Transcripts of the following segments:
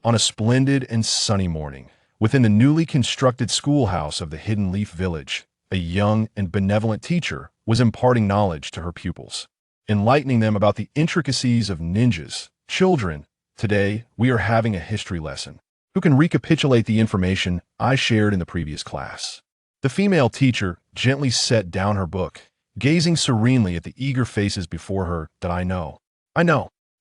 On a splendid and sunny morning, within the newly constructed schoolhouse of the Hidden Leaf Village, a young and benevolent teacher was imparting knowledge to her pupils, enlightening them about the intricacies of ninjas. Children, today we are having a history lesson. Who can recapitulate the information I shared in the previous class? The female teacher gently set down her book, gazing serenely at the eager faces before her. I know.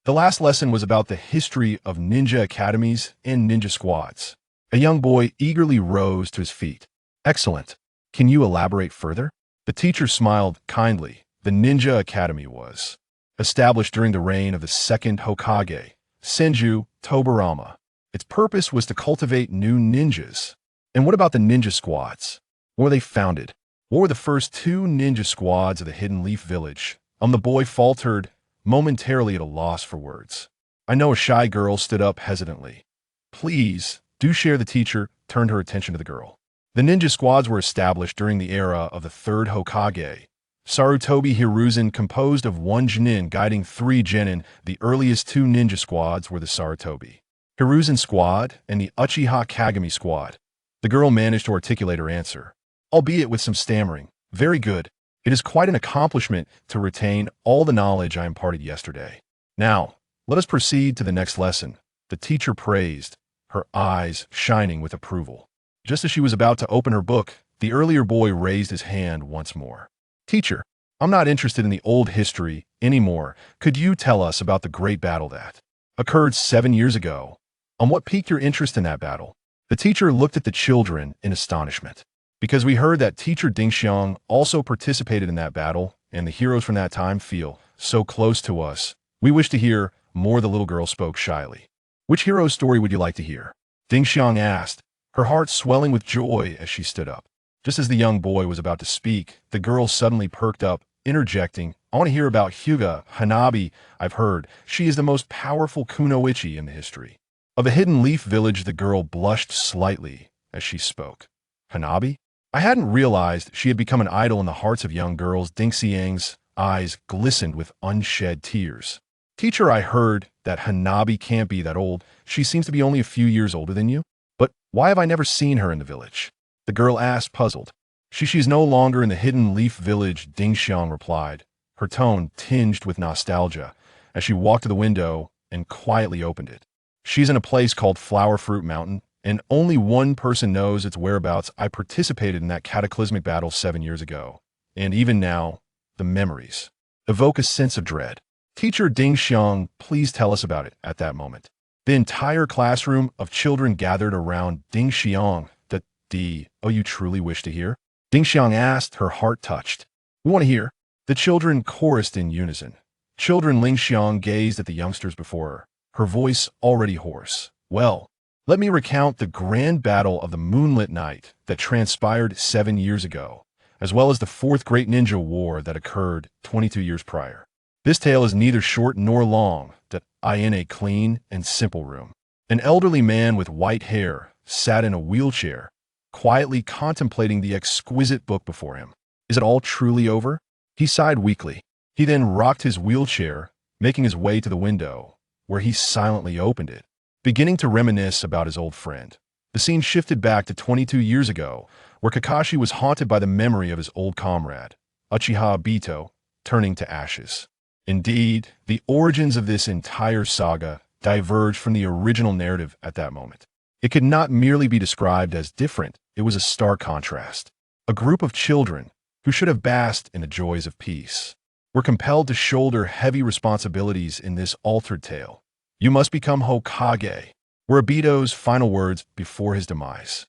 The last lesson was about the history of ninja academies and ninja squads. A young boy eagerly rose to his feet. Excellent. Can you elaborate further? The teacher smiled kindly. The Ninja Academy was established during the reign of the second Hokage, Senju Tobarama. Its purpose was to cultivate new ninjas. And what about the ninja squads? Where were they founded? What were the first two ninja squads of the Hidden Leaf Village? The boy faltered, momentarily at a loss for words. I know. A shy girl stood up hesitantly. Please, do share. The teacher turned her attention to the girl. The ninja squads were established during the era of the third Hokage, Sarutobi Hiruzen, composed of one genin guiding three genin. The earliest two ninja squads were the Sarutobi Hiruzen squad and the Uchiha Kagami squad. The girl managed to articulate her answer, albeit with some stammering. Very good. It is quite an accomplishment to retain all the knowledge I imparted yesterday. Now, let us proceed to the next lesson. The teacher praised, her eyes shining with approval. Just as she was about to open her book, the earlier boy raised his hand once more. Teacher, I'm not interested in the old history anymore. Could you tell us about the great battle that occurred 7 years ago? What piqued your interest in that battle? The teacher looked at the children in astonishment. Because we heard that teacher Dingxiang also participated in that battle, and the heroes from that time feel so close to us. We wish to hear more. The little girl spoke shyly. Which hero's story would you like to hear? Dingxiang asked, her heart swelling with joy as she stood up. Just as the young boy was about to speak, the girl suddenly perked up, interjecting, I want to hear about Hyuga Hanabi. I've heard she is the most powerful kunoichi in the history of the Hidden Leaf Village. The girl blushed slightly as she spoke. Hanabi? I hadn't realized she had become an idol in the hearts of young girls. Dingxiang's eyes glistened with unshed tears. Teacher, I heard that Hanabi can't be that old. She seems to be only a few years older than you. But why have I never seen her in the village? The girl asked, puzzled. She's no longer in the Hidden Leaf Village, Dingxiang replied, her tone tinged with nostalgia, as she walked to the window and quietly opened it. She's in a place called Flower Fruit Mountain, and only one person knows its whereabouts. I participated in that cataclysmic battle 7 years ago, and even now, the memories evoke a sense of dread. Teacher Dingxiang, please tell us about it. At that moment, the entire classroom of children gathered around Dingxiang. Oh, you truly wish to hear? Dingxiang asked, her heart touched. We want to hear. The children chorused in unison. Children. Lingxiang gazed at the youngsters before her voice already hoarse. Well, let me recount the grand battle of the moonlit night that transpired 7 years ago, as well as the fourth great ninja war that occurred 22 years prior. This tale is neither short nor long. In a clean and simple room, an elderly man with white hair sat in a wheelchair, quietly contemplating the exquisite book before him. Is it all truly over? He sighed weakly. He then rocked his wheelchair, making his way to the window, where he silently opened it, beginning to reminisce about his old friend. The scene shifted back to 22 years ago, where Kakashi was haunted by the memory of his old comrade, Uchiha Obito, turning to ashes. Indeed, the origins of this entire saga diverged from the original narrative at that moment. It could not merely be described as different, it was a stark contrast. A group of children, who should have basked in the joys of peace, were compelled to shoulder heavy responsibilities in this altered tale. You must become Hokage, were Obito's final words before his demise.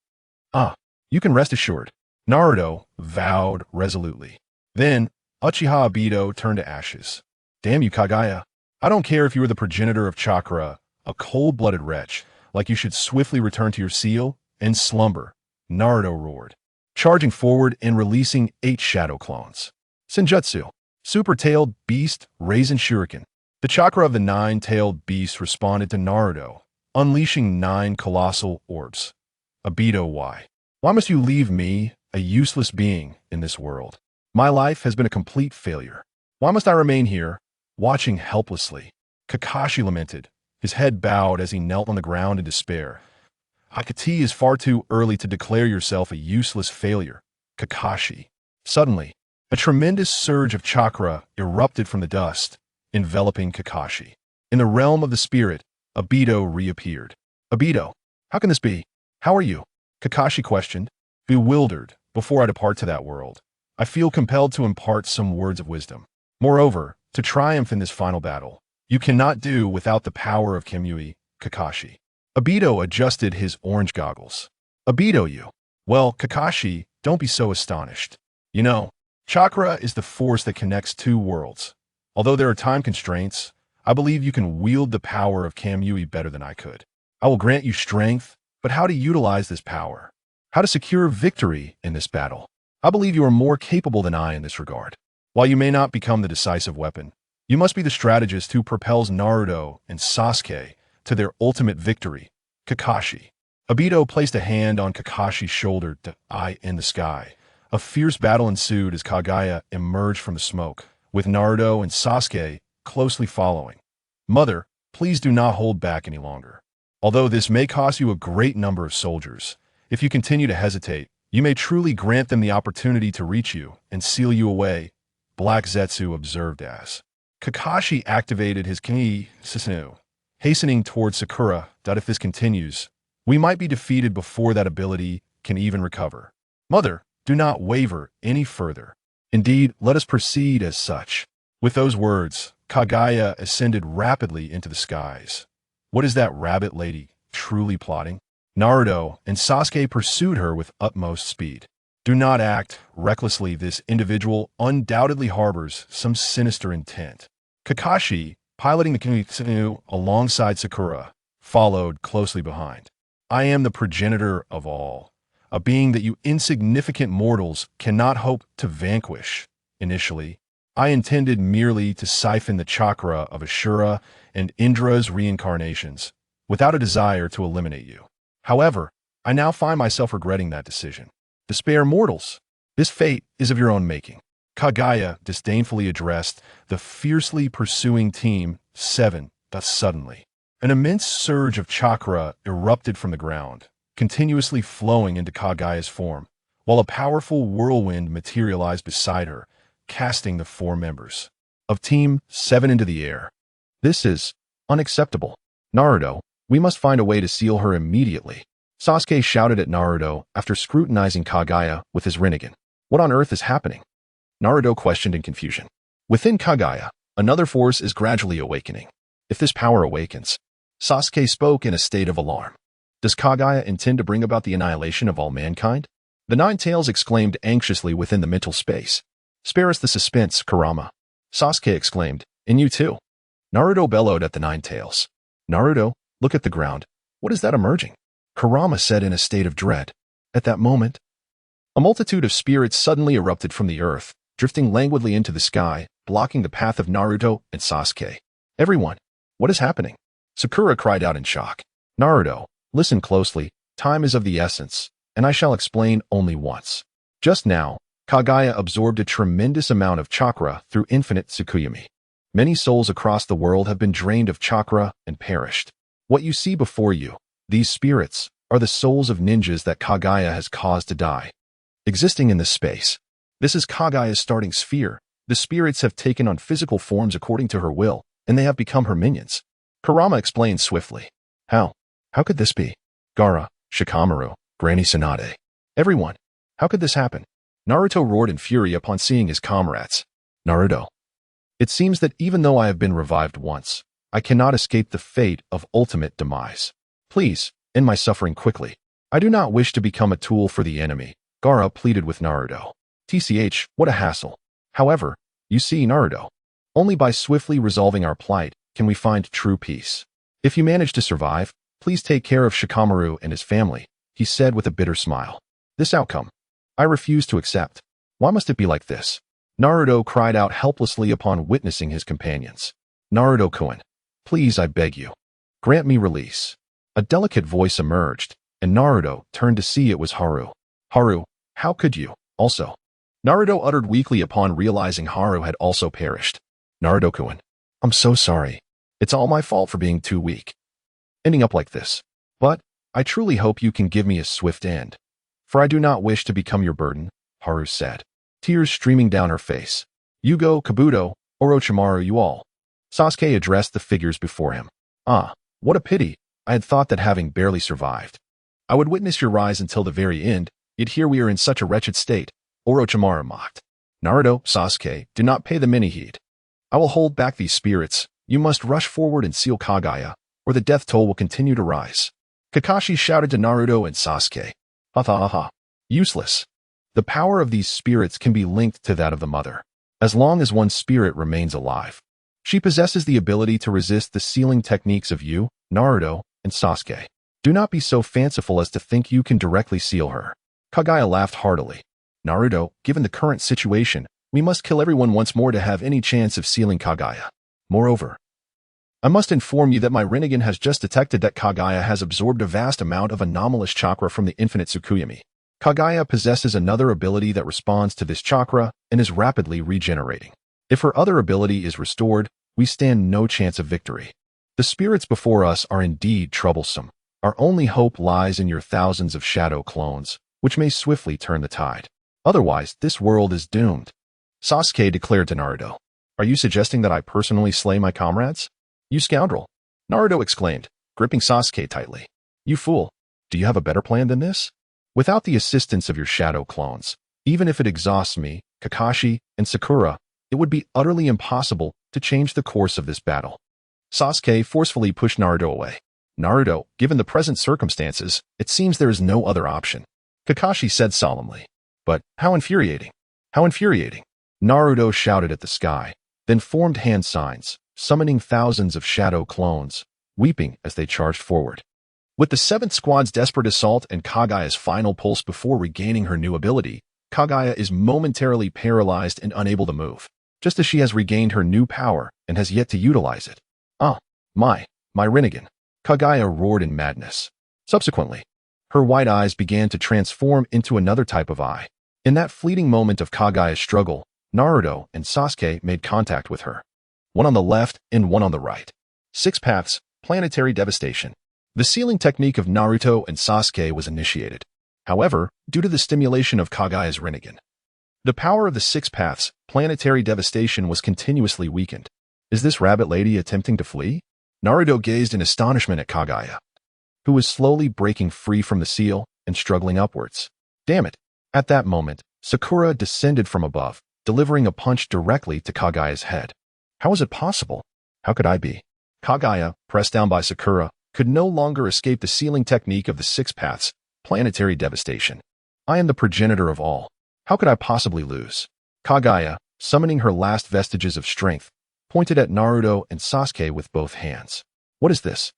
You can rest assured, Naruto vowed resolutely. Then, Uchiha Obito turned to ashes. Damn you, Kagaya. I don't care if you were the progenitor of chakra, a cold-blooded wretch, like you should swiftly return to your seal and slumber, Naruto roared, charging forward and releasing 8 shadow clones. Senjutsu, super-tailed beast, raisin shuriken. The chakra of the 9-tailed beast responded to Naruto, unleashing 9 colossal orbs. Obito, why? Why must you leave me, a useless being, in this world? My life has been a complete failure. Why must I remain here, watching helplessly? Kakashi lamented, his head bowed as he knelt on the ground in despair. "Akati is far too early to declare yourself a useless failure, Kakashi." Suddenly, a tremendous surge of chakra erupted from the dust, enveloping Kakashi. In the realm of the spirit, Obito reappeared. "Obito, how can this be? How are you?" Kakashi questioned, bewildered. "Before I depart to that world, I feel compelled to impart some words of wisdom. Moreover, to triumph in this final battle, you cannot do without the power of Kamui, Kakashi." Obito adjusted his orange goggles. "Obito, you. Well, Kakashi, don't be so astonished. You know, chakra is the force that connects two worlds. Although there are time constraints, I believe you can wield the power of Kamui better than I could. I will grant you strength, but how to utilize this power, how to secure victory in this battle, I believe you are more capable than I in this regard. While you may not become the decisive weapon, you must be the strategist who propels Naruto and Sasuke to their ultimate victory, Kakashi." Obito placed a hand on Kakashi's shoulder to eye in the sky. A fierce battle ensued as Kagaya emerged from the smoke, with Naruto and Sasuke closely following. "Mother, please do not hold back any longer. Although this may cost you a great number of soldiers, if you continue to hesitate, you may truly grant them the opportunity to reach you and seal you away," Black Zetsu observed as Kakashi activated his ki, Susanoo, hastening towards Sakura. "If this continues, we might be defeated before that ability can even recover. Mother, do not waver any further. Indeed, let us proceed as such." With those words, Kagaya ascended rapidly into the skies. What is that rabbit lady truly plotting? Naruto and Sasuke pursued her with utmost speed. Do not act recklessly. This individual undoubtedly harbors some sinister intent. Kakashi, piloting the canoe alongside Sakura, followed closely behind. "I am the progenitor of all, a being that you insignificant mortals cannot hope to vanquish. Initially, I intended merely to siphon the chakra of Ashura and Indra's reincarnations, without a desire to eliminate you. However, I now find myself regretting that decision. Despair, mortals! This fate is of your own making." Kagaya disdainfully addressed the fiercely pursuing Team 7. Thus suddenly, an immense surge of chakra erupted from the ground, continuously flowing into Kagaya's form, while a powerful whirlwind materialized beside her, casting the 4 members of Team 7 into the air. "This is unacceptable. Naruto, we must find a way to seal her immediately," Sasuke shouted at Naruto after scrutinizing Kagaya with his Rinnegan. "What on earth is happening?" Naruto questioned in confusion. Within Kagaya, another force is gradually awakening. If this power awakens, Sasuke spoke in a state of alarm. Does Kagaya intend to bring about the annihilation of all mankind? The Nine Tails exclaimed anxiously within the mental space. "Spare us the suspense, Kurama," Sasuke exclaimed, "and you too." Naruto bellowed at the Nine Tails. "Naruto, look at the ground. What is that emerging?" Kurama said in a state of dread. At that moment, a multitude of spirits suddenly erupted from the earth, drifting languidly into the sky, blocking the path of Naruto and Sasuke. "Everyone, what is happening?" Sakura cried out in shock. "Naruto, listen closely. Time is of the essence, and I shall explain only once. Just now, Kagaya absorbed a tremendous amount of chakra through infinite Tsukuyami. Many souls across the world have been drained of chakra and perished. What you see before you, these spirits, are the souls of ninjas that Kagaya has caused to die. Existing in this space, this is Kagaya's starting sphere. The spirits have taken on physical forms according to her will, and they have become her minions." Kurama explained swiftly. How could this be? Gaara, Shikamaru, Granny Tsunade. Everyone, how could this happen?" Naruto roared in fury upon seeing his comrades. "Naruto, it seems that even though I have been revived once, I cannot escape the fate of ultimate demise. Please, end my suffering quickly. I do not wish to become a tool for the enemy," Gaara pleaded with Naruto. "TCH, what a hassle. However, you see, Naruto, only by swiftly resolving our plight can we find true peace. If you manage to survive, please take care of Shikamaru and his family," he said with a bitter smile. "This outcome, I refuse to accept. Why must it be like this?" Naruto cried out helplessly upon witnessing his companions. "Naruto-kun, please, I beg you, grant me release." A delicate voice emerged, and Naruto turned to see it was Haru. "Haru, how could you, also?" Naruto uttered weakly upon realizing Haru had also perished. "Naruto-kun, I'm so sorry. It's all my fault for being too weak. Ending up like this. But I truly hope you can give me a swift end. For I do not wish to become your burden, Haru said, tears streaming down her face. Yugo, Kabuto, Orochimaru, you all. Sasuke addressed the figures before him. Ah, what a pity. I had thought that having barely survived, I would witness your rise until the very end, yet here we are in such a wretched state, Orochimaru mocked. Naruto, Sasuke, do not pay them any heed. I will hold back these spirits. You must rush forward and seal Kagaya, or the death toll will continue to rise. Kakashi shouted to Naruto and Sasuke. Ha ha ha ha. Useless. The power of these spirits can be linked to that of the mother. As long as one spirit remains alive, she possesses the ability to resist the sealing techniques of you, Naruto, and Sasuke. Do not be so fanciful as to think you can directly seal her. Kagaya laughed heartily. Naruto, given the current situation, we must kill everyone once more to have any chance of sealing Kagaya. Moreover, I must inform you that my Rinnegan has just detected that Kagaya has absorbed a vast amount of anomalous chakra from the infinite Tsukuyomi. Kagaya possesses another ability that responds to this chakra and is rapidly regenerating. If her other ability is restored, we stand no chance of victory. The spirits before us are indeed troublesome. Our only hope lies in your thousands of shadow clones, which may swiftly turn the tide. Otherwise, this world is doomed. Sasuke declared to Naruto. Are you suggesting that I personally slay my comrades? You scoundrel. Naruto exclaimed, gripping Sasuke tightly. You fool. Do you have a better plan than this? Without the assistance of your shadow clones, even if it exhausts me, Kakashi, and Sakura, it would be utterly impossible to change the course of this battle. Sasuke forcefully pushed Naruto away. Naruto, given the present circumstances, it seems there is no other option. Kakashi said solemnly. But how infuriating. How infuriating. Naruto shouted at the sky, then formed hand signs, summoning thousands of shadow clones, weeping as they charged forward. With the 7th Squad's desperate assault and Kagaya's final pulse before regaining her new ability, Kagaya is momentarily paralyzed and unable to move, just as she has regained her new power and has yet to utilize it. Ah, my Rinnegan. Kagaya roared in madness. Subsequently, her white eyes began to transform into another type of eye. In that fleeting moment of Kagaya's struggle, Naruto and Sasuke made contact with her. One on the left and one on the right. 6 paths, planetary devastation. The sealing technique of Naruto and Sasuke was initiated. However, due to the stimulation of Kagaya's Rinnegan, the power of the 6 paths, planetary devastation was continuously weakened. Is this rabbit lady attempting to flee? Naruto gazed in astonishment at Kagaya, who was slowly breaking free from the seal and struggling upwards. Damn it. At that moment, Sakura descended from above, delivering a punch directly to Kagaya's head. How was it possible? How could I be? Kagaya, pressed down by Sakura, could no longer escape the sealing technique of the 6 paths, planetary devastation. I am the progenitor of all. How could I possibly lose? Kagaya, summoning her last vestiges of strength, pointed at Naruto and Sasuke with both hands. What is this?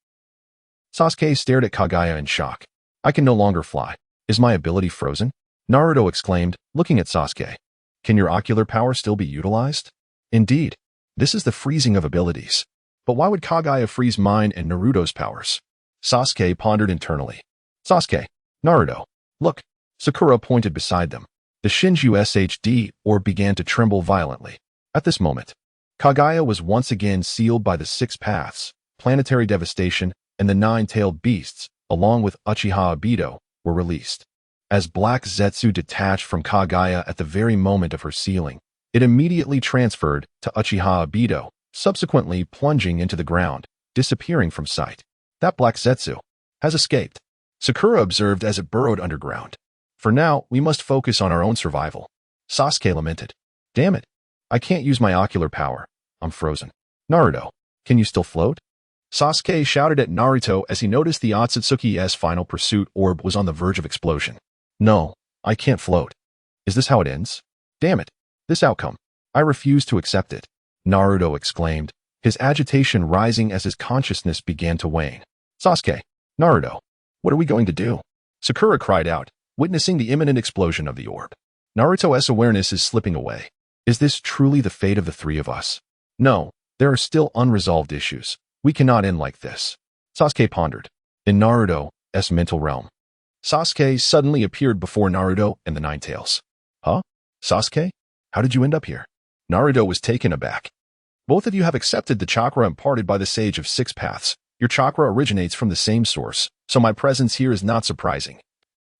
Sasuke stared at Kagaya in shock. I can no longer fly. Is my ability frozen? Naruto exclaimed, looking at Sasuke. Can your ocular power still be utilized? Indeed. This is the freezing of abilities. But why would Kagaya freeze mine and Naruto's powers? Sasuke pondered internally. Sasuke, Naruto, look. Sakura pointed beside them. The Shinju SHD orb began to tremble violently. At this moment, Kagaya was once again sealed by the 6 paths, planetary devastation, and the 9-tailed beasts, along with Uchiha Obito, were released. As Black Zetsu detached from Kagaya at the very moment of her sealing, it immediately transferred to Uchiha Obito, subsequently plunging into the ground, disappearing from sight. That Black Zetsu has escaped, Sakura observed as it burrowed underground. For now, we must focus on our own survival. Sasuke lamented. Damn it. I can't use my ocular power. I'm frozen. Naruto, can you still float? Sasuke shouted at Naruto as he noticed the Otsutsuki's final pursuit orb was on the verge of explosion. No, I can't float. Is this how it ends? Damn it. This outcome. I refuse to accept it. Naruto exclaimed, his agitation rising as his consciousness began to wane. Sasuke, Naruto, what are we going to do? Sakura cried out, witnessing the imminent explosion of the orb. Naruto's awareness is slipping away. Is this truly the fate of the 3 of us? No, there are still unresolved issues. We cannot end like this. Sasuke pondered. In Naruto's mental realm, Sasuke suddenly appeared before Naruto and the Nine Tails. Huh? Sasuke? How did you end up here? Naruto was taken aback. Both of you have accepted the chakra imparted by the Sage of Six Paths. Your chakra originates from the same source, so my presence here is not surprising.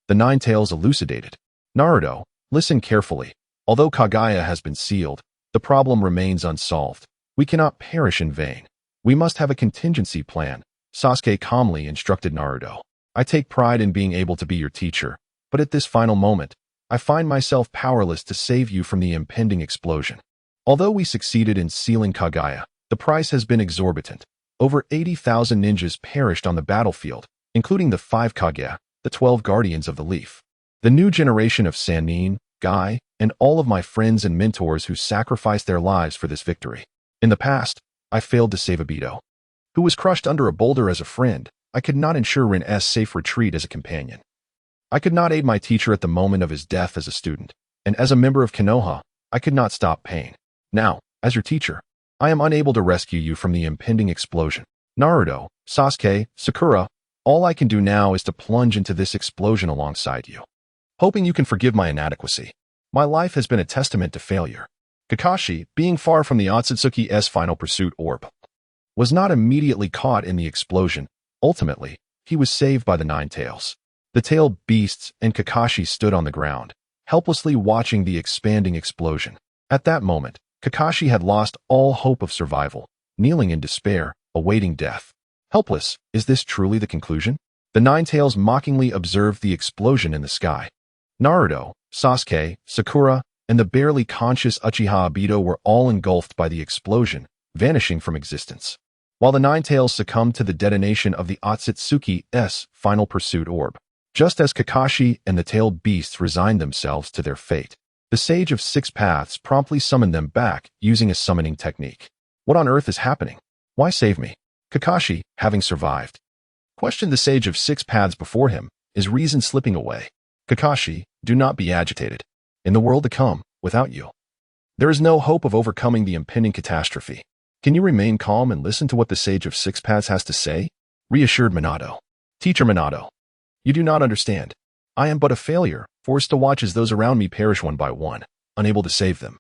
The Nine Tails elucidated. Naruto, listen carefully. Although Kaguya has been sealed, the problem remains unsolved. We cannot perish in vain. We must have a contingency plan, Sasuke calmly instructed Naruto. I take pride in being able to be your teacher, but at this final moment, I find myself powerless to save you from the impending explosion. Although we succeeded in sealing Kaguya, the price has been exorbitant. Over 80,000 ninjas perished on the battlefield, including the 5 Kage, the 12 Guardians of the Leaf. The new generation of Sannin, Guy, and all of my friends and mentors who sacrificed their lives for this victory. In the past, I failed to save Obito, who was crushed under a boulder as a friend. I could not ensure Rin's safe retreat as a companion. I could not aid my teacher at the moment of his death as a student, and as a member of Konoha, I could not stop pain. Now, as your teacher, I am unable to rescue you from the impending explosion. Naruto, Sasuke, Sakura, all I can do now is to plunge into this explosion alongside you. Hoping you can forgive my inadequacy. My life has been a testament to failure. Kakashi, being far from the Otsutsuki's final pursuit orb, was not immediately caught in the explosion. Ultimately, he was saved by the Nine Tails. The tailed beasts and Kakashi stood on the ground, helplessly watching the expanding explosion. At that moment, Kakashi had lost all hope of survival, kneeling in despair, awaiting death. Helpless, is this truly the conclusion? The Nine Tails mockingly observed the explosion in the sky. Naruto, Sasuke, Sakura, and the barely conscious Uchiha Obito were all engulfed by the explosion, vanishing from existence. While the Nine Tails succumbed to the detonation of the Otsutsuki's final pursuit orb. Just as Kakashi and the tailed beasts resigned themselves to their fate, the Sage of Six Paths promptly summoned them back using a summoning technique. What on earth is happening? Why save me? Kakashi, having survived, questioned the Sage of Six Paths before him, his reason slipping away. Kakashi, do not be agitated. In the world to come, without you, there is no hope of overcoming the impending catastrophe. Can you remain calm and listen to what the Sage of Six Paths has to say? Reassured Minato. Teacher Minato, you do not understand. I am but a failure, forced to watch as those around me perish one by one, unable to save them,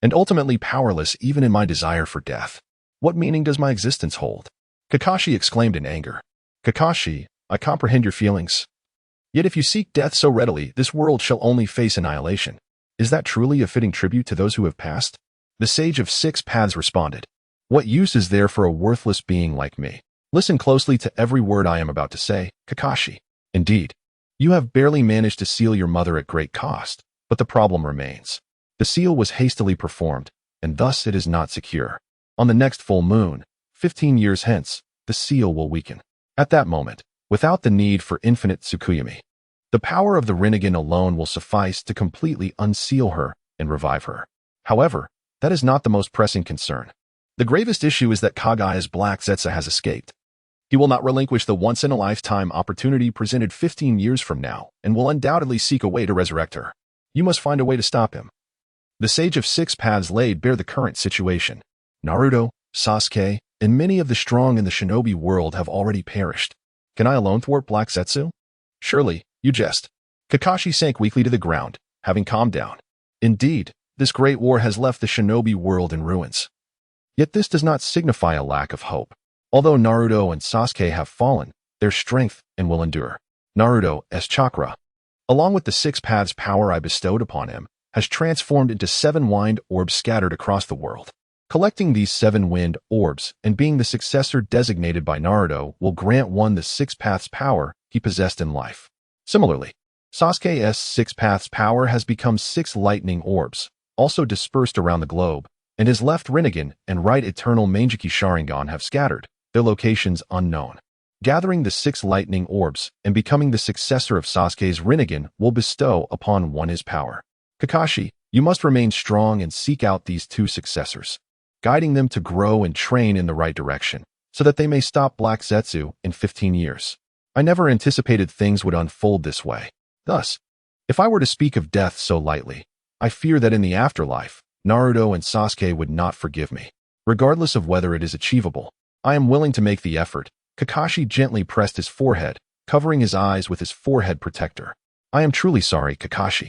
and ultimately powerless even in my desire for death. What meaning does my existence hold? Kakashi exclaimed in anger. Kakashi, I comprehend your feelings. Yet if you seek death so readily, this world shall only face annihilation. Is that truly a fitting tribute to those who have passed? The Sage of Six Paths responded. What use is there for a worthless being like me? Listen closely to every word I am about to say, Kakashi. Indeed, you have barely managed to seal your mother at great cost, but the problem remains. The seal was hastily performed, and thus it is not secure. On the next full moon, 15 years hence, the seal will weaken. At that moment, without the need for infinite Tsukuyomi, the power of the Rinnegan alone will suffice to completely unseal her and revive her. However, that is not the most pressing concern. The gravest issue is that Kaguya's Black Zetsu has escaped. He will not relinquish the once-in-a-lifetime opportunity presented 15 years from now and will undoubtedly seek a way to resurrect her. You must find a way to stop him. The Sage of Six Paths laid bare the current situation. Naruto, Sasuke, and many of the strong in the shinobi world have already perished. Can I alone thwart Black Zetsu? Surely, you jest. Kakashi sank weakly to the ground, having calmed down. Indeed, this great war has left the shinobi world in ruins. Yet this does not signify a lack of hope. Although Naruto and Sasuke have fallen, their strength and will endure. Naruto's chakra, along with the Six Paths power I bestowed upon him, has transformed into 7 wind orbs scattered across the world. Collecting these 7 wind orbs and being the successor designated by Naruto will grant one the Six Paths power he possessed in life. Similarly, Sasuke's Six Paths power has become 6 lightning orbs, also dispersed around the globe, and his left Rinnegan and right Eternal Mangekyou Sharingan have scattered, their locations unknown. Gathering the 6 lightning orbs and becoming the successor of Sasuke's Rinnegan will bestow upon one his power. Kakashi, you must remain strong and seek out these 2 successors, guiding them to grow and train in the right direction, so that they may stop Black Zetsu in 15 years. I never anticipated things would unfold this way. Thus, if I were to speak of death so lightly, I fear that in the afterlife, Naruto and Sasuke would not forgive me. Regardless of whether it is achievable, I am willing to make the effort. Kakashi gently pressed his forehead, covering his eyes with his forehead protector. I am truly sorry, Kakashi.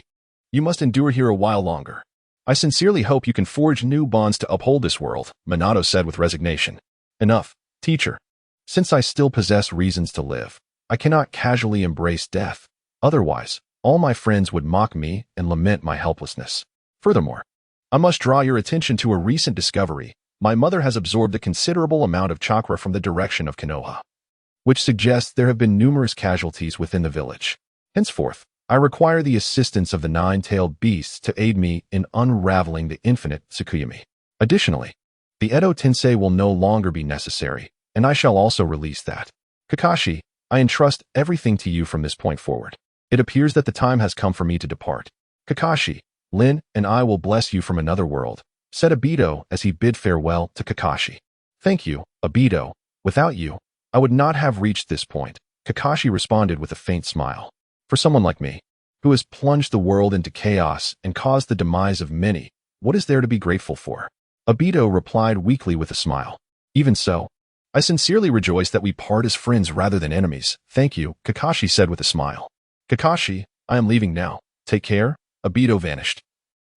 You must endure here a while longer. I sincerely hope you can forge new bonds to uphold this world, Minato said with resignation. Enough, teacher. Since I still possess reasons to live, I cannot casually embrace death. Otherwise, all my friends would mock me and lament my helplessness. Furthermore, I must draw your attention to a recent discovery. My mother has absorbed a considerable amount of chakra from the direction of Konoha, which suggests there have been numerous casualties within the village. Henceforth, I require the assistance of the nine-tailed beasts to aid me in unraveling the infinite Tsukuyami. Additionally, the Edo Tensei will no longer be necessary, and I shall also release that. Kakashi, I entrust everything to you from this point forward. It appears that the time has come for me to depart. Kakashi, Lin and I will bless you from another world, said Obito as he bid farewell to Kakashi. Thank you, Obito. Without you, I would not have reached this point, Kakashi responded with a faint smile. For someone like me, who has plunged the world into chaos and caused the demise of many, what is there to be grateful for? Obito replied weakly with a smile. Even so, I sincerely rejoice that we part as friends rather than enemies. Thank you, Kakashi said with a smile. Kakashi, I am leaving now. Take care. Obito vanished,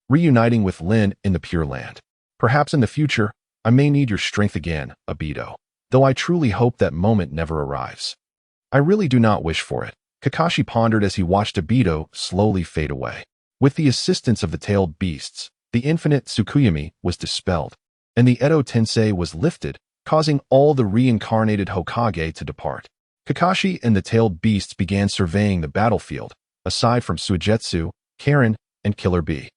reuniting with Lin in the Pure Land. Perhaps in the future, I may need your strength again, Obito, though I truly hope that moment never arrives. I really do not wish for it, Kakashi pondered as he watched Obito slowly fade away. With the assistance of the tailed beasts, the infinite Tsukuyami was dispelled, and the Edo Tensei was lifted, causing all the reincarnated Hokage to depart. Kakashi and the tailed beasts began surveying the battlefield, aside from Suigetsu, Karen, and Killer Bee,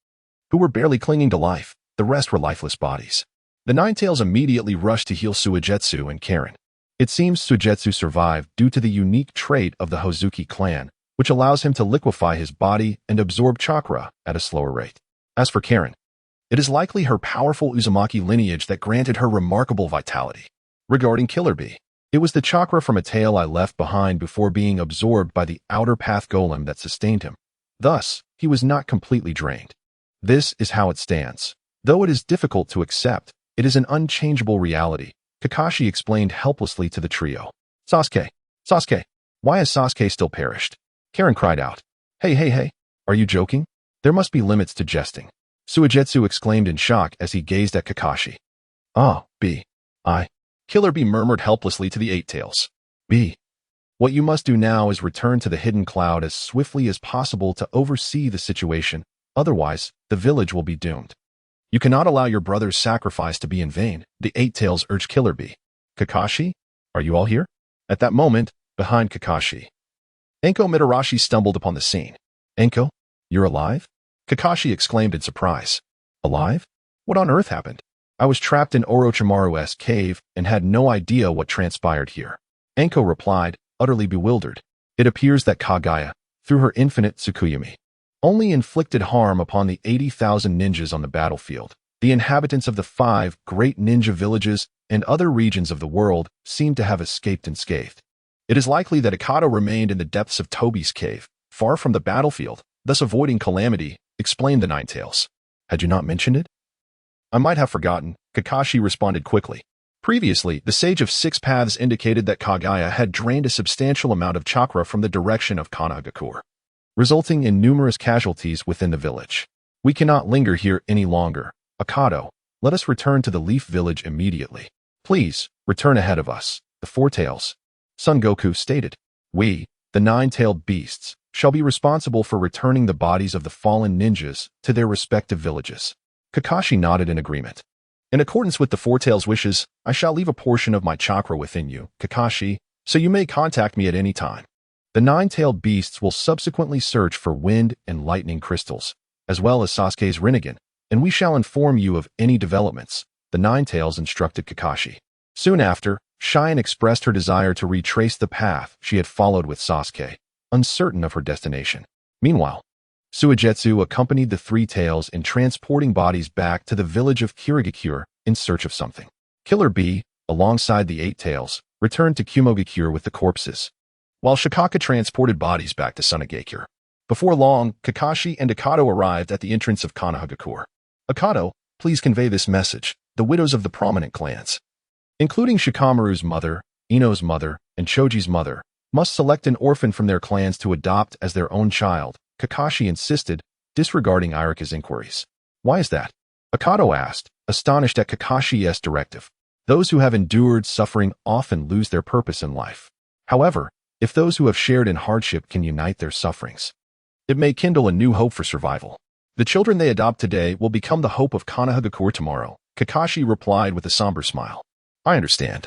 who were barely clinging to life. The rest were lifeless bodies. The Ninetales immediately rushed to heal Suigetsu and Karen. It seems Suigetsu survived due to the unique trait of the Hozuki clan, which allows him to liquefy his body and absorb chakra at a slower rate. As for Karen, it is likely her powerful Uzumaki lineage that granted her remarkable vitality. Regarding Killer Bee, it was the chakra from a tail I left behind before being absorbed by the outer path golem that sustained him. Thus, he was not completely drained. This is how it stands. Though it is difficult to accept, it is an unchangeable reality, Kakashi explained helplessly to the trio. Sasuke, Sasuke, why has Sasuke still perished? Karen cried out. Hey, are you joking? There must be limits to jesting. Suigetsu exclaimed in shock as he gazed at Kakashi. Killer Bee murmured helplessly to the Eight Tails. B. What you must do now is return to the hidden cloud as swiftly as possible to oversee the situation, otherwise, the village will be doomed. You cannot allow your brother's sacrifice to be in vain, the Eight Tails urged Killer Bee. Kakashi, are you all here? At that moment, behind Kakashi, Enko Mitarashi stumbled upon the scene. Enko, you're alive? Kakashi exclaimed in surprise. Alive? What on earth happened? I was trapped in Orochimaru's cave and had no idea what transpired here. Enko replied, utterly bewildered. It appears that Kaguya, through her infinite Tsukuyami, only inflicted harm upon the 80,000 ninjas on the battlefield. The inhabitants of the 5 great ninja villages and other regions of the world seem to have escaped unscathed. It is likely that Ikado remained in the depths of Tobi's cave, far from the battlefield, thus avoiding calamity, explained the Ninetales. Had you not mentioned it? I might have forgotten, Kakashi responded quickly. Previously, the Sage of Six Paths indicated that Kaguya had drained a substantial amount of chakra from the direction of Konohagakure, resulting in numerous casualties within the village. We cannot linger here any longer. Ikado, let us return to the Leaf Village immediately. Please, return ahead of us, the Four Tails, Son Goku stated. We, the Nine-Tailed Beasts, shall be responsible for returning the bodies of the fallen ninjas to their respective villages. Kakashi nodded in agreement. In accordance with the Four Tails' wishes, I shall leave a portion of my chakra within you, Kakashi, so you may contact me at any time. The Nine-Tailed Beasts will subsequently search for wind and lightning crystals, as well as Sasuke's Rinnegan, and we shall inform you of any developments, the Nine-Tails instructed Kakashi. Soon after, Cheyenne expressed her desire to retrace the path she had followed with Sasuke, uncertain of her destination. Meanwhile, Suigetsu accompanied the Three Tails in transporting bodies back to the village of Kirigakure in search of something. Killer Bee, alongside the Eight Tails, returned to Kumogakure with the corpses, while Shikaka transported bodies back to Sunagakure. Before long, Kakashi and Ikado arrived at the entrance of Konohagakure. Ikado, please convey this message. The widows of the prominent clans, including Shikamaru's mother, Ino's mother, and Choji's mother, must select an orphan from their clans to adopt as their own child, Kakashi insisted, disregarding Irika's inquiries. Why is that? Akato asked, astonished at Kakashi's directive. Those who have endured suffering often lose their purpose in life. However, if those who have shared in hardship can unite their sufferings, it may kindle a new hope for survival. The children they adopt today will become the hope of Konohagakure tomorrow, Kakashi replied with a somber smile. I understand.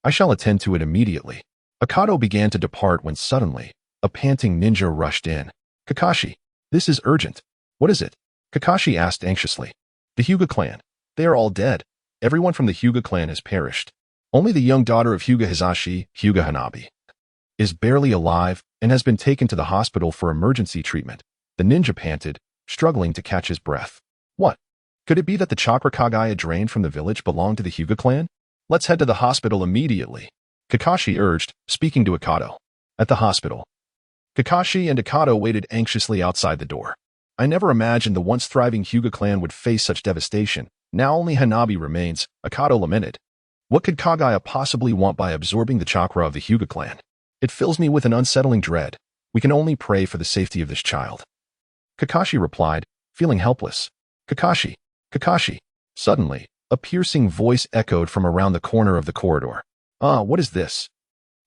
I shall attend to it immediately. Akato began to depart when suddenly, a panting ninja rushed in. Kakashi, this is urgent. What is it? Kakashi asked anxiously. The Hyuga clan. They are all dead. Everyone from the Hyuga clan has perished. Only the young daughter of Hyuga Hisashi, Hyuga Hanabi, is barely alive and has been taken to the hospital for emergency treatment. The ninja panted, struggling to catch his breath. What? Could it be that the chakra Kagaya drained from the village belonged to the Hyuga clan? Let's head to the hospital immediately, Kakashi urged, speaking to Akato. At the hospital, Kakashi and Akato waited anxiously outside the door. I never imagined the once thriving Hyuga clan would face such devastation. Now only Hanabi remains, Akato lamented. What could Kagaya possibly want by absorbing the chakra of the Hyuga clan? It fills me with an unsettling dread. We can only pray for the safety of this child. Kakashi replied, feeling helpless. Kakashi, Kakashi. Suddenly, a piercing voice echoed from around the corner of the corridor. What is this?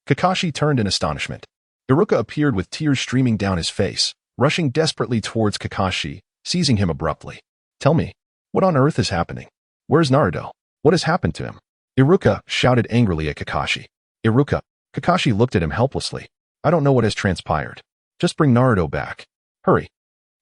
Kakashi turned in astonishment. Iruka appeared with tears streaming down his face, rushing desperately towards Kakashi, seizing him abruptly. Tell me, what on earth is happening? Where's Naruto? What has happened to him? Iruka shouted angrily at Kakashi. Iruka, Kakashi looked at him helplessly. I don't know what has transpired. Just bring Naruto back. Hurry.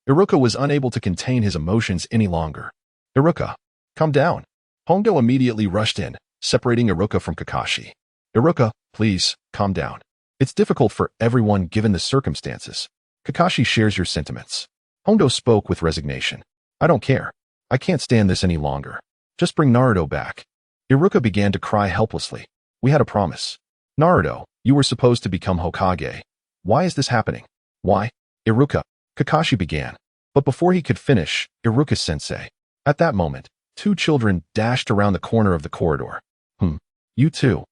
Iruka was unable to contain his emotions any longer. Iruka, calm down. Hongo immediately rushed in, separating Iruka from Kakashi. Iruka, please, calm down. It's difficult for everyone given the circumstances. Kakashi shares your sentiments. Hongo spoke with resignation. I don't care. I can't stand this any longer. Just bring Naruto back. Iruka began to cry helplessly. We had a promise. Naruto, you were supposed to become Hokage. Why is this happening? Why? Iruka, Kakashi began. But before he could finish, Iruka-sensei. At that moment, two children dashed around the corner of the corridor. You too.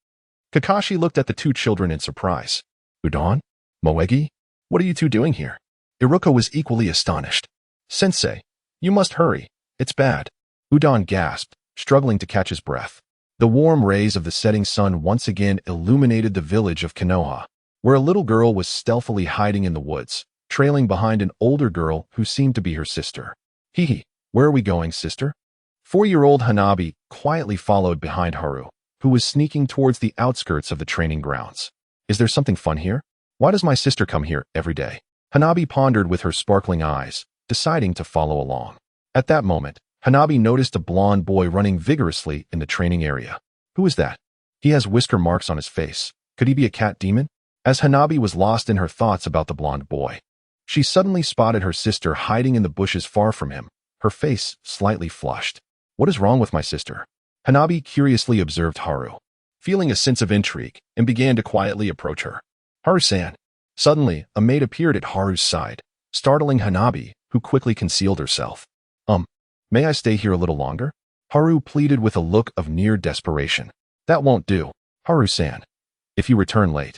Kakashi looked at the two children in surprise. Udon? Moegi? What are you two doing here? Iruka was equally astonished. Sensei, you must hurry. It's bad. Udon gasped, struggling to catch his breath. The warm rays of the setting sun once again illuminated the village of Konoha, where a little girl was stealthily hiding in the woods, trailing behind an older girl who seemed to be her sister. Hee, where are we going, sister? 4-year-old Hanabi quietly followed behind Haru, who was sneaking towards the outskirts of the training grounds. Is there something fun here? Why does my sister come here every day? Hanabi pondered with her sparkling eyes, deciding to follow along. At that moment, Hanabi noticed a blonde boy running vigorously in the training area. Who is that? He has whisker marks on his face. Could he be a cat demon? As Hanabi was lost in her thoughts about the blonde boy, she suddenly spotted her sister hiding in the bushes far from him, her face slightly flushed. What is wrong with my sister? Hanabi curiously observed Haru, feeling a sense of intrigue, and began to quietly approach her. Haru-san. Suddenly, a maid appeared at Haru's side, startling Hanabi, who quickly concealed herself. May I stay here a little longer? Haru pleaded with a look of near desperation. That won't do, Haru-san. If you return late,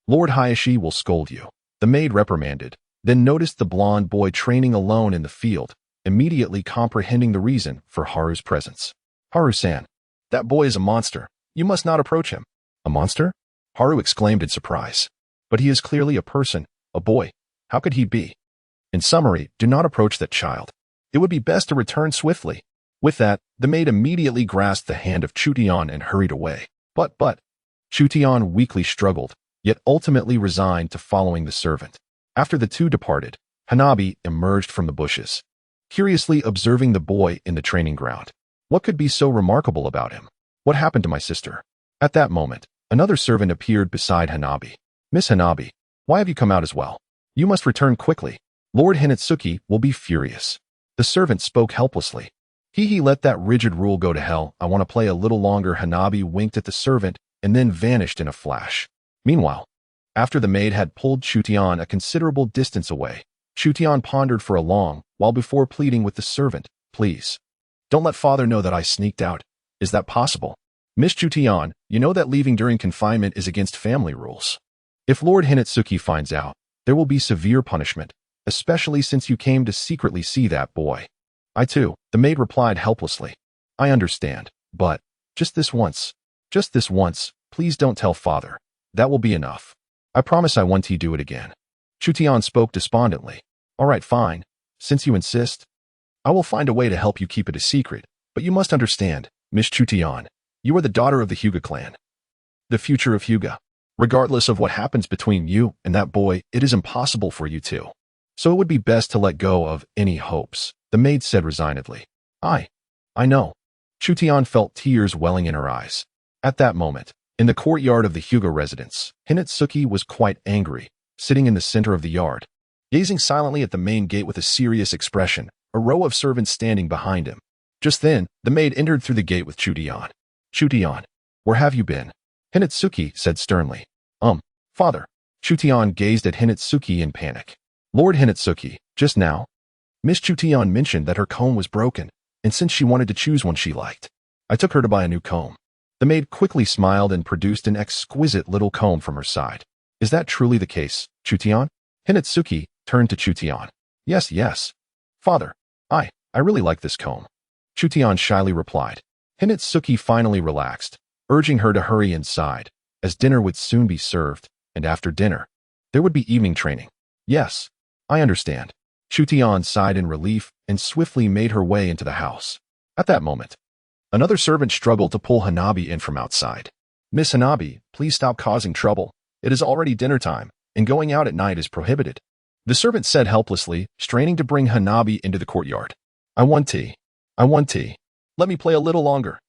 Lord Hayashi will scold you. The maid reprimanded, then noticed the blonde boy training alone in the field, immediately comprehending the reason for Haru's presence. Haru-san, that boy is a monster. You must not approach him. A monster? Haru exclaimed in surprise. But he is clearly a person, a boy. How could he be? In summary, do not approach that child. It would be best to return swiftly. With that, the maid immediately grasped the hand of Chutian and hurried away. But, Chutian weakly struggled, yet ultimately resigned to following the servant. After the two departed, Hanabi emerged from the bushes, curiously observing the boy in the training ground. What could be so remarkable about him? What happened to my sister? At that moment, another servant appeared beside Hanabi. Miss Hanabi, why have you come out as well? You must return quickly. Lord Hinatsuki will be furious. The servant spoke helplessly. He let that rigid rule go to hell. I want to play a little longer. Hanabi winked at the servant and then vanished in a flash. Meanwhile, after the maid had pulled Chutian a considerable distance away, Chutian pondered for a long while before pleading with the servant. Please, don't let father know that I sneaked out. Is that possible? Miss Chutian, you know that leaving during confinement is against family rules. If Lord Hinatsuki finds out, there will be severe punishment, especially since you came to secretly see that boy. I too, the maid replied helplessly. I understand, but just this once. Just this once, please don't tell father. That will be enough. I promise I won't do it again. Chutian spoke despondently. All right, fine. Since you insist, I will find a way to help you keep it a secret, but you must understand, Miss Chutian, you are the daughter of the Hyuga clan. The future of Hyuga. Regardless of what happens between you and that boy, it is impossible for you to. So it would be best to let go of any hopes, the maid said resignedly. I know. Chutian felt tears welling in her eyes. At that moment, in the courtyard of the Hyuga residence, Hinatsuki was quite angry, sitting in the center of the yard, gazing silently at the main gate with a serious expression, a row of servants standing behind him. Just then, the maid entered through the gate with Chutian. Chutian, where have you been? Hinatsuki said sternly. Father. Chutian gazed at Hinatsuki in panic. Lord Hinatsuki, just now, Miss Chutian mentioned that her comb was broken, and since she wanted to choose one she liked, I took her to buy a new comb. The maid quickly smiled and produced an exquisite little comb from her side. Is that truly the case, Chutian? Hinatsuki turned to Chutian. Yes. Father, I really like this comb. Chutian shyly replied. Hinatsuki finally relaxed, urging her to hurry inside, as dinner would soon be served, and after dinner, there would be evening training. Yes, I understand. Chutian sighed in relief and swiftly made her way into the house. At that moment, another servant struggled to pull Hanabi in from outside. Miss Hanabi, please stop causing trouble. It is already dinner time, and going out at night is prohibited. The servant said helplessly, straining to bring Hanabi into the courtyard. I want tea. Let me play a little longer.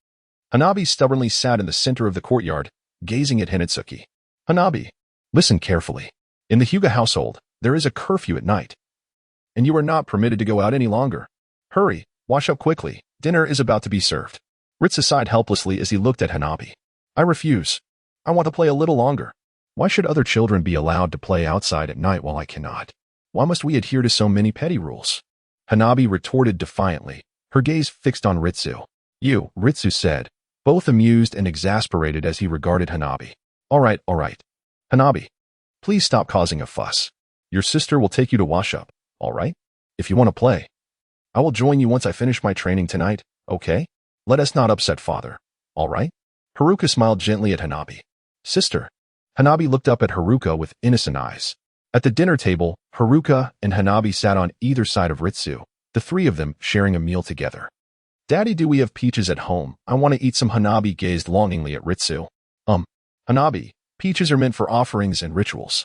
Hanabi stubbornly sat in the center of the courtyard, gazing at Hinatsuki. Hanabi, listen carefully. In the Hyuga household, there is a curfew at night, and you are not permitted to go out any longer. Hurry, wash up quickly. Dinner is about to be served. Ritsu sighed helplessly as he looked at Hanabi. I refuse. I want to play a little longer. Why should other children be allowed to play outside at night while I cannot? Why must we adhere to so many petty rules? Hanabi retorted defiantly, her gaze fixed on Ritsu. You, Ritsu said, both amused and exasperated as he regarded Hanabi. All right. Hanabi, please stop causing a fuss. Your sister will take you to wash up, all right? If you want to play, I will join you once I finish my training tonight, okay? Let us not upset father, all right? Haruka smiled gently at Hanabi. Sister. Hanabi looked up at Haruka with innocent eyes. At the dinner table, Haruka and Hanabi sat on either side of Ritsu, the three of them sharing a meal together. Daddy, do we have peaches at home? I want to eat some. Hanabi gazed longingly at Ritsu. Hanabi, peaches are meant for offerings and rituals.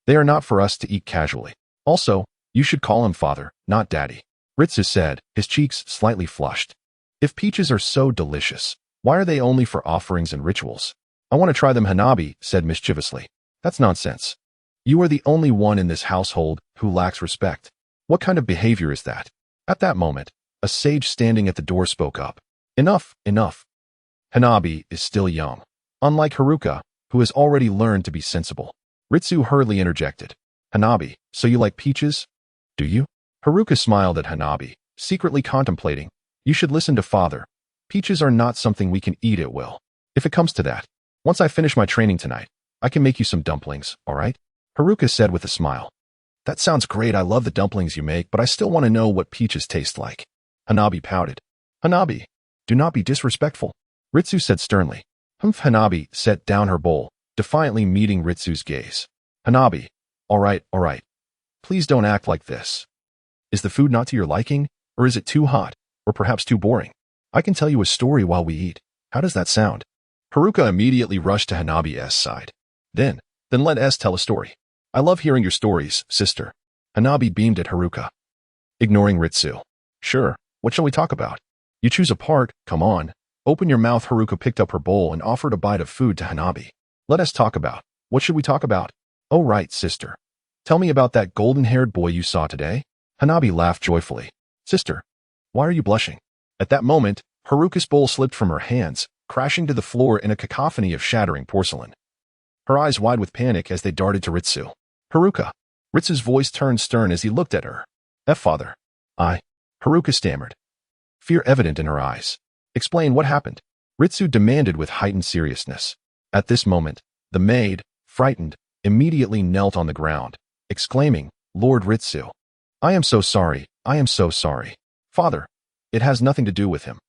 They are not for us to eat casually. Also, you should call him father, not daddy. Ritsu said, his cheeks slightly flushed. If peaches are so delicious, why are they only for offerings and rituals? I want to try them. Hanabi said mischievously. That's nonsense. You are the only one in this household who lacks respect. What kind of behavior is that? At that moment, a sage standing at the door spoke up. Enough. Hanabi is still young, unlike Haruka, who has already learned to be sensible. Ritsu hurriedly interjected. Hanabi, so you like peaches? Do you? Haruka smiled at Hanabi, secretly contemplating. You should listen to father. Peaches are not something we can eat at will. If it comes to that, once I finish my training tonight, I can make you some dumplings, all right? Haruka said with a smile. That sounds great. I love the dumplings you make, but I still want to know what peaches taste like. Hanabi pouted. Hanabi, do not be disrespectful. Ritsu said sternly. Hanabi set down her bowl, defiantly meeting Ritsu's gaze. Hanabi, all right. Please don't act like this. Is the food not to your liking, or is it too hot, or perhaps too boring? I can tell you a story while we eat. How does that sound? Haruka immediately rushed to Hanabi's side. Then let us tell a story. I love hearing your stories, sister. Hanabi beamed at Haruka, ignoring Ritsu. Sure, what shall we talk about? You choose a part, come on. Open your mouth. Haruka picked up her bowl and offered a bite of food to Hanabi. Let us talk about. What should we talk about? Oh right, sister. Tell me about that golden-haired boy you saw today. Hanabi laughed joyfully. Sister, why are you blushing? At that moment, Haruka's bowl slipped from her hands, crashing to the floor in a cacophony of shattering porcelain. Her eyes wide with panic as they darted to Ritsu. Haruka. Ritsu's voice turned stern as he looked at her. Father. Haruka stammered, fear evident in her eyes. Explain what happened. Ritsu demanded with heightened seriousness. At this moment, the maid, frightened, immediately knelt on the ground, exclaiming, Lord Ritsu. I am so sorry. Father, it has nothing to do with him.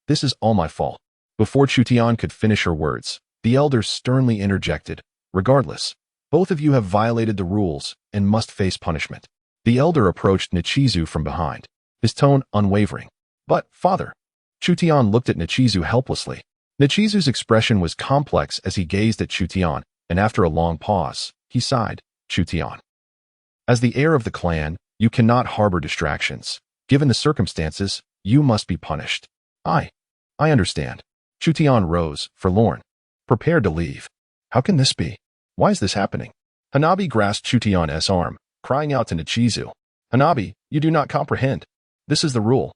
This is all my fault. Before Chutian could finish her words, the elder sternly interjected. Regardless, both of you have violated the rules and must face punishment. The elder approached Nichizu from behind, his tone unwavering. But, Father, Chutian looked at Nichizu helplessly. Nichizu's expression was complex as he gazed at Chutian, and after a long pause, he sighed. Chutian, as the heir of the clan, you cannot harbor distractions. Given the circumstances, you must be punished. I understand. Chutian rose, forlorn, prepared to leave. How can this be? Why is this happening? Hanabi grasped Chutian's arm, crying out to Nichizu. Hanabi, you do not comprehend. This is the rule.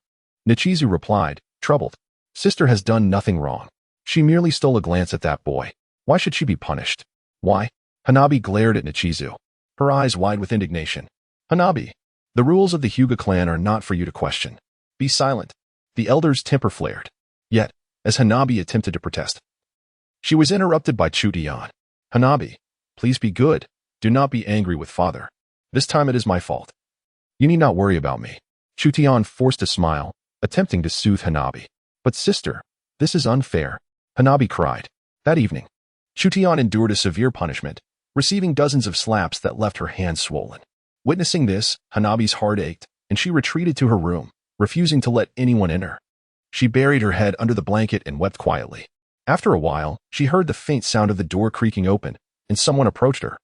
Nichizu replied, troubled. Sister has done nothing wrong. She merely stole a glance at that boy. Why should she be punished? Why? Hanabi glared at Nichizu, her eyes wide with indignation. Hanabi, the rules of the Hyuga clan are not for you to question. Be silent. The elder's temper flared. Yet, as Hanabi attempted to protest, she was interrupted by Chutian. Hanabi, please be good. Do not be angry with father. This time it is my fault. You need not worry about me. Chutian forced a smile, attempting to soothe Hanabi. But sister, this is unfair. Hanabi cried. That evening, Chutian endured a severe punishment, receiving dozens of slaps that left her hands swollen. Witnessing this, Hanabi's heart ached, and she retreated to her room, refusing to let anyone enter. She buried her head under the blanket and wept quietly. After a while, she heard the faint sound of the door creaking open, and someone approached her.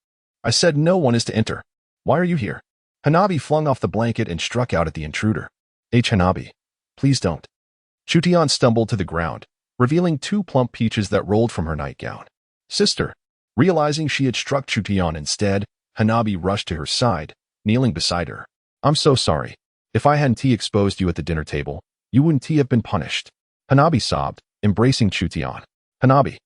I said no one is to enter. Why are you here? Hanabi flung off the blanket and struck out at the intruder. Hanabi, please don't. Chutian stumbled to the ground, revealing 2 plump peaches that rolled from her nightgown. Sister. Realizing she had struck Chutian instead, Hanabi rushed to her side, kneeling beside her. I'm so sorry. If I hadn't exposed you at the dinner table, you wouldn't have been punished. Hanabi sobbed, embracing Chutian. Hanabi,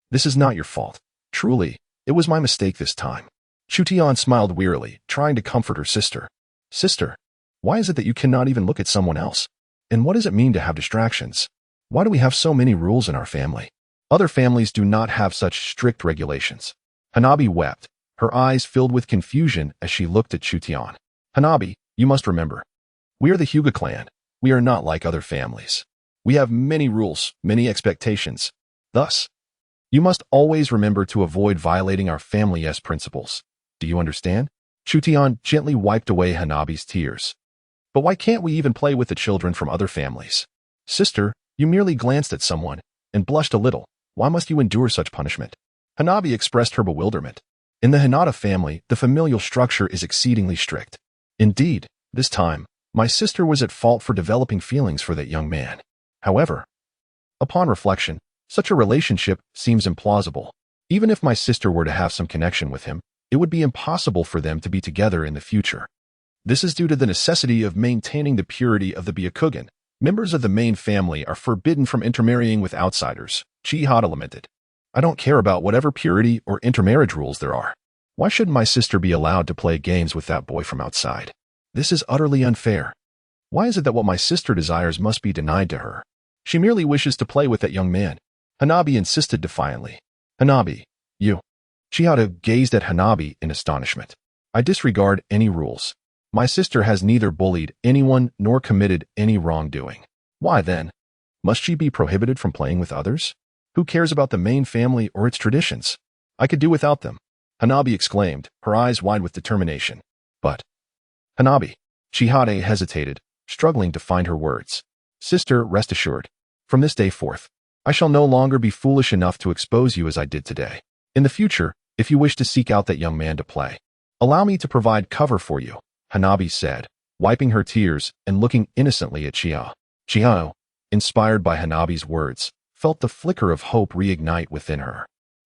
this is not your fault. Truly, it was my mistake this time. Chutian smiled wearily, trying to comfort her sister. Sister, why is it that you cannot even look at someone else? And what does it mean to have distractions? Why do we have so many rules in our family? Other families do not have such strict regulations. Hanabi wept, her eyes filled with confusion as she looked at Chutian. Hanabi, you must remember. We are the Hyuga clan. We are not like other families. We have many rules, many expectations. Thus, you must always remember to avoid violating our family's principles. Do you understand? Chutian gently wiped away Hanabi's tears. But why can't we even play with the children from other families? Sister, you merely glanced at someone and blushed a little. Why must you endure such punishment? Hanabi expressed her bewilderment. In the Hinata family, the familial structure is exceedingly strict. Indeed, this time, my sister was at fault for developing feelings for that young man. However, upon reflection, such a relationship seems implausible. Even if my sister were to have some connection with him, it would be impossible for them to be together in the future. This is due to the necessity of maintaining the purity of the Byakugan. Members of the main family are forbidden from intermarrying with outsiders, Chihata lamented. I don't care about whatever purity or intermarriage rules there are. Why shouldn't my sister be allowed to play games with that boy from outside? This is utterly unfair. Why is it that what my sister desires must be denied to her? She merely wishes to play with that young man. Hanabi insisted defiantly. Hanabi, you. Chihata gazed at Hanabi in astonishment. I disregard any rules. My sister has neither bullied anyone nor committed any wrongdoing. Why then? Must she be prohibited from playing with others? Who cares about the main family or its traditions? I could do without them. Hanabi exclaimed, her eyes wide with determination. But, Hanabi, Chihata hesitated, struggling to find her words. Sister, rest assured. From this day forth, I shall no longer be foolish enough to expose you as I did today. In the future, if you wish to seek out that young man to play, allow me to provide cover for you, Hanabi said, wiping her tears and looking innocently at Chiao. Chiao, inspired by Hanabi's words, felt the flicker of hope reignite within her.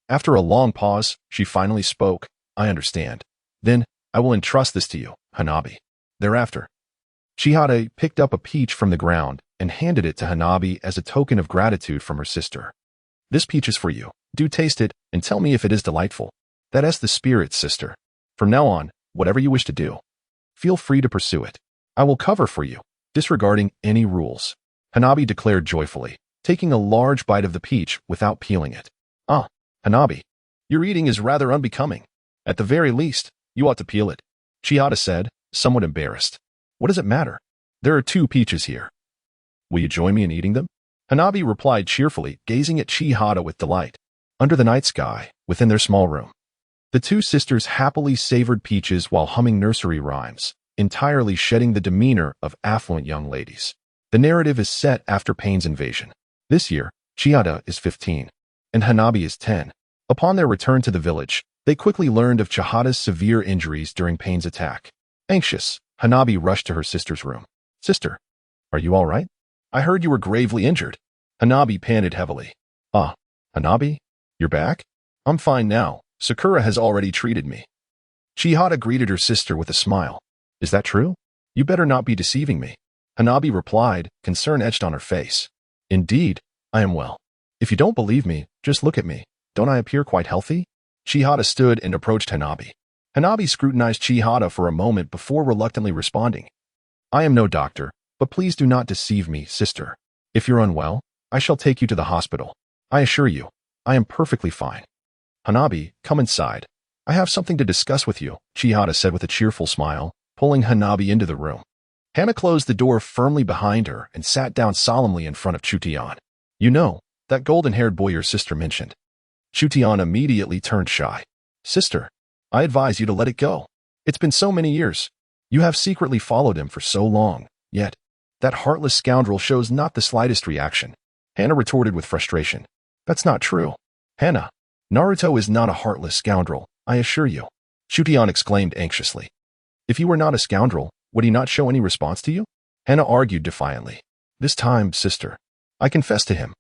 After a long pause, she finally spoke. I understand. Then, I will entrust this to you, Hanabi. Thereafter, Chihata picked up a peach from the ground and handed it to Hanabi as a token of gratitude from her sister. This peach is for you. Do taste it and tell me if it is delightful. That is the spirit, sister. From now on, whatever you wish to do, feel free to pursue it. I will cover for you, disregarding any rules. Hanabi declared joyfully, taking a large bite of the peach without peeling it. Ah, Hanabi, your eating is rather unbecoming. At the very least, you ought to peel it, Chihata said, somewhat embarrassed. What does it matter? There are 2 peaches here. Will you join me in eating them? Hanabi replied cheerfully, gazing at Chihata with delight. Under the night sky, within their small room, the two sisters happily savored peaches while humming nursery rhymes, entirely shedding the demeanor of affluent young ladies. The narrative is set after Pain's invasion. This year, Chihata is 15, and Hanabi is 10. Upon their return to the village, they quickly learned of Chihata's severe injuries during Pain's attack. Anxious, Hanabi rushed to her sister's room. Sister, are you all right? I heard you were gravely injured. Hanabi panted heavily. Ah, Hanabi? You're back? I'm fine now. Sakura has already treated me. Chihata greeted her sister with a smile. Is that true? You better not be deceiving me. Hanabi replied, concern etched on her face. Indeed, I am well. If you don't believe me, just look at me. Don't I appear quite healthy? Chihata stood and approached Hanabi. Hanabi scrutinized Chihata for a moment before reluctantly responding. I am no doctor, but please do not deceive me, sister. If you're unwell, I shall take you to the hospital. I assure you, I am perfectly fine. Hanabi, come inside. I have something to discuss with you, Chihata said with a cheerful smile, pulling Hanabi into the room. Hana closed the door firmly behind her and sat down solemnly in front of Chutian. You know, that golden-haired boy your sister mentioned. Chutian immediately turned shy. Sister, I advise you to let it go. It's been so many years. You have secretly followed him for so long, yet that heartless scoundrel shows not the slightest reaction. Hana retorted with frustration. That's not true. Hana, Naruto is not a heartless scoundrel, I assure you. Chutian exclaimed anxiously. If he were not a scoundrel, would he not show any response to you? Hana argued defiantly. This time, sister, I confess to him.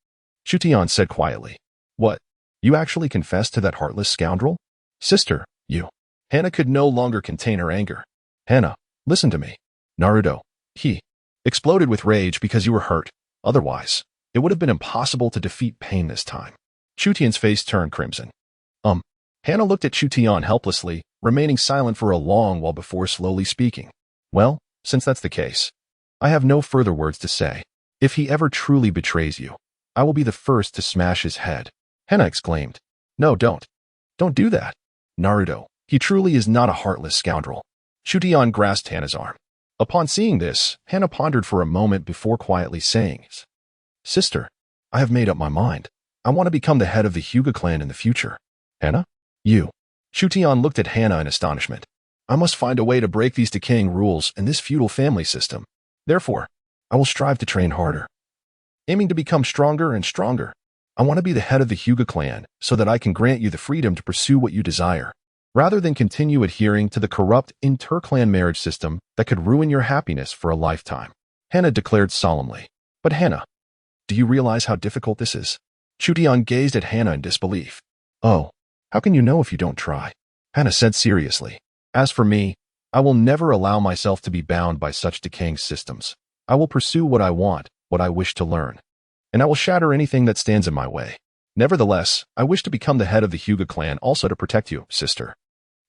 Chutian said quietly. What? You actually confessed to that heartless scoundrel? Sister, you. Hana could no longer contain her anger. Hana, listen to me. Naruto, he exploded with rage because you were hurt. Otherwise, it would have been impossible to defeat Pain this time. Chutian's face turned crimson. Hana looked at Chutian helplessly, remaining silent for a long while before slowly speaking. Well, since that's the case, I have no further words to say. If he ever truly betrays you, I will be the first to smash his head. Hana exclaimed. No, don't. Don't do that. Naruto, he truly is not a heartless scoundrel. Chutian grasped Hana's arm. Upon seeing this, Hana pondered for a moment before quietly saying, Sister, I have made up my mind. I want to become the head of the Hyuga clan in the future. Hana? You. Chutian looked at Hana in astonishment. I must find a way to break these decaying rules and this feudal family system. Therefore, I will strive to train harder, aiming to become stronger and stronger. I want to be the head of the Hyuga clan so that I can grant you the freedom to pursue what you desire, rather than continue adhering to the corrupt inter-clan marriage system that could ruin your happiness for a lifetime. Hana declared solemnly. But Hana, do you realize how difficult this is? Chutian gazed at Hana in disbelief. Oh, how can you know if you don't try? Hana said seriously. As for me, I will never allow myself to be bound by such decaying systems. I will pursue what I want, what I wish to learn, and I will shatter anything that stands in my way. Nevertheless, I wish to become the head of the Hyuga clan also to protect you, sister.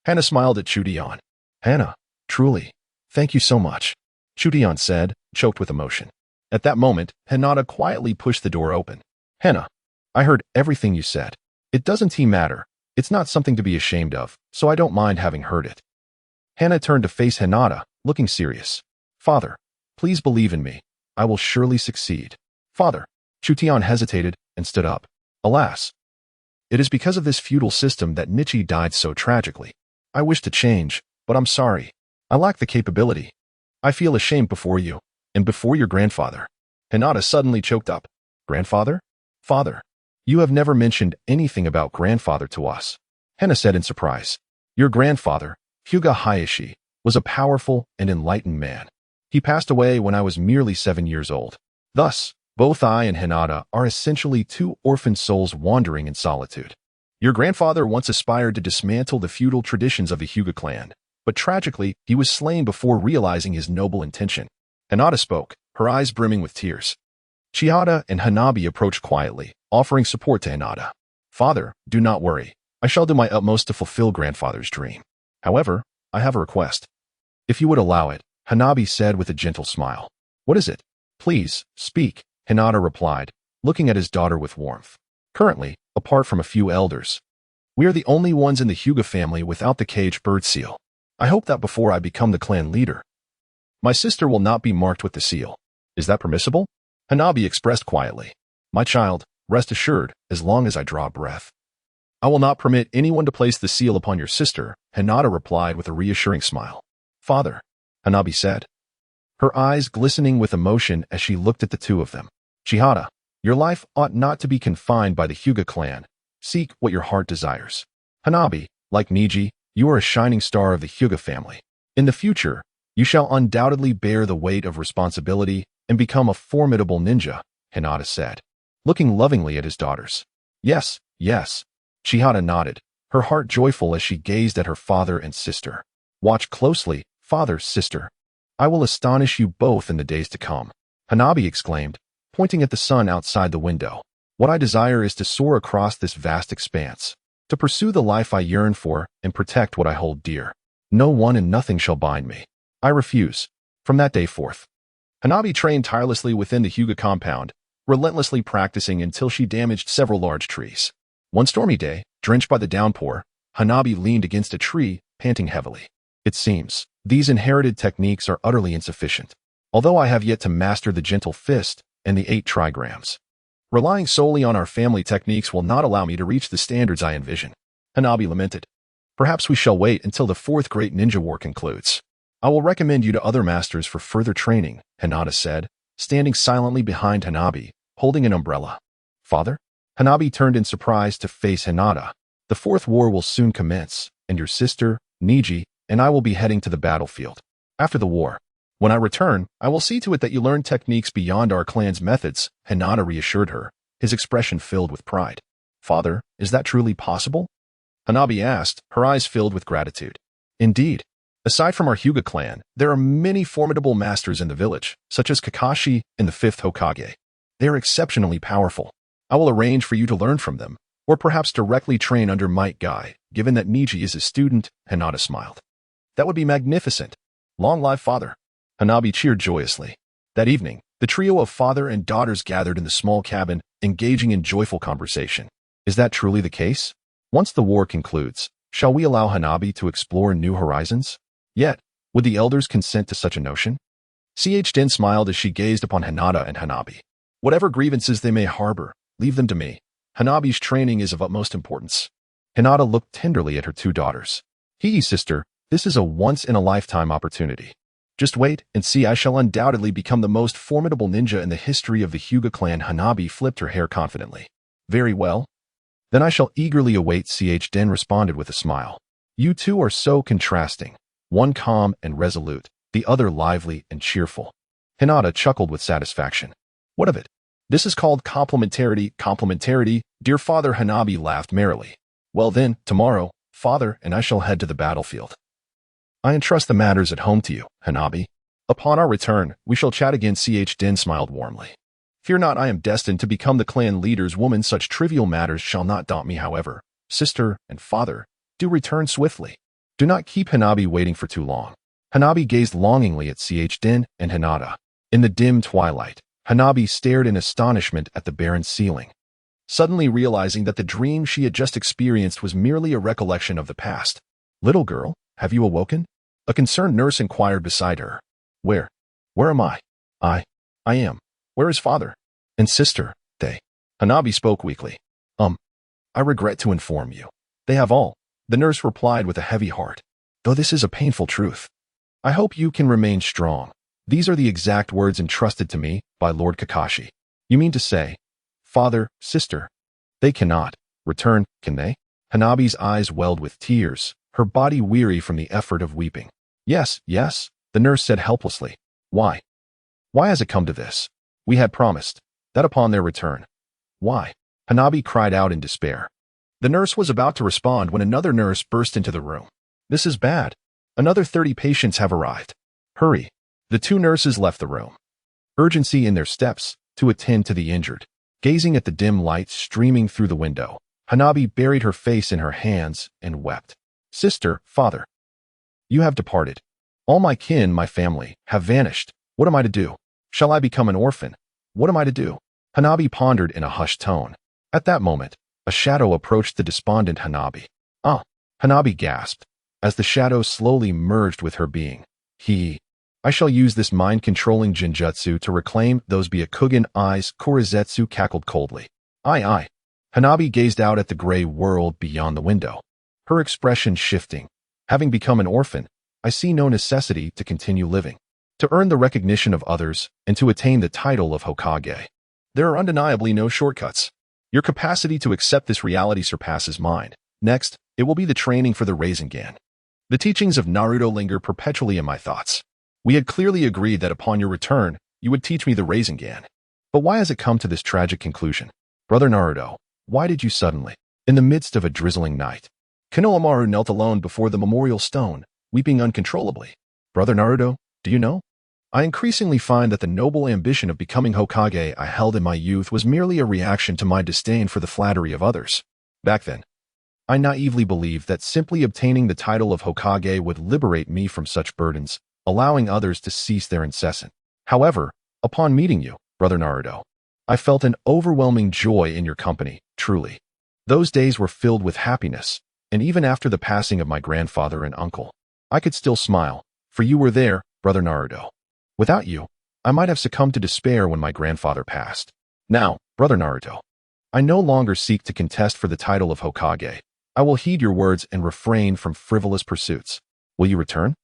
Hana smiled at Chutian. Hana, truly, thank you so much, Chutian said, choked with emotion. At that moment, Hinata quietly pushed the door open. Hana, I heard everything you said. It doesn't matter. It's not something to be ashamed of, so I don't mind having heard it. Hana turned to face Hinata, looking serious. Father, please believe in me. I will surely succeed. Father. Chutian hesitated and stood up. Alas, it is because of this feudal system that Nichi died so tragically. I wish to change, but I'm sorry. I lack the capability. I feel ashamed before you, and before your grandfather. Hinata suddenly choked up. Grandfather? Father, you have never mentioned anything about grandfather to us. Hana said in surprise. Your grandfather, Hyuga Hayashi, was a powerful and enlightened man. He passed away when I was merely 7 years old. Thus, both I and Hinata are essentially two orphan souls wandering in solitude. Your grandfather once aspired to dismantle the feudal traditions of the Hyuga clan, but tragically, he was slain before realizing his noble intention. Hinata spoke, her eyes brimming with tears. Chihata and Hanabi approached quietly, offering support to Hinata. Father, do not worry. I shall do my utmost to fulfill grandfather's dream. However, I have a request. If you would allow it, Hanabi said with a gentle smile. What is it? Please, speak, Hinata replied, looking at his daughter with warmth. Currently, apart from a few elders, we are the only ones in the Hyuga family without the caged bird seal. I hope that before I become the clan leader, my sister will not be marked with the seal. Is that permissible? Hanabi expressed quietly. My child, rest assured, as long as I draw breath. I will not permit anyone to place the seal upon your sister, Hinata replied with a reassuring smile. Father, Hanabi said, her eyes glistening with emotion as she looked at the two of them. Chihata, your life ought not to be confined by the Hyuga clan. Seek what your heart desires. Hanabi, like Niji, you are a shining star of the Hyuga family. In the future, you shall undoubtedly bear the weight of responsibility and become a formidable ninja, Hinata said, looking lovingly at his daughters. Yes, yes. Chihata nodded, her heart joyful as she gazed at her father and sister. Watch closely, father, sister. I will astonish you both in the days to come, Hanabi exclaimed, pointing at the sun outside the window. What I desire is to soar across this vast expanse, to pursue the life I yearn for and protect what I hold dear. No one and nothing shall bind me. I refuse. From that day forth, Hanabi trained tirelessly within the Hyuga compound, relentlessly practicing until she damaged several large trees. One stormy day, drenched by the downpour, Hanabi leaned against a tree, panting heavily. It seems, these inherited techniques are utterly insufficient. Although I have yet to master the gentle fist and the 8 trigrams. Relying solely on our family techniques will not allow me to reach the standards I envision, Hanabi lamented. Perhaps we shall wait until the 4th Great Ninja War concludes. I will recommend you to other masters for further training, Hinata said, standing silently behind Hanabi, holding an umbrella. Father? Hanabi turned in surprise to face Hinata. The 4th war will soon commence, and your sister, Niji, and I will be heading to the battlefield. After the war, when I return, I will see to it that you learn techniques beyond our clan's methods, Hinata reassured her, his expression filled with pride. Father, is that truly possible? Hanabi asked, her eyes filled with gratitude. Indeed. Aside from our Hyuga clan, there are many formidable masters in the village, such as Kakashi and the 5th Hokage. They are exceptionally powerful. I will arrange for you to learn from them, or perhaps directly train under Might Guy, given that Niji is a student, Hinata smiled. That would be magnificent. Long live father. Hanabi cheered joyously. That evening, the trio of father and daughters gathered in the small cabin, engaging in joyful conversation. Is that truly the case? Once the war concludes, shall we allow Hanabi to explore new horizons? Yet, would the elders consent to such a notion? Den smiled as she gazed upon Hinata and Hanabi. Whatever grievances they may harbor, leave them to me. Hanabi's training is of utmost importance. Hinata looked tenderly at her 2 daughters. Sister, this is a once-in-a-lifetime opportunity. Just wait and see. I shall undoubtedly become the most formidable ninja in the history of the Hyuga clan. Hanabi flipped her hair confidently. Very well. Then I shall eagerly await. Den responded with a smile. You two are so contrasting. One calm and resolute, the other lively and cheerful. Hinata chuckled with satisfaction. What of it? This is called complementarity. Complementarity, dear father. Hanabi laughed merrily. Well then, tomorrow, father and I shall head to the battlefield. I entrust the matters at home to you, Hanabi. Upon our return, we shall chat again. Den smiled warmly. Fear not, I am destined to become the clan leader's woman. Such trivial matters shall not daunt me, however. Sister and father, do return swiftly. Do not keep Hanabi waiting for too long. Hanabi gazed longingly at Den and Hinata. In the dim twilight, Hanabi stared in astonishment at the barren ceiling, suddenly realizing that the dream she had just experienced was merely a recollection of the past. Little girl, have you awoken? A concerned nurse inquired beside her. Where am I? I am. Where is father? And sister, they? Hanabi spoke weakly. I regret to inform you. They have all. The nurse replied with a heavy heart. Though this is a painful truth. I hope you can remain strong. These are the exact words entrusted to me by Lord Kakashi. You mean to say, father, sister, they cannot return, can they? Hanabi's eyes welled with tears, her body weary from the effort of weeping. Yes, the nurse said helplessly. Why? Why has it come to this? We had promised that upon their return. Why? Hanabi cried out in despair. The nurse was about to respond when another nurse burst into the room. This is bad. Another 30 patients have arrived. Hurry. The 2 nurses left the room, urgency in their steps, to attend to the injured. Gazing at the dim light streaming through the window, Hanabi buried her face in her hands and wept. Sister, father, you have departed. All my kin, my family, have vanished. What am I to do? Shall I become an orphan? What am I to do? Hanabi pondered in a hushed tone. At that moment, a shadow approached the despondent Hanabi. Ah! Hanabi gasped, as the shadow slowly merged with her being. I shall use this mind-controlling genjutsu to reclaim those Byakugan eyes. Kurizetsu cackled coldly. Aye. Hanabi gazed out at the gray world beyond the window, her expression shifting. Having become an orphan, I see no necessity to continue living. To earn the recognition of others and to attain the title of Hokage, there are undeniably no shortcuts. Your capacity to accept this reality surpasses mine. Next, it will be the training for the Rasengan. The teachings of Naruto linger perpetually in my thoughts. We had clearly agreed that upon your return, you would teach me the Rasengan. But why has it come to this tragic conclusion? Brother Naruto, why did you suddenly, in the midst of a drizzling night? Konohamaru knelt alone before the memorial stone, weeping uncontrollably. Brother Naruto, do you know? I increasingly find that the noble ambition of becoming Hokage I held in my youth was merely a reaction to my disdain for the flattery of others. Back then, I naively believed that simply obtaining the title of Hokage would liberate me from such burdens, allowing others to cease their incessant. However, upon meeting you, Brother Naruto, I felt an overwhelming joy in your company, truly. Those days were filled with happiness, and even after the passing of my grandfather and uncle, I could still smile, for you were there, Brother Naruto. Without you, I might have succumbed to despair when my grandfather passed. Now, Brother Naruto, I no longer seek to contest for the title of Hokage. I will heed your words and refrain from frivolous pursuits. Will you return?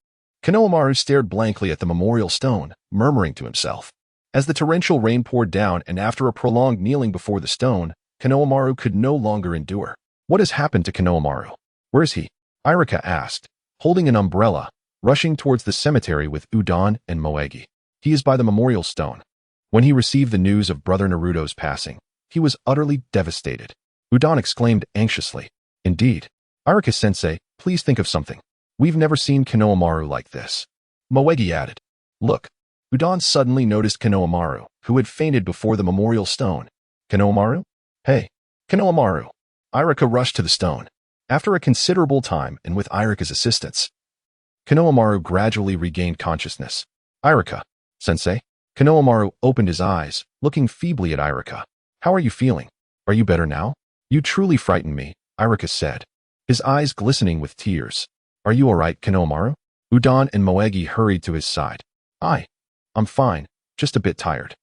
Konohamaru stared blankly at the memorial stone, murmuring to himself. As the torrential rain poured down and after a prolonged kneeling before the stone, Konohamaru could no longer endure. What has happened to Konohamaru? Where is he? Irika asked, holding an umbrella, rushing towards the cemetery with Udon and Moegi. He is by the memorial stone. When he received the news of Brother Naruto's passing, he was utterly devastated. Udon exclaimed anxiously. Indeed. Irika-sensei, please think of something. We've never seen Konohamaru like this. Moegi added. Look. Udon suddenly noticed Konohamaru, who had fainted before the memorial stone. Konohamaru? Hey. Konohamaru. Irika rushed to the stone. After a considerable time and with Irika's assistance, Konohamaru gradually regained consciousness. Irika, sensei. Konohamaru opened his eyes, looking feebly at Irika. How are you feeling? Are you better now? You truly frightened me, Irika said, his eyes glistening with tears. Are you all right, Konohamaru? Udon and Moegi hurried to his side. I'm fine, just a bit tired.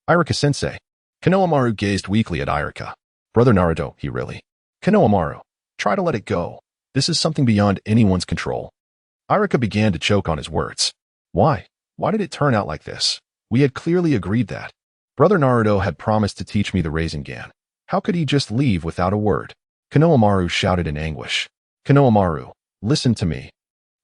Irika-sensei. Konohamaru gazed weakly at Irika. Brother Naruto, he really. Konohamaru, try to let it go. This is something beyond anyone's control. Irika began to choke on his words. Why? Why did it turn out like this? We had clearly agreed that. Brother Naruto had promised to teach me the Rasengan. How could he just leave without a word? Konohamaru shouted in anguish. Konohamaru, listen to me.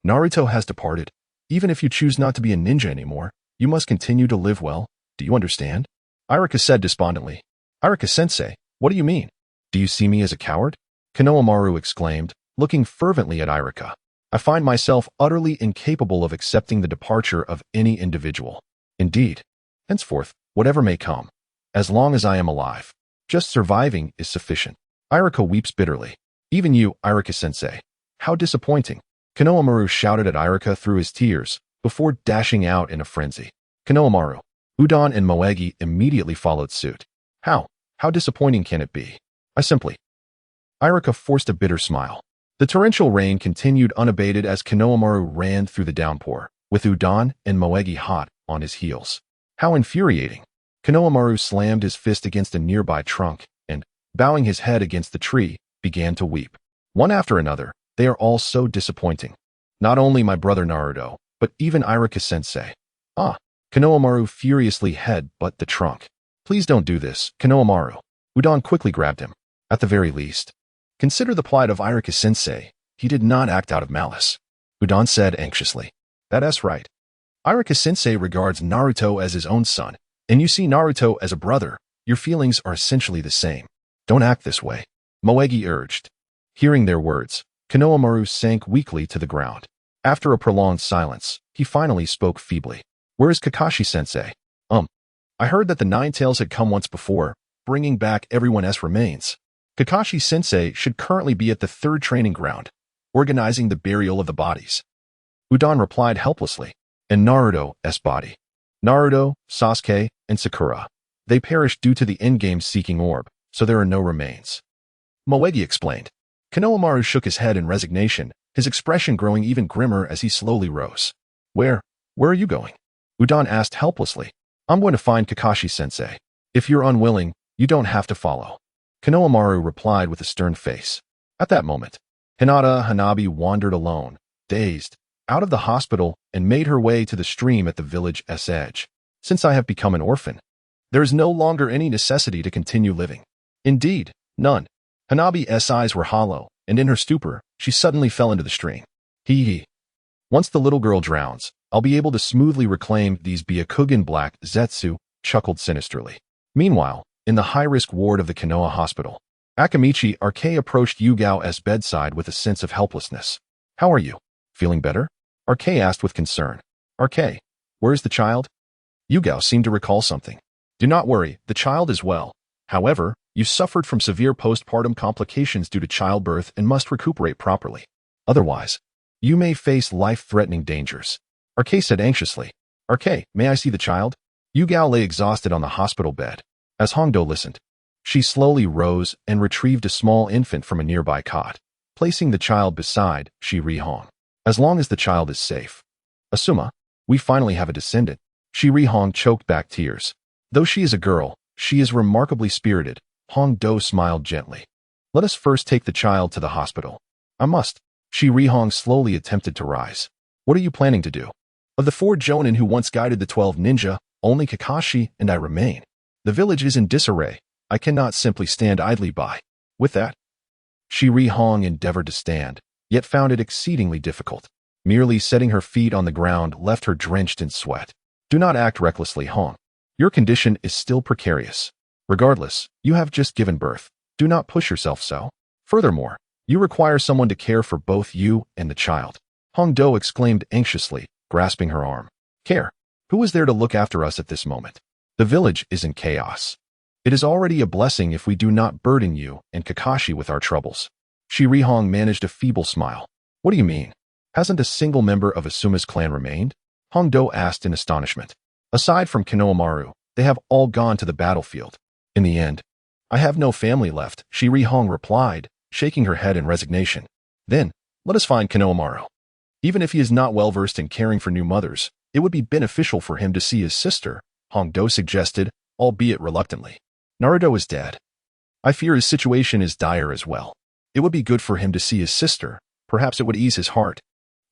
Naruto has departed. Even if you choose not to be a ninja anymore, you must continue to live well. Do you understand? Irika said despondently. Irika-sensei, what do you mean? Do you see me as a coward? Konohamaru exclaimed, looking fervently at Irika. I find myself utterly incapable of accepting the departure of any individual. Indeed, henceforth, whatever may come, as long as I am alive, just surviving is sufficient. Irika weeps bitterly. Even you, Irika-sensei. How disappointing. Konohamaru shouted at Irika through his tears, before dashing out in a frenzy. Konohamaru, Udon and Moegi immediately followed suit. How disappointing can it be? Irika forced a bitter smile. The torrential rain continued unabated as Konohamaru ran through the downpour, with Udon and Moegi hot on his heels. How infuriating. Konohamaru slammed his fist against a nearby trunk and, bowing his head against the tree, began to weep. One after another, they are all so disappointing. Not only my brother Naruto, but even Irika-sensei. Konohamaru furiously head-butt the trunk. Please don't do this, Konohamaru. Udon quickly grabbed him. At the very least, consider the plight of Irika-sensei. He did not act out of malice. Udon said anxiously. That's right. Irika-sensei regards Naruto as his own son, and you see Naruto as a brother. Your feelings are essentially the same. Don't act this way, Moegi urged. Hearing their words, Konohamaru sank weakly to the ground. After a prolonged silence, he finally spoke feebly. Where is Kakashi-sensei? I heard that the Nine Tails had come once before, bringing back everyone's remains. Kakashi-sensei should currently be at the third training ground, organizing the burial of the bodies. Udon replied helplessly. And Naruto's body. Naruto, Sasuke, and Sakura. They perished due to the endgame seeking orb, so there are no remains. Moegi explained. Konohamaru shook his head in resignation, his expression growing even grimmer as he slowly rose. Where are you going? Udon asked helplessly. I'm going to find Kakashi-sensei. If you're unwilling, you don't have to follow. Konohamaru replied with a stern face. At that moment, Hinata Hanabi wandered alone, dazed, out of the hospital and made her way to the stream at the village's edge. Since I have become an orphan, there is no longer any necessity to continue living. Indeed, none. Hanabi's eyes were hollow, and in her stupor, she suddenly fell into the stream. Hee hee. Once the little girl drowns, I'll be able to smoothly reclaim these Byakugan black, Zetsu chuckled sinisterly. Meanwhile, in the high-risk ward of the Konoha hospital, Akamichi Arke approached Yugao's bedside with a sense of helplessness. How are you? Feeling better? Arke asked with concern. Arke, where is the child? Yugao seemed to recall something. Do not worry, the child is well. However, you suffered from severe postpartum complications due to childbirth and must recuperate properly. Otherwise, you may face life-threatening dangers. Arke said anxiously. Arke, may I see the child? Yugao lay exhausted on the hospital bed. As Hongdo listened, she slowly rose and retrieved a small infant from a nearby cot, placing the child beside Shiri Hong. As long as the child is safe. Asuma, we finally have a descendant. Shiri Hong choked back tears. Though she is a girl, she is remarkably spirited. Hongdo smiled gently. Let us first take the child to the hospital. I must. Shiri Hong slowly attempted to rise. What are you planning to do? Of the 4 Jonin who once guided the 12 ninja, only Kakashi and I remain. The village is in disarray. I cannot simply stand idly by. With that, Shiri Hong endeavored to stand, yet found it exceedingly difficult. Merely setting her feet on the ground left her drenched in sweat. Do not act recklessly, Hong. Your condition is still precarious. Regardless, you have just given birth. Do not push yourself so. Furthermore, you require someone to care for both you and the child. Hongdo exclaimed anxiously, grasping her arm. Care? Who is there to look after us at this moment? The village is in chaos. It is already a blessing if we do not burden you and Kakashi with our troubles. Shiri Hong managed a feeble smile. What do you mean? Hasn't a single member of Asuma's clan remained? Hongdo asked in astonishment. Aside from Konohamaru, they have all gone to the battlefield. In the end, I have no family left, Shiri Hong replied, shaking her head in resignation. Then, let us find Konohamaru. Even if he is not well versed in caring for new mothers, it would be beneficial for him to see his sister, Hongdo suggested, albeit reluctantly. Naruto is dead. I fear his situation is dire as well. It would be good for him to see his sister. Perhaps it would ease his heart.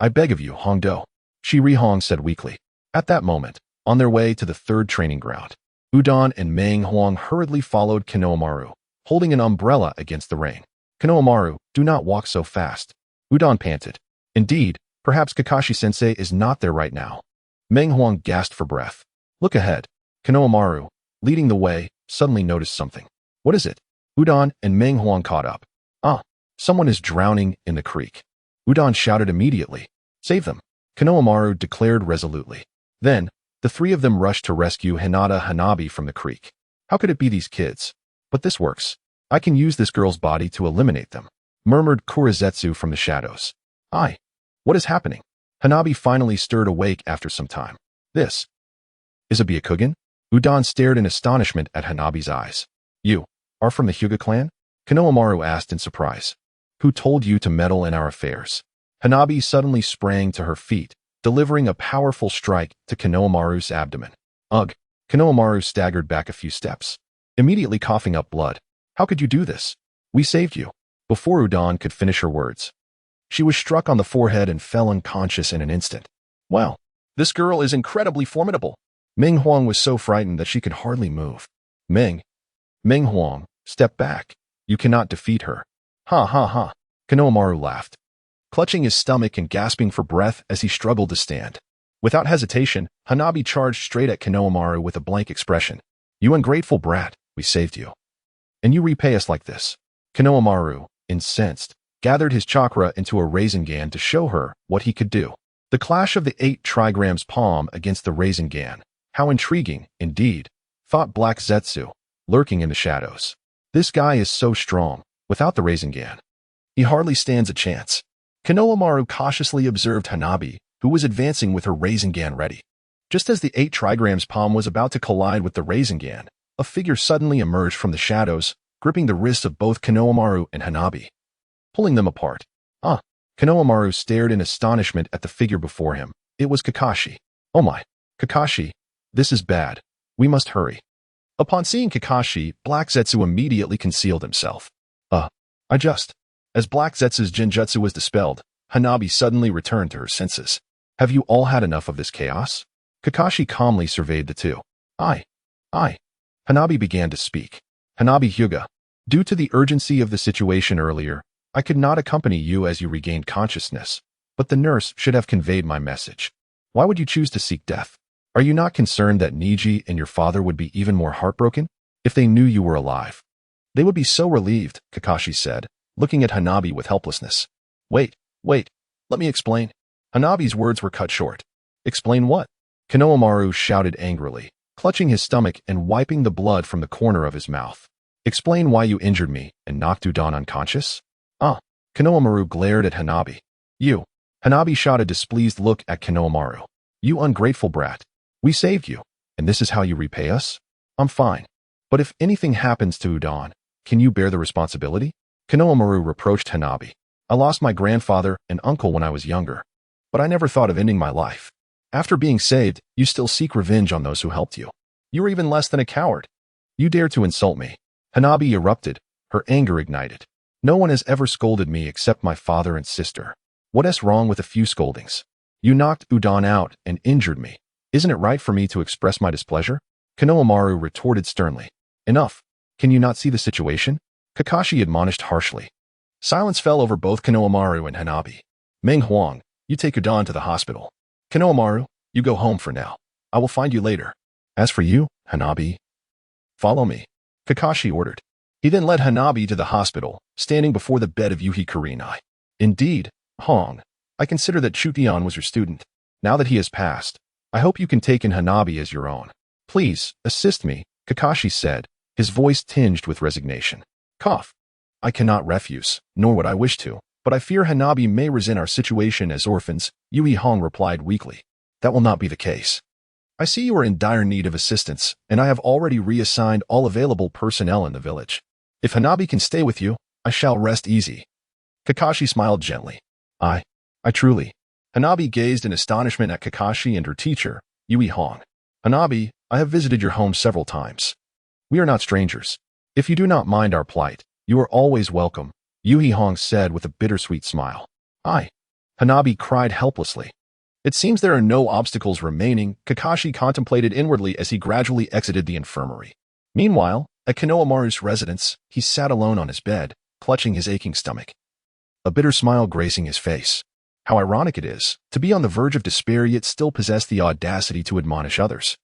I beg of you, Hongdo, Shiri Hong said weakly. At that moment, on their way to the 3rd training ground, Udon and Meng Huang hurriedly followed Konohamaru, holding an umbrella against the rain. Konohamaru, do not walk so fast. Udon panted. Indeed, perhaps Kakashi-sensei is not there right now. Meng Huang gasped for breath. Look ahead. Konohamaru, leading the way, suddenly noticed something. What is it? Udon and Meng Huang caught up. Ah, someone is drowning in the creek. Udon shouted immediately. Save them. Konohamaru declared resolutely. Then, the 3 of them rushed to rescue Hinata Hanabi from the creek. How could it be these kids? But this works. I can use this girl's body to eliminate them, murmured Kurizetsu from the shadows. Aye. What is happening? Hanabi finally stirred awake after some time. This is a Byakugan? Udon stared in astonishment at Hanabi's eyes. You are from the Hyuga clan? Konohamaru asked in surprise. Who told you to meddle in our affairs? Hanabi suddenly sprang to her feet, delivering a powerful strike to Konohamaru's abdomen. Ugh! Konohamaru staggered back a few steps, immediately coughing up blood. How could you do this? We saved you. Before Udon could finish her words, she was struck on the forehead and fell unconscious in an instant. Well, this girl is incredibly formidable. Meng Huang was so frightened that she could hardly move. Meng Huang, step back. You cannot defeat her. Ha ha ha. Konohamaru laughed, clutching his stomach and gasping for breath as he struggled to stand. Without hesitation, Hanabi charged straight at Konohamaru with a blank expression. You ungrateful brat, we saved you. And you repay us like this. Konohamaru, incensed, gathered his chakra into a Rasengan to show her what he could do. The clash of the 8 trigrams palm against the Rasengan. How intriguing, indeed, thought Black Zetsu, lurking in the shadows. This guy is so strong. Without the Rasengan, he hardly stands a chance. Konohamaru cautiously observed Hanabi, who was advancing with her Rasengan ready. Just as the 8 trigrams palm was about to collide with the Rasengan, a figure suddenly emerged from the shadows, gripping the wrists of both Konohamaru and Hanabi, pulling them apart. Konohamaru stared in astonishment at the figure before him. It was Kakashi. Oh my! Kakashi, this is bad. We must hurry. Upon seeing Kakashi, Black Zetsu immediately concealed himself. As Black Zetsu's genjutsu was dispelled, Hanabi suddenly returned to her senses. Have you all had enough of this chaos? Kakashi calmly surveyed the two. I. Hanabi began to speak. Hanabi Hyuga, due to the urgency of the situation earlier, I could not accompany you as you regained consciousness, but the nurse should have conveyed my message. Why would you choose to seek death? Are you not concerned that Niji and your father would be even more heartbroken if they knew you were alive? They would be so relieved, Kakashi said, looking at Hanabi with helplessness. Wait, let me explain. Hanabi's words were cut short. Explain what? Konohamaru shouted angrily, clutching his stomach and wiping the blood from the corner of his mouth. Explain why you injured me and knocked Udon unconscious? Konohamaru glared at Hanabi. You. Hanabi shot a displeased look at Konohamaru. You ungrateful brat. We saved you, and this is how you repay us? I'm fine. But if anything happens to Udon, can you bear the responsibility? Konohamaru reproached Hanabi. I lost my grandfather and uncle when I was younger, but I never thought of ending my life. After being saved, you still seek revenge on those who helped you. You're even less than a coward. You dare to insult me. Hanabi erupted, her anger ignited. No one has ever scolded me except my father and sister. What is wrong with a few scoldings? You knocked Udon out and injured me. Isn't it right for me to express my displeasure? Konohamaru retorted sternly. Enough. Can you not see the situation? Kakashi admonished harshly. Silence fell over both Konohamaru and Hanabi. Meng Huang, you take Udon to the hospital. Konohamaru, you go home for now. I will find you later. As for you, Hanabi, follow me, Kakashi ordered. He then led Hanabi to the hospital, standing before the bed of Yuhi Kurenai. Indeed, Hong, I consider that Chutian was your student. Now that he has passed, I hope you can take in Hanabi as your own. Please, assist me, Kakashi said, his voice tinged with resignation. Cough. I cannot refuse, nor would I wish to, but I fear Hanabi may resent our situation as orphans, Yui Hong replied weakly. That will not be the case. I see you are in dire need of assistance, and I have already reassigned all available personnel in the village. If Hanabi can stay with you, I shall rest easy. Kakashi smiled gently. I truly. Hanabi gazed in astonishment at Kakashi and her teacher, Yui Hong. Hanabi, I have visited your home several times. We are not strangers. If you do not mind our plight, you are always welcome, Yui Hong said with a bittersweet smile. Hanabi cried helplessly. It seems there are no obstacles remaining, Kakashi contemplated inwardly as he gradually exited the infirmary. Meanwhile, at Konohamaru's residence, he sat alone on his bed, clutching his aching stomach. A bitter smile gracing his face. How ironic it is, to be on the verge of despair yet still possess the audacity to admonish others.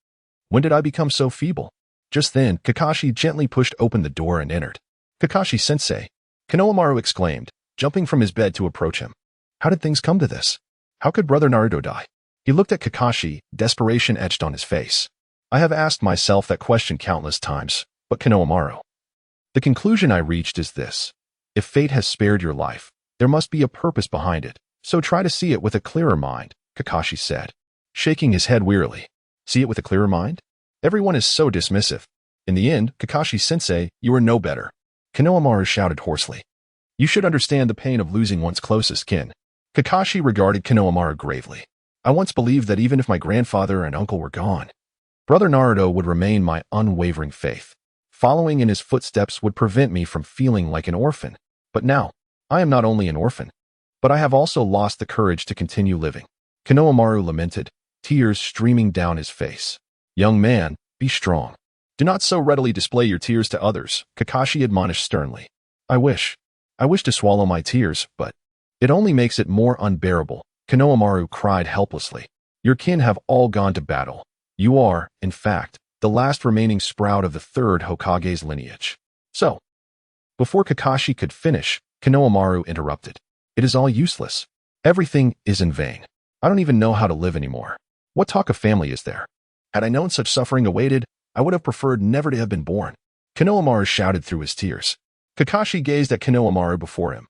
When did I become so feeble? Just then, Kakashi gently pushed open the door and entered. Kakashi-sensei, Konohamaru exclaimed, jumping from his bed to approach him. How did things come to this? How could Brother Naruto die? He looked at Kakashi, desperation etched on his face. I have asked myself that question countless times, but Konohamaru. The conclusion I reached is this. If fate has spared your life, there must be a purpose behind it, so try to see it with a clearer mind, Kakashi said, shaking his head wearily. See it with a clearer mind? Everyone is so dismissive. In the end, Kakashi-sensei, you are no better. Konohamaru shouted hoarsely. You should understand the pain of losing one's closest kin. Kakashi regarded Konohamaru gravely. I once believed that even if my grandfather and uncle were gone, Brother Naruto would remain my unwavering faith. Following in his footsteps would prevent me from feeling like an orphan. But now, I am not only an orphan, but I have also lost the courage to continue living. Konohamaru lamented, tears streaming down his face. Young man, be strong. Do not so readily display your tears to others, Kakashi admonished sternly. I wish to swallow my tears, but it only makes it more unbearable, Konohamaru cried helplessly. Your kin have all gone to battle. You are, in fact, the last remaining sprout of the third Hokage's lineage. So, before Kakashi could finish, Konohamaru interrupted. It is all useless. Everything is in vain. I don't even know how to live anymore. What talk of family is there? Had I known such suffering awaited, I would have preferred never to have been born. Konohamaru shouted through his tears. Kakashi gazed at Konohamaru before him,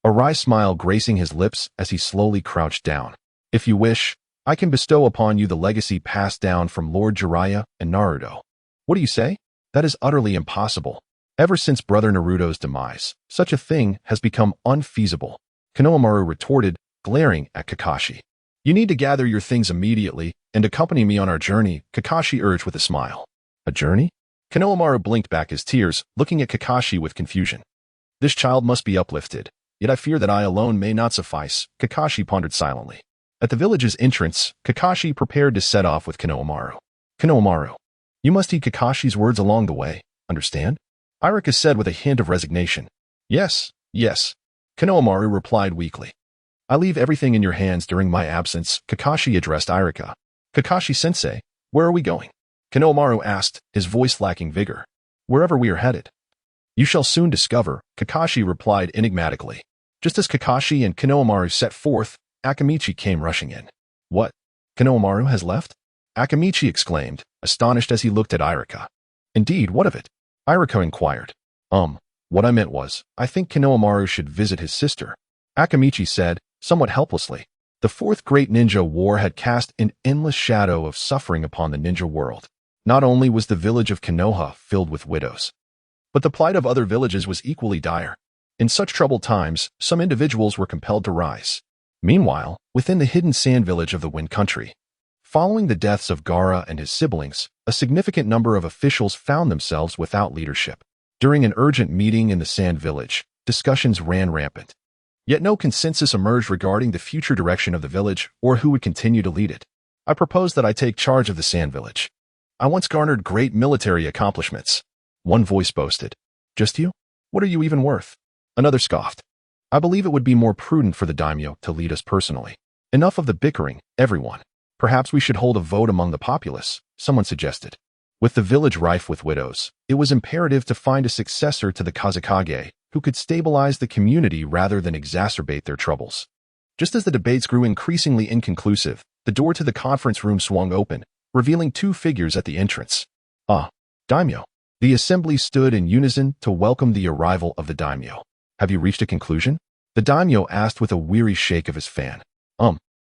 a wry smile gracing his lips as he slowly crouched down. If you wish, I can bestow upon you the legacy passed down from Lord Jiraiya and Naruto. What do you say? That is utterly impossible. Ever since Brother Naruto's demise, such a thing has become unfeasible, Konohamaru retorted, glaring at Kakashi. You need to gather your things immediately, and accompany me on our journey, Kakashi urged with a smile. A journey? Konohamaru blinked back his tears, looking at Kakashi with confusion. This child must be uplifted, yet I fear that I alone may not suffice, Kakashi pondered silently. At the village's entrance, Kakashi prepared to set off with Konohamaru. Konohamaru, you must heed Kakashi's words along the way, understand? Irika said with a hint of resignation. Yes, yes, Konohamaru replied weakly. I leave everything in your hands during my absence, Kakashi addressed Irika. Kakashi-sensei, where are we going? Konohamaru asked, his voice lacking vigor. Wherever we are headed. You shall soon discover, Kakashi replied enigmatically. Just as Kakashi and Konohamaru set forth, Akamichi came rushing in. What? Konohamaru has left? Akamichi exclaimed, astonished as he looked at Irika. Indeed, what of it? Irika inquired. What I meant was, I think Konohamaru should visit his sister. Akamichi said, somewhat helplessly. The Fourth Great Ninja War had cast an endless shadow of suffering upon the ninja world. Not only was the village of Konoha filled with widows, but the plight of other villages was equally dire. In such troubled times, some individuals were compelled to rise. Meanwhile, within the hidden sand village of the Wind Country, following the deaths of Gaara and his siblings, a significant number of officials found themselves without leadership. During an urgent meeting in the sand village, discussions ran rampant. Yet no consensus emerged regarding the future direction of the village or who would continue to lead it. I propose that I take charge of the sand village. I once garnered great military accomplishments. One voice boasted. Just you? What are you even worth? Another scoffed. I believe it would be more prudent for the daimyo to lead us personally. Enough of the bickering, everyone. Perhaps we should hold a vote among the populace, someone suggested. With the village rife with widows, it was imperative to find a successor to the Kazekage who could stabilize the community rather than exacerbate their troubles. Just as the debates grew increasingly inconclusive, the door to the conference room swung open, revealing two figures at the entrance. Daimyo. The assembly stood in unison to welcome the arrival of the daimyo. Have you reached a conclusion? The daimyo asked with a weary shake of his fan.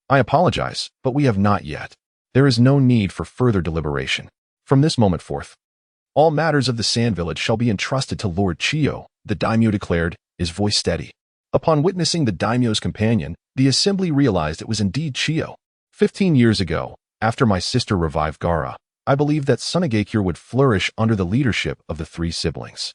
I apologize, but we have not yet. There is no need for further deliberation. From this moment forth, all matters of the Sand Village shall be entrusted to Lord Chiyo, the daimyo declared, his voice steady. Upon witnessing the daimyo's companion, the assembly realized it was indeed Chiyo. 15 years ago, after my sister revived Gaara, I believed that Sunagakure would flourish under the leadership of the three siblings.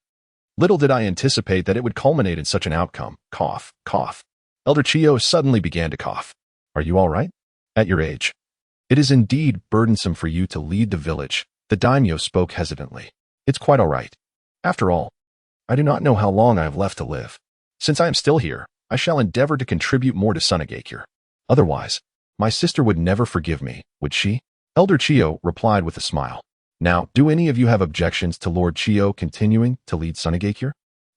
Little did I anticipate that it would culminate in such an outcome. Cough, cough. Elder Chiyo suddenly began to cough. Are you all right? At your age. It is indeed burdensome for you to lead the village. The daimyo spoke hesitantly. It's quite all right. After all, I do not know how long I have left to live. Since I am still here, I shall endeavor to contribute more to Sunagakure. Otherwise, my sister would never forgive me, would she? Elder Chiyo replied with a smile. Now, do any of you have objections to Lord Chiyo continuing to lead Sunagakure?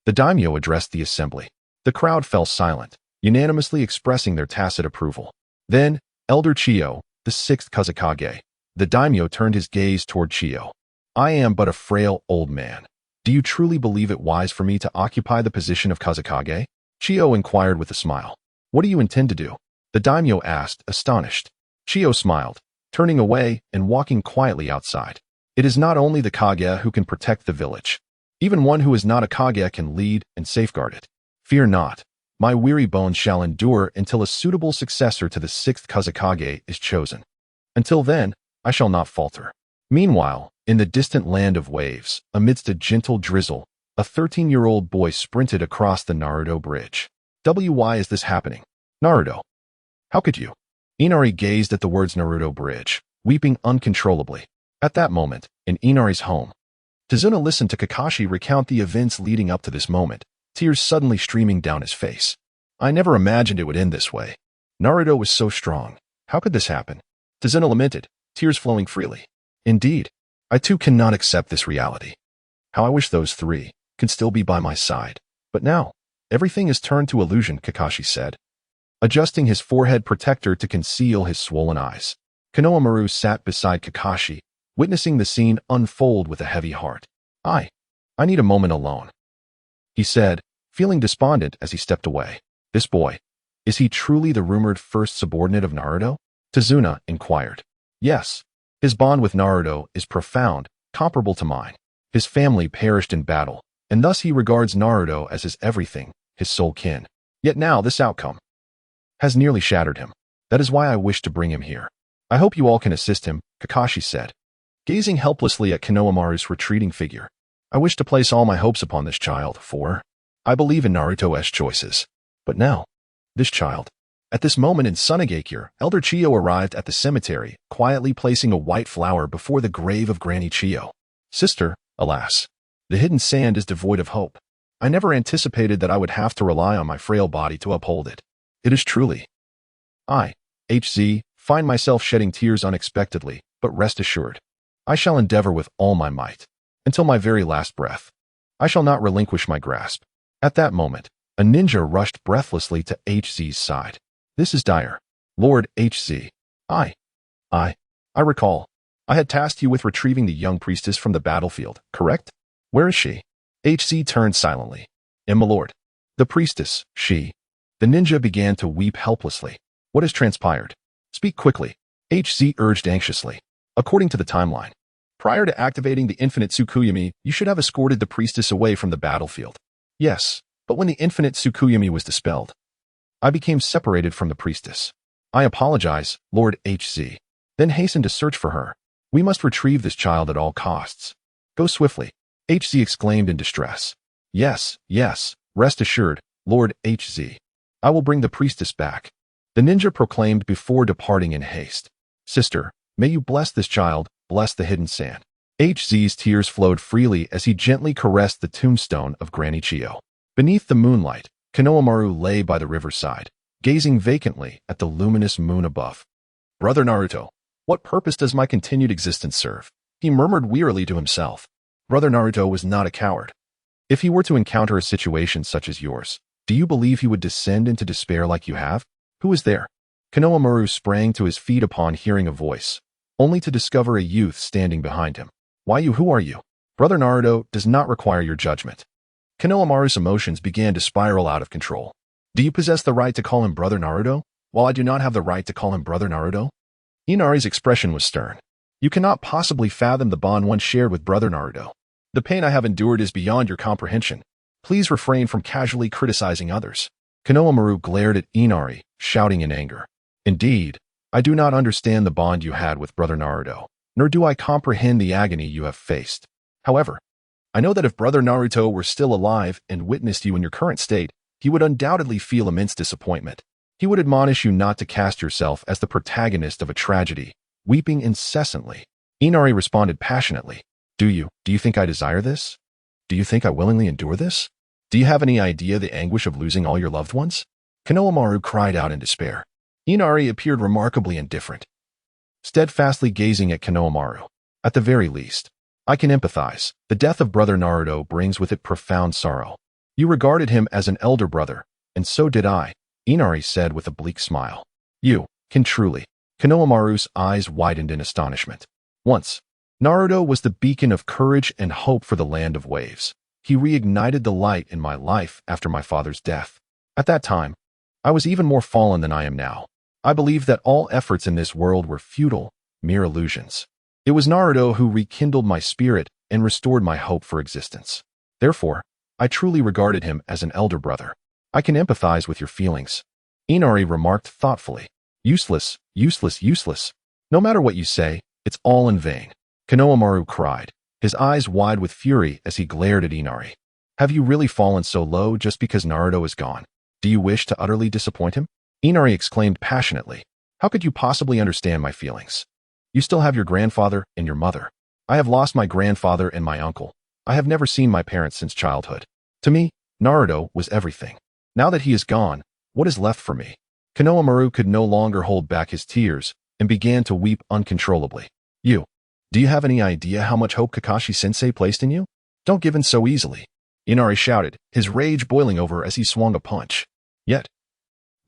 The daimyo addressed the assembly. The crowd fell silent, unanimously expressing their tacit approval. Then, Elder Chiyo, the sixth Kazekage, the daimyo turned his gaze toward Chiyo. I am but a frail old man. Do you truly believe it wise for me to occupy the position of Kazekage? Chiyo inquired with a smile. What do you intend to do? The daimyo asked, astonished. Chiyo smiled, turning away and walking quietly outside. It is not only the Kage who can protect the village. Even one who is not a Kage can lead and safeguard it. Fear not. My weary bones shall endure until a suitable successor to the sixth Kazekage is chosen. Until then, I shall not falter. Meanwhile, in the distant land of waves, amidst a gentle drizzle, a 13-year-old boy sprinted across the Naruto bridge. Why is this happening? Naruto. How could you? Inari gazed at the words Naruto bridge, weeping uncontrollably. At that moment, in Inari's home, Tazuna listened to Kakashi recount the events leading up to this moment, tears suddenly streaming down his face. I never imagined it would end this way. Naruto was so strong. How could this happen? Tazuna lamented, tears flowing freely. Indeed, I too cannot accept this reality. How I wish those three could still be by my side. But now, everything is turned to illusion, Kakashi said, adjusting his forehead protector to conceal his swollen eyes. Konohamaru sat beside Kakashi, witnessing the scene unfold with a heavy heart. I need a moment alone, he said, feeling despondent as he stepped away. This boy, is he truly the rumored first subordinate of Naruto? Tazuna inquired. Yes. His bond with Naruto is profound, comparable to mine. His family perished in battle, and thus he regards Naruto as his everything, his sole kin. Yet now this outcome has nearly shattered him. That is why I wish to bring him here. I hope you all can assist him, Kakashi said, gazing helplessly at Konohamaru's retreating figure. I wish to place all my hopes upon this child, for I believe in Naruto's choices. But now, this child. At this moment in Sunagakure, Elder Chiyo arrived at the cemetery, quietly placing a white flower before the grave of Granny Chiyo. Sister, alas, the hidden sand is devoid of hope. I never anticipated that I would have to rely on my frail body to uphold it. It is truly. I, HZ, find myself shedding tears unexpectedly, but rest assured, I shall endeavor with all my might, until my very last breath. I shall not relinquish my grasp. At that moment, a ninja rushed breathlessly to HZ's side. This is dire. Lord HZ. I recall. I had tasked you with retrieving the young priestess from the battlefield, correct? Where is she? HZ turned silently. My lord. The priestess, she. The ninja began to weep helplessly. What has transpired? Speak quickly. HZ urged anxiously. According to the timeline, prior to activating the infinite Tsukuyami, you should have escorted the priestess away from the battlefield. Yes, but when the infinite Tsukuyami was dispelled, I became separated from the priestess. I apologize, Lord HZ. Then hasten to search for her. We must retrieve this child at all costs. Go swiftly, HZ exclaimed in distress. Yes, rest assured, Lord HZ. I will bring the priestess back, the ninja proclaimed before departing in haste. Sister, may you bless this child, bless the hidden sand. HZ's tears flowed freely as he gently caressed the tombstone of Granny Chiyo. Beneath the moonlight, Konohamaru lay by the riverside, gazing vacantly at the luminous moon above. Brother Naruto, what purpose does my continued existence serve? He murmured wearily to himself. Brother Naruto was not a coward. If he were to encounter a situation such as yours, do you believe he would descend into despair like you have? Who is there? Konohamaru sprang to his feet upon hearing a voice, only to discover a youth standing behind him. Who are you? Brother Naruto does not require your judgment. Konohamaru's emotions began to spiral out of control. Do you possess the right to call him Brother Naruto, while I do not have the right to call him Brother Naruto? Inari's expression was stern. You cannot possibly fathom the bond one shared with Brother Naruto. The pain I have endured is beyond your comprehension. Please refrain from casually criticizing others. Konohamaru glared at Inari, shouting in anger. Indeed, I do not understand the bond you had with Brother Naruto, nor do I comprehend the agony you have faced. However, I know that if Brother Naruto were still alive and witnessed you in your current state, he would undoubtedly feel immense disappointment. He would admonish you not to cast yourself as the protagonist of a tragedy, weeping incessantly. Inari responded passionately. Do you think I desire this? Do you think I willingly endure this? Do you have any idea the anguish of losing all your loved ones? Konohamaru cried out in despair. Inari appeared remarkably indifferent, steadfastly gazing at Konohamaru. At the very least, I can empathize. The death of Brother Naruto brings with it profound sorrow. You regarded him as an elder brother, and so did I, Inari said with a bleak smile. You can truly. Konohamaru's eyes widened in astonishment. Once, Naruto was the beacon of courage and hope for the land of waves. He reignited the light in my life after my father's death. At that time, I was even more fallen than I am now. I believed that all efforts in this world were futile, mere illusions. It was Naruto who rekindled my spirit and restored my hope for existence. Therefore, I truly regarded him as an elder brother. I can empathize with your feelings. Inari remarked thoughtfully. Useless. No matter what you say, it's all in vain. Konohamaru cried, his eyes wide with fury as he glared at Inari. Have you really fallen so low just because Naruto is gone? Do you wish to utterly disappoint him? Inari exclaimed passionately. How could you possibly understand my feelings? You still have your grandfather and your mother. I have lost my grandfather and my uncle. I have never seen my parents since childhood. To me, Naruto was everything. Now that he is gone, what is left for me? Konohamaru could no longer hold back his tears and began to weep uncontrollably. Do you have any idea how much hope Kakashi-sensei placed in you? Don't give in so easily. Inari shouted, his rage boiling over as he swung a punch. Yet,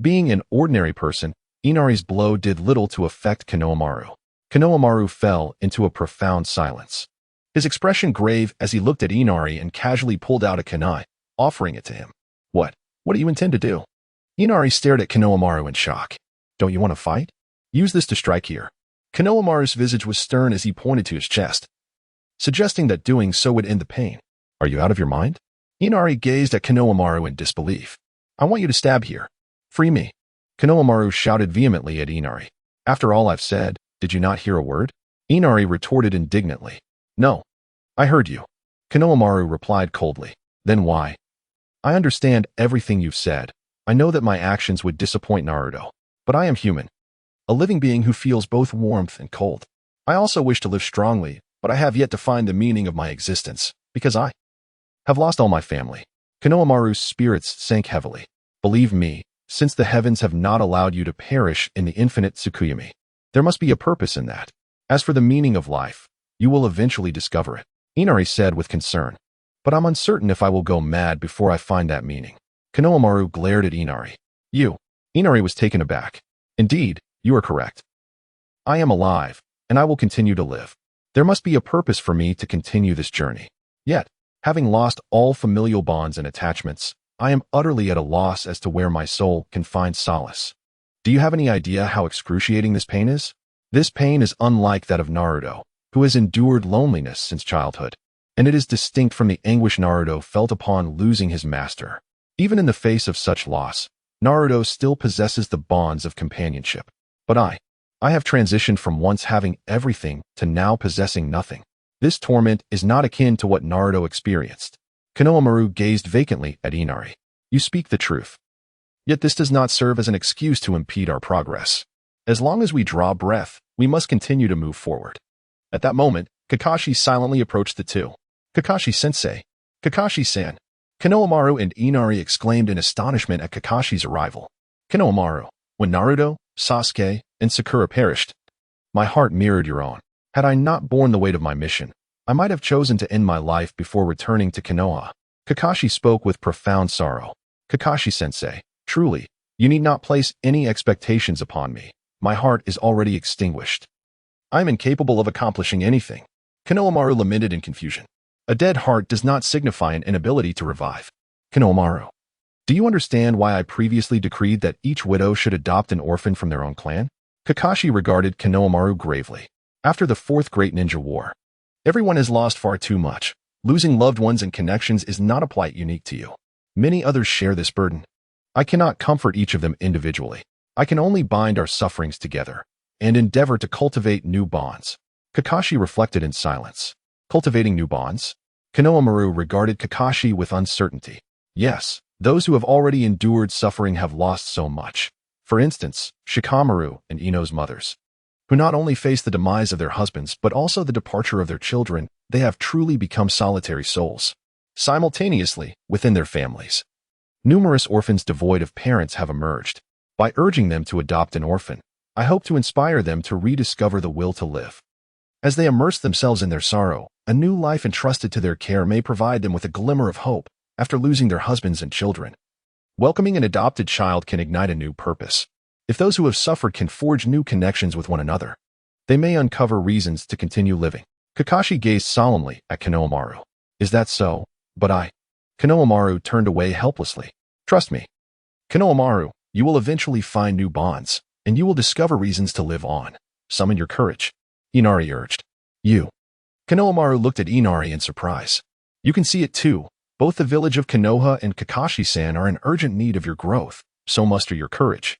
being an ordinary person, Inari's blow did little to affect Konohamaru. Konohamaru fell into a profound silence, his expression grave as he looked at Inari and casually pulled out a kunai, offering it to him. What do you intend to do? Inari stared at Konohamaru in shock. Don't you want to fight? Use this to strike here. Konohamaru's visage was stern as he pointed to his chest, suggesting that doing so would end the pain. Are you out of your mind? Inari gazed at Konohamaru in disbelief. I want you to stab here. Free me. Konohamaru shouted vehemently at Inari. After all I've said, Did you not hear a word? Inari retorted indignantly. No. I heard you. Konohamaru replied coldly. Then why? I understand everything you've said. I know that my actions would disappoint Naruto. But I am human. A living being who feels both warmth and cold. I also wish to live strongly, but I have yet to find the meaning of my existence, because I have lost all my family. Konohamaru's spirits sank heavily. Believe me, since the heavens have not allowed you to perish in the infinite Tsukuyami, there must be a purpose in that. As for the meaning of life, you will eventually discover it, Inari said with concern. But I'm uncertain if I will go mad before I find that meaning. Konohamaru glared at Inari. You. Inari was taken aback. Indeed, you are correct. I am alive, and I will continue to live. There must be a purpose for me to continue this journey. Yet, having lost all familial bonds and attachments, I am utterly at a loss as to where my soul can find solace. Do you have any idea how excruciating this pain is? This pain is unlike that of Naruto, who has endured loneliness since childhood, and it is distinct from the anguish Naruto felt upon losing his master. Even in the face of such loss, Naruto still possesses the bonds of companionship. But I have transitioned from once having everything to now possessing nothing. This torment is not akin to what Naruto experienced. Konohamaru gazed vacantly at Inari. You speak the truth. Yet this does not serve as an excuse to impede our progress. As long as we draw breath, we must continue to move forward. At that moment, Kakashi silently approached the two. Kakashi-sensei. Kakashi-san. Konohamaru and Inari exclaimed in astonishment at Kakashi's arrival. Konohamaru, when Naruto, Sasuke, and Sakura perished, my heart mirrored your own. Had I not borne the weight of my mission, I might have chosen to end my life before returning to Konoha. Kakashi spoke with profound sorrow. Kakashi-sensei, truly, you need not place any expectations upon me. My heart is already extinguished. I am incapable of accomplishing anything. Konohamaru lamented in confusion. A dead heart does not signify an inability to revive. Konohamaru, do you understand why I previously decreed that each widow should adopt an orphan from their own clan? Kakashi regarded Konohamaru gravely. After the Fourth Great Ninja War, everyone has lost far too much. Losing loved ones and connections is not a plight unique to you. Many others share this burden. I cannot comfort each of them individually. I can only bind our sufferings together and endeavor to cultivate new bonds. Kakashi reflected in silence. Cultivating new bonds? Konohamaru regarded Kakashi with uncertainty. Yes, those who have already endured suffering have lost so much. For instance, Shikamaru and Ino's mothers, who not only face the demise of their husbands but also the departure of their children. They have truly become solitary souls. Simultaneously, within their families, numerous orphans devoid of parents have emerged. By urging them to adopt an orphan, I hope to inspire them to rediscover the will to live. As they immerse themselves in their sorrow, a new life entrusted to their care may provide them with a glimmer of hope after losing their husbands and children. Welcoming an adopted child can ignite a new purpose. If those who have suffered can forge new connections with one another, they may uncover reasons to continue living. Kakashi gazed solemnly at Konohamaru. Is that so? But Konohamaru turned away helplessly. Trust me. Konohamaru, you will eventually find new bonds, and you will discover reasons to live on. Summon your courage. Inari urged. You. Konohamaru looked at Inari in surprise. You can see it too. Both the village of Konoha and Kakashi-san are in urgent need of your growth, so muster your courage.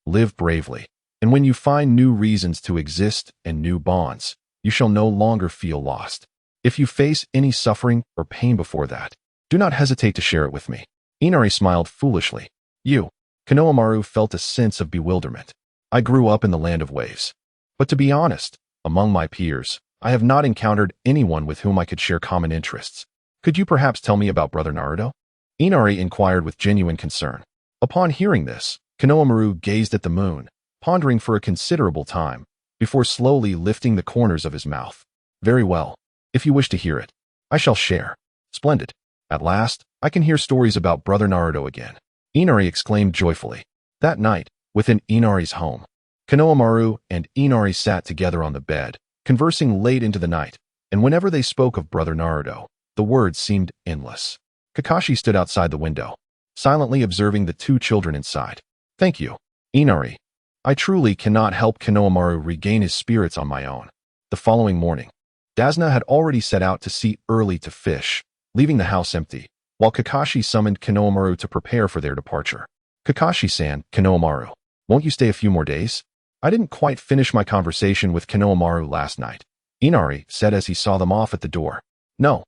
Live bravely, and when you find new reasons to exist and new bonds, you shall no longer feel lost. If you face any suffering or pain before that, do not hesitate to share it with me. Inari smiled foolishly. You. Konohamaru felt a sense of bewilderment. I grew up in the land of waves. But to be honest, among my peers, I have not encountered anyone with whom I could share common interests. Could you perhaps tell me about Brother Naruto? Inari inquired with genuine concern. Upon hearing this, Konohamaru gazed at the moon, pondering for a considerable time, before slowly lifting the corners of his mouth. Very well. If you wish to hear it, I shall share. Splendid. At last, I can hear stories about Brother Naruto again. Inari exclaimed joyfully. That night, within Inari's home, Konohamaru and Inari sat together on the bed, conversing late into the night, and whenever they spoke of Brother Naruto, the words seemed endless. Kakashi stood outside the window, silently observing the two children inside. Thank you, Inari. I truly cannot help Konohamaru regain his spirits on my own. The following morning, Dasna had already set out to sea early to fish, leaving the house empty, while Kakashi summoned Konohamaru to prepare for their departure. Kakashi-san, Konohamaru, won't you stay a few more days? I didn't quite finish my conversation with Konohamaru last night, Inari said as he saw them off at the door. No.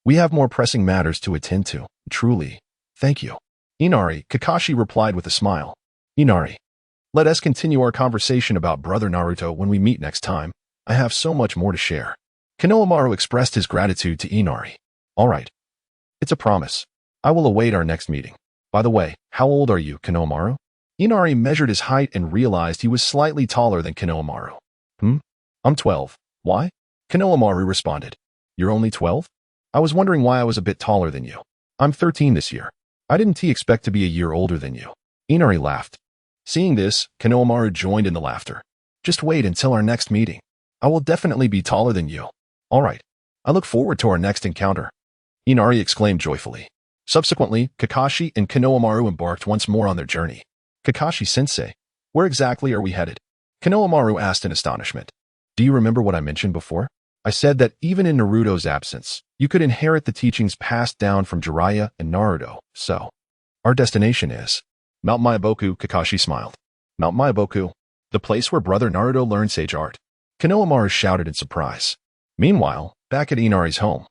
We have more pressing matters to attend to. Truly. Thank you. Inari, Kakashi replied with a smile. Inari. Let us continue our conversation about Brother Naruto when we meet next time. I have so much more to share. Konohamaru expressed his gratitude to Inari. All right. It's a promise. I will await our next meeting. By the way, how old are you, Konohamaru? Inari measured his height and realized he was slightly taller than Konohamaru. I'm 12. Why? Konohamaru responded. You're only 12? I was wondering why I was a bit taller than you. I'm 13 this year. I didn't expect to be a year older than you. Inari laughed. Seeing this, Konohamaru joined in the laughter. Just wait until our next meeting. I will definitely be taller than you. All right. I look forward to our next encounter. Inari exclaimed joyfully. Subsequently, Kakashi and Konohamaru embarked once more on their journey. Kakashi-sensei, where exactly are we headed? Konohamaru asked in astonishment. Do you remember what I mentioned before? I said that even in Naruto's absence, you could inherit the teachings passed down from Jiraiya and Naruto, so. Our destination is Mount Myoboku, Kakashi smiled. Mount Myoboku, the place where Brother Naruto learned sage art. Konohamaru shouted in surprise. Meanwhile, back at Inari's home.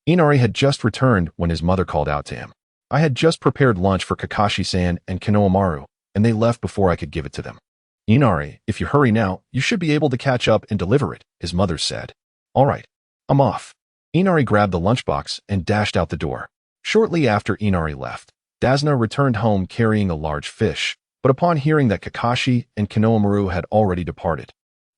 Inari had just returned when his mother called out to him. I had just prepared lunch for Kakashi-san and Konohamaru, and they left before I could give it to them. Inari, if you hurry now, you should be able to catch up and deliver it, his mother said. All right, I'm off. Inari grabbed the lunchbox and dashed out the door. Shortly after Inari left, Dasna returned home carrying a large fish, but upon hearing that Kakashi and Konohamaru had already departed,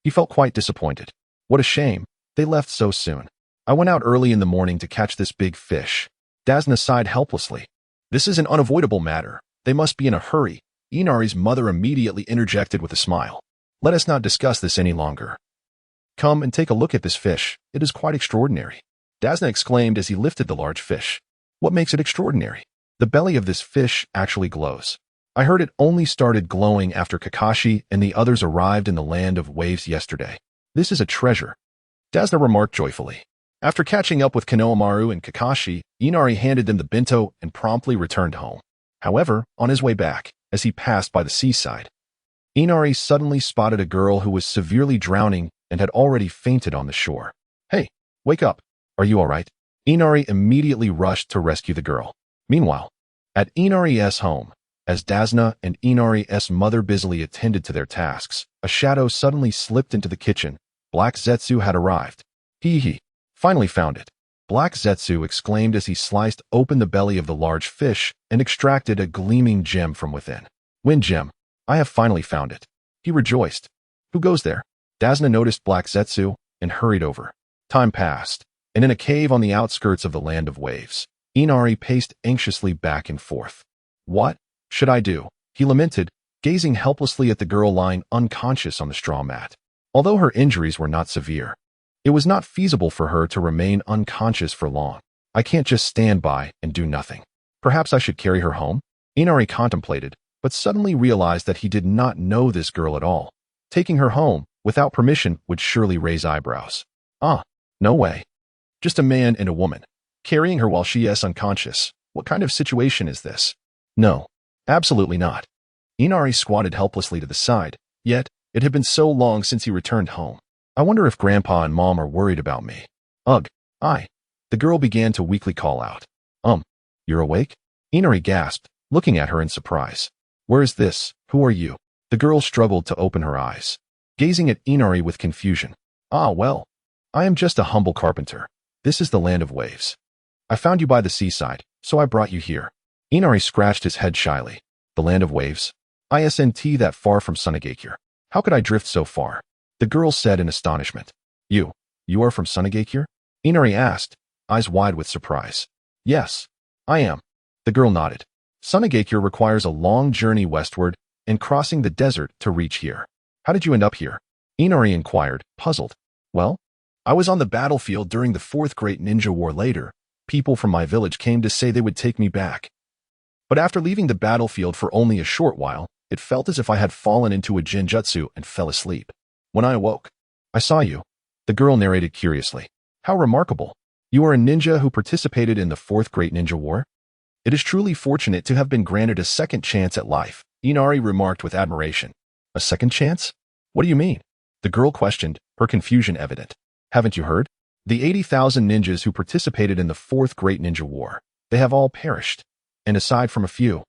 he felt quite disappointed. What a shame, they left so soon. I went out early in the morning to catch this big fish. Dasna sighed helplessly. This is an unavoidable matter. They must be in a hurry. Inari's mother immediately interjected with a smile. Let us not discuss this any longer. Come and take a look at this fish. It is quite extraordinary. Dasna exclaimed as he lifted the large fish. What makes it extraordinary? The belly of this fish actually glows. I heard it only started glowing after Kakashi and the others arrived in the land of waves yesterday. This is a treasure. Dasna remarked joyfully. After catching up with Konohamaru and Kakashi, Inari handed them the bento and promptly returned home. However, on his way back, as he passed by the seaside, Inari suddenly spotted a girl who was severely drowning and had already fainted on the shore. Hey, wake up. Are you all right? Inari immediately rushed to rescue the girl. Meanwhile, at Inari's home, as Dasna and Inari's mother busily attended to their tasks, a shadow suddenly slipped into the kitchen. Black Zetsu had arrived. Hee. Finally found it. Black Zetsu exclaimed as he sliced open the belly of the large fish and extracted a gleaming gem from within. Wind gem. I have finally found it. He rejoiced. Who goes there? Dasna noticed Black Zetsu and hurried over. Time passed, and in a cave on the outskirts of the land of waves, Inari paced anxiously back and forth. What should I do? He lamented, gazing helplessly at the girl lying unconscious on the straw mat. Although her injuries were not severe, it was not feasible for her to remain unconscious for long. I can't just stand by and do nothing. Perhaps I should carry her home? Inari contemplated, but suddenly realized that he did not know this girl at all. Taking her home, without permission, would surely raise eyebrows. No way. Just a man and a woman. Carrying her while she is unconscious. What kind of situation is this? No, absolutely not. Inari squatted helplessly to the side, yet it had been so long since he returned home. I wonder if Grandpa and Mom are worried about me. Ugh, the girl began to weakly call out. You're awake? Inari gasped, looking at her in surprise. Where is this? Who are you? The girl struggled to open her eyes, gazing at Inari with confusion. Well, I am just a humble carpenter. This is the land of waves. I found you by the seaside, so I brought you here. Inari scratched his head shyly. The land of waves? Isn't that far from Sunagakure? How could I drift so far? The girl said in astonishment. You are from Sunagakure? Inari asked, eyes wide with surprise. Yes, I am. The girl nodded. Sunagakure requires a long journey westward and crossing the desert to reach here. How did you end up here? Inari inquired, puzzled. Well, I was on the battlefield during the Fourth Great Ninja War. Later, people from my village came to say they would take me back. But after leaving the battlefield for only a short while, it felt as if I had fallen into a genjutsu and fell asleep. When I awoke, I saw you. The girl narrated curiously. How remarkable. You are a ninja who participated in the Fourth Great Ninja War? It is truly fortunate to have been granted a second chance at life, Inari remarked with admiration. A second chance? What do you mean? The girl questioned, her confusion evident. Haven't you heard? The 80,000 ninjas who participated in the Fourth Great Ninja War, they have all perished. And aside from a few,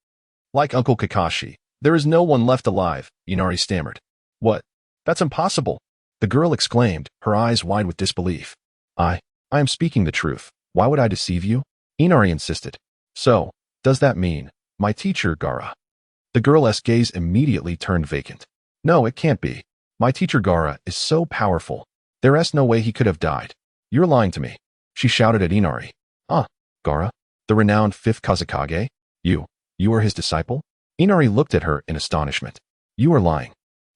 like Uncle Kakashi, there is no one left alive, Inari stammered. What? That's impossible, the girl exclaimed, her eyes wide with disbelief. I am speaking the truth. Why would I deceive you? Inari insisted. So, does that mean, my teacher, Gaara? The girl's gaze immediately turned vacant. No, it can't be. My teacher Gaara is so powerful. There's no way he could have died. You're lying to me, she shouted at Inari. Gaara? The renowned 5th Kazekage? You are his disciple? Inari looked at her in astonishment. You are lying.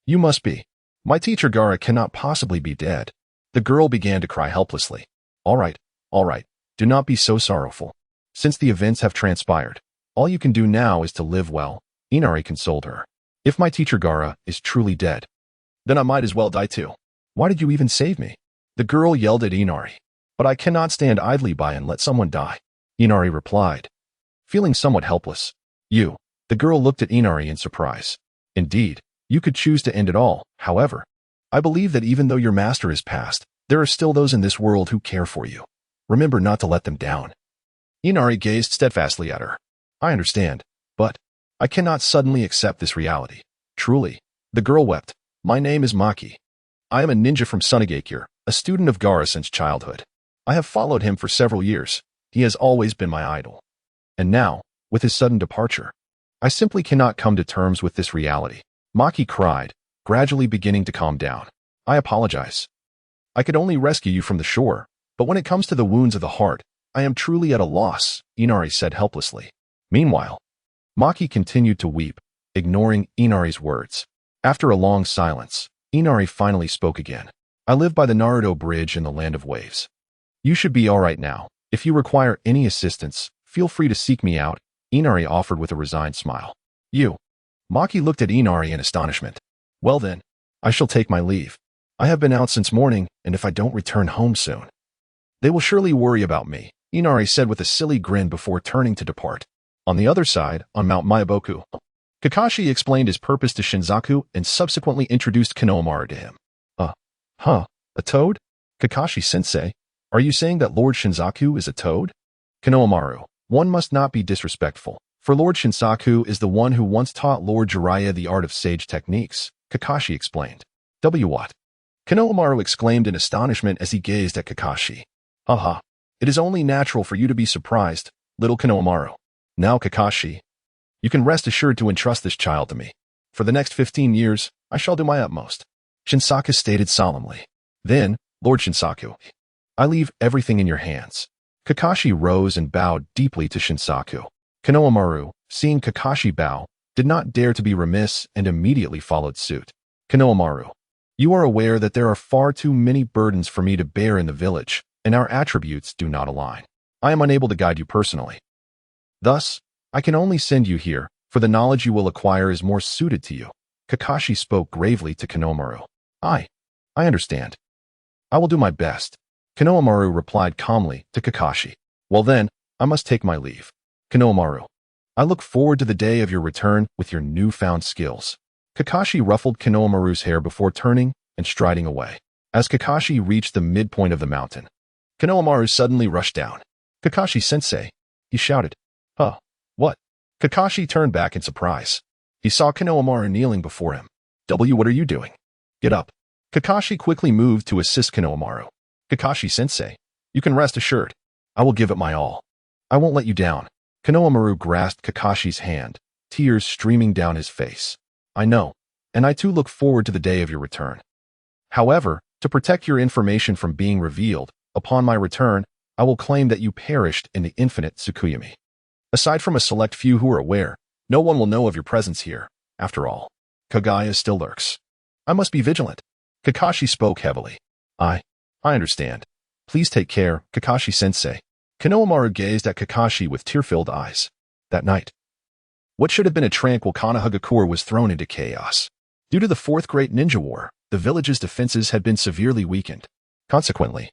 You must be. My teacher Gaara cannot possibly be dead. The girl began to cry helplessly. All right. Do not be so sorrowful. Since the events have transpired, all you can do now is to live well, Inari consoled her. If my teacher Gaara is truly dead, then I might as well die too. Why did you even save me? The girl yelled at Inari. But I cannot stand idly by and let someone die, Inari replied, feeling somewhat helpless. The girl looked at Inari in surprise. Indeed, you could choose to end it all. However, I believe that even though your master is passed, there are still those in this world who care for you. Remember not to let them down. Inari gazed steadfastly at her. I understand, but I cannot suddenly accept this reality. Truly, the girl wept. My name is Maki. I am a ninja from Sunagakure, a student of Gaara since childhood. I have followed him for several years. He has always been my idol. And now, with his sudden departure, I simply cannot come to terms with this reality. Maki cried, gradually beginning to calm down. I apologize. I could only rescue you from the shore, but when it comes to the wounds of the heart, I am truly at a loss, Inari said helplessly. Meanwhile, Maki continued to weep, ignoring Inari's words. After a long silence, Inari finally spoke again. I live by the Naruto Bridge in the Land of Waves. You should be all right now. If you require any assistance, feel free to seek me out, Inari offered with a resigned smile. Maki looked at Inari in astonishment. Well then, I shall take my leave. I have been out since morning, and if I don't return home soon, they will surely worry about me, Inari said with a silly grin before turning to depart. On the other side, on Mount Miyaboku, Kakashi explained his purpose to Shinzaku and subsequently introduced Konohamaru to him. A toad? Kakashi-sensei, are you saying that Lord Shinzaku is a toad? Konohamaru, one must not be disrespectful, for Lord Shinzaku is the one who once taught Lord Jiraiya the art of sage techniques, Kakashi explained. What? Konohamaru exclaimed in astonishment as he gazed at Kakashi. It is only natural for you to be surprised, little Konohamaru. Now, Kakashi, you can rest assured to entrust this child to me. For the next 15 years, I shall do my utmost, Shinsaku stated solemnly. Then, Lord Shinsaku, I leave everything in your hands. Kakashi rose and bowed deeply to Shinsaku. Konohamaru, seeing Kakashi bow, did not dare to be remiss and immediately followed suit. Konohamaru, you are aware that there are far too many burdens for me to bear in the village, and our attributes do not align. I am unable to guide you personally. Thus, I can only send you here, for the knowledge you will acquire is more suited to you. Kakashi spoke gravely to Konohamaru. I understand. I will do my best. Konohamaru replied calmly to Kakashi. Well then, I must take my leave. Konohamaru, I look forward to the day of your return with your newfound skills. Kakashi ruffled Konohamaru's hair before turning and striding away. As Kakashi reached the midpoint of the mountain, Konohamaru suddenly rushed down. Kakashi-sensei, he shouted. What? Kakashi turned back in surprise. He saw Konohamaru kneeling before him. What are you doing? Get up. Kakashi quickly moved to assist Konohamaru. Kakashi-sensei, you can rest assured. I will give it my all. I won't let you down. Konohamaru grasped Kakashi's hand, tears streaming down his face. I know, and I too look forward to the day of your return. However, to protect your information from being revealed, upon my return, I will claim that you perished in the infinite Tsukuyami. Aside from a select few who are aware, no one will know of your presence here. After all, Kagaya still lurks. I must be vigilant. Kakashi spoke heavily. I understand. Please take care, Kakashi-sensei. Konohamaru gazed at Kakashi with tear-filled eyes. That night, what should have been a tranquil Konohagakure was thrown into chaos. Due to the Fourth Great Ninja War, the village's defenses had been severely weakened. Consequently,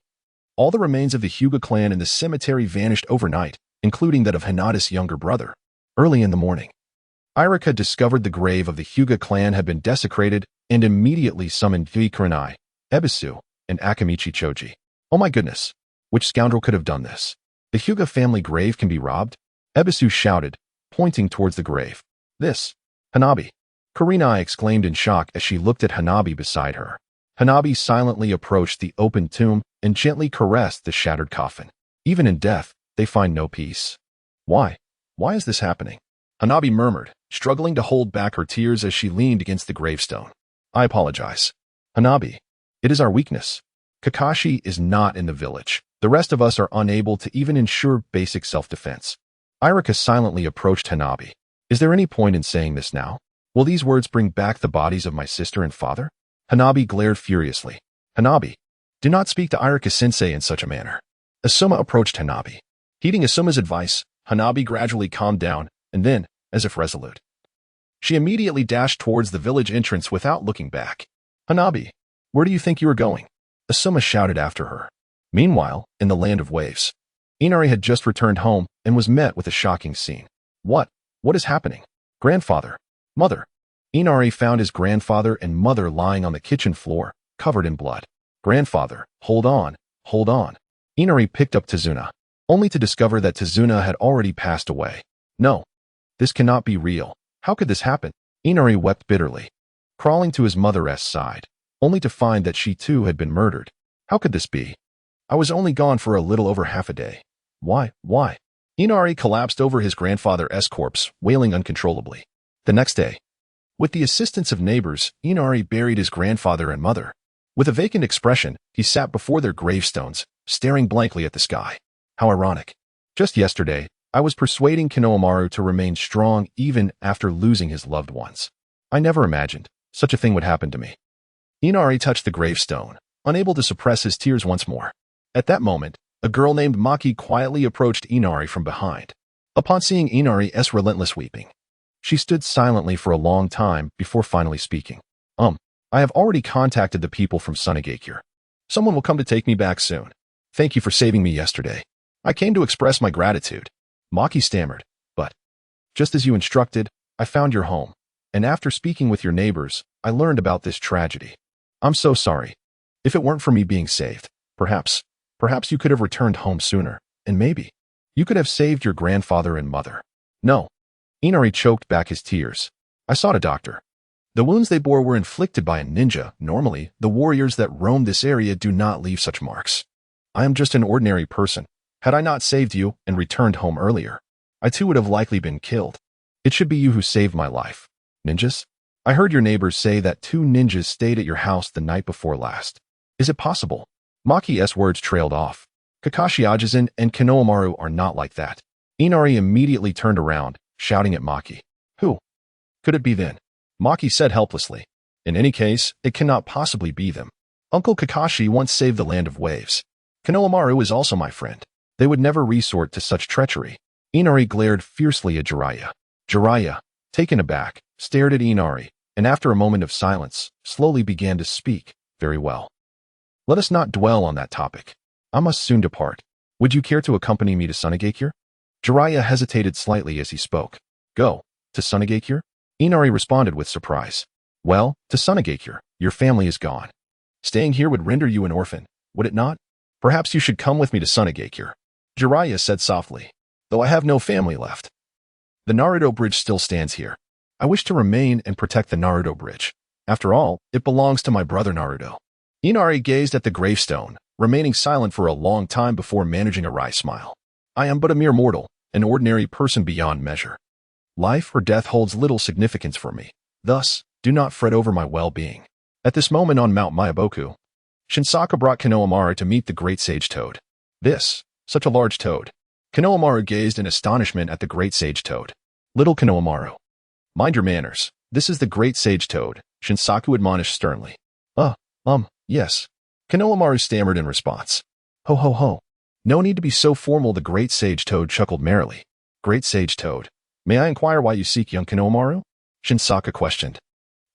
all the remains of the Hyuga clan in the cemetery vanished overnight, including that of Hinata's younger brother. Early in the morning, Irika discovered the grave of the Hyuga clan had been desecrated and immediately summoned Kurenai, Ebisu, and Akamichi Choji. Oh my goodness! Which scoundrel could have done this? The Hyuga family grave can be robbed? Ebisu shouted, pointing towards the grave. This! Hanabi! Kurenai exclaimed in shock as she looked at Hanabi beside her. Hanabi silently approached the open tomb and gently caressed the shattered coffin. Even in death, they find no peace. Why? Why is this happening? Hanabi murmured, struggling to hold back her tears as she leaned against the gravestone. I apologize. Hanabi, it is our weakness. Kakashi is not in the village. The rest of us are unable to even ensure basic self-defense. Irika silently approached Hanabi. Is there any point in saying this now? Will these words bring back the bodies of my sister and father? Hanabi glared furiously. Hanabi, do not speak to Irika-sensei in such a manner. Asuma approached Hanabi. Heeding Asuma's advice, Hanabi gradually calmed down, and then, as if resolute, she immediately dashed towards the village entrance without looking back. Hanabi, where do you think you are going? Asuma shouted after her. Meanwhile, in the land of waves, Inari had just returned home and was met with a shocking scene. What is happening? Grandfather, mother. Inari found his grandfather and mother lying on the kitchen floor, covered in blood. Grandfather, hold on, hold on. Inari picked up Tazuna, only to discover that Tazuna had already passed away. No, this cannot be real. How could this happen? Inari wept bitterly, crawling to his mother's side, only to find that she too had been murdered. How could this be? I was only gone for a little over half a day. Why? Inari collapsed over his grandfather's corpse, wailing uncontrollably. The next day, with the assistance of neighbors, Inari buried his grandfather and mother. With a vacant expression, he sat before their gravestones, staring blankly at the sky. How ironic. Just yesterday, I was persuading Konohamaru to remain strong even after losing his loved ones. I never imagined such a thing would happen to me. Inari touched the gravestone, unable to suppress his tears once more. At that moment, a girl named Maki quietly approached Inari from behind. Upon seeing Inari's relentless weeping, she stood silently for a long time before finally speaking. I have already contacted the people from Sunigakure. Someone will come to take me back soon. Thank you for saving me yesterday. I came to express my gratitude. Maki stammered, but just as you instructed, I found your home, and after speaking with your neighbors, I learned about this tragedy. I'm so sorry. If it weren't for me being saved, perhaps you could have returned home sooner, and maybe you could have saved your grandfather and mother. No. Inari choked back his tears. I sought a doctor. The wounds they bore were inflicted by a ninja. Normally, the warriors that roam this area do not leave such marks. I am just an ordinary person. Had I not saved you and returned home earlier, I too would have likely been killed. It should be you who saved my life. Ninjas? I heard your neighbors say that 2 ninjas stayed at your house the night before last. Is it possible? Maki's words trailed off. Kakashi Ajisen and Konohamaru are not like that. Inari immediately turned around, shouting at Maki. Who could it be then? Maki said helplessly. In any case, it cannot possibly be them. Uncle Kakashi once saved the land of waves. Konohamaru is also my friend. They would never resort to such treachery. Inari glared fiercely at Jiraiya. Jiraiya, taken aback, stared at Inari, and after a moment of silence, slowly began to speak. Very well. Let us not dwell on that topic. I must soon depart. Would you care to accompany me to Sunigakure? Jiraiya hesitated slightly as he spoke. Go. To Sunigakure? Inari responded with surprise. Well, to Sunigakure. Your family is gone. Staying here would render you an orphan, would it not? Perhaps you should come with me to Sunigakure. Jiraiya said softly. Though I have no family left. The Naruto Bridge still stands here. I wish to remain and protect the Naruto Bridge. After all, it belongs to my brother Naruto. Inari gazed at the gravestone, remaining silent for a long time before managing a wry smile. I am but a mere mortal, an ordinary person beyond measure. Life or death holds little significance for me. Thus, do not fret over my well-being. At this moment on Mount Myaboku, Shinsaka brought Konohamaru to meet the great sage toad. This, such a large toad. Konohamaru gazed in astonishment at the great sage toad. Little Konohamaru. Mind your manners. This is the great sage toad, Shinsaku admonished sternly. Yes. Konohamaru stammered in response. Ho ho ho. No need to be so formal, the great sage toad chuckled merrily. Great sage toad. May I inquire why you seek young Konohamaru? Shinsaka questioned.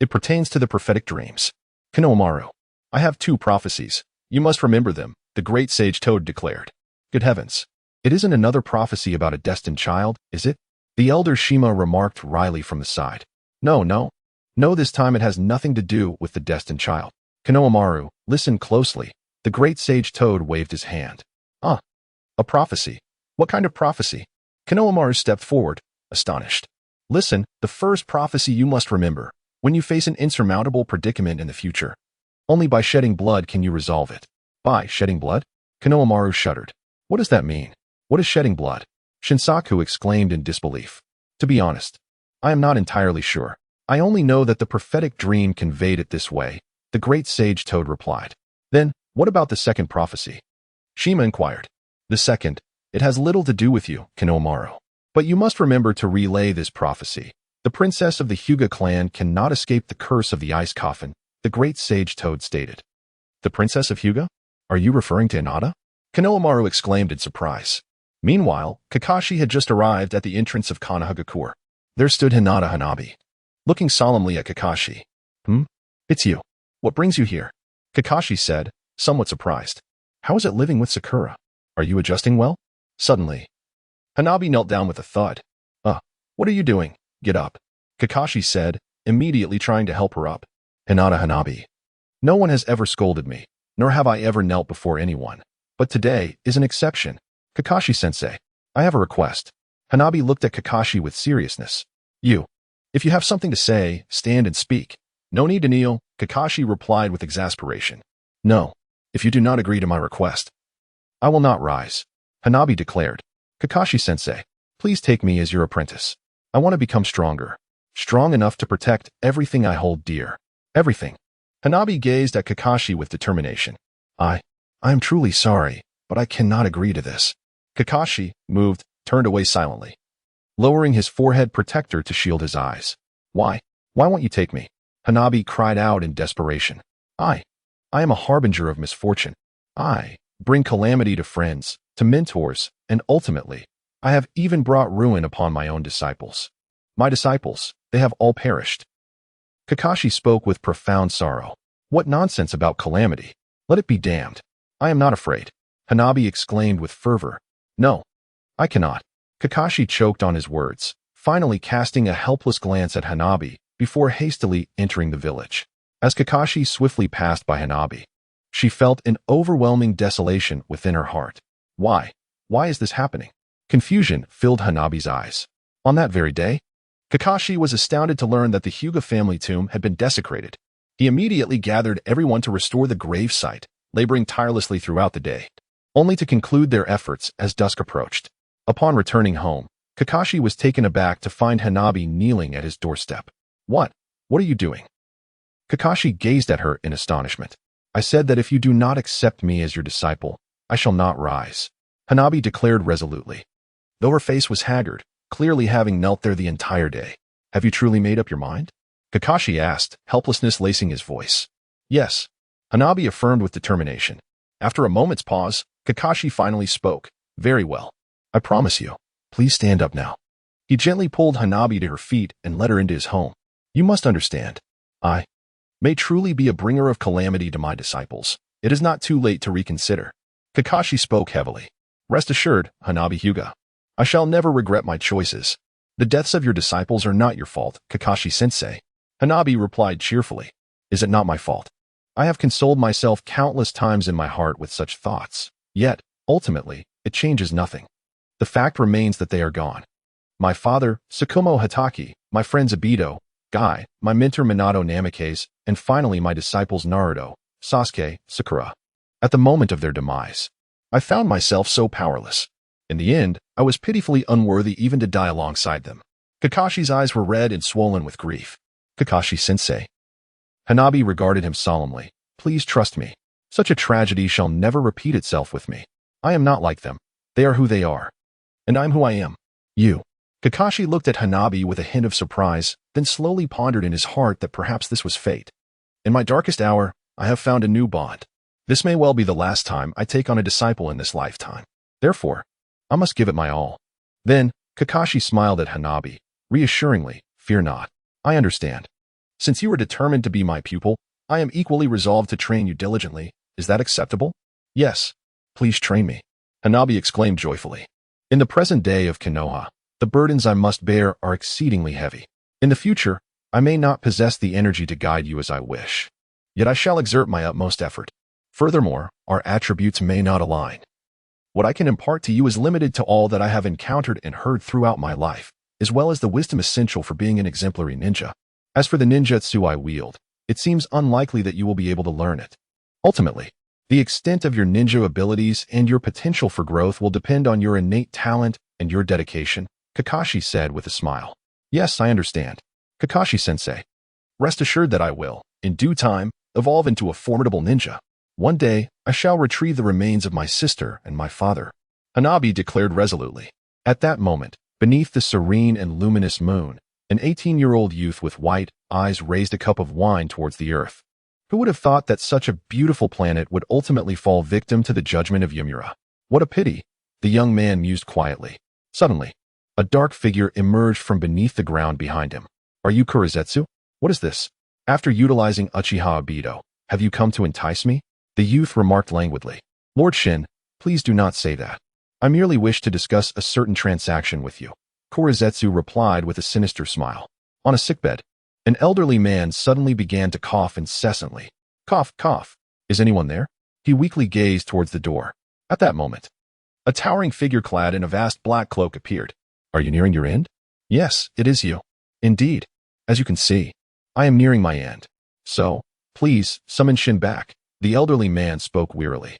It pertains to the prophetic dreams. Konohamaru. I have 2 prophecies. You must remember them, the great sage toad declared. Good heavens. It isn't another prophecy about a destined child, is it? The elder Shima remarked wryly from the side. No, no. No, this time it has nothing to do with the destined child. Konohamaru, listen closely. The great sage Toad waved his hand. Ah, a prophecy. What kind of prophecy? Konohamaru stepped forward, astonished. Listen, the first prophecy you must remember. When you face an insurmountable predicament in the future, only by shedding blood can you resolve it. By shedding blood? Konohamaru shuddered. What does that mean? What is shedding blood? Shinsaku exclaimed in disbelief. To be honest, I am not entirely sure. I only know that the prophetic dream conveyed it this way, the great sage Toad replied. Then, what about the second prophecy? Shima inquired. The second, it has little to do with you, Konohamaru. But you must remember to relay this prophecy. The princess of the Hyuga clan cannot escape the curse of the ice coffin, the great sage Toad stated. The princess of Hyuga? Are you referring to Hinata? Konohamaru exclaimed in surprise. Meanwhile, Kakashi had just arrived at the entrance of Konohagakure. There stood Hinata Hanabi, looking solemnly at Kakashi. It's you. What brings you here? Kakashi said, somewhat surprised. How is it living with Sakura? Are you adjusting well? Suddenly, Hanabi knelt down with a thud. What are you doing? Get up. Kakashi said, immediately trying to help her up. Hinata Hanabi. No one has ever scolded me, nor have I ever knelt before anyone. But today is an exception. Kakashi-sensei, I have a request. Hanabi looked at Kakashi with seriousness. If you have something to say, stand and speak. No need to kneel, Kakashi replied with exasperation. No, if you do not agree to my request, I will not rise, Hanabi declared. Kakashi-sensei, please take me as your apprentice. I want to become stronger. Strong enough to protect everything I hold dear. Everything. Hanabi gazed at Kakashi with determination. I am truly sorry, but I cannot agree to this. Kakashi, moved, turned away silently, lowering his forehead protector to shield his eyes. Why won't you take me? Hanabi cried out in desperation. I am a harbinger of misfortune. I bring calamity to friends, to mentors, and ultimately, I have even brought ruin upon my own disciples. My disciples, they have all perished. Kakashi spoke with profound sorrow. What nonsense about calamity. Let it be damned. I am not afraid. Hanabi exclaimed with fervor. No, I cannot. Kakashi choked on his words, finally casting a helpless glance at Hanabi before hastily entering the village. As Kakashi swiftly passed by Hanabi, she felt an overwhelming desolation within her heart. Why is this happening? Confusion filled Hanabi's eyes. On that very day, Kakashi was astounded to learn that the Hyuga family tomb had been desecrated. He immediately gathered everyone to restore the grave site, laboring tirelessly throughout the day, only to conclude their efforts as dusk approached. Upon returning home, Kakashi was taken aback to find Hanabi kneeling at his doorstep. What are you doing? Kakashi gazed at her in astonishment. I said that if you do not accept me as your disciple, I shall not rise, Hanabi declared resolutely, though her face was haggard, clearly having knelt there the entire day. Have you truly made up your mind? Kakashi asked, helplessness lacing his voice. Yes, Hanabi affirmed with determination. After a moment's pause, Kakashi finally spoke. Very well. I promise you. Please stand up now. He gently pulled Hanabi to her feet and led her into his home. You must understand. I may truly be a bringer of calamity to my disciples. It is not too late to reconsider. Kakashi spoke heavily. Rest assured, Hanabi Hyuga. I shall never regret my choices. The deaths of your disciples are not your fault, Kakashi-sensei. Hanabi replied cheerfully. Is it not my fault? I have consoled myself countless times in my heart with such thoughts. Yet, ultimately, it changes nothing. The fact remains that they are gone. My father, Tsukumo Hatake, my friends Obito, Guy, my mentor Minato Namikaze, and finally my disciples Naruto, Sasuke, Sakura. At the moment of their demise, I found myself so powerless. In the end, I was pitifully unworthy even to die alongside them. Kakashi's eyes were red and swollen with grief. Kakashi-sensei. Hanabi regarded him solemnly. Please trust me. Such a tragedy shall never repeat itself with me. I am not like them. They are who they are. And I'm who I am. You. Kakashi looked at Hanabi with a hint of surprise, then slowly pondered in his heart that perhaps this was fate. In my darkest hour, I have found a new bond. This may well be the last time I take on a disciple in this lifetime. Therefore, I must give it my all. Then, Kakashi smiled at Hanabi, reassuringly, fear not. I understand. Since you are determined to be my pupil, I am equally resolved to train you diligently. Is that acceptable? Yes. Please train me. Hanabi exclaimed joyfully. In the present day of Konoha, The burdens I must bear are exceedingly heavy. In the future, I may not possess the energy to guide you as I wish. Yet I shall exert my utmost effort. Furthermore, our attributes may not align. What I can impart to you is limited to all that I have encountered and heard throughout my life, as well as the wisdom essential for being an exemplary ninja. As for the ninjutsu I wield, it seems unlikely that you will be able to learn it. Ultimately, the extent of your ninja abilities and your potential for growth will depend on your innate talent and your dedication, Kakashi said with a smile. Yes, I understand. Kakashi-sensei. Rest assured that I will, in due time, evolve into a formidable ninja. One day, I shall retrieve the remains of my sister and my father, Hanabi declared resolutely. At that moment, beneath the serene and luminous moon, an 18-year-old youth with white eyes raised a cup of wine towards the earth. Who would have thought that such a beautiful planet would ultimately fall victim to the judgment of Yumura? What a pity, the young man mused quietly. Suddenly, a dark figure emerged from beneath the ground behind him. Are you Kurizetsu? What is this? After utilizing Uchiha Obito, have you come to entice me? The youth remarked languidly. Lord Shin, please do not say that. I merely wish to discuss a certain transaction with you. Kurizetsu replied with a sinister smile. On a sickbed, an elderly man suddenly began to cough incessantly. Cough, cough. Is anyone there? He weakly gazed towards the door. At that moment, a towering figure clad in a vast black cloak appeared. Are you nearing your end? Yes, it is you. Indeed. As you can see, I am nearing my end. So, please, summon Shin back. The elderly man spoke wearily.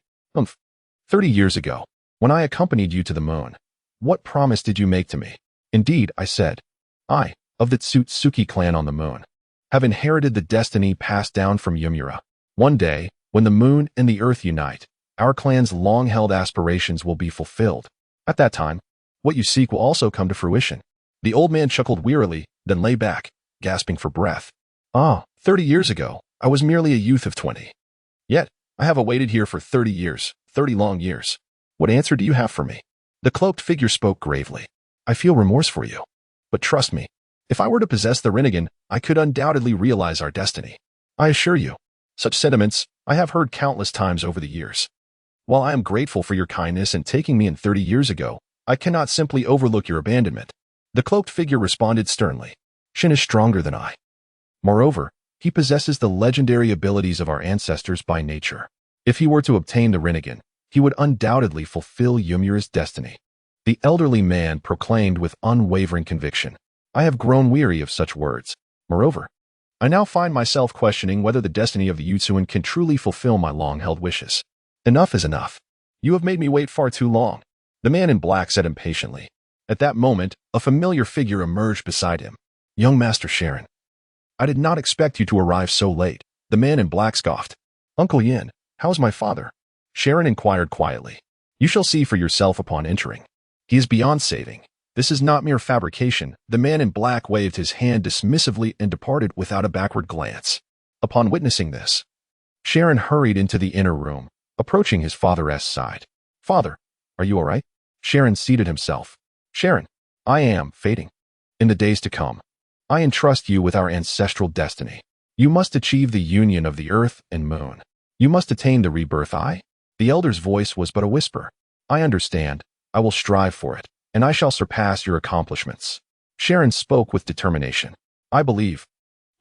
30 years ago, when I accompanied you to the moon, what promise did you make to me? Indeed, I said. I, of the Tsutsuki clan on the moon, have inherited the destiny passed down from Yumura. One day, when the moon and the earth unite, our clan's long-held aspirations will be fulfilled. At that time, what you seek will also come to fruition. The old man chuckled wearily, then lay back, gasping for breath. 30 years ago, I was merely a youth of 20. Yet, I have awaited here for 30 years, 30 long years. What answer do you have for me? The cloaked figure spoke gravely. I feel remorse for you. But trust me, if I were to possess the Rinnegan, I could undoubtedly realize our destiny. I assure you, such sentiments I have heard countless times over the years. While I am grateful for your kindness in taking me in 30 years ago, I cannot simply overlook your abandonment. The cloaked figure responded sternly. Shin is stronger than I. Moreover, he possesses the legendary abilities of our ancestors by nature. If he were to obtain the Rinnegan, he would undoubtedly fulfill Yumura's destiny. The elderly man proclaimed with unwavering conviction. I have grown weary of such words. Moreover, I now find myself questioning whether the destiny of the Utsuan can truly fulfill my long-held wishes. Enough is enough. You have made me wait far too long. The man in black said impatiently. At that moment, a familiar figure emerged beside him. Young Master Sharon. I did not expect you to arrive so late. The man in black scoffed. Uncle Yin, how is my father? Sharon inquired quietly. You shall see for yourself upon entering. He is beyond saving. This is not mere fabrication. The man in black waved his hand dismissively and departed without a backward glance. Upon witnessing this, Sharon hurried into the inner room, approaching his father's side. Father, are you all right? Sharon seated himself. Sharon, I am fading. In the days to come, I entrust you with our ancestral destiny. You must achieve the union of the earth and moon. You must attain the rebirth eye. The elder's voice was but a whisper. I understand. I will strive for it, and I shall surpass your accomplishments. Sharon spoke with determination. I believe.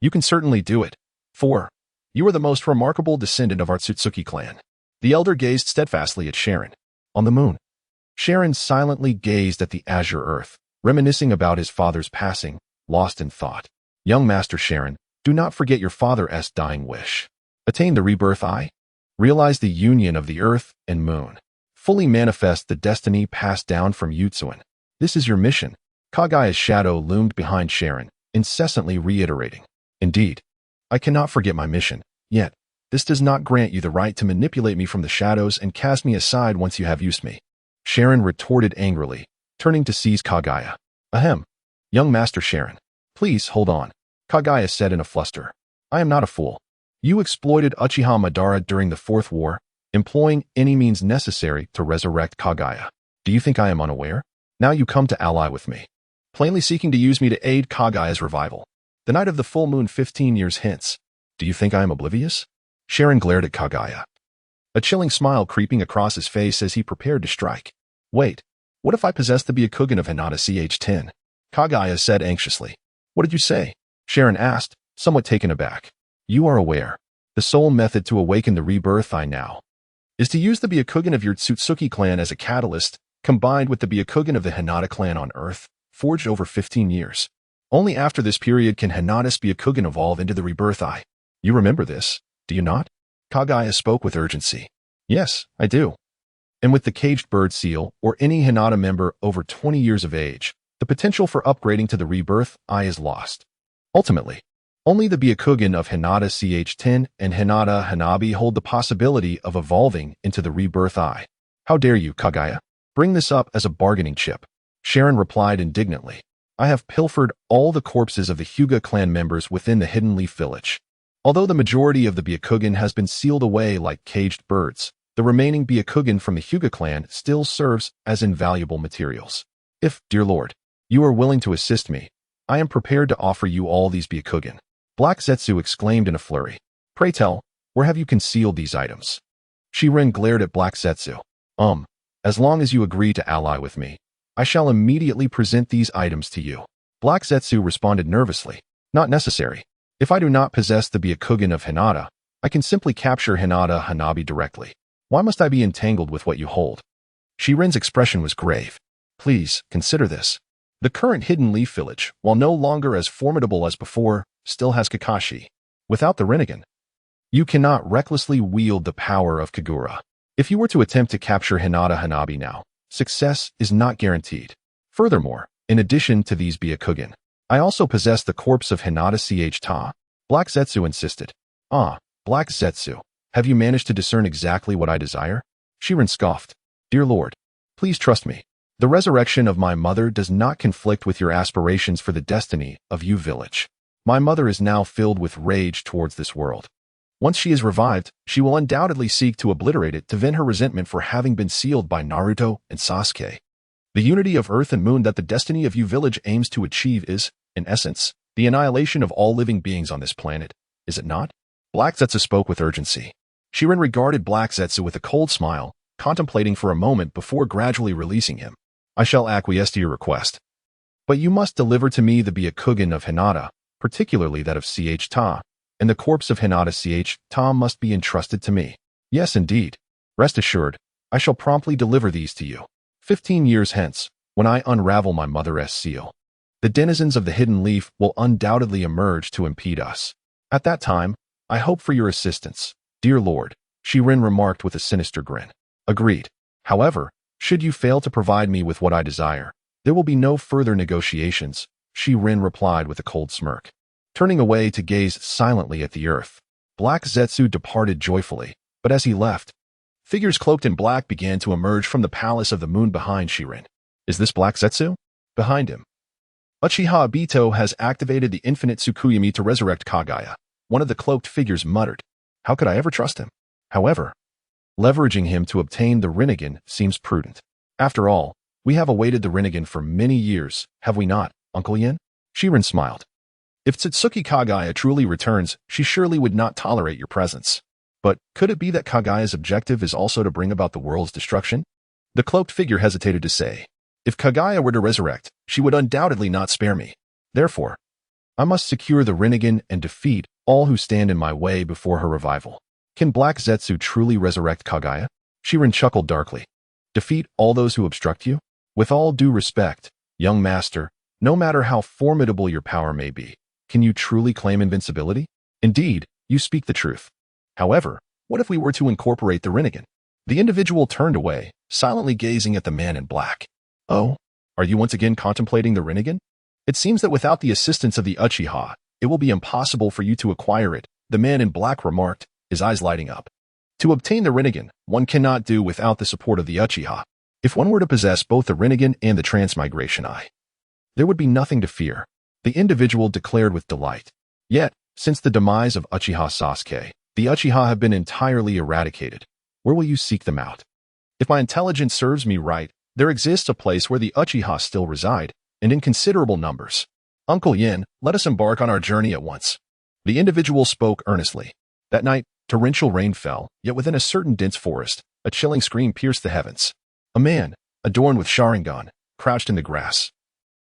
You can certainly do it. For you are the most remarkable descendant of our Tsutsuki clan. The elder gazed steadfastly at Sharon. On the moon. Sharon silently gazed at the azure earth, reminiscing about his father's passing, lost in thought. Young Master Sharon, do not forget your father's dying wish. Attain the rebirth eye. Realize the union of the earth and moon. Fully manifest the destiny passed down from Utsuan. This is your mission. Kagaya's shadow loomed behind Sharon, incessantly reiterating. Indeed, I cannot forget my mission, yet this does not grant you the right to manipulate me from the shadows and cast me aside once you have used me. Sharon retorted angrily, turning to seize Kagaya. Ahem. Young Master Sharon, please hold on, Kagaya said in a fluster. I am not a fool. You exploited Uchiha Madara during the Fourth War, employing any means necessary to resurrect Kagaya. Do you think I am unaware? Now you come to ally with me, plainly seeking to use me to aid Kagaya's revival. The night of the full moon 15 years hence. Do you think I am oblivious? Sharon glared at Kagaya, a chilling smile creeping across his face as he prepared to strike. Wait, What if I possess the Byakugan of Hinata Ch10? Kaguya said anxiously. What did you say? Sharon asked, somewhat taken aback. You are aware. The sole method to awaken the rebirth I now is to use the Byakugan of your Tsutsuki clan as a catalyst, combined with the Byakugan of the Hinata clan on Earth, forged over 15 years. Only after this period can Hinata's Byakugan evolve into the rebirth eye. You remember this, do you not? Kaguya spoke with urgency. Yes, I do. And with the caged bird seal, or any Hinata member over 20 years of age, the potential for upgrading to the rebirth eye is lost. Ultimately, only the Byakugan of Hinata Ch10 and Hinata Hanabi hold the possibility of evolving into the rebirth eye. How dare you, Kaguya? Bring this up as a bargaining chip. Sharon replied indignantly. I have pilfered all the corpses of the Hyuga clan members within the Hidden Leaf Village. Although the majority of the Byakugan has been sealed away like caged birds, the remaining Byakugan from the Hyuga clan still serves as invaluable materials. If, dear lord, you are willing to assist me, I am prepared to offer you all these Byakugan. Black Zetsu exclaimed in a flurry. Pray tell, where have you concealed these items? Shirin glared at Black Zetsu. As long as you agree to ally with me, I shall immediately present these items to you. Black Zetsu responded nervously. Not necessary. If I do not possess the Byakugan of Hinata, I can simply capture Hinata Hanabi directly. Why must I be entangled with what you hold? Shirin's expression was grave. Please, consider this. The current Hidden Leaf Village, while no longer as formidable as before, still has Kakashi. Without the Rinnegan, you cannot recklessly wield the power of Kagura. If you were to attempt to capture Hinata Hanabi now, success is not guaranteed. Furthermore, in addition to these Byakugan, I also possess the corpse of Hinata Ch10. Black Zetsu insisted. Black Zetsu, have you managed to discern exactly what I desire? Shirin scoffed. Dear lord, please trust me. The resurrection of my mother does not conflict with your aspirations for the destiny of U Village. My mother is now filled with rage towards this world. Once she is revived, she will undoubtedly seek to obliterate it to vent her resentment for having been sealed by Naruto and Sasuke. The unity of Earth and Moon that the destiny of U Village aims to achieve is, in essence, the annihilation of all living beings on this planet, is it not? Black Zetsu spoke with urgency. Shirin regarded Black Zetsu with a cold smile, contemplating for a moment before gradually releasing him. I shall acquiesce to your request. But you must deliver to me the Byakugan of Hinata, particularly that of Ch10, and the corpse of Hinata Ch10 must be entrusted to me. Yes, indeed. Rest assured, I shall promptly deliver these to you. 15 years hence, when I unravel my mother's seal, the denizens of the Hidden Leaf will undoubtedly emerge to impede us. At that time, I hope for your assistance, dear lord, Shirin remarked with a sinister grin. Agreed. However, should you fail to provide me with what I desire, there will be no further negotiations, Shirin replied with a cold smirk. Turning away to gaze silently at the earth, Black Zetsu departed joyfully, but as he left, figures cloaked in black began to emerge from the palace of the moon behind Shirin. Is this Black Zetsu? Behind him, Uchiha Obito has activated the infinite Tsukuyomi to resurrect Kaguya. One of the cloaked figures muttered. How could I ever trust him? However, leveraging him to obtain the Rinnegan seems prudent. After all, we have awaited the Rinnegan for many years, have we not, Uncle Yin? Shirin smiled. If Tsutsuki Kaguya truly returns, she surely would not tolerate your presence. But could it be that Kaguya's objective is also to bring about the world's destruction? The cloaked figure hesitated to say. If Kaguya were to resurrect, she would undoubtedly not spare me. Therefore, I must secure the Rinnegan and defeat all who stand in my way before her revival. Can Black Zetsu truly resurrect Kaguya? Shirin chuckled darkly. Defeat all those who obstruct you? With all due respect, young master, no matter how formidable your power may be, can you truly claim invincibility? Indeed, you speak the truth. However, what if we were to incorporate the Rinnegan? The individual turned away, silently gazing at the man in black. Oh, are you once again contemplating the Rinnegan? It seems that without the assistance of the Uchiha, it will be impossible for you to acquire it, the man in black remarked, his eyes lighting up. To obtain the Rinnegan, one cannot do without the support of the Uchiha. If one were to possess both the Rinnegan and the Transmigration Eye, there would be nothing to fear, the individual declared with delight. Yet, since the demise of Uchiha Sasuke, the Uchiha have been entirely eradicated. Where will you seek them out? If my intelligence serves me right, there exists a place where the Uchiha still reside, and in considerable numbers. Uncle Yin, let us embark on our journey at once. The individual spoke earnestly. That night, torrential rain fell, yet within a certain dense forest, a chilling scream pierced the heavens. A man, adorned with Sharingan, crouched in the grass,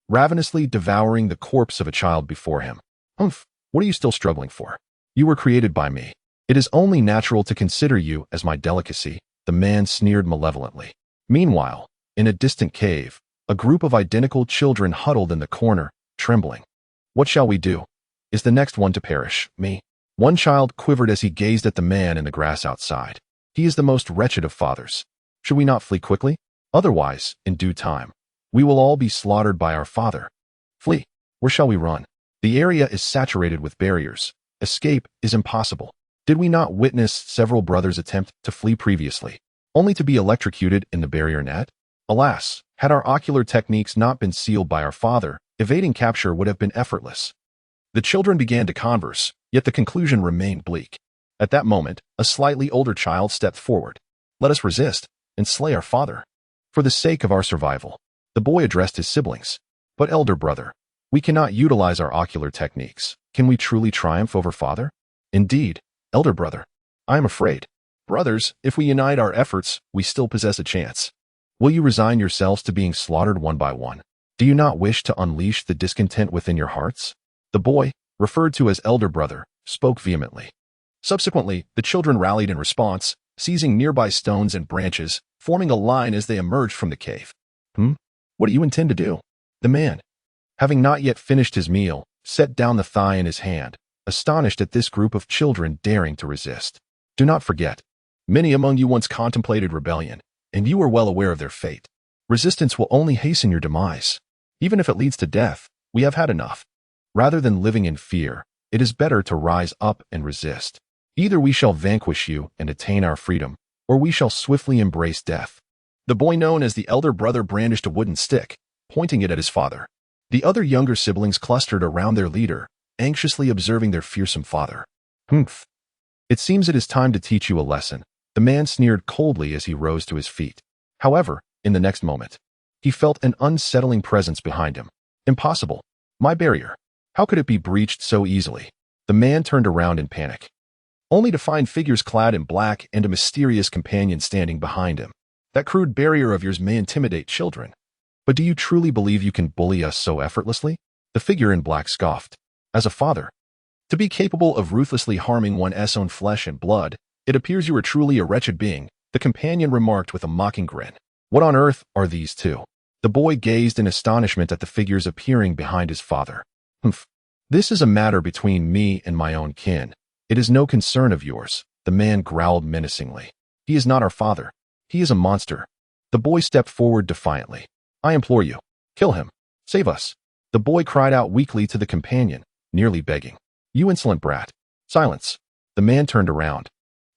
ravenously devouring the corpse of a child before him. Humph, what are you still struggling for? You were created by me. It is only natural to consider you as my delicacy, the man sneered malevolently. Meanwhile, in a distant cave, a group of identical children huddled in the corner, trembling. What shall we do? Is the next one to perish, me? One child quivered as he gazed at the man in the grass outside. He is the most wretched of fathers. Should we not flee quickly? Otherwise, in due time, we will all be slaughtered by our father. Flee. Where shall we run? The area is saturated with barriers. Escape is impossible. Did we not witness several brothers attempt to flee previously, only to be electrocuted in the barrier net? Alas, had our ocular techniques not been sealed by our father, evading capture would have been effortless. The children began to converse, yet the conclusion remained bleak. At that moment, a slightly older child stepped forward. Let us resist and slay our father. For the sake of our survival, the boy addressed his siblings. But elder brother, we cannot utilize our ocular techniques. Can we truly triumph over father? Indeed, elder brother, I am afraid. Brothers, if we unite our efforts, we still possess a chance. Will you resign yourselves to being slaughtered one by one? Do you not wish to unleash the discontent within your hearts? The boy, referred to as elder brother, spoke vehemently. Subsequently, the children rallied in response, seizing nearby stones and branches, forming a line as they emerged from the cave. What do you intend to do? The man, having not yet finished his meal, set down the thigh in his hand, astonished at this group of children daring to resist. Do not forget, many among you once contemplated rebellion, and you are well aware of their fate. Resistance will only hasten your demise. Even if it leads to death, we have had enough. Rather than living in fear, it is better to rise up and resist. Either we shall vanquish you and attain our freedom, or we shall swiftly embrace death. The boy known as the elder brother brandished a wooden stick, pointing it at his father. The other younger siblings clustered around their leader, anxiously observing their fearsome father. Humph. It seems it is time to teach you a lesson. The man sneered coldly as he rose to his feet. However, in the next moment, he felt an unsettling presence behind him. Impossible. My barrier. How could it be breached so easily? The man turned around in panic, only to find figures clad in black and a mysterious companion standing behind him. That crude barrier of yours may intimidate children, but do you truly believe you can bully us so effortlessly? The figure in black scoffed. As a father, to be capable of ruthlessly harming one's own flesh and blood, it appears you are truly a wretched being, the companion remarked with a mocking grin. What on earth are these two? The boy gazed in astonishment at the figures appearing behind his father. Humph. This is a matter between me and my own kin. It is no concern of yours, the man growled menacingly. He is not our father. He is a monster. The boy stepped forward defiantly. I implore you, kill him. Save us. The boy cried out weakly to the companion, nearly begging. You insolent brat. Silence. The man turned around,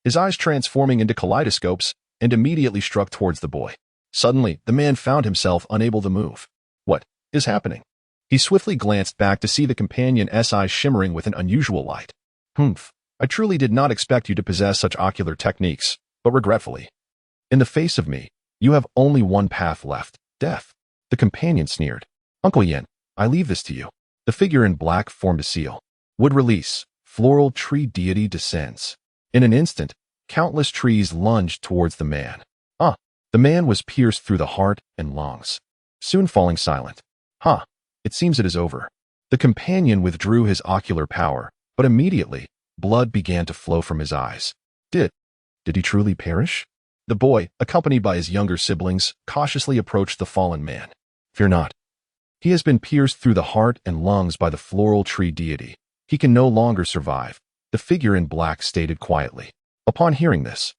his eyes transforming into kaleidoscopes, and immediately struck towards the boy. Suddenly, the man found himself unable to move. What is happening? He swiftly glanced back to see the companion's eyes shimmering with an unusual light. Humph. I truly did not expect you to possess such ocular techniques, but regretfully, in the face of me, you have only one path left, death. The companion sneered. Uncle Yin, I leave this to you. The figure in black formed a seal. Wood release. Floral tree deity descends. In an instant, countless trees lunged towards the man. The man was pierced through the heart and lungs, soon falling silent. It seems it is over. The companion withdrew his ocular power, but immediately, blood began to flow from his eyes. Did he truly perish? The boy, accompanied by his younger siblings, cautiously approached the fallen man. Fear not. He has been pierced through the heart and lungs by the floral tree deity. He can no longer survive, the figure in black stated quietly. Upon hearing this,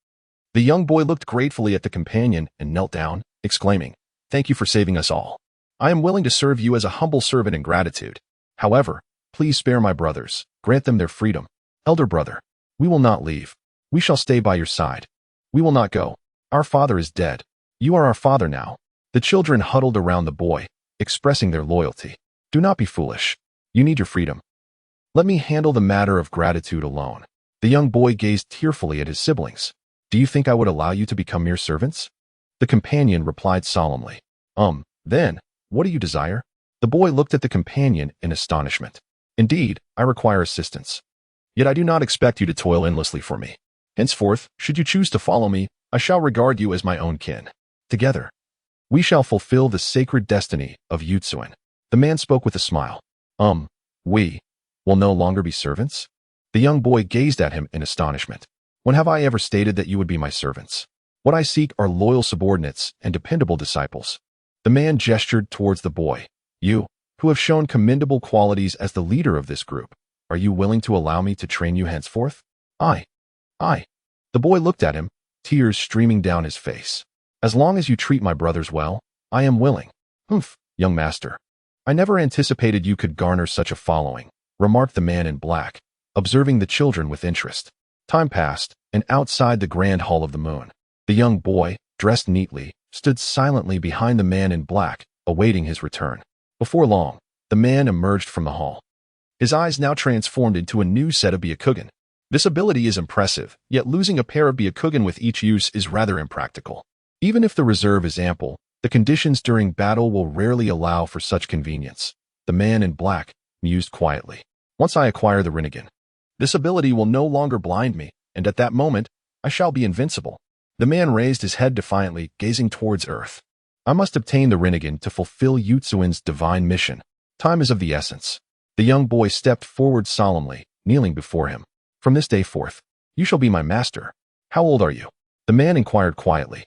the young boy looked gratefully at the companion and knelt down, exclaiming, Thank you for saving us all. I am willing to serve you as a humble servant in gratitude. However, please spare my brothers. Grant them their freedom. Elder brother, we will not leave. We shall stay by your side. We will not go. Our father is dead. You are our father now. The children huddled around the boy, expressing their loyalty. Do not be foolish. You need your freedom. Let me handle the matter of gratitude alone. The young boy gazed tearfully at his siblings. Do you think I would allow you to become mere servants? The companion replied solemnly. Then, what do you desire? The boy looked at the companion in astonishment. Indeed, I require assistance. Yet I do not expect you to toil endlessly for me. Henceforth, should you choose to follow me, I shall regard you as my own kin. Together, We shall fulfill the sacred destiny of Yutsuen. The man spoke with a smile. We will no longer be servants? The young boy gazed at him in astonishment. When have I ever stated that you would be my servants? What I seek are loyal subordinates and dependable disciples. The man gestured towards the boy. You, who have shown commendable qualities as the leader of this group, are you willing to allow me to train you henceforth? I. The boy looked at him, tears streaming down his face. As long as you treat my brothers well, I am willing. Humph, young master. I never anticipated you could garner such a following, remarked the man in black, observing the children with interest. Time passed, and outside the grand hall of the moon, the young boy, dressed neatly, stood silently behind the man in black, awaiting his return. Before long, the man emerged from the hall. His eyes now transformed into a new set of Byakugan. This ability is impressive, yet losing a pair of Byakugan with each use is rather impractical. Even if the reserve is ample, the conditions during battle will rarely allow for such convenience. The man in black mused quietly. Once I acquire the Rinnegan, this ability will no longer blind me, and at that moment, I shall be invincible. The man raised his head defiantly, gazing towards Earth. I must obtain the Rinnegan to fulfill Yutsuen's divine mission. Time is of the essence. The young boy stepped forward solemnly, kneeling before him. From this day forth, you shall be my master. How old are you? The man inquired quietly.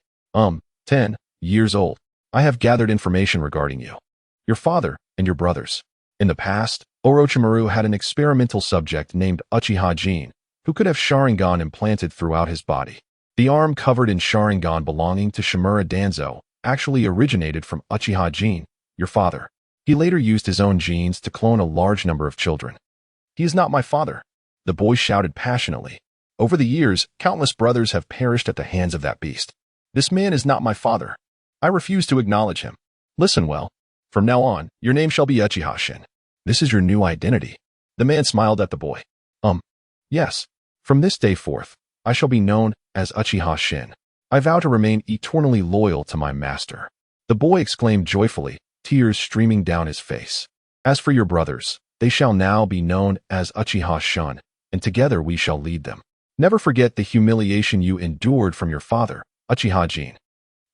10 years old. I have gathered information regarding you, your father, and your brothers. In the past, Orochimaru had an experimental subject named Uchiha Jin, who could have Sharingan implanted throughout his body. The arm covered in Sharingan belonging to Shimura Danzo actually originated from Uchiha Jin, your father. He later used his own genes to clone a large number of children. He is not my father, the boy shouted passionately. Over the years, countless brothers have perished at the hands of that beast. This man is not my father. I refuse to acknowledge him. Listen well. From now on, your name shall be Uchiha Shin. This is your new identity. The man smiled at the boy. Yes. From this day forth, I shall be known as Uchiha Shin. I vow to remain eternally loyal to my master. The boy exclaimed joyfully, tears streaming down his face. As for your brothers, they shall now be known as Uchiha Shun, and together we shall lead them. Never forget the humiliation you endured from your father, Uchiha Jin.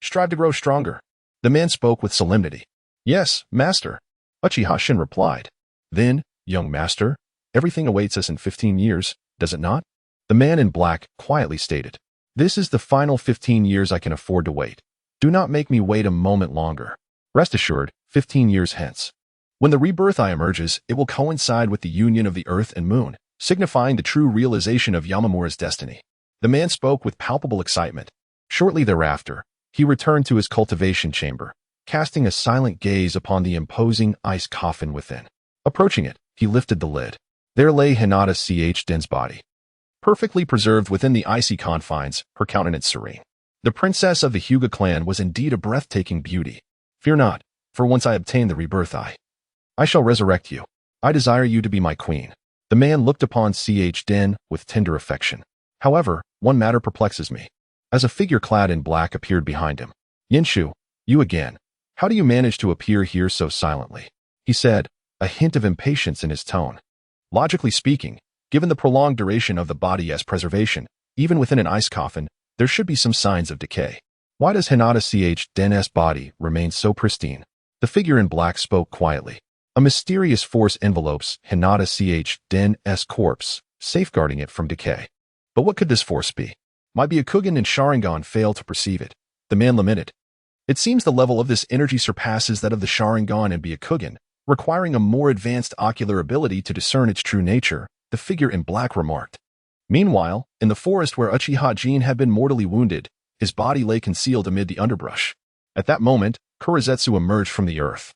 Strive to grow stronger. The man spoke with solemnity. Yes, master, Uchiha Shin replied. Then, young master, everything awaits us in 15 years, does it not? The man in black quietly stated. This is the final 15 years I can afford to wait. Do not make me wait a moment longer. Rest assured, 15 years hence, when the rebirth eye emerges, it will coincide with the union of the earth and moon, signifying the true realization of Yamamura's destiny. The man spoke with palpable excitement. Shortly thereafter, he returned to his cultivation chamber, casting a silent gaze upon the imposing ice coffin within. Approaching it, he lifted the lid. There lay Hinata Den's body. Perfectly preserved within the icy confines, her countenance serene. The princess of the Hyuga clan was indeed a breathtaking beauty. Fear not, for once I obtain the rebirth eye, I shall resurrect you. I desire you to be my queen. The man looked upon Den with tender affection. However, one matter perplexes me. As a figure clad in black appeared behind him. Yinshu, you again. How do you manage to appear here so silently? He said, a hint of impatience in his tone. Logically speaking, given the prolonged duration of the body's preservation, even within an ice coffin, there should be some signs of decay. Why does Hinata Den's body remain so pristine? The figure in black spoke quietly. A mysterious force envelopes Hinata Den's corpse, safeguarding it from decay. But what could this force be? My Byakugan and Sharingan fail to perceive it. The man lamented. It seems the level of this energy surpasses that of the Sharingan and Byakugan, requiring a more advanced ocular ability to discern its true nature, the figure in black remarked. Meanwhile, in the forest where Uchiha Jin had been mortally wounded, his body lay concealed amid the underbrush. At that moment, Kurizetsu emerged from the earth,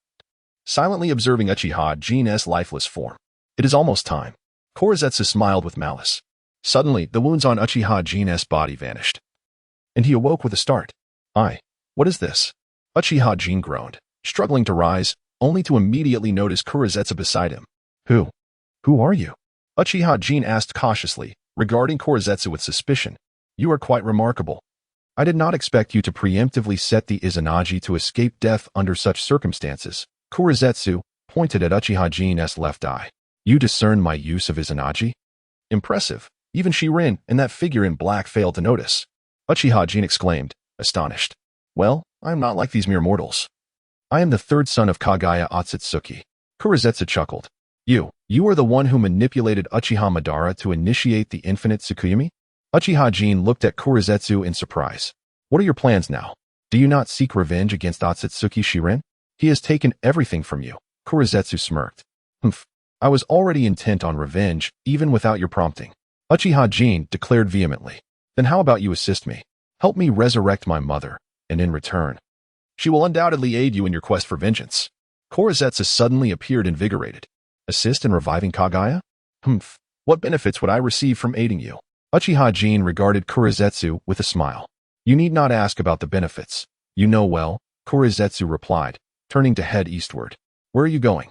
silently observing Uchiha Jin's lifeless form. It is almost time. Kurizetsu smiled with malice. Suddenly, the wounds on Uchiha Jin's body vanished, and he awoke with a start. What is this? Uchiha Jin groaned, struggling to rise, only to immediately notice Kurizetsu beside him. Who are you? Uchiha Jin asked cautiously, regarding Kurizetsu with suspicion. You are quite remarkable. I did not expect you to preemptively set the Izanagi to escape death under such circumstances. Kurizetsu pointed at Uchiha Jin's left eye. You discern my use of Izanagi? Impressive. Even Shirin and that figure in black failed to notice. Uchiha Jin exclaimed, astonished. Well, I am not like these mere mortals. I am the third son of Kagaya Otsutsuki. Kurizetsu chuckled. You are the one who manipulated Uchiha Madara to initiate the infinite Tsukuyomi? Uchiha Jin looked at Kurizetsu in surprise. What are your plans now? Do you not seek revenge against Otsutsuki Shirin? He has taken everything from you. Kurizetsu smirked. Humph. I was already intent on revenge, even without your prompting. Uchiha Jin declared vehemently. Then how about you assist me? Help me resurrect my mother, and in return, she will undoubtedly aid you in your quest for vengeance. Kurizetsu suddenly appeared invigorated. Assist in reviving Kagaya? Humph. What benefits would I receive from aiding you? Uchiha Jin regarded Kurizetsu with a smile. You need not ask about the benefits. You know well, Kurizetsu replied, turning to head eastward. Where are you going?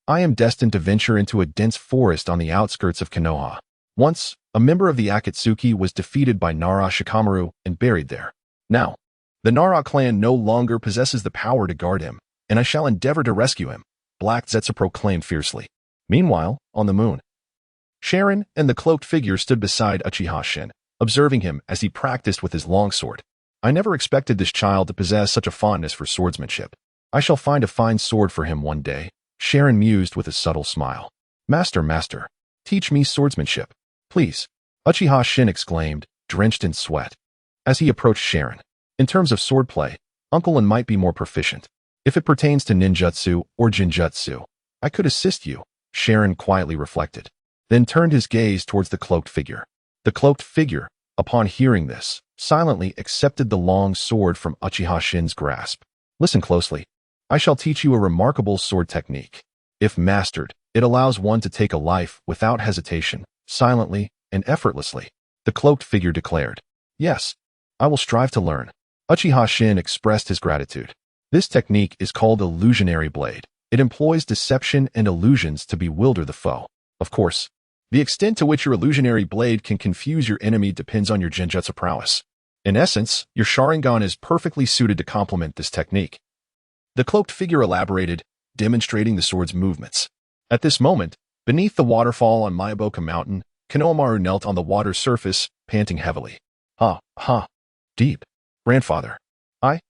I am destined to venture into a dense forest on the outskirts of Konoha. Once, a member of the Akatsuki was defeated by Nara Shikamaru and buried there. Now, the Nara clan no longer possesses the power to guard him, and I shall endeavor to rescue him, Black Zetsu proclaimed fiercely. Meanwhile, on the moon, Sharon and the cloaked figure stood beside Uchiha Shin, observing him as he practiced with his longsword. I never expected this child to possess such a fondness for swordsmanship. I shall find a fine sword for him one day, Sharon mused with a subtle smile. Master, teach me swordsmanship, please, Uchiha Shin exclaimed, drenched in sweat. As he approached Sharon, in terms of swordplay, Uncle Lin might be more proficient. If it pertains to ninjutsu or jinjutsu, I could assist you, Sharon quietly reflected, then turned his gaze towards the cloaked figure. The cloaked figure, upon hearing this, silently accepted the long sword from Uchiha Shin's grasp. Listen closely. I shall teach you a remarkable sword technique. If mastered, it allows one to take a life without hesitation, silently and effortlessly, the cloaked figure declared. Yes, I will strive to learn. Uchiha Shin expressed his gratitude. This technique is called illusionary blade. It employs deception and illusions to bewilder the foe. Of course, the extent to which your illusionary blade can confuse your enemy depends on your genjutsu prowess. In essence, your Sharingan is perfectly suited to complement this technique. The cloaked figure elaborated, demonstrating the sword's movements. At this moment, beneath the waterfall on Myaboka Mountain, Konohamaru knelt on the water's surface, panting heavily. Deep. Grandfather.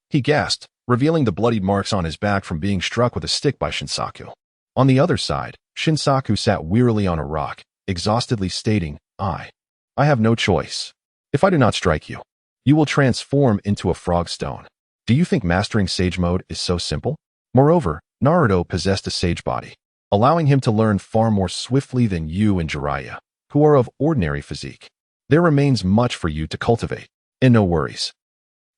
He gasped, revealing the bloodied marks on his back from being struck with a stick by Shinsaku. On the other side, Shinsaku sat wearily on a rock, exhaustedly stating, I have no choice. If I do not strike you, you will transform into a frog stone. Do you think mastering Sage Mode is so simple? Moreover, Naruto possessed a sage body, allowing him to learn far more swiftly than you and Jiraiya, who are of ordinary physique. There remains much for you to cultivate, and no worries.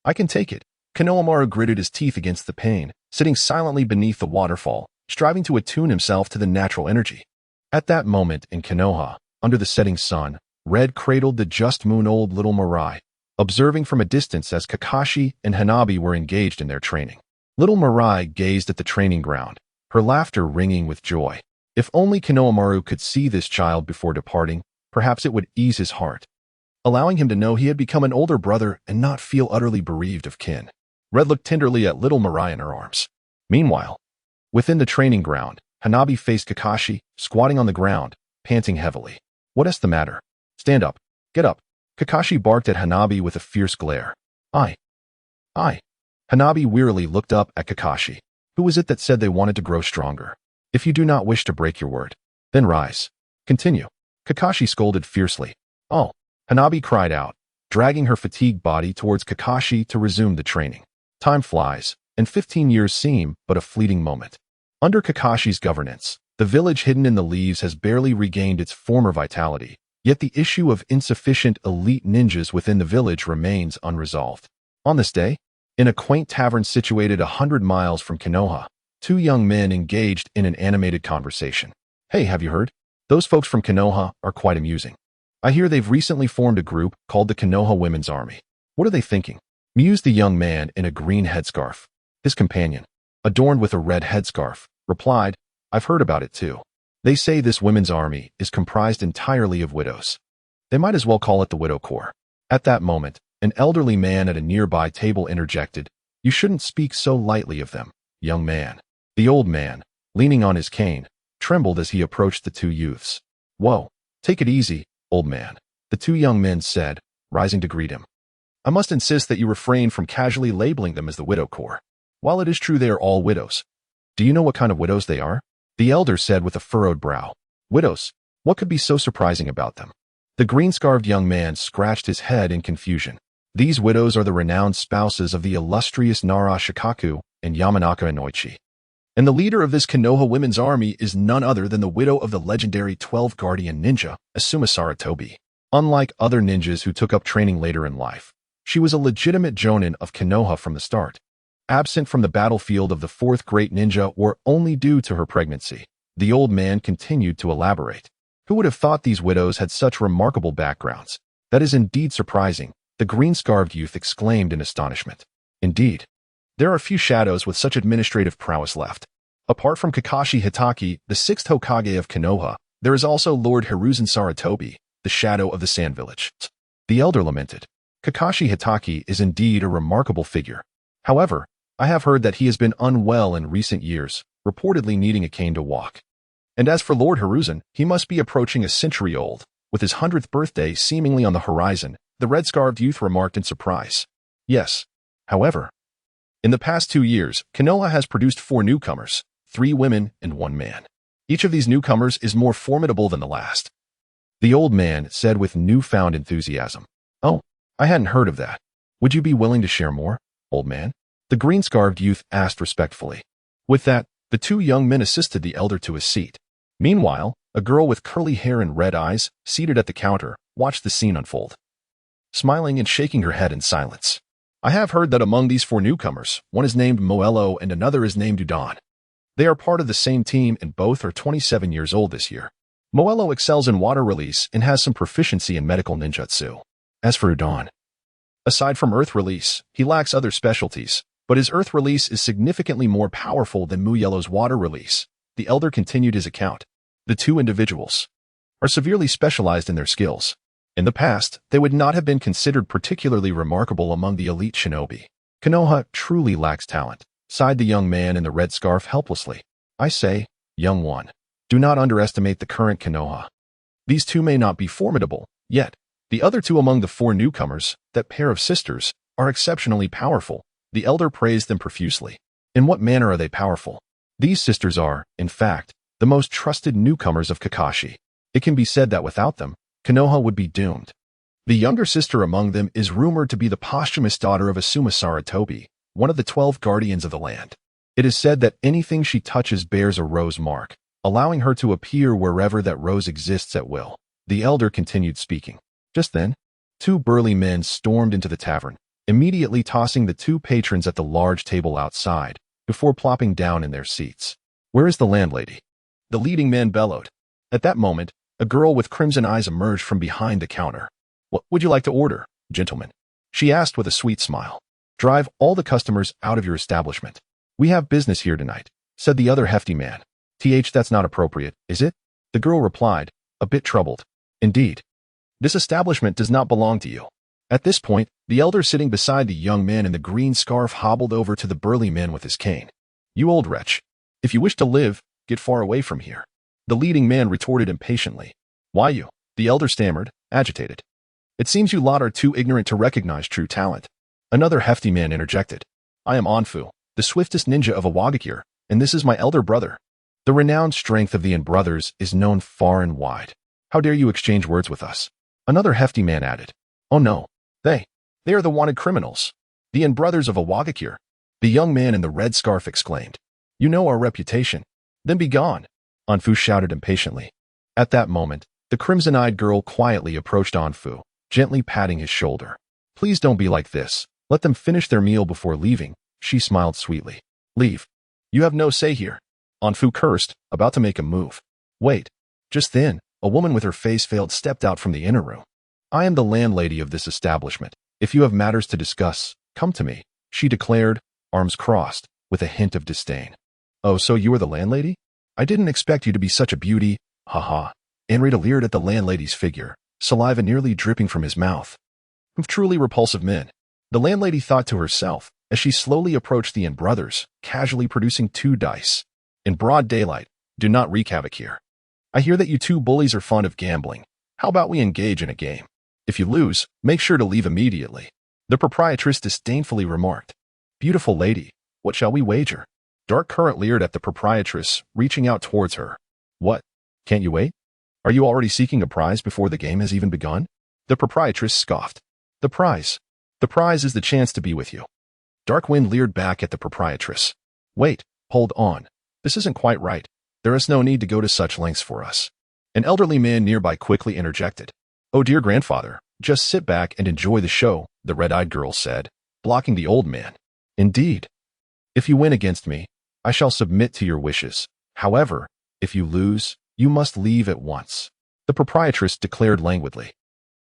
I can take it. Konohamaru gritted his teeth against the pain, sitting silently beneath the waterfall, striving to attune himself to the natural energy. At that moment in Konoha, under the setting sun, Red cradled the just moon old little Mirai, observing from a distance as Kakashi and Hanabi were engaged in their training. Little Mirai gazed at the training ground, her laughter ringing with joy. If only Konohamaru could see this child before departing, perhaps it would ease his heart, allowing him to know he had become an older brother and not feel utterly bereaved of kin. Red looked tenderly at little Mirai in her arms. Meanwhile, within the training ground, Hanabi faced Kakashi, squatting on the ground, panting heavily. What is the matter? Stand up. Get up. Kakashi barked at Hanabi with a fierce glare. I. Hanabi wearily looked up at Kakashi. Who was it that said they wanted to grow stronger? If you do not wish to break your word, then rise. Continue. Kakashi scolded fiercely. Oh. Hanabi cried out, dragging her fatigued body towards Kakashi to resume the training. Time flies, and 15 years seem but a fleeting moment. Under Kakashi's governance, the village hidden in the leaves has barely regained its former vitality, yet the issue of insufficient elite ninjas within the village remains unresolved. On this day, in a quaint tavern situated 100 miles from Konoha, two young men engaged in an animated conversation. Hey, have you heard? Those folks from Konoha are quite amusing. I hear they've recently formed a group called the Konoha Women's Army. What are they thinking? Mused the young man in a green headscarf. His companion, adorned with a red headscarf, replied, I've heard about it too. They say this women's army is comprised entirely of widows. They might as well call it the Widow Corps. At that moment, an elderly man at a nearby table interjected, You shouldn't speak so lightly of them, young man. The old man, leaning on his cane, trembled as he approached the two youths. Whoa, take it easy, old man, the two young men said, rising to greet him. I must insist that you refrain from casually labeling them as the widow corps. While it is true they are all widows, do you know what kind of widows they are? The elder said with a furrowed brow. Widows? What could be so surprising about them? The green-scarfed young man scratched his head in confusion. These widows are the renowned spouses of the illustrious Nara Shikaku and Yamanaka Inoichi. And the leader of this Konoha women's army is none other than the widow of the legendary 12 Guardian ninja, Asuma Saratobi. Unlike other ninjas who took up training later in life, she was a legitimate jonin of Konoha from the start. Absent from the battlefield of the fourth great ninja war only due to her pregnancy, the old man continued to elaborate. Who would have thought these widows had such remarkable backgrounds? That is indeed surprising, the green-scarfed youth exclaimed in astonishment. Indeed. There are few shadows with such administrative prowess left. Apart from Kakashi Hitaki, the sixth Hokage of Konoha, there is also Lord Hiruzen Saratobi, the shadow of the Sand Village. The elder lamented. Kakashi Hitaki is indeed a remarkable figure. However, I have heard that he has been unwell in recent years, reportedly needing a cane to walk. And as for Lord Hiruzen, he must be approaching a century old, with his 100th birthday seemingly on the horizon, the red-scarfed youth remarked in surprise. Yes. However, in the past 2 years, Konoha has produced 4 newcomers, 3 women and 1 man. Each of these newcomers is more formidable than the last. The old man said with newfound enthusiasm. Oh, I hadn't heard of that. Would you be willing to share more, old man? The green-scarfed youth asked respectfully. With that, the 2 young men assisted the elder to his seat. Meanwhile, a girl with curly hair and red eyes, seated at the counter, watched the scene unfold, smiling and shaking her head in silence. I have heard that among these 4 newcomers, one is named Moello and another is named Udon. They are part of the same team and both are 27 years old this year. Moello excels in water release and has some proficiency in medical ninjutsu. As for Udon, aside from earth release, he lacks other specialties, but his earth release is significantly more powerful than Moello's water release. The elder continued his account. The 2 individuals are severely specialized in their skills. In the past, they would not have been considered particularly remarkable among the elite shinobi. Konoha truly lacks talent, sighed the young man in the red scarf helplessly. I say, young one, do not underestimate the current Konoha. These 2 may not be formidable, yet the other 2 among the 4 newcomers, that pair of sisters, are exceptionally powerful. The elder praised them profusely. In what manner are they powerful? These sisters are, in fact, the most trusted newcomers of Kakashi. It can be said that without them, Konoha would be doomed. The younger sister among them is rumored to be the posthumous daughter of Asuma Saratobi, one of the 12 guardians of the land. It is said that anything she touches bears a rose mark, allowing her to appear wherever that rose exists at will. The elder continued speaking. Just then, 2 burly men stormed into the tavern, immediately tossing the 2 patrons at the large table outside, before plopping down in their seats. Where is the landlady? The leading man bellowed. At that moment, a girl with crimson eyes emerged from behind the counter. What would you like to order, gentlemen? She asked with a sweet smile. Drive all the customers out of your establishment. We have business here tonight, said the other hefty man. That's not appropriate, is it? The girl replied, a bit troubled. Indeed. This establishment does not belong to you. At this point, the elder sitting beside the young man in the green scarf hobbled over to the burly man with his cane. You old wretch. If you wish to live, get far away from here. The leading man retorted impatiently. Why you? The elder stammered, agitated. It seems you lot are too ignorant to recognize true talent. Another hefty man interjected. I am Anfu, the swiftest ninja of Awagakure, and this is my elder brother. The renowned strength of the In brothers is known far and wide. How dare you exchange words with us? Another hefty man added. Oh no, they are the wanted criminals. The In brothers of Awagakure. The young man in the red scarf exclaimed. You know our reputation. Then be gone. Anfu shouted impatiently. At that moment, the crimson-eyed girl quietly approached Anfu, gently patting his shoulder. Please don't be like this. Let them finish their meal before leaving, she smiled sweetly. Leave. You have no say here. Anfu cursed, about to make a move. Wait. Just then, a woman with her face veiled stepped out from the inner room. I am the landlady of this establishment. If you have matters to discuss, come to me, she declared, arms crossed, with a hint of disdain. Oh, so you are the landlady? I didn't expect you to be such a beauty, haha. Enrita leered at the landlady's figure, saliva nearly dripping from his mouth. Of truly repulsive men, the landlady thought to herself, as she slowly approached the In brothers, casually producing 2 dice. In broad daylight, do not wreak havoc here. I hear that you 2 bullies are fond of gambling. How about we engage in a game? If you lose, make sure to leave immediately. The proprietress disdainfully remarked. Beautiful lady, what shall we wager? Dark Current leered at the proprietress, reaching out towards her. What? Can't you wait? Are you already seeking a prize before the game has even begun? The proprietress scoffed. The prize. The prize is the chance to be with you. Dark Wind leered back at the proprietress. Wait, hold on. This isn't quite right. There is no need to go to such lengths for us. An elderly man nearby quickly interjected. Oh dear grandfather, just sit back and enjoy the show, the red-eyed girl said, blocking the old man. Indeed. If you win against me, I shall submit to your wishes. However, if you lose, you must leave at once. The proprietress declared languidly.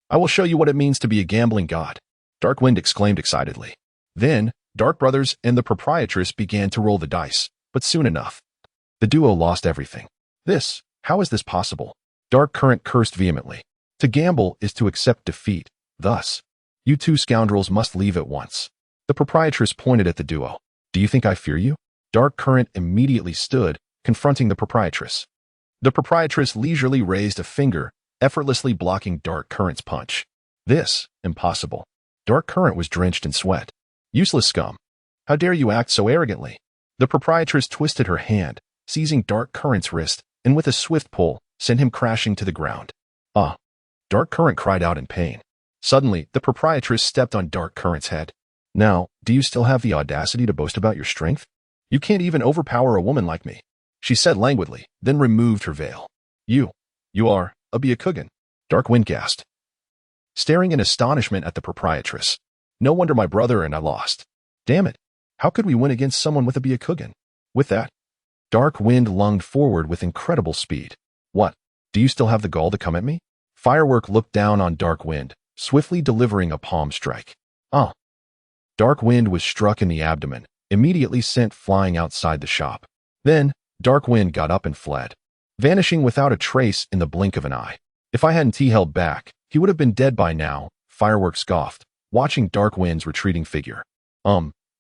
I will show you what it means to be a gambling god, Dark Wind exclaimed excitedly. Then, Dark Brothers and the proprietress began to roll the dice, but soon enough, the duo lost everything. How is this possible? Dark Current cursed vehemently. To gamble is to accept defeat. Thus, you two scoundrels must leave at once. The proprietress pointed at the duo. Do you think I fear you? Dark Current immediately stood, confronting the proprietress. The proprietress leisurely raised a finger, effortlessly blocking Dark Current's punch. Impossible. Dark Current was drenched in sweat. Useless scum. How dare you act so arrogantly? The proprietress twisted her hand, seizing Dark Current's wrist, and with a swift pull, sent him crashing to the ground. Ah! Dark Current cried out in pain. Suddenly, the proprietress stepped on Dark Current's head. Now, do you still have the audacity to boast about your strength? You can't even overpower a woman like me, she said languidly, then removed her veil. You are a Byakugan, Dark Wind gasped, staring in astonishment at the proprietress. No wonder my brother and I lost. Damn it, how could we win against someone with a Byakugan? With that, Dark Wind lunged forward with incredible speed. What? Do you still have the gall to come at me? Firework looked down on Dark Wind, swiftly delivering a palm strike. Ah! Dark Wind was struck in the abdomen, immediately sent flying outside the shop. Then, Dark Wind got up and fled, vanishing without a trace in the blink of an eye. If I hadn't held back, he would have been dead by now, Firework scoffed, watching Dark Wind's retreating figure.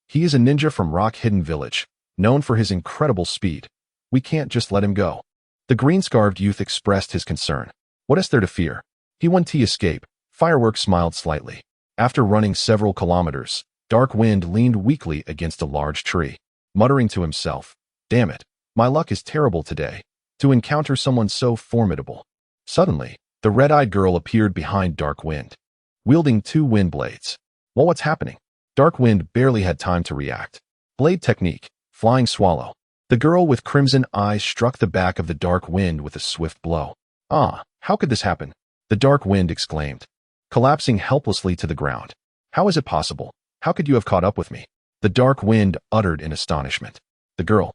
He is a ninja from Rock Hidden Village, known for his incredible speed. We can't just let him go. The green-scarved youth expressed his concern. What is there to fear? He won to escape. Firework smiled slightly. After running several kilometers, Dark Wind leaned weakly against a large tree, muttering to himself, Damn it, my luck is terrible today, to encounter someone so formidable. Suddenly, the red-eyed girl appeared behind Dark Wind, wielding two wind blades. Well, what's happening? Dark Wind barely had time to react. Blade technique, flying swallow. The girl with crimson eyes struck the back of the Dark Wind with a swift blow. Ah, how could this happen? The Dark Wind exclaimed, collapsing helplessly to the ground. How is it possible? How could you have caught up with me? The Dark Wind uttered in astonishment. The girl,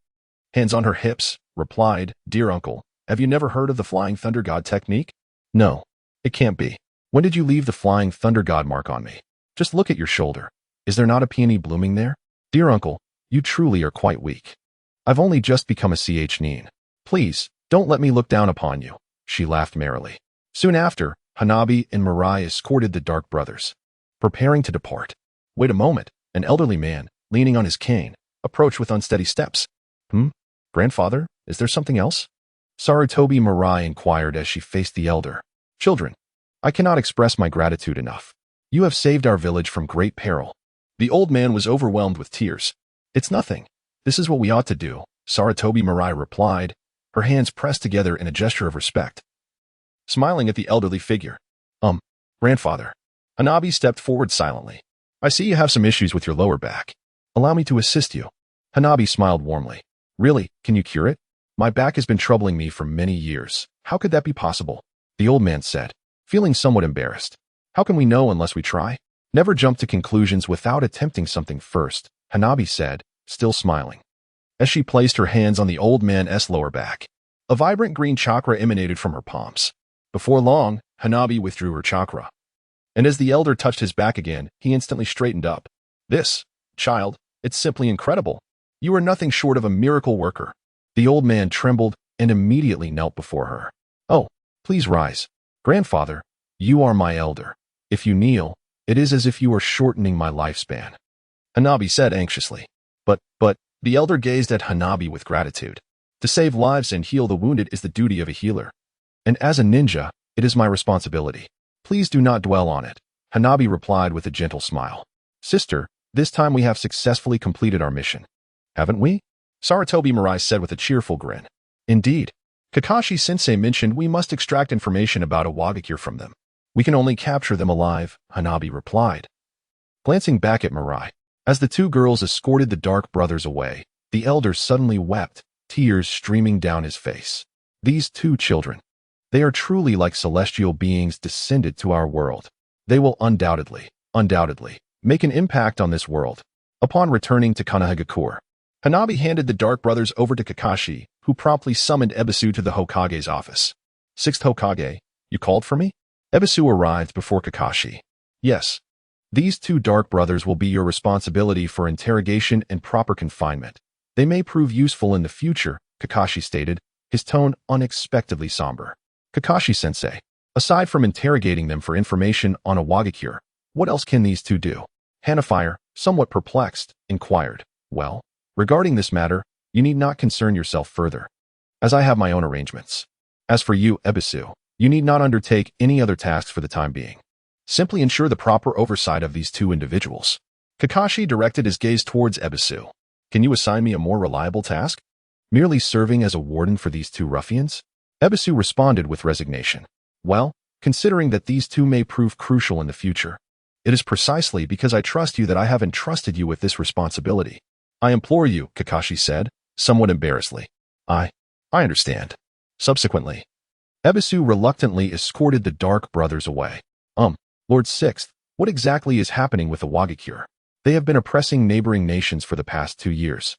hands on her hips, replied, Dear uncle, have you never heard of the Flying Thunder God technique? No, it can't be. When did you leave the Flying Thunder God mark on me? Just look at your shoulder. Is there not a peony blooming there? Dear uncle, you truly are quite weak. I've only just become a ch-nin. Please, don't let me look down upon you, she laughed merrily. Soon after, Hanabi and Mirai escorted the Dark Brothers, preparing to depart. Wait a moment, an elderly man, leaning on his cane, approached with unsteady steps. Grandfather, is there something else? Sarutobi Mirai inquired as she faced the elder. Children, I cannot express my gratitude enough. You have saved our village from great peril. The old man was overwhelmed with tears. It's nothing. This is what we ought to do, Sarutobi Mirai replied, her hands pressed together in a gesture of respect. Smiling at the elderly figure. Grandfather. Hanabi stepped forward silently. I see you have some issues with your lower back. Allow me to assist you. Hanabi smiled warmly. Really, can you cure it? My back has been troubling me for many years. How could that be possible? The old man said, feeling somewhat embarrassed. How can we know unless we try? Never jump to conclusions without attempting something first, Hanabi said, still smiling. As she placed her hands on the old man's lower back, a vibrant green chakra emanated from her palms. Before long, Hanabi withdrew her chakra. And as the elder touched his back again, he instantly straightened up. This, child, it's simply incredible. You are nothing short of a miracle worker. The old man trembled and immediately knelt before her. Oh, please rise. Grandfather, you are my elder. If you kneel, it is as if you are shortening my lifespan. Hanabi said anxiously. But, the elder gazed at Hanabi with gratitude. To save lives and heal the wounded is the duty of a healer. And as a ninja, it is my responsibility. Please do not dwell on it, Hanabi replied with a gentle smile. Sister, this time we have successfully completed our mission. Haven't we? Saratobi Mirai said with a cheerful grin. Indeed. Kakashi-sensei mentioned we must extract information about Awagakure from them. We can only capture them alive, Hanabi replied. Glancing back at Mirai, as the two girls escorted the dark brothers away, the elder suddenly wept, tears streaming down his face. These two children. They are truly like celestial beings descended to our world. They will undoubtedly, make an impact on this world. Upon returning to Konohagakure, Hanabi handed the dark brothers over to Kakashi, who promptly summoned Ebisu to the Hokage's office. Sixth Hokage, you called for me? Ebisu arrived before Kakashi. Yes. These two dark brothers will be your responsibility for interrogation and proper confinement. They may prove useful in the future, Kakashi stated, his tone unexpectedly somber. Kakashi-sensei, aside from interrogating them for information on Awagakure, what else can these two do? Hanafire, somewhat perplexed, inquired. Well, regarding this matter, you need not concern yourself further, as I have my own arrangements. As for you, Ebisu, you need not undertake any other tasks for the time being. Simply ensure the proper oversight of these two individuals. Kakashi directed his gaze towards Ebisu. Can you assign me a more reliable task? Merely serving as a warden for these two ruffians? Ebisu responded with resignation. Well, considering that these two may prove crucial in the future, it is precisely because I trust you that I have entrusted you with this responsibility. I implore you, Kakashi said, somewhat embarrassedly. I understand. Subsequently, Ebisu reluctantly escorted the dark brothers away. Lord Sixth, what exactly is happening with the Awagakure? They have been oppressing neighboring nations for the past 2 years.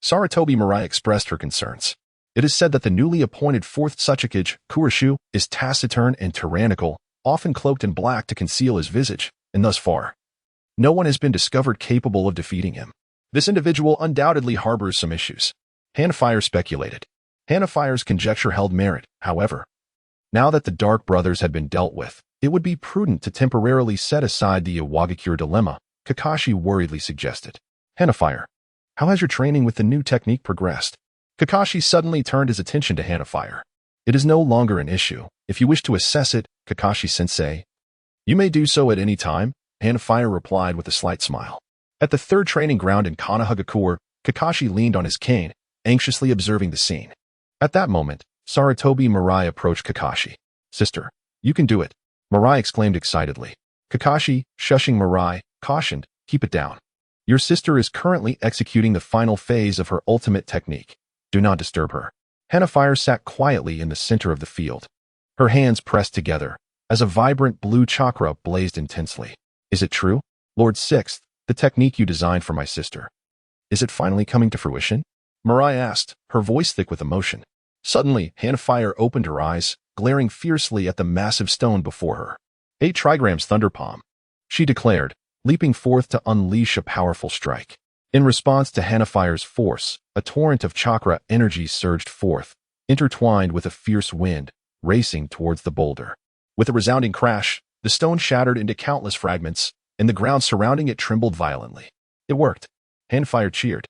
Saratobi Mirai expressed her concerns. It is said that the newly appointed 4th Tsuchikage, Kuroshu, is taciturn and tyrannical, often cloaked in black to conceal his visage, and thus far, no one has been discovered capable of defeating him. This individual undoubtedly harbors some issues. Hanafire speculated. Hanafire's conjecture held merit, however. Now that the dark brothers had been dealt with, it would be prudent to temporarily set aside the Awagakure dilemma, Kakashi worriedly suggested. Hanafire, how has your training with the new technique progressed? Kakashi suddenly turned his attention to Hanafire. It is no longer an issue. If you wish to assess it, Kakashi-sensei, you may do so at any time, Hanafire replied with a slight smile. At the third training ground in Konohagakure, Kakashi leaned on his cane, anxiously observing the scene. At that moment, Saratobi Mirai approached Kakashi. Sister, you can do it, Mirai exclaimed excitedly. Kakashi, shushing Mirai, cautioned, keep it down. Your sister is currently executing the final phase of her ultimate technique. Do not disturb her. Hanafire sat quietly in the center of the field. Her hands pressed together, as a vibrant blue chakra blazed intensely. Is it true, Lord Sixth, the technique you designed for my sister? Is it finally coming to fruition? Mirai asked, her voice thick with emotion. Suddenly, Hanafire opened her eyes, glaring fiercely at the massive stone before her. 8 trigrams Thunder Palm, she declared, leaping forth to unleash a powerful strike. In response to Hanafire's force, a torrent of chakra energy surged forth, intertwined with a fierce wind, racing towards the boulder. With a resounding crash, the stone shattered into countless fragments, and the ground surrounding it trembled violently. It worked. Hanafire cheered.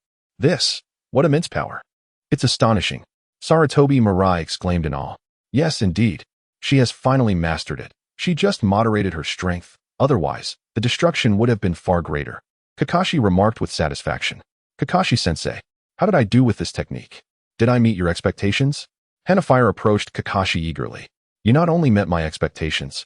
What immense power. It's astonishing. Saratobi Mirai exclaimed in awe. Yes, indeed. She has finally mastered it. She just moderated her strength. Otherwise, the destruction would have been far greater. Kakashi remarked with satisfaction. Kakashi-sensei, how did I do with this technique? Did I meet your expectations? Hanafire approached Kakashi eagerly. You not only met my expectations,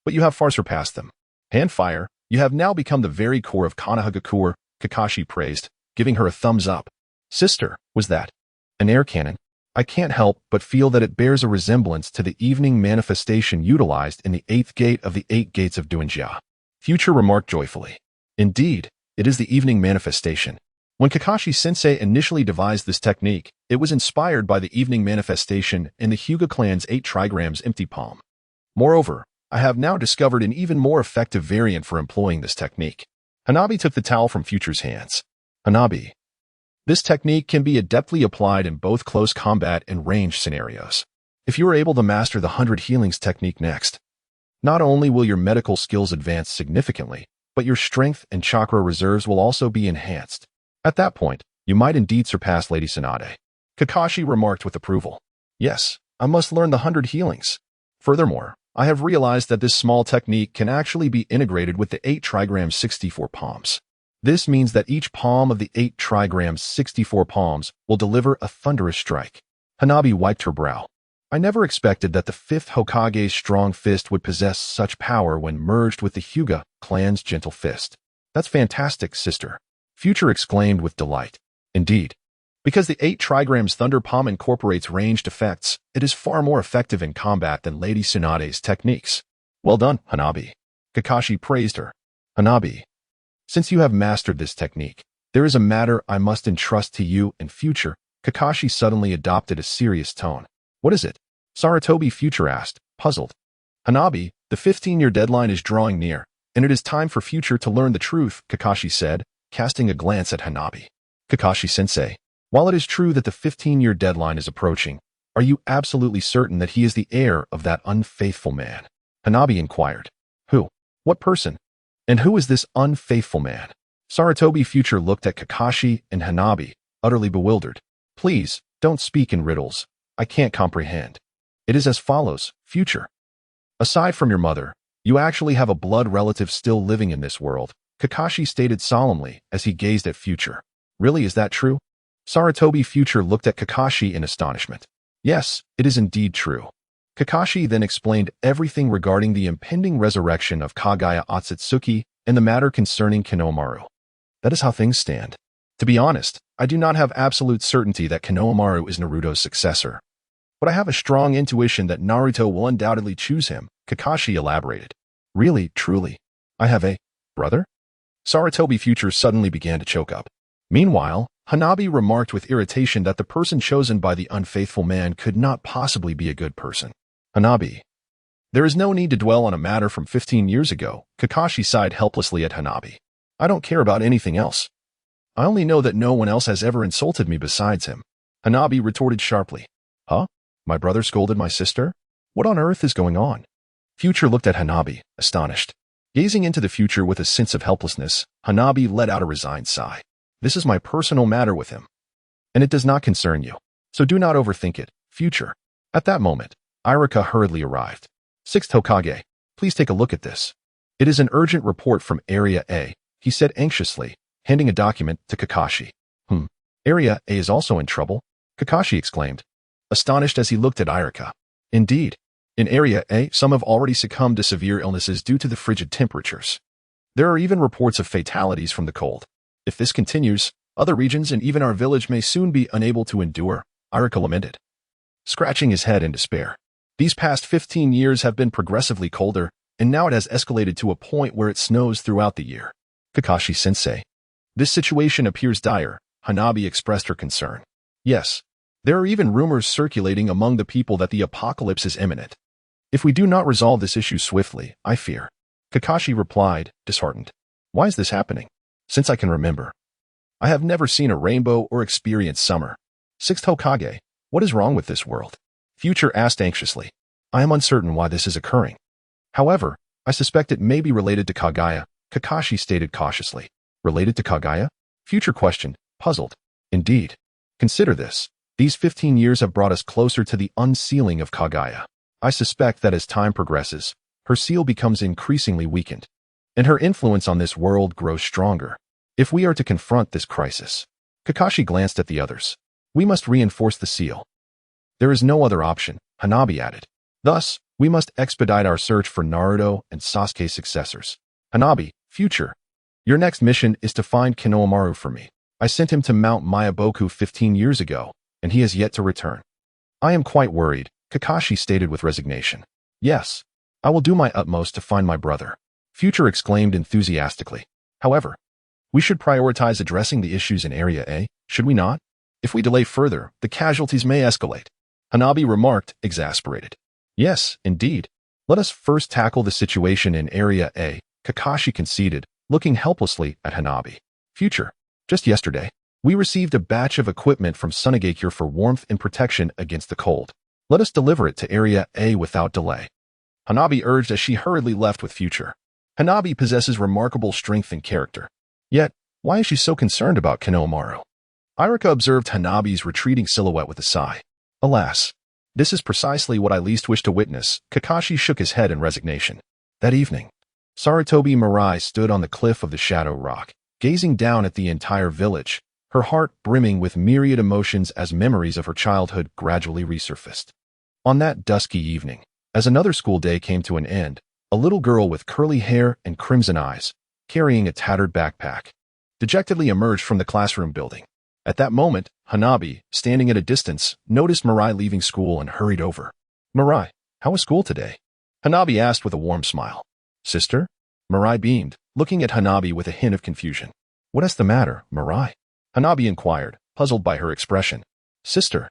but you have far surpassed them. Hanafire, you have now become the very core of Konohagakure, Kakashi praised, giving her a thumbs up. Sister, was that an air cannon? I can't help but feel that it bears a resemblance to the evening manifestation utilized in the 8th gate of the 8 gates of Duanjia. Future remarked joyfully. Indeed, it is the evening manifestation. When Kakashi-sensei initially devised this technique, it was inspired by the evening manifestation in the Hyuga clan's 8 trigrams empty palm. Moreover, I have now discovered an even more effective variant for employing this technique. Hanabi took the towel from Future's hands. Hanabi, this technique can be adeptly applied in both close combat and range scenarios. If you are able to master the 100 healings technique next, not only will your medical skills advance significantly, but your strength and chakra reserves will also be enhanced. At that point, you might indeed surpass Lady Tsunade. Kakashi remarked with approval. Yes, I must learn the 100 healings. Furthermore, I have realized that this small technique can actually be integrated with the 8 trigrams 64 palms. This means that each palm of the 8 trigrams 64 palms will deliver a thunderous strike. Hanabi wiped her brow. I never expected that the 5th Hokage's strong fist would possess such power when merged with the Hyuga clan's gentle fist. That's fantastic, sister. Future exclaimed with delight. Indeed. Because the 8 trigrams Thunder Palm incorporates ranged effects, it is far more effective in combat than Lady Tsunade's techniques. Well done, Hanabi. Kakashi praised her. Hanabi, since you have mastered this technique, there is a matter I must entrust to you in future. Kakashi suddenly adopted a serious tone. What is it? Sarutobi Future asked, puzzled. Hanabi, the 15-year deadline is drawing near, and it is time for Future to learn the truth, Kakashi said, casting a glance at Hanabi. Kakashi-sensei, while it is true that the 15-year deadline is approaching, are you absolutely certain that he is the heir of that unfaithful man? Hanabi inquired. Who? What person? And who is this unfaithful man? Sarutobi Future looked at Kakashi and Hanabi, utterly bewildered. Please, don't speak in riddles. I can't comprehend. It is as follows, Future. Aside from your mother, you actually have a blood relative still living in this world, Kakashi stated solemnly as he gazed at Future. Really, is that true? Sarutobi Future looked at Kakashi in astonishment. Yes, it is indeed true. Kakashi then explained everything regarding the impending resurrection of Kagaya Otsutsuki and the matter concerning Konohamaru. That is how things stand. To be honest, I do not have absolute certainty that Konohamaru is Naruto's successor. But I have a strong intuition that Naruto will undoubtedly choose him, Kakashi elaborated. Really, truly, I have a brother? Sarutobi Future suddenly began to choke up. Meanwhile, Hanabi remarked with irritation that the person chosen by the unfaithful man could not possibly be a good person. Hanabi. There is no need to dwell on a matter from 15 years ago, Kakashi sighed helplessly at Hanabi. I don't care about anything else. I only know that no one else has ever insulted me besides him. Hanabi retorted sharply. Huh? My brother scolded my sister? What on earth is going on? Future looked at Hanabi, astonished. Gazing into the future with a sense of helplessness, Hanabi let out a resigned sigh. This is my personal matter with him. And it does not concern you. So do not overthink it, Future. At that moment, Iruka hurriedly arrived. 6th Hokage, please take a look at this. It is an urgent report from Area A, he said anxiously, handing a document to Kakashi. Area A is also in trouble? Kakashi exclaimed, astonished as he looked at Iruka. Indeed. In Area A, some have already succumbed to severe illnesses due to the frigid temperatures. There are even reports of fatalities from the cold. If this continues, other regions and even our village may soon be unable to endure, Iruka lamented, scratching his head in despair. These past 15 years have been progressively colder, and now it has escalated to a point where it snows throughout the year. Kakashi-sensei. This situation appears dire, Hanabi expressed her concern. Yes, there are even rumors circulating among the people that the apocalypse is imminent. If we do not resolve this issue swiftly, I fear. Kakashi replied, disheartened. Why is this happening? Since I can remember, I have never seen a rainbow or experienced summer. 6th Hokage, what is wrong with this world? Future asked anxiously. I am uncertain why this is occurring. However, I suspect it may be related to Kagaya, Kakashi stated cautiously. Related to Kagaya? Future questioned, puzzled. Indeed. Consider this. These 15 years have brought us closer to the unsealing of Kagaya. I suspect that as time progresses, her seal becomes increasingly weakened, and her influence on this world grows stronger. If we are to confront this crisis, Kakashi glanced at the others. We must reinforce the seal. There is no other option, Hanabi added. Thus, we must expedite our search for Naruto and Sasuke's successors. Hanabi, Future, your next mission is to find Konohamaru for me. I sent him to Mount Mayaboku 15 years ago, and he has yet to return. I am quite worried, Kakashi stated with resignation. Yes, I will do my utmost to find my brother, Future exclaimed enthusiastically. However, we should prioritize addressing the issues in Area A, should we not? If we delay further, the casualties may escalate. Hanabi remarked, exasperated. Yes, indeed. Let us first tackle the situation in Area A, Kakashi conceded, looking helplessly at Hanabi. Future, just yesterday, we received a batch of equipment from Sunagakure for warmth and protection against the cold. Let us deliver it to Area A without delay. Hanabi urged as she hurriedly left with Future. Hanabi possesses remarkable strength and character. Yet, why is she so concerned about Konohamaru? Iruka observed Hanabi's retreating silhouette with a sigh. Alas, This is precisely what I least wish to witness. Kakashi shook his head in resignation. That evening, Sarutobi Mirai stood on the cliff of the Shadow Rock, gazing down at the entire village, her heart brimming with myriad emotions as memories of her childhood gradually resurfaced. On that dusky evening, as another school day came to an end, a little girl with curly hair and crimson eyes, carrying a tattered backpack, dejectedly emerged from the classroom building. At that moment, Hanabi, standing at a distance, noticed Mirai leaving school and hurried over. Mirai, how was school today? Hanabi asked with a warm smile. Sister? Mirai beamed, looking at Hanabi with a hint of confusion. What is the matter, Mirai? Hanabi inquired, puzzled by her expression. Sister?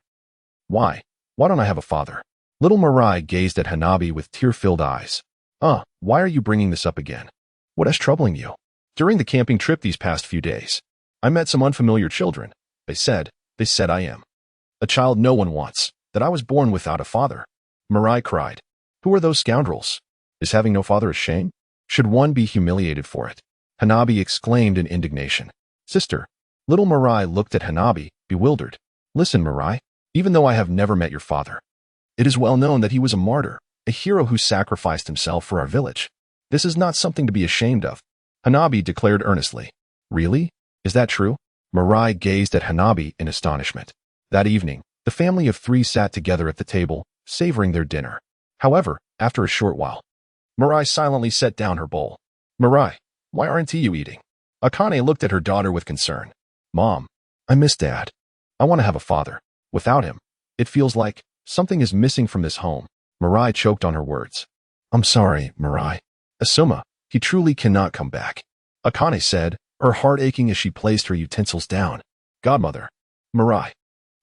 Why? Why don't I have a father? Little Mirai gazed at Hanabi with tear-filled eyes. Why are you bringing this up again? What is troubling you? During the camping trip these past few days, I met some unfamiliar children. They said I am a child no one wants, that I was born without a father. Mirai cried. Who are those scoundrels? Is having no father a shame? Should one be humiliated for it? Hanabi exclaimed in indignation. Sister. Little Mirai looked at Hanabi, bewildered. Listen, Mirai, even though I have never met your father, it is well known that he was a martyr, a hero who sacrificed himself for our village. This is not something to be ashamed of. Hanabi declared earnestly. Really? Is that true? Mirai gazed at Hanabi in astonishment. That evening, the family of three sat together at the table, savoring their dinner. However, after a short while, Mirai silently set down her bowl. Mirai, why aren't you eating? Akane looked at her daughter with concern. Mom, I miss Dad. I want to have a father. Without him, it feels like something is missing from this home. Mirai choked on her words. I'm sorry, Mirai. Asuma, he truly cannot come back. Akane said, her heart aching as she placed her utensils down. Godmother. Mirai.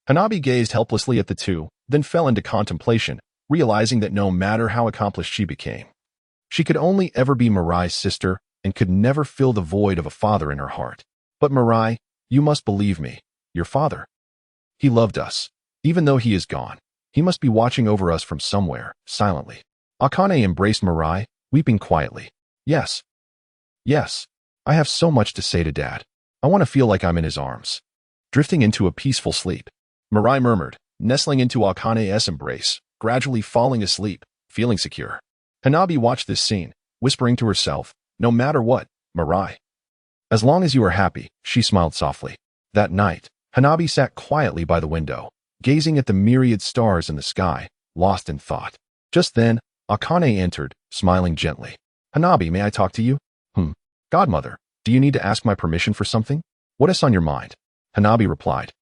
Hanabi gazed helplessly at the two, then fell into contemplation, realizing that no matter how accomplished she became, she could only ever be Mirai's sister and could never fill the void of a father in her heart. But Mirai, you must believe me, your father. He loved us. Even though he is gone, he must be watching over us from somewhere, silently. Akane embraced Mirai, weeping quietly. Yes. Yes. I have so much to say to Dad. I want to feel like I'm in his arms. Drifting into a peaceful sleep, Mirai murmured, nestling into Akane's embrace, gradually falling asleep, feeling secure. Hanabi watched this scene, whispering to herself, no matter what, Mirai. As long as you are happy, she smiled softly. That night, Hanabi sat quietly by the window, gazing at the myriad stars in the sky, lost in thought. Just then, Akane entered, smiling gently. Hanabi, may I talk to you? Godmother, do you need to ask my permission for something? What is on your mind? Hanabi replied,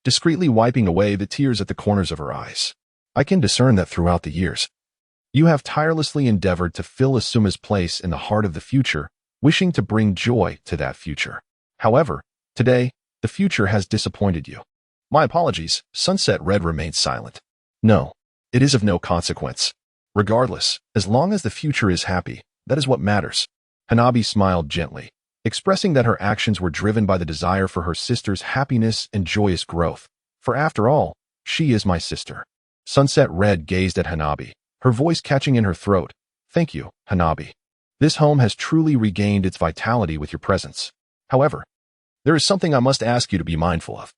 discreetly wiping away the tears at the corners of her eyes. I can discern that throughout the years, you have tirelessly endeavored to fill Asuma's place in the heart of the future, wishing to bring joy to that future. However, today, the future has disappointed you. My apologies, Sunset Red remained silent. No, it is of no consequence. Regardless, as long as the future is happy, that is what matters. Hanabi smiled gently, expressing that her actions were driven by the desire for her sister's happiness and joyous growth. For after all, she is my sister. Sunset Red gazed at Hanabi, her voice catching in her throat. Thank you, Hanabi. This home has truly regained its vitality with your presence. However, there is something I must ask you to be mindful of.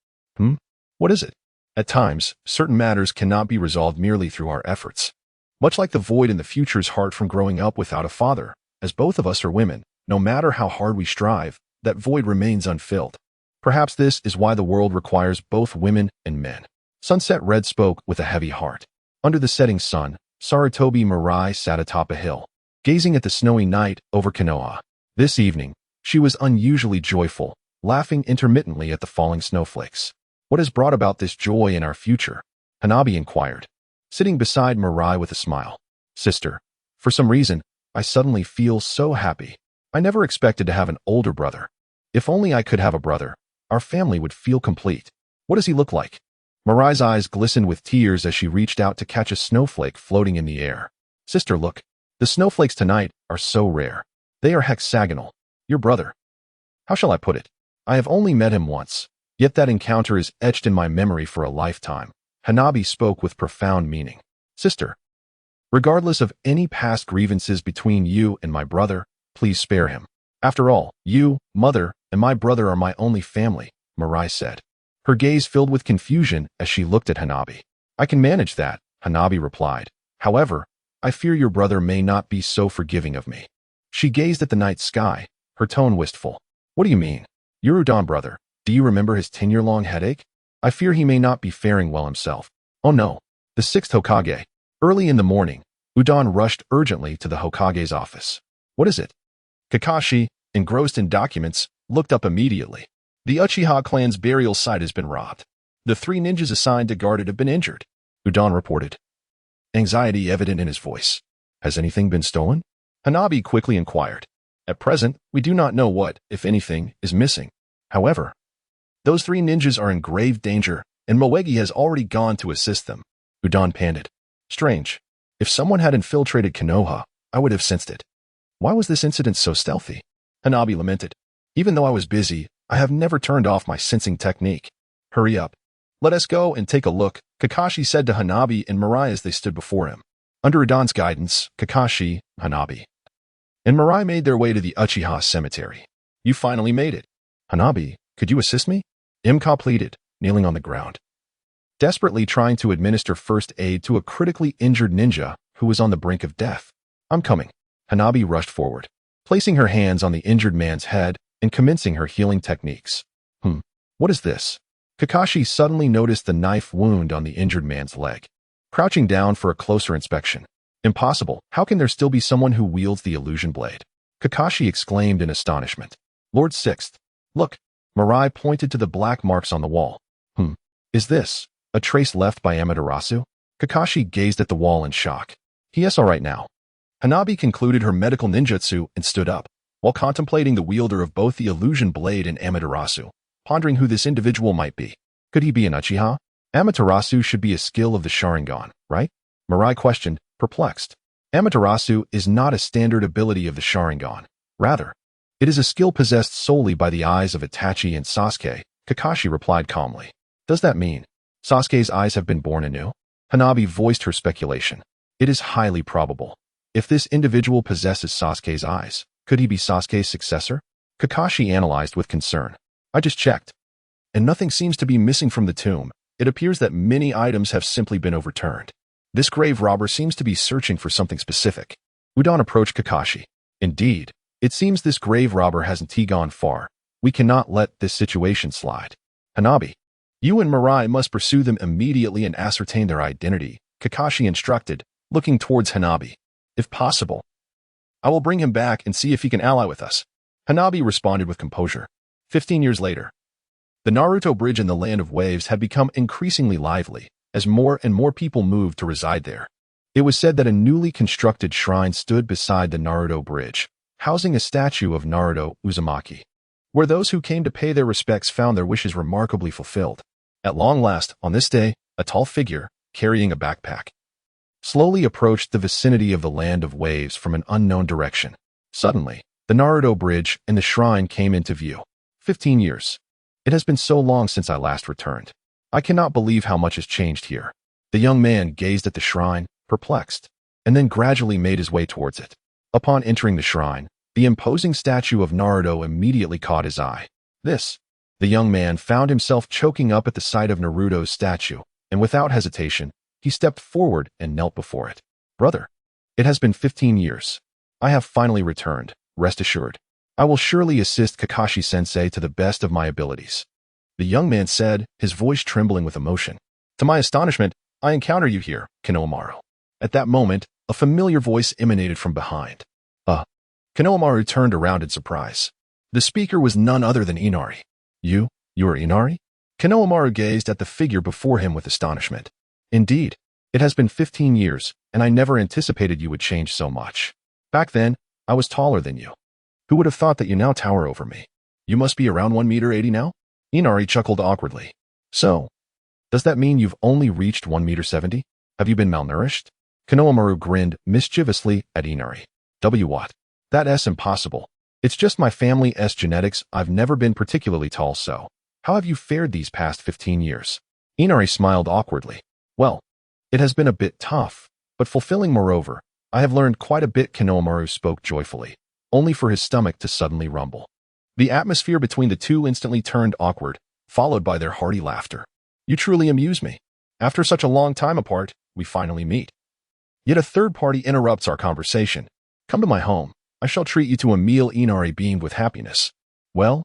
What is it? At times, certain matters cannot be resolved merely through our efforts. Much like the void in the future's heart from growing up without a father, as both of us are women, no matter how hard we strive, that void remains unfilled. Perhaps this is why the world requires both women and men. Sunset Red spoke with a heavy heart. Under the setting sun, Sarutobi Mirai sat atop a hill, gazing at the snowy night over Konoha. This evening, she was unusually joyful, laughing intermittently at the falling snowflakes. What has brought about this joy in our future? Hanabi inquired, sitting beside Mirai with a smile. Sister, for some reason, I suddenly feel so happy. I never expected to have an older brother. If only I could have a brother, our family would feel complete. What does he look like? Mirai's eyes glistened with tears as she reached out to catch a snowflake floating in the air. Sister, look. The snowflakes tonight are so rare. They are hexagonal. Your brother. How shall I put it? I have only met him once, yet that encounter is etched in my memory for a lifetime. Hanabi spoke with profound meaning. Sister, regardless of any past grievances between you and my brother, please spare him. After all, you, mother, and my brother are my only family, Mirai said. Her gaze filled with confusion as she looked at Hanabi. I can manage that, Hanabi replied. However, I fear your brother may not be so forgiving of me. She gazed at the night sky, her tone wistful. What do you mean? Your Udon brother, do you remember his 10-year-long headache? I fear he may not be faring well himself. Oh no. The 6th Hokage. Early in the morning, Udon rushed urgently to the Hokage's office. What is it? Kakashi, engrossed in documents, looked up immediately. The Uchiha clan's burial site has been robbed. The 3 ninjas assigned to guard it have been injured, Udon reported. Anxiety evident in his voice. Has anything been stolen? Hanabi quickly inquired. At present, we do not know what, if anything, is missing. However, those 3 ninjas are in grave danger, and Moegi has already gone to assist them, Udon panted. Strange. If someone had infiltrated Konoha, I would have sensed it. Why was this incident so stealthy? Hanabi lamented. Even though I was busy, I have never turned off my sensing technique. Hurry up. Let us go and take a look, Kakashi said to Hanabi and Mirai as they stood before him. Under Udon's guidance, Kakashi, Hanabi, and Mirai made their way to the Uchiha cemetery. You finally made it. Hanabi, could you assist me? Imka pleaded, kneeling on the ground, desperately trying to administer first aid to a critically injured ninja who was on the brink of death. I'm coming. Hanabi rushed forward, placing her hands on the injured man's head and commencing her healing techniques. What is this? Kakashi suddenly noticed the knife wound on the injured man's leg. Crouching down for a closer inspection. Impossible. How can there still be someone who wields the illusion blade? Kakashi exclaimed in astonishment. Lord Sixth. Look. Mirai pointed to the black marks on the wall. Is this a trace left by Amaterasu? Kakashi gazed at the wall in shock. Yes, all right now. Hanabi concluded her medical ninjutsu and stood up, while contemplating the wielder of both the illusion blade and Amaterasu, pondering who this individual might be. Could he be an Uchiha? Amaterasu should be a skill of the Sharingan, right? Mirai questioned, perplexed. Amaterasu is not a standard ability of the Sharingan. Rather, it is a skill possessed solely by the eyes of Itachi and Sasuke, Kakashi replied calmly. Does that mean Sasuke's eyes have been born anew? Hanabi voiced her speculation. It is highly probable. If this individual possesses Sasuke's eyes, could he be Sasuke's successor? Kakashi analyzed with concern. I just checked, and nothing seems to be missing from the tomb. It appears that many items have simply been overturned. This grave robber seems to be searching for something specific. Udon approached Kakashi. Indeed, it seems this grave robber hasn't gone far. We cannot let this situation slide. Hanabi, you and Mirai must pursue them immediately and ascertain their identity, Kakashi instructed, looking towards Hanabi. If possible, I will bring him back and see if he can ally with us. Hanabi responded with composure. 15 years later, the Naruto Bridge in the Land of Waves had become increasingly lively as more and more people moved to reside there. It was said that a newly constructed shrine stood beside the Naruto Bridge, housing a statue of Naruto Uzumaki, where those who came to pay their respects found their wishes remarkably fulfilled. At long last, on this day, a tall figure, carrying a backpack, slowly approached the vicinity of the Land of Waves from an unknown direction. Suddenly, the Naruto Bridge and the shrine came into view. 15 years. It has been so long since I last returned. I cannot believe how much has changed here. The young man gazed at the shrine, perplexed, and then gradually made his way towards it. Upon entering the shrine, the imposing statue of Naruto immediately caught his eye. The young man found himself choking up at the sight of Naruto's statue, and without hesitation, he stepped forward and knelt before it. Brother, it has been 15 years. I have finally returned, rest assured. I will surely assist Kakashi-sensei to the best of my abilities. The young man said, his voice trembling with emotion. To my astonishment, I encounter you here, Konohamaru. At that moment, a familiar voice emanated from behind. Konohamaru turned around in surprise. The speaker was none other than Inari. You are Inari? Konohamaru gazed at the figure before him with astonishment. Indeed, it has been 15 years, and I never anticipated you would change so much. Back then, I was taller than you. Who would have thought that you now tower over me? You must be around 1.80 meters now? Inari chuckled awkwardly. So, does that mean you've only reached 1.70 meters? Have you been malnourished? Konohamaru grinned mischievously at Inari. What? That's impossible. It's just my family's genetics. I've never been particularly tall, so how have you fared these past 15 years? Inari smiled awkwardly. Well, it has been a bit tough, but fulfilling. Moreover, I have learned quite a bit. Konohamaru spoke joyfully, only for his stomach to suddenly rumble. The atmosphere between the two instantly turned awkward, followed by their hearty laughter. You truly amuse me. After such a long time apart, we finally meet. Yet a third party interrupts our conversation. Come to my home. I shall treat you to a meal. Inari beamed with happiness. Well,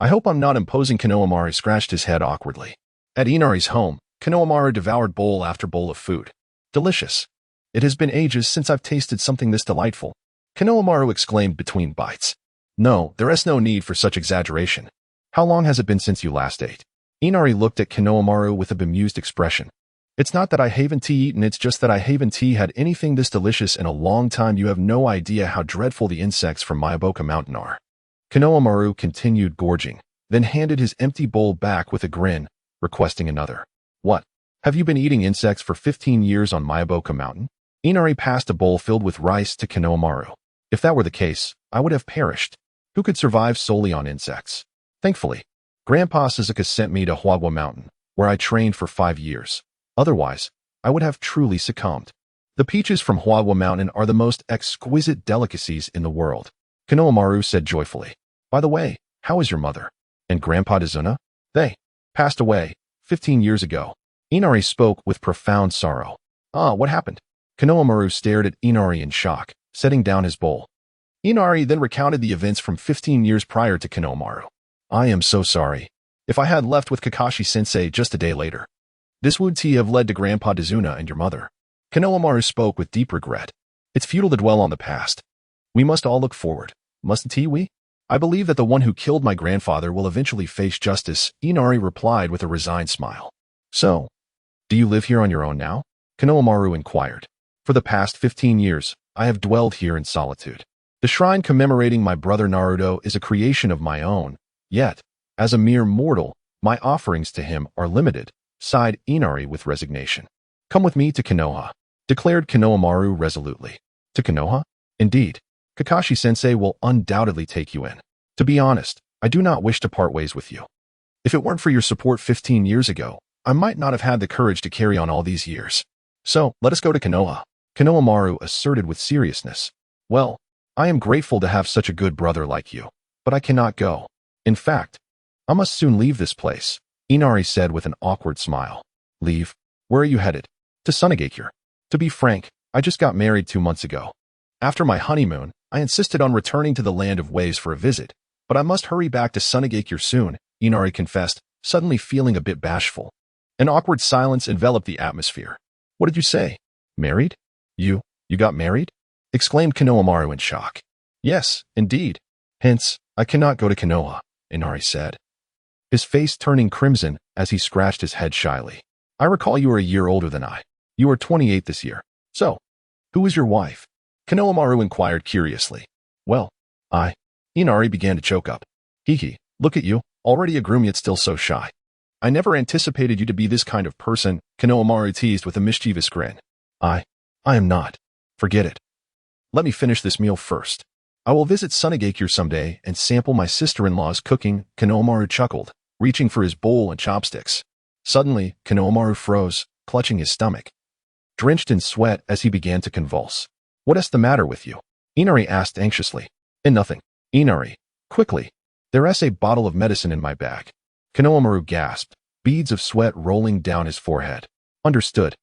I hope I'm not imposing. Konohamaru scratched his head awkwardly. At Inari's home, Konohamaru devoured bowl after bowl of food. Delicious. It has been ages since I've tasted something this delightful. Konohamaru exclaimed between bites. No, there is no need for such exaggeration. How long has it been since you last ate? Inari looked at Konohamaru with a bemused expression. It's not that I haven't eaten, it's just that I haven't had anything this delicious in a long time. You have no idea how dreadful the insects from Miyaboka Mountain are. Konohamaru continued gorging, then handed his empty bowl back with a grin, requesting another. What? Have you been eating insects for 15 years on Miyaboka Mountain? Inari passed a bowl filled with rice to Konohamaru. If that were the case, I would have perished. Who could survive solely on insects? Thankfully, Grandpa Sasuke sent me to Huagwa Mountain, where I trained for 5 years. Otherwise, I would have truly succumbed. The peaches from Huagwa Mountain are the most exquisite delicacies in the world, Konohamaru said joyfully. By the way, how is your mother? And Grandpa Dazuna? They passed away 15 years ago. Inari spoke with profound sorrow. Ah, what happened? Konohamaru stared at Inari in shock, setting down his bowl. Inari then recounted the events from 15 years prior to Konohamaru. I am so sorry. If I had left with Kakashi-sensei just a day later, this would have led to Grandpa Dazuna and your mother. Konohamaru spoke with deep regret. It's futile to dwell on the past. We must all look forward, mustn't we? I believe that the one who killed my grandfather will eventually face justice, Inari replied with a resigned smile. So, do you live here on your own now? Konohamaru inquired. For the past 15 years, I have dwelled here in solitude. The shrine commemorating my brother Naruto is a creation of my own, yet, as a mere mortal, my offerings to him are limited, sighed Inari with resignation. Come with me to Konoha, declared Konohamaru resolutely. To Konoha? Indeed. Kakashi-sensei will undoubtedly take you in. To be honest, I do not wish to part ways with you. If it weren't for your support 15 years ago, I might not have had the courage to carry on all these years. So, let us go to Konoha, Konohamaru asserted with seriousness. Well, I am grateful to have such a good brother like you, but I cannot go. In fact, I must soon leave this place, Inari said with an awkward smile. Leave? Where are you headed? To Sunagakure. To be frank, I just got married 2 months ago. After my honeymoon, I insisted on returning to the land of waves for a visit, but I must hurry back to Sunagakure soon, Inari confessed, suddenly feeling a bit bashful. An awkward silence enveloped the atmosphere. What did you say? Married? You got married? Exclaimed Konohamaru in shock. Yes, indeed. Hence, I cannot go to Konoha, Inari said, his face turning crimson as he scratched his head shyly. I recall you are a year older than I. You are 28 this year. So, who is your wife? Konohamaru inquired curiously. Well, Inari began to choke up. Hee, look at you, already a groom yet still so shy. I never anticipated you to be this kind of person, Konohamaru teased with a mischievous grin. I am not. Forget it. Let me finish this meal first. I will visit Sunagakure someday and sample my sister-in-law's cooking, Konohamaru chuckled, reaching for his bowl and chopsticks. Suddenly, Konohamaru froze, clutching his stomach, drenched in sweat as he began to convulse. What is the matter with you? Inari asked anxiously. Nothing. Inari, quickly. There is a bottle of medicine in my bag. Konohamaru gasped, beads of sweat rolling down his forehead. Understood.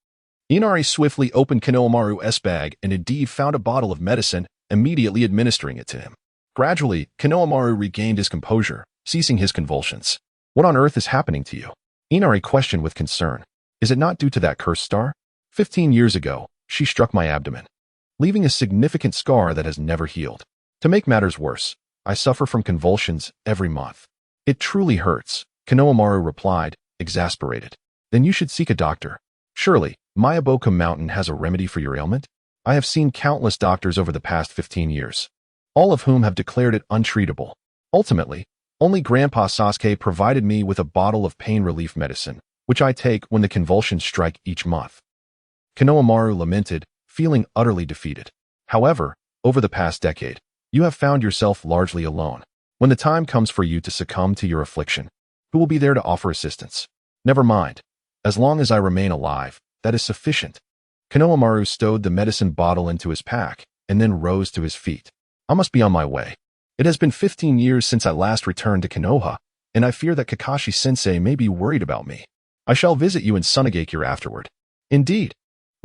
Inari swiftly opened Konohamaru's bag and indeed found a bottle of medicine, immediately administering it to him. Gradually, Konohamaru regained his composure, ceasing his convulsions. What on earth is happening to you? Inari questioned with concern. Is it not due to that cursed star? 15 years ago, she struck my abdomen, leaving a significant scar that has never healed. To make matters worse, I suffer from convulsions every month. It truly hurts, Konohamaru replied, exasperated. Then you should seek a doctor. Surely, Miyaboka Mountain has a remedy for your ailment? I have seen countless doctors over the past 15 years, all of whom have declared it untreatable. Ultimately, only Grandpa Sasuke provided me with a bottle of pain relief medicine, which I take when the convulsions strike each month. Konohamaru lamented, feeling utterly defeated. However, over the past decade, you have found yourself largely alone. When the time comes for you to succumb to your affliction, who will be there to offer assistance? Never mind. As long as I remain alive, that is sufficient. Konohamaru stowed the medicine bottle into his pack and then rose to his feet. I must be on my way. It has been 15 years since I last returned to Konoha, and I fear that Kakashi-sensei may be worried about me. I shall visit you in Sunagakure afterward. Indeed.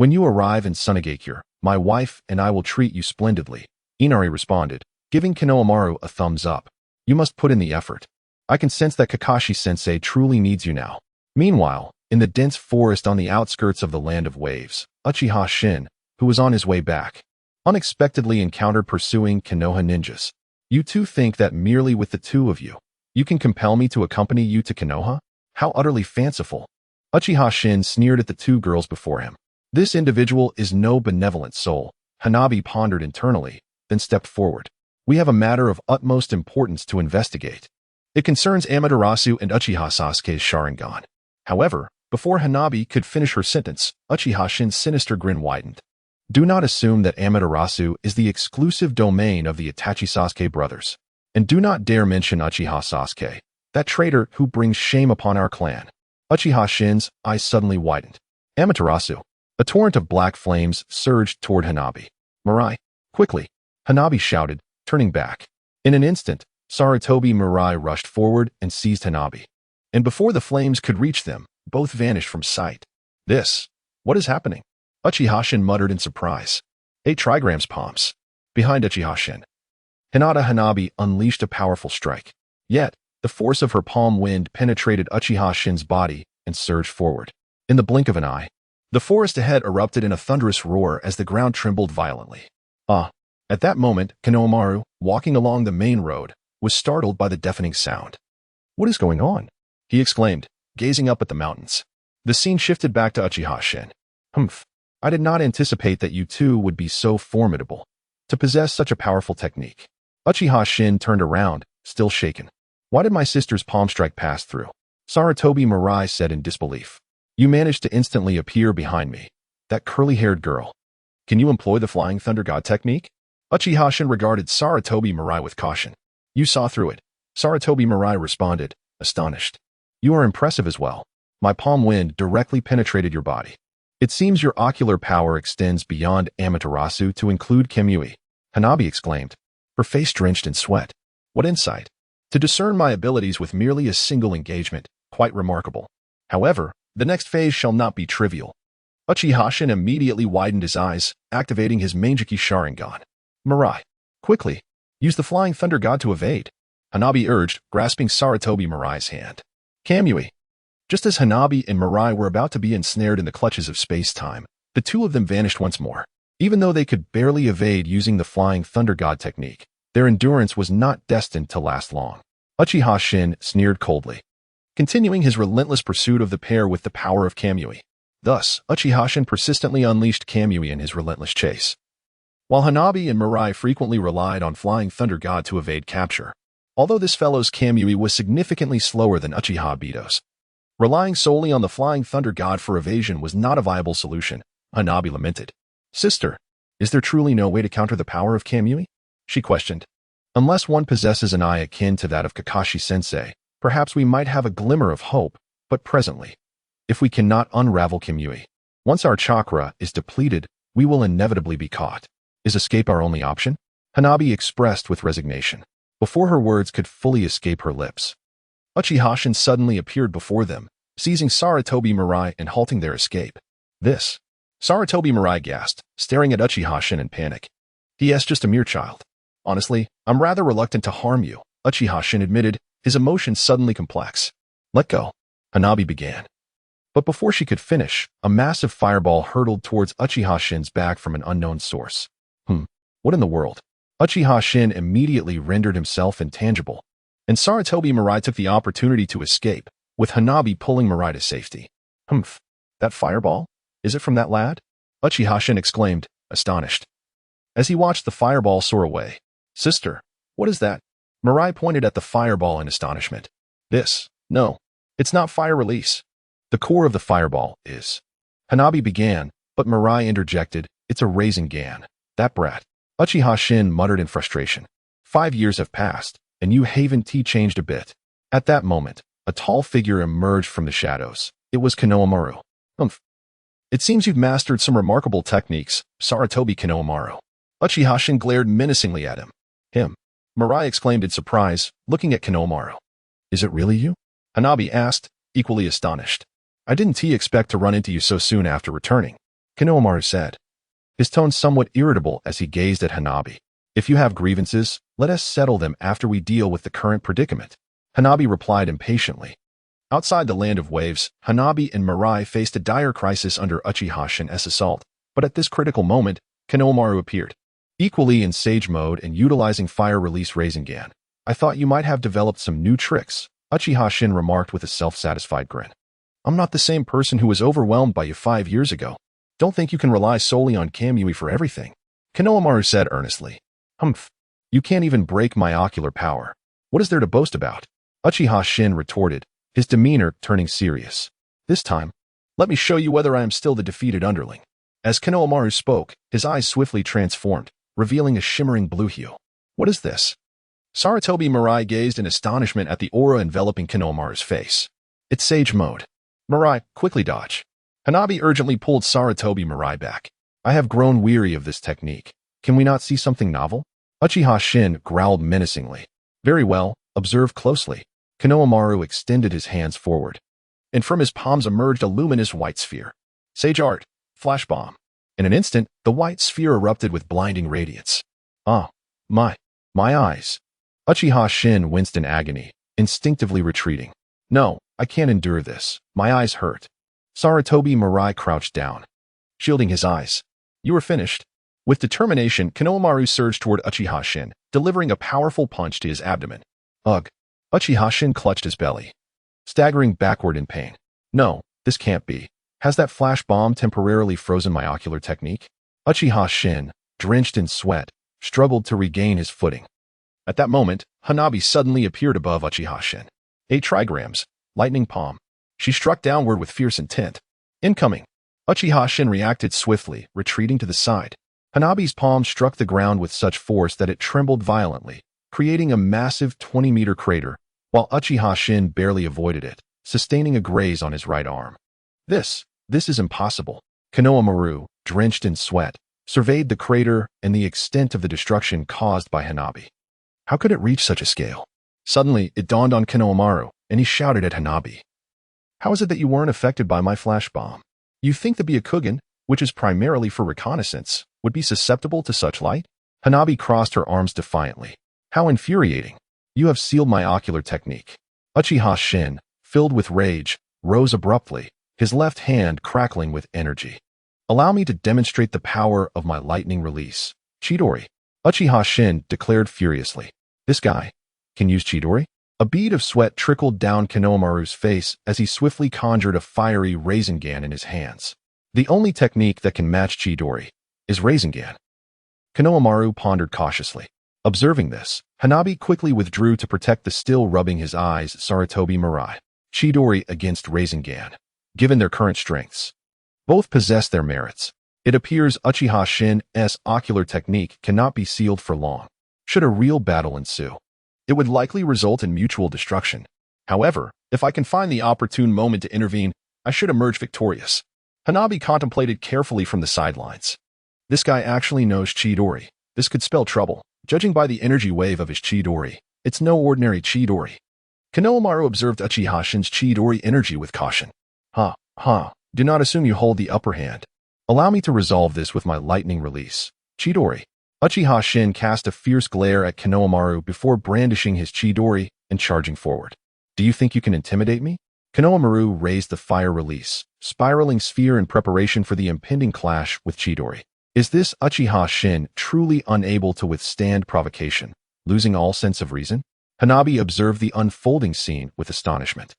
When you arrive in Sunagakure, my wife and I will treat you splendidly, Inari responded, giving Konohamaru a thumbs up. You must put in the effort. I can sense that Kakashi-sensei truly needs you now. Meanwhile, in the dense forest on the outskirts of the Land of Waves, Uchiha Shin, who was on his way back, unexpectedly encountered pursuing Konoha ninjas. You two think that merely with the two of you, you can compel me to accompany you to Konoha? How utterly fanciful. Uchiha Shin sneered at the two girls before him. This individual is no benevolent soul, Hanabi pondered internally, then stepped forward. We have a matter of utmost importance to investigate. It concerns Amaterasu and Uchiha Sasuke's Sharingan. However, before Hanabi could finish her sentence, Uchiha Shin's sinister grin widened. Do not assume that Amaterasu is the exclusive domain of the Itachi Sasuke brothers. And do not dare mention Uchiha Sasuke, that traitor who brings shame upon our clan. Uchiha Shin's eyes suddenly widened. Amaterasu. A torrent of black flames surged toward Hanabi. Mirai, quickly, Hanabi shouted, turning back. In an instant, Sarutobi Mirai rushed forward and seized Hanabi. And before the flames could reach them, both vanished from sight. What is happening? Uchiha Shin muttered in surprise. 8 trigrams palms. Behind Uchiha Shin, Hinata Hanabi unleashed a powerful strike. Yet, the force of her palm wind penetrated Uchiha Shin's body and surged forward. In the blink of an eye, the forest ahead erupted in a thunderous roar as the ground trembled violently. At that moment, Konohamaru, walking along the main road, was startled by the deafening sound. What is going on? He exclaimed, gazing up at the mountains. The scene shifted back to Uchiha Shin. I did not anticipate that you two would be so formidable, to possess such a powerful technique. Uchiha Shin turned around, still shaken. Why did my sister's palm strike pass through? Sarutobi Mirai said in disbelief. You managed to instantly appear behind me. That curly-haired girl. Can you employ the Flying Thunder God technique? Uchiha Shin regarded Sarutobi Mirai with caution. You saw through it. Sarutobi Mirai responded, astonished. You are impressive as well. My palm wind directly penetrated your body. It seems your ocular power extends beyond Amaterasu to include Kamui. Hanabi exclaimed, her face drenched in sweat. What insight! To discern my abilities with merely a single engagement, quite remarkable. However, the next phase shall not be trivial. Uchiha Shin immediately widened his eyes, activating his Manjiki Sharingan. Mirai, quickly, use the Flying Thunder God to evade. Hanabi urged, grasping Sarutobi Mirai's hand. Kamui. Just as Hanabi and Mirai were about to be ensnared in the clutches of space-time, the two of them vanished once more. Even though they could barely evade using the Flying Thunder God technique, their endurance was not destined to last long. Uchiha Shin sneered coldly, continuing his relentless pursuit of the pair with the power of Kamui. Thus, Uchiha Shin persistently unleashed Kamui in his relentless chase. While Hanabi and Mirai frequently relied on Flying Thunder God to evade capture, although this fellow's Kamui was significantly slower than Uchiha Obito's. Relying solely on the Flying Thunder God for evasion was not a viable solution, Hanabi lamented. Sister, is there truly no way to counter the power of Kamui? She questioned. Unless one possesses an eye akin to that of Kakashi-sensei, perhaps we might have a glimmer of hope, but presently, if we cannot unravel Kamui, once our chakra is depleted, we will inevitably be caught. Is escape our only option? Hanabi expressed with resignation, before her words could fully escape her lips. Uchiha Shin suddenly appeared before them, seizing Sarutobi Mirai and halting their escape. Sarutobi Mirai gasped, staring at Uchiha Shin in panic. He is just a mere child. Honestly, I'm rather reluctant to harm you, Uchiha Shin admitted, his emotions suddenly complex. Let go, Hanabi began. But before she could finish, a massive fireball hurtled towards Uchiha Shin's back from an unknown source. What in the world? Uchiha Shin immediately rendered himself intangible, and Sarutobi Mirai took the opportunity to escape, with Hanabi pulling Mirai to safety. That fireball? Is it from that lad? Uchiha Shin exclaimed, astonished. As he watched the fireball soar away. Sister, what is that? Mirai pointed at the fireball in astonishment. No, it's not fire release. The core of the fireball is. Hanabi began, but Mirai interjected, it's a Rasengan. That brat. Uchiha Shin muttered in frustration. 5 years have passed, and you haven't changed a bit. At that moment, a tall figure emerged from the shadows. It was Konohamaru. It seems you've mastered some remarkable techniques, Sarutobi Konohamaru. Uchiha Shin glared menacingly at him. Mirai exclaimed in surprise, looking at Konohamaru. Is it really you? Hanabi asked, equally astonished. I didn't expect to run into you so soon after returning. Kinomaru said, his tone somewhat irritable as he gazed at Hanabi. If you have grievances, let us settle them after we deal with the current predicament. Hanabi replied impatiently. Outside the land of waves, Hanabi and Mirai faced a dire crisis under Uchiha Shin's assault, but at this critical moment, Kinomaru appeared. Equally in Sage mode and utilizing Fire Release Rasengan. I thought you might have developed some new tricks, Uchiha Shin remarked with a self-satisfied grin. I'm not the same person who was overwhelmed by you 5 years ago. Don't think you can rely solely on Kamui for everything. Kinomaru said earnestly. Humph. You can't even break my ocular power. What is there to boast about? Uchiha Shin retorted, his demeanor turning serious. This time, let me show you whether I am still the defeated underling. As Kinomaru spoke, his eyes swiftly transformed, revealing a shimmering blue hue. What is this? Saratobi Mirai gazed in astonishment at the aura enveloping Kinomaru's face. It's Sage mode. Mirai, quickly dodge. Hanabi urgently pulled Saratobi Mirai back. I have grown weary of this technique. Can we not see something novel? Uchiha Shin growled menacingly. Very well, observe closely. Kinomaru extended his hands forward, and from his palms emerged a luminous white sphere. Sage art, flash bomb. In an instant, the white sphere erupted with blinding radiance. Ah, my eyes. Uchiha Shin winced in agony, instinctively retreating. No, I can't endure this. My eyes hurt. Saratobi Mirai crouched down, shielding his eyes. You are finished. With determination, Kinomaru surged toward Uchiha Shin, delivering a powerful punch to his abdomen. Ugh. Uchiha Shin clutched his belly, staggering backward in pain. No, this can't be. Has that flash bomb temporarily frozen my ocular technique? Uchiha Shin, drenched in sweat, struggled to regain his footing. At that moment, Hanabi suddenly appeared above Uchiha Shin. 8 trigrams, lightning palm. She struck downward with fierce intent. Incoming. Uchiha Shin reacted swiftly, retreating to the side. Hanabi's palm struck the ground with such force that it trembled violently, creating a massive 20-meter crater, while Uchiha Shin barely avoided it, sustaining a graze on his right arm. This is impossible. Kinomaru, drenched in sweat, surveyed the crater and the extent of the destruction caused by Hanabi. How could it reach such a scale? Suddenly, it dawned on Kinomaru, and he shouted at Hanabi. How is it that you weren't affected by my flash bomb? You think the Byakugan, which is primarily for reconnaissance, would be susceptible to such light? Hanabi crossed her arms defiantly. How infuriating. You have sealed my ocular technique. Uchiha Shin, filled with rage, rose abruptly, his left hand crackling with energy. Allow me to demonstrate the power of my lightning release. Chidori. Uchiha Shin declared furiously. This guy can use Chidori? A bead of sweat trickled down Kinomaru's face as he swiftly conjured a fiery Rasengan in his hands. The only technique that can match Chidori is Rasengan. Kinomaru pondered cautiously. Observing this, Hanabi quickly withdrew to protect the still rubbing his eyes Saratobi Mirai. Chidori against Rasengan. Given their current strengths, both possess their merits. It appears Uchiha Shin's ocular technique cannot be sealed for long. Should a real battle ensue, it would likely result in mutual destruction. However, if I can find the opportune moment to intervene, I should emerge victorious. Hanabi contemplated carefully from the sidelines. This guy actually knows Chidori. This could spell trouble. Judging by the energy wave of his Chidori, it's no ordinary Chidori. Kinomaru observed Uchiha Shin's Chidori energy with caution. Do not assume you hold the upper hand. Allow me to resolve this with my lightning release. Chidori. Uchiha Shin cast a fierce glare at Kinomaru before brandishing his Chidori and charging forward. Do you think you can intimidate me? Kinomaru raised the fire release, spiraling sphere in preparation for the impending clash with Chidori. Is this Uchiha Shin truly unable to withstand provocation, losing all sense of reason? Hanabi observed the unfolding scene with astonishment.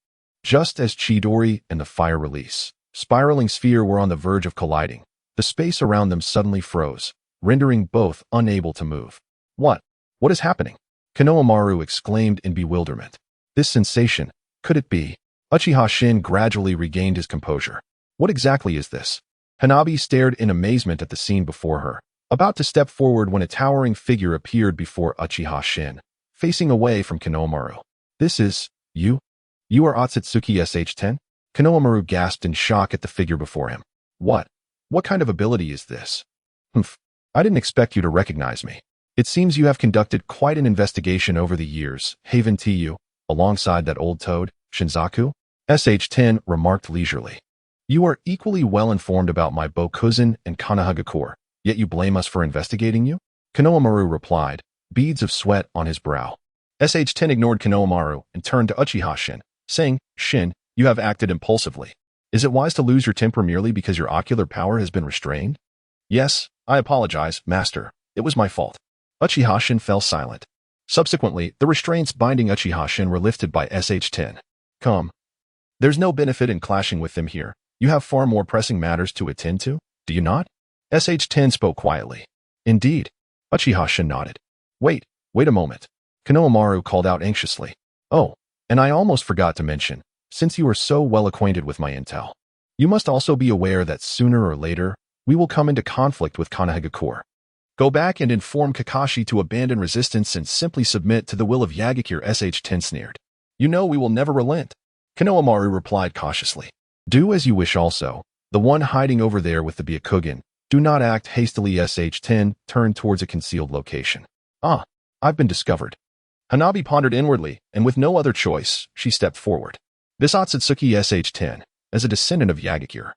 Just as Chidori and the fire release, spiraling sphere were on the verge of colliding, the space around them suddenly froze, rendering both unable to move. What is happening? Kinomaru exclaimed in bewilderment. This sensation, could it be? Uchiha Shin gradually regained his composure. What exactly is this? Hanabi stared in amazement at the scene before her, about to step forward when a towering figure appeared before Uchiha Shin, facing away from Kinomaru. This is, you? You are Otsutsuki SH-10? Kinomaru gasped in shock at the figure before him. What kind of ability is this? I didn't expect you to recognize me. It seems you have conducted quite an investigation over the years, haven't you, alongside that old toad, Shinzaku? SH-10 remarked leisurely. You are equally well informed about my Bokuzen and Kanahagakure, yet you blame us for investigating you? Konohamaru replied, beads of sweat on his brow. SH-10 ignored Konohamaru and turned to Uchiha Shin, saying, Shin, you have acted impulsively. Is it wise to lose your temper merely because your ocular power has been restrained? Yes, I apologize, master. It was my fault. Uchiha Shin fell silent. Subsequently, the restraints binding Uchiha Shin were lifted by SH-10. Come. There's no benefit in clashing with them here. You have far more pressing matters to attend to, do you not? SH-10 spoke quietly. Indeed. Uchiha Shin nodded. Wait a moment. Konohamaru called out anxiously. Oh, and I almost forgot to mention, since you are so well acquainted with my intel, you must also be aware that sooner or later, we will come into conflict with Kanahagakure. Go back and inform Kakashi to abandon resistance and simply submit to the will of Yagakure, SH-10 sneered. You know we will never relent. Konohamaru replied cautiously. Do as you wish also. The one hiding over there with the Byakugan. Do not act hastily. SH-10 turned towards a concealed location. Ah, I've been discovered. Hanabi pondered inwardly, and with no other choice, she stepped forward. This Otsutsuki SH-10, as a descendant of Yagakure.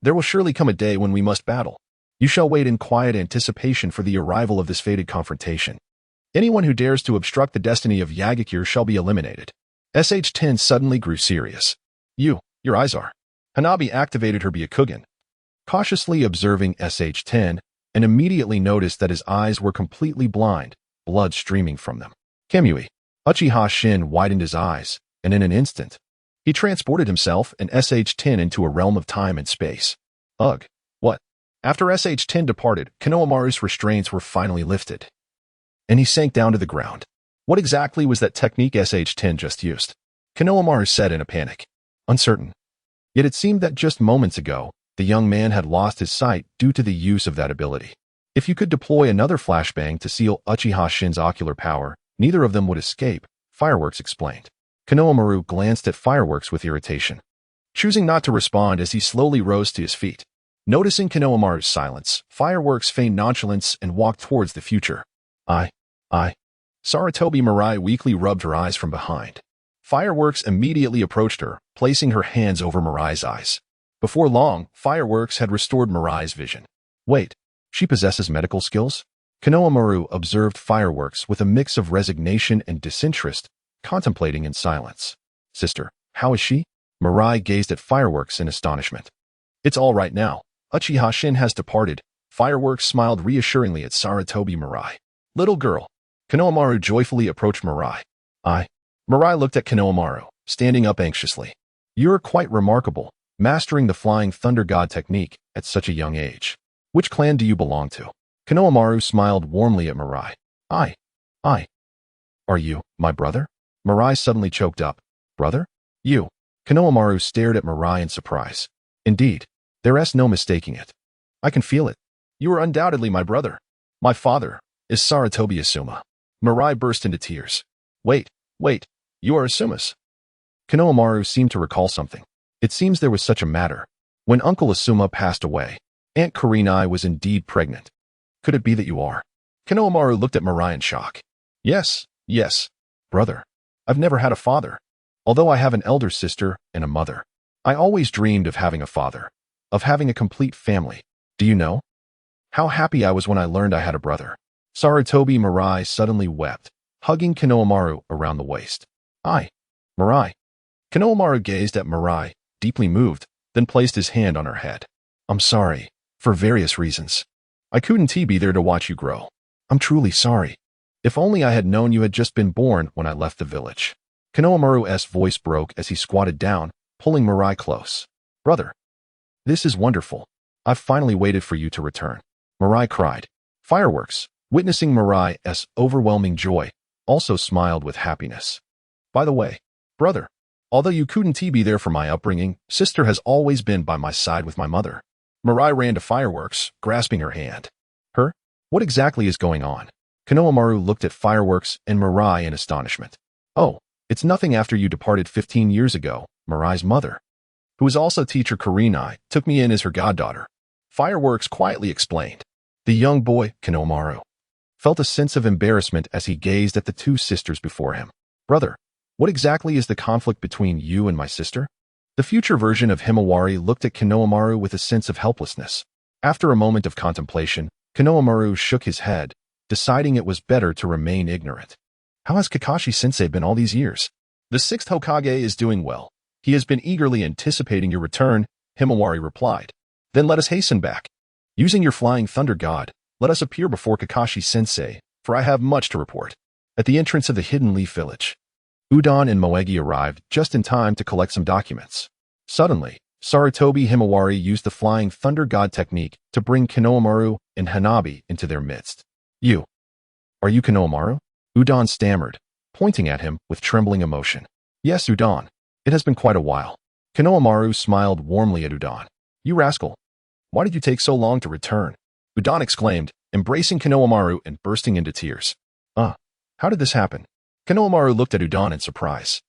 There will surely come a day when we must battle. You shall wait in quiet anticipation for the arrival of this fated confrontation. Anyone who dares to obstruct the destiny of Yagakure shall be eliminated. SH-10 suddenly grew serious. Your eyes are. Hanabi activated her Byakugan, cautiously observing SH-10, and immediately noticed that his eyes were completely blind, blood streaming from them. Kamui. Uchiha Shin widened his eyes, and in an instant, he transported himself and SH-10 into a realm of time and space. Ugh. What? After SH-10 departed, Konohamaru's restraints were finally lifted, and he sank down to the ground. What exactly was that technique SH-10 just used? Konohamaru said in a panic. Uncertain. Yet it seemed that just moments ago, the young man had lost his sight due to the use of that ability. If you could deploy another flashbang to seal Uchiha Shin's ocular power, neither of them would escape, Fireworks explained. Konohamaru glanced at Fireworks with irritation, choosing not to respond as he slowly rose to his feet. Noticing Konohamaru's silence, Fireworks feigned nonchalance and walked towards the future. I. Saratobi Mirai weakly rubbed her eyes from behind. Fireworks immediately approached her, placing her hands over Mirai's eyes. Before long, Fireworks had restored Mirai's vision. Wait, she possesses medical skills? Konohamaru observed Fireworks with a mix of resignation and disinterest, contemplating in silence. Sister, how is she? Mirai gazed at Fireworks in astonishment. It's all right now. Uchiha Shin has departed. Fireworks smiled reassuringly at Saratobi Mirai. Little girl. Konohamaru joyfully approached Mirai. Mirai looked at Konohamaru, standing up anxiously. You're quite remarkable, mastering the Flying Thunder God technique at such a young age. Which clan do you belong to? Konohamaru smiled warmly at Mirai. I. Are you, my brother? Mirai suddenly choked up. Brother? You. Konohamaru stared at Mirai in surprise. Indeed, there's no mistaking it. I can feel it. You are undoubtedly my brother. My father is Saratobi Asuma. Mirai burst into tears. Wait, you are Asuma's. Konohamaru seemed to recall something. It seems there was such a matter. When Uncle Asuma passed away, Aunt Kurenai was indeed pregnant. Could it be that you are? Konohamaru looked at Mirai in shock. Yes, brother. I've never had a father. Although I have an elder sister and a mother, I always dreamed of having a father, of having a complete family. Do you know how happy I was when I learned I had a brother? Saratobi Mirai suddenly wept, hugging Konohamaru around the waist. Mirai. Konohamaru gazed at Mirai, deeply moved, then placed his hand on her head. I'm sorry, for various reasons. I couldn't be there to watch you grow. I'm truly sorry. If only I had known you had just been born when I left the village. Konohamaru's voice broke as he squatted down, pulling Mirai close. Brother. This is wonderful. I've finally waited for you to return. Mirai cried. Fireworks, witnessing Mirai's overwhelming joy, also smiled with happiness. By the way, brother, although you couldn't be there for my upbringing, sister has always been by my side with my mother. Mirai ran to Fireworks, grasping her hand. Her? What exactly is going on? Konohamaru looked at Fireworks and Mirai in astonishment. Oh, it's nothing. After you departed 15 years ago, Mirai's mother, who is also teacher Kurenai, took me in as her goddaughter. Fireworks quietly explained. The young boy, Konohamaru, felt a sense of embarrassment as he gazed at the two sisters before him. Brother, what exactly is the conflict between you and my sister? The future version of Himawari looked at Konohamaru with a sense of helplessness. After a moment of contemplation, Konohamaru shook his head, deciding it was better to remain ignorant. How has Kakashi-sensei been all these years? The sixth Hokage is doing well. He has been eagerly anticipating your return, Himawari replied. Then let us hasten back. Using your flying thunder god, let us appear before Kakashi-sensei, for I have much to report. At the entrance of the Hidden Leaf Village, Udon and Moegi arrived just in time to collect some documents. Suddenly, Sarutobi Himawari used the flying thunder god technique to bring Konohamaru and Hanabi into their midst. You. Are you Konohamaru? Udon stammered, pointing at him with trembling emotion. Yes, Udon. It has been quite a while. Konohamaru smiled warmly at Udon. You rascal. Why did you take so long to return? Udon exclaimed, embracing Konohamaru and bursting into tears. How did this happen? Konohamaru looked at Udon in surprise.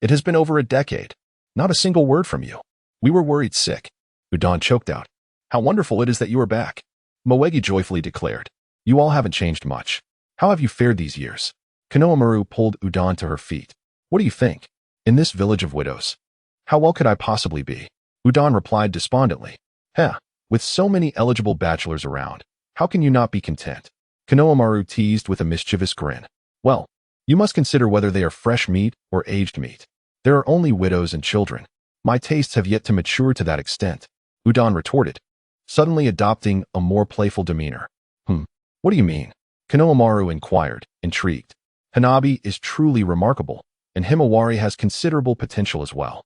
It has been over a decade. Not a single word from you. We were worried sick. Udon choked out. How wonderful it is that you are back. Moegi joyfully declared. You all haven't changed much. How have you fared these years? Konohamaru pulled Udon to her feet. What do you think? In this village of widows? How well could I possibly be? Udon replied despondently. With so many eligible bachelors around, how can you not be content? Konohamaru teased with a mischievous grin. Well, you must consider whether they are fresh meat or aged meat. There are only widows and children. My tastes have yet to mature to that extent, Udon retorted, suddenly adopting a more playful demeanor. What do you mean? Konohamaru inquired, intrigued. Hanabi is truly remarkable, and Himawari has considerable potential as well.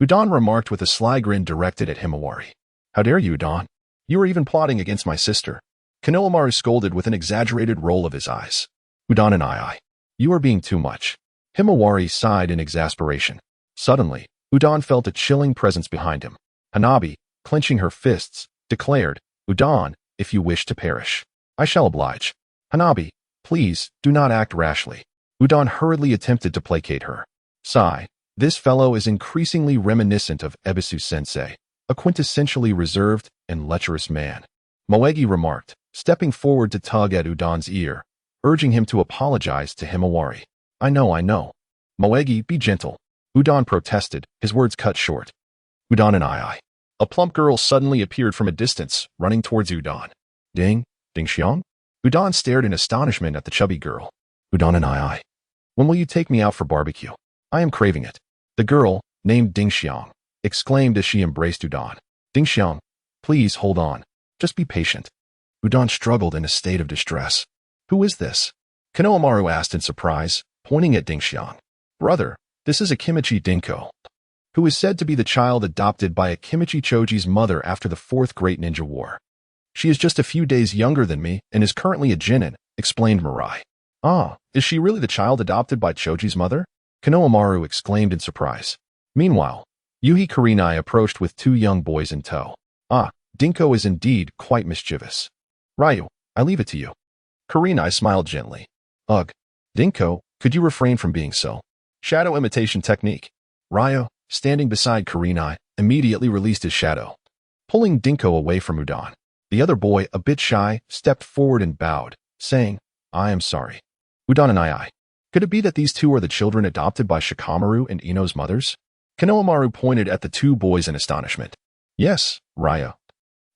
Udon remarked with a sly grin directed at Himawari. How dare you, Udon? You are even plotting against my sister. Konohamaru scolded with an exaggerated roll of his eyes. Udon and I. You are being too much. Himawari sighed in exasperation. Suddenly, Udon felt a chilling presence behind him. Hanabi, clenching her fists, declared, Udon, if you wish to perish, I shall oblige. Hanabi, please, do not act rashly. Udon hurriedly attempted to placate her. Sigh, this fellow is increasingly reminiscent of Ebisu-sensei, a quintessentially reserved and lecherous man. Moegi remarked, stepping forward to tug at Udon's ear, urging him to apologize to Himawari. I know. Moegi, be gentle. Udon protested, his words cut short. Udon and I. A plump girl suddenly appeared from a distance, running towards Udon. Ding Xiang? Udon stared in astonishment at the chubby girl. Udon and I. When will you take me out for barbecue? I am craving it. The girl, named Ding Xiang, exclaimed as she embraced Udon. Ding Xiang, please hold on. Just be patient. Udon struggled in a state of distress. Who is this? Konohamaru asked in surprise, pointing at Ding Xiang. Brother, this is Akimichi Dinko, who is said to be the child adopted by Akimichi Choji's mother after the Fourth Great Ninja War. She is just a few days younger than me and is currently a genin, explained Mirai. Is she really the child adopted by Choji's mother? Konohamaru exclaimed in surprise. Meanwhile, Yuhi Kurenai approached with two young boys in tow. Dinko is indeed quite mischievous. Ryu, I leave it to you. Kurenai smiled gently. Ugh. Dinko, could you refrain from being so? Shadow imitation technique. Ryu, standing beside Kurenai, immediately released his shadow, pulling Dinko away from Udon. The other boy, a bit shy, stepped forward and bowed, saying, I am sorry. Udon and I. Could it be that these two are the children adopted by Shikamaru and Ino's mothers? Konohamaru pointed at the two boys in astonishment. Yes, Ryu.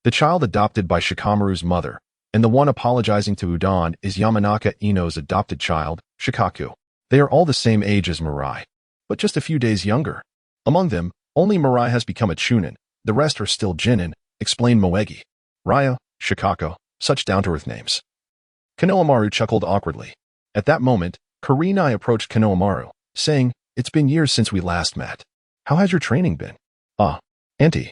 The child adopted by Shikamaru's mother, and the one apologizing to Udon is Yamanaka Ino's adopted child, Shikaku. They are all the same age as Mirai, but just a few days younger. Among them, only Mirai has become a chunin, the rest are still genin, explained Moegi. Ryu, Shikaku, such down-to-earth names. Konohamaru chuckled awkwardly. At that moment, Kurenai approached Konohamaru, saying, It's been years since we last met. How has your training been? Auntie.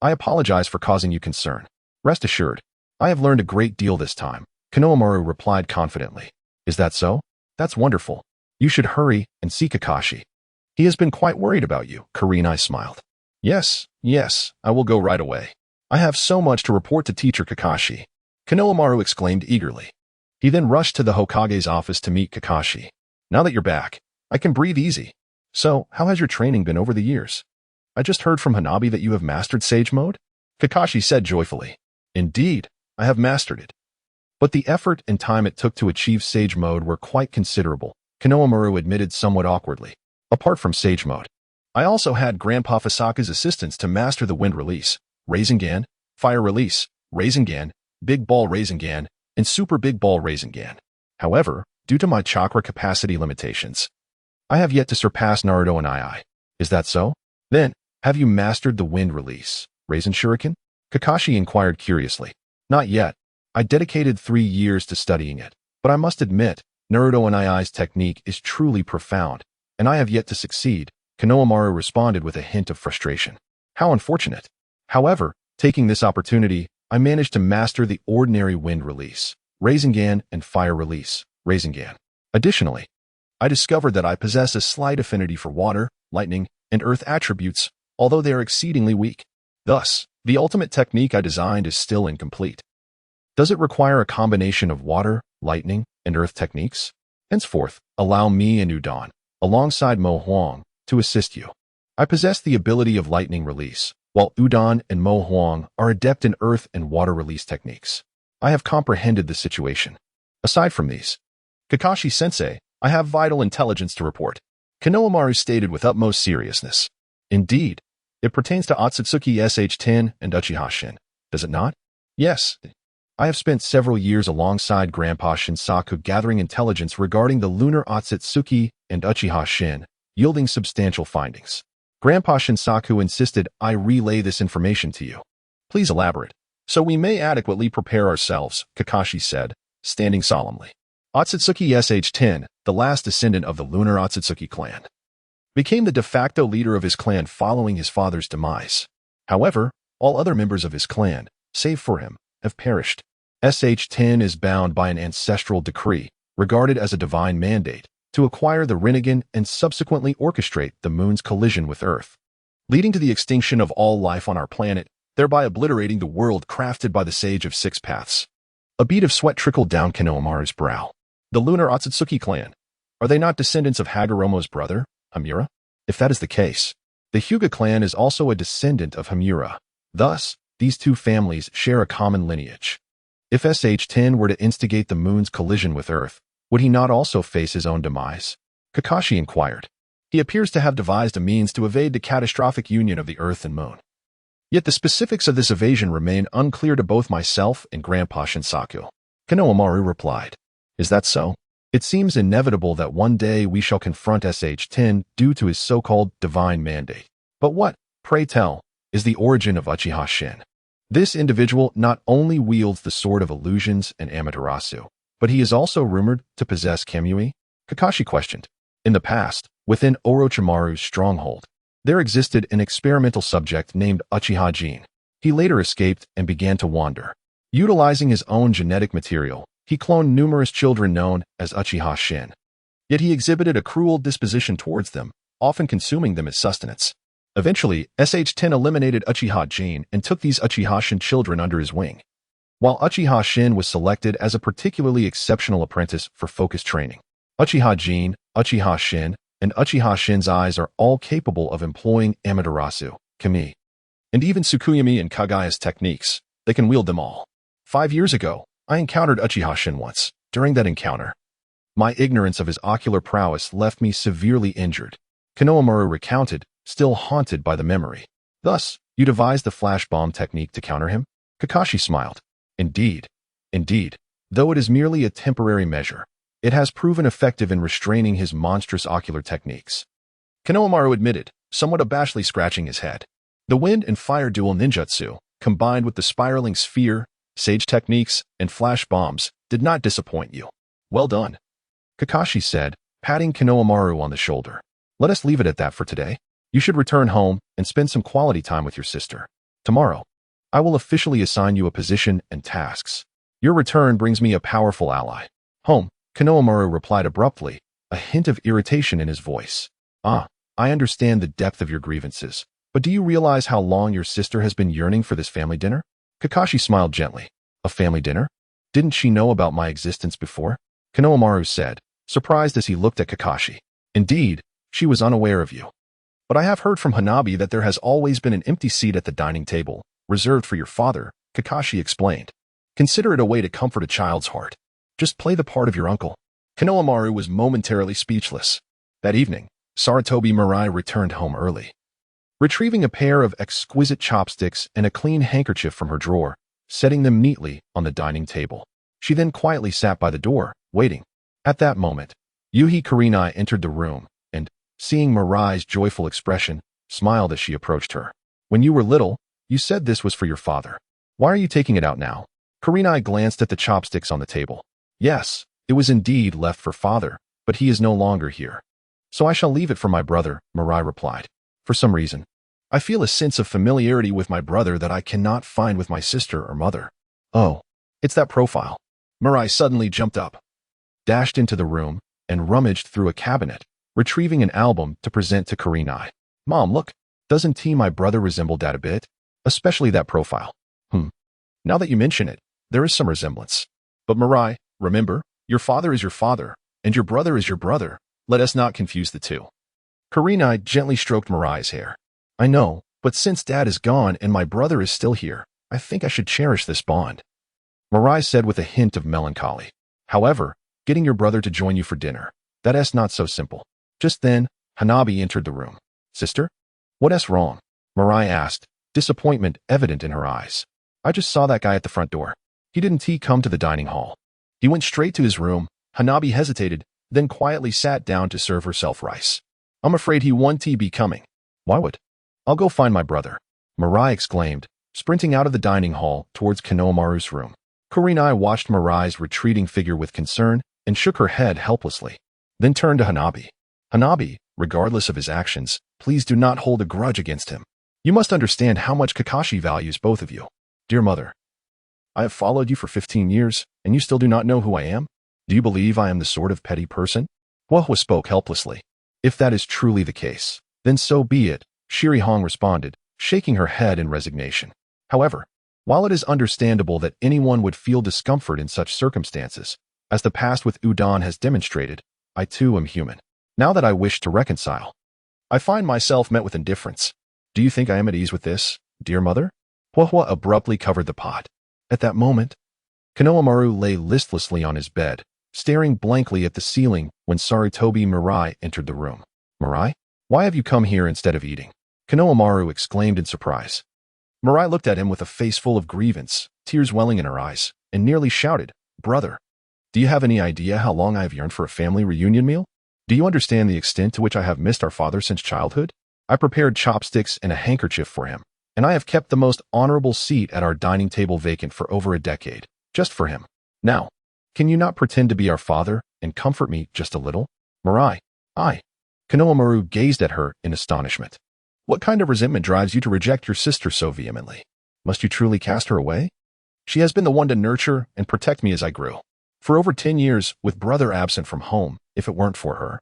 I apologize for causing you concern. Rest assured, I have learned a great deal this time, Konohamaru replied confidently. Is that so? That's wonderful. You should hurry and see Kakashi. He has been quite worried about you, Kurenai smiled. Yes, I will go right away. I have so much to report to Teacher Kakashi. Konohamaru exclaimed eagerly. He then rushed to the Hokage's office to meet Kakashi. Now that you're back, I can breathe easy. So, how has your training been over the years? I just heard from Hanabi that you have mastered Sage Mode? Kakashi said joyfully. Indeed, I have mastered it. But the effort and time it took to achieve Sage Mode were quite considerable, Konohamaru admitted somewhat awkwardly. Apart from Sage Mode, I also had Grandpa Fasaka's assistance to master the wind release, Rasengan, fire release, Rasengan, big ball Rasengan, and super big ball Rasengan. However, due to my chakra capacity limitations, I have yet to surpass Naruto and II. Is that so? Then, have you mastered the wind release, Rasen Shuriken? Kakashi inquired curiously. Not yet. I dedicated 3 years to studying it, but I must admit, Naruto and II's technique is truly profound, and I have yet to succeed, Konohamaru responded with a hint of frustration. How unfortunate. However, taking this opportunity, I managed to master the ordinary wind release, Rasengan, and fire release, Rasengan. Additionally, I discovered that I possess a slight affinity for water, lightning, and earth attributes, although they are exceedingly weak. Thus, the ultimate technique I designed is still incomplete. Does it require a combination of water, lightning, and earth techniques? Henceforth, allow me and Udon, alongside Mo Huang, to assist you. I possess the ability of lightning release, while Udon and Mo Huang are adept in earth and water release techniques. I have comprehended the situation. Aside from these, Kakashi-sensei, I have vital intelligence to report, Konohamaru stated with utmost seriousness. Indeed, it pertains to Otsutsuki SH-10 and Uchiha Shin, does it not? Yes. I have spent several years alongside Grandpa Shinsaku gathering intelligence regarding the lunar Otsutsuki and Uchiha Shin, yielding substantial findings. Grandpa Shinsaku insisted I relay this information to you. Please elaborate, so we may adequately prepare ourselves, Kakashi said, standing solemnly. Otsutsuki SH-10, the last descendant of the lunar Otsutsuki clan, became the de facto leader of his clan following his father's demise. However, all other members of his clan, save for him, have perished. SH-10 is bound by an ancestral decree, regarded as a divine mandate, to acquire the Rinnegan and subsequently orchestrate the moon's collision with Earth, leading to the extinction of all life on our planet, thereby obliterating the world crafted by the Sage of Six Paths. A bead of sweat trickled down Konohamaru's brow. The lunar Otsutsuki clan, are they not descendants of Hagoromo's brother, Hamura? If that is the case, the Hyuga clan is also a descendant of Hamura. Thus, these two families share a common lineage. If SH-10 were to instigate the moon's collision with Earth, would he not also face his own demise? Kakashi inquired. He appears to have devised a means to evade the catastrophic union of the Earth and Moon. Yet the specifics of this evasion remain unclear to both myself and Grandpa Shinsaku. Konohamaru replied. Is that so? It seems inevitable that one day we shall confront SH-10 due to his so-called divine mandate. But what, pray tell, is the origin of Uchiha Shin? This individual not only wields the Sword of Illusions and Amaterasu, but he is also rumored to possess Kamui? Kakashi questioned. In the past, within Orochimaru's stronghold, there existed an experimental subject named Uchiha Jin. He later escaped and began to wander. Utilizing his own genetic material, he cloned numerous children known as Uchiha Shin. Yet he exhibited a cruel disposition towards them, often consuming them as sustenance. Eventually, SH-10 eliminated Uchiha Jin and took these Uchiha Shin children under his wing, while Uchiha Shin was selected as a particularly exceptional apprentice for focused training. Uchiha Jin, Uchiha Shin, and Uchiha Shin's eyes are all capable of employing Amaterasu, Kami, and even Tsukuyomi and Kagaya's techniques. They can wield them all. 5 years ago, I encountered Uchiha Shin once. During that encounter, my ignorance of his ocular prowess left me severely injured. Konohamaru recounted, still haunted by the memory. Thus, you devised the flash bomb technique to counter him? Kakashi smiled. Indeed. Though it is merely a temporary measure, it has proven effective in restraining his monstrous ocular techniques. Konohamaru admitted, somewhat abashedly scratching his head. The wind and fire dual ninjutsu, combined with the spiraling sphere, sage techniques, and flash bombs, did not disappoint you. Well done, Kakashi said, patting Konohamaru on the shoulder. Let us leave it at that for today. You should return home and spend some quality time with your sister. Tomorrow, I will officially assign you a position and tasks. Your return brings me a powerful ally. Home, Konohamaru replied abruptly, a hint of irritation in his voice. I understand the depth of your grievances, but do you realize how long your sister has been yearning for this family dinner? Kakashi smiled gently. A family dinner? Didn't she know about my existence before? Konohamaru said, surprised as he looked at Kakashi. Indeed, she was unaware of you. But I have heard from Hanabi that there has always been an empty seat at the dining table, reserved for your father, Kakashi explained. Consider it a way to comfort a child's heart. Just play the part of your uncle. Konohamaru was momentarily speechless. That evening, Saratobi Mirai returned home early. Retrieving a pair of exquisite chopsticks and a clean handkerchief from her drawer, setting them neatly on the dining table. She then quietly sat by the door, waiting. At that moment, Yuhi Kurenai entered the room and, seeing Mirai's joyful expression, smiled as she approached her. When you were little, you said this was for your father. Why are you taking it out now? Kurenai glanced at the chopsticks on the table. Yes, it was indeed left for father, but he is no longer here. So I shall leave it for my brother, Mirai replied. For some reason, I feel a sense of familiarity with my brother that I cannot find with my sister or mother. Oh, it's that profile. Mirai suddenly jumped up, dashed into the room, and rummaged through a cabinet, retrieving an album to present to Kurenai. Mom, look, doesn't my brother resemble Dad a bit? Especially that profile. Now that you mention it, there is some resemblance. But Mirai, remember, your father is your father, and your brother is your brother. Let us not confuse the two. Kurenai gently stroked Mirai's hair. I know, but since Dad is gone and my brother is still here, I think I should cherish this bond. Mirai said with a hint of melancholy. However, getting your brother to join you for dinner, that's not so simple. Just then, Hanabi entered the room. Sister? What's wrong? Mirai asked, disappointment evident in her eyes. I just saw that guy at the front door. He didn't come to the dining hall. He went straight to his room. Hanabi hesitated, then quietly sat down to serve herself rice. I'm afraid he won't be coming. Why would? I'll go find my brother, Mirai exclaimed, sprinting out of the dining hall towards Kanomaru's room. Kurenai watched Mirai's retreating figure with concern and shook her head helplessly, then turned to Hanabi. Hanabi, regardless of his actions, please do not hold a grudge against him. You must understand how much Kakashi values both of you. Dear mother, I have followed you for 15 years, and you still do not know who I am? Do you believe I am the sort of petty person? Huahua spoke helplessly. If that is truly the case, then so be it, Shiri Hong responded, shaking her head in resignation. However, while it is understandable that anyone would feel discomfort in such circumstances, as the past with Udon has demonstrated, I too am human. Now that I wish to reconcile, I find myself met with indifference. Do you think I am at ease with this, dear mother? Huahua abruptly covered the pot. At that moment, Konohamaru lay listlessly on his bed, staring blankly at the ceiling when Saritobi Mirai entered the room. Mirai? Why have you come here instead of eating? Konohamaru exclaimed in surprise. Mirai looked at him with a face full of grievance, tears welling in her eyes, and nearly shouted, Brother, do you have any idea how long I have yearned for a family reunion meal? Do you understand the extent to which I have missed our father since childhood? I prepared chopsticks and a handkerchief for him, and I have kept the most honorable seat at our dining table vacant for over a decade, just for him. Now, can you not pretend to be our father and comfort me just a little? Mirai, Konohamaru gazed at her in astonishment. What kind of resentment drives you to reject your sister so vehemently? Must you truly cast her away? She has been the one to nurture and protect me as I grew. For over 10 years, with brother absent from home, if it weren't for her,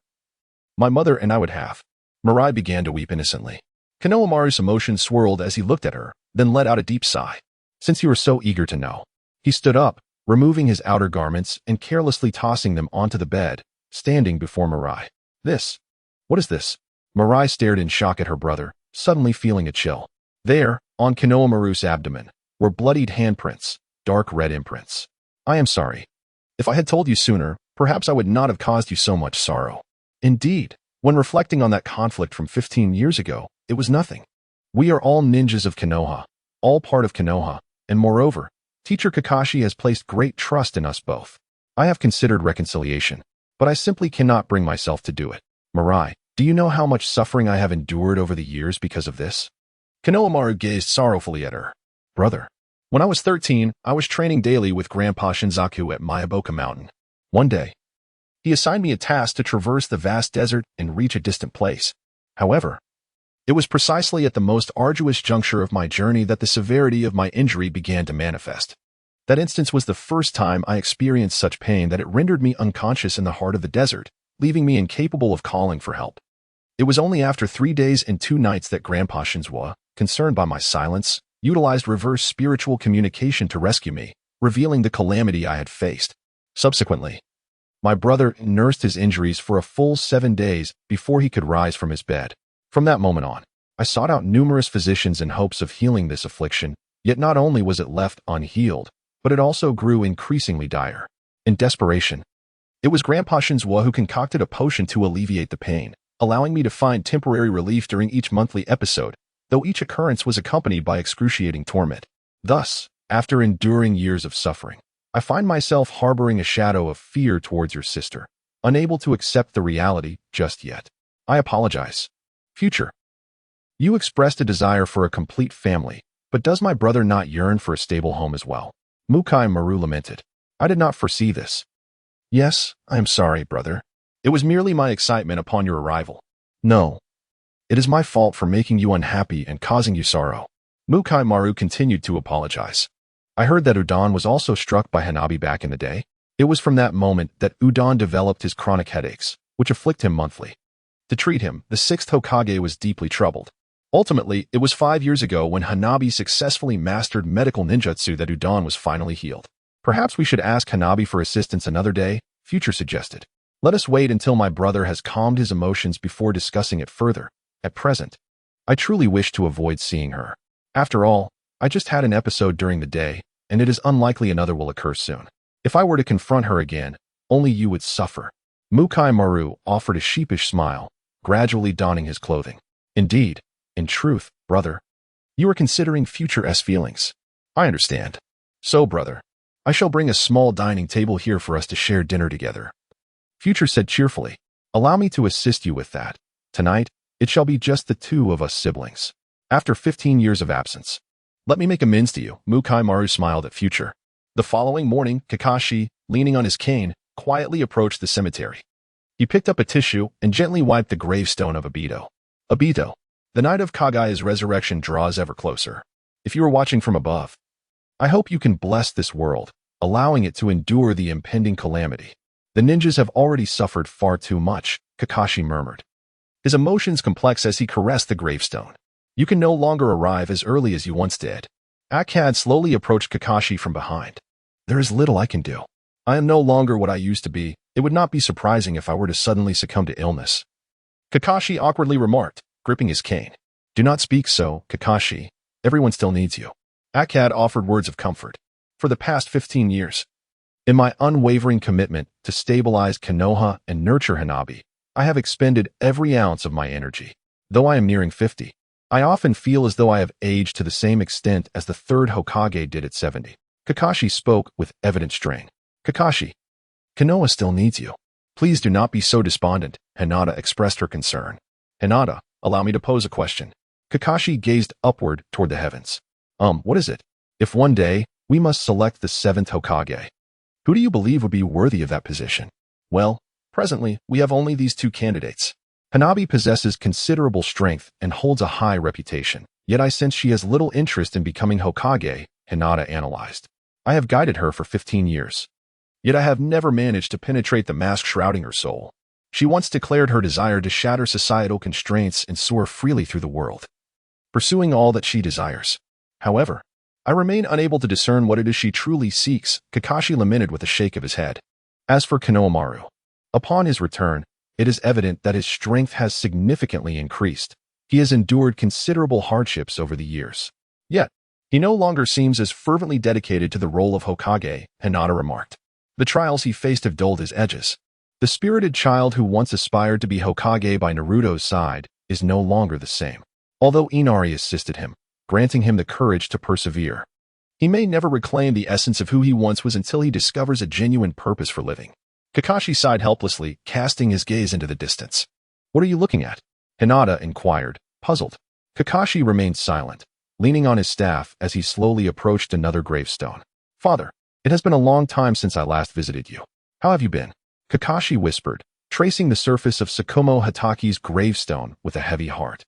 my mother and I would have. Mirai began to weep innocently. Konohamaru's emotions swirled as he looked at her, then let out a deep sigh. Since you were so eager to know. He stood up, removing his outer garments and carelessly tossing them onto the bed, standing before Mirai. What is this? Mirai stared in shock at her brother, suddenly feeling a chill. There, on Konohamaru's abdomen, were bloodied handprints, dark red imprints. I am sorry. If I had told you sooner, perhaps I would not have caused you so much sorrow. Indeed, when reflecting on that conflict from 15 years ago, it was nothing. We are all ninjas of Konoha, all part of Konoha, and moreover, Teacher Kakashi has placed great trust in us both. I have considered reconciliation, but I simply cannot bring myself to do it. Mirai, do you know how much suffering I have endured over the years because of this? Konohamaru gazed sorrowfully at her. Brother, when I was 13, I was training daily with Grandpa Shinzaku at Miyaboka Mountain. One day, he assigned me a task to traverse the vast desert and reach a distant place. However, it was precisely at the most arduous juncture of my journey that the severity of my injury began to manifest. That instance was the first time I experienced such pain that it rendered me unconscious in the heart of the desert, leaving me incapable of calling for help. It was only after 3 days and 2 nights that Grandpa Shinzaku, concerned by my silence, utilized reverse spiritual communication to rescue me, revealing the calamity I had faced. Subsequently, my brother nursed his injuries for a full 7 days before he could rise from his bed. From that moment on, I sought out numerous physicians in hopes of healing this affliction, yet not only was it left unhealed, but it also grew increasingly dire. In desperation, it was Grandpa Shinzaku who concocted a potion to alleviate the pain, allowing me to find temporary relief during each monthly episode, though each occurrence was accompanied by excruciating torment. Thus, after enduring years of suffering, I find myself harboring a shadow of fear towards your sister, unable to accept the reality just yet. I apologize. Future. You expressed a desire for a complete family, but does my brother not yearn for a stable home as well? Mukai Maru lamented. I did not foresee this. Yes, I am sorry, brother. It was merely my excitement upon your arrival. No. It is my fault for making you unhappy and causing you sorrow. Mukai Maru continued to apologize. I heard that Udon was also struck by Hanabi back in the day. It was from that moment that Udon developed his chronic headaches, which afflict him monthly. To treat him, the 6th Hokage was deeply troubled. Ultimately, it was 5 years ago when Hanabi successfully mastered medical ninjutsu that Udon was finally healed. Perhaps we should ask Hanabi for assistance another day, Future suggested. Let us wait until my brother has calmed his emotions before discussing it further. At present, I truly wish to avoid seeing her. After all, I just had an episode during the day, and it is unlikely another will occur soon. If I were to confront her again, only you would suffer. Mukai Maru offered a sheepish smile, gradually donning his clothing. Indeed, in truth, brother, you are considering Future's feelings. I understand. So, brother, I shall bring a small dining table here for us to share dinner together. Future said cheerfully. Allow me to assist you with that. Tonight, it shall be just the two of us siblings. After 15 years of absence. Let me make amends to you, Mukai Maru smiled at Future. The following morning, Kakashi, leaning on his cane, quietly approached the cemetery. He picked up a tissue and gently wiped the gravestone of Obito. Obito. The night of Kagaya's resurrection draws ever closer. If you are watching from above, I hope you can bless this world, allowing it to endure the impending calamity. The ninjas have already suffered far too much, Kakashi murmured. His emotions complex as he caressed the gravestone. You can no longer arrive as early as you once did. Akkad slowly approached Kakashi from behind. There is little I can do. I am no longer what I used to be. It would not be surprising if I were to suddenly succumb to illness. Kakashi awkwardly remarked, gripping his cane. Do not speak so, Kakashi. Everyone still needs you. Akkad offered words of comfort. For the past 15 years, in my unwavering commitment to stabilize Konoha and nurture Hanabi, I have expended every ounce of my energy. Though I am nearing 50, I often feel as though I have aged to the same extent as the 3rd Hokage did at 70. Kakashi spoke with evident strain. Kakashi, Konoha still needs you. Please do not be so despondent, Hinata expressed her concern. Hinata, allow me to pose a question. Kakashi gazed upward toward the heavens. What is it? If one day, we must select the 7th Hokage, who do you believe would be worthy of that position? Well, presently, we have only these two candidates. Hanabi possesses considerable strength and holds a high reputation, yet I sense she has little interest in becoming Hokage, Hinata analyzed. I have guided her for 15 years. Yet I have never managed to penetrate the mask shrouding her soul. She once declared her desire to shatter societal constraints and soar freely through the world, pursuing all that she desires. However, I remain unable to discern what it is she truly seeks, Kakashi lamented with a shake of his head. As for Konohamaru, upon his return, it is evident that his strength has significantly increased. He has endured considerable hardships over the years. Yet, he no longer seems as fervently dedicated to the role of Hokage, Hinata remarked. The trials he faced have dulled his edges. The spirited child who once aspired to be Hokage by Naruto's side is no longer the same. Although Inari assisted him, granting him the courage to persevere, he may never reclaim the essence of who he once was until he discovers a genuine purpose for living. Kakashi sighed helplessly, casting his gaze into the distance. What are you looking at? Hinata inquired, puzzled. Kakashi remained silent, leaning on his staff as he slowly approached another gravestone. Father, it has been a long time since I last visited you. How have you been? Kakashi whispered, tracing the surface of Tsukumo Hataki's gravestone with a heavy heart.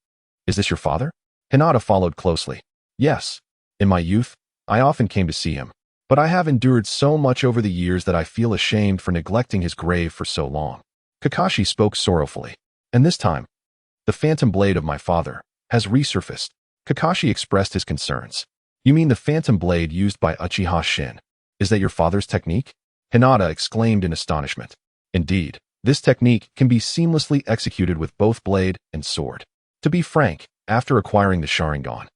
Is this your father? Hinata followed closely. Yes. In my youth, I often came to see him, but I have endured so much over the years that I feel ashamed for neglecting his grave for so long. Kakashi spoke sorrowfully. And this time, the phantom blade of my father has resurfaced. Kakashi expressed his concerns. You mean the phantom blade used by Uchiha Shin? Is that your father's technique? Hinata exclaimed in astonishment. Indeed, this technique can be seamlessly executed with both blade and sword. To be frank, after acquiring the Sharingan,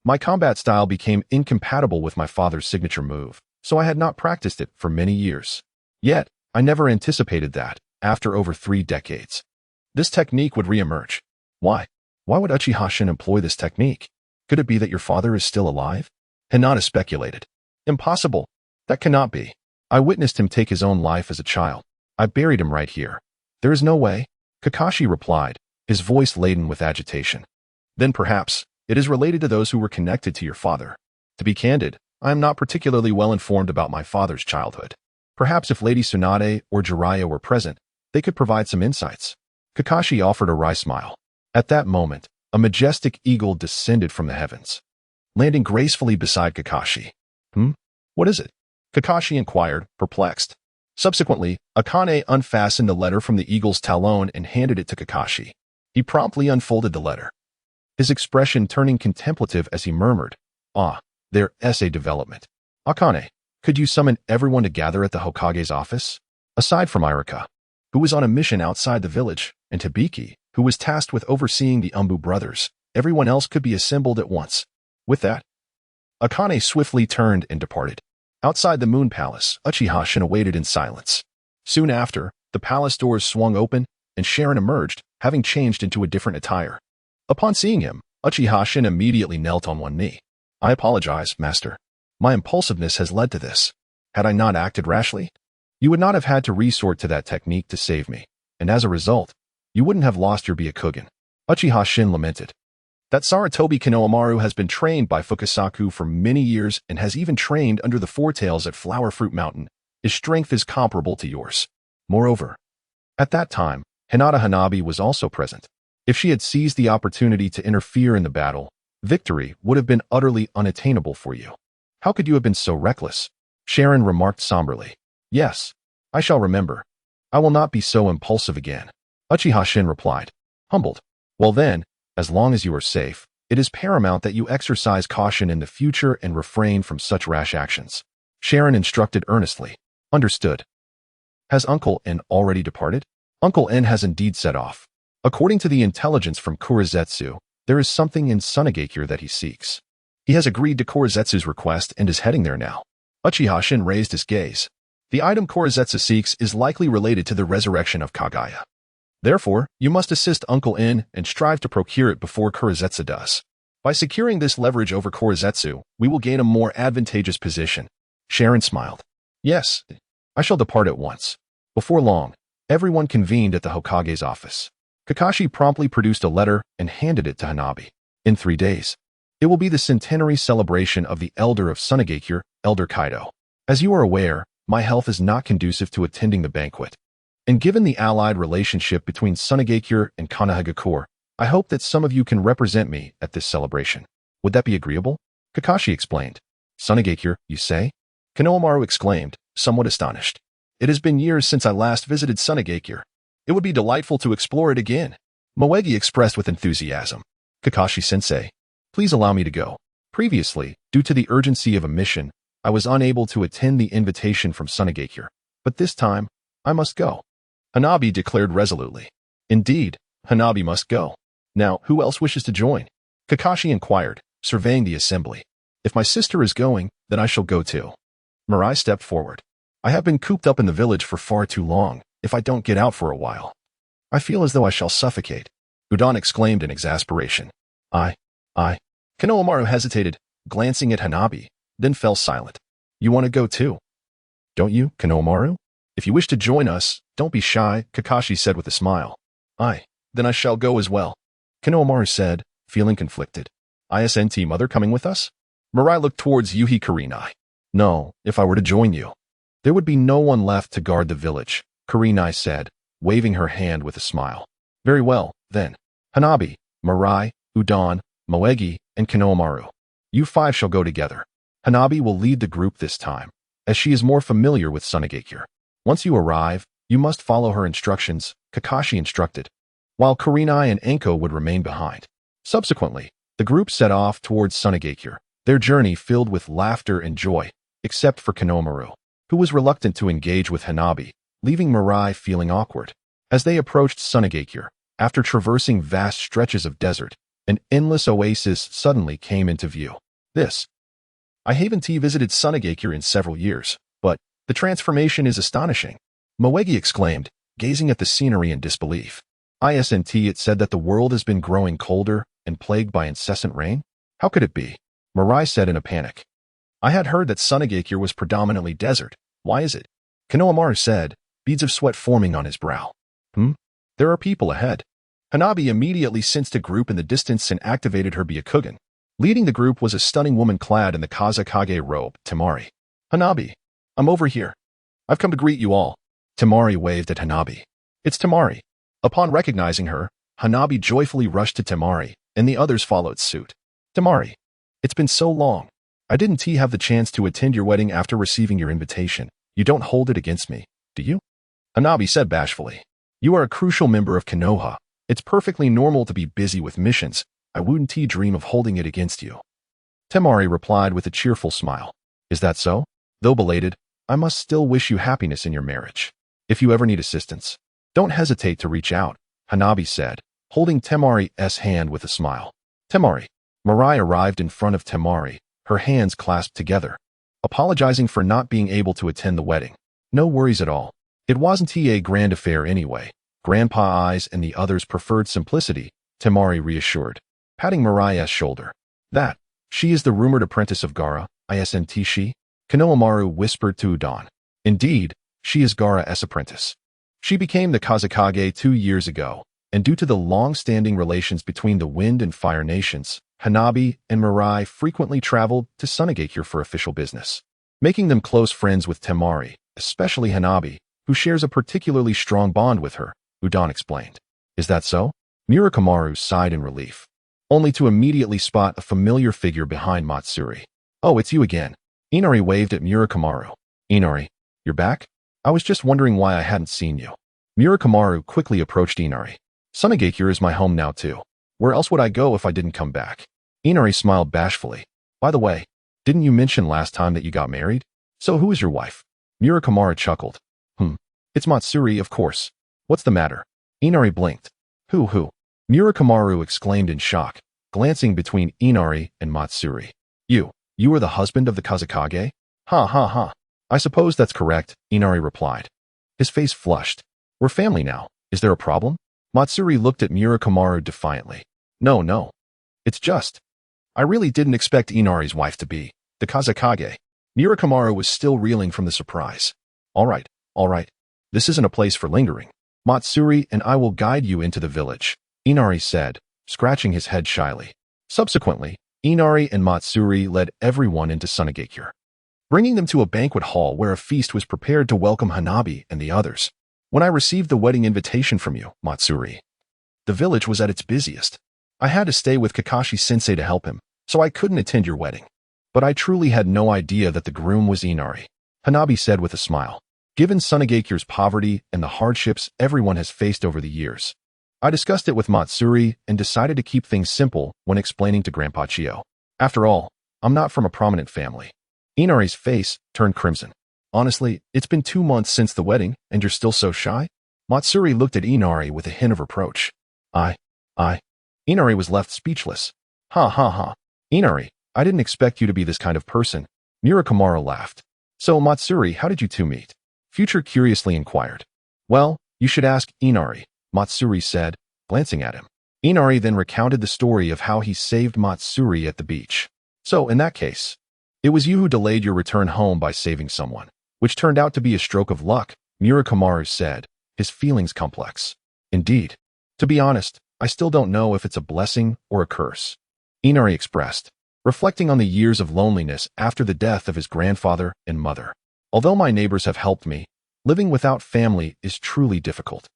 my combat style became incompatible with my father's signature move, so I had not practiced it for many years. Yet, I never anticipated that, after over 3 decades, this technique would re-emerge. Why? Why would Uchiha Shin employ this technique? Could it be that your father is still alive? Hinata speculated. Impossible. That cannot be. I witnessed him take his own life as a child. I buried him right here. There is no way. Kakashi replied, his voice laden with agitation. Then perhaps, it is related to those who were connected to your father. To be candid, I am not particularly well informed about my father's childhood. Perhaps if Lady Tsunade or Jiraiya were present, they could provide some insights. Kakashi offered a wry smile. At that moment, a majestic eagle descended from the heavens, landing gracefully beside Kakashi. What is it? Kakashi inquired, perplexed. Subsequently, Akane unfastened the letter from the eagle's talon and handed it to Kakashi. He promptly unfolded the letter, his expression turning contemplative as he murmured, their essay development. Akane, could you summon everyone to gather at the Hokage's office? Aside from Iruka, who was on a mission outside the village, and Hibiki, who was tasked with overseeing the Umbu brothers, everyone else could be assembled at once. With that, Akane swiftly turned and departed. Outside the Moon Palace, Uchiha Shin awaited in silence. Soon after, the palace doors swung open, and Sharon emerged, having changed into a different attire. Upon seeing him, Uchiha Shin immediately knelt on one knee. I apologize, master. My impulsiveness has led to this. Had I not acted rashly, you would not have had to resort to that technique to save me, and as a result, you wouldn't have lost your Byakugan. Uchiha Shin lamented. That Sarutobi Konohamaru has been trained by Fukasaku for many years and has even trained under the Four-Tails at Flower Fruit Mountain. His strength is comparable to yours. Moreover, at that time, Hinata Hanabi was also present. If she had seized the opportunity to interfere in the battle, victory would have been utterly unattainable for you. How could you have been so reckless? Sharon remarked somberly. Yes, I shall remember. I will not be so impulsive again. Uchiha Shin replied, humbled. Well then, as long as you are safe, it is paramount that you exercise caution in the future and refrain from such rash actions. Sharon instructed earnestly. Understood. Has Uncle N already departed? Uncle N has indeed set off. According to the intelligence from Kurizetsu, there is something in Sunagakure that he seeks. He has agreed to Kurizetsu's request and is heading there now. Uchiha Shin raised his gaze. The item Kurizetsu seeks is likely related to the resurrection of Kagaya. Therefore, you must assist Uncle In and strive to procure it before Kurizetsu does. By securing this leverage over Kurizetsu, we will gain a more advantageous position. Sharon smiled. Yes, I shall depart at once. Before long, everyone convened at the Hokage's office. Kakashi promptly produced a letter and handed it to Hanabi. In 3 days, it will be the centenary celebration of the Elder of Sunagakure, Elder Kaido. As you are aware, my health is not conducive to attending the banquet. And given the allied relationship between Sunagakure and Konohagakure, I hope that some of you can represent me at this celebration. Would that be agreeable? Kakashi explained. Sunagakure, you say? Konohamaru exclaimed, somewhat astonished. It has been years since I last visited Sunagakure. It would be delightful to explore it again. Moegi expressed with enthusiasm. Kakashi-sensei, please allow me to go. Previously, due to the urgency of a mission, I was unable to attend the invitation from Sunagakure. But this time, I must go. Hanabi declared resolutely. Indeed, Hanabi must go. Now, who else wishes to join? Kakashi inquired, surveying the assembly. If my sister is going, then I shall go too. Mirai stepped forward. I have been cooped up in the village for far too long. If I don't get out for a while, I feel as though I shall suffocate. Udon exclaimed in exasperation. I. Konohamaru hesitated, glancing at Hanabi, then fell silent. You want to go too? Don't you, Konohamaru? If you wish to join us, don't be shy, Kakashi said with a smile. Then I shall go as well. Konohamaru said, feeling conflicted. Isn't mother coming with us? Mirai looked towards Yuhi Kurenai. No, if I were to join you, there would be no one left to guard the village, Kurenai said, waving her hand with a smile. Very well, then. Hanabi, Mirai, Udon, Moegi, and Konohamaru. You 5 shall go together. Hanabi will lead the group this time, as she is more familiar with Sunagakure. Once you arrive, you must follow her instructions, Kakashi instructed, while Kurenai and Enko would remain behind. Subsequently, the group set off towards Sunagakure, their journey filled with laughter and joy, except for Konohamaru, who was reluctant to engage with Hanabi, leaving Mirai feeling awkward. As they approached Sunagakure, after traversing vast stretches of desert, an endless oasis suddenly came into view. I haven't visited Sunagakure in several years, but the transformation is astonishing, Moegi exclaimed, gazing at the scenery in disbelief. Isn't it said that the world has been growing colder and plagued by incessant rain? How could it be? Mirai said in a panic. I had heard that Sunagakure was predominantly desert. Why is it? Konohamaru said, beads of sweat forming on his brow. There are people ahead. Hanabi immediately sensed a group in the distance and activated her Byakugan. Leading the group was a stunning woman clad in the Kazakage robe, Temari. Hanabi, I'm over here. I've come to greet you all. Temari waved at Hanabi. It's Temari. Upon recognizing her, Hanabi joyfully rushed to Temari, and the others followed suit. Temari, it's been so long. I didn't have the chance to attend your wedding after receiving your invitation. You don't hold it against me, do you? Hanabi said bashfully. You are a crucial member of Konoha. It's perfectly normal to be busy with missions. I wouldn't dream of holding it against you. Temari replied with a cheerful smile. Is that so? Though belated, I must still wish you happiness in your marriage. If you ever need assistance, don't hesitate to reach out, Hanabi said, holding Temari's hand with a smile. Temari. Mirai arrived in front of Temari, her hands clasped together, apologizing for not being able to attend the wedding. No worries at all. It wasn't a grand affair anyway. Grandpa Eyes and the others preferred simplicity, Temari reassured, patting Mirai's shoulder. That, she is the rumored apprentice of Gaara, isn't she? Konohamaru whispered to Udon. Indeed, she is Gaara's apprentice. She became the Kazakage 2 years ago, and due to the long-standing relations between the Wind and Fire nations, Hanabi and Mirai frequently traveled to Sunagakure for official business, making them close friends with Temari, especially Hanabi, who shares a particularly strong bond with her, Udon explained. Is that so? Murakumaru sighed in relief, only to immediately spot a familiar figure behind Matsuri. Oh, it's you again. Inari waved at Murakumaru. Inari, you're back? I was just wondering why I hadn't seen you. Murakumaru quickly approached Inari. Sunagakure is my home now too. Where else would I go if I didn't come back? Inari smiled bashfully. By the way, didn't you mention last time that you got married? So who is your wife? Murakumaru chuckled. It's Matsuri, of course. What's the matter? Inari blinked. Who? Murakumaru exclaimed in shock, glancing between Inari and Matsuri. You are the husband of the Kazakage? Ha. I suppose that's correct, Inari replied. His face flushed. We're family now. Is there a problem? Matsuri looked at Murakumaru defiantly. No. It's just. I really didn't expect Inari's wife to be the Kazakage. Murakumaru was still reeling from the surprise. All right. This isn't a place for lingering. Matsuri and I will guide you into the village, Inari said, scratching his head shyly. Subsequently, Inari and Matsuri led everyone into Sunagakure, bringing them to a banquet hall where a feast was prepared to welcome Hanabi and the others. When I received the wedding invitation from you, Matsuri, the village was at its busiest. I had to stay with Kakashi-sensei to help him, so I couldn't attend your wedding. But I truly had no idea that the groom was Inari, Hanabi said with a smile. Given Sunagakure's poverty and the hardships everyone has faced over the years, I discussed it with Matsuri and decided to keep things simple when explaining to Grandpa Chio. After all, I'm not from a prominent family. Inari's face turned crimson. Honestly, it's been 2 months since the wedding, and you're still so shy? Matsuri looked at Inari with a hint of reproach. I. Inari was left speechless. Ha. Inari, I didn't expect you to be this kind of person. Murakumaru laughed. So, Matsuri, how did you two meet? Future curiously inquired. Well, you should ask Inari, Matsuri said, glancing at him. Inari then recounted the story of how he saved Matsuri at the beach. So, in that case, it was you who delayed your return home by saving someone, which turned out to be a stroke of luck, Murakumaru said, his feelings complex. Indeed. To be honest, I still don't know if it's a blessing or a curse, Inari expressed, reflecting on the years of loneliness after the death of his grandfather and mother. Although my neighbors have helped me, living without family is truly difficult.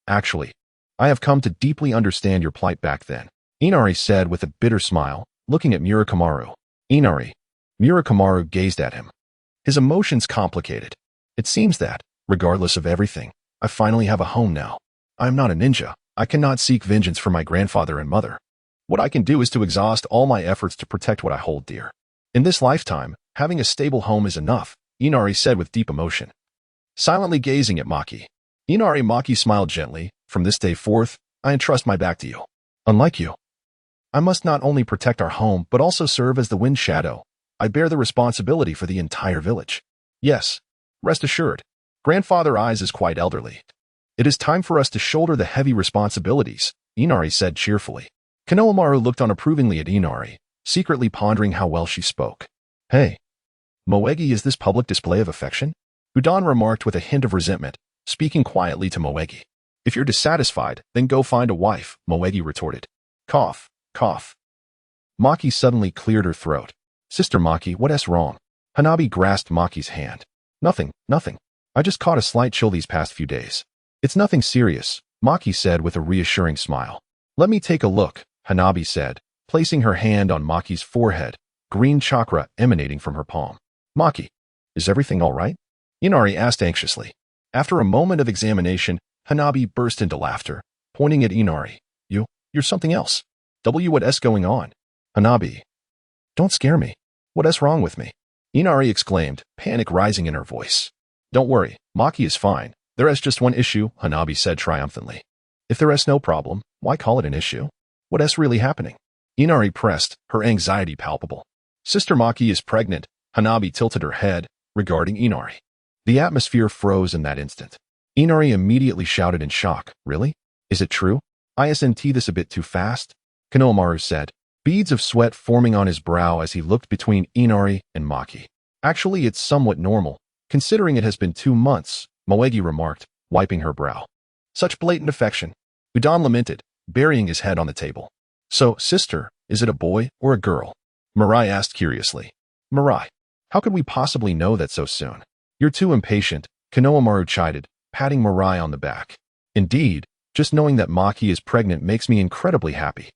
Actually, I have come to deeply understand your plight back then, Inari said with a bitter smile, looking at Murakumaru. Inari. Murakumaru gazed at him. His emotions complicated. It seems that, regardless of everything, I finally have a home now. I am not a ninja. I cannot seek vengeance for my grandfather and mother. What I can do is to exhaust all my efforts to protect what I hold dear. In this lifetime, having a stable home is enough, Inari said with deep emotion. Silently gazing at Maki, Maki smiled gently. From this day forth, I entrust my back to you. Unlike you, I must not only protect our home but also serve as the wind shadow. I bear the responsibility for the entire village. Yes, rest assured, Grandfather Eyes is quite elderly. It is time for us to shoulder the heavy responsibilities, Inari said cheerfully. Konohamaru looked unapprovingly at Inari, secretly pondering how well she spoke. Hey, Moegi, is this public display of affection? Udan remarked with a hint of resentment, speaking quietly to Moegi. If you're dissatisfied, then go find a wife, Moegi retorted. Cough, cough. Maki suddenly cleared her throat. Sister Maki, what's wrong? Hanabi grasped Maki's hand. Nothing, nothing. I just caught a slight chill these past few days. It's nothing serious, Maki said with a reassuring smile. Let me take a look, Hanabi said, placing her hand on Maki's forehead, green chakra emanating from her palm. Maki, is everything all right? Inari asked anxiously. After a moment of examination, Hanabi burst into laughter, pointing at Inari. You're something else. What's going on? Hanabi. Don't scare me. What's wrong with me? Inari exclaimed, panic rising in her voice. Don't worry, Maki is fine. There is just one issue, Hanabi said triumphantly. If there is no problem, why call it an issue? What's really happening? Inari pressed, her anxiety palpable. Sister Maki is pregnant, Hanabi tilted her head, regarding Inari. The atmosphere froze in that instant. Inari immediately shouted in shock, Really? Is it true? Isn't this a bit too fast? Konohamaru said, beads of sweat forming on his brow as he looked between Inari and Maki. Actually, it's somewhat normal, considering it has been 2 months, Moegi remarked, wiping her brow. Such blatant affection. Udan lamented, burying his head on the table. So, sister, is it a boy or a girl? Mirai asked curiously. Mirai, how could we possibly know that so soon? You're too impatient, Konohamaru chided, patting Mirai on the back. Indeed, just knowing that Maki is pregnant makes me incredibly happy.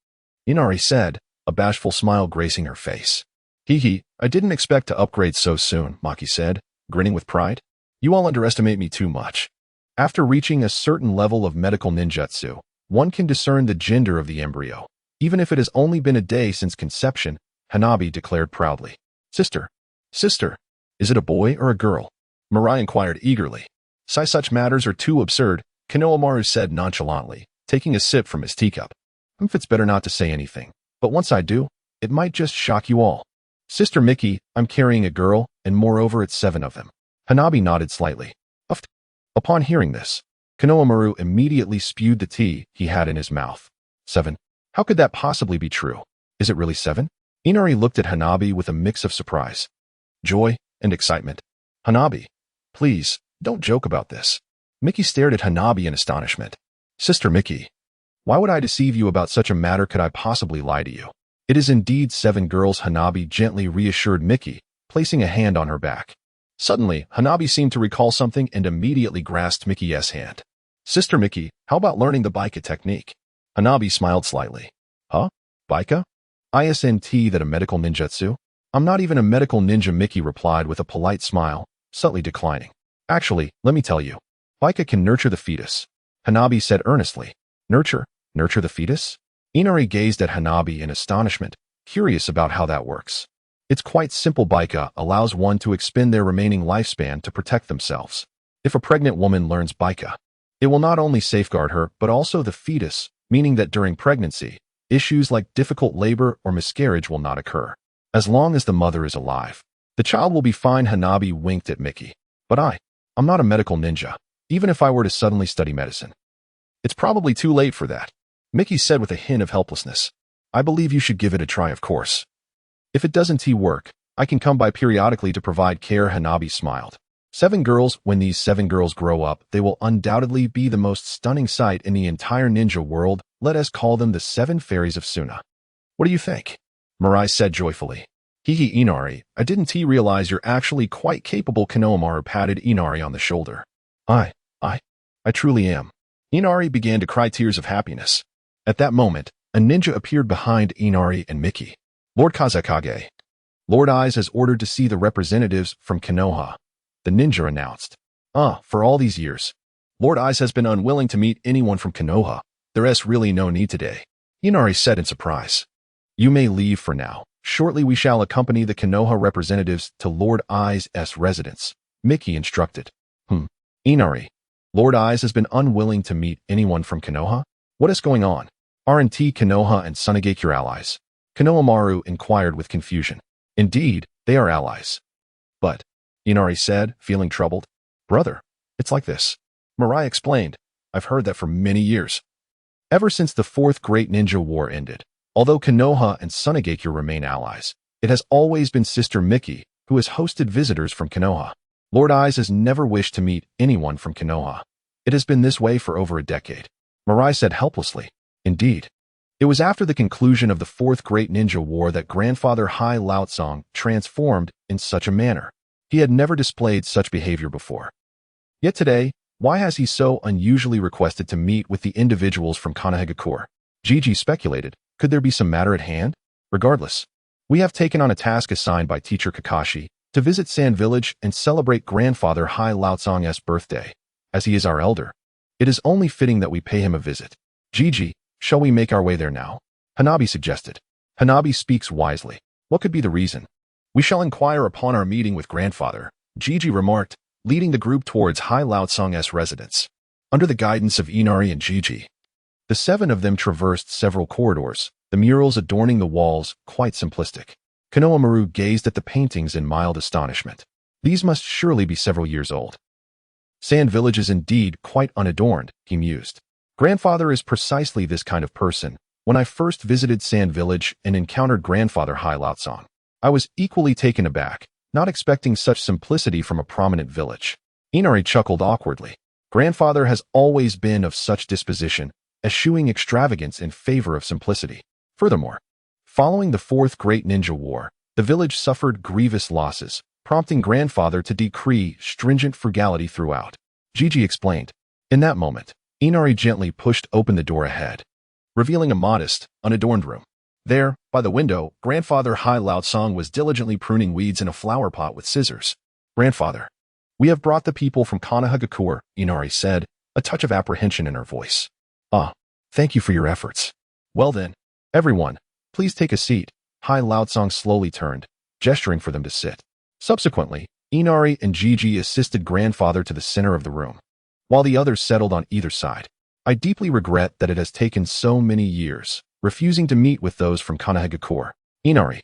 Inari said, a bashful smile gracing her face. Hee, I didn't expect to upgrade so soon, Maki said, grinning with pride. You all underestimate me too much. After reaching a certain level of medical ninjutsu, one can discern the gender of the embryo. Even if it has only been a day since conception, Hanabi declared proudly. Sister, is it a boy or a girl? Mirai inquired eagerly. Such matters are too absurd, Konohamaru said nonchalantly, taking a sip from his teacup. It's better not to say anything, but once I do, it might just shock you all. Sister Miki, I'm carrying a girl, and moreover it's 7 of them. Hanabi nodded slightly. Uffed. Upon hearing this, Konohamaru immediately spewed the tea he had in his mouth. 7. How could that possibly be true? Is it really 7? Inari looked at Hanabi with a mix of surprise, joy, and excitement. Hanabi, please, don't joke about this. Miki stared at Hanabi in astonishment. Sister Miki, why would I deceive you about such a matter? Could I possibly lie to you? It is indeed 7 girls, Hanabi gently reassured Miki, placing a hand on her back. Suddenly, Hanabi seemed to recall something and immediately grasped Miki's hand. Sister Miki, how about learning the Baika technique? Hanabi smiled slightly. Huh? Baika? Isn't that a medical ninjutsu? I'm not even a medical ninja, Miki replied with a polite smile, subtly declining. Actually, let me tell you. Baika can nurture the fetus. Hanabi said earnestly. Nurture the fetus? Inari gazed at Hanabi in astonishment, curious about how that works. It's quite simple. Baika allows one to expend their remaining lifespan to protect themselves. If a pregnant woman learns Baika, it will not only safeguard her but also the fetus, meaning that during pregnancy, issues like difficult labor or miscarriage will not occur. As long as the mother is alive, the child will be fine. Hanabi winked at Miki. But I'm not a medical ninja, even if I were to suddenly study medicine. It's probably too late for that, Miki said with a hint of helplessness. I believe you should give it a try, of course. If it doesn't work, I can come by periodically to provide care. Hanabi smiled. 7 girls, when these 7 girls grow up, they will undoubtedly be the most stunning sight in the entire ninja world. Let us call them the 7 fairies of Suna. What do you think? Mirai said joyfully. Hee Inari, I didn't realize you're actually quite capable. Konohamaru patted Inari on the shoulder. I truly am. Inari began to cry tears of happiness. At that moment, a ninja appeared behind Inari and Miki. Lord Kazekage. Lord Eyes has ordered to see the representatives from Konoha, the ninja announced. For all these years, Lord Eyes has been unwilling to meet anyone from Konoha. There's really no need today, Inari said in surprise. You may leave for now. Shortly we shall accompany the Konoha representatives to Lord Eyes' residence, Miki instructed. Inari, Lord Eyes has been unwilling to meet anyone from Konoha? What is going on? Aren't Konoha and Sunagake your allies? Konohamaru inquired with confusion. Indeed, they are allies. But, Inari said, feeling troubled. Brother, it's like this. Mirai explained. I've heard that for many years. Ever since the Fourth Great Ninja War ended, although Konoha and Sunagakure remain allies, it has always been Sister Miki who has hosted visitors from Konoha. Lord Aiz has never wished to meet anyone from Konoha. It has been this way for over a decade. Mirai said helplessly. Indeed. It was after the conclusion of the Fourth Great Ninja War that Grandfather Hai Laotsong transformed in such a manner. He had never displayed such behavior before. Yet today, why has he so unusually requested to meet with the individuals from Konohagakure? Gigi speculated, could there be some matter at hand? Regardless, we have taken on a task assigned by Teacher Kakashi to visit Sand Village and celebrate Grandfather Hai Laotsong's birthday. As he is our elder, it is only fitting that we pay him a visit. Gigi, shall we make our way there now? Hanabi suggested. Hanabi speaks wisely. What could be the reason? We shall inquire upon our meeting with Grandfather, Gigi remarked, leading the group towards Hai Laotsong's residence. Under the guidance of Inari and Gigi, the seven of them traversed several corridors, the murals adorning the walls quite simplistic. Konoha Maru gazed at the paintings in mild astonishment. These must surely be several years old. Sand Village is indeed quite unadorned, he mused. Grandfather is precisely this kind of person. When I first visited Sand Village and encountered Grandfather Hai Laotsong, I was equally taken aback, not expecting such simplicity from a prominent village. Inari chuckled awkwardly. Grandfather has always been of such disposition, eschewing extravagance in favor of simplicity. Furthermore, following the Fourth Great Ninja War, the village suffered grievous losses, prompting Grandfather to decree stringent frugality throughout. Gigi explained. In that moment, Inari gently pushed open the door ahead, revealing a modest, unadorned room. There, by the window, Grandfather Hai Laotsong was diligently pruning weeds in a flower pot with scissors. Grandfather, we have brought the people from Konohagakure, Inari said, a touch of apprehension in her voice. Ah, thank you for your efforts. Well then, everyone, please take a seat. Hai Laotsong slowly turned, gesturing for them to sit. Subsequently, Inari and Gigi assisted Grandfather to the center of the room, while the others settled on either side. I deeply regret that it has taken so many years, refusing to meet with those from Konohagakure. Inari,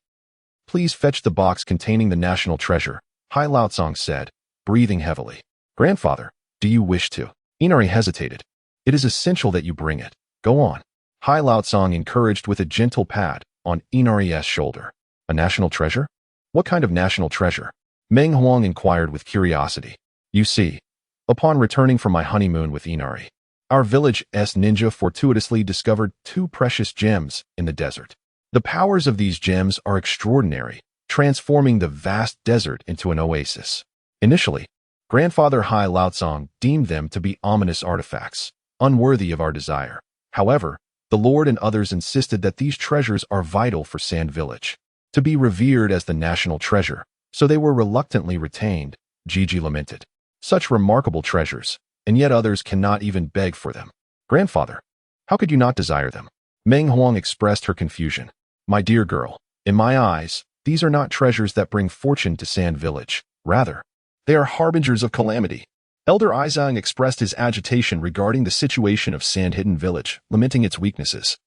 please fetch the box containing the national treasure, Hai Laotsong said, breathing heavily. Grandfather, do you wish to? Inari hesitated. It is essential that you bring it. Go on. Hai Laotsong encouraged with a gentle pat on Inari's shoulder. A national treasure? What kind of national treasure? Meng Huang inquired with curiosity. You see, upon returning from my honeymoon with Inari, our village's ninja fortuitously discovered two precious gems in the desert. The powers of these gems are extraordinary, transforming the vast desert into an oasis. Initially, Grandfather Hai Laotsong deemed them to be ominous artifacts, unworthy of our desire. However, the Lord and others insisted that these treasures are vital for Sand Village, to be revered as the national treasure, so they were reluctantly retained, Gigi lamented. Such remarkable treasures, and yet others cannot even beg for them. Grandfather, how could you not desire them? Meng Huang expressed her confusion. My dear girl, in my eyes, these are not treasures that bring fortune to Sand Village. Rather, they are harbingers of calamity. Elder Aizang expressed his agitation regarding the situation of Sand Hidden Village, lamenting its weaknesses,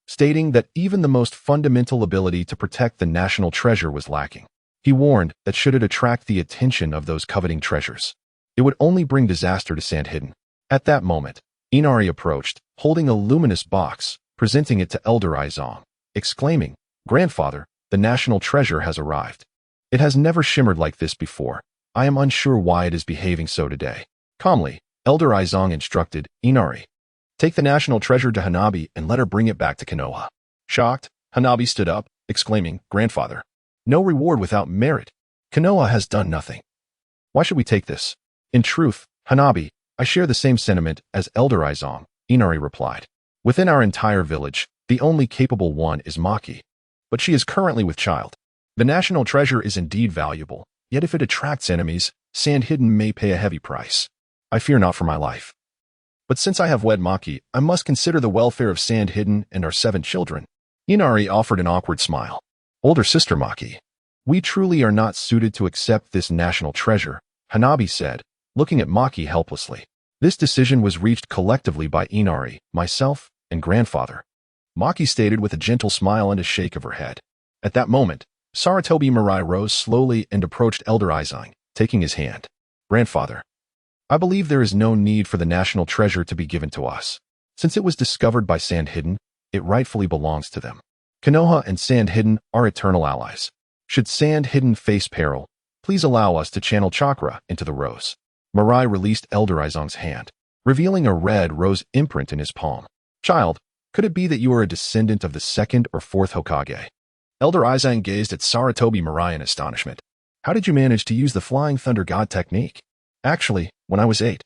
stating that even the most fundamental ability to protect the national treasure was lacking. He warned that should it attract the attention of those coveting treasures, it would only bring disaster to Sand Hidden. At that moment, Inari approached, holding a luminous box, presenting it to Elder Aizang, exclaiming, Grandfather, the national treasure has arrived. It has never shimmered like this before. I am unsure why it is behaving so today. Calmly, Elder Aizang instructed, Inari, take the national treasure to Hanabi and let her bring it back to Konoha. Shocked, Hanabi stood up, exclaiming, Grandfather, no reward without merit. Konoha has done nothing. Why should we take this? In truth, Hanabi, I share the same sentiment as Elder Aizang, Inari replied. Within our entire village, the only capable one is Maki, but she is currently with child. The national treasure is indeed valuable, yet if it attracts enemies, Sand Hidden may pay a heavy price. I fear not for my life. But since I have wed Maki, I must consider the welfare of Sand Hidden and our 7 children. Inari offered an awkward smile. Older sister Maki, we truly are not suited to accept this national treasure, Hanabi said, looking at Maki helplessly. This decision was reached collectively by Inari, myself, and Grandfather. Maki stated with a gentle smile and a shake of her head. At that moment, Saratobi Mirai rose slowly and approached Elder Aizang, taking his hand. Grandfather, I believe there is no need for the national treasure to be given to us. Since it was discovered by Sand Hidden, it rightfully belongs to them. Konoha and Sand Hidden are eternal allies. Should Sand Hidden face peril, please allow us to channel chakra into the rose. Mirai released Elder Izong's hand, revealing a red rose imprint in his palm. Child, could it be that you are a descendant of the second or fourth Hokage? Elder Izong gazed at Saratobi Mirai in astonishment. How did you manage to use the Flying Thunder God technique? Actually, when I was 8,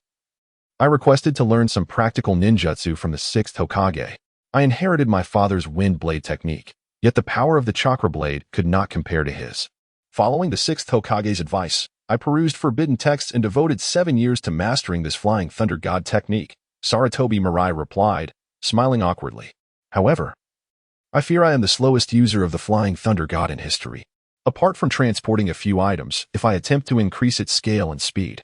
I requested to learn some practical ninjutsu from the 6th Hokage. I inherited my father's wind blade technique, yet the power of the chakra blade could not compare to his. Following the 6th Hokage's advice, I perused forbidden texts and devoted 7 years to mastering this Flying Thunder God technique, Saratobi Mirai replied, smiling awkwardly. However, I fear I am the slowest user of the Flying Thunder God in history. Apart from transporting a few items, if I attempt to increase its scale and speed,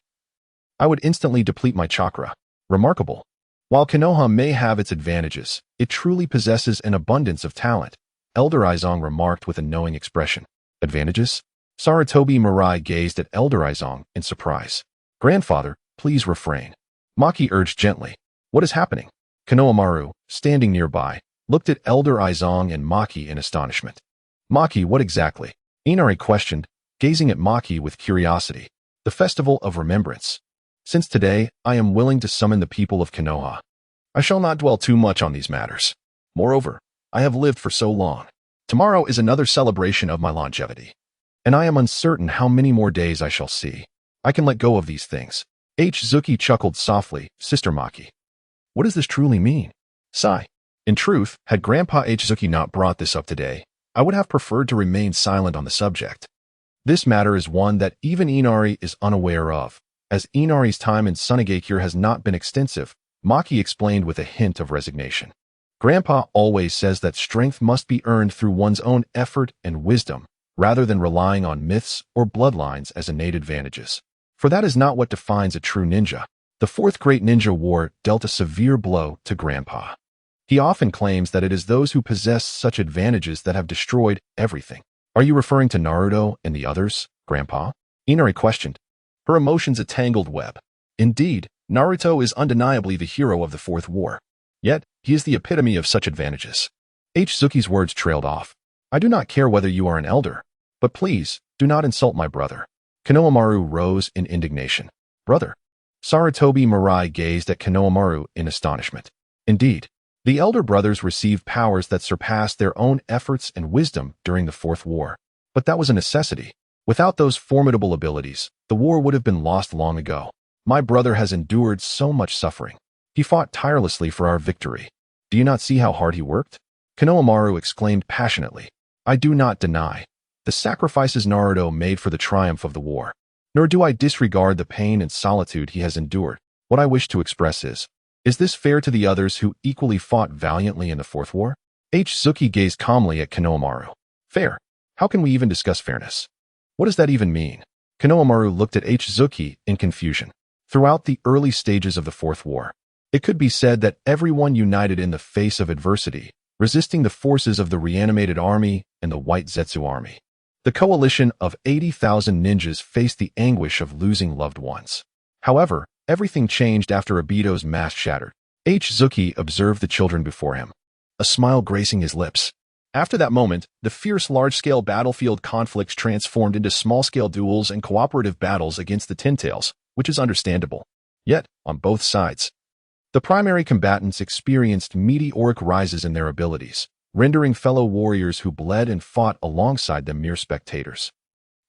I would instantly deplete my chakra. Remarkable. While Konoha may have its advantages, it truly possesses an abundance of talent, Elder Izong remarked with a knowing expression. Advantages? Saratobi Mirai gazed at Elder Izong in surprise. Grandfather, please refrain. Maki urged gently. What is happening? Konohamaru, standing nearby, looked at Elder Izong and Maki in astonishment. Maki, what exactly? Inari questioned, gazing at Maki with curiosity. The Festival of Remembrance. Since today, I am willing to summon the people of Konoha. I shall not dwell too much on these matters. Moreover, I have lived for so long. Tomorrow is another celebration of my longevity. And I am uncertain how many more days I shall see. I can let go of these things. Zuki chuckled softly, Sister Maki. What does this truly mean? Sigh. In truth, had Grandpa Zuki not brought this up today, I would have preferred to remain silent on the subject. This matter is one that even Inari is unaware of. As Inari's time in Sunagakure has not been extensive, Maki explained with a hint of resignation. Grandpa always says that strength must be earned through one's own effort and wisdom, rather than relying on myths or bloodlines as innate advantages. For that is not what defines a true ninja. The Fourth Great Ninja War dealt a severe blow to Grandpa. He often claims that it is those who possess such advantages that have destroyed everything. Are you referring to Naruto and the others, Grandpa? Inari questioned, her emotions a tangled web. Indeed, Naruto is undeniably the hero of the Fourth War. Yet, he is the epitome of such advantages. Zuki's words trailed off. I do not care whether you are an elder, but please, do not insult my brother. Konohamaru rose in indignation. Brother? Saratobi Mirai gazed at Konohamaru in astonishment. Indeed, the elder brothers received powers that surpassed their own efforts and wisdom during the Fourth War. But that was a necessity. Without those formidable abilities, the war would have been lost long ago. My brother has endured so much suffering. He fought tirelessly for our victory. Do you not see how hard he worked? Konohamaru exclaimed passionately. I do not deny the sacrifices Naruto made for the triumph of the war. Nor do I disregard the pain and solitude he has endured. What I wish to express is this fair to the others who equally fought valiantly in the Fourth War? Zuki gazed calmly at Konohamaru. Fair? How can we even discuss fairness? What does that even mean? Konohamaru looked at Zuki in confusion. Throughout the early stages of the Fourth War, it could be said that everyone united in the face of adversity, resisting the forces of the reanimated army and the White Zetsu army. The coalition of 80,000 ninjas faced the anguish of losing loved ones. However, everything changed after Obito's mask shattered. Zuki observed the children before him, a smile gracing his lips. After that moment, the fierce large-scale battlefield conflicts transformed into small-scale duels and cooperative battles against the Tintails, which is understandable. Yet, on both sides, the primary combatants experienced meteoric rises in their abilities, rendering fellow warriors who bled and fought alongside them mere spectators.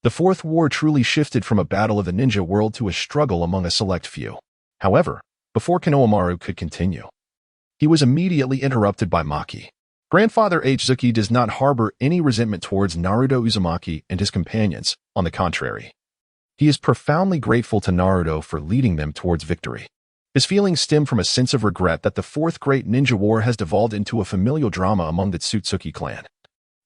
The Fourth War truly shifted from a battle of the ninja world to a struggle among a select few. However, before Konohamaru could continue, he was immediately interrupted by Maki. Grandfather Zuki does not harbor any resentment towards Naruto Uzumaki and his companions, on the contrary. He is profoundly grateful to Naruto for leading them towards victory. His feelings stem from a sense of regret that the Fourth Great Ninja War has devolved into a familial drama among the Tsutsuki clan,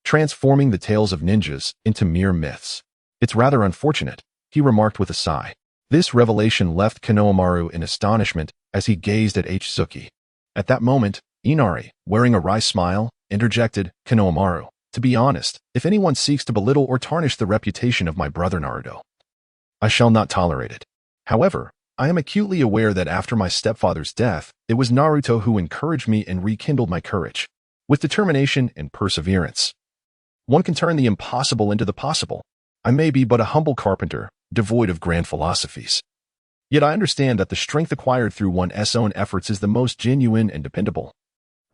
transforming the tales of ninjas into mere myths. It's rather unfortunate, he remarked with a sigh. This revelation left Konohamaru in astonishment as he gazed at Zuki. At that moment, Inari, wearing a wry smile, interjected, Konohamaru, to be honest, if anyone seeks to belittle or tarnish the reputation of my brother Naruto, I shall not tolerate it. However, I am acutely aware that after my stepfather's death, it was Naruto who encouraged me and rekindled my courage. With determination and perseverance, one can turn the impossible into the possible. I may be but a humble carpenter, devoid of grand philosophies. Yet I understand that the strength acquired through one's own efforts is the most genuine and dependable.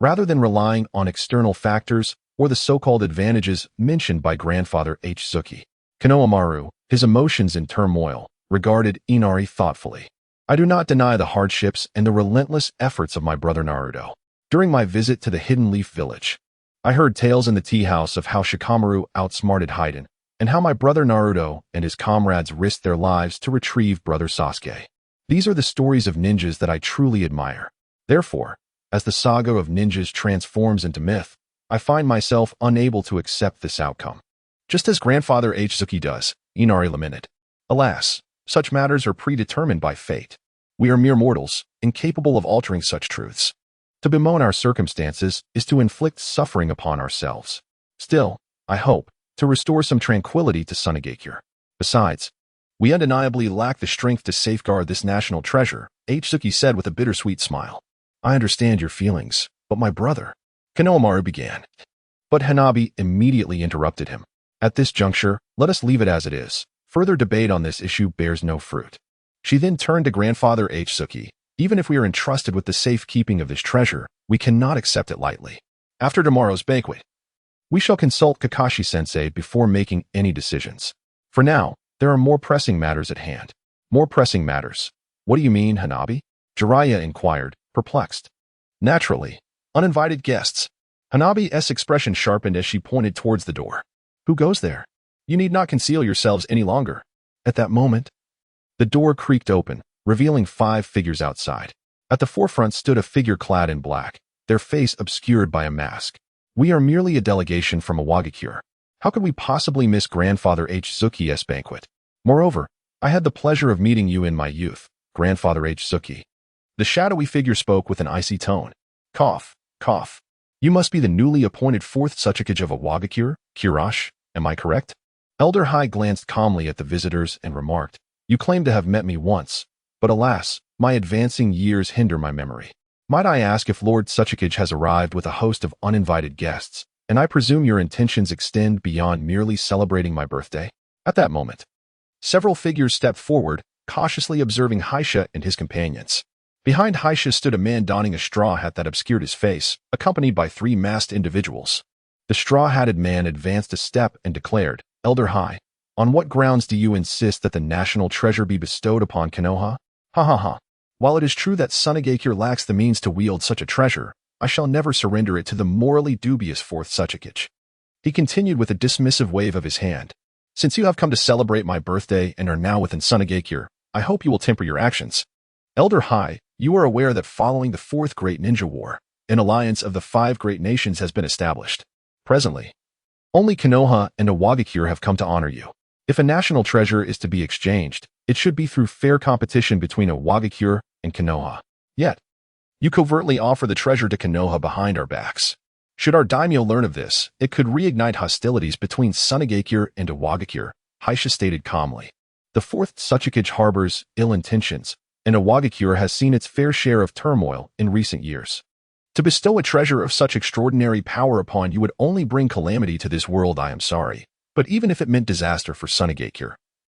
Rather than relying on external factors or the so-called advantages mentioned by grandfather Sasuke, Konohamaru, his emotions in turmoil, regarded Inari thoughtfully. I do not deny the hardships and the relentless efforts of my brother Naruto. During my visit to the Hidden Leaf Village, I heard tales in the tea house of how Shikamaru outsmarted Haiden, and how my brother Naruto and his comrades risked their lives to retrieve brother Sasuke. These are the stories of ninjas that I truly admire. Therefore, as the saga of ninjas transforms into myth, I find myself unable to accept this outcome. Just as grandfather Sasuke does, Inari lamented. Alas, such matters are predetermined by fate. We are mere mortals, incapable of altering such truths. To bemoan our circumstances is to inflict suffering upon ourselves. Still, I hope to restore some tranquility to Sunagakure. Besides, we undeniably lack the strength to safeguard this national treasure, Sasuke said with a bittersweet smile. I understand your feelings, but my brother, Konohamaru began. But Hanabi immediately interrupted him. At this juncture, let us leave it as it is. Further debate on this issue bears no fruit. She then turned to grandfather Sasuke. Even if we are entrusted with the safekeeping of this treasure, we cannot accept it lightly. After tomorrow's banquet, we shall consult Kakashi-sensei before making any decisions. For now, there are more pressing matters at hand. More pressing matters. What do you mean, Hanabi? Jiraiya inquired, perplexed. Naturally, uninvited guests. Hanabi's expression sharpened as she pointed towards the door. Who goes there? You need not conceal yourselves any longer. At that moment, the door creaked open, revealing 5 figures outside. At the forefront stood a figure clad in black, their face obscured by a mask. We are merely a delegation from Awagakure. How could we possibly miss grandfather Sasuke's banquet? Moreover, I had the pleasure of meeting you in my youth, grandfather Sasuke. The shadowy figure spoke with an icy tone. Cough, cough. You must be the newly appointed 4th Tsuchikage of Awagakure, Kurash, am I correct? Elder Hai glanced calmly at the visitors and remarked, You claim to have met me once, but alas, my advancing years hinder my memory. Might I ask if Lord Tsuchikage has arrived with a host of uninvited guests, and I presume your intentions extend beyond merely celebrating my birthday? At that moment, several figures stepped forward, cautiously observing Haisha and his companions. Behind Haisha stood a man donning a straw hat that obscured his face, accompanied by 3 masked individuals. The straw-hatted man advanced a step and declared, Elder Hai, on what grounds do you insist that the national treasure be bestowed upon Konoha? Ha ha ha. While it is true that Sunagakure lacks the means to wield such a treasure, I shall never surrender it to the morally dubious 4th Tsuchikage. He continued with a dismissive wave of his hand. Since you have come to celebrate my birthday and are now within Sunagakure, I hope you will temper your actions. Elder Hai, you are aware that following the 4th Great Ninja War, an alliance of the 5 great nations has been established. Presently, only Konoha and Awagakure have come to honor you. If a national treasure is to be exchanged, it should be through fair competition between Awagakure and Konoha. Yet, you covertly offer the treasure to Konoha behind our backs. Should our daimyo learn of this, it could reignite hostilities between Sunagakure and Awagakure, Haisha stated calmly. The 4th Tsuchikage harbors ill intentions, and Awagakure has seen its fair share of turmoil in recent years. To bestow a treasure of such extraordinary power upon you would only bring calamity to this world, I am sorry. But even if it meant disaster for Sunagakure,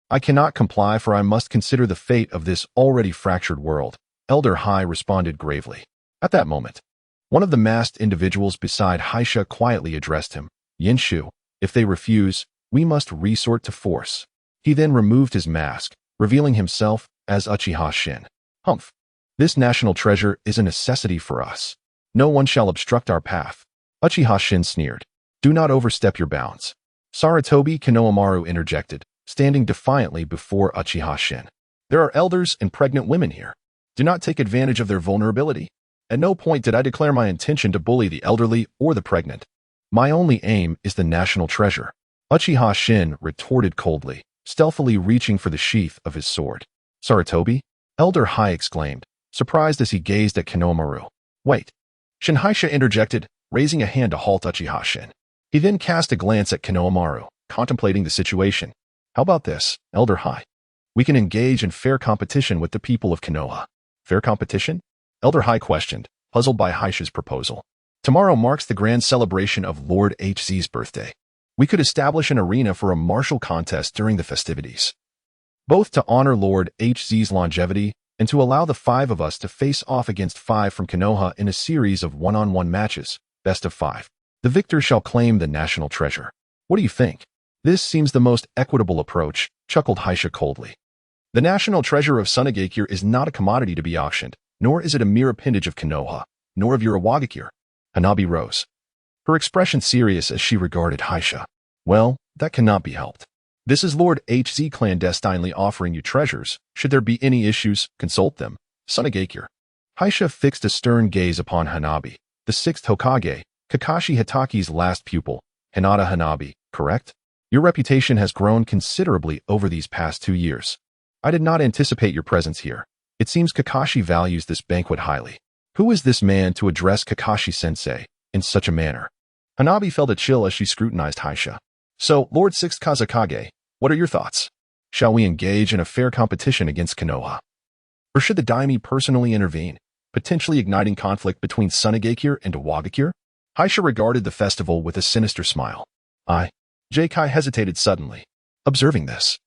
I cannot comply, for I must consider the fate of this already fractured world, Elder Hai responded gravely. At that moment, one of the masked individuals beside Haisha quietly addressed him. Yinshu, if they refuse, we must resort to force. He then removed his mask, revealing himself as Uchiha Shin. Humph. This national treasure is a necessity for us. No one shall obstruct our path. Uchiha Shin sneered. Do not overstep your bounds. Saratobi Konohamaru interjected, standing defiantly before Uchiha Shin. There are elders and pregnant women here. Do not take advantage of their vulnerability. At no point did I declare my intention to bully the elderly or the pregnant. My only aim is the national treasure. Uchiha Shin retorted coldly, stealthily reaching for the sheath of his sword. Saratobi? Elder Hai exclaimed, surprised as he gazed at Konohamaru. Wait. Shin Haisha interjected, raising a hand to halt Uchiha Shin. He then cast a glance at Konohamaru, contemplating the situation. How about this, Elder Hai? We can engage in fair competition with the people of Konoha. Fair competition? Elder Hai questioned, puzzled by Haisha's proposal. Tomorrow marks the grand celebration of Lord HZ's birthday. We could establish an arena for a martial contest during the festivities, both to honor Lord HZ's longevity and to allow the 5 of us to face off against 5 from Konoha in a series of one-on-one matches, best of 5. The victor shall claim the national treasure. What do you think? This seems the most equitable approach, chuckled Haisha coldly. The national treasure of Sunagakure is not a commodity to be auctioned, nor is it a mere appendage of Konoha, nor of your Iwagakure. Hanabi rose, her expression serious as she regarded Haisha. Well, that cannot be helped. This is Lord HZ clandestinely offering you treasures. Should there be any issues, consult them. Sunagakure. Haisha fixed a stern gaze upon Hanabi, the 6th Hokage, Kakashi Hitaki's last pupil. Hinata Hanabi, correct? Your reputation has grown considerably over these past 2 years. I did not anticipate your presence here. It seems Kakashi values this banquet highly. Who is this man to address Kakashi-sensei in such a manner? Hanabi felt a chill as she scrutinized Haisha. So, Lord 6th Kazakage, what are your thoughts? Shall we engage in a fair competition against Konoha? Or should the daimyo personally intervene, potentially igniting conflict between Sunagakure and Iwagakure? Haisha regarded the festival with a sinister smile. J-Kai hesitated suddenly, observing this.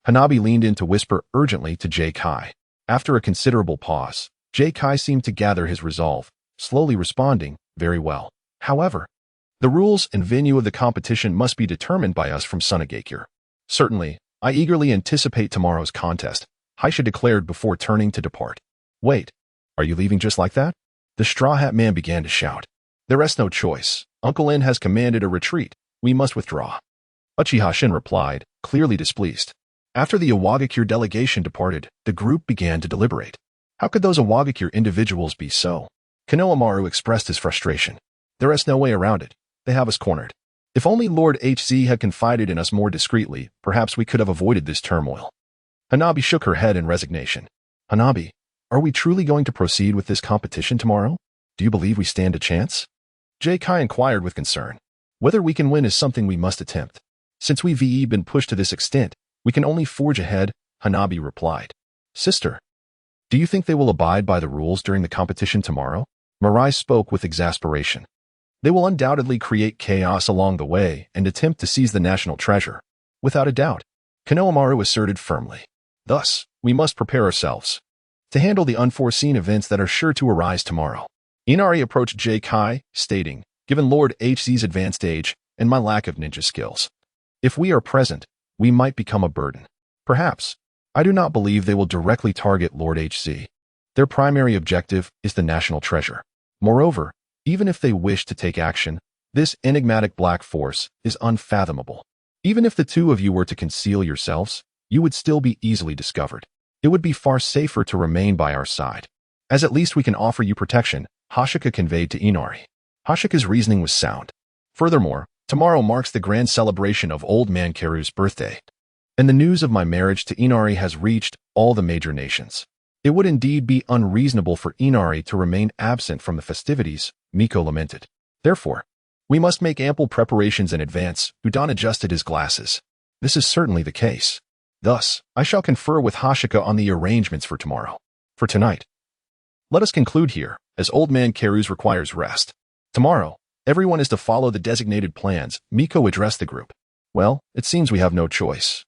Hanabi leaned in to whisper urgently to J-Kai. After a considerable pause, J-Kai seemed to gather his resolve, slowly responding, very well. However, the rules and venue of the competition must be determined by us from Sunagakure. Certainly, I eagerly anticipate tomorrow's contest, Haisha declared before turning to depart. Wait, are you leaving just like that? The Straw Hat Man began to shout. There is no choice. Uncle In has commanded a retreat. We must withdraw. Uchiha Shin replied, clearly displeased. After the Iwagakure delegation departed, the group began to deliberate. How could those Iwagakure individuals be so? Konohamaru expressed his frustration. There is no way around it. They have us cornered. If only Lord HZ had confided in us more discreetly, perhaps we could have avoided this turmoil. Hanabi shook her head in resignation. Hanabi, are we truly going to proceed with this competition tomorrow? Do you believe we stand a chance? J-Kai inquired with concern. Whether we can win is something we must attempt. Since we've been pushed to this extent, we can only forge ahead, Hanabi replied. Sister, do you think they will abide by the rules during the competition tomorrow? Mirai spoke with exasperation. They will undoubtedly create chaos along the way and attempt to seize the national treasure. Without a doubt, Konohamaru asserted firmly. Thus, we must prepare ourselves to handle the unforeseen events that are sure to arise tomorrow. Inari approached J-Kai, stating, given Lord HZ's advanced age and my lack of ninja skills, if we are present, we might become a burden. Perhaps. I do not believe they will directly target Lord HZ. Their primary objective is the national treasure. Moreover, even if they wish to take action, this enigmatic black force is unfathomable. Even if the 2 of you were to conceal yourselves, you would still be easily discovered. It would be far safer to remain by our side, as at least we can offer you protection, Hashika conveyed to Inari. Hashika's reasoning was sound. Furthermore, tomorrow marks the grand celebration of Old Man Karu's birthday, and the news of my marriage to Inari has reached all the major nations. It would indeed be unreasonable for Inari to remain absent from the festivities, Miko lamented. Therefore, we must make ample preparations in advance. Udon adjusted his glasses. This is certainly the case. Thus, I shall confer with Hashika on the arrangements for tomorrow. For tonight, let us conclude here, as Old Man Karu's requires rest. Tomorrow, everyone is to follow the designated plans. Miko addressed the group. Well, it seems we have no choice.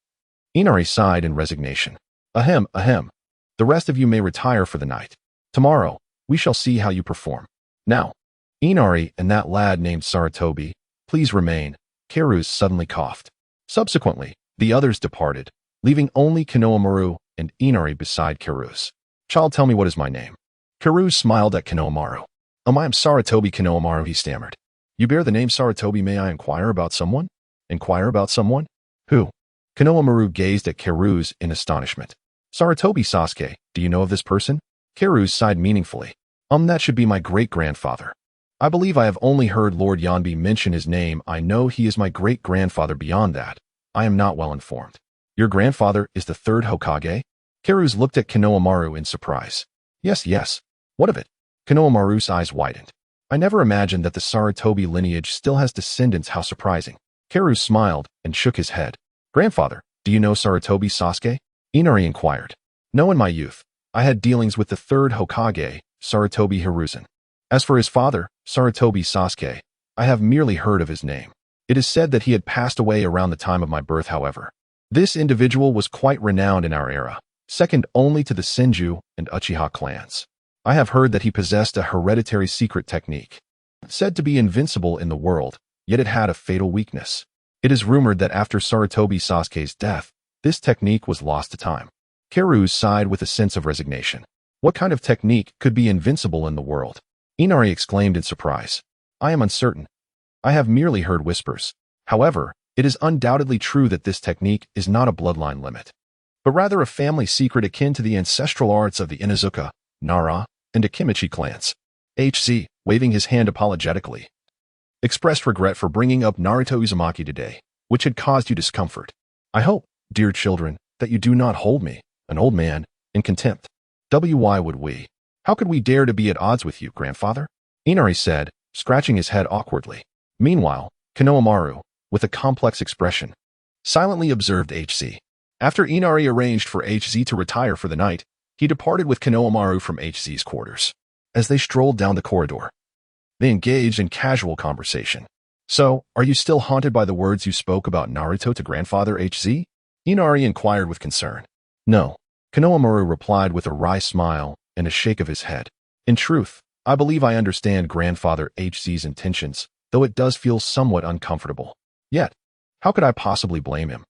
Inari sighed in resignation. Ahem, ahem. The rest of you may retire for the night. Tomorrow, we shall see how you perform. Now, Inari and that lad named Saratobi, please remain. Karuz suddenly coughed. Subsequently, the others departed, leaving only Konohamaru and Inari beside Karuz. Child, tell me what is my name. Karuz smiled at Konohamaru. I am Saratobi Konohamaru, he stammered. You bear the name Saratobi, may I inquire about someone? Inquire about someone? Who? Konohamaru gazed at Karuz in astonishment. Saratobi Sasuke, do you know of this person? Karuz sighed meaningfully. That should be my great-grandfather. I believe I have only heard Lord Yanbi mention his name. I know he is my great-grandfather. Beyond that, I am not well informed. Your grandfather is the 3rd Hokage? Karuz looked at Konohamaru in surprise. Yes. What of it? Konohamaru's eyes widened. I never imagined that the Saratobi lineage still has descendants. How surprising. Karuz smiled and shook his head. Grandfather, do you know Saratobi Sasuke? Inari inquired. No, in my youth, I had dealings with the third Hokage, Sarutobi Hiruzen. As for his father, Sarutobi Sasuke, I have merely heard of his name. It is said that he had passed away around the time of my birth, however. This individual was quite renowned in our era, second only to the Senju and Uchiha clans. I have heard that he possessed a hereditary secret technique, said to be invincible in the world, yet it had a fatal weakness. It is rumored that after Sarutobi Sasuke's death, this technique was lost to time. Karu sighed with a sense of resignation. What kind of technique could be invincible in the world? Inari exclaimed in surprise. I am uncertain. I have merely heard whispers. However, it is undoubtedly true that this technique is not a bloodline limit, but rather a family secret akin to the ancestral arts of the Inuzuka, Nara, and Akimichi clans. HC, waving his hand apologetically, expressed regret for bringing up Naruto Uzumaki today, which had caused you discomfort. I hope, dear children, that you do not hold me, an old man, in contempt. Why would we? How could we dare to be at odds with you, grandfather? Inari said, scratching his head awkwardly. Meanwhile, Konohamaru, with a complex expression, silently observed HC. After Inari arranged for HZ to retire for the night, he departed with Konohamaru from HZ's quarters. As they strolled down the corridor, they engaged in casual conversation. So, are you still haunted by the words you spoke about Naruto to grandfather HZ? Inari inquired with concern. No, Konohamaru replied with a wry smile and a shake of his head. In truth, I believe I understand grandfather HZ's intentions, though it does feel somewhat uncomfortable. Yet, how could I possibly blame him?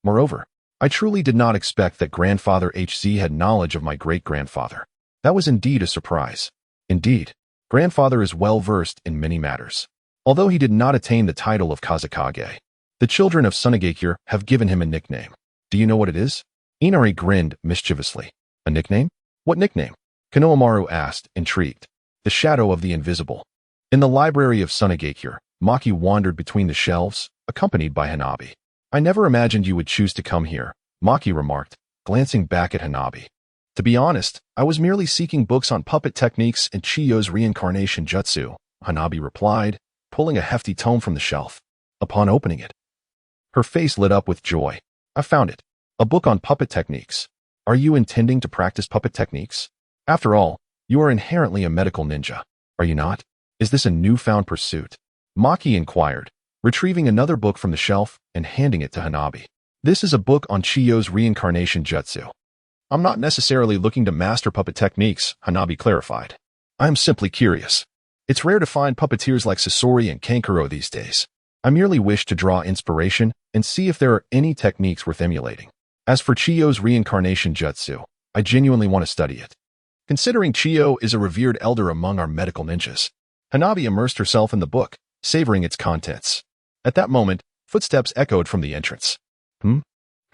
Moreover, I truly did not expect that grandfather HZ had knowledge of my great-grandfather. That was indeed a surprise. Indeed, grandfather is well-versed in many matters. Although he did not attain the title of Kazekage, the children of Sunagakure have given him a nickname. Do you know what it is? Inari grinned mischievously. A nickname? What nickname? Konohamaru asked, intrigued. The shadow of the invisible. In the library of Sunagakure, Maki wandered between the shelves, accompanied by Hanabi. I never imagined you would choose to come here, Maki remarked, glancing back at Hanabi. To be honest, I was merely seeking books on puppet techniques and Chiyo's reincarnation jutsu, Hanabi replied, pulling a hefty tome from the shelf. Upon opening it, her face lit up with joy. I found it. A book on puppet techniques. Are you intending to practice puppet techniques? After all, you are inherently a medical ninja, are you not? Is this a newfound pursuit? Maki inquired, retrieving another book from the shelf and handing it to Hanabi. This is a book on Chiyo's reincarnation jutsu. I'm not necessarily looking to master puppet techniques, Hanabi clarified. I am simply curious. It's rare to find puppeteers like Sasori and Kankuro these days. I merely wish to draw inspiration and see if there are any techniques worth emulating. As for Chiyo's reincarnation jutsu, I genuinely want to study it. Considering Chiyo is a revered elder among our medical ninjas, Hanabi immersed herself in the book, savoring its contents. At that moment, footsteps echoed from the entrance. Who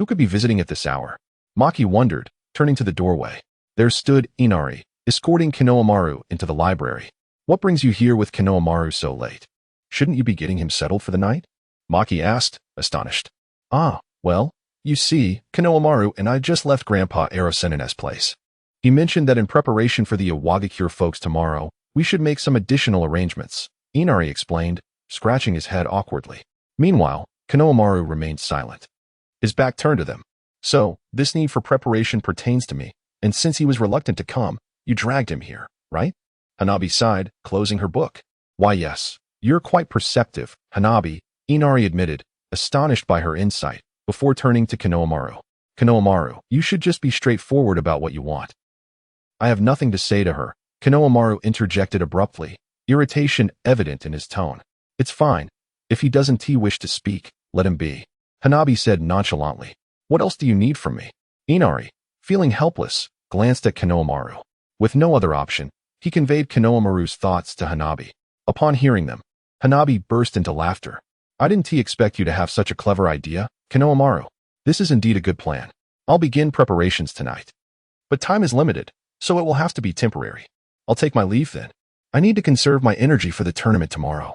could be visiting at this hour? Maki wondered, turning to the doorway. There stood Inari, escorting Konohamaru into the library. What brings you here with Konohamaru so late? Shouldn't you be getting him settled for the night? Maki asked, astonished. Well, you see, Konohamaru and I just left Grandpa Erosenene's place. He mentioned that in preparation for the Iwagakure folks tomorrow, we should make some additional arrangements, Inari explained, scratching his head awkwardly. Meanwhile, Konohamaru remained silent, his back turned to them. So, this need for preparation pertains to me, and since he was reluctant to come, you dragged him here, right? Hanabi sighed, closing her book. Why yes, you're quite perceptive, Hanabi, Inari admitted, astonished by her insight, before turning to Konohamaru. Konohamaru, you should just be straightforward about what you want. I have nothing to say to her, Konohamaru interjected abruptly, irritation evident in his tone. It's fine. If he doesn't wish to speak, let him be. Hanabi said nonchalantly. What else do you need from me? Inari, feeling helpless, glanced at Konohamaru. With no other option, he conveyed Konohamaru's thoughts to Hanabi. Upon hearing them, Hanabi burst into laughter. I didn't expect you to have such a clever idea, Konohamaru. This is indeed a good plan. I'll begin preparations tonight. But time is limited, so it will have to be temporary. I'll take my leave then. I need to conserve my energy for the tournament tomorrow,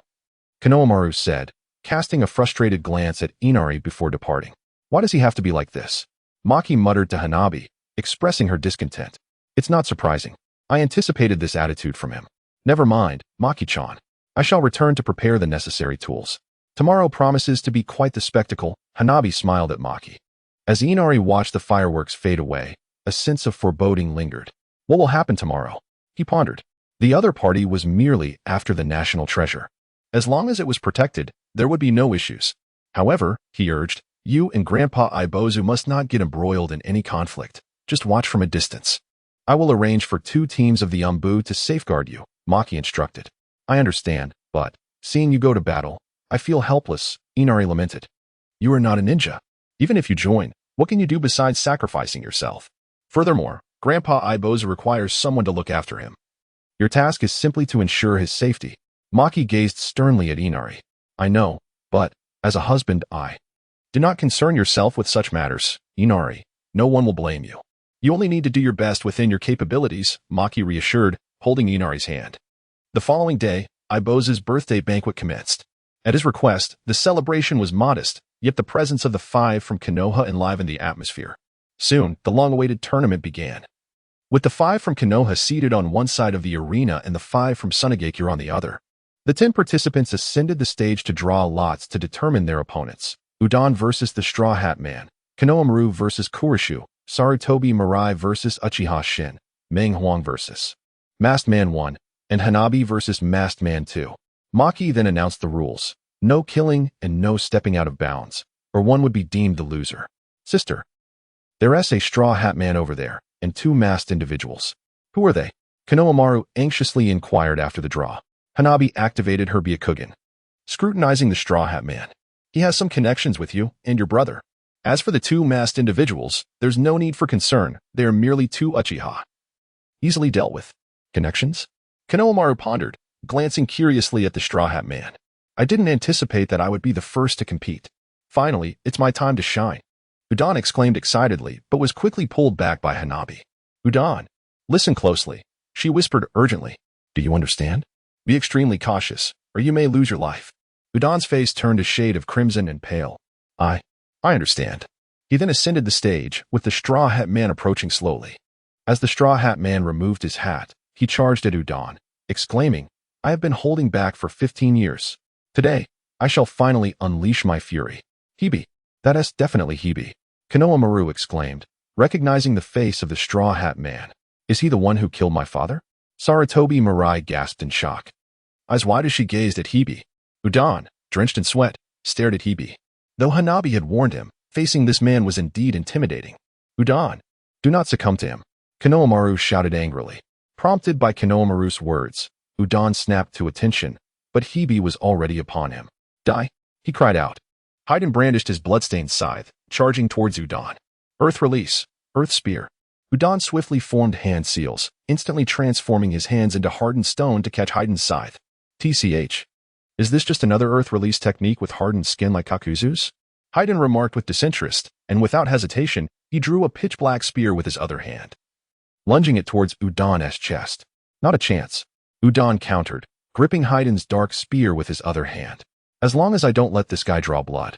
Konohamaru said, casting a frustrated glance at Inari before departing. Why does he have to be like this? Maki muttered to Hanabi, expressing her discontent. It's not surprising. I anticipated this attitude from him. Never mind, Maki-chan. I shall return to prepare the necessary tools. Tomorrow promises to be quite the spectacle, Hanabi smiled at Maki. As Inari watched the fireworks fade away, a sense of foreboding lingered. What will happen tomorrow? He pondered. The other party was merely after the national treasure. As long as it was protected, there would be no issues. However, he urged, you and Grandpa Ibozu must not get embroiled in any conflict. Just watch from a distance. I will arrange for 2 teams of the Umbu to safeguard you, Maki instructed. I understand, but, seeing you go to battle, I feel helpless, Inari lamented. You are not a ninja. Even if you join, what can you do besides sacrificing yourself? Furthermore, Grandpa Ibozu requires someone to look after him. Your task is simply to ensure his safety. Maki gazed sternly at Inari. I know, but, as a husband, do not concern yourself with such matters, Inari. No one will blame you. You only need to do your best within your capabilities, Maki reassured, holding Inari's hand. The following day, Ibozu's birthday banquet commenced. At his request, the celebration was modest, yet the presence of the 5 from Konoha enlivened the atmosphere. Soon, the long-awaited tournament began. With the 5 from Konoha seated on one side of the arena and the 5 from Sunagakure on the other, the 10 participants ascended the stage to draw lots to determine their opponents. Udon versus the Straw Hat Man, Konohamaru versus Kuroshu, Sarutobi Mirai versus Uchiha Shin, Meng Huang versus Masked Man 1, and Hanabi versus Masked Man 2. Maki then announced the rules. No killing and no stepping out of bounds, or one would be deemed the loser. Sister, there's a Straw Hat Man over there, and 2 masked individuals. Who are they? Konohamaru anxiously inquired after the draw. Hanabi activated her Byakugan, scrutinizing the Straw Hat Man. He has some connections with you and your brother. As for the 2 masked individuals, there's no need for concern. They are merely 2 Uchiha. Easily dealt with. Connections? Konohamaru pondered, glancing curiously at the Straw Hat Man. I didn't anticipate that I would be the first to compete. Finally, it's my time to shine. Udon exclaimed excitedly, but was quickly pulled back by Hanabi. Udon, listen closely, she whispered urgently. Do you understand? Be extremely cautious, or you may lose your life. Udon's face turned a shade of crimson and pale. I understand. He then ascended the stage, with the Straw Hat Man approaching slowly. As the Straw Hat Man removed his hat, he charged at Udon, exclaiming, I have been holding back for 15 years. Today, I shall finally unleash my fury. Hebe, that is definitely Hebe. Konohamaru exclaimed, recognizing the face of the Straw Hat Man. Is he the one who killed my father? Sarutobi Mirai gasped in shock. Eyes wide as she gazed at Hebe. Udon, drenched in sweat, stared at Hebe. Though Hanabi had warned him, facing this man was indeed intimidating. Udon, do not succumb to him. Konohamaru shouted angrily. Prompted by Konohamaru's words, Udon snapped to attention, but Hebe was already upon him. Die, he cried out. Haiden brandished his bloodstained scythe, charging towards Udon. Earth release, Earth Spear. Udon swiftly formed hand seals, instantly transforming his hands into hardened stone to catch Haiden's scythe. TCH. Is this just another Earth release technique with hardened skin like Kakuzu's? Haiden remarked with disinterest, and without hesitation, he drew a pitch-black spear with his other hand, lunging it towards Udon's chest. Not a chance. Udon countered, gripping Haiden's dark spear with his other hand. As long as I don't let this guy draw blood,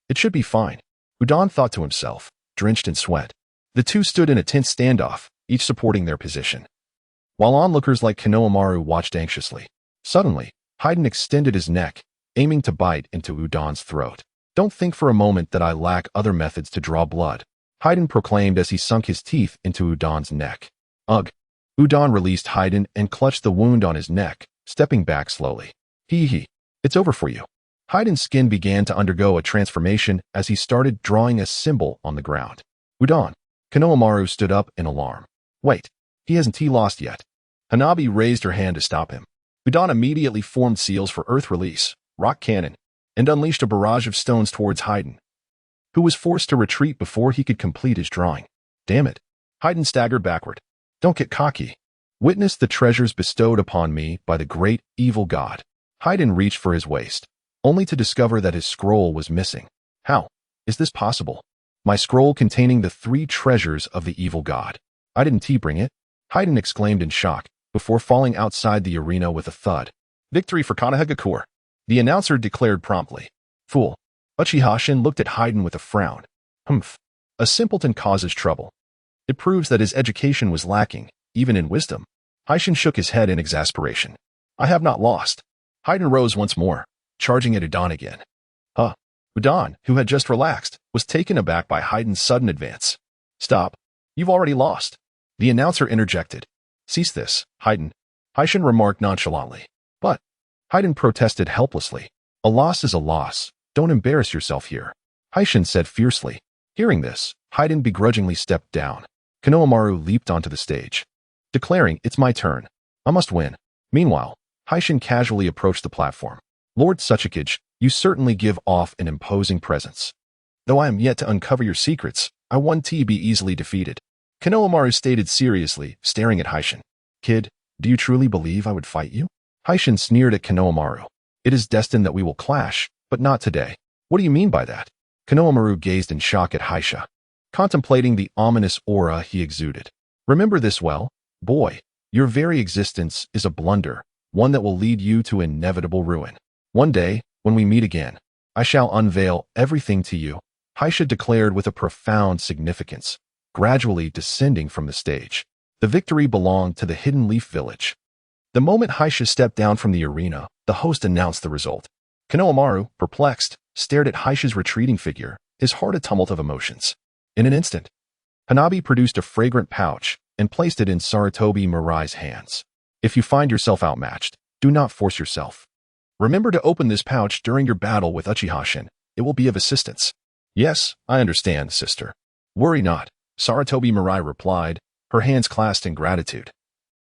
it should be fine. Udon thought to himself, drenched in sweat. The two stood in a tense standoff, each supporting their position, while onlookers like Konohamaru watched anxiously. Suddenly, Haiden extended his neck, aiming to bite into Udon's throat. Don't think for a moment that I lack other methods to draw blood, Haiden proclaimed as he sunk his teeth into Udon's neck. Ugh. Udon released Haiden and clutched the wound on his neck, stepping back slowly. Hee. It's over for you. Haiden's skin began to undergo a transformation as he started drawing a symbol on the ground. Udon. Konohamaru stood up in alarm. Wait, he hasn't lost yet. Hanabi raised her hand to stop him. Udon immediately formed seals for Earth Release, Rock Cannon, and unleashed a barrage of stones towards Haiden, who was forced to retreat before he could complete his drawing. Damn it. Haiden staggered backward. Don't get cocky. Witness the treasures bestowed upon me by the great evil god. Haiden reached for his waist, only to discover that his scroll was missing. How is this possible? My scroll containing the 3 treasures of the evil god. I didn't bring it, Haiden exclaimed in shock, before falling outside the arena with a thud. Victory for Konohagakure, the announcer declared promptly. Fool. Uchiha Shin looked at Haiden with a frown. Humph. A simpleton causes trouble. It proves that his education was lacking, even in wisdom. Haishin shook his head in exasperation. I have not lost. Haiden rose once more, charging at Udon again. Udon, who had just relaxed, was taken aback by Hayden's sudden advance. "Stop. You've already lost." The announcer interjected. "Cease this, Hayden," Haishin remarked nonchalantly. "But," Hayden protested helplessly. "A loss is a loss. Don't embarrass yourself here," Haishin said fiercely. Hearing this, Hayden begrudgingly stepped down. Konohamaru leaped onto the stage, declaring, "It's my turn. I must win." Meanwhile, Haishin casually approached the platform. "Lord Sasuke, you certainly give off an imposing presence. Though I am yet to uncover your secrets, I want to be easily defeated," Konohamaru stated seriously, staring at Haishin. "Kid, do you truly believe I would fight you?" Haishin sneered at Konohamaru. "It is destined that we will clash, but not today." "What do you mean by that?" Konohamaru gazed in shock at Haisha, contemplating the ominous aura he exuded. "Remember this well, boy. Your very existence is a blunder, one that will lead you to inevitable ruin. One day, when we meet again, I shall unveil everything to you," Haisha declared with a profound significance, gradually descending from the stage. The victory belonged to the Hidden Leaf Village. The moment Haisha stepped down from the arena, the host announced the result. Konohamaru, perplexed, stared at Haisha's retreating figure, his heart a tumult of emotions. In an instant, Hanabi produced a fragrant pouch and placed it in Sarutobi Mirai's hands. "If you find yourself outmatched, do not force yourself. Remember to open this pouch during your battle with Uchiha Shin. It will be of assistance." "Yes, I understand, sister." "Worry not," Sarutobi Mirai replied, her hands clasped in gratitude,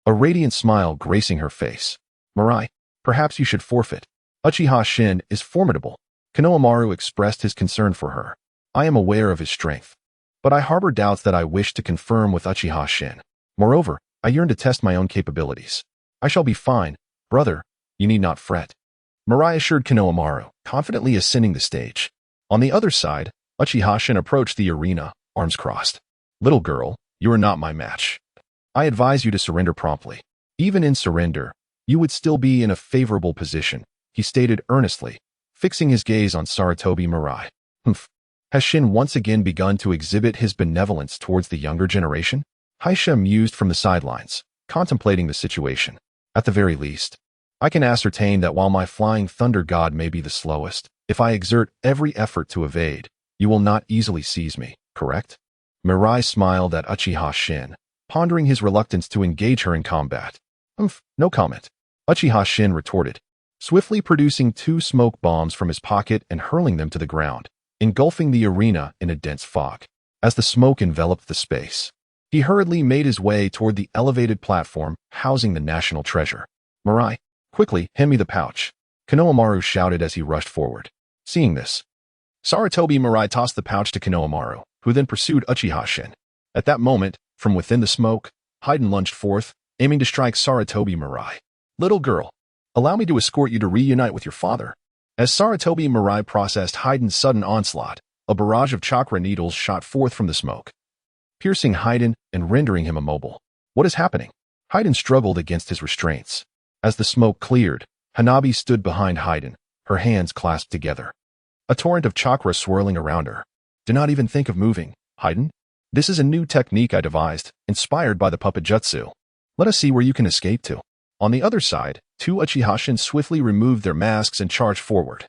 a radiant smile gracing her face. "Mirai, perhaps you should forfeit. Uchiha Shin is formidable." Konohamaru expressed his concern for her. "I am aware of his strength, but I harbor doubts that I wish to confirm with Uchiha Shin. Moreover, I yearn to test my own capabilities. I shall be fine, brother. You need not fret," Mirai assured Konohamaru, confidently ascending the stage. On the other side, Uchiha Shin approached the arena, arms crossed. "Little girl, you are not my match. I advise you to surrender promptly. Even in surrender, you would still be in a favorable position," he stated earnestly, fixing his gaze on Sarutobi Mirai. "Humph. Has Shin once again begun to exhibit his benevolence towards the younger generation?" Haisha mused from the sidelines, contemplating the situation. "At the very least, I can ascertain that while my flying thunder god may be the slowest, if I exert every effort to evade, you will not easily seize me, correct?" Mirai smiled at Uchiha Shin, pondering his reluctance to engage her in combat. No comment," Uchiha Shin retorted, swiftly producing 2 smoke bombs from his pocket and hurling them to the ground, engulfing the arena in a dense fog. As the smoke enveloped the space, he hurriedly made his way toward the elevated platform housing the national treasure. "Mirai, quickly, hand me the pouch," Konohamaru shouted as he rushed forward. Seeing this, Sarutobi Mirai tossed the pouch to Konohamaru, who then pursued Uchiha Shin. At that moment, from within the smoke, Hayden lunged forth, aiming to strike Sarutobi Mirai. "Little girl, allow me to escort you to reunite with your father." As Sarutobi Mirai processed Hayden's sudden onslaught, a barrage of chakra needles shot forth from the smoke, piercing Hayden and rendering him immobile. "What is happening?" Hayden struggled against his restraints. As the smoke cleared, Hanabi stood behind Hayden, her hands clasped together, a torrent of chakra swirling around her. "Do not even think of moving, Hayden. This is a new technique I devised, inspired by the puppet jutsu. Let us see where you can escape to." On the other side, 2 Uchiha Shin swiftly removed their masks and charged forward,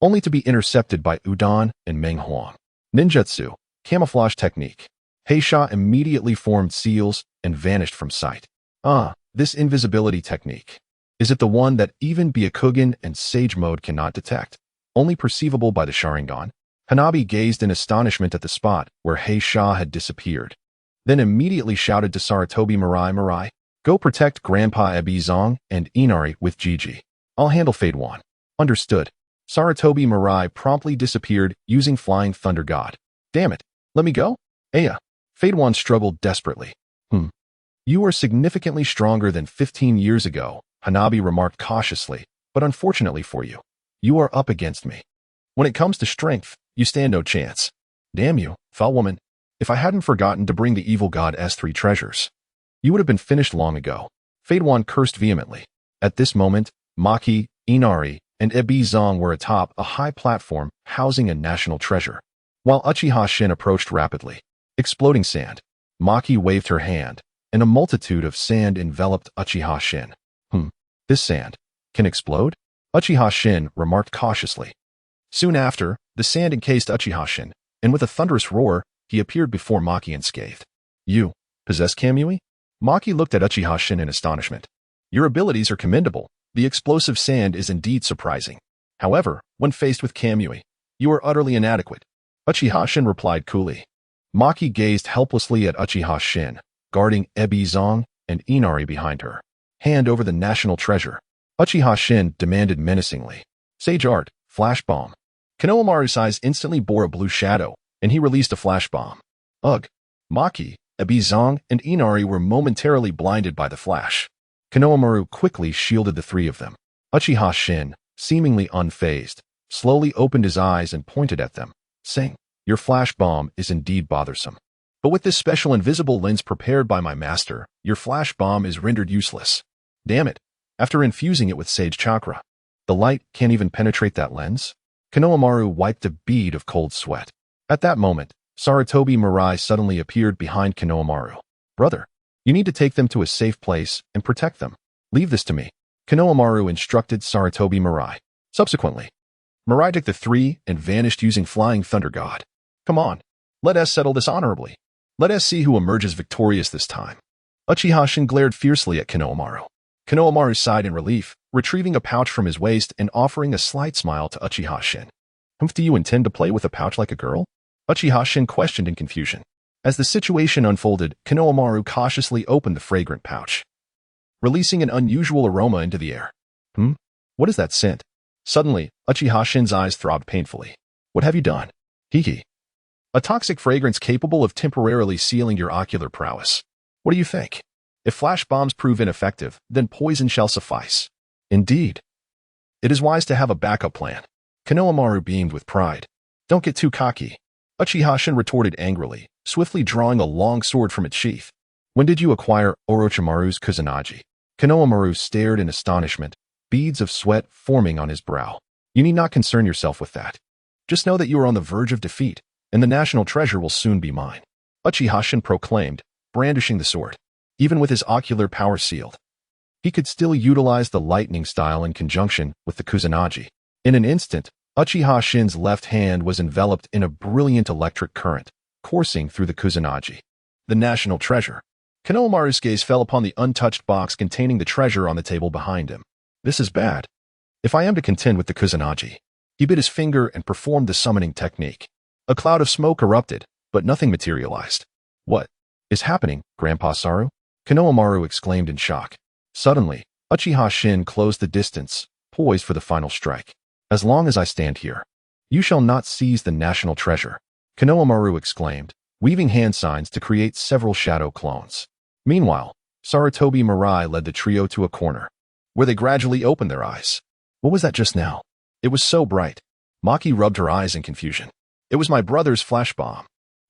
only to be intercepted by Udon and Meng Huang. Ninjutsu, camouflage technique. Heisha immediately formed seals and vanished from sight. This invisibility technique. Is it the one that even Byakugan and Sage Mode cannot detect, only perceivable by the Sharingan? Hanabi gazed in astonishment at the spot where Heisha had disappeared, then immediately shouted to Sarutobi Mirai, "Go protect Grandpa Ebizong and Inari with Gigi. I'll handle Fade One." "Understood." Sarutobi Mirai promptly disappeared using Flying Thunder God. "Damn it, let me go?" Aya. Fade One struggled desperately. "You are significantly stronger than 15 years ago," Hanabi remarked cautiously, "but unfortunately for you, you are up against me. When it comes to strength, you stand no chance. Damn you, foul woman. If I hadn't forgotten to bring the evil god S3 treasures, you would have been finished long ago." Fade One cursed vehemently. At this moment, Maki, Inari, and Ebizong were atop a high platform housing a national treasure. While Uchiha Shin approached rapidly, exploding sand, Maki waved her hand, and a multitude of sand enveloped Uchiha Shin. This sand can explode?" Uchiha Shin remarked cautiously. Soon after, The sand encased Uchiha Shin, and with a thunderous roar, he appeared before Maki unscathed. You possess Kamui? Maki looked at Uchiha Shin in astonishment. Your abilities are commendable. The explosive sand is indeed surprising. However, when faced with Kamui, you are utterly inadequate. Uchiha Shin replied coolly. Maki gazed helplessly at Uchiha Shin, guarding Ebi Zong and Inari behind her. Hand over the national treasure. Uchiha Shin demanded menacingly. Sage art, flash bomb. Konohamaru's eyes instantly bore a blue shadow, and he released a flash bomb. Ugh. Maki, Ebi Zong, and Inari were momentarily blinded by the flash. Konohamaru quickly shielded the three of them. Uchiha Shin, seemingly unfazed, slowly opened his eyes and pointed at them, saying, Your flash bomb is indeed bothersome. But with this special invisible lens prepared by my master, your flash bomb is rendered useless. Damn it. After infusing it with Sage Chakra, the light can't even penetrate that lens? Konohamaru wiped a bead of cold sweat. At that moment, Sarutobi Mirai suddenly appeared behind Konohamaru. Brother, you need to take them to a safe place and protect them. Leave this to me. Konohamaru instructed Sarutobi Mirai. Subsequently, Mirai took the three and vanished using Flying Thunder God. Come on, let us settle this honorably. Let us see who emerges victorious this time. Uchiha Shin glared fiercely at Konohamaru. Konohamaru sighed in relief, retrieving a pouch from his waist and offering a slight smile to Uchiha Shin. Do you intend to play with a pouch like a girl? Uchiha Shin questioned in confusion. As the situation unfolded, Konohamaru cautiously opened the fragrant pouch, releasing an unusual aroma into the air. What is that scent? Suddenly, Uchiha Shin's eyes throbbed painfully. What have you done? Hee. A toxic fragrance capable of temporarily sealing your ocular prowess. What do you think? If flash bombs prove ineffective, then poison shall suffice. Indeed. It is wise to have a backup plan. Konohamaru beamed with pride. Don't get too cocky. Uchiha Shin retorted angrily, swiftly drawing a long sword from its sheath. When did you acquire Orochimaru's Kusanagi? Konohamaru stared in astonishment, beads of sweat forming on his brow. You need not concern yourself with that. Just know that you are on the verge of defeat, and the national treasure will soon be mine. Uchiha Shin proclaimed, brandishing the sword. Even with his ocular power sealed, he could still utilize the lightning style in conjunction with the Kusanagi. In an instant, Uchiha Shin's left hand was enveloped in a brilliant electric current, coursing through the Kusanagi. The national treasure. Konohamaru's gaze fell upon the untouched box containing the treasure on the table behind him. This is bad. If I am to contend with the Kusanagi. He bit his finger and performed the summoning technique. A cloud of smoke erupted, but nothing materialized. What is happening, Grandpa Saru? Konohamaru exclaimed in shock. Suddenly, Uchiha Shin closed the distance, poised for the final strike. As long as I stand here, you shall not seize the national treasure. Konohamaru exclaimed, weaving hand signs to create several shadow clones. Meanwhile, Sarutobi Mirai led the trio to a corner, where they gradually opened their eyes. What was that just now? It was so bright. Maki rubbed her eyes in confusion. It was my brother's flash bomb.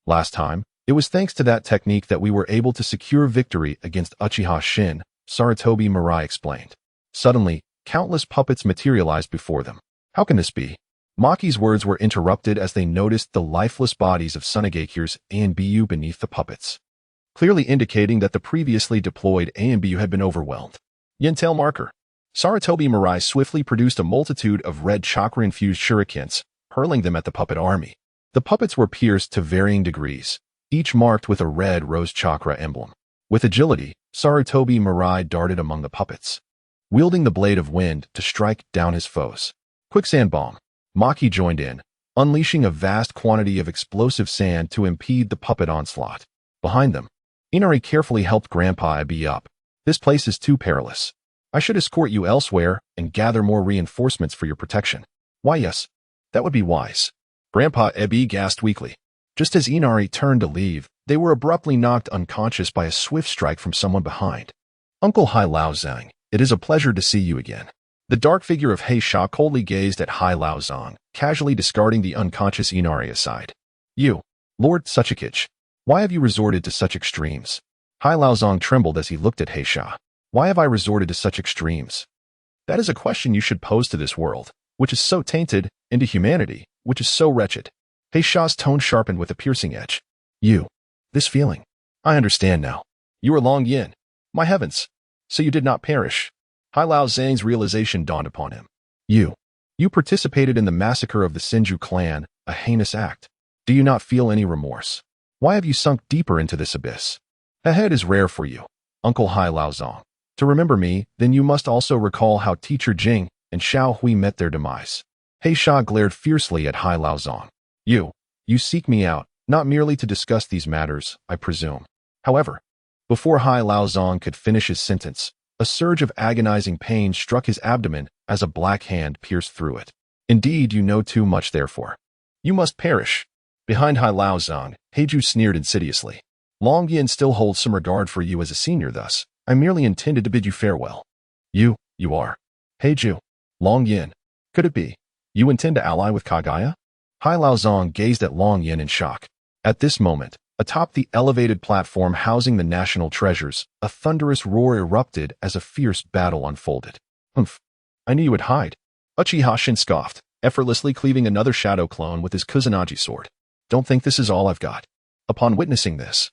Last time, it was thanks to that technique that we were able to secure victory against Uchiha Shin, Sarutobi Mirai explained. Suddenly, countless puppets materialized before them. How can this be? Maki's words were interrupted as they noticed the lifeless bodies of Sunagekyers A and BU beneath the puppets, clearly indicating that the previously deployed A and BU had been overwhelmed. Yintel marker. Sarutobi Mirai swiftly produced a multitude of red chakra-infused shurikens, hurling them at the puppet army. The puppets were pierced to varying degrees, each marked with a red rose chakra emblem. With agility, Sarutobi Mirai darted among the puppets, wielding the blade of wind to strike down his foes. Quicksand bomb. Maki joined in, unleashing a vast quantity of explosive sand to impede the puppet onslaught. Behind them, Inari carefully helped Grandpa Ebi up. This place is too perilous. I should escort you elsewhere and gather more reinforcements for your protection. Why yes, that would be wise. Grandpa Ebi gasped weakly. Just as Inari turned to leave, they were abruptly knocked unconscious by a swift strike from someone behind. Uncle Hai Lao Zhang, it is a pleasure to see you again. The dark figure of Heisha coldly gazed at Hai Lao Zhang, casually discarding the unconscious Inari aside. You, Lord Tsuchikage, why have you resorted to such extremes? Hai Lao Zhang trembled as he looked at Heisha. Why have I resorted to such extremes? That is a question you should pose to this world, which is so tainted, and to humanity, which is so wretched. Heisha's tone sharpened with a piercing edge. You. This feeling. I understand now. You are Long Yin. My heavens. So you did not perish. Hai Lao Zhang's realization dawned upon him. You participated in the massacre of the Senju clan a heinous act. Do you not feel any remorse? Why have you sunk deeper into this abyss? Ahead is rare for you, Uncle Hai Laozong. To remember me, then you must also recall how Teacher Jing and Xiao Hui met their demise. He Sha glared fiercely at Hai Laozong. You seek me out, not merely to discuss these matters, I presume. However, before Hai Laozong could finish his sentence, a surge of agonizing pain struck his abdomen as a black hand pierced through it. Indeed, you know too much therefore. You must perish. Behind Hai Laozong, Heiju sneered insidiously. Long Yin still holds some regard for you as a senior thus. I merely intended to bid you farewell. You are. Heiju. Long Yin. Could it be? You intend to ally with Kagaya? Hai Laozong gazed at Long Yin in shock. At this moment, atop the elevated platform housing the national treasures, a thunderous roar erupted as a fierce battle unfolded. Humph. I knew you would hide. Uchiha Shin scoffed, effortlessly cleaving another shadow clone with his Kusanagi sword. Don't think this is all I've got. Upon witnessing this,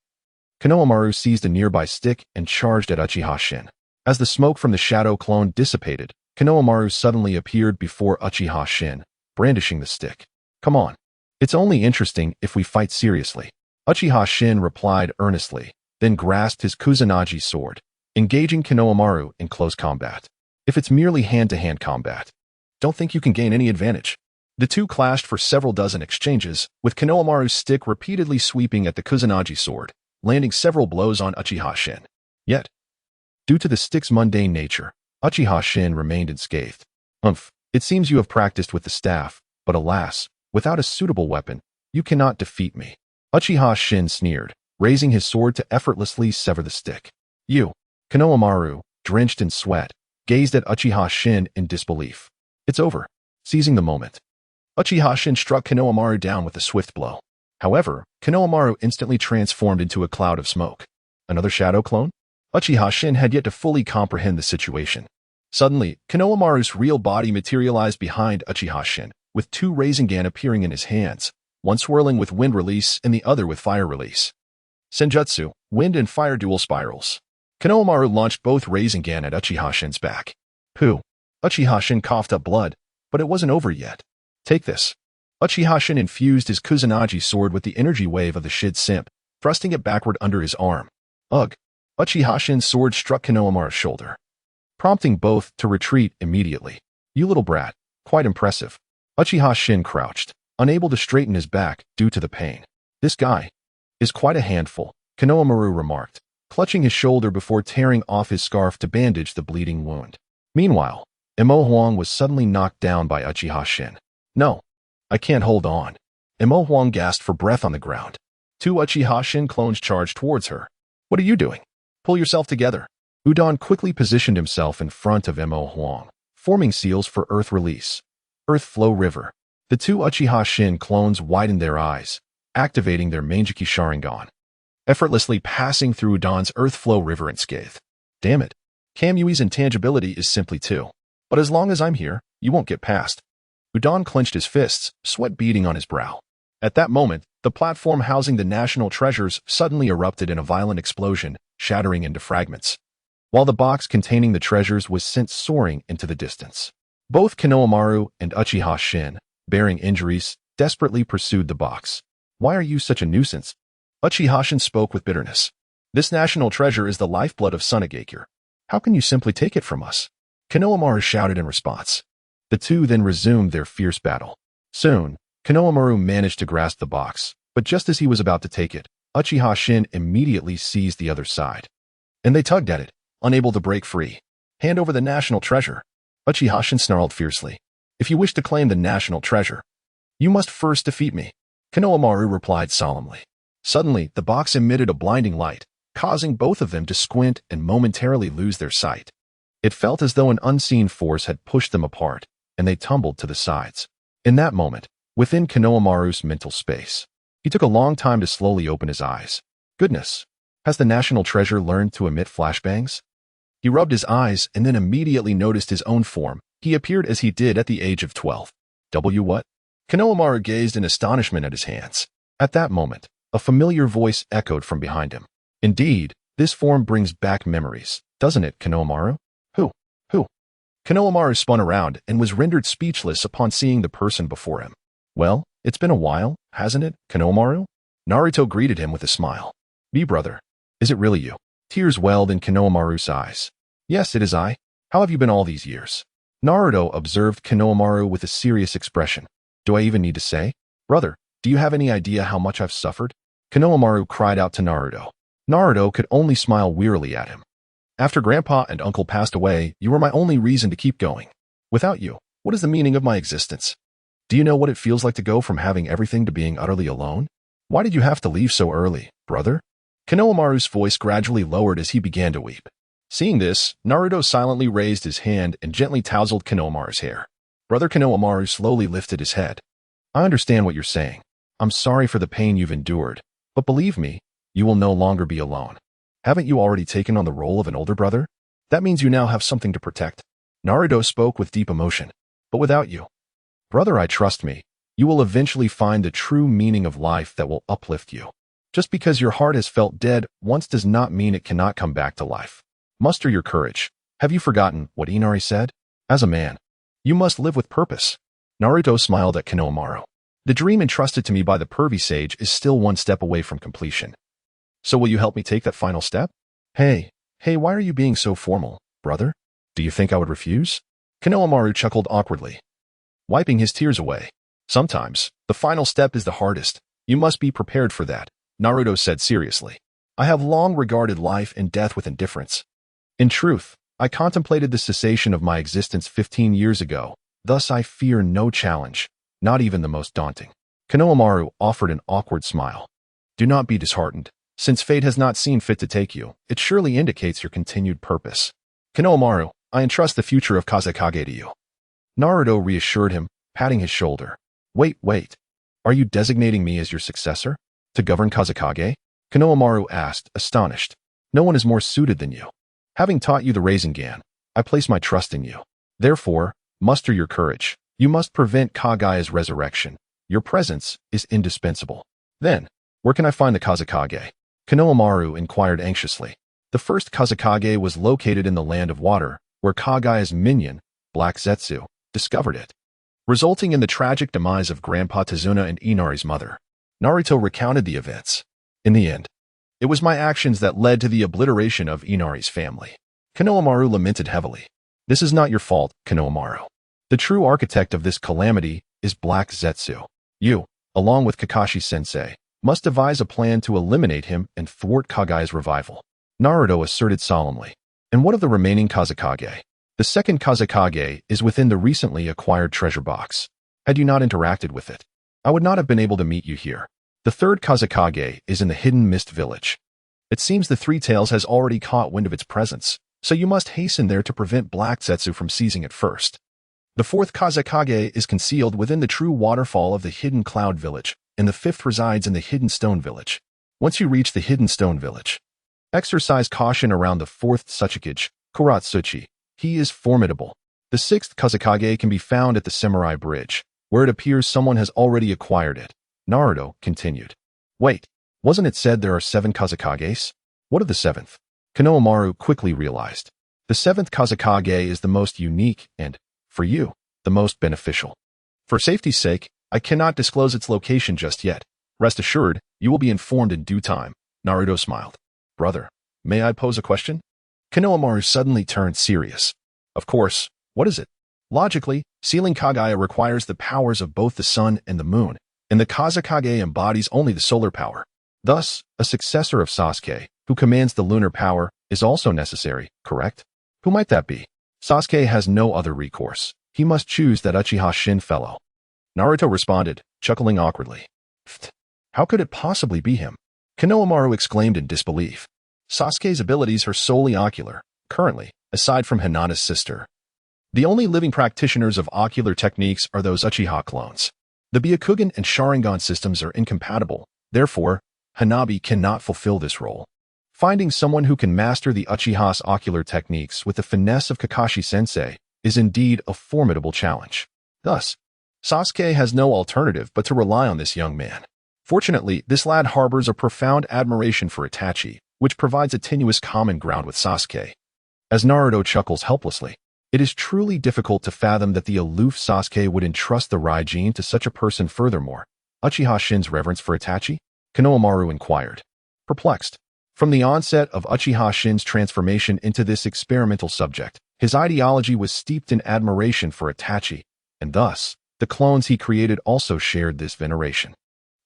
Konohamaru seized a nearby stick and charged at Uchiha Shin. As the smoke from the shadow clone dissipated, Konohamaru suddenly appeared before Uchiha Shin, brandishing the stick. Come on. It's only interesting if we fight seriously. Uchiha Shin replied earnestly, then grasped his Kusanagi sword, engaging Konohamaru in close combat. If it's merely hand-to-hand combat, don't think you can gain any advantage. The two clashed for several dozen exchanges, with Konohamaru's stick repeatedly sweeping at the Kusanagi sword, landing several blows on Uchiha Shin. Yet, due to the stick's mundane nature, Uchiha Shin remained unscathed. Humph, it seems you have practiced with the staff, but alas, without a suitable weapon, you cannot defeat me. Uchiha Shin sneered, raising his sword to effortlessly sever the stick. Konohamaru, drenched in sweat, gazed at Uchiha Shin in disbelief. It's over. Seizing the moment, Uchiha Shin struck Konohamaru down with a swift blow. However, Konohamaru instantly transformed into a cloud of smoke. Another shadow clone? Uchiha Shin had yet to fully comprehend the situation. Suddenly, Konohamaru's real body materialized behind Uchiha Shin, with two Rasengan appearing in his hands, one swirling with wind release and the other with fire release. Senjutsu, wind and fire dual spirals. Konohamaru launched both Rasengan at Uchiha Shin's back. Pooh. Uchiha Shin coughed up blood, but it wasn't over yet. Take this. Uchiha Shin infused his Kusanagi sword with the energy wave of the Shid Simp, thrusting it backward under his arm. Ugh. Uchiha Shin's sword struck Konohamaru's shoulder, prompting both to retreat immediately. You little brat. Quite impressive. Uchiha Shin crouched, unable to straighten his back due to the pain. This guy is quite a handful, Konohamaru remarked, clutching his shoulder before tearing off his scarf to bandage the bleeding wound. Meanwhile, Imo Huang was suddenly knocked down by Uchiha Shin. No. I can't hold on. Imo Huang gasped for breath on the ground. Two Uchiha Shin clones charged towards her. What are you doing? Pull yourself together. Udon quickly positioned himself in front of Imo Huang, forming seals for Earth Release. Earth Flow River. The two Uchiha Shin clones widened their eyes, activating their Mangeki Sharingan, effortlessly passing through Udon's Earth Flow River unscathed. Damn it. Kamui's intangibility is simply 2. But as long as I'm here, you won't get past. Udon clenched his fists, sweat beading on his brow. At that moment, the platform housing the national treasures suddenly erupted in a violent explosion, shattering into fragments, while the box containing the treasures was sent soaring into the distance. Both Konohamaru and Uchiha Shin, bearing injuries, desperately pursued the box. Why are you such a nuisance? Uchiha Shin spoke with bitterness. This national treasure is the lifeblood of Sunagakure. How can you simply take it from us? Konohamaru shouted in response. The two then resumed their fierce battle. Soon, Konohamaru managed to grasp the box, but just as he was about to take it, Uchiha Shin immediately seized the other side. And they tugged at it, unable to break free. Hand over the national treasure. Uchiha Shin snarled fiercely. If you wish to claim the national treasure, you must first defeat me. Konohamaru replied solemnly. Suddenly, the box emitted a blinding light, causing both of them to squint and momentarily lose their sight. It felt as though an unseen force had pushed them apart, and they tumbled to the sides. In that moment, within Konohamaru's mental space, he took a long time to slowly open his eyes. Goodness, has the national treasure learned to emit flashbangs? He rubbed his eyes and then immediately noticed his own form. He appeared as he did at the age of 12. What? Konohamaru gazed in astonishment at his hands. At that moment, a familiar voice echoed from behind him. Indeed, this form brings back memories, doesn't it, Konohamaru? Who? Konohamaru spun around and was rendered speechless upon seeing the person before him. Well, it's been a while, hasn't it, Konohamaru? Naruto greeted him with a smile. Me, brother. Is it really you? Tears welled in Konohamaru's eyes. Yes, it is I. How have you been all these years? Naruto observed Konohamaru with a serious expression. Do I even need to say? Brother, do you have any idea how much I've suffered? Konohamaru cried out to Naruto. Naruto could only smile wearily at him. After Grandpa and Uncle passed away, you were my only reason to keep going. Without you, what is the meaning of my existence? Do you know what it feels like to go from having everything to being utterly alone? Why did you have to leave so early, brother? Konohamaru's voice gradually lowered as he began to weep. Seeing this, Naruto silently raised his hand and gently tousled Konohamaru's hair. Brother Konohamaru slowly lifted his head. I understand what you're saying. I'm sorry for the pain you've endured, but believe me, you will no longer be alone. Haven't you already taken on the role of an older brother? That means you now have something to protect. Naruto spoke with deep emotion. But without you, brother, trust me, you will eventually find the true meaning of life that will uplift you. Just because your heart has felt dead once does not mean it cannot come back to life. Muster your courage. Have you forgotten what Inari said? As a man, you must live with purpose. Naruto smiled at Konohamaru. The dream entrusted to me by the pervy sage is still one step away from completion. So will you help me take that final step? Hey, why are you being so formal, brother? Do you think I would refuse? Konohamaru chuckled awkwardly, wiping his tears away. Sometimes, the final step is the hardest. You must be prepared for that, Naruto said seriously. I have long regarded life and death with indifference. In truth, I contemplated the cessation of my existence 15 years ago, thus I fear no challenge, not even the most daunting. Konohamaru offered an awkward smile. Do not be disheartened. Since fate has not seen fit to take you, it surely indicates your continued purpose. Konohamaru, I entrust the future of Kazekage to you. Naruto reassured him, patting his shoulder. Wait. Are you designating me as your successor? To govern Kazekage? Konohamaru asked, astonished. No one is more suited than you. Having taught you the Rasengan, I place my trust in you. Therefore, muster your courage. You must prevent Kagaya's resurrection. Your presence is indispensable. Then, where can I find the Kazekage? Konohamaru inquired anxiously. The first Kazekage was located in the Land of Water, where Kagaya's minion, Black Zetsu, discovered it, resulting in the tragic demise of Grandpa Tazuna and Inari's mother. Naruto recounted the events. In the end, it was my actions that led to the obliteration of Inari's family. Konohamaru lamented heavily. This is not your fault, Konohamaru. The true architect of this calamity is Black Zetsu. You, along with Kakashi-sensei, must devise a plan to eliminate him and thwart Kagaya's revival. Naruto asserted solemnly. And what of the remaining Kazekage? The second Kazekage is within the recently acquired treasure box. Had you not interacted with it, I would not have been able to meet you here. The third Kazekage is in the Hidden Mist Village. It seems the Three Tails has already caught wind of its presence, so you must hasten there to prevent Black Zetsu from seizing it first. The fourth Kazekage is concealed within the true waterfall of the Hidden Cloud Village, and the fifth resides in the Hidden Stone Village. Once you reach the Hidden Stone Village, exercise caution around the fourth Tsuchikage, Kuratsuchi. He is formidable. The sixth Kazekage can be found at the Samurai Bridge, where it appears someone has already acquired it. Naruto continued. Wait, wasn't it said there are 7 Kazekages? What of the 7th? Konohamaru quickly realized. The 7th Kazekage is the most unique and, for you, the most beneficial. For safety's sake, I cannot disclose its location just yet. Rest assured, you will be informed in due time. Naruto smiled. Brother, may I pose a question? Konohamaru suddenly turned serious. Of course, what is it? Logically, sealing Kagaya requires the powers of both the sun and the moon, and the Kazekage embodies only the solar power. Thus, a successor of Sasuke, who commands the lunar power, is also necessary, correct? Who might that be? Sasuke has no other recourse. He must choose that Uchiha Shin fellow. Naruto responded, chuckling awkwardly. Pfft, how could it possibly be him? Konohamaru exclaimed in disbelief. Sasuke's abilities are solely ocular, currently, aside from Hinata's sister. The only living practitioners of ocular techniques are those Uchiha clones. The Byakugan and Sharingan systems are incompatible, therefore, Hanabi cannot fulfill this role. Finding someone who can master the Uchiha's ocular techniques with the finesse of Kakashi-sensei is indeed a formidable challenge. Thus, Sasuke has no alternative but to rely on this young man. Fortunately, this lad harbors a profound admiration for Itachi, which provides a tenuous common ground with Sasuke. As Naruto chuckles helplessly, It is truly difficult to fathom that the aloof Sasuke would entrust the Raijin to such a person. Furthermore, Uchiha Shin's reverence for Itachi? Konohamaru inquired, perplexed. From the onset of Uchiha Shin's transformation into this experimental subject, his ideology was steeped in admiration for Itachi, and thus, the clones he created also shared this veneration.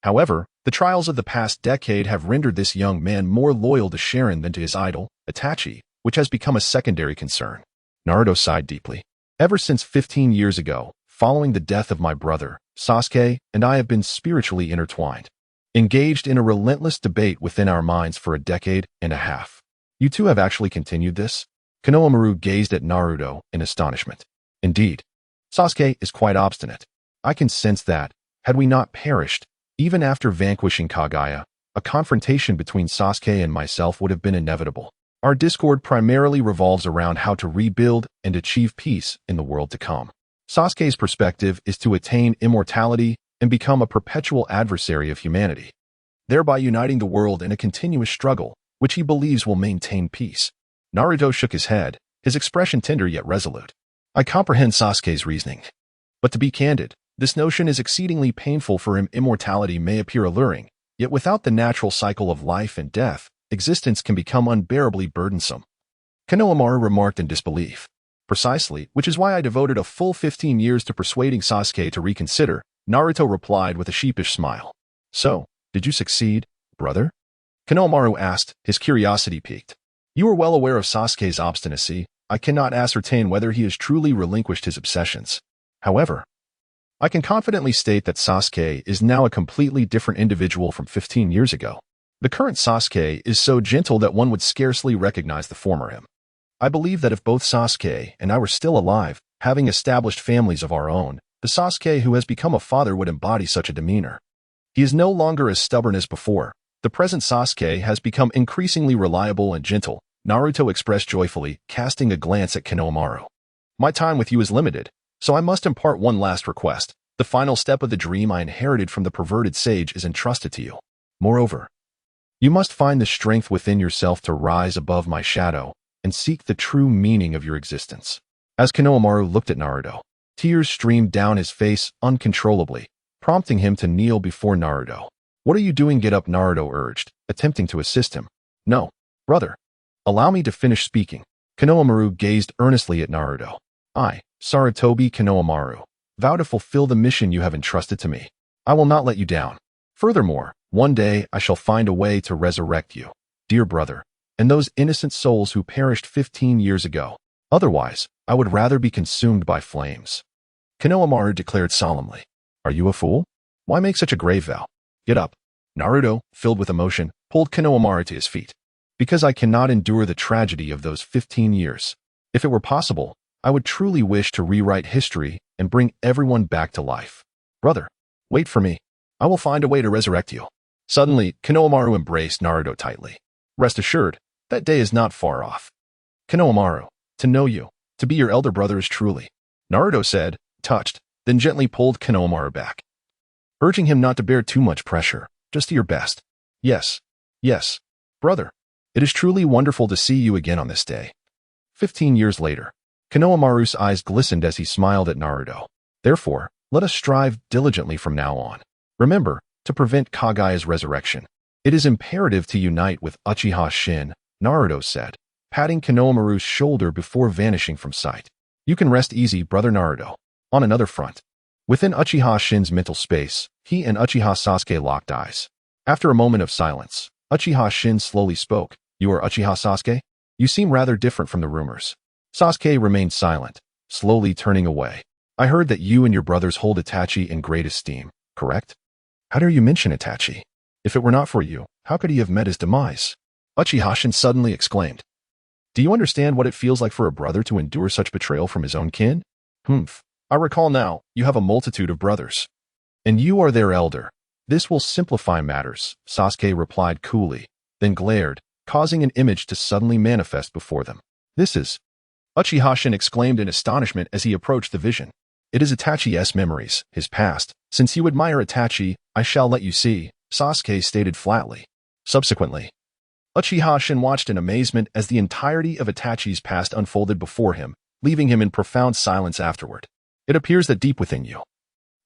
However, the trials of the past decade have rendered this young man more loyal to Sharon than to his idol, Itachi, which has become a secondary concern. Naruto sighed deeply. Ever since 15 years ago, following the death of my brother, Sasuke and I have been spiritually intertwined, engaged in a relentless debate within our minds for a decade and a half. You two have actually continued this? Konohamaru gazed at Naruto in astonishment. Indeed. Sasuke is quite obstinate. I can sense that, had we not perished, even after vanquishing Kaguya, a confrontation between Sasuke and myself would have been inevitable. Our discord primarily revolves around how to rebuild and achieve peace in the world to come. Sasuke's perspective is to attain immortality and become a perpetual adversary of humanity, thereby uniting the world in a continuous struggle, which he believes will maintain peace. Naruto shook his head, his expression tender yet resolute. I comprehend Sasuke's reasoning. But to be candid, this notion is exceedingly painful for him. Immortality may appear alluring, yet without the natural cycle of life and death, existence can become unbearably burdensome. Konohamaru remarked in disbelief. Precisely, which is why I devoted a full 15 years to persuading Sasuke to reconsider, Naruto replied with a sheepish smile. So, did you succeed, brother? Konohamaru asked, his curiosity piqued. You are well aware of Sasuke's obstinacy. I cannot ascertain whether he has truly relinquished his obsessions. However, I can confidently state that Sasuke is now a completely different individual from 15 years ago. The current Sasuke is so gentle that one would scarcely recognize the former him. I believe that if both Sasuke and I were still alive, having established families of our own, the Sasuke who has become a father would embody such a demeanor. He is no longer as stubborn as before. The present Sasuke has become increasingly reliable and gentle, Naruto expressed joyfully, casting a glance at Konohamaru. My time with you is limited, so I must impart one last request. The final step of the dream I inherited from the perverted sage is entrusted to you. Moreover, you must find the strength within yourself to rise above my shadow and seek the true meaning of your existence. As Konohamaru looked at Naruto, tears streamed down his face uncontrollably, prompting him to kneel before Naruto. What are you doing? Get up, Naruto urged, attempting to assist him. No, brother. Allow me to finish speaking. Konohamaru gazed earnestly at Naruto. I, Sarutobi Konohamaru, vow to fulfill the mission you have entrusted to me. I will not let you down. Furthermore, one day I shall find a way to resurrect you, dear brother, and those innocent souls who perished 15 years ago. Otherwise, I would rather be consumed by flames. Konohamaru declared solemnly. Are you a fool? Why make such a grave vow? Get up. Naruto, filled with emotion, pulled Konohamaru to his feet. Because I cannot endure the tragedy of those 15 years. If it were possible, I would truly wish to rewrite history and bring everyone back to life. Brother, wait for me. I will find a way to resurrect you. Suddenly, Konohamaru embraced Naruto tightly. Rest assured, that day is not far off. Konohamaru, to know you, to be your elder brother is truly. Naruto said, touched, then gently pulled Konohamaru back, urging him not to bear too much pressure, just do your best. Yes, brother. It is truly wonderful to see you again on this day. 15 years later, Konohamaru's eyes glistened as he smiled at Naruto. Therefore, let us strive diligently from now on. Remember, to prevent Kaguya's resurrection, it is imperative to unite with Uchiha Shin, Naruto said, patting Konohamaru's shoulder before vanishing from sight. You can rest easy, brother Naruto. On another front, within Uchiha Shin's mental space, he and Uchiha Sasuke locked eyes. After a moment of silence, Uchiha Shin slowly spoke. You are Uchiha Sasuke? You seem rather different from the rumors. Sasuke remained silent, slowly turning away. I heard that you and your brothers hold Itachi in great esteem, correct? How dare you mention Itachi? If it were not for you, how could he have met his demise? Uchiha Shin suddenly exclaimed. Do you understand what it feels like for a brother to endure such betrayal from his own kin? I recall now, you have a multitude of brothers. And you are their elder. This will simplify matters, Sasuke replied coolly, then glared, causing an image to suddenly manifest before them. This is... Uchiha Shin exclaimed in astonishment as he approached the vision. It is Itachi's memories, his past. Since you admire Itachi, I shall let you see, Sasuke stated flatly. Subsequently, Uchiha Shin watched in amazement as the entirety of Itachi's past unfolded before him, leaving him in profound silence afterward. It appears that deep within you,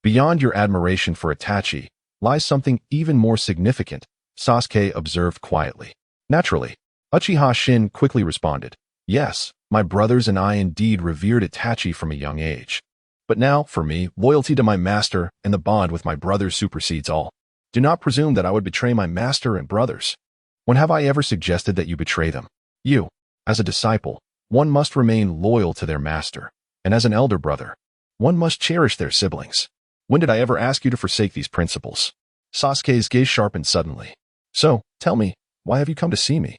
beyond your admiration for Itachi, lies something even more significant, Sasuke observed quietly. Naturally, Uchiha Shin quickly responded, "Yes, my brothers and I indeed revered Itachi from a young age. But now, for me, loyalty to my master and the bond with my brothers supersedes all. Do not presume that I would betray my master and brothers. When have I ever suggested that you betray them? You, as a disciple, one must remain loyal to their master, and as an elder brother, one must cherish their siblings. When did I ever ask you to forsake these principles?" Sasuke's gaze sharpened suddenly. "So, tell me, why have you come to see me?"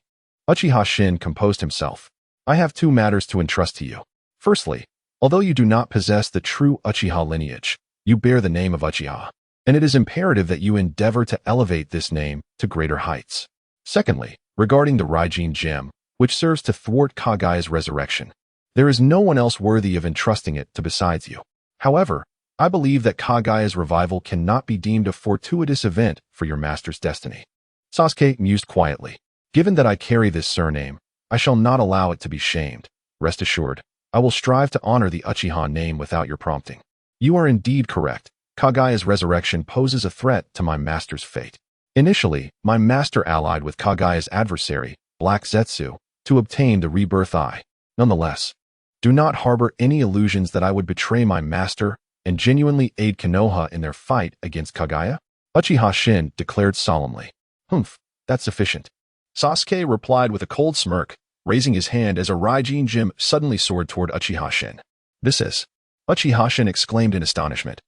Uchiha Shin composed himself. "I have two matters to entrust to you. Firstly, although you do not possess the true Uchiha lineage, you bear the name of Uchiha, and it is imperative that you endeavor to elevate this name to greater heights. Secondly, regarding the Raijin gem, which serves to thwart Kagaya's resurrection, there is no one else worthy of entrusting it to besides you. However, I believe that Kagaya's revival cannot be deemed a fortuitous event for your master's destiny." Sasuke mused quietly. "Given that I carry this surname, I shall not allow it to be shamed. Rest assured, I will strive to honor the Uchiha name without your prompting. You are indeed correct. Kagaya's resurrection poses a threat to my master's fate. Initially, my master allied with Kagaya's adversary, Black Zetsu, to obtain the rebirth eye. Nonetheless, do not harbor any illusions that I would betray my master and genuinely aid Konoha in their fight against Kagaya," Uchiha Shin declared solemnly. "Humph, that's sufficient." Sasuke replied with a cold smirk, raising his hand as a Raijin gem suddenly soared toward Uchiha Shin. "This is..." Uchiha Shin exclaimed in astonishment,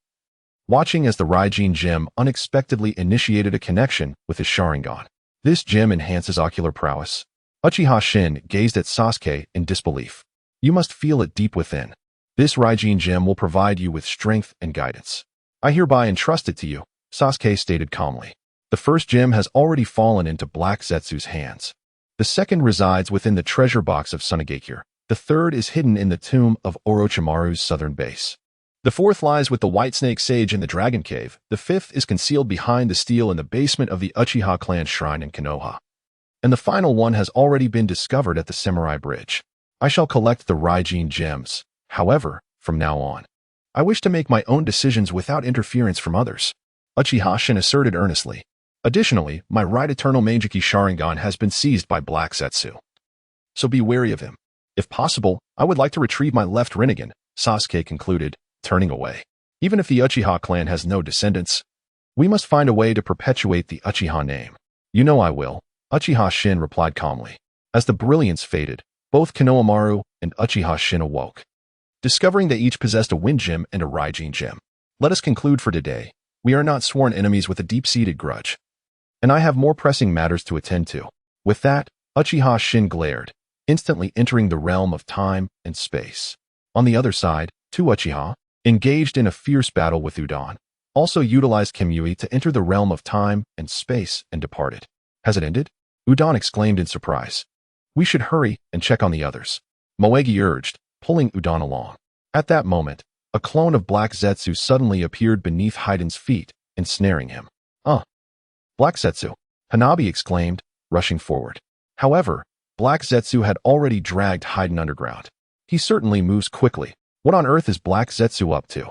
watching as the Raijin gem unexpectedly initiated a connection with his Sharingan. "This gem enhances ocular prowess." Uchiha Shin gazed at Sasuke in disbelief. "You must feel it deep within. This Raijin gem will provide you with strength and guidance. I hereby entrust it to you," Sasuke stated calmly. "The first gem has already fallen into Black Zetsu's hands. The second resides within the treasure box of Sunagakure. The third is hidden in the tomb of Orochimaru's southern base. The fourth lies with the White Snake Sage in the Dragon Cave. The fifth is concealed behind the steel in the basement of the Uchiha clan shrine in Konoha. And the final one has already been discovered at the Samurai Bridge. I shall collect the Raijin gems. However, from now on, I wish to make my own decisions without interference from others," Uchiha Shin asserted earnestly. "Additionally, my right eternal Meijiki Sharingan has been seized by Black Zetsu. So be wary of him. If possible, I would like to retrieve my left Rinnegan," Sasuke concluded, turning away. "Even if the Uchiha clan has no descendants, we must find a way to perpetuate the Uchiha name." "You know I will," Uchiha Shin replied calmly. As the brilliance faded, both Konohamaru and Uchiha Shin awoke, discovering they each possessed a Wind Gem and a Raijin Gem. "Let us conclude for today. We are not sworn enemies with a deep-seated grudge, and I have more pressing matters to attend to." With that, Uchiha Shin glared, instantly entering the realm of time and space. On the other side, two Uchiha, engaged in a fierce battle with Udon, also utilized Kimui to enter the realm of time and space and departed. "Has it ended?" Udon exclaimed in surprise. "We should hurry and check on the others," Moegi urged, pulling Udon along. At that moment, a clone of Black Zetsu suddenly appeared beneath Haiden's feet, ensnaring him. Black Zetsu," Hanabi exclaimed, rushing forward. However, Black Zetsu had already dragged Haiden underground. "He certainly moves quickly. What on earth is Black Zetsu up to?"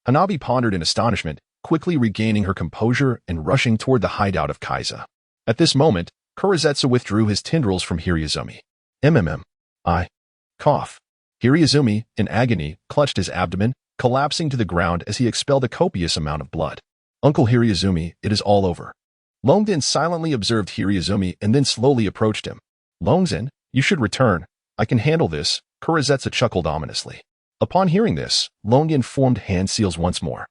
Hanabi pondered in astonishment, quickly regaining her composure and rushing toward the hideout of Kaiza. At this moment, Kurizetsu withdrew his tendrils from Hiraizumi. I cough. Hiraizumi, in agony, clutched his abdomen, collapsing to the ground as he expelled a copious amount of blood. "Uncle Hiraizumi, it is all over." Longden silently observed Hiraizumi and then slowly approached him. "Longzhen, you should return. I can handle this," Kurizetsu chuckled ominously. Upon hearing this, Longden formed hand seals once more,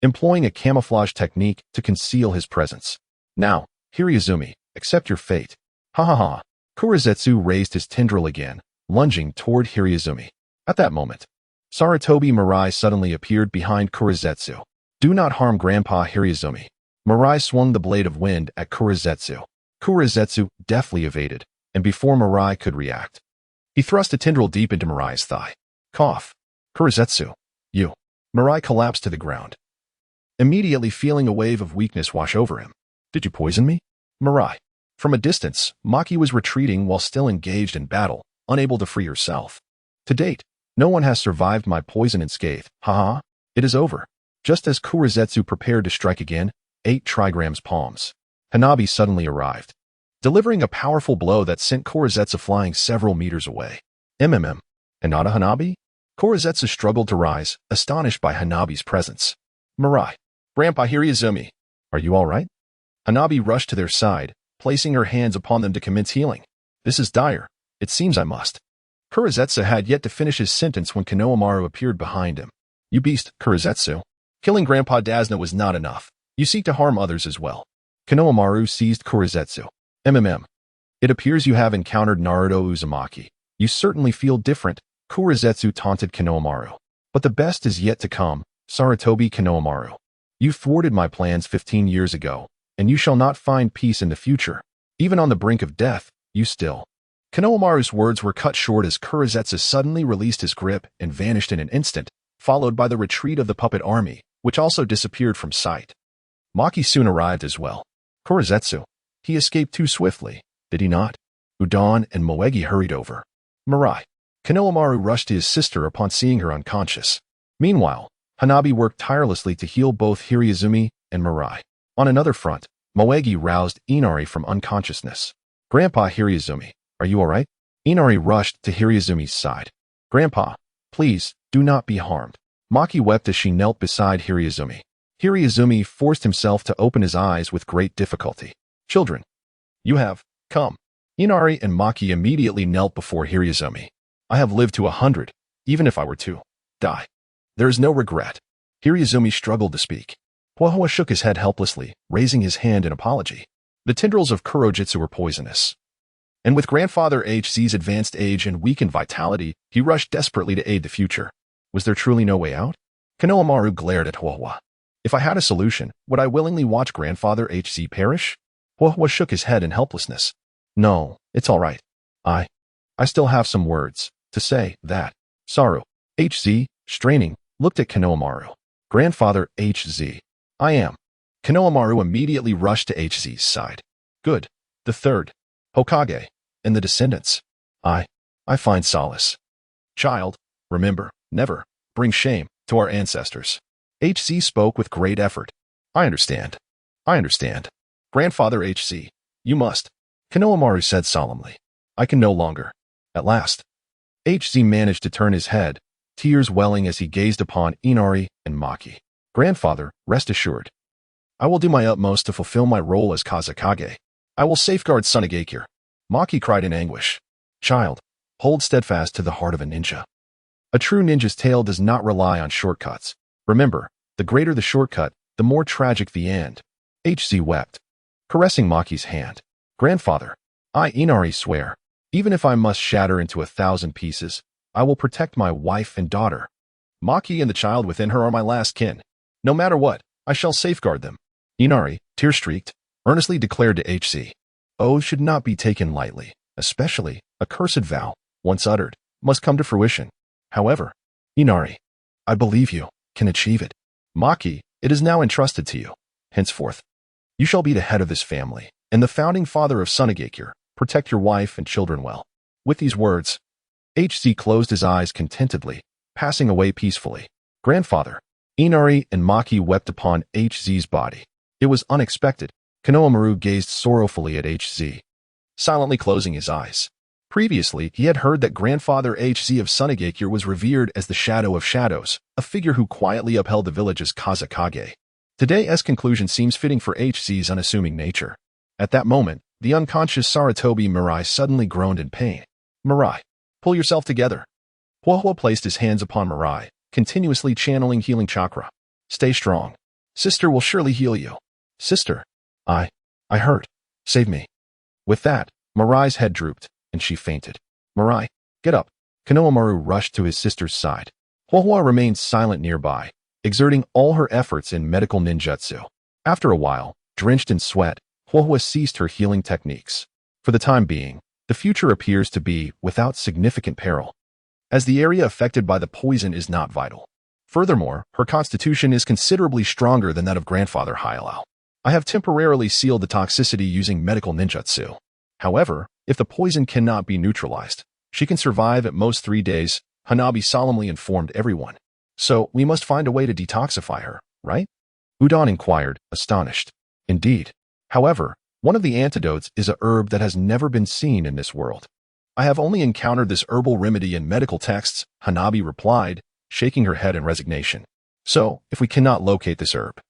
employing a camouflage technique to conceal his presence. "Now, Hiraizumi, accept your fate." "Ha ha ha." Kurizetsu raised his tendril again, lunging toward Hiraizumi. At that moment, Sarutobi Mirai suddenly appeared behind Kurizetsu. "Do not harm Grandpa Hiraizumi." Mirai swung the blade of wind at Kurizetsu. Kurizetsu deftly evaded, and before Mirai could react, he thrust a tendril deep into Mirai's thigh. Cough. "Kurizetsu, you." Mirai collapsed to the ground, immediately feeling a wave of weakness wash over him. "Did you poison me?" Mirai. From a distance, Maki was retreating while still engaged in battle, unable to free herself. To date, No one has survived my poison and scathe. Haha. It is over. Just as Kurizetsu prepared to strike again, 8 trigrams palms. Hanabi suddenly arrived, delivering a powerful blow that sent Kurizetsu flying several meters away. Hinata Hanabi? Kurizetsu struggled to rise, astonished by Hanabi's presence. Mirai. Grandpa Hiraizumi. Are you all right? Hanabi rushed to their side, placing her hands upon them to commence healing. This is dire. It seems I must. Kurizetsu had yet to finish his sentence when Konohamaru appeared behind him. You beast, Kurizetsu. Killing Grandpa Dasna was not enough. You seek to harm others as well. Konohamaru seized Kurizetsu. It appears you have encountered Naruto Uzumaki. You certainly feel different, Kurizetsu taunted Konohamaru. But the best is yet to come, Sarutobi Konohamaru. You thwarted my plans 15 years ago, and you shall not find peace in the future. Even on the brink of death, you still. Konohamaru's words were cut short as Kurizetsu suddenly released his grip and vanished in an instant, followed by the retreat of the puppet army, which also disappeared from sight. Maki soon arrived as well. Kurizetsu. He escaped too swiftly, did he not? Udon and Moegi hurried over. Mirai. Konohamaru rushed to his sister upon seeing her unconscious. Meanwhile, Hanabi worked tirelessly to heal both Hiraizumi and Mirai. On another front, Moegi roused Inari from unconsciousness. Grandpa Hiraizumi, are you all right? Inari rushed to Hiraizumi's side. Grandpa, please, do not be harmed. Maki wept as she knelt beside Hiraizumi. Hiraizumi forced himself to open his eyes with great difficulty. Children, you have come. Inari and Maki immediately knelt before Hiraizumi. I have lived to 100, even if I were to die. There is no regret. Hiraizumi struggled to speak. Puahua shook his head helplessly, raising his hand in apology. The tendrils of Kurojitsu were poisonous. And with Grandfather HZ's advanced age and weakened vitality, he rushed desperately to aid the future. Was there truly no way out? Konohamaru glared at Puahua. If I had a solution, would I willingly watch Grandfather HZ perish? Puahua shook his head in helplessness. No, it's all right. I still have some words to say that. Saru. HZ, straining, looked at Konohamaru. Grandfather HZ. I am. Konohamaru immediately rushed to HZ's side. Good. The third. Hokage. And the descendants. I find solace. Child, remember, never bring shame to our ancestors. HZ spoke with great effort. I understand. Grandfather HZ, you must. Konohamaru said solemnly. I can no longer. At last. HZ managed to turn his head, tears welling as he gazed upon Inari and Maki. Grandfather, rest assured. I will do my utmost to fulfill my role as Kazekage. I will safeguard Sunagakure. Maki cried in anguish. Child, hold steadfast to the heart of a ninja. A true ninja's tale does not rely on shortcuts. Remember, the greater the shortcut, the more tragic the end. HZ wept, caressing Maki's hand. Grandfather, I, Inari, swear, even if I must shatter into 1,000 pieces, I will protect my wife and daughter. Maki and the child within her are my last kin. No matter what, I shall safeguard them. Inari, tear-streaked, earnestly declared to HZ. Oaths should not be taken lightly, especially a cursed vow, once uttered, must come to fruition. However, Inari, I believe you can achieve it. Maki, it is now entrusted to you. Henceforth, you shall be the head of this family, and the founding father of Sunagakure. Protect your wife and children well. With these words, HZ closed his eyes contentedly, passing away peacefully. Grandfather, Inari and Maki wept upon HZ's body. It was unexpected. Konohamaru gazed sorrowfully at HZ, silently closing his eyes. Previously, he had heard that Grandfather HZ of Sunagakure was revered as the Shadow of Shadows, a figure who quietly upheld the village's Kazekage. Today's conclusion seems fitting for HZ's unassuming nature. At that moment, the unconscious Sarutobi Mirai suddenly groaned in pain. Mirai, pull yourself together. Puahua placed his hands upon Mirai, continuously channeling healing chakra. Stay strong. Sister will surely heal you. Sister. I hurt. Save me. With that, Mirai's head drooped, and she fainted. Mirai, get up. Konohamaru rushed to his sister's side. Puahua remained silent nearby, exerting all her efforts in medical ninjutsu. After a while, drenched in sweat, Puahua ceased her healing techniques. For the time being, the future appears to be without significant peril, as the area affected by the poison is not vital. Furthermore, her constitution is considerably stronger than that of Grandfather Hyalao. I have temporarily sealed the toxicity using medical ninjutsu. However, if the poison cannot be neutralized, she can survive at most 3 days, Hanabi solemnly informed everyone. So, we must find a way to detoxify her, right? Udon inquired, astonished. Indeed. However, one of the antidotes is a herb that has never been seen in this world. I have only encountered this herbal remedy in medical texts, Hanabi replied, shaking her head in resignation. So, if we cannot locate this herb,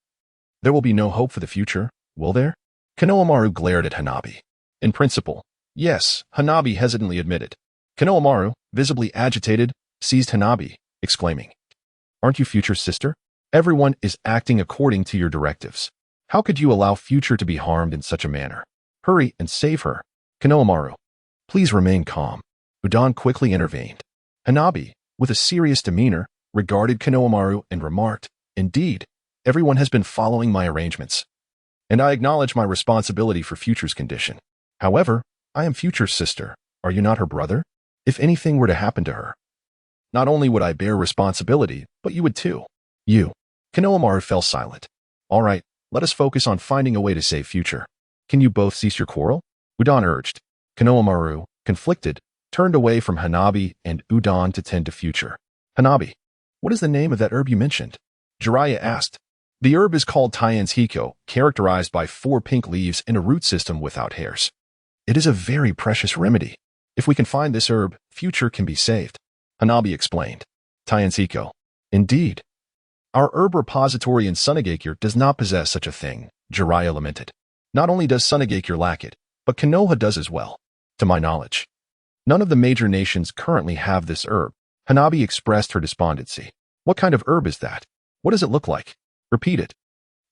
there will be no hope for the future, will there? Konohamaru glared at Hanabi. In principle, yes, Hanabi hesitantly admitted. Konohamaru, visibly agitated, seized Hanabi, exclaiming, Aren't you Future's sister? Everyone is acting according to your directives. How could you allow Future to be harmed in such a manner? Hurry and save her. Konohamaru, please remain calm. Udon quickly intervened. Hanabi, with a serious demeanor, regarded Konohamaru and remarked, Indeed, everyone has been following my arrangements, and I acknowledge my responsibility for Future's condition. However, I am Future's sister. Are you not her brother? If anything were to happen to her, not only would I bear responsibility, but you would too. You. Konohamaru fell silent. All right, let us focus on finding a way to save Future. Can you both cease your quarrel? Udon urged. Konohamaru, conflicted, turned away from Hanabi and Udon to tend to Future. Hanabi, what is the name of that herb you mentioned? Jiraiya asked. The herb is called Taien's Hiko, characterized by 4 pink leaves and a root system without hairs. It is a very precious remedy. If we can find this herb, Future can be saved. Hanabi explained. Taien's Hiko. Indeed. Our herb repository in Sunagakure does not possess such a thing, Jiraiya lamented. Not only does Sunagakure lack it, but Konoha does as well. To my knowledge, none of the major nations currently have this herb. Hanabi expressed her despondency. What kind of herb is that? What does it look like? Repeat it.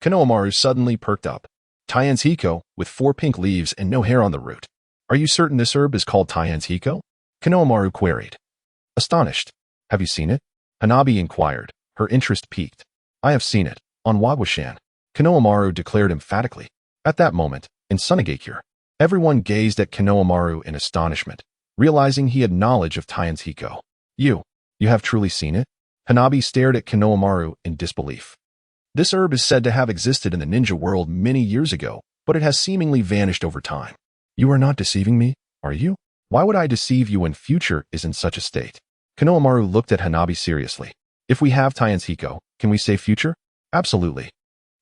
Konohamaru suddenly perked up. Taien's Hiko, with 4 pink leaves and no hair on the root. Are you certain this herb is called Taien's Hiko? Konohamaru queried. Astonished. Have you seen it? Hanabi inquired, her interest piqued. I have seen it, on Wagwashan, Konohamaru declared emphatically. At that moment, in Sunagakure, everyone gazed at Konohamaru in astonishment, realizing he had knowledge of Taien's Hiko. You have truly seen it? Hanabi stared at Konohamaru in disbelief. This herb is said to have existed in the ninja world many years ago, but it has seemingly vanished over time. You are not deceiving me, are you? Why would I deceive you when Future is in such a state? Konohamaru looked at Hanabi seriously. If we have Taien's Hiko, can we save Future? Absolutely.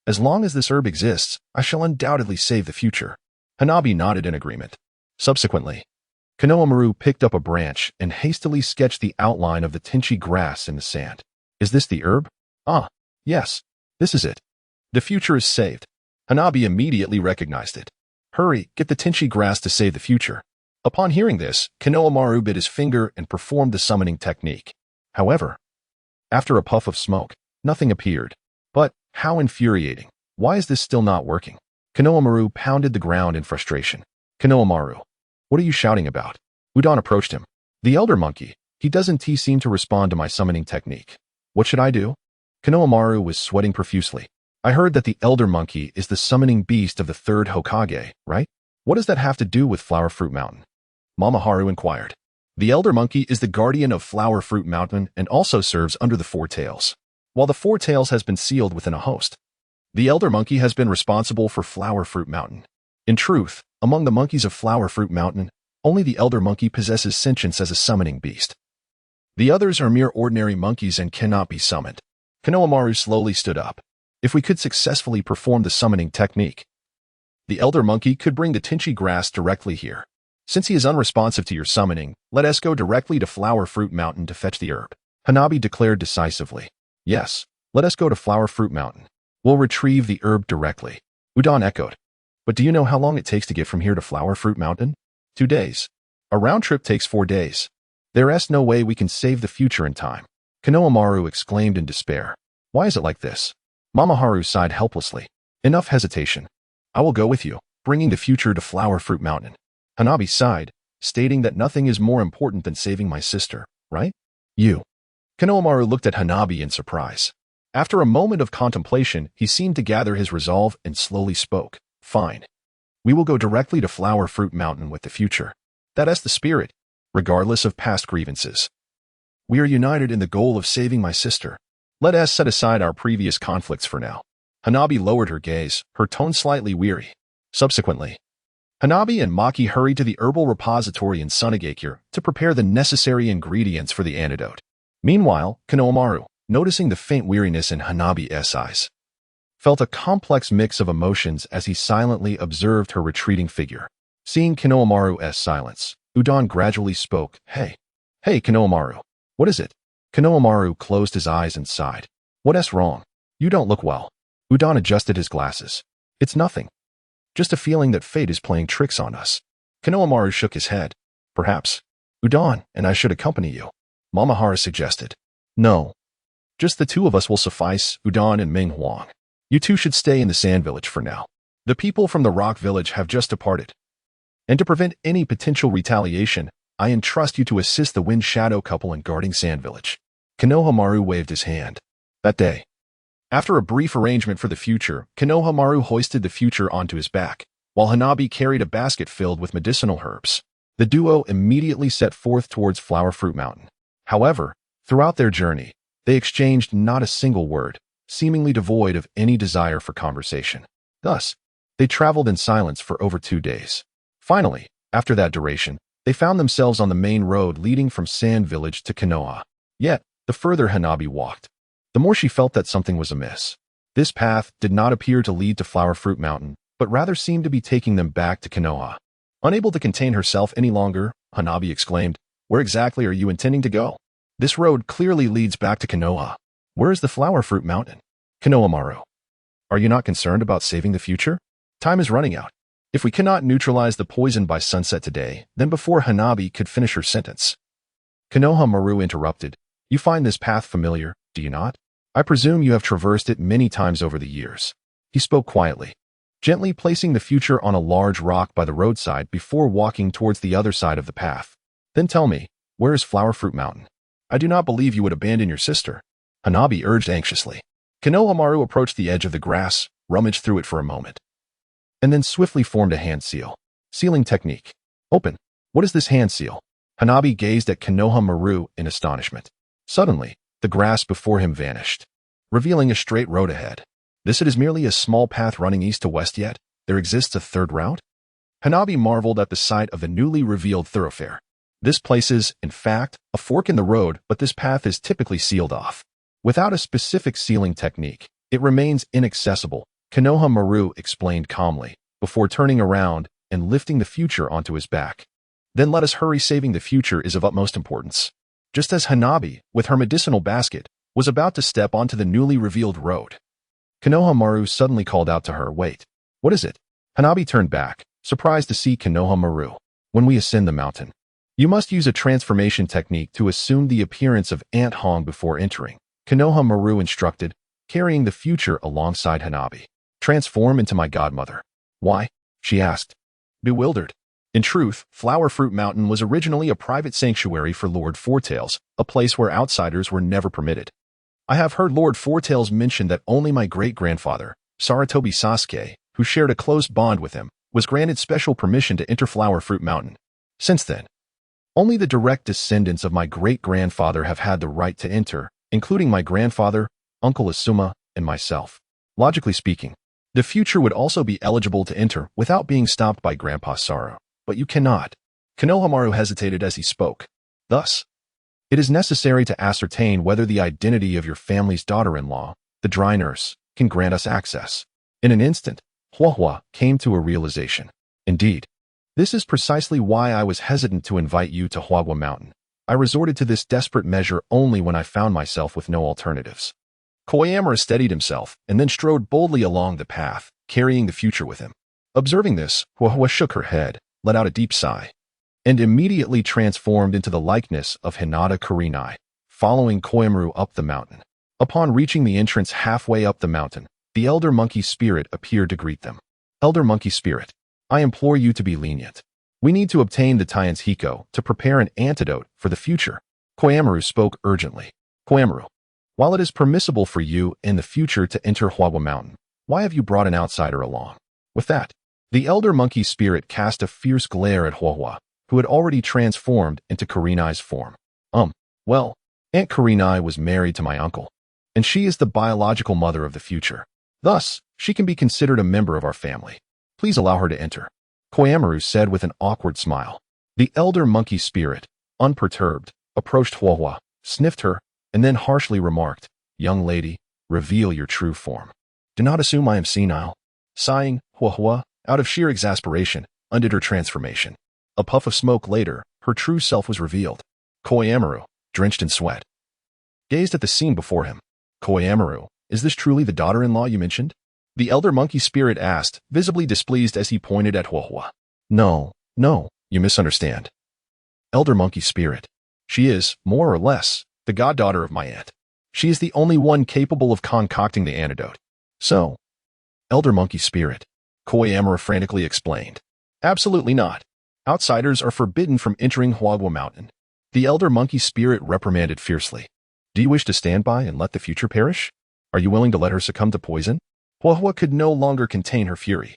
As long as this herb exists, I shall undoubtedly save the Future. Hanabi nodded in agreement. Subsequently, Konohamaru picked up a branch and hastily sketched the outline of the Tenchi grass in the sand. Is this the herb? Ah, yes, this is it. The Future is saved. Hanabi immediately recognized it. Hurry, get the Tenchi grass to save the Future. Upon hearing this, Konohamaru bit his finger and performed the summoning technique. However, after a puff of smoke, nothing appeared. But, how infuriating. Why is this still not working? Konohamaru pounded the ground in frustration. Konohamaru, what are you shouting about? Udon approached him. The elder monkey. He doesn't seem to respond to my summoning technique. What should I do? Konohamaru was sweating profusely. I heard that the elder monkey is the summoning beast of the 3rd Hokage, right? What does that have to do with Flower Fruit Mountain? Mamaharu inquired. The elder monkey is the guardian of Flower Fruit Mountain and also serves under the 4 Tails. While the 4 Tails has been sealed within a host, the elder monkey has been responsible for Flower Fruit Mountain. In truth, among the monkeys of Flower Fruit Mountain, only the elder monkey possesses sentience as a summoning beast. The others are mere ordinary monkeys and cannot be summoned. Konohamaru slowly stood up. If we could successfully perform the summoning technique, the elder monkey could bring the Tenchi grass directly here. Since he is unresponsive to your summoning, let us go directly to Flower Fruit Mountain to fetch the herb. Hanabi declared decisively. Yes, let us go to Flower Fruit Mountain. We'll retrieve the herb directly. Udon echoed. But do you know how long it takes to get from here to Flower Fruit Mountain? 2 days. A round trip takes 4 days. There is no way we can save the Future in time. Konohamaru exclaimed in despair. Why is it like this? Mamaharu sighed helplessly. Enough hesitation. I will go with you, bringing the Future to Flower Fruit Mountain. Hanabi sighed, stating that nothing is more important than saving my sister, right? You. Konohamaru looked at Hanabi in surprise. After a moment of contemplation, he seemed to gather his resolve and slowly spoke. Fine. We will go directly to Flower Fruit Mountain with the Future. That is the spirit, regardless of past grievances. We are united in the goal of saving my sister. Let us set aside our previous conflicts for now. Hanabi lowered her gaze, her tone slightly weary. Subsequently, Hanabi and Maki hurried to the herbal repository in Sunagakure to prepare the necessary ingredients for the antidote. Meanwhile, Konohamaru, noticing the faint weariness in Hanabi's eyes, felt a complex mix of emotions as he silently observed her retreating figure. Seeing Konohamaru's silence, Udon gradually spoke. Hey, Konohamaru. What is it? Konohamaru closed his eyes and sighed. What's wrong? You don't look well. Udon adjusted his glasses. It's nothing. Just a feeling that fate is playing tricks on us. Konohamaru shook his head. Perhaps. Udon and I should accompany you. Mamahara suggested. No. Just the two of us will suffice, Udon and Ming Huang. You two should stay in the Sand Village for now. The people from the Rock Village have just departed. And to prevent any potential retaliation, I entrust you to assist the Wind Shadow couple in guarding Sand Village. Konohamaru waved his hand. That day, after a brief arrangement for the future, Konohamaru hoisted the future onto his back, while Hanabi carried a basket filled with medicinal herbs. The duo immediately set forth towards Flower Fruit Mountain. However, throughout their journey, they exchanged not a single word, seemingly devoid of any desire for conversation. Thus, they traveled in silence for over 2 days. Finally, after that duration, they found themselves on the main road leading from Sand Village to Konoha. Yet, the further Hanabi walked, the more she felt that something was amiss. This path did not appear to lead to Flower Fruit Mountain, but rather seemed to be taking them back to Konoha. Unable to contain herself any longer, Hanabi exclaimed, Where exactly are you intending to go? This road clearly leads back to Konoha. Where is the Flower Fruit Mountain? Konohamaru. Are you not concerned about saving the future? Time is running out. If we cannot neutralize the poison by sunset today, then before Hanabi could finish her sentence. Konohamaru interrupted. You find this path familiar, do you not? I presume you have traversed it many times over the years. He spoke quietly, gently placing the future on a large rock by the roadside before walking towards the other side of the path. Then tell me, where is Flower Fruit Mountain? I do not believe you would abandon your sister. Hanabi urged anxiously. Konohamaru approached the edge of the grass, rummaged through it for a moment, and then swiftly formed a hand seal. Sealing technique. Open. What is this hand seal? Hanabi gazed at Konohamaru in astonishment. Suddenly, the grass before him vanished, revealing a straight road ahead. This is merely a small path running east to west, yet there exists a third route? Hanabi marveled at the sight of the newly revealed thoroughfare. This places, in fact, a fork in the road, but this path is typically sealed off. Without a specific sealing technique, it remains inaccessible, Konohamaru explained calmly, before turning around and lifting the future onto his back. Then let us hurry, saving the future is of utmost importance. Just as Hanabi, with her medicinal basket, was about to step onto the newly revealed road, Konohamaru suddenly called out to her, Wait, what is it? Hanabi turned back, surprised to see Konohamaru. When we ascend the mountain, you must use a transformation technique to assume the appearance of Aunt Hong before entering, Konohamaru instructed, carrying the future alongside Hanabi. Transform into my godmother. Why? She asked, bewildered. In truth, Flower Fruit Mountain was originally a private sanctuary for Lord Fourtails, a place where outsiders were never permitted. I have heard Lord Fourtails mention that only my great-grandfather, Sarutobi Sasuke, who shared a close bond with him, was granted special permission to enter Flower Fruit Mountain. Since then, only the direct descendants of my great-grandfather have had the right to enter, including my grandfather, Uncle Asuma, and myself. Logically speaking, the future would also be eligible to enter without being stopped by Grandpa Saru. But you cannot. Konohamaru hesitated as he spoke. Thus, it is necessary to ascertain whether the identity of your family's daughter-in-law, the dry nurse, can grant us access. In an instant, Huahua came to a realization. Indeed, this is precisely why I was hesitant to invite you to Huahua Mountain. I resorted to this desperate measure only when I found myself with no alternatives. Koyamura steadied himself and then strode boldly along the path, carrying the future with him. Observing this, Huahua shook her head, let out a deep sigh, and immediately transformed into the likeness of Hinata Kurenai, following Koyamaru up the mountain. Upon reaching the entrance halfway up the mountain, the Elder Monkey Spirit appeared to greet them. Elder Monkey Spirit, I implore you to be lenient. We need to obtain the Taian's Hiko to prepare an antidote for the future. Koyamaru spoke urgently. Koyamaru, while it is permissible for you in the future to enter Huahua Mountain, why have you brought an outsider along? With that, the Elder Monkey Spirit cast a fierce glare at Huahua, who had already transformed into Kurenai's form. Well, Aunt Kurenai was married to my uncle, and she is the biological mother of the future. Thus, she can be considered a member of our family. Please allow her to enter. Koyamaru said with an awkward smile. The Elder Monkey Spirit, unperturbed, approached Huahua, sniffed her, and then harshly remarked, "Young lady, reveal your true form. Do not assume I am senile." Sighing, Hua, out of sheer exasperation, undid her transformation. A puff of smoke later, her true self was revealed. Koyamaru, drenched in sweat, gazed at the scene before him. "Koyamaru, is this truly the daughter-in-law you mentioned?" The elder monkey spirit asked, visibly displeased as he pointed at Hua. No, you misunderstand. Elder monkey spirit. She is, more or less, the goddaughter of my aunt. She is the only one capable of concocting the antidote. So, elder monkey spirit, Koyamaru frantically explained. Absolutely not. Outsiders are forbidden from entering Huagua Mountain. The elder monkey spirit reprimanded fiercely. Do you wish to stand by and let the future perish? Are you willing to let her succumb to poison? Hua could no longer contain her fury.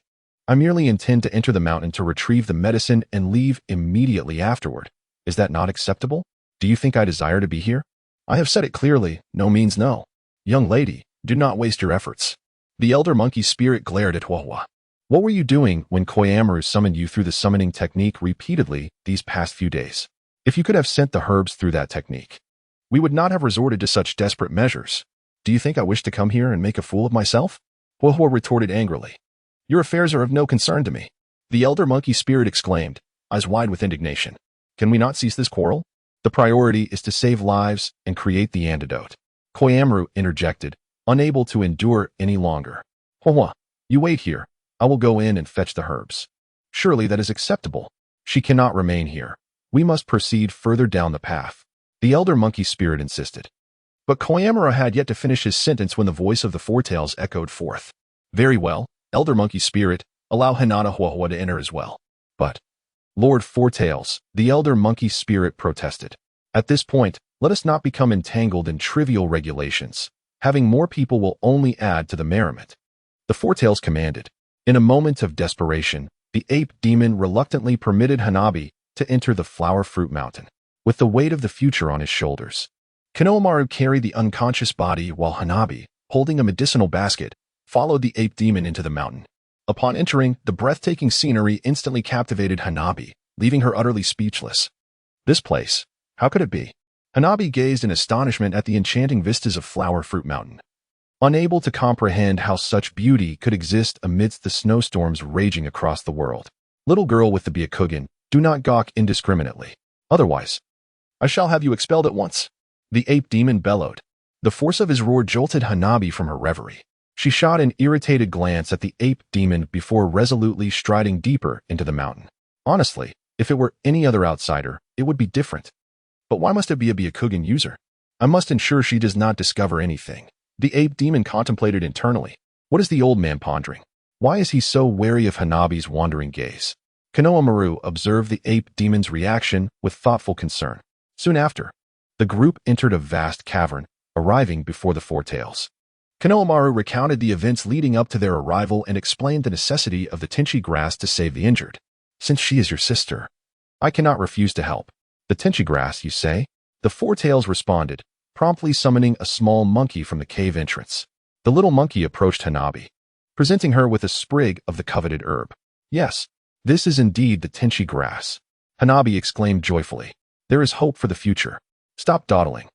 I merely intend to enter the mountain to retrieve the medicine and leave immediately afterward. Is that not acceptable? Do you think I desire to be here? I have said it clearly, no means no. Young lady, do not waste your efforts. The elder monkey spirit glared at Hua. What were you doing when Koyamaru summoned you through the summoning technique repeatedly these past few days? If you could have sent the herbs through that technique, we would not have resorted to such desperate measures. Do you think I wish to come here and make a fool of myself? Hua retorted angrily. Your affairs are of no concern to me. The elder monkey spirit exclaimed, eyes wide with indignation. Can we not cease this quarrel? The priority is to save lives and create the antidote. Koyamaru interjected, unable to endure any longer. Hua, you wait here. I will go in and fetch the herbs. Surely that is acceptable. She cannot remain here. We must proceed further down the path. The elder monkey spirit insisted. But Koyamaru had yet to finish his sentence when the voice of the Four-Tails echoed forth. Very well, elder monkey spirit, allow Hinata Hua to enter as well. But, Lord Four-Tails, the elder monkey spirit protested. At this point, let us not become entangled in trivial regulations. Having more people will only add to the merriment. The Four-Tails commanded. In a moment of desperation, the ape demon reluctantly permitted Hanabi to enter the flower fruit mountain, with the weight of the future on his shoulders. Konohamaru carried the unconscious body while Hanabi, holding a medicinal basket, followed the ape demon into the mountain. Upon entering, the breathtaking scenery instantly captivated Hanabi, leaving her utterly speechless. This place, how could it be? Hanabi gazed in astonishment at the enchanting vistas of Flower Fruit Mountain, unable to comprehend how such beauty could exist amidst the snowstorms raging across the world. Little girl with the Byakugan, do not gawk indiscriminately. Otherwise, I shall have you expelled at once. The ape demon bellowed. The force of his roar jolted Hanabi from her reverie. She shot an irritated glance at the ape demon before resolutely striding deeper into the mountain. Honestly, if it were any other outsider, it would be different. But why must it be a Byakugan user? I must ensure she does not discover anything. The ape demon contemplated internally. What is the old man pondering? Why is he so wary of Hanabi's wandering gaze? Konohamaru observed the ape demon's reaction with thoughtful concern. Soon after, the group entered a vast cavern, arriving before the Four-Tails. Konohamaru recounted the events leading up to their arrival and explained the necessity of the tenchi grass to save the injured. Since she is your sister, I cannot refuse to help. The tenchi grass, you say? The Four-Tails responded, promptly summoning a small monkey from the cave entrance. The little monkey approached Hanabi, presenting her with a sprig of the coveted herb. Yes, this is indeed the tenchi grass. Hanabi exclaimed joyfully. There is hope for the future. Stop dawdling.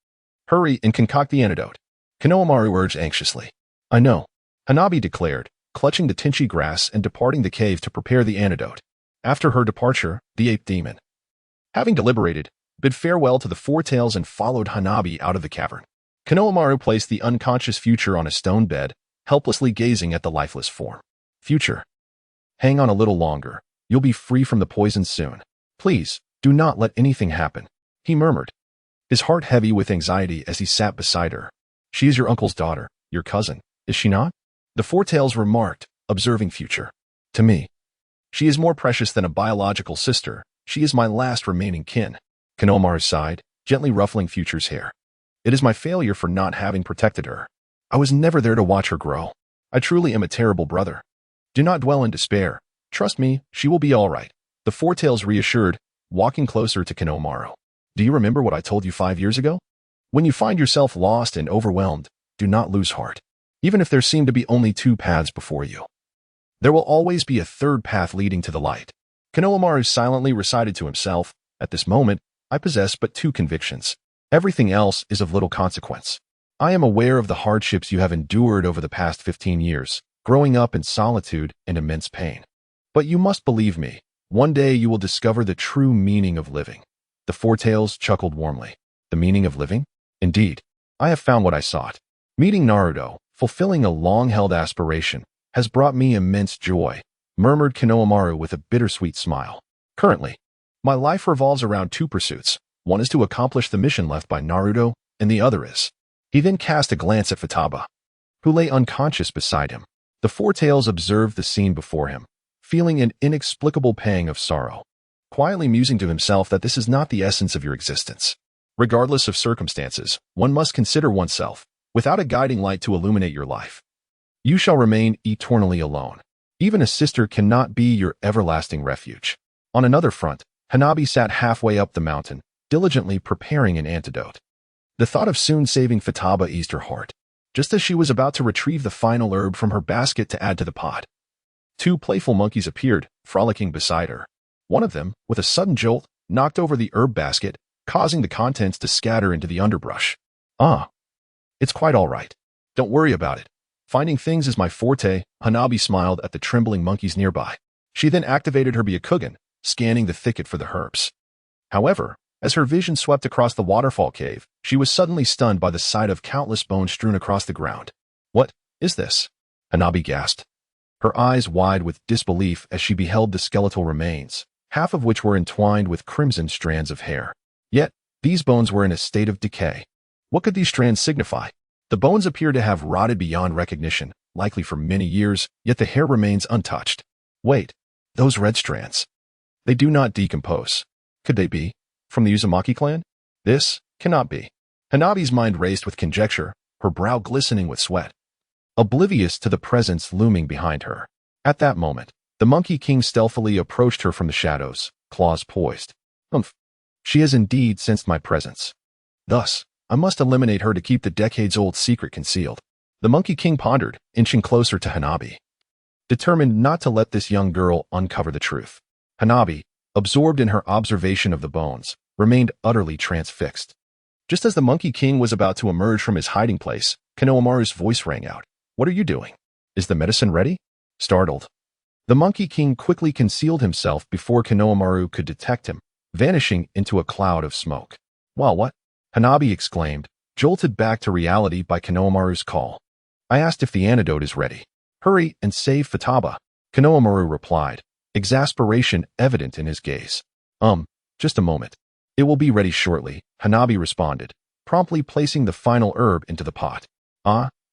Hurry and concoct the antidote. Konohamaru urged anxiously. I know, Hanabi declared, clutching the tenchi grass and departing the cave to prepare the antidote. After her departure, the ape demon, having deliberated, bid farewell to the Four-Tails and followed Hanabi out of the cavern. Konohamaru placed the unconscious future on a stone bed, helplessly gazing at the lifeless form. Future, hang on a little longer. You'll be free from the poison soon. Please, do not let anything happen, he murmured, his heart heavy with anxiety as he sat beside her. She is your uncle's daughter, your cousin, is she not? The Four-Tails remarked, observing Future. To me, she is more precious than a biological sister. She is my last remaining kin. Konohamaru sighed, gently ruffling Future's hair. It is my failure for not having protected her. I was never there to watch her grow. I truly am a terrible brother. Do not dwell in despair. Trust me, she will be all right. The Four-Tails reassured, walking closer to Konohamaru. Do you remember what I told you 5 years ago? When you find yourself lost and overwhelmed, do not lose heart. Even if there seem to be only 2 paths before you, there will always be a third path leading to the light. Konohamaru silently recited to himself, at this moment, I possess but 2 convictions. Everything else is of little consequence. I am aware of the hardships you have endured over the past 15 years, growing up in solitude and immense pain. But you must believe me, one day you will discover the true meaning of living. The Four Tails chuckled warmly. The meaning of living? Indeed, I have found what I sought. Meeting Naruto, fulfilling a long-held aspiration, has brought me immense joy, murmured Konohamaru with a bittersweet smile. Currently, my life revolves around two pursuits. One is to accomplish the mission left by Naruto, and the other is. He then cast a glance at Futaba, who lay unconscious beside him. The Four Tails observed the scene before him, feeling an inexplicable pang of sorrow, quietly musing to himself that this is not the essence of your existence. Regardless of circumstances, one must consider oneself, without a guiding light to illuminate your life. You shall remain eternally alone. Even a sister cannot be your everlasting refuge. On another front, Hanabi sat halfway up the mountain, diligently preparing an antidote. The thought of soon saving Futaba eased her heart, just as she was about to retrieve the final herb from her basket to add to the pot. Two playful monkeys appeared, frolicking beside her. One of them, with a sudden jolt, knocked over the herb basket, causing the contents to scatter into the underbrush. Ah, it's quite all right. Don't worry about it. Finding things is my forte, Hanabi smiled at the trembling monkeys nearby. She then activated her Byakugan, scanning the thicket for the herbs. However, as her vision swept across the waterfall cave, she was suddenly stunned by the sight of countless bones strewn across the ground. What is this? Hanabi gasped, her eyes wide with disbelief as she beheld the skeletal remains, half of which were entwined with crimson strands of hair. Yet, these bones were in a state of decay. What could these strands signify? The bones appear to have rotted beyond recognition, likely for many years, yet the hair remains untouched. Wait, those red strands. They do not decompose. Could they be from the Uzumaki clan? This cannot be. Hanabi's mind raced with conjecture, her brow glistening with sweat, oblivious to the presence looming behind her. At that moment, the Monkey King stealthily approached her from the shadows, claws poised. Humph. She has indeed sensed my presence. Thus, I must eliminate her to keep the decades-old secret concealed. The Monkey King pondered, inching closer to Hanabi, determined not to let this young girl uncover the truth. Hanabi, absorbed in her observation of the bones, remained utterly transfixed. Just as the Monkey King was about to emerge from his hiding place, Konohamaru's voice rang out. What are you doing? Is the medicine ready? Startled, the Monkey King quickly concealed himself before Konohamaru could detect him, vanishing into a cloud of smoke. Well, what? Hanabi exclaimed, jolted back to reality by Konohamaru's call. I asked if the antidote is ready. Hurry and save Futaba. Konohamaru replied, exasperation evident in his gaze. Just a moment. It will be ready shortly, Hanabi responded, promptly placing the final herb into the pot.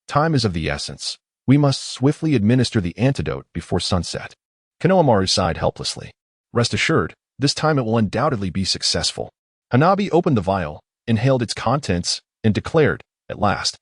Time is of the essence. We must swiftly administer the antidote before sunset. Konohamaru sighed helplessly. Rest assured, this time it will undoubtedly be successful. Hanabi opened the vial, inhaled its contents, and declared, at last,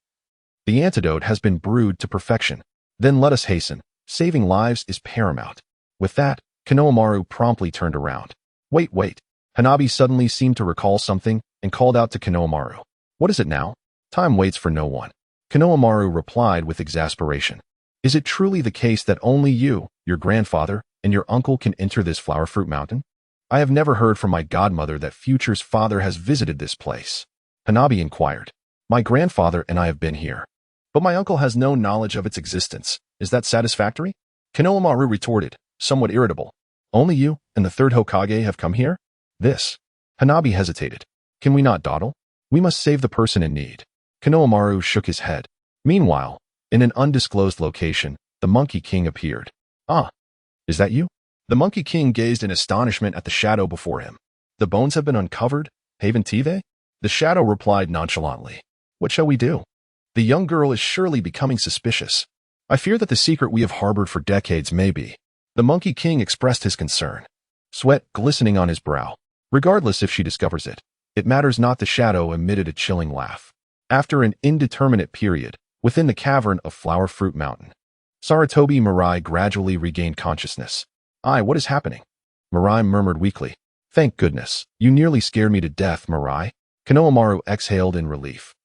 the antidote has been brewed to perfection. Then let us hasten. Saving lives is paramount. With that, Konohamaru promptly turned around. Wait. Hanabi suddenly seemed to recall something and called out to Konohamaru. What is it now? Time waits for no one. Konohamaru replied with exasperation. Is it truly the case that only you, your grandfather, and your uncle can enter this flower fruit mountain? I have never heard from my godmother that Future's father has visited this place. Hanabi inquired. My grandfather and I have been here, but my uncle has no knowledge of its existence. Is that satisfactory? Konohamaru retorted, somewhat irritable. Only you and the third Hokage have come here? This. Hanabi hesitated. Can we not dawdle? We must save the person in need. Konohamaru shook his head. Meanwhile, in an undisclosed location, the Monkey King appeared. Is that you? The Monkey King gazed in astonishment at the shadow before him. The bones have been uncovered, Haven Tive? The shadow replied nonchalantly. What shall we do? The young girl is surely becoming suspicious. I fear that the secret we have harbored for decades may be. The Monkey King expressed his concern, sweat glistening on his brow. Regardless if she discovers it, it matters not. The shadow emitted a chilling laugh. After an indeterminate period, within the cavern of Flower Fruit Mountain, Sarutobi Mirai gradually regained consciousness. What is happening? Mirai murmured weakly. Thank goodness, you nearly scared me to death, Mirai. Konohamaru exhaled in relief.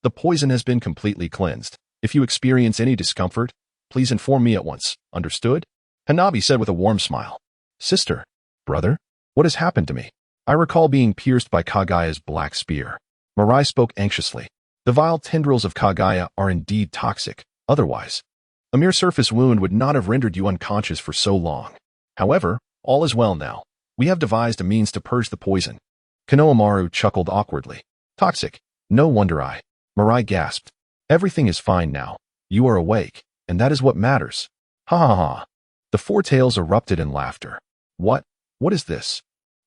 The poison has been completely cleansed. If you experience any discomfort, please inform me at once. Understood? Hanabi said with a warm smile. Sister, brother, what has happened to me? I recall being pierced by Kagaya's black spear. Mirai spoke anxiously. The vile tendrils of Kagaya are indeed toxic. Otherwise, a mere surface wound would not have rendered you unconscious for so long. However, all is well now. We have devised a means to purge the poison. Konohamaru chuckled awkwardly. Toxic. No wonder Mirai gasped. Everything is fine now. You are awake, and that is what matters. Ha ha ha. The four tails erupted in laughter. What? What is this?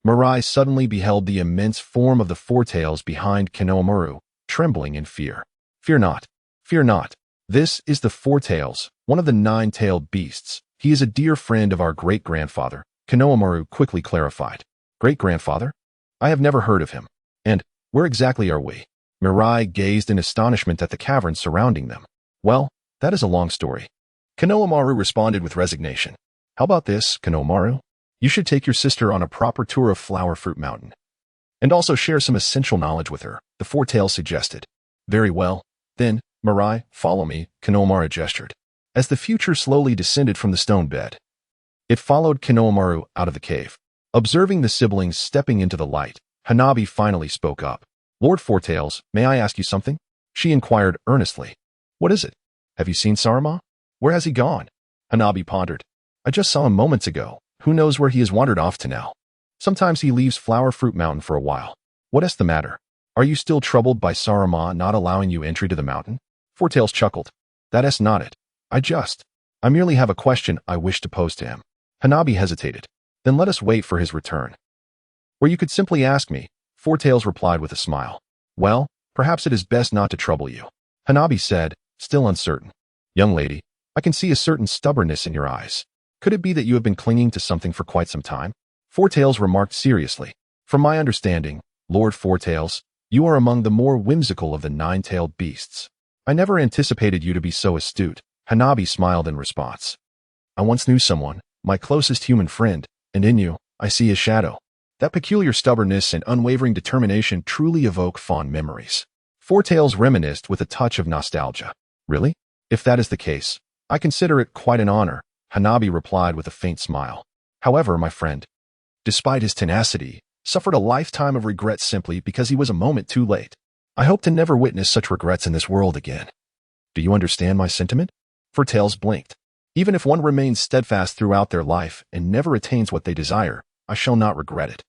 Mirai suddenly beheld the immense form of the four tails behind Konohamaru, trembling in fear. Fear not. Fear not. This is the four tails, one of the nine-tailed beasts. He is a dear friend of our great-grandfather, Konohamaru quickly clarified. Great-grandfather? I have never heard of him. And where exactly are we? Mirai gazed in astonishment at the cavern surrounding them. Well, that is a long story. Konohamaru responded with resignation. How about this, Konohamaru? You should take your sister on a proper tour of Flower Fruit Mountain. And also share some essential knowledge with her, the four tails suggested. Very well. Then, Mirai, follow me, Konohamaru gestured. As the future slowly descended from the stone bed, it followed Konohamaru out of the cave. Observing the siblings stepping into the light, Hanabi finally spoke up. Lord Fourtails, may I ask you something? She inquired earnestly. What is it? Have you seen Saruma? Where has he gone? Hanabi pondered. I just saw him moments ago. Who knows where he has wandered off to now? Sometimes he leaves Flower Fruit Mountain for a while. What is the matter? Are you still troubled by Saruma not allowing you entry to the mountain? Fourtails chuckled. That is not it. I merely have a question I wish to pose to him. Hanabi hesitated. Then let us wait for his return. Or you could simply ask me, Fourtails replied with a smile. Well, perhaps it is best not to trouble you. Hanabi said, still uncertain. Young lady, I can see a certain stubbornness in your eyes. Could it be that you have been clinging to something for quite some time? Fourtails remarked seriously. From my understanding, Lord Fourtails, you are among the more whimsical of the nine-tailed beasts. I never anticipated you to be so astute. Hanabi smiled in response. I once knew someone, my closest human friend, and in you, I see his shadow. That peculiar stubbornness and unwavering determination truly evoke fond memories. Fourtails reminisced with a touch of nostalgia. Really? If that is the case, I consider it quite an honor, Hanabi replied with a faint smile. However, my friend, despite his tenacity, suffered a lifetime of regret simply because he was a moment too late. I hope to never witness such regrets in this world again. Do you understand my sentiment? Fourtails blinked. Even if one remains steadfast throughout their life and never attains what they desire, I shall not regret it.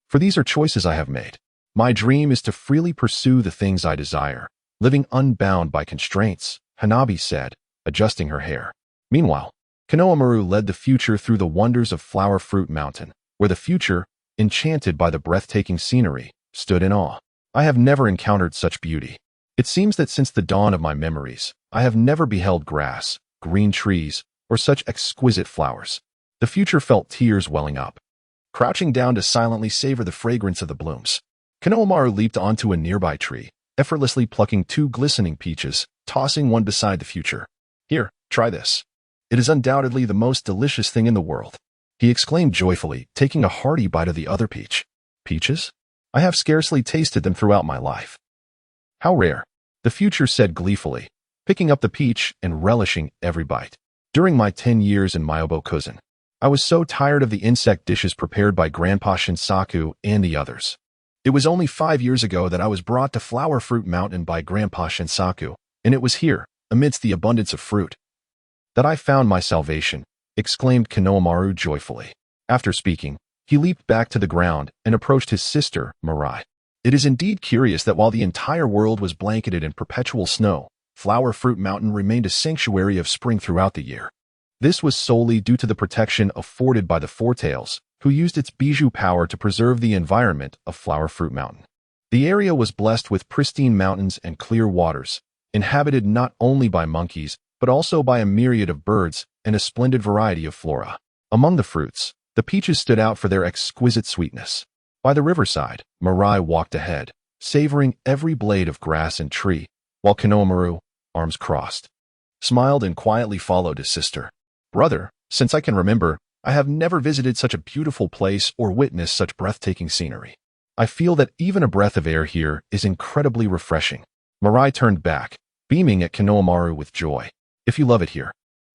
For these are choices I have made. My dream is to freely pursue the things I desire, living unbound by constraints, Hanabi said, adjusting her hair. Meanwhile, Konohamaru led the future through the wonders of Flower Fruit Mountain, where the future, enchanted by the breathtaking scenery, stood in awe. I have never encountered such beauty. It seems that since the dawn of my memories, I have never beheld grass, green trees, or such exquisite flowers. The future felt tears welling up. Crouching down to silently savor the fragrance of the blooms, Konohamaru leaped onto a nearby tree, effortlessly plucking two glistening peaches, tossing one beside the future. Here, try this. It is undoubtedly the most delicious thing in the world, he exclaimed joyfully, taking a hearty bite of the other peach. Peaches? I have scarcely tasted them throughout my life. How rare, the future said gleefully, picking up the peach and relishing every bite. During my 10 years in Myobo-Kuzen, I was so tired of the insect dishes prepared by Grandpa Shinsaku and the others. It was only 5 years ago that I was brought to Flower Fruit Mountain by Grandpa Shinsaku, and it was here, amidst the abundance of fruit, that I found my salvation, exclaimed Konohamaru joyfully. After speaking, he leaped back to the ground and approached his sister, Mirai. It is indeed curious that while the entire world was blanketed in perpetual snow, Flower Fruit Mountain remained a sanctuary of spring throughout the year. This was solely due to the protection afforded by the Fourtails, who used its bijou power to preserve the environment of Flower Fruit Mountain. The area was blessed with pristine mountains and clear waters, inhabited not only by monkeys, but also by a myriad of birds and a splendid variety of flora. Among the fruits, the peaches stood out for their exquisite sweetness. By the riverside, Mirai walked ahead, savoring every blade of grass and tree, while Konohamaru, arms crossed, smiled and quietly followed his sister. Brother, since I can remember, I have never visited such a beautiful place or witnessed such breathtaking scenery. I feel that even a breath of air here is incredibly refreshing. Mirai turned back, beaming at Konohamaru with joy. If you love it here,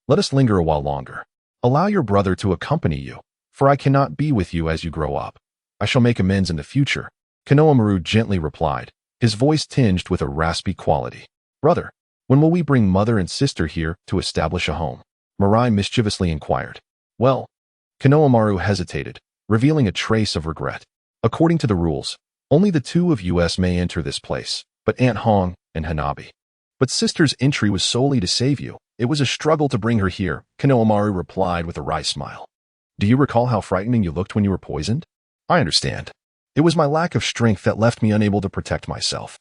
let us linger a while longer. Allow your brother to accompany you, for I cannot be with you as you grow up. I shall make amends in the future, Konohamaru gently replied, his voice tinged with a raspy quality. "Brother, when will we bring mother and sister here to establish a home?" Mirai mischievously inquired. "Well," Konohamaru hesitated, revealing a trace of regret. "According to the rules, only the two of us may enter this place, but Aunt Hong and Hanabi. But sister's entry was solely to save you. It was a struggle to bring her here," Konohamaru replied with a wry smile. "Do you recall how frightening you looked when you were poisoned?" "I understand. It was my lack of strength that left me unable to protect myself."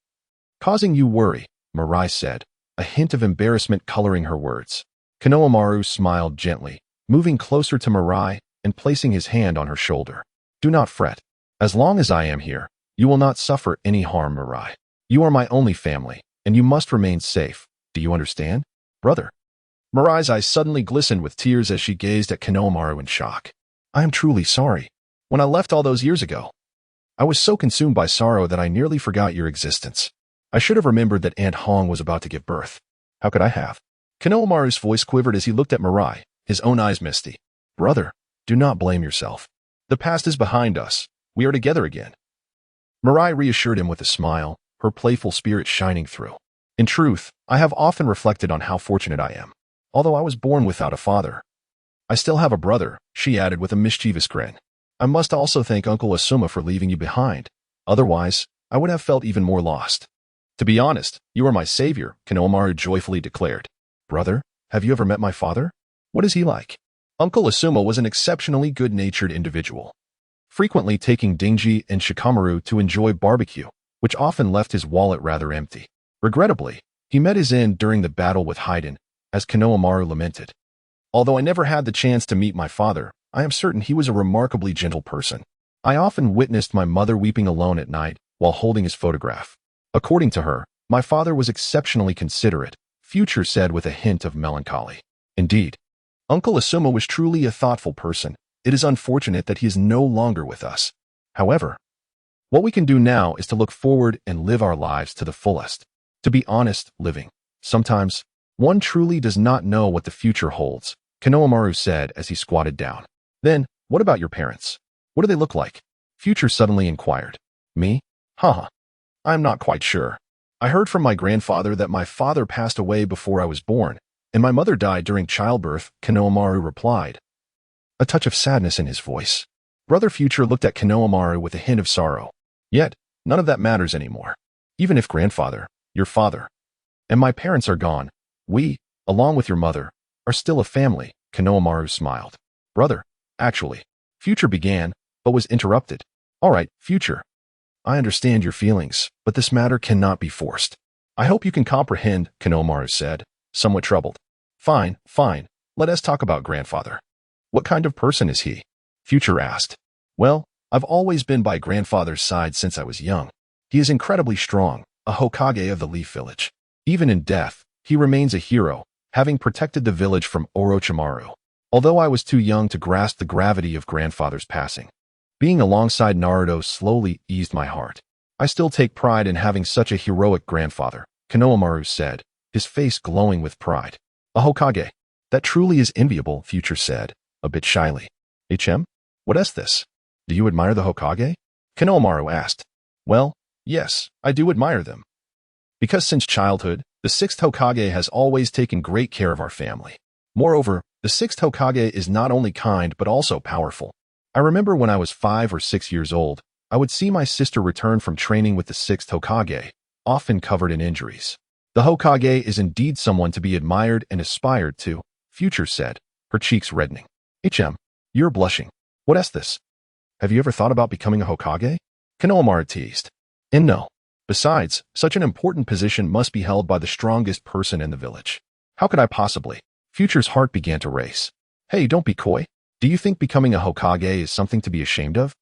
"Causing you worry," Mirai said, a hint of embarrassment coloring her words. Konohamaru smiled gently, moving closer to Mirai and placing his hand on her shoulder. "Do not fret. As long as I am here, you will not suffer any harm, Mirai. You are my only family, and you must remain safe. Do you understand, brother?" Mirai's eyes suddenly glistened with tears as she gazed at Konohamaru in shock. "I am truly sorry. When I left all those years ago, I was so consumed by sorrow that I nearly forgot your existence. I should have remembered that Aunt Hong was about to give birth. How could I have?" Konohamaru's voice quivered as he looked at Mirai, his own eyes misty. "Brother, do not blame yourself. The past is behind us. We are together again." Mirai reassured him with a smile, her playful spirit shining through. "In truth, I have often reflected on how fortunate I am. Although I was born without a father, I still have a brother," she added with a mischievous grin. "I must also thank Uncle Asuma for leaving you behind. Otherwise, I would have felt even more lost." "To be honest, you are my savior," Konohamaru joyfully declared. "Brother, have you ever met my father? What is he like?" Uncle Asuma was an exceptionally good-natured individual, frequently taking Dingy and Shikamaru to enjoy barbecue, which often left his wallet rather empty. Regrettably, he met his end during the battle with Haiden, as Konohamaru lamented. "Although I never had the chance to meet my father, I am certain he was a remarkably gentle person. I often witnessed my mother weeping alone at night while holding his photograph. According to her, my father was exceptionally considerate," Future said with a hint of melancholy. "Indeed, Uncle Asuma was truly a thoughtful person. It is unfortunate that he is no longer with us. However, what we can do now is to look forward and live our lives to the fullest. To be honest, living. Sometimes, one truly does not know what the future holds," Konohamaru said as he squatted down. "Then, what about your parents? What do they look like?" Future suddenly inquired. "Me? Haha. I'm not quite sure. I heard from my grandfather that my father passed away before I was born, and my mother died during childbirth," Konohamaru replied, a touch of sadness in his voice. Brother Future looked at Konohamaru with a hint of sorrow. "Yet, none of that matters anymore. Even if grandfather, your father, and my parents are gone, we, along with your mother, are still a family," Konohamaru smiled. "Brother, actually," Future began, but was interrupted. "All right, Future. I understand your feelings, but this matter cannot be forced. I hope you can comprehend," Konohamaru said, somewhat troubled. Fine. Let us talk about grandfather. What kind of person is he?" Future asked. "Well, I've always been by grandfather's side since I was young. He is incredibly strong, a Hokage of the Leaf Village. Even in death, he remains a hero, having protected the village from Orochimaru. Although I was too young to grasp the gravity of grandfather's passing, being alongside Naruto slowly eased my heart. I still take pride in having such a heroic grandfather," Konohamaru said, his face glowing with pride. "A Hokage. That truly is enviable," Future said, a bit shyly. What is this? Do you admire the Hokage?" Konohamaru asked. "Well, yes, I do admire them. Because since childhood, the sixth Hokage has always taken great care of our family. Moreover, the sixth Hokage is not only kind but also powerful. I remember when I was 5 or 6 years old, I would see my sister return from training with the sixth Hokage, often covered in injuries. The Hokage is indeed someone to be admired and aspired to," Future said, her cheeks reddening. You're blushing. What is this? Have you ever thought about becoming a Hokage?" Konohamaru teased. "And no. Besides, such an important position must be held by the strongest person in the village. How could I possibly?" Future's heart began to race. "Hey, don't be coy. Do you think becoming a Hokage is something to be ashamed of?"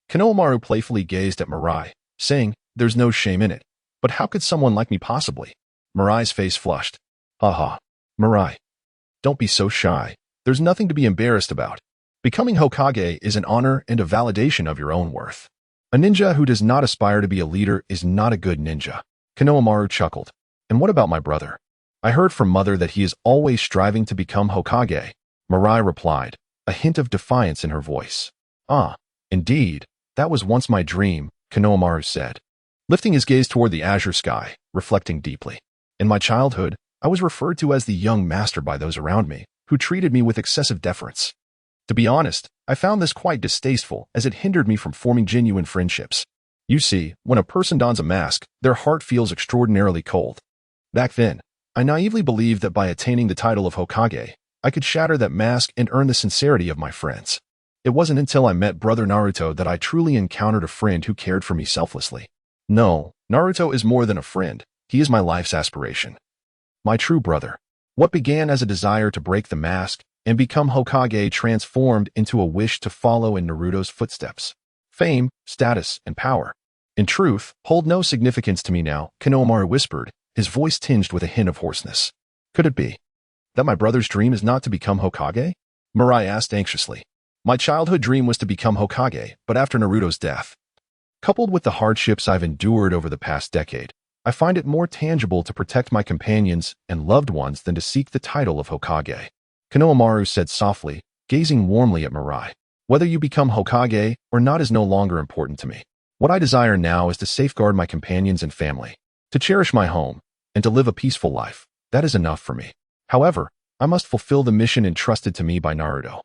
Konohamaru playfully gazed at Mirai, saying, "There's no shame in it. But how could someone like me possibly?" Mirai's face flushed. "Haha. Mirai. Don't be so shy. There's nothing to be embarrassed about. Becoming Hokage is an honor and a validation of your own worth. A ninja who does not aspire to be a leader is not a good ninja." Konohamaru chuckled. "And what about my brother? I heard from mother that he is always striving to become Hokage," Mirai replied, a hint of defiance in her voice. "Ah, indeed, that was once my dream," Konohamaru said. lifting his gaze toward the azure sky, reflecting deeply. In my childhood, I was referred to as the young master by those around me, who treated me with excessive deference. To be honest, I found this quite distasteful as it hindered me from forming genuine friendships. You see, when a person dons a mask, their heart feels extraordinarily cold. Back then, I naively believed that by attaining the title of Hokage, I could shatter that mask and earn the sincerity of my friends. It wasn't until I met Brother Naruto that I truly encountered a friend who cared for me selflessly. No, Naruto is more than a friend. He is my life's aspiration. My true brother. What began as a desire to break the mask and become Hokage transformed into a wish to follow in Naruto's footsteps. Fame, status, and power, in truth, hold no significance to me now, Konohamaru whispered, his voice tinged with a hint of hoarseness. Could it be that my brother's dream is not to become Hokage? Mirai asked anxiously. My childhood dream was to become Hokage, but after Naruto's death, coupled with the hardships I've endured over the past decade, I find it more tangible to protect my companions and loved ones than to seek the title of Hokage. Konohamaru said softly, gazing warmly at Mirai. Whether you become Hokage or not is no longer important to me. What I desire now is to safeguard my companions and family, to cherish my home, and to live a peaceful life. That is enough for me. However, I must fulfill the mission entrusted to me by Naruto.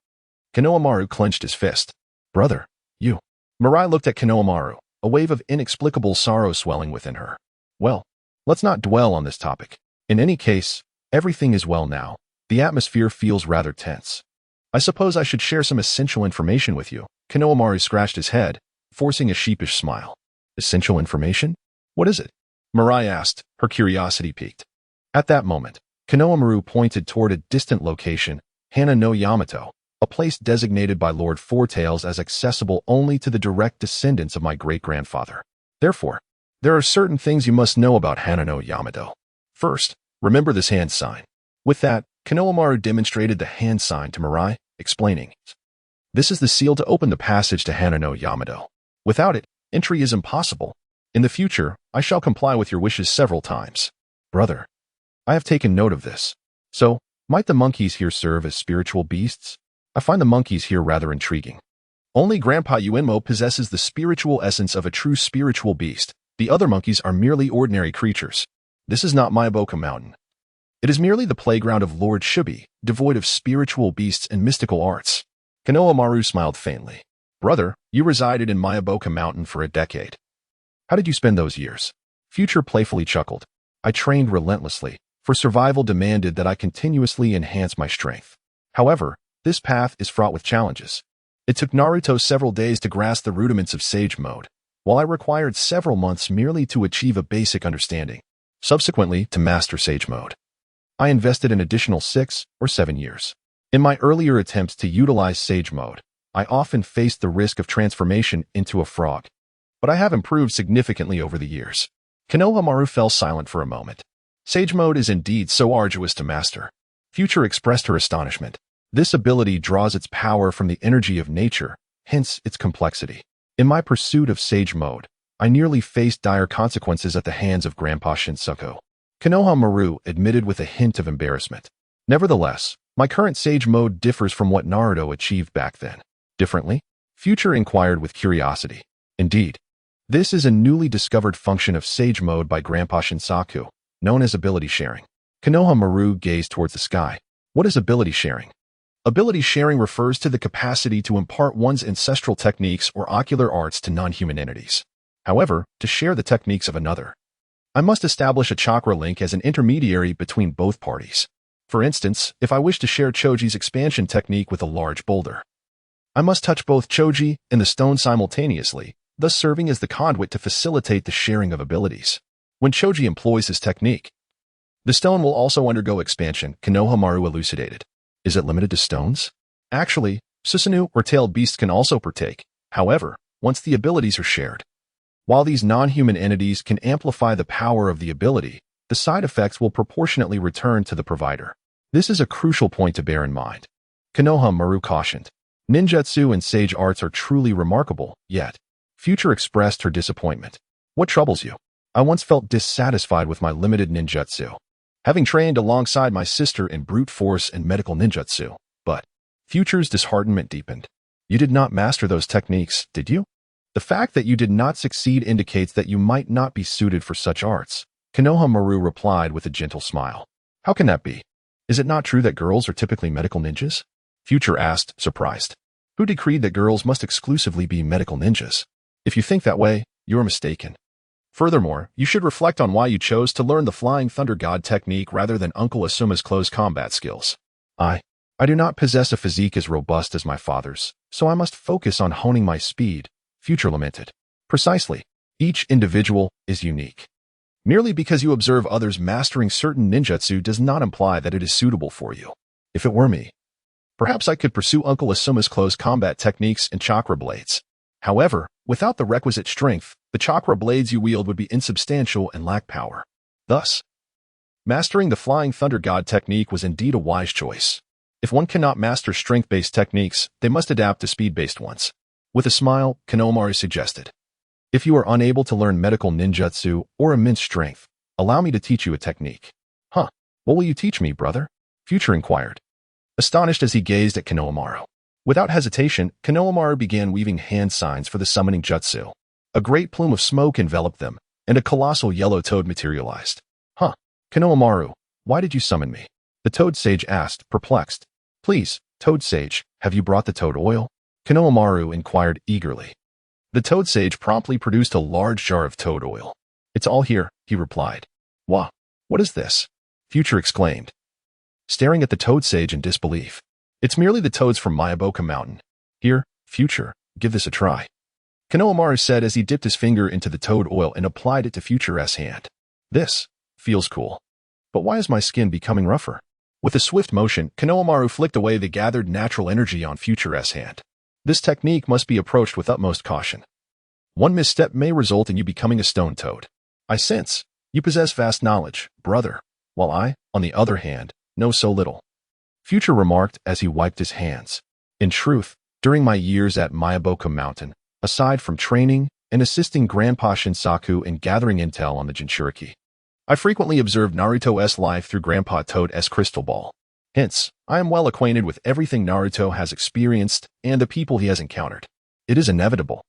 Konohamaru clenched his fist. Brother, you. Mirai looked at Konohamaru, a wave of inexplicable sorrow swelling within her. Well, let's not dwell on this topic. In any case, everything is well now. The atmosphere feels rather tense. I suppose I should share some essential information with you. Konohamaru scratched his head, forcing a sheepish smile. Essential information? What is it? Mirai asked, her curiosity piqued. At that moment, Konohamaru pointed toward a distant location, Hana no Yamato, a place designated by Lord Fourtails as accessible only to the direct descendants of my great-grandfather. Therefore, there are certain things you must know about Hana no Yamato. First, remember this hand sign. With that, Konohamaru demonstrated the hand sign to Mirai, explaining, this is the seal to open the passage to Hana no Yamato. Without it, entry is impossible. In the future, I shall comply with your wishes several times. Brother, I have taken note of this. So, might the monkeys here serve as spiritual beasts? I find the monkeys here rather intriguing. Only Grandpa Uenmo possesses the spiritual essence of a true spiritual beast. The other monkeys are merely ordinary creatures. This is not Myaboka Mountain. It is merely the playground of Lord Shubi, devoid of spiritual beasts and mystical arts. Konohamaru smiled faintly. Brother, you resided in Myaboka Mountain for a decade. How did you spend those years? Future playfully chuckled. I trained relentlessly, for survival demanded that I continuously enhance my strength. However, this path is fraught with challenges. It took Naruto several days to grasp the rudiments of Sage Mode, while I required several months merely to achieve a basic understanding. Subsequently, to master Sage Mode, I invested an additional 6 or 7 years. In my earlier attempts to utilize Sage Mode, I often faced the risk of transformation into a frog. But I have improved significantly over the years. Konohamaru fell silent for a moment. Sage Mode is indeed so arduous to master. Future expressed her astonishment. This ability draws its power from the energy of nature, hence its complexity. In my pursuit of Sage Mode, I nearly faced dire consequences at the hands of Grandpa Shinsaku. Konohamaru admitted with a hint of embarrassment. Nevertheless, my current Sage Mode differs from what Naruto achieved back then. Differently? Future inquired with curiosity. Indeed, this is a newly discovered function of Sage Mode by Grandpa Shinsaku, known as ability sharing. Konohamaru gazed towards the sky. What is ability sharing? Ability sharing refers to the capacity to impart one's ancestral techniques or ocular arts to non-human entities. However, to share the techniques of another, I must establish a chakra link as an intermediary between both parties. For instance, if I wish to share Choji's expansion technique with a large boulder, I must touch both Choji and the stone simultaneously, thus serving as the conduit to facilitate the sharing of abilities. When Choji employs his technique, the stone will also undergo expansion, Konohamaru elucidated. Is it limited to stones? Actually, Susanoo or tailed beasts can also partake. However, once the abilities are shared, while these non-human entities can amplify the power of the ability, the side effects will proportionately return to the provider. This is a crucial point to bear in mind. Konohamaru cautioned. Ninjutsu and sage arts are truly remarkable, yet Future expressed her disappointment. What troubles you? I once felt dissatisfied with my limited ninjutsu, having trained alongside my sister in brute force and medical ninjutsu, but Future's disheartenment deepened. You did not master those techniques, did you? The The fact that you did not succeed indicates that you might not be suited for such arts. Konohamaru replied with a gentle smile. How can that be? Is it not true that girls are typically medical ninjas? Future asked, surprised. Who decreed that girls must exclusively be medical ninjas? If you think that way, you are mistaken. Furthermore, you should reflect on why you chose to learn the Flying Thunder God technique rather than Uncle Asuma's close combat skills. I do not possess a physique as robust as my father's, so I must focus on honing my speed, Future lamented. Precisely. Each individual is unique. Merely because you observe others mastering certain ninjutsu does not imply that it is suitable for you. If it were me, perhaps I could pursue Uncle Asuma's close combat techniques and chakra blades. However, without the requisite strength, the chakra blades you wield would be insubstantial and lack power. Thus, mastering the Flying Thunder God technique was indeed a wise choice. If one cannot master strength-based techniques, they must adapt to speed-based ones. With a smile, Konohamaru suggested, if you are unable to learn medical ninjutsu or immense strength, allow me to teach you a technique. Huh, what will you teach me, brother? Future inquired, astonished as he gazed at Konohamaru. Without hesitation, Konohamaru began weaving hand signs for the summoning jutsu. A great plume of smoke enveloped them, and a colossal yellow toad materialized. Huh, Konohamaru, why did you summon me? The toad sage asked, perplexed. Please, toad sage, have you brought the toad oil? Konohamaru inquired eagerly. The toad sage promptly produced a large jar of toad oil. It's all here, he replied. Wah, what is this? Future exclaimed, staring at the toad sage in disbelief. It's merely the toads from Miyaboka Mountain. Here, Future, give this a try. Konohamaru said as he dipped his finger into the toad oil and applied it to Future's hand. This feels cool. But why is my skin becoming rougher? With a swift motion, Konohamaru flicked away the gathered natural energy on Future's hand. This technique must be approached with utmost caution. One misstep may result in you becoming a stone toad. I sense you possess vast knowledge, brother, while I, on the other hand, know so little. Future remarked as he wiped his hands. In truth, during my years at Miyaboka Mountain, aside from training and assisting Grandpa Shinsaku in gathering intel on the Jinchuriki, I frequently observed Naruto's life through Grandpa Toad's crystal ball. Hence, I am well acquainted with everything Naruto has experienced and the people he has encountered. It is inevitable.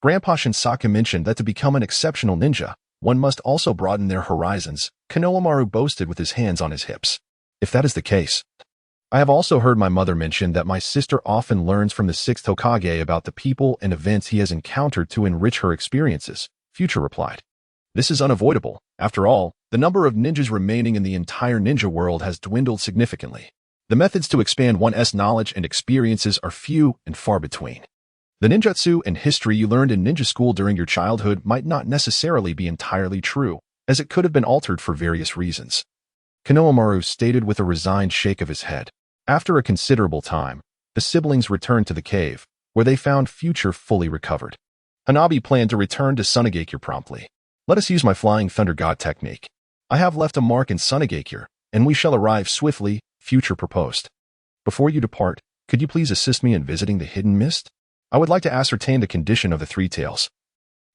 Grandpa Shinsaku mentioned that to become an exceptional ninja, one must also broaden their horizons, Konohamaru boasted with his hands on his hips. If that is the case, I have also heard my mother mention that my sister often learns from the sixth Hokage about the people and events he has encountered to enrich her experiences, Future replied. This is unavoidable. After all, the number of ninjas remaining in the entire ninja world has dwindled significantly. The methods to expand one's knowledge and experiences are few and far between. The ninjutsu and history you learned in ninja school during your childhood might not necessarily be entirely true, as it could have been altered for various reasons. Konohamaru stated with a resigned shake of his head. After a considerable time, the siblings returned to the cave, where they found Future fully recovered. Hanabi planned to return to Sunagakure promptly. Let us use my Flying Thunder God technique. I have left a mark in Sunagakure, and we shall arrive swiftly, Future proposed. Before you depart, could you please assist me in visiting the Hidden Mist? I would like to ascertain the condition of the Three Tails,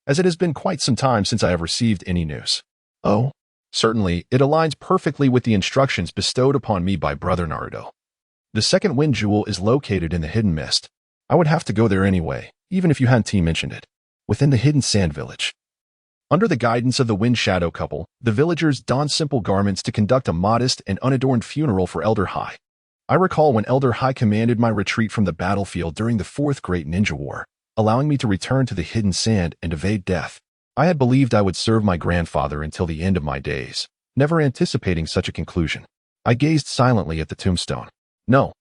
as it has been quite some time since I have received any news. Oh, certainly, it aligns perfectly with the instructions bestowed upon me by Brother Naruto. The second wind jewel is located in the Hidden Mist. I would have to go there anyway, even if you hadn't mentioned it. Within the Hidden Sand Village. Under the guidance of the Wind Shadow couple, the villagers donned simple garments to conduct a modest and unadorned funeral for Elder Hai. I recall when Elder Hai commanded my retreat from the battlefield during the Fourth Great Ninja War, allowing me to return to the Hidden Sand and evade death. I had believed I would serve my grandfather until the end of my days, never anticipating such a conclusion. I gazed silently at the tombstone. No,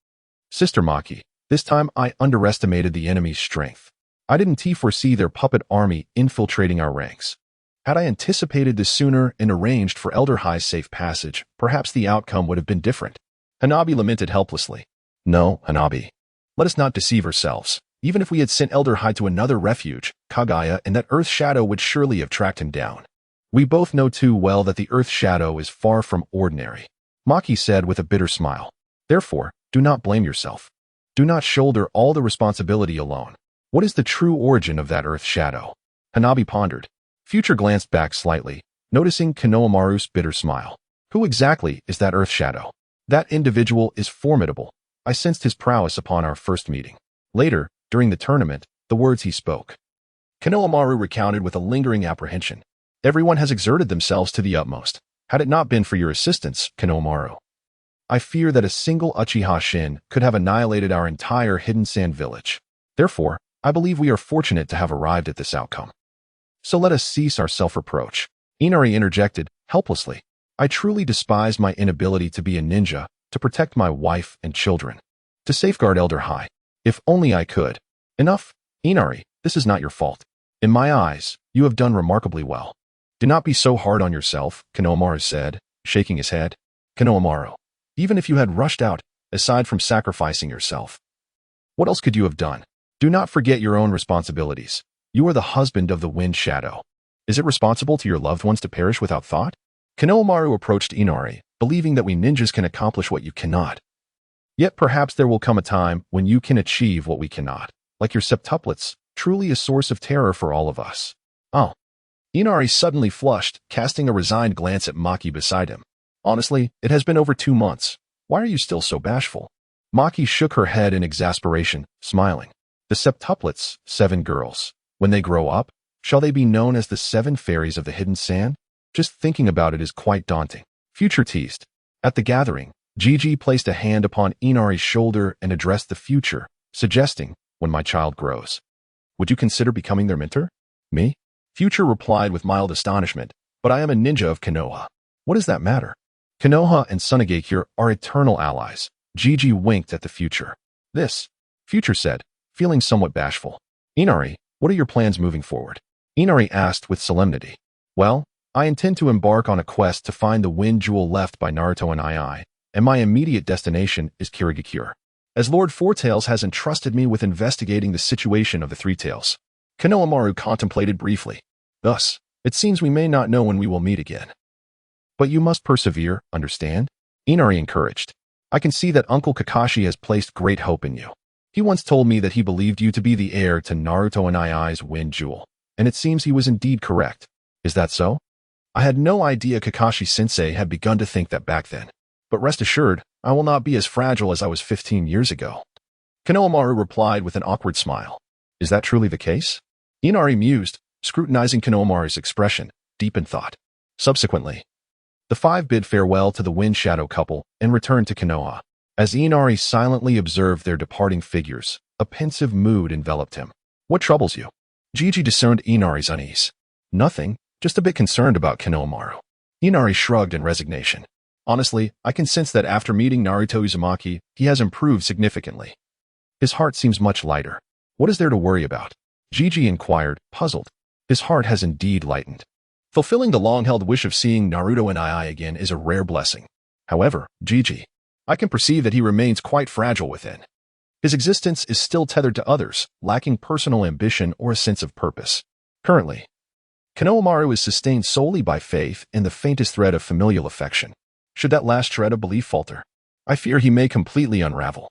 Sister Maki, this time I underestimated the enemy's strength. I didn't foresee their puppet army infiltrating our ranks. Had I anticipated this sooner and arranged for Elder Hai's safe passage, perhaps the outcome would have been different. Hanabi lamented helplessly. No, Hanabi. Let us not deceive ourselves. Even if we had sent Elder Hai to another refuge, Kagaya and that Earth Shadow would surely have tracked him down. We both know too well that the Earth Shadow is far from ordinary, Maki said with a bitter smile. Therefore, do not blame yourself. Do not shoulder all the responsibility alone. What is the true origin of that Earth Shadow? Hanabi pondered. Future glanced back slightly, noticing Konohamaru's bitter smile. Who exactly is that Earth Shadow? That individual is formidable. I sensed his prowess upon our first meeting. Later, during the tournament, the words he spoke Konohamaru recounted with a lingering apprehension. Everyone has exerted themselves to the utmost. Had it not been for your assistance, Konohamaru, I fear that a single Uchiha Shin could have annihilated our entire Hidden Sand village. Therefore, I believe we are fortunate to have arrived at this outcome. So let us cease our self-reproach. Inari interjected, helplessly. I truly despise my inability to be a ninja, to protect my wife and children, to safeguard Elder High. If only I could. Enough, Inari, this is not your fault. In my eyes, you have done remarkably well. Do not be so hard on yourself, Konohamaru said, shaking his head. Konohamaru, even if you had rushed out, aside from sacrificing yourself, what else could you have done? Do not forget your own responsibilities. You are the husband of the Wind Shadow. Is it responsible to your loved ones to perish without thought? Konohamaru approached Inari, believing that we ninjas can accomplish what you cannot. Yet perhaps there will come a time when you can achieve what we cannot, like your septuplets, truly a source of terror for all of us. Oh. Inari suddenly flushed, casting a resigned glance at Maki beside him. Honestly, it has been over 2 months. Why are you still so bashful? Maki shook her head in exasperation, smiling. The septuplets, 7 girls. When they grow up, shall they be known as the 7 fairies of the Hidden Sand? Just thinking about it is quite daunting. Future teased. At the gathering, Gigi placed a hand upon Inari's shoulder and addressed the future, suggesting, when my child grows, would you consider becoming their mentor? Me? Future replied with mild astonishment, but I am a ninja of Konoha. What does that matter? Konoha and Sunagakure are eternal allies. Gigi winked at the future. This, Future said, feeling somewhat bashful. Inari, what are your plans moving forward? Inari asked with solemnity. Well, I intend to embark on a quest to find the wind jewel left by Naruto and II, and my immediate destination is Kirigakure, as Lord Fourtails has entrusted me with investigating the situation of the Three Tails. Konohamaru contemplated briefly. Thus, it seems we may not know when we will meet again. But you must persevere, understand? Inari encouraged. I can see that Uncle Kakashi has placed great hope in you. He once told me that he believed you to be the heir to Naruto and II's wind jewel, and it seems he was indeed correct. Is that so? I had no idea Kakashi-sensei had begun to think that back then. But rest assured, I will not be as fragile as I was 15 years ago. Konohamaru replied with an awkward smile. Is that truly the case? Inari mused, scrutinizing Konohamaru's expression, deep in thought. Subsequently, the 5 bid farewell to the Wind Shadow couple and returned to Konoha. As Inari silently observed their departing figures, a pensive mood enveloped him. What troubles you? Gigi discerned Inari's unease. Nothing, just a bit concerned about Konohamaru. Inari shrugged in resignation. Honestly, I can sense that after meeting Naruto Uzumaki, he has improved significantly. His heart seems much lighter. What is there to worry about? Gigi inquired, puzzled. His heart has indeed lightened. Fulfilling the long-held wish of seeing Naruto and II again is a rare blessing. However, Gigi, I can perceive that he remains quite fragile within. His existence is still tethered to others, lacking personal ambition or a sense of purpose. Currently, Konohamaru is sustained solely by faith and the faintest thread of familial affection. Should that last shred of belief falter, I fear he may completely unravel.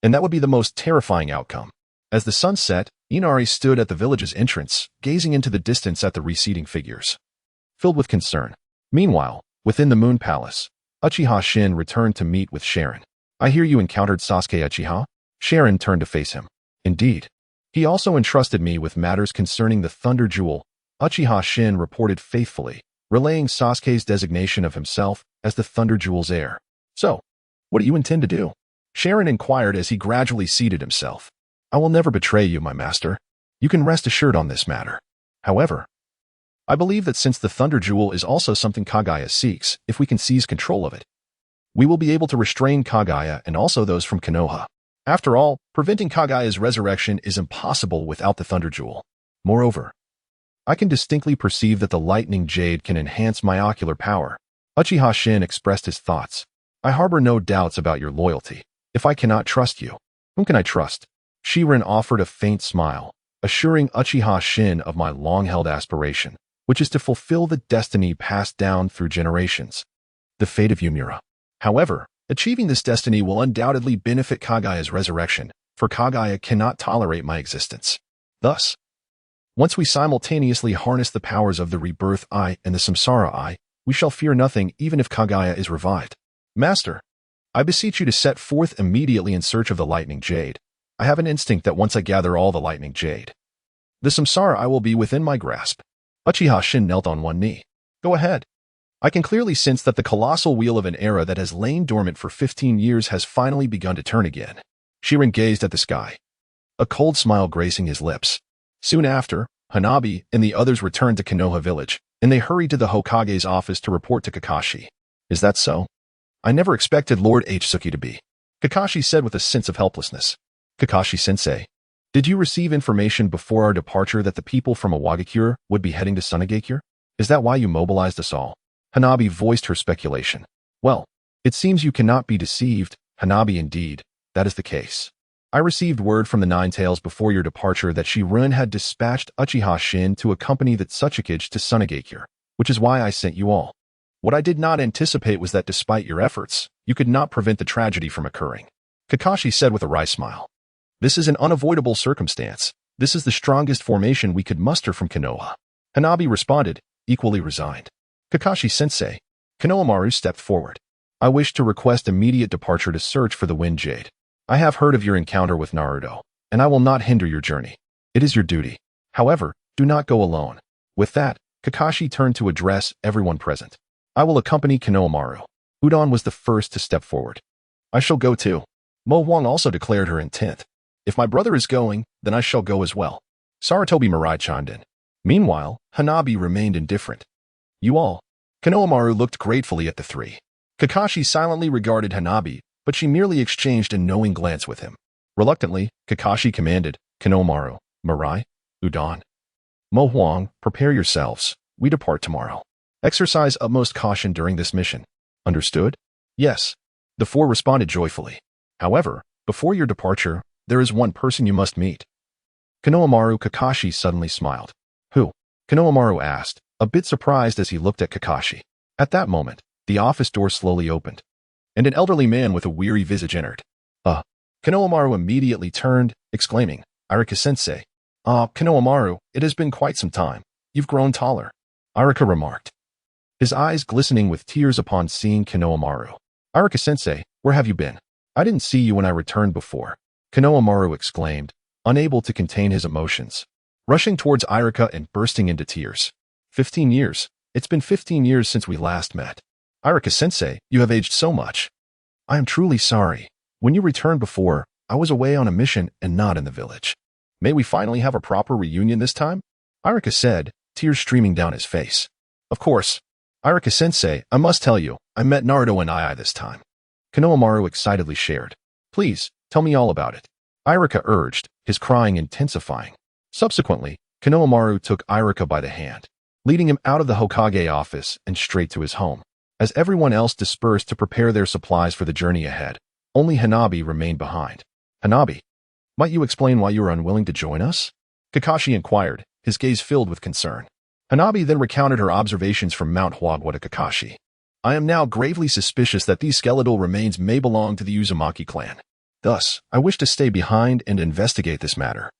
And that would be the most terrifying outcome. As the sun set, Inari stood at the village's entrance, gazing into the distance at the receding figures, filled with concern. Meanwhile, within the Moon Palace, Uchiha Shin returned to meet with Sharon. I hear you encountered Sasuke Uchiha? Sharon turned to face him. Indeed. He also entrusted me with matters concerning the Thunder Jewel. Uchiha Shin reported faithfully, relaying Sasuke's designation of himself as the Thunder Jewel's heir. So, what do you intend to do? Sharon inquired as he gradually seated himself. I will never betray you, my master. You can rest assured on this matter. However, I believe that since the Thunder Jewel is also something Kagaya seeks, if we can seize control of it, we will be able to restrain Kagaya and also those from Konoha. After all, preventing Kagaya's resurrection is impossible without the Thunder Jewel. Moreover, I can distinctly perceive that the Lightning Jade can enhance my ocular power. Uchiha Shin expressed his thoughts. I harbor no doubts about your loyalty. If I cannot trust you, whom can I trust? Shirin offered a faint smile, assuring Uchiha Shin of my long-held aspiration, which is to fulfill the destiny passed down through generations, the fate of Yumura. However, achieving this destiny will undoubtedly benefit Kagaya's resurrection, for Kagaya cannot tolerate my existence. Thus, once we simultaneously harness the powers of the Rebirth Eye and the Samsara Eye, we shall fear nothing even if Kagaya is revived. Master, I beseech you to set forth immediately in search of the Lightning Jade. I have an instinct that once I gather all the Lightning Jade, The samsara I will be within my grasp. Uchiha Shin knelt on one knee. Go ahead. I can clearly sense that the colossal wheel of an era that has lain dormant for 15 years has finally begun to turn again. Shirin gazed at the sky, a cold smile gracing his lips. Soon after, Hanabi and the others returned to Konoha village, and they hurried to the Hokage's office to report to Kakashi. Is that so? I never expected Lord H-Suki to be, Kakashi said with a sense of helplessness. Kakashi-sensei, did you receive information before our departure that the people from Awagakure would be heading to Sunagakure? Is that why you mobilized us all? Hanabi voiced her speculation. Well, it seems you cannot be deceived, Hanabi. Indeed, that is the case. I received word from the Nine Tails before your departure that Shirin had dispatched Uchiha Shin to accompany the Tsuchikage to Sunagakure, which is why I sent you all. What I did not anticipate was that despite your efforts, you could not prevent the tragedy from occurring, Kakashi said with a wry smile. This is an unavoidable circumstance. This is the strongest formation we could muster from Konoha. Hanabi responded, equally resigned. Kakashi-sensei, Konohamaru stepped forward. I wish to request immediate departure to search for the Wind Jade. I have heard of your encounter with Naruto, and I will not hinder your journey. It is your duty. However, do not go alone. With that, Kakashi turned to address everyone present. I will accompany Konohamaru. Udon was the first to step forward. I shall go too. Mo Huang also declared her intent. If my brother is going, then I shall go as well. Saratobi Mirai chimed in. Meanwhile, Hanabi remained indifferent. You all. Konohamaru looked gratefully at the three. Kakashi silently regarded Hanabi, but she merely exchanged a knowing glance with him. Reluctantly, Kakashi commanded, Konohamaru, Mirai, Udon. Mo Huang, prepare yourselves. We depart tomorrow. Exercise utmost caution during this mission. Understood? Yes. The four responded joyfully. However, before your departure, there is one person you must meet. Konohamaru. Kakashi suddenly smiled. Who? Konohamaru asked, a bit surprised as he looked at Kakashi. At that moment, the office door slowly opened, and an elderly man with a weary visage entered. Konohamaru immediately turned, exclaiming, Irika-sensei. Konohamaru, it has been quite some time. You've grown taller. Irika remarked, his eyes glistening with tears upon seeing Konohamaru. Irika-sensei, where have you been? I didn't see you when I returned before. Konohamaru exclaimed, unable to contain his emotions, rushing towards Irika and bursting into tears. 15 years. It's been 15 years since we last met. Irika-sensei, you have aged so much. I am truly sorry. When you returned before, I was away on a mission and not in the village. May we finally have a proper reunion this time? Irika said, tears streaming down his face. Of course. Irika-sensei, I must tell you, I met Naruto and Ai this time. Konohamaru excitedly shared. Please, tell me all about it. Irika urged, his crying intensifying. Subsequently, Konohamaru took Irika by the hand, leading him out of the Hokage office and straight to his home. As everyone else dispersed to prepare their supplies for the journey ahead, only Hanabi remained behind. Hanabi, might you explain why you are unwilling to join us? Kakashi inquired, his gaze filled with concern. Hanabi then recounted her observations from Mount Huagua to Kakashi. I am now gravely suspicious that these skeletal remains may belong to the Uzumaki clan. Thus, I wish to stay behind and investigate this matter.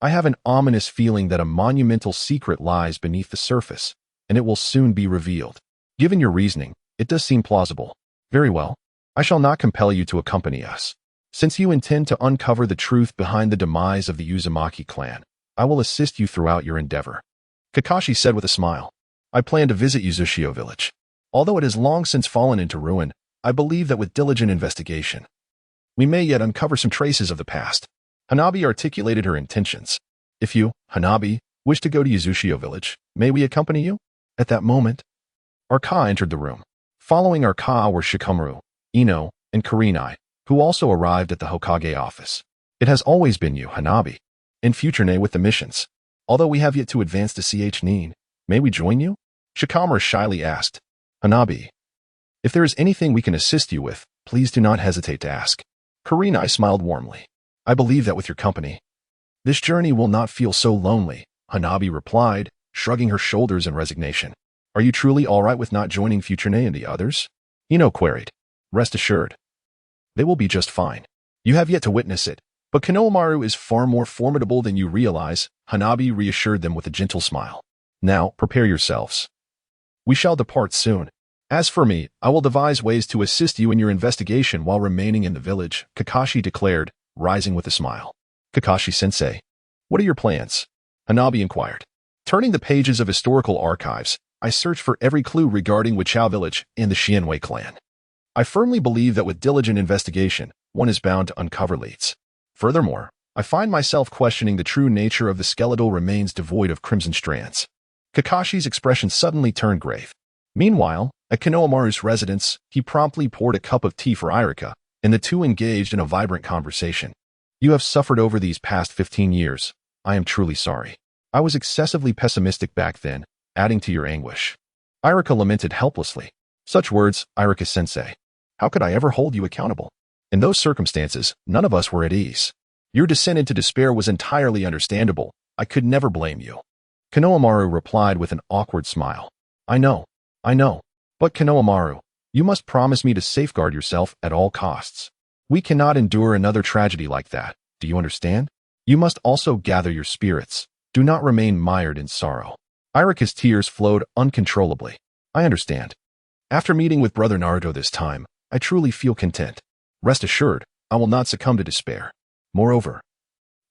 I have an ominous feeling that a monumental secret lies beneath the surface, and it will soon be revealed. Given your reasoning, it does seem plausible. Very well. I shall not compel you to accompany us. Since you intend to uncover the truth behind the demise of the Uzumaki clan, I will assist you throughout your endeavor. Kakashi said with a smile. I plan to visit Uzushio village. Although it has long since fallen into ruin, I believe that with diligent investigation, we may yet uncover some traces of the past. Hanabi articulated her intentions. If you, Hanabi, wish to go to Uzushio village, may we accompany you? At that moment, Arka entered the room. Following Arka were Shikamaru, Ino, and Kurenai, who also arrived at the Hokage office. It has always been you, Hanabi. In future nay with the missions. Although we have yet to advance to Ch Nin, may we join you? Shikamaru shyly asked. Hanabi, if there is anything we can assist you with, please do not hesitate to ask. Kurenai smiled warmly. I believe that with your company, this journey will not feel so lonely, Hanabi replied, shrugging her shoulders in resignation. Are you truly all right with not joining Futurne and the others? Ino queried. Rest assured. They will be just fine. You have yet to witness it, but Konohamaru is far more formidable than you realize, Hanabi reassured them with a gentle smile. Now, prepare yourselves. We shall depart soon. As for me, I will devise ways to assist you in your investigation while remaining in the village, Kakashi declared, rising with a smile. Kakashi-sensei, what are your plans? Hanabi inquired. Turning the pages of historical archives, I searched for every clue regarding Wichao village and the Xianwei clan. I firmly believe that with diligent investigation, one is bound to uncover leads. Furthermore, I find myself questioning the true nature of the skeletal remains devoid of crimson strands. Kakashi's expression suddenly turned grave. Meanwhile, at Konohamaru's residence, he promptly poured a cup of tea for Irika, and the two engaged in a vibrant conversation. You have suffered over these past 15 years. I am truly sorry. I was excessively pessimistic back then, adding to your anguish. Irika lamented helplessly. Such words, Irika-sensei. How could I ever hold you accountable? In those circumstances, none of us were at ease. Your descent into despair was entirely understandable. I could never blame you. Konohamaru replied with an awkward smile. I know. But Konohamaru, you must promise me to safeguard yourself at all costs. We cannot endure another tragedy like that. Do you understand? You must also gather your spirits. Do not remain mired in sorrow. Irika's tears flowed uncontrollably. I understand. After meeting with Brother Naruto this time, I truly feel content. Rest assured, I will not succumb to despair. Moreover,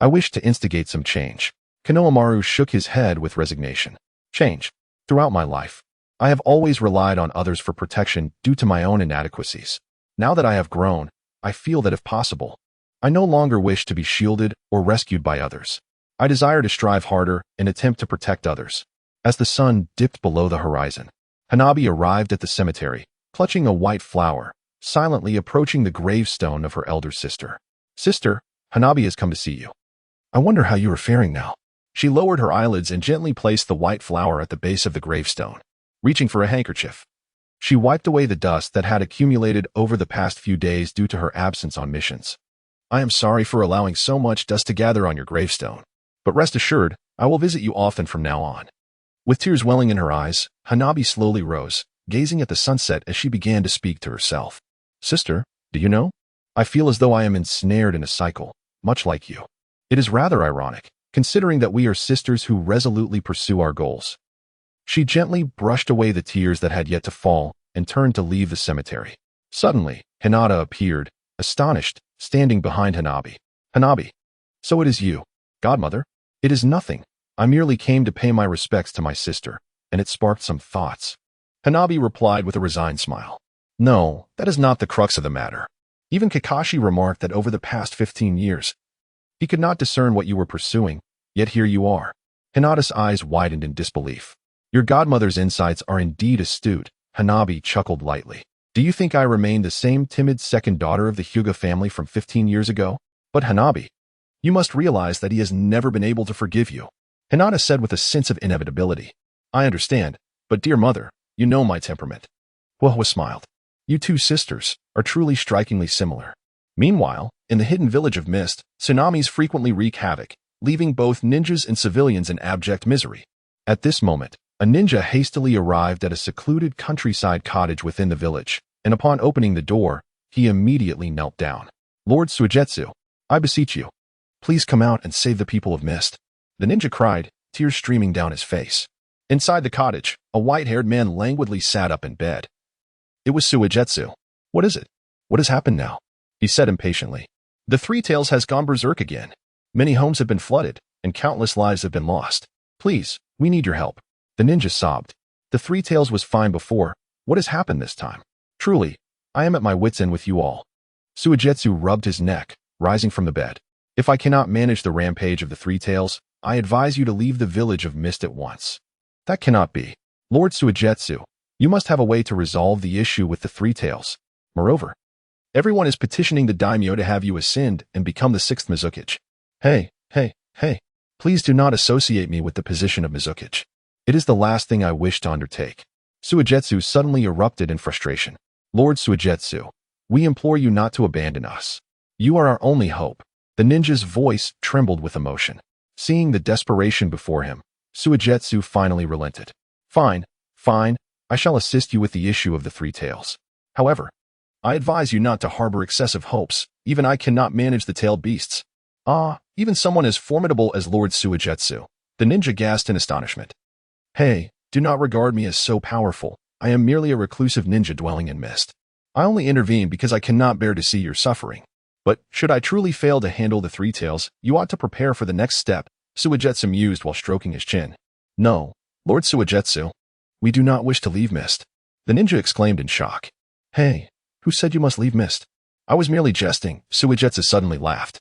I wish to instigate some change. Konohamaru shook his head with resignation. Change. Throughout my life, I have always relied on others for protection due to my own inadequacies. Now that I have grown, I feel that if possible, I no longer wish to be shielded or rescued by others. I desire to strive harder and attempt to protect others. As the sun dipped below the horizon, Hanabi arrived at the cemetery, clutching a white flower, silently approaching the gravestone of her elder sister. Sister, Hanabi has come to see you. I wonder how you are faring now. She lowered her eyelids and gently placed the white flower at the base of the gravestone, reaching for a handkerchief. She wiped away the dust that had accumulated over the past few days due to her absence on missions. I am sorry for allowing so much dust to gather on your gravestone, but rest assured, I will visit you often from now on. With tears welling in her eyes, Hanabi slowly rose, gazing at the sunset as she began to speak to herself. Sister, do you know? I feel as though I am ensnared in a cycle, much like you. It is rather ironic, considering that we are sisters who resolutely pursue our goals. She gently brushed away the tears that had yet to fall and turned to leave the cemetery. Suddenly, Hinata appeared, astonished, standing behind Hanabi. Hanabi. So it is you, godmother? It is nothing. I merely came to pay my respects to my sister, and it sparked some thoughts. Hanabi replied with a resigned smile. No, that is not the crux of the matter. Even Kakashi remarked that over the past 15 years, he could not discern what you were pursuing, yet here you are. Hinata's eyes widened in disbelief. Your godmother's insights are indeed astute, Hanabi chuckled lightly. Do you think I remain the same timid second daughter of the Hyuga family from 15 years ago? But Hanabi, you must realize that he has never been able to forgive you. Hinata said with a sense of inevitability. I understand, but dear mother, you know my temperament. Huahua smiled. You two sisters are truly strikingly similar. Meanwhile, in the hidden village of Mist, tsunamis frequently wreak havoc, leaving both ninjas and civilians in abject misery. At this moment, a ninja hastily arrived at a secluded countryside cottage within the village, and upon opening the door, he immediately knelt down. Lord Suigetsu, I beseech you, please come out and save the people of Mist. The ninja cried, tears streaming down his face. Inside the cottage, a white-haired man languidly sat up in bed. It was Suigetsu. What is it? What has happened now? He said impatiently. The Three Tails has gone berserk again. Many homes have been flooded, and countless lives have been lost. Please, we need your help. The ninja sobbed. The Three Tails was fine before. What has happened this time? Truly, I am at my wit's end with you all. Suigetsu rubbed his neck, rising from the bed. If I cannot manage the rampage of the Three Tails, I advise you to leave the village of Mist at once. That cannot be. Lord Suigetsu, you must have a way to resolve the issue with the Three Tails. Moreover, everyone is petitioning the daimyo to have you ascend and become the sixth Mizukage. Hey, please do not associate me with the position of Mizukage. It is the last thing I wish to undertake. Suigetsu suddenly erupted in frustration. Lord Suigetsu, we implore you not to abandon us. You are our only hope. The ninja's voice trembled with emotion. Seeing the desperation before him, Suigetsu finally relented. Fine, I shall assist you with the issue of the Three Tails. However, I advise you not to harbor excessive hopes. Even I cannot manage the tailed beasts. Even someone as formidable as Lord Suigetsu. The ninja gasped in astonishment. Hey, do not regard me as so powerful. I am merely a reclusive ninja dwelling in Mist. I only intervene because I cannot bear to see your suffering. But should I truly fail to handle the Three Tails, you ought to prepare for the next step Suigetsu mused while stroking his chin. No, Lord Suigetsu. We do not wish to leave Mist. The ninja exclaimed in shock. Hey, who said you must leave Mist? I was merely jesting, Suigetsu suddenly laughed.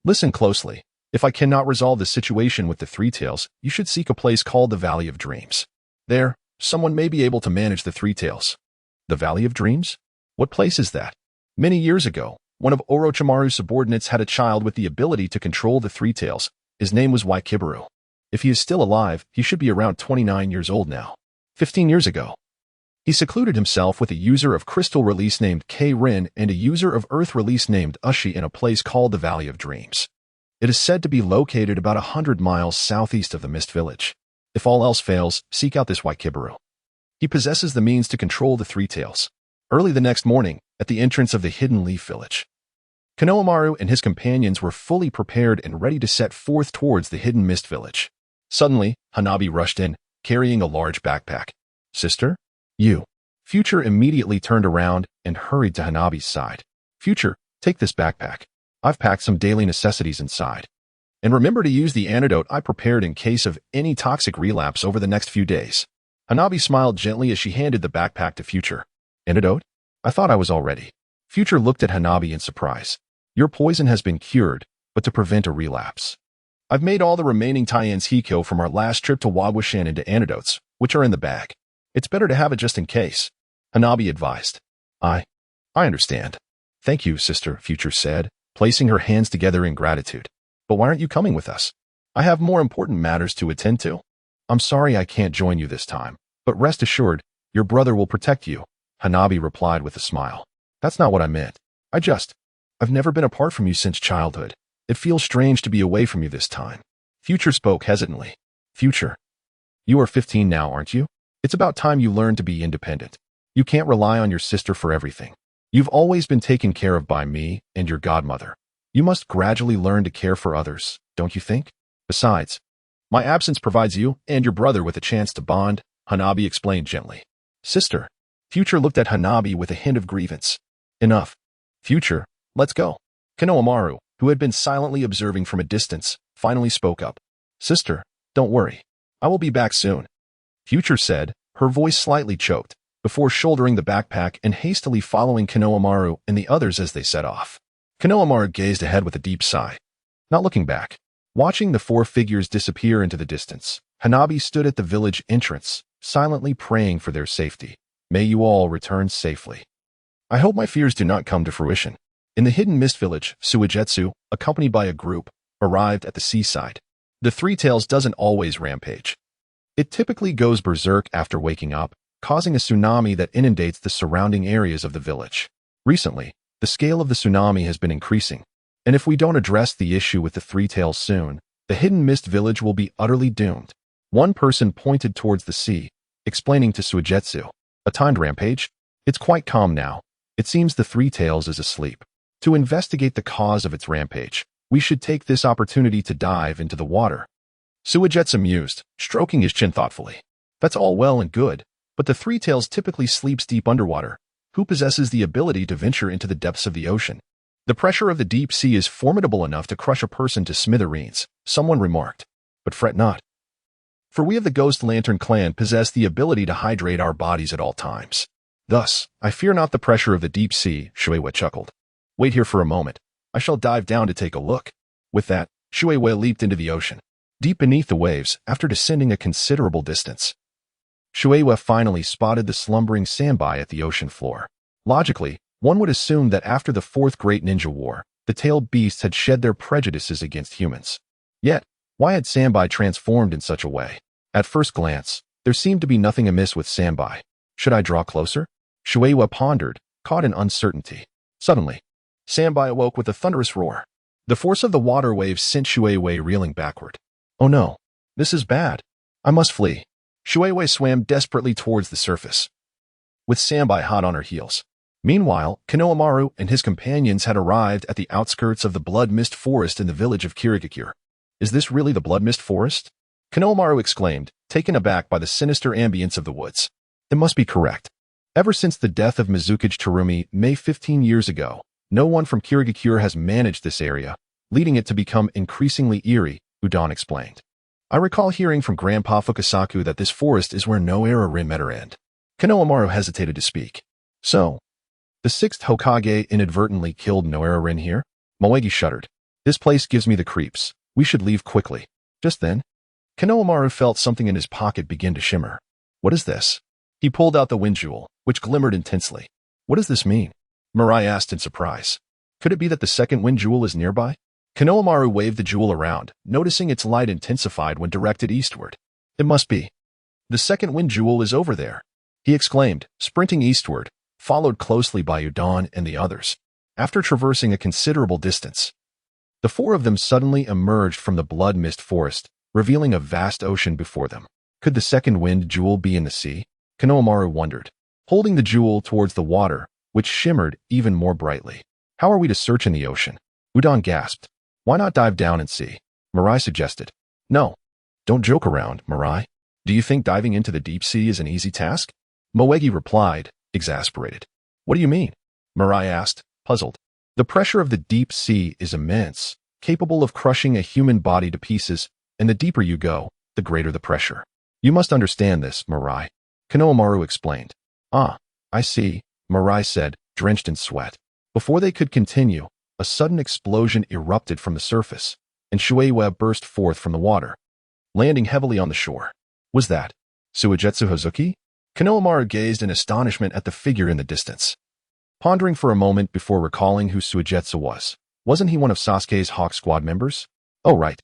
Listen closely. If I cannot resolve the situation with the Three Tails, you should seek a place called the Valley of Dreams. There, someone may be able to manage the Three Tails. The Valley of Dreams? What place is that? Many years ago, one of Orochimaru's subordinates had a child with the ability to control the Three Tails. His name was Waikibaru. If he is still alive, he should be around 29 years old now. 15 years ago, he secluded himself with a user of Crystal Release named K-Rin and a user of Earth Release named Ushi in a place called the Valley of Dreams. It is said to be located about 100 miles southeast of the Mist Village. If all else fails, seek out this Waikibaru. He possesses the means to control the Three Tails. Early the next morning, at the entrance of the Hidden Leaf Village, Konohamaru and his companions were fully prepared and ready to set forth towards the Hidden Mist Village. Suddenly, Hanabi rushed in, carrying a large backpack. Sister? You. Future immediately turned around and hurried to Hanabi's side. Future, take this backpack. I've packed some daily necessities inside. And remember to use the antidote I prepared in case of any toxic relapse over the next few days. Hanabi smiled gently as she handed the backpack to Future. Antidote? I thought I was all ready. Future looked at Hanabi in surprise. Your poison has been cured, but to prevent a relapse. I've made all the remaining Taien's Hikyo from our last trip to Wagwashan into antidotes, which are in the bag. It's better to have it just in case. Hanabi advised. I understand. Thank you, sister, Future said, placing her hands together in gratitude. But why aren't you coming with us? I have more important matters to attend to. I'm sorry I can't join you this time, but rest assured, your brother will protect you, Hanabi replied with a smile. That's not what I meant. I've never been apart from you since childhood. It feels strange to be away from you this time. Future spoke hesitantly. Future. You are 15 now, aren't you? It's about time you learn to be independent. You can't rely on your sister for everything. You've always been taken care of by me and your godmother. You must gradually learn to care for others, don't you think? Besides, my absence provides you and your brother with a chance to bond, Hanabi explained gently. Sister. Future looked at Hanabi with a hint of grievance. Enough. Future, let's go. Konohamaru, who had been silently observing from a distance, finally spoke up. Sister, don't worry. I will be back soon. Future said, her voice slightly choked, before shouldering the backpack and hastily following Konohamaru and the others as they set off. Konohamaru gazed ahead with a deep sigh. Not looking back. Watching the four figures disappear into the distance, Hanabi stood at the village entrance, silently praying for their safety. May you all return safely. I hope my fears do not come to fruition. In the Hidden Mist Village, Suigetsu, accompanied by a group, arrived at the seaside. The Three Tails doesn't always rampage. It typically goes berserk after waking up, causing a tsunami that inundates the surrounding areas of the village. Recently, the scale of the tsunami has been increasing, and if we don't address the issue with the Three Tails soon, the Hidden Mist Village will be utterly doomed. One person pointed towards the sea, explaining to Suigetsu, a timed rampage? It's quite calm now. It seems the Three Tails is asleep. To investigate the cause of its rampage, we should take this opportunity to dive into the water. Suigetsu mused, stroking his chin thoughtfully. That's all well and good, but the Three Tails typically sleeps deep underwater. Who possesses the ability to venture into the depths of the ocean? The pressure of the deep sea is formidable enough to crush a person to smithereens, someone remarked. But fret not. For we of the Ghost Lantern clan possess the ability to hydrate our bodies at all times. Thus, I fear not the pressure of the deep sea, Shueisha chuckled. Wait here for a moment. I shall dive down to take a look. With that, Shueisha leaped into the ocean. Deep beneath the waves, after descending a considerable distance, Shueisha finally spotted the slumbering Sanbai at the ocean floor. Logically, one would assume that after the Fourth Great Ninja War, the tailed beasts had shed their prejudices against humans. Yet, why had Sanbai transformed in such a way? At first glance, there seemed to be nothing amiss with Sanbai. Should I draw closer? Shueisha pondered, caught in uncertainty. Suddenly, Sanbai awoke with a thunderous roar. The force of the water waves sent Shueisha reeling backward. Oh no, this is bad. I must flee. Shueisha swam desperately towards the surface, with Sanbai hot on her heels. Meanwhile, Konohamaru and his companions had arrived at the outskirts of the Blood Mist Forest in the village of Kirigakure. Is this really the Blood Mist Forest? Konohamaru exclaimed, taken aback by the sinister ambience of the woods. It must be correct. Ever since the death of Mizukage Terumi May 15 years ago, no one from Kirigakure has managed this area, leading it to become increasingly eerie, Udon explained. I recall hearing from Grandpa Fukasaku that this forest is where no era reanimated end. Konohamaru hesitated to speak. So, the sixth Hokage inadvertently killed Noera-rin here? Moegi shuddered. This place gives me the creeps. We should leave quickly. Just then, Konohamaru felt something in his pocket begin to shimmer. What is this? He pulled out the wind jewel, which glimmered intensely. What does this mean? Mirai asked in surprise. Could it be that the second wind jewel is nearby? Konohamaru waved the jewel around, noticing its light intensified when directed eastward. It must be. The second wind jewel is over there, he exclaimed, sprinting eastward, followed closely by Udon and the others. After traversing a considerable distance, the four of them suddenly emerged from the blood mist forest, revealing a vast ocean before them. Could the second wind jewel be in the sea? Konohamaru wondered, holding the jewel towards the water, which shimmered even more brightly. How are we to search in the ocean? Udon gasped. Why not dive down and see? Mirai suggested. No. Don't joke around, Mirai. Do you think diving into the deep sea is an easy task? Moegi replied, exasperated. What do you mean? Mirai asked, puzzled. The pressure of the deep sea is immense, capable of crushing a human body to pieces, and the deeper you go, the greater the pressure. You must understand this, Mirai. Konohamaru explained. Ah, I see, Mirai said, drenched in sweat. Before they could continue, a sudden explosion erupted from the surface, and Shueiwa burst forth from the water, landing heavily on the shore. Was that Suigetsu Hazuki? Konohamaru gazed in astonishment at the figure in the distance, pondering for a moment before recalling who Suigetsu was. Wasn't he one of Sasuke's Hawk Squad members? Oh, right.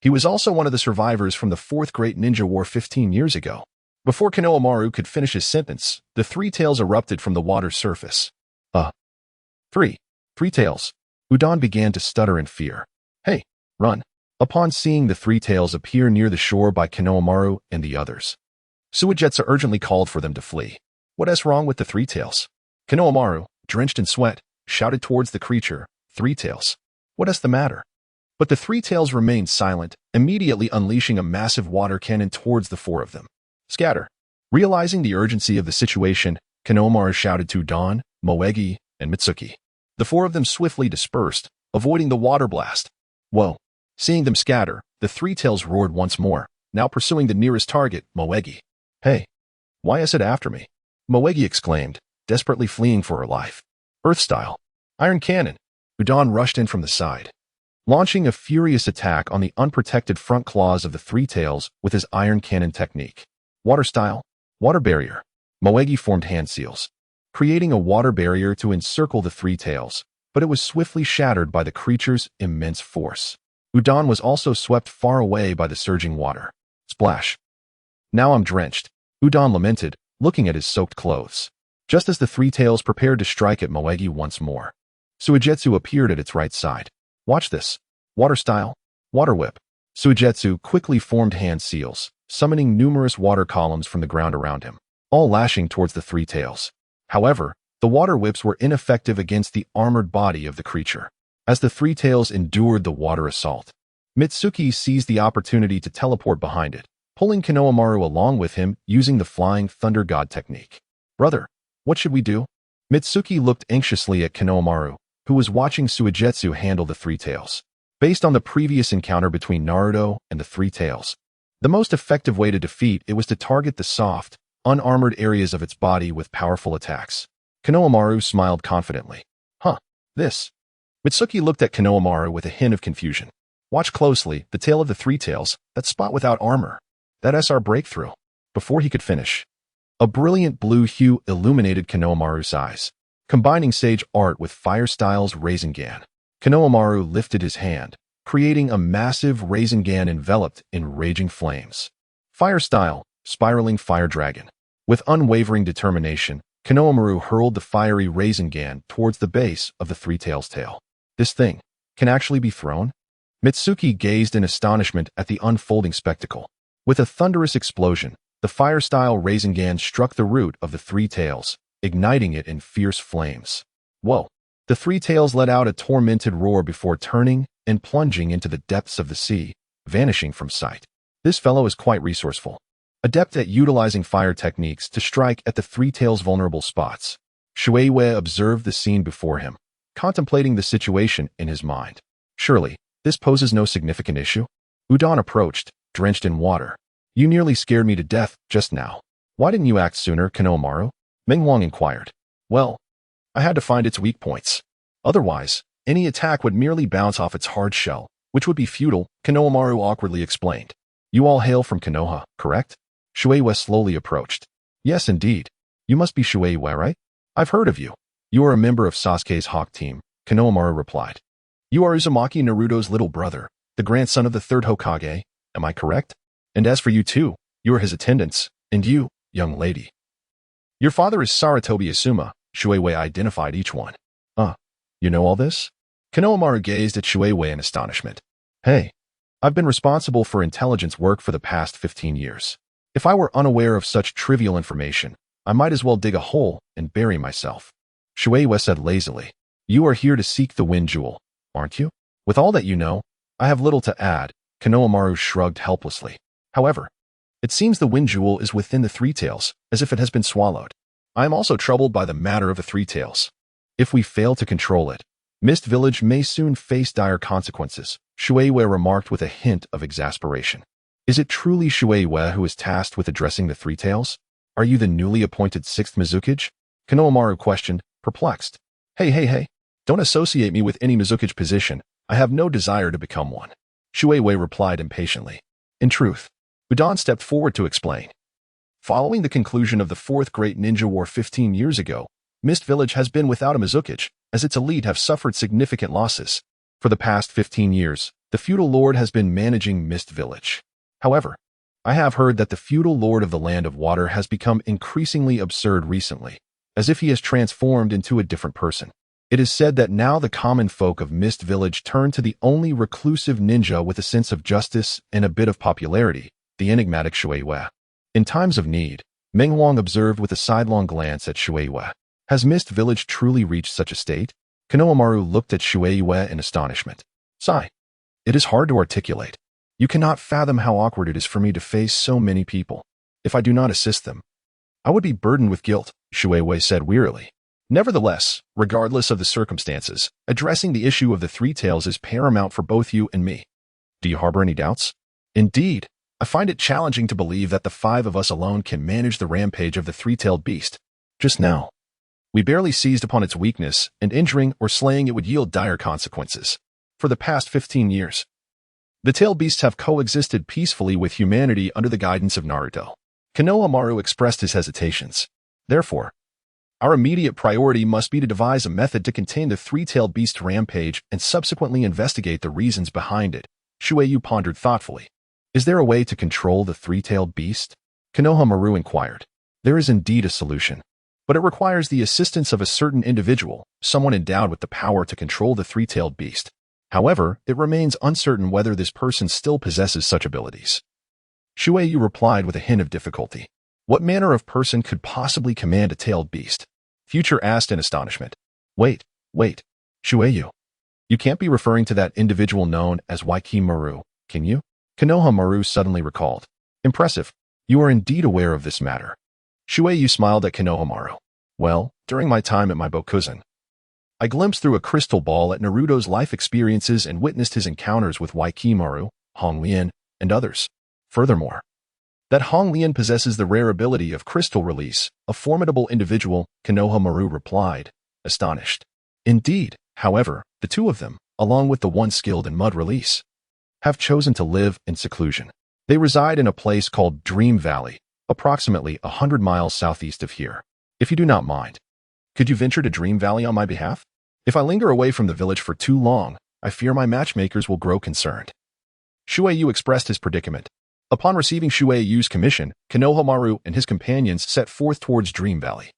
He was also one of the survivors from the Fourth Great Ninja War 15 years ago. Before Konohamaru could finish his sentence, the three tails erupted from the water's surface. Three tails. Udon began to stutter in fear. Hey, run. Upon seeing the three tails appear near the shore by Konohamaru and the others, Suigetsu urgently called for them to flee. What is wrong with the three tails? Konohamaru, drenched in sweat, shouted towards the creature, Three tails. What is the matter? But the three tails remained silent, immediately unleashing a massive water cannon towards the four of them. Scatter. Realizing the urgency of the situation, Konohamaru shouted to Udon, Moegi, and Mitsuki. The four of them swiftly dispersed, avoiding the water blast. Whoa. Seeing them scatter, the three tails roared once more, now pursuing the nearest target, Moegi. Hey, why is it after me? Moegi exclaimed, desperately fleeing for her life. Earth style. Iron cannon. Udon rushed in from the side, launching a furious attack on the unprotected front claws of the three tails with his iron cannon technique. Water style. Water barrier. Moegi formed hand seals, creating a water barrier to encircle the three tails, but it was swiftly shattered by the creature's immense force. Udon was also swept far away by the surging water. Splash. Now I'm drenched, Udon lamented, looking at his soaked clothes. Just as the three tails prepared to strike at Moegi once more, Suigetsu appeared at its right side. Watch this. Water style. Water whip. Suigetsu quickly formed hand seals, summoning numerous water columns from the ground around him, all lashing towards the three tails. However, the water whips were ineffective against the armored body of the creature. As the three tails endured the water assault, Mitsuki seized the opportunity to teleport behind it, pulling Konohamaru along with him using the Flying Thunder God technique. Brother, what should we do? Mitsuki looked anxiously at Konohamaru, who was watching Suigetsu handle the three tails. Based on the previous encounter between Naruto and the three tails, the most effective way to defeat it was to target the soft, unarmored areas of its body with powerful attacks. Konohamaru smiled confidently. This. Mitsuki looked at Konohamaru with a hint of confusion. Watch closely, the tail of the three tails, that spot without armor. That's our breakthrough. Before he could finish, a brilliant blue hue illuminated Konohamaru's eyes, combining sage art with Fire Style's Rasengan. Konohamaru lifted his hand, creating a massive Rasengan enveloped in raging flames. Fire Style, Spiraling Fire Dragon. With unwavering determination, Konohamaru hurled the fiery Rasengan towards the base of the three tails' tail. This thing can actually be thrown? Mitsuki gazed in astonishment at the unfolding spectacle. With a thunderous explosion, the fire-style Rasengan struck the root of the three tails, igniting it in fierce flames. Whoa! The three tails let out a tormented roar before turning and plunging into the depths of the sea, vanishing from sight. This fellow is quite resourceful, adept at utilizing fire techniques to strike at the three tails' vulnerable spots. Shueiwa observed the scene before him, contemplating the situation in his mind. Surely, this poses no significant issue? Udon approached, drenched in water. You nearly scared me to death just now. Why didn't you act sooner, Konohamaru? Menghuang inquired. Well, I had to find its weak points. Otherwise, any attack would merely bounce off its hard shell, which would be futile, Konohamaru awkwardly explained. You all hail from Konoha, correct? Shueiwa slowly approached. Yes, indeed. You must be Shueiwa, right? I've heard of you. You are a member of Sasuke's Hawk team, Konohamaru replied. You are Uzumaki Naruto's little brother, the grandson of the third Hokage, am I correct? And as for you too, you are his attendants, and you, young lady. Your father is Saratobi Asuma, Shueiwa identified each one. You know all this? Konohamaru gazed at Shueiwa in astonishment. Hey, I've been responsible for intelligence work for the past 15 years. If I were unaware of such trivial information, I might as well dig a hole and bury myself. Shueiwa said lazily. You are here to seek the Wind Jewel, aren't you? With all that you know, I have little to add, Konohamaru shrugged helplessly. However, it seems the Wind Jewel is within the Three Tails, as if it has been swallowed. I am also troubled by the matter of the Three Tails. If we fail to control it, Mist Village may soon face dire consequences, Shueiwa remarked with a hint of exasperation. Is it truly Shueiwa who is tasked with addressing the Three Tails? Are you the newly appointed 6th Mizukage? Konohamaru questioned, perplexed. Hey, don't associate me with any Mizukage position. I have no desire to become one. Shueiwa replied impatiently. In truth, Udon stepped forward to explain. Following the conclusion of the 4th Great Ninja War 15 years ago, Mist Village has been without a Mizukage, as its elite have suffered significant losses. For the past 15 years, the feudal lord has been managing Mist Village. However, I have heard that the feudal lord of the Land of Water has become increasingly absurd recently, as if he has transformed into a different person. It is said that now the common folk of Mist Village turn to the only reclusive ninja with a sense of justice and a bit of popularity, the enigmatic Shueiwa. In times of need, Menghuang observed with a sidelong glance at Shueiwa. Has Mist Village truly reached such a state? Konohamaru looked at Shueiwa in astonishment. Sigh. It is hard to articulate. You cannot fathom how awkward it is for me to face so many people. If I do not assist them, I would be burdened with guilt, Shueiwa said wearily. Nevertheless, regardless of the circumstances, addressing the issue of the Three Tails is paramount for both you and me. Do you harbor any doubts? Indeed, I find it challenging to believe that the 5 of us alone can manage the rampage of the three-tailed beast. Just now, we barely seized upon its weakness, and injuring or slaying it would yield dire consequences. For the past 15 years, the tailed beasts have coexisted peacefully with humanity under the guidance of Naruto. Konohamaru expressed his hesitations. Therefore, our immediate priority must be to devise a method to contain the three-tailed beast rampage and subsequently investigate the reasons behind it. Shueiwa pondered thoughtfully. Is there a way to control the three-tailed beast? Konohamaru inquired. There is indeed a solution, but it requires the assistance of a certain individual, someone endowed with the power to control the three-tailed beast. However, it remains uncertain whether this person still possesses such abilities. Shueiwa replied with a hint of difficulty. What manner of person could possibly command a tailed beast? Future asked in astonishment. Wait, Shueiwa. You can't be referring to that individual known as Waikamaru, can you? Konohamaru suddenly recalled. Impressive. You are indeed aware of this matter. Shueiwa smiled at Konohamaru. Well, during my time at my Bokuzen, I glimpsed through a crystal ball at Naruto's life experiences and witnessed his encounters with Waikamaru, Hong Lian, and others. Furthermore, that Hong Lian possesses the rare ability of crystal release, a formidable individual, Konohamaru replied, astonished. Indeed, however, the two of them, along with the one skilled in mud release, have chosen to live in seclusion. They reside in a place called Dream Valley, approximately 100 miles southeast of here. If you do not mind, could you venture to Dream Valley on my behalf? If I linger away from the village for too long, I fear my matchmakers will grow concerned. Shueiwa expressed his predicament. Upon receiving Shueiwa's commission, Konohamaru and his companions set forth towards Dream Valley,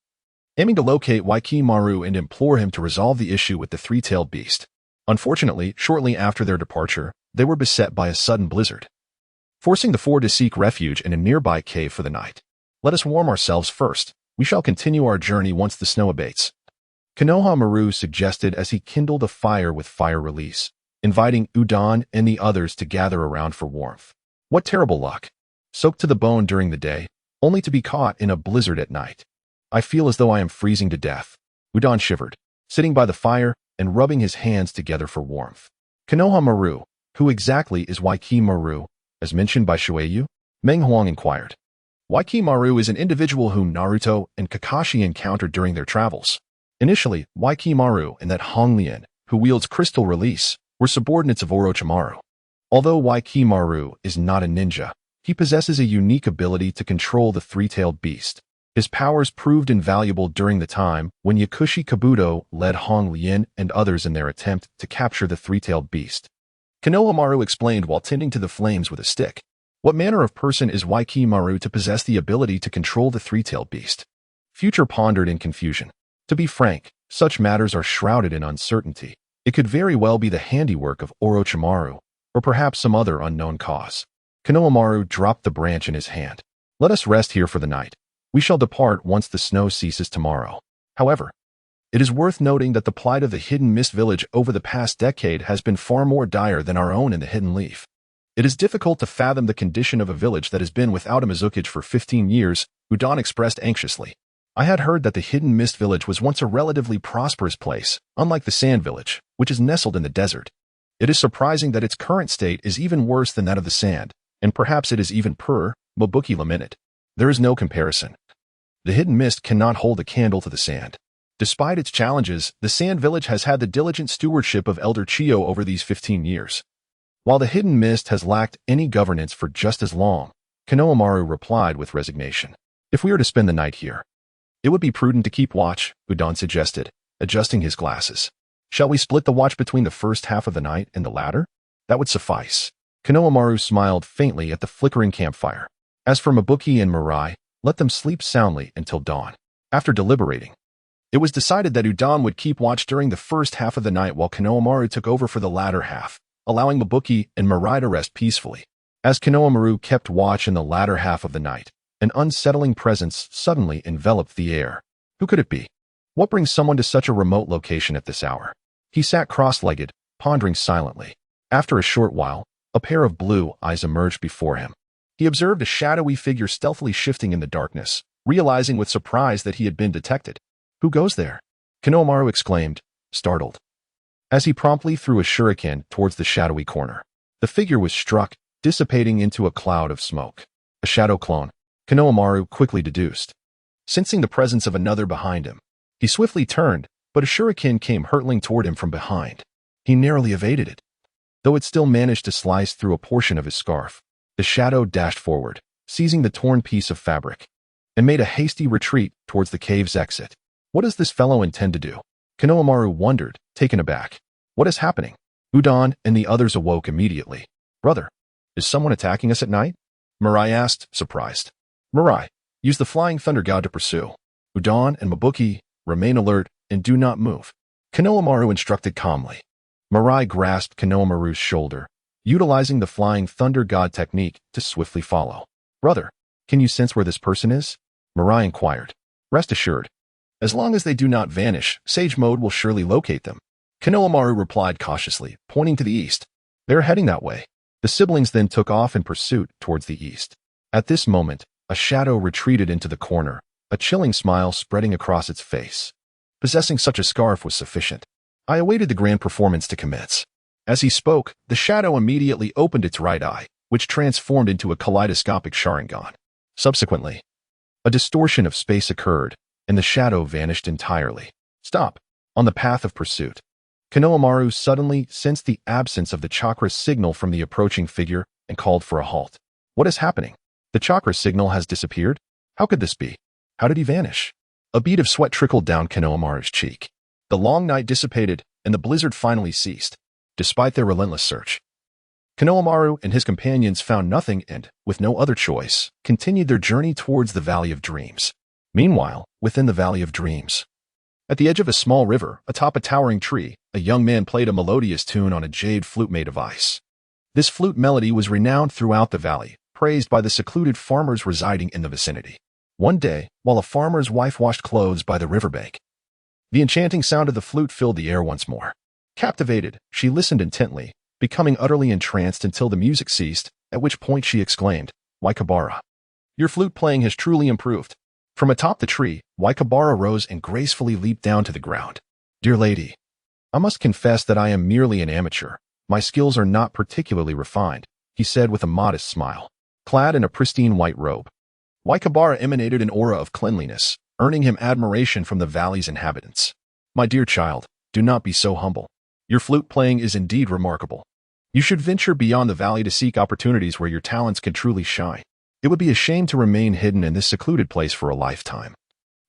aiming to locate Waikamaru and implore him to resolve the issue with the three-tailed beast. Unfortunately, shortly after their departure, they were beset by a sudden blizzard, forcing the four to seek refuge in a nearby cave for the night. Let us warm ourselves first. We shall continue our journey once the snow abates, Konohamaru suggested as he kindled a fire with fire release, inviting Udon and the others to gather around for warmth. What terrible luck. Soaked to the bone during the day, only to be caught in a blizzard at night. I feel as though I am freezing to death. Udon shivered, sitting by the fire and rubbing his hands together for warmth. Konohamaru, Who exactly is Maru, as mentioned by Shueyu? Meng Huang inquired. Maru is an individual whom Naruto and Kakashi encountered during their travels. Initially, Maru and that Hong Lian, who wields crystal release, were subordinates of Orochimaru. Although Maru is not a ninja, he possesses a unique ability to control the three-tailed beast. His powers proved invaluable during the time when Yakushi Kabuto led Hong Lian and others in their attempt to capture the three-tailed beast. Konohamaru explained while tending to the flames with a stick. What manner of person is Maru to possess the ability to control the three-tailed beast? Future pondered in confusion. To be frank, such matters are shrouded in uncertainty. It could very well be the handiwork of Orochimaru, or perhaps some other unknown cause. Konohamaru dropped the branch in his hand. Let us rest here for the night. We shall depart once the snow ceases tomorrow. However, it is worth noting that the plight of the Hidden Mist Village over the past decade has been far more dire than our own in the Hidden Leaf. It is difficult to fathom the condition of a village that has been without a Mizukage for 15 years, Udon expressed anxiously. I had heard that the Hidden Mist Village was once a relatively prosperous place, unlike the Sand Village, which is nestled in the desert. It is surprising that its current state is even worse than that of the Sand, and perhaps it is even Mobuki lamented. There is no comparison. The Hidden Mist cannot hold a candle to the Sand. Despite its challenges, the Sand Village has had the diligent stewardship of Elder Chiyo over these 15 years. While the Hidden Mist has lacked any governance for just as long, Konohamaru replied with resignation. If we are to spend the night here, it would be prudent to keep watch, Udon suggested, adjusting his glasses. Shall we split the watch between the first half of the night and the latter? That would suffice. Konohamaru smiled faintly at the flickering campfire. As for Mobuki and Mirai, let them sleep soundly until dawn. After deliberating, it was decided that Udon would keep watch during the first half of the night while Konohamaru took over for the latter half, allowing Mobuki and Mirai to rest peacefully. As Konohamaru kept watch in the latter half of the night, an unsettling presence suddenly enveloped the air. Who could it be? What brings someone to such a remote location at this hour? He sat cross-legged, pondering silently. After a short while, a pair of blue eyes emerged before him. He observed a shadowy figure stealthily shifting in the darkness, realizing with surprise that he had been detected. Who goes there? Konohamaru exclaimed, startled. As he promptly threw a shuriken towards the shadowy corner, the figure was struck, dissipating into a cloud of smoke. A shadow clone, Konohamaru quickly deduced. Sensing the presence of another behind him, he swiftly turned, but a shuriken came hurtling toward him from behind. He narrowly evaded it, though it still managed to slice through a portion of his scarf. The shadow dashed forward, seizing the torn piece of fabric, and made a hasty retreat towards the cave's exit. What does this fellow intend to do? Konohamaru wondered, taken aback. What is happening? Udon and the others awoke immediately. Brother, is someone attacking us at night? Mirai asked, surprised. Mirai, use the Flying Thunder God to pursue. Udon and Mobuki, remain alert and do not move. Konohamaru instructed calmly. Mirai grasped Konohamaru's shoulder, utilizing the Flying Thunder God technique to swiftly follow. Brother, can you sense where this person is? Mirai inquired. Rest assured. As long as they do not vanish, Sage Mode will surely locate them. Konohamaru replied cautiously, pointing to the east. They are heading that way. The siblings then took off in pursuit towards the east. At this moment, a shadow retreated into the corner, a chilling smile spreading across its face. Possessing such a scarf was sufficient. I awaited the grand performance to commence. As he spoke, the shadow immediately opened its right eye, which transformed into a kaleidoscopic Sharingan. Subsequently, a distortion of space occurred, and the shadow vanished entirely. Stop! On the path of pursuit, Konohamaru suddenly sensed the absence of the chakra signal from the approaching figure and called for a halt. What is happening? The chakra signal has disappeared? How could this be? How did he vanish? A bead of sweat trickled down Konohamaru's cheek. The long night dissipated, and the blizzard finally ceased. Despite their relentless search, Konohamaru and his companions found nothing and, with no other choice, continued their journey towards the Valley of Dreams. Meanwhile, within the Valley of Dreams, at the edge of a small river, atop a towering tree, a young man played a melodious tune on a jade flute made of ice. This flute melody was renowned throughout the valley, praised by the secluded farmers residing in the vicinity. One day, while a farmer's wife washed clothes by the riverbank, the enchanting sound of the flute filled the air once more. Captivated, she listened intently, becoming utterly entranced until the music ceased, at which point she exclaimed, Waikabara, your flute playing has truly improved. From atop the tree, Waikabara rose and gracefully leaped down to the ground. Dear lady, I must confess that I am merely an amateur, My skills are not particularly refined, he said with a modest smile. Clad in a pristine white robe, Waikibara emanated an aura of cleanliness, earning him admiration from the valley's inhabitants. My dear child, do not be so humble. Your flute playing is indeed remarkable. You should venture beyond the valley to seek opportunities where your talents can truly shine. It would be a shame to remain hidden in this secluded place for a lifetime.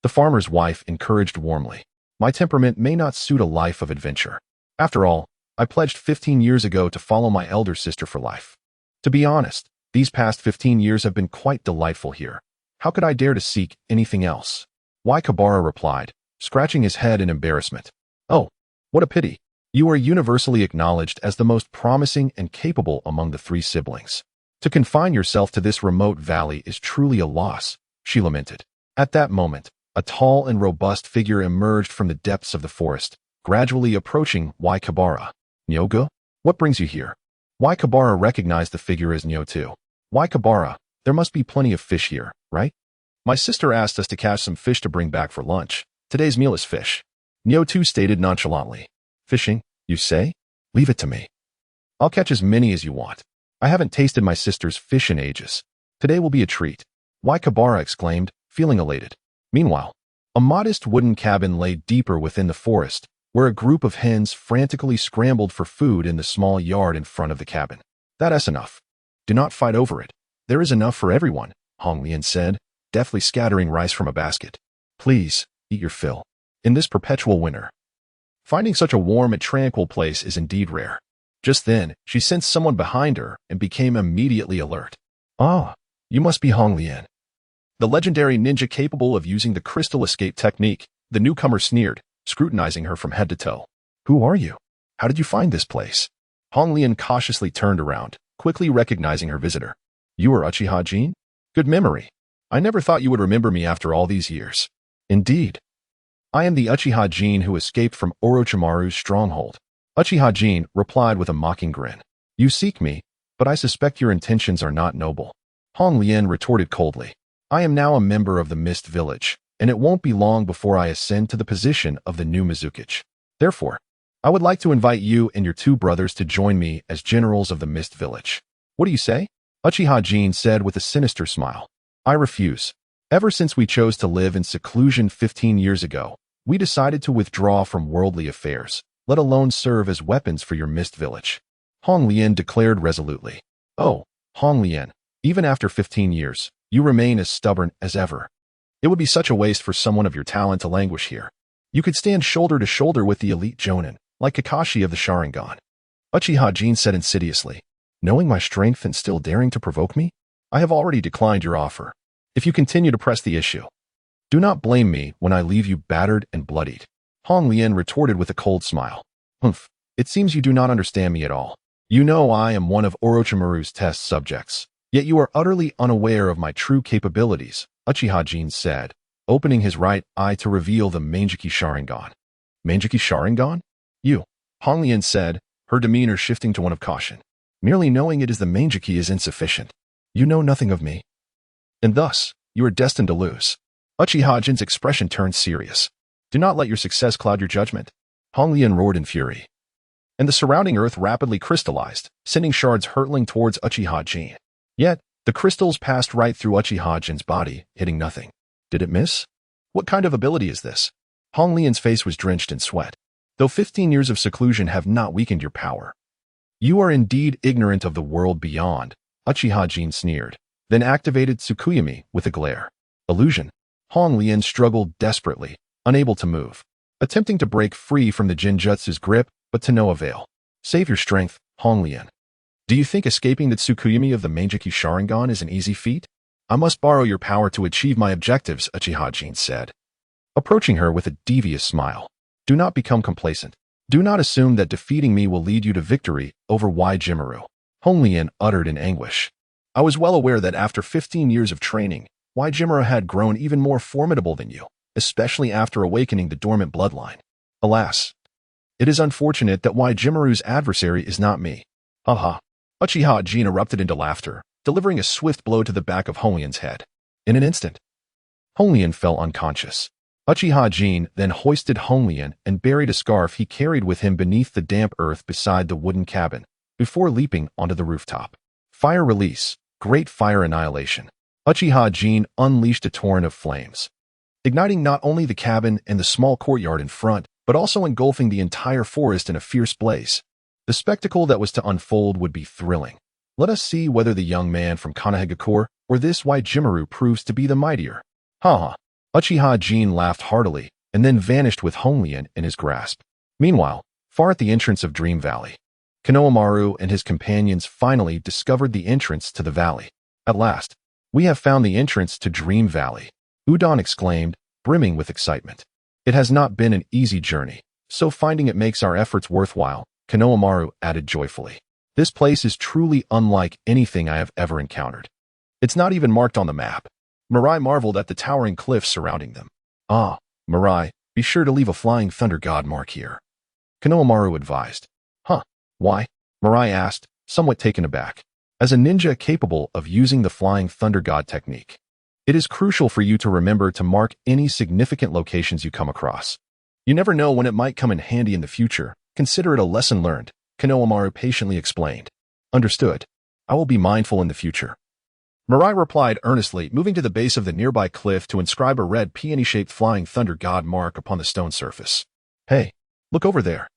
The farmer's wife encouraged warmly. My temperament may not suit a life of adventure. After all, I pledged 15 years ago to follow my elder sister for life. To be honest, these past 15 years have been quite delightful here. How could I dare to seek anything else? Waikibara replied, scratching his head in embarrassment. Oh, what a pity. You are universally acknowledged as the most promising and capable among the three siblings. To confine yourself to this remote valley is truly a loss, she lamented. At that moment, a tall and robust figure emerged from the depths of the forest, gradually approaching Waikibara. Nyoga? What brings you here? Waikibara recognized the figure as Nyo too. Waikibara, there must be plenty of fish here, right? My sister asked us to catch some fish to bring back for lunch. Today's meal is fish. Nyo too stated nonchalantly. Fishing, you say? Leave it to me. I'll catch as many as you want. I haven't tasted my sister's fish in ages. Today will be a treat. Waikibara exclaimed, feeling elated. Meanwhile, a modest wooden cabin lay deeper within the forest, where a group of hens frantically scrambled for food in the small yard in front of the cabin. That's enough. Do not fight over it. There is enough for everyone, Honglian said, deftly scattering rice from a basket. Please, eat your fill. In this perpetual winter, finding such a warm and tranquil place is indeed rare. Just then, she sensed someone behind her and became immediately alert. Ah, you must be Honglian. The legendary ninja capable of using the crystal escape technique, the newcomer sneered, scrutinizing her from head to toe. Who are you? How did you find this place? Honglian cautiously turned around, quickly recognizing her visitor. You are Uchiha Jin? Good memory. I never thought you would remember me after all these years. Indeed. I am the Uchiha Jin who escaped from Orochimaru's stronghold. Uchiha Jin replied with a mocking grin. You seek me, but I suspect your intentions are not noble. Honglian retorted coldly. I am now a member of the Mist Village, and it won't be long before I ascend to the position of the new Mizukichi. Therefore, I would like to invite you and your two brothers to join me as generals of the Mist Village. What do you say? Uchiha Jin said with a sinister smile. I refuse. Ever since we chose to live in seclusion 15 years ago, we decided to withdraw from worldly affairs, let alone serve as weapons for your Mist Village. Honglian declared resolutely. Oh, Honglian, even after 15 years, you remain as stubborn as ever. It would be such a waste for someone of your talent to languish here. You could stand shoulder to shoulder with the elite Jonin, like Kakashi of the Sharingan. Uchiha Jin said insidiously. Knowing my strength and still daring to provoke me? I have already declined your offer. If you continue to press the issue, do not blame me when I leave you battered and bloodied. Honglian retorted with a cold smile. Humph, it seems you do not understand me at all. You know I am one of Orochimaru's test subjects, yet you are utterly unaware of my true capabilities, Uchiha Jin said, opening his right eye to reveal the Manjiki Sharingan. Manjiki Sharingan? You, Honglian said, her demeanor shifting to one of caution. Merely knowing it is the Manjiki is insufficient. You know nothing of me. And thus, you are destined to lose. Uchiha Jin's expression turned serious. Do not let your success cloud your judgment. Honglian roared in fury. And the surrounding earth rapidly crystallized, sending shards hurtling towards Uchiha Jin. Yet, the crystals passed right through Uchiha Jin's body, hitting nothing. Did it miss? What kind of ability is this? Honglian's face was drenched in sweat. Though 15 years of seclusion have not weakened your power. You are indeed ignorant of the world beyond, Uchiha Jin sneered, then activated Tsukuyami with a glare. Illusion. Honglian struggled desperately, unable to move, attempting to break free from the Jinjutsu's grip, but to no avail. Save your strength, Honglian. Do you think escaping the Tsukuyami of the Manjiki Sharingan is an easy feat? I must borrow your power to achieve my objectives, Uchiha Jin said, approaching her with a devious smile. Do not become complacent. Do not assume that defeating me will lead you to victory over Wajimaru. Honglian uttered in anguish. I was well aware that after 15 years of training, Wajimaru had grown even more formidable than you, especially after awakening the dormant bloodline. Alas, it is unfortunate that Wajimaru's adversary is not me. Haha. Uchiha Jin erupted into laughter, delivering a swift blow to the back of Honglian's head. In an instant, Honglian fell unconscious. Uchiha Jin then hoisted Honglian and buried a scarf he carried with him beneath the damp earth beside the wooden cabin, before leaping onto the rooftop. Fire release, great fire annihilation. Uchiha Jin unleashed a torrent of flames, igniting not only the cabin and the small courtyard in front, but also engulfing the entire forest in a fierce blaze. The spectacle that was to unfold would be thrilling. Let us see whether the young man from Konohagakure or this Jimaru proves to be the mightier. Ha ha. Uchiha Jin laughed heartily and then vanished with Honglian in his grasp. Meanwhile, far at the entrance of Dream Valley, Konohamaru and his companions finally discovered the entrance to the valley. At last, we have found the entrance to Dream Valley, Udon exclaimed, brimming with excitement. It has not been an easy journey, so finding it makes our efforts worthwhile, Konohamaru added joyfully. This place is truly unlike anything I have ever encountered. It's not even marked on the map. Mirai marveled at the towering cliffs surrounding them. Ah, Mirai, be sure to leave a flying thunder god mark here, Konohamaru advised. Huh, why? Mirai asked, somewhat taken aback. As a ninja capable of using the flying thunder god technique, it is crucial for you to remember to mark any significant locations you come across. You never know when it might come in handy in the future. Consider it a lesson learned, Konohamaru patiently explained. Understood. I will be mindful in the future. Mirai replied earnestly, moving to the base of the nearby cliff to inscribe a red peony-shaped flying thunder god mark upon the stone surface. Hey, look over there.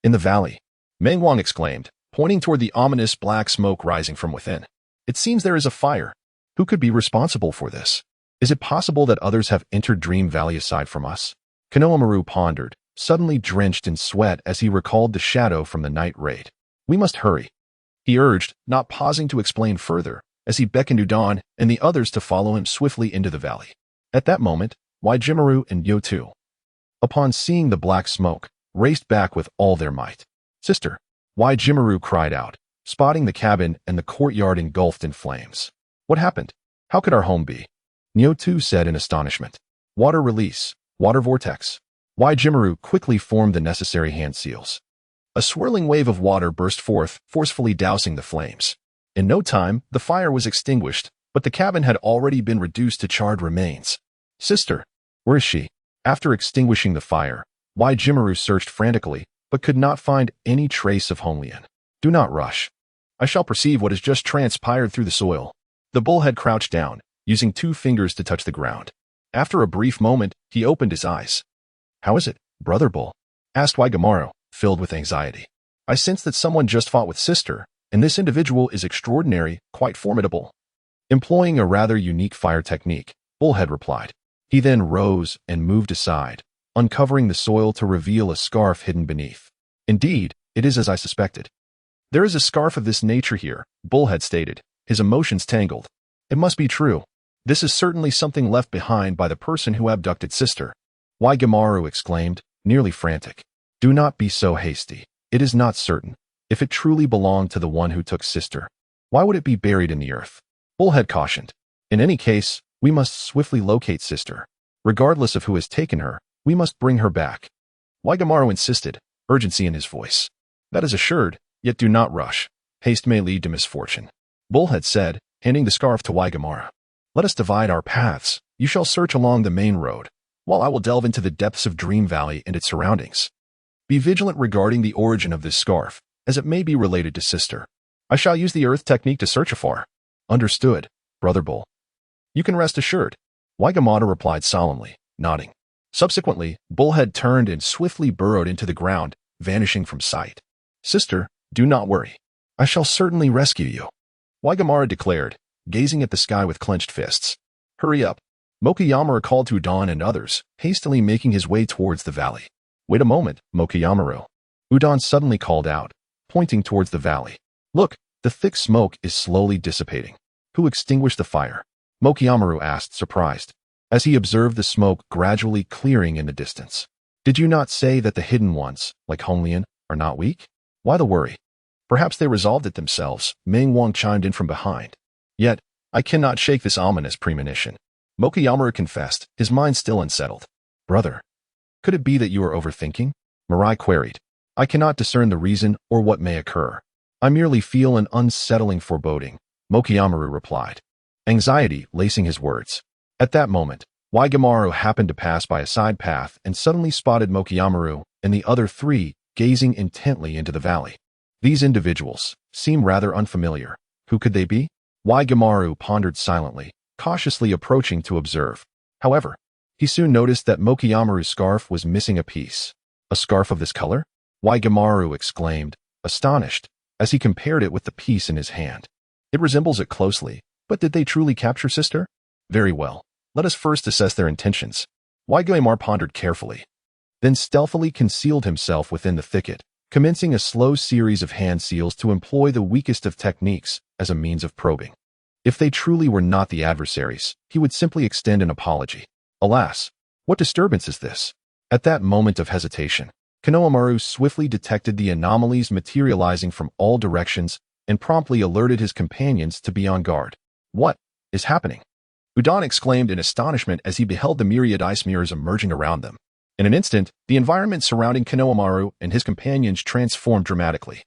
In the valley, Mengwang exclaimed, pointing toward the ominous black smoke rising from within. It seems there is a fire. Who could be responsible for this? Is it possible that others have entered Dream Valley aside from us? Konohamaru pondered, suddenly drenched in sweat as he recalled the shadow from the night raid. We must hurry, he urged, not pausing to explain further, as he beckoned Udon and the others to follow him swiftly into the valley. At that moment, Jimaru and Yotu, upon seeing the black smoke, raced back with all their might. Sister, Jimaru cried out, spotting the cabin and the courtyard engulfed in flames. What happened? How could our home be? Yotu said in astonishment. Water release, water vortex. Jimaru quickly formed the necessary hand seals. A swirling wave of water burst forth, forcefully dousing the flames. In no time, the fire was extinguished, but the cabin had already been reduced to charred remains. Sister, where is she? After extinguishing the fire, Jimaru searched frantically, but could not find any trace of Honglian. Do not rush. I shall perceive what has just transpired through the soil. The bull had crouched down, using 2 fingers to touch the ground. After a brief moment, he opened his eyes. How is it, brother bull? Asked Waigamaro, filled with anxiety. I sense that someone just fought with sister, and this individual is extraordinary, quite formidable. Employing a rather unique fire technique, Bullhead replied. He then rose and moved aside, uncovering the soil to reveal a scarf hidden beneath. Indeed, it is as I suspected. There is a scarf of this nature here, Bullhead stated, his emotions tangled. It must be true. This is certainly something left behind by the person who abducted sister. Waigamaro exclaimed, nearly frantic. Do not be so hasty. It is not certain. If it truly belonged to the one who took sister, why would it be buried in the earth? Bullhead cautioned. In any case, we must swiftly locate sister. Regardless of who has taken her, we must bring her back. Waigamaro insisted, urgency in his voice. That is assured, yet do not rush. Haste may lead to misfortune. Bullhead said, handing the scarf to Waigamaro. Let us divide our paths. You shall search along the main road, while I will delve into the depths of Dream Valley and its surroundings. Be vigilant regarding the origin of this scarf, as it may be related to sister. I shall use the earth technique to search afar. Understood, Brother Bull. You can rest assured, Waigamaro replied solemnly, nodding. Subsequently, Bullhead turned and swiftly burrowed into the ground, vanishing from sight. Sister, do not worry. I shall certainly rescue you, Waigamaro declared, gazing at the sky with clenched fists. Hurry up. Mokoyamaro called to Udon and others, hastily making his way towards the valley. Wait a moment, Mokoyamaro. Udon suddenly called out, pointing towards the valley. Look, the thick smoke is slowly dissipating. Who extinguished the fire? Mokoyamaro asked, surprised, as he observed the smoke gradually clearing in the distance. Did you not say that the hidden ones, like Honglian, are not weak? Why the worry? Perhaps they resolved it themselves, Mengwang chimed in from behind. Yet, I cannot shake this ominous premonition. Mokoyamaro confessed, his mind still unsettled. Brother, could it be that you are overthinking? Mirai queried. I cannot discern the reason or what may occur. I merely feel an unsettling foreboding, Mokoyamaro replied, anxiety lacing his words. At that moment, Waigimaru happened to pass by a side path and suddenly spotted Mokiyamaru and the other three gazing intently into the valley. These individuals seem rather unfamiliar. Who could they be? Waigimaru pondered silently, cautiously approaching to observe. However, he soon noticed that Mokiyamaru's scarf was missing a piece. A scarf of this color? Waigimaru exclaimed, astonished, as he compared it with the piece in his hand. It resembles it closely, but did they truly capture sister? Very well. Let us first assess their intentions. Waigimaru pondered carefully, then stealthily concealed himself within the thicket, commencing a slow series of hand seals to employ the weakest of techniques as a means of probing. If they truly were not the adversaries, he would simply extend an apology. Alas, what disturbance is this? At that moment of hesitation, Konohamaru swiftly detected the anomalies materializing from all directions and promptly alerted his companions to be on guard. What is happening? Udon exclaimed in astonishment as he beheld the myriad ice mirrors emerging around them. In an instant, the environment surrounding Konohamaru and his companions transformed dramatically.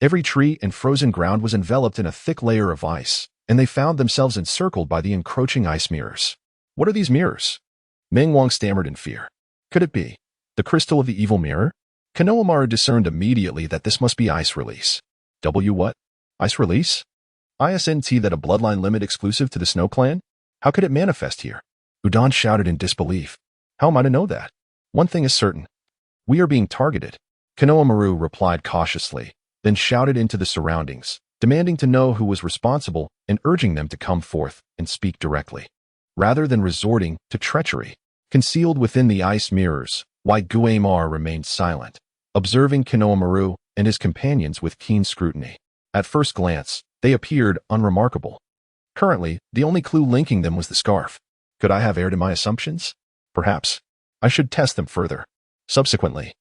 Every tree and frozen ground was enveloped in a thick layer of ice, and they found themselves encircled by the encroaching ice mirrors. What are these mirrors? Meng Wang stammered in fear. Could it be the crystal of the evil mirror? Konohamaru discerned immediately that this must be ice release. What? Ice release? ISNT, that a bloodline limit exclusive to the Snow Clan? How could it manifest here? Udon shouted in disbelief. How am I to know that? One thing is certain. We are being targeted. Konohamaru replied cautiously, then shouted into the surroundings, demanding to know who was responsible and urging them to come forth and speak directly. Rather than resorting to treachery, concealed within the ice mirrors, Waigimaru remained silent, observing Konohamaru and his companions with keen scrutiny. At first glance, they appeared unremarkable. Currently, the only clue linking them was the scarf. Could I have erred in my assumptions? Perhaps. I should test them further. Subsequently,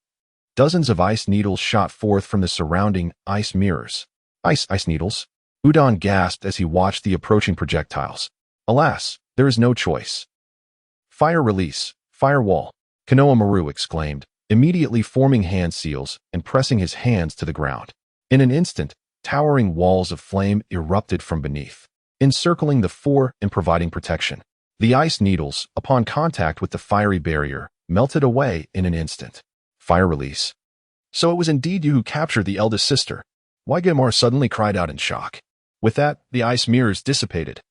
dozens of ice needles shot forth from the surrounding ice mirrors. Ice needles? Udon gasped as he watched the approaching projectiles. Alas, there is no choice. Fire release, firewall, Konohamaru exclaimed, immediately forming hand seals and pressing his hands to the ground. In an instant, towering walls of flame erupted from beneath, encircling the four and providing protection. The ice needles, upon contact with the fiery barrier, melted away in an instant. Fire release. So it was indeed you who captured the eldest sister. Waigimaru suddenly cried out in shock. With that, the ice mirrors dissipated,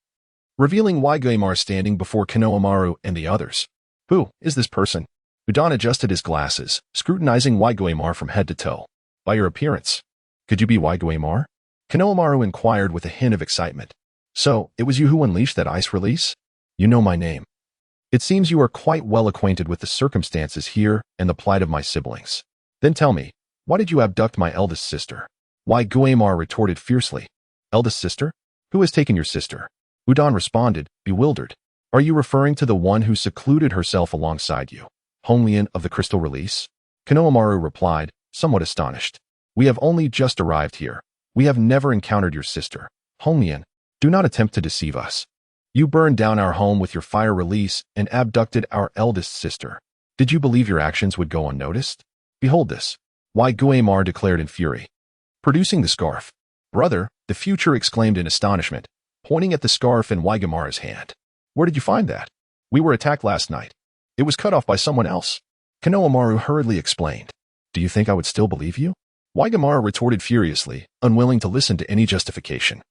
revealing Waigimaru standing before Konohamaru and the others. Who is this person? Udon adjusted his glasses, scrutinizing Waigimaru from head to toe. By your appearance, could you be Waigimaru? Konohamaru inquired with a hint of excitement. So, it was you who unleashed that ice release? You know my name. It seems you are quite well acquainted with the circumstances here and the plight of my siblings. Then tell me, why did you abduct my eldest sister? Waigimaru retorted fiercely. Eldest sister? Who has taken your sister? Udon responded, bewildered. Are you referring to the one who secluded herself alongside you, Honglian of the crystal release? Konohamaru replied, somewhat astonished. We have only just arrived here. We have never encountered your sister. Honglian, do not attempt to deceive us. You burned down our home with your fire release and abducted our eldest sister. Did you believe your actions would go unnoticed? Behold this. Waigimaru declared in fury, producing the scarf. Brother, the future exclaimed in astonishment, pointing at the scarf in Waigimaru's hand. Where did you find that? We were attacked last night. It was cut off by someone else. Konohamaru hurriedly explained. Do you think I would still believe you? Waigimaru retorted furiously, unwilling to listen to any justification,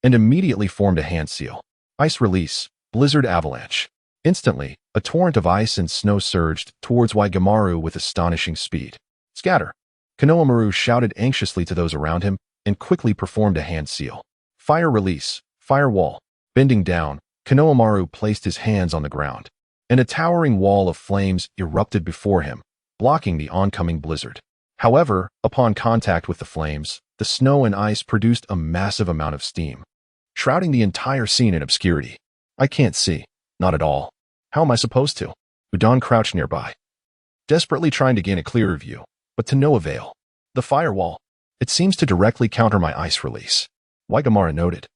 and immediately formed a hand seal. Ice release, blizzard avalanche. Instantly, a torrent of ice and snow surged towards Waigimaru with astonishing speed. Scatter! Konohamaru shouted anxiously to those around him and quickly performed a hand seal. Fire release, firewall. Bending down, Konohamaru placed his hands on the ground, and a towering wall of flames erupted before him, blocking the oncoming blizzard. However, upon contact with the flames, the snow and ice produced a massive amount of steam, shrouding the entire scene in obscurity. I can't see. Not at all. How am I supposed to? Udon crouched nearby, desperately trying to gain a clearer view, but to no avail. The firewall. It seems to directly counter my ice release. Waigimaru noted,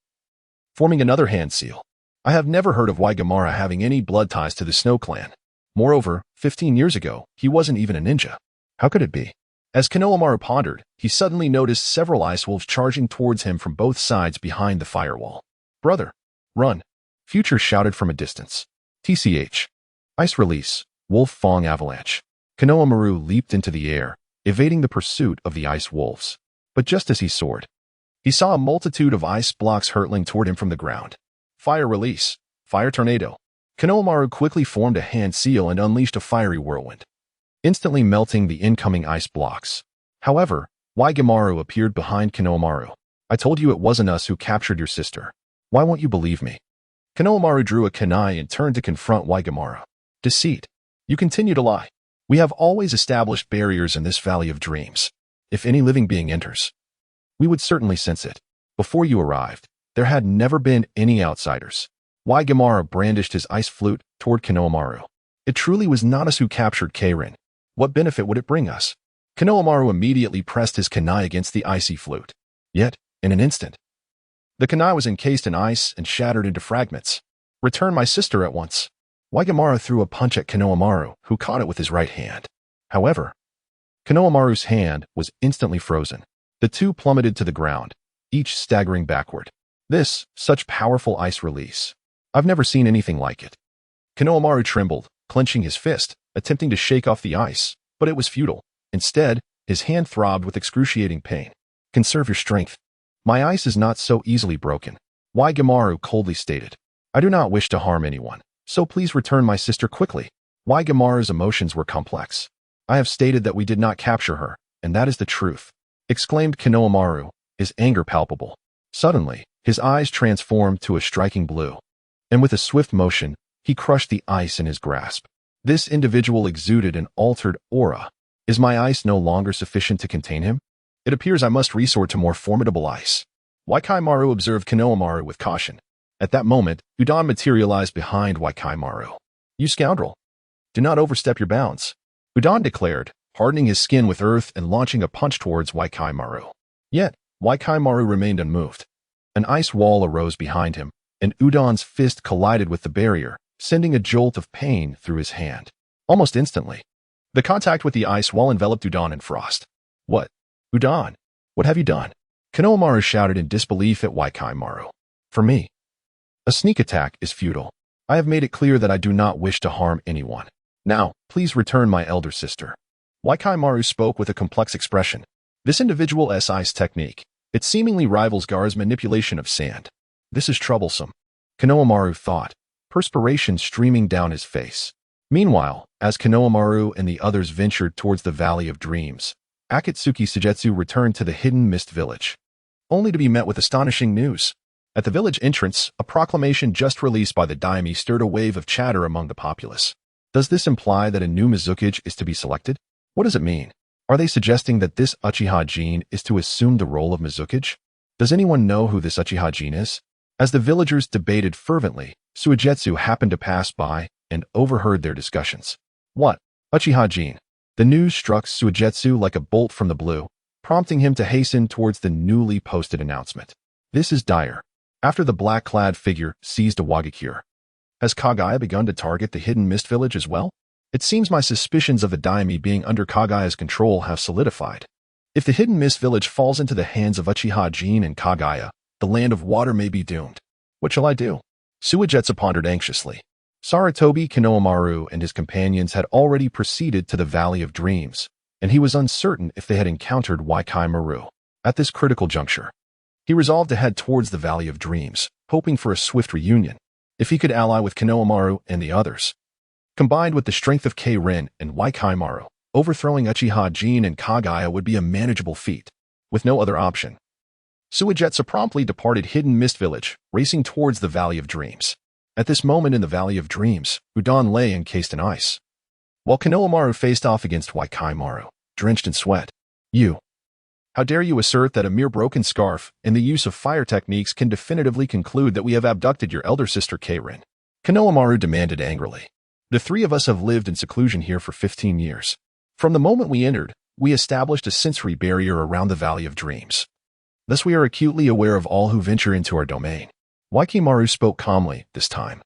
forming another hand seal. I have never heard of Waigimaru having any blood ties to the Snow Clan. Moreover, 15 years ago, he wasn't even a ninja. How could it be? As Konohamaru pondered, he suddenly noticed several ice wolves charging towards him from both sides behind the firewall. Brother, run! Future shouted from a distance. TCH. Ice release, Wolf Fang avalanche. Konohamaru leaped into the air, evading the pursuit of the ice wolves. But just as he soared, he saw a multitude of ice blocks hurtling toward him from the ground. Fire release, Fire tornado. Konohamaru quickly formed a hand seal and unleashed a fiery whirlwind, instantly melting the incoming ice blocks. However, Waigimaru appeared behind Konohamaru. I told you it wasn't us who captured your sister. Why won't you believe me? Konohamaru drew a kunai and turned to confront Waigimaru. Deceit. You continue to lie. We have always established barriers in this valley of dreams. If any living being enters, we would certainly sense it. Before you arrived, there had never been any outsiders. Waigimaru brandished his ice flute toward Konohamaru. It truly was not us who captured Keirin. What benefit would it bring us? Konohamaru immediately pressed his kunai against the icy flute. Yet, in an instant, the kunai was encased in ice and shattered into fragments. Return my sister at once. Waigimaru threw a punch at Konohamaru, who caught it with his right hand. However, Konohamaru's hand was instantly frozen. The two plummeted to the ground, each staggering backward. Such powerful ice release. I've never seen anything like it. Konohamaru trembled, clenching his fist, attempting to shake off the ice, but it was futile. Instead, his hand throbbed with excruciating pain. Conserve your strength. My ice is not so easily broken, Waigimaru coldly stated. I do not wish to harm anyone, so please return my sister quickly. Waigimaru's emotions were complex. I have stated that we did not capture her, and that is the truth, exclaimed Konohamaru, his anger palpable. Suddenly, his eyes transformed to a striking blue, and with a swift motion, he crushed the ice in his grasp. This individual exuded an altered aura. Is my ice no longer sufficient to contain him? It appears I must resort to more formidable ice. Waigimaru observed Konohamaru with caution. At that moment, Udon materialized behind Waigimaru. You scoundrel! Do not overstep your bounds, Udon declared, hardening his skin with earth and launching a punch towards Waigimaru. Yet, Waigimaru remained unmoved. An ice wall arose behind him, and Udon's fist collided with the barrier, sending a jolt of pain through his hand. Almost instantly, the contact with the ice wall enveloped Udon in frost. What? Udon, what have you done? Konohamaru shouted in disbelief at Waigimaru. For me, a sneak attack is futile. I have made it clear that I do not wish to harm anyone. Now, please return my elder sister. Waigimaru spoke with a complex expression. This individual's ice technique, it seemingly rivals Gar's manipulation of sand. This is troublesome, Konohamaru thought, perspiration streaming down his face. Meanwhile, as Konohamaru and the others ventured towards the Valley of Dreams, Akatsuki Suigetsu returned to the Hidden Mist Village, only to be met with astonishing news. At the village entrance, a proclamation just released by the daimyo stirred a wave of chatter among the populace. Does this imply that a new Mizukage is to be selected? What does it mean? Are they suggesting that this Uchiha Jin is to assume the role of Mizukage? Does anyone know who this Uchiha Jin is? As the villagers debated fervently, Suigetsu happened to pass by and overheard their discussions. What? Uchiha Jin. The news struck Suigetsu like a bolt from the blue, prompting him to hasten towards the newly posted announcement. This is dire. After the black-clad figure seized a Wagakure, has Kagaya begun to target the Hidden Mist Village as well? It seems my suspicions of the daimyo being under Kagaya's control have solidified. If the Hidden Mist Village falls into the hands of Uchiha Jin and Kagaya, the land of water may be doomed. What shall I do? Suigetsu pondered anxiously. Sarutobi Konohamaru and his companions had already proceeded to the Valley of Dreams, and he was uncertain if they had encountered Waigimaru. At this critical juncture, he resolved to head towards the Valley of Dreams, hoping for a swift reunion. If he could ally with Konohamaru and the others, combined with the strength of Keirin and Waigimaru, overthrowing Uchiha Jin and Kagaya would be a manageable feat. With no other option, Suigetsu promptly departed Hidden Mist Village, racing towards the Valley of Dreams. At this moment in the Valley of Dreams, Udon lay encased in ice, while Konohamaru faced off against Waigimaru, drenched in sweat. You! How dare you assert that a mere broken scarf and the use of fire techniques can definitively conclude that we have abducted your elder sister Keirin? Konohamaru demanded angrily. The three of us have lived in seclusion here for 15 years. From the moment we entered, we established a sensory barrier around the Valley of Dreams. Thus we are acutely aware of all who venture into our domain. Waigimaru spoke calmly this time.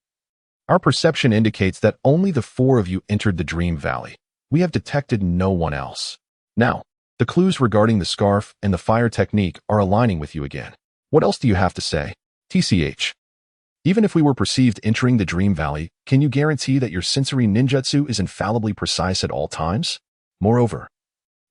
Our perception indicates that only the four of you entered the Dream Valley. We have detected no one else. Now, the clues regarding the scarf and the fire technique are aligning with you again. What else do you have to say? TCH. Even if we were perceived entering the Dream Valley, can you guarantee that your sensory ninjutsu is infallibly precise at all times? Moreover,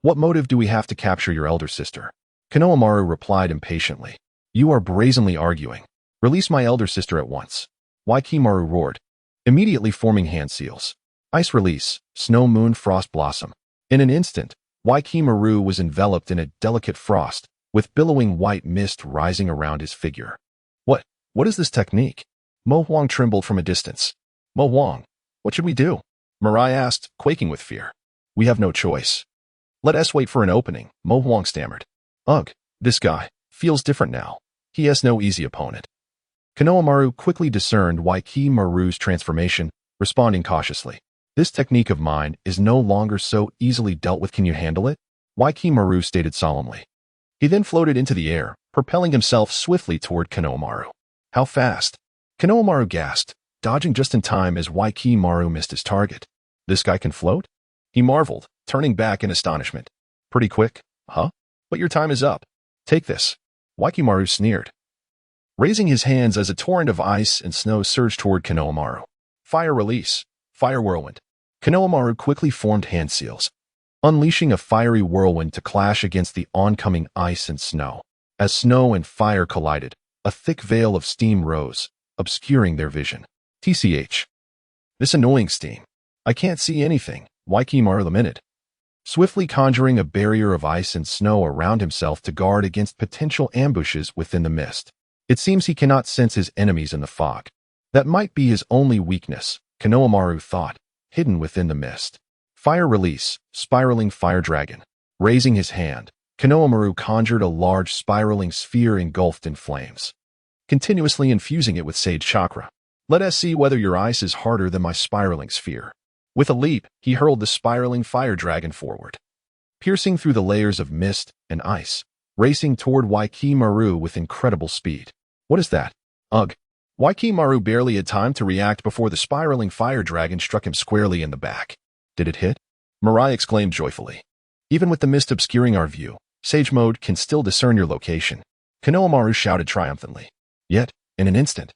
what motive do we have to capture your elder sister? Konohamaru replied impatiently. You are brazenly arguing. Release my elder sister at once. Waikimaru roared, immediately forming hand seals. Ice release, snow moon frost blossom. In an instant, Waikimaru was enveloped in a delicate frost, with billowing white mist rising around his figure. What is this technique? Mo Huang trembled from a distance. Mo Huang, what should we do? Mirai asked, quaking with fear. We have no choice. Let us wait for an opening, Mo Huang stammered. Ugh, this guy feels different now. He has no easy opponent. Konohamaru quickly discerned Waikimaru's transformation, responding cautiously. This technique of mine is no longer so easily dealt with. Can you handle it? Waikimaru stated solemnly. He then floated into the air, propelling himself swiftly toward Konohamaru. How fast? Konohamaru gasped, dodging just in time as Waikimaru missed his target. This guy can float? He marveled, turning back in astonishment. Pretty quick, huh? But your time is up. Take this. Waikimaru sneered, raising his hands as a torrent of ice and snow surged toward Konohamaru. Fire release. Fire whirlwind. Konohamaru quickly formed hand seals, unleashing a fiery whirlwind to clash against the oncoming ice and snow. As snow and fire collided, a thick veil of steam rose, obscuring their vision. TCH. This annoying steam. I can't see anything, Waikimaru lamented, swiftly conjuring a barrier of ice and snow around himself to guard against potential ambushes within the mist. It seems he cannot sense his enemies in the fog. That might be his only weakness, Konohamaru thought, hidden within the mist. Fire release, spiraling fire dragon. Raising his hand, Konohamaru conjured a large spiraling sphere engulfed in flames, continuously infusing it with sage chakra. Let us see whether your ice is harder than my spiraling sphere. With a leap, he hurled the spiraling fire dragon forward, piercing through the layers of mist and ice, racing toward Waikimaru with incredible speed. What is that? Ugh. Waikimaru barely had time to react before the spiraling fire dragon struck him squarely in the back. Did it hit? Mirai exclaimed joyfully. Even with the mist obscuring our view, Sage Mode can still discern your location. Konohamaru shouted triumphantly. Yet, in an instant,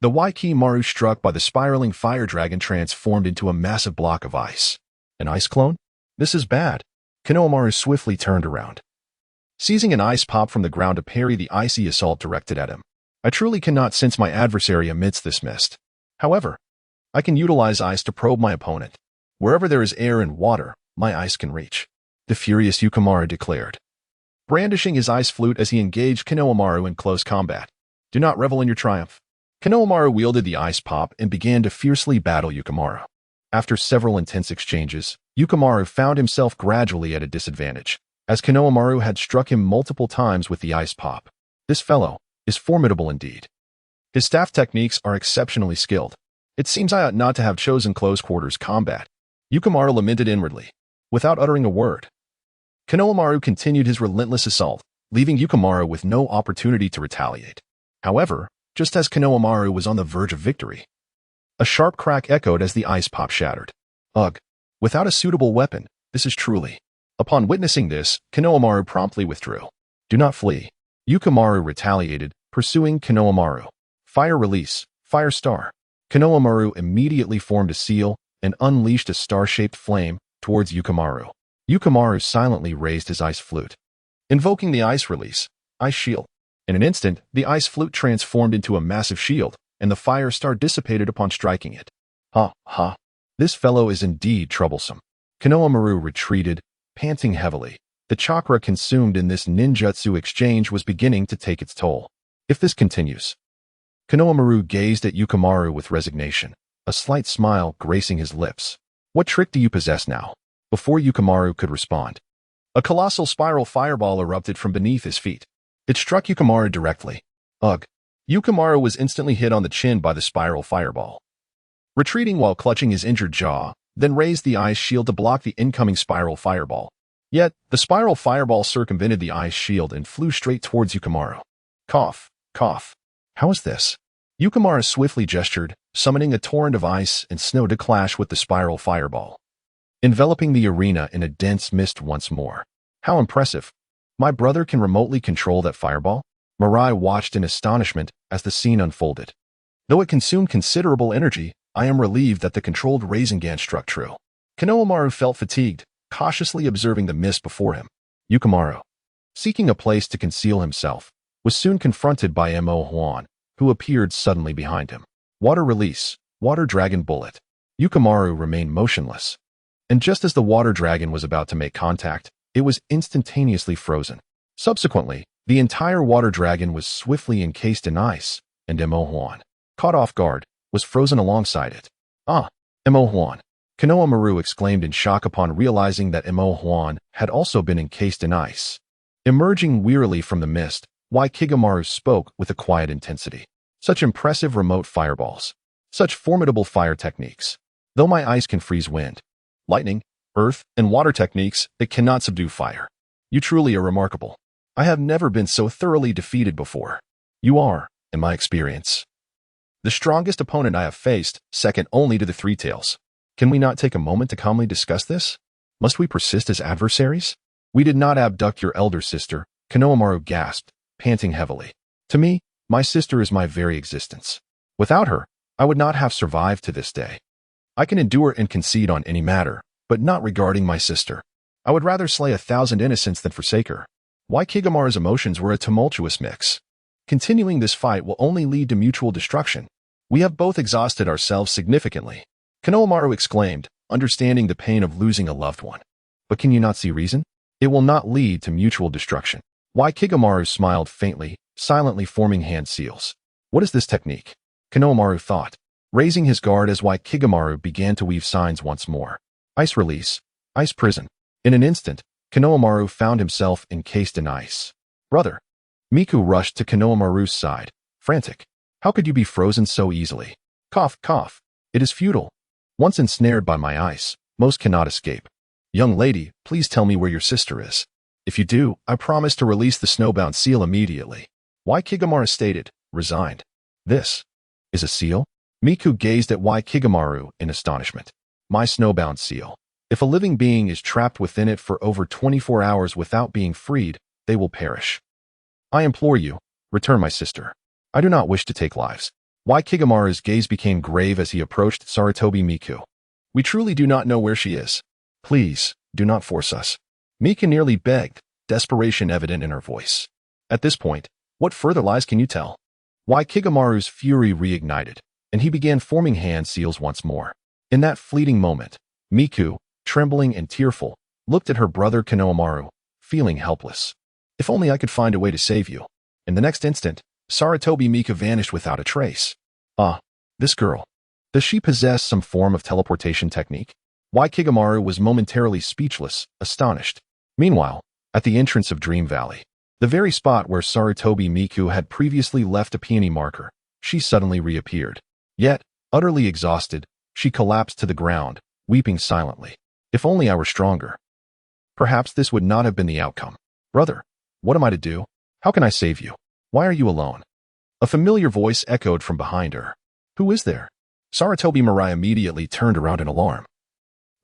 the Waikimaru struck by the spiraling fire dragon transformed into a massive block of ice. An ice clone? This is bad. Konohamaru swiftly turned around, seizing an ice pop from the ground to parry the icy assault directed at him. I truly cannot sense my adversary amidst this mist. However, I can utilize ice to probe my opponent. Wherever there is air and water, my ice can reach, the furious Yukimura declared, brandishing his ice flute as he engaged Konohamaru in close combat. Do not revel in your triumph. Konohamaru wielded the ice pop and began to fiercely battle Yukimura. After several intense exchanges, Yukimura found himself gradually at a disadvantage, as Konohamaru had struck him multiple times with the ice pop. This fellow is formidable indeed. His staff techniques are exceptionally skilled. It seems I ought not to have chosen close quarters combat. Yukimura lamented inwardly, without uttering a word. Konohamaru continued his relentless assault, leaving Yukimura with no opportunity to retaliate. However, just as Konohamaru was on the verge of victory, a sharp crack echoed as the ice pop shattered. Ugh, without a suitable weapon, this is truly. Upon witnessing this, Konohamaru promptly withdrew. Do not flee. Yukimura retaliated, pursuing Konohamaru. Fire release, fire star. Konohamaru immediately formed a seal and unleashed a star-shaped flame towards Yukimura. Yukimura silently raised his ice flute, invoking the ice release, ice shield. In an instant, the ice flute transformed into a massive shield, and the fire star dissipated upon striking it. Ha, ha. This fellow is indeed troublesome. Konohamaru retreated, panting heavily. The chakra consumed in this ninjutsu exchange was beginning to take its toll. If this continues. Konohamaru gazed at Yukimura with resignation, a slight smile gracing his lips. What trick do you possess now? Before Yukimura could respond, a colossal spiral fireball erupted from beneath his feet. It struck Yukimura directly. Ugh. Yukimura was instantly hit on the chin by the spiral fireball, retreating while clutching his injured jaw, then raised the ice shield to block the incoming spiral fireball. Yet, the spiral fireball circumvented the ice shield and flew straight towards Yukimura. Cough, cough. How is this? Yukimura swiftly gestured, summoning a torrent of ice and snow to clash with the spiral fireball, enveloping the arena in a dense mist once more. How impressive. My brother can remotely control that fireball? Mirai watched in astonishment as the scene unfolded. Though it consumed considerable energy, I am relieved that the controlled Rasengan struck true. Konohamaru felt fatigued, cautiously observing the mist before him. Yukimaru, seeking a place to conceal himself, was soon confronted by Mo Huan, who appeared suddenly behind him. Water release, water dragon bullet. Yukimaru remained motionless. And just as the water dragon was about to make contact, it was instantaneously frozen. Subsequently, the entire water dragon was swiftly encased in ice, and Mo Huan, caught off guard, was frozen alongside it. Ah, Mo Huan. Konohamaru exclaimed in shock upon realizing that Mo Huan had also been encased in ice. Emerging wearily from the mist, Kigamaru spoke with a quiet intensity. Such impressive remote fireballs. Such formidable fire techniques. Though my ice can freeze wind, lightning, earth, and water techniques, it cannot subdue fire. You truly are remarkable. I have never been so thoroughly defeated before. You are, in my experience, the strongest opponent I have faced, second only to the Three Tails. Can we not take a moment to calmly discuss this? Must we persist as adversaries? We did not abduct your elder sister, Konohamaru gasped, panting heavily. To me, my sister is my very existence. Without her, I would not have survived to this day. I can endure and concede on any matter, but not regarding my sister. I would rather slay 1,000 innocents than forsake her. Kigamaru's emotions were a tumultuous mix. Continuing this fight will only lead to mutual destruction. We have both exhausted ourselves significantly. Konohamaru exclaimed, understanding the pain of losing a loved one. But can you not see reason? It will not lead to mutual destruction. Kigamaru smiled faintly, silently forming hand seals. What is this technique? Konohamaru thought, raising his guard as Kigamaru began to weave signs once more. Ice release, ice prison. In an instant, Konohamaru found himself encased in ice. Brother. Miku rushed to Konohamaru's side, frantic. How could you be frozen so easily? Cough, cough. It is futile. Once ensnared by my ice, most cannot escape. Young lady, please tell me where your sister is. If you do, I promise to release the snowbound seal immediately. Kigamaru stated, resigned. This is a seal? Miku gazed at Kigamaru in astonishment. My snowbound seal. If a living being is trapped within it for over 24 hours without being freed, they will perish. I implore you, return my sister. I do not wish to take lives. Kigamaru's gaze became grave as he approached Sarutobi Miku. We truly do not know where she is. Please, do not force us. Miku nearly begged, desperation evident in her voice. At this point, what further lies can you tell? Kigamaru's fury reignited, and he began forming hand seals once more. In that fleeting moment, Miku, trembling and tearful, looked at her brother Konohamaru, feeling helpless. If only I could find a way to save you. In the next instant, Sarutobi Miku vanished without a trace. Ah, this girl. Does she possess some form of teleportation technique? Kigamaru was momentarily speechless, astonished. Meanwhile, at the entrance of Dream Valley, the very spot where Sarutobi Miku had previously left a peony marker, she suddenly reappeared. Yet, utterly exhausted, she collapsed to the ground, weeping silently. If only I were stronger. Perhaps this would not have been the outcome. Brother, what am I to do? How can I save you? Why are you alone? A familiar voice echoed from behind her. Who is there? Sarutobi Mirai immediately turned around in alarm,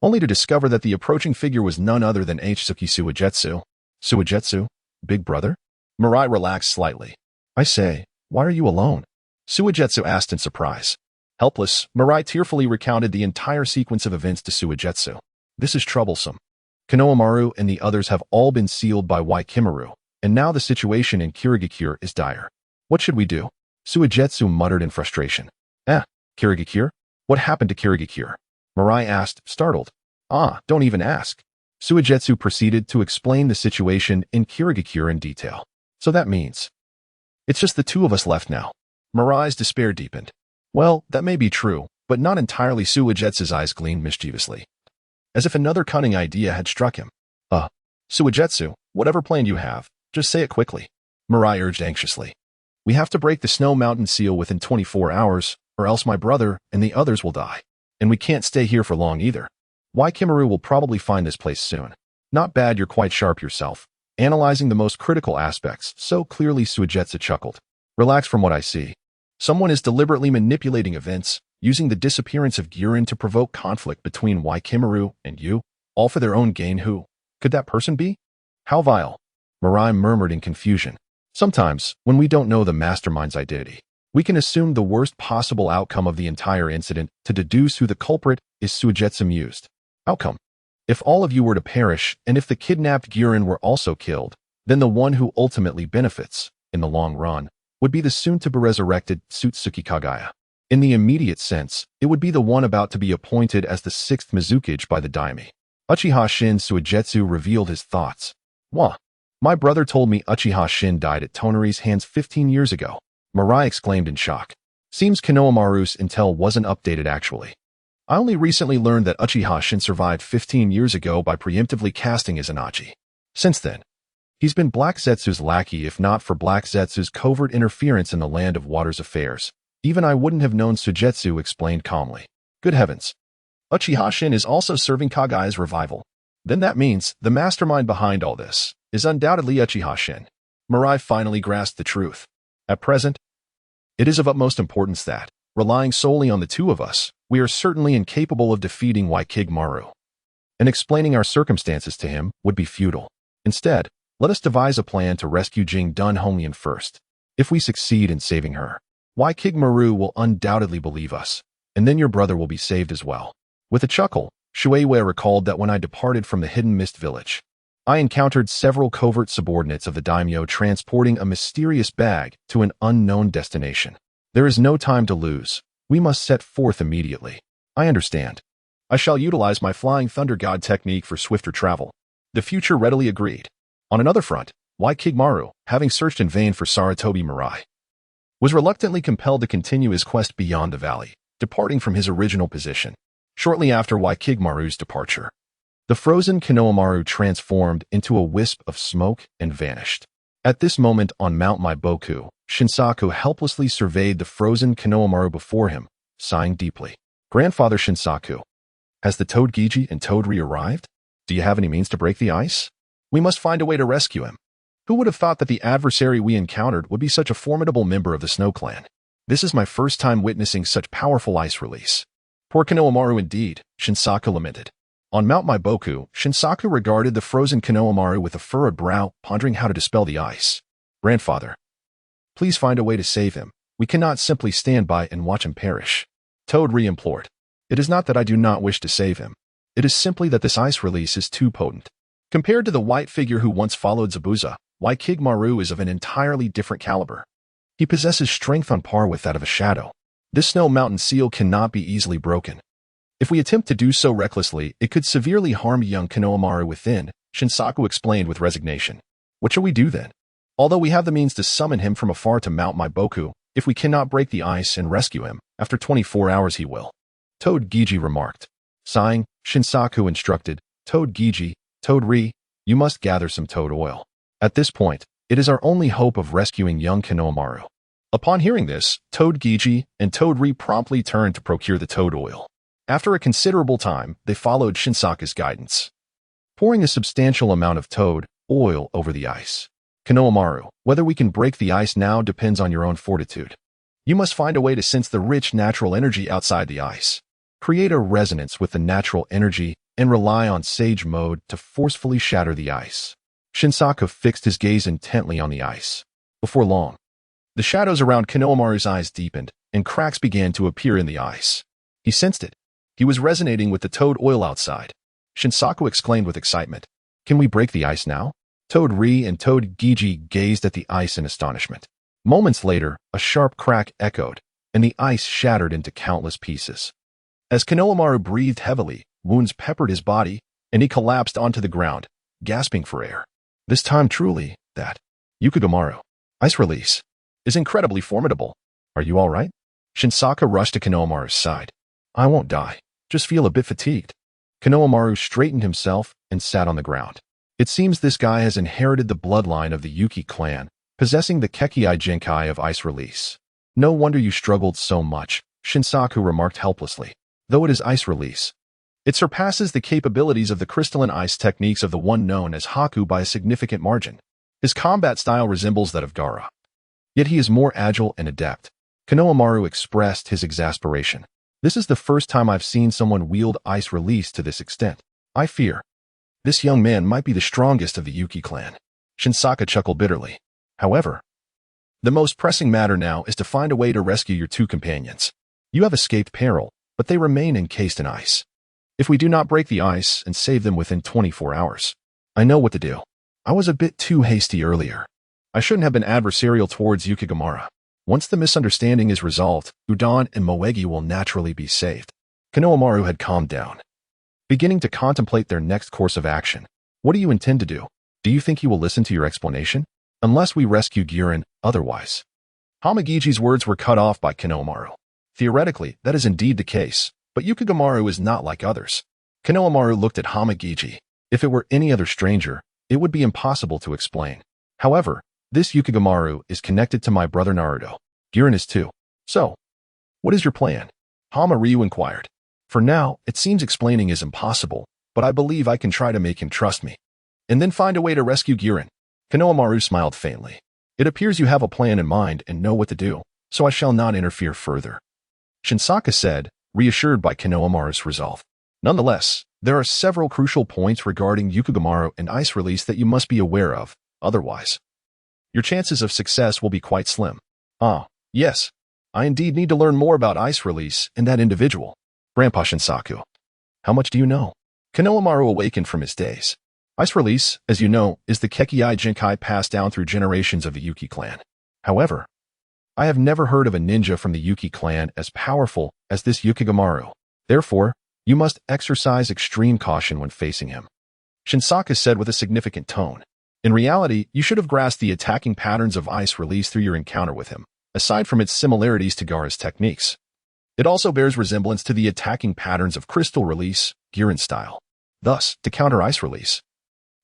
only to discover that the approaching figure was none other than Hsuki Suigetsu. Suigetsu? Big brother? Mirai relaxed slightly. I say, why are you alone? Suigetsu asked in surprise. Helpless, Mirai tearfully recounted the entire sequence of events to Suigetsu. This is troublesome. Konohamaru and the others have all been sealed by Kigamaru, and now the situation in Kirigakure is dire. What should we do? Suigetsu muttered in frustration. Kirigakure? What happened to Kirigakure? Mirai asked, startled. Don't even ask. Suigetsu proceeded to explain the situation in Kirigakure in detail. So that means it's just the two of us left now. Mirai's despair deepened. Well, that may be true, but not entirely. Suigetsu's eyes gleamed mischievously, as if another cunning idea had struck him. Suigetsu, whatever plan you have, just say it quickly. Mirai urged anxiously. We have to break the Snow Mountain seal within 24 hours, or else my brother and the others will die. And we can't stay here for long either. Kigamaru will probably find this place soon. Not bad, you're quite sharp yourself, analyzing the most critical aspects so clearly. Suigetsu chuckled. Relax from what I see. Someone is deliberately manipulating events, using the disappearance of Girin to provoke conflict between Kigamaru and you, all for their own gain. Who could that person be? How vile. Mirai murmured in confusion. Sometimes, when we don't know the mastermind's identity, We can assume the worst possible outcome of the entire incident to deduce who the culprit is Suigetsu mused. Outcome. If all of you were to perish, and if the kidnapped Gyurin were also killed, then the one who ultimately benefits, in the long run, would be the soon-to-be-resurrected Tsutsuki Kagaya. In the immediate sense, it would be the one about to be appointed as the 6th Mizukage by the Daime. Uchiha Shin Suigetsu revealed his thoughts. Wah! My brother told me Uchiha Shin died at Tonari's hands 15 years ago. Mirai exclaimed in shock. Seems Konohamaru's intel wasn't updated actually. I only recently learned that Uchiha Shin survived 15 years ago by preemptively casting his Anachi. Since then, he's been Black Zetsu's lackey if not for Black Zetsu's covert interference in the Land of Water's affairs. Even I wouldn't have known, Suigetsu explained calmly. Good heavens. Uchiha Shin is also serving Kagaya's revival. Then that means the mastermind behind all this is undoubtedly Uchiha Shin. Mirai finally grasped the truth. At present, it is of utmost importance that, relying solely on the two of us, we are certainly incapable of defeating Waikigmaru. And explaining our circumstances to him would be futile. Instead, let us devise a plan to rescue Jing Dun Honglian first. If we succeed in saving her, Waikigmaru will undoubtedly believe us, and then your brother will be saved as well. With a chuckle, Shueiwei recalled that when I departed from the Hidden Mist Village, I encountered several covert subordinates of the daimyo transporting a mysterious bag to an unknown destination. There is no time to lose. We must set forth immediately. I understand. I shall utilize my Flying Thunder God technique for swifter travel. The future readily agreed. On another front, Waikigmaru, having searched in vain for Sarutobi Mirai, was reluctantly compelled to continue his quest beyond the valley, departing from his original position. Shortly after Waikigmaru's departure, the frozen Konohamaru transformed into a wisp of smoke and vanished. At this moment on Mount Maiboku, Shinsaku helplessly surveyed the frozen Konohamaru before him, sighing deeply. Grandfather Shinsaku, has the Toad Giji and Toad Ri arrived? Do you have any means to break the ice? We must find a way to rescue him. Who would have thought that the adversary we encountered would be such a formidable member of the Snow Clan? This is my first time witnessing such powerful ice release. Poor Konohamaru indeed, Shinsaku lamented. On Mount Maiboku, Shinsaku regarded the frozen Konohamaru with a furrowed brow, pondering how to dispel the ice. Grandfather, please find a way to save him. We cannot simply stand by and watch him perish. Toad re-implored. It is not that I do not wish to save him. It is simply that this ice release is too potent. Compared to the white figure who once followed Zabuza, Waikigmaru is of an entirely different caliber. He possesses strength on par with that of a shadow. This snow mountain seal cannot be easily broken. If we attempt to do so recklessly, it could severely harm young Konohamaru within, Shinsaku explained with resignation. What shall we do then? Although we have the means to summon him from afar to Mount Maiboku, if we cannot break the ice and rescue him, after 24 hours he will. Toad Giji remarked. Sighing, Shinsaku instructed, Toad Giji, Toad Ri, you must gather some toad oil. At this point, it is our only hope of rescuing young Konohamaru. Upon hearing this, Toad Giji and Toad Ri promptly turned to procure the toad oil. After a considerable time, they followed Shinsaku's guidance, pouring a substantial amount of toad oil over the ice. Konohamaru, whether we can break the ice now depends on your own fortitude. You must find a way to sense the rich natural energy outside the ice. Create a resonance with the natural energy and rely on Sage Mode to forcefully shatter the ice. Shinsaku fixed his gaze intently on the ice. Before long, the shadows around Konohamaru's eyes deepened, and cracks began to appear in the ice. He sensed it. He was resonating with the toad oil outside. Shinsaku exclaimed with excitement. Can we break the ice now? Toad Ri and Toad Giji gazed at the ice in astonishment. Moments later, a sharp crack echoed, and the ice shattered into countless pieces. As Konohamaru breathed heavily, wounds peppered his body, and he collapsed onto the ground, gasping for air. This time truly, that Yukigamaru, ice release, is incredibly formidable. Are you all right? Shinsaku rushed to Konohamaru's side. I won't die, just feel a bit fatigued. Konohamaru straightened himself and sat on the ground. It seems this guy has inherited the bloodline of the Yuki clan, possessing the Kekkei Genkai of ice release. No wonder you struggled so much, Shinsaku remarked helplessly. Though it is ice release, it surpasses the capabilities of the crystalline ice techniques of the one known as Haku by a significant margin. His combat style resembles that of Gaara. Yet he is more agile and adept. Konohamaru expressed his exasperation. This is the first time I've seen someone wield ice release to this extent. I fear this young man might be the strongest of the Yuki clan. Shinsaku chuckled bitterly. However, The most pressing matter now is to find a way to rescue your two companions. You have escaped peril, but they remain encased in ice. If we do not break the ice and save them within 24 hours, I know what to do. I was a bit too hasty earlier. I shouldn't have been adversarial towards Yukigahara. Once the misunderstanding is resolved, Udon and Moegi will naturally be saved. Konohamaru had calmed down, beginning to contemplate their next course of action. What do you intend to do? Do you think he will listen to your explanation? Unless we rescue Girin, otherwise. Hamagiji's words were cut off by Konohamaru. Theoretically, that is indeed the case, but Yukigahara is not like others. Konohamaru looked at Hamagiji. If it were any other stranger, it would be impossible to explain. However, this Yukigahara is connected to my brother Naruto. Girin is too. So, what is your plan? Hama-Ryu inquired. For now, it seems explaining is impossible, but I believe I can try to make him trust me. And then find a way to rescue Girin. Konohamaru smiled faintly. It appears you have a plan in mind and know what to do, so I shall not interfere further. Shinsaka said, reassured by Konohamaru's resolve. Nonetheless, there are several crucial points regarding Yukigahara and ice release that you must be aware of, otherwise your chances of success will be quite slim. Ah, yes. I indeed need to learn more about ice release and that individual. Grandpa Shinsaku. How much do you know? Konohamaru awakened from his daze. Ice release, as you know, is the Kekkei Jinkai passed down through generations of the Yuki clan. However, I have never heard of a ninja from the Yuki clan as powerful as this Yukigahara. Therefore, you must exercise extreme caution when facing him. Shinsaka said with a significant tone. In reality, you should have grasped the attacking patterns of ice release through your encounter with him, aside from its similarities to Gaara's techniques. It also bears resemblance to the attacking patterns of crystal release, Girin style. Thus, to counter ice release,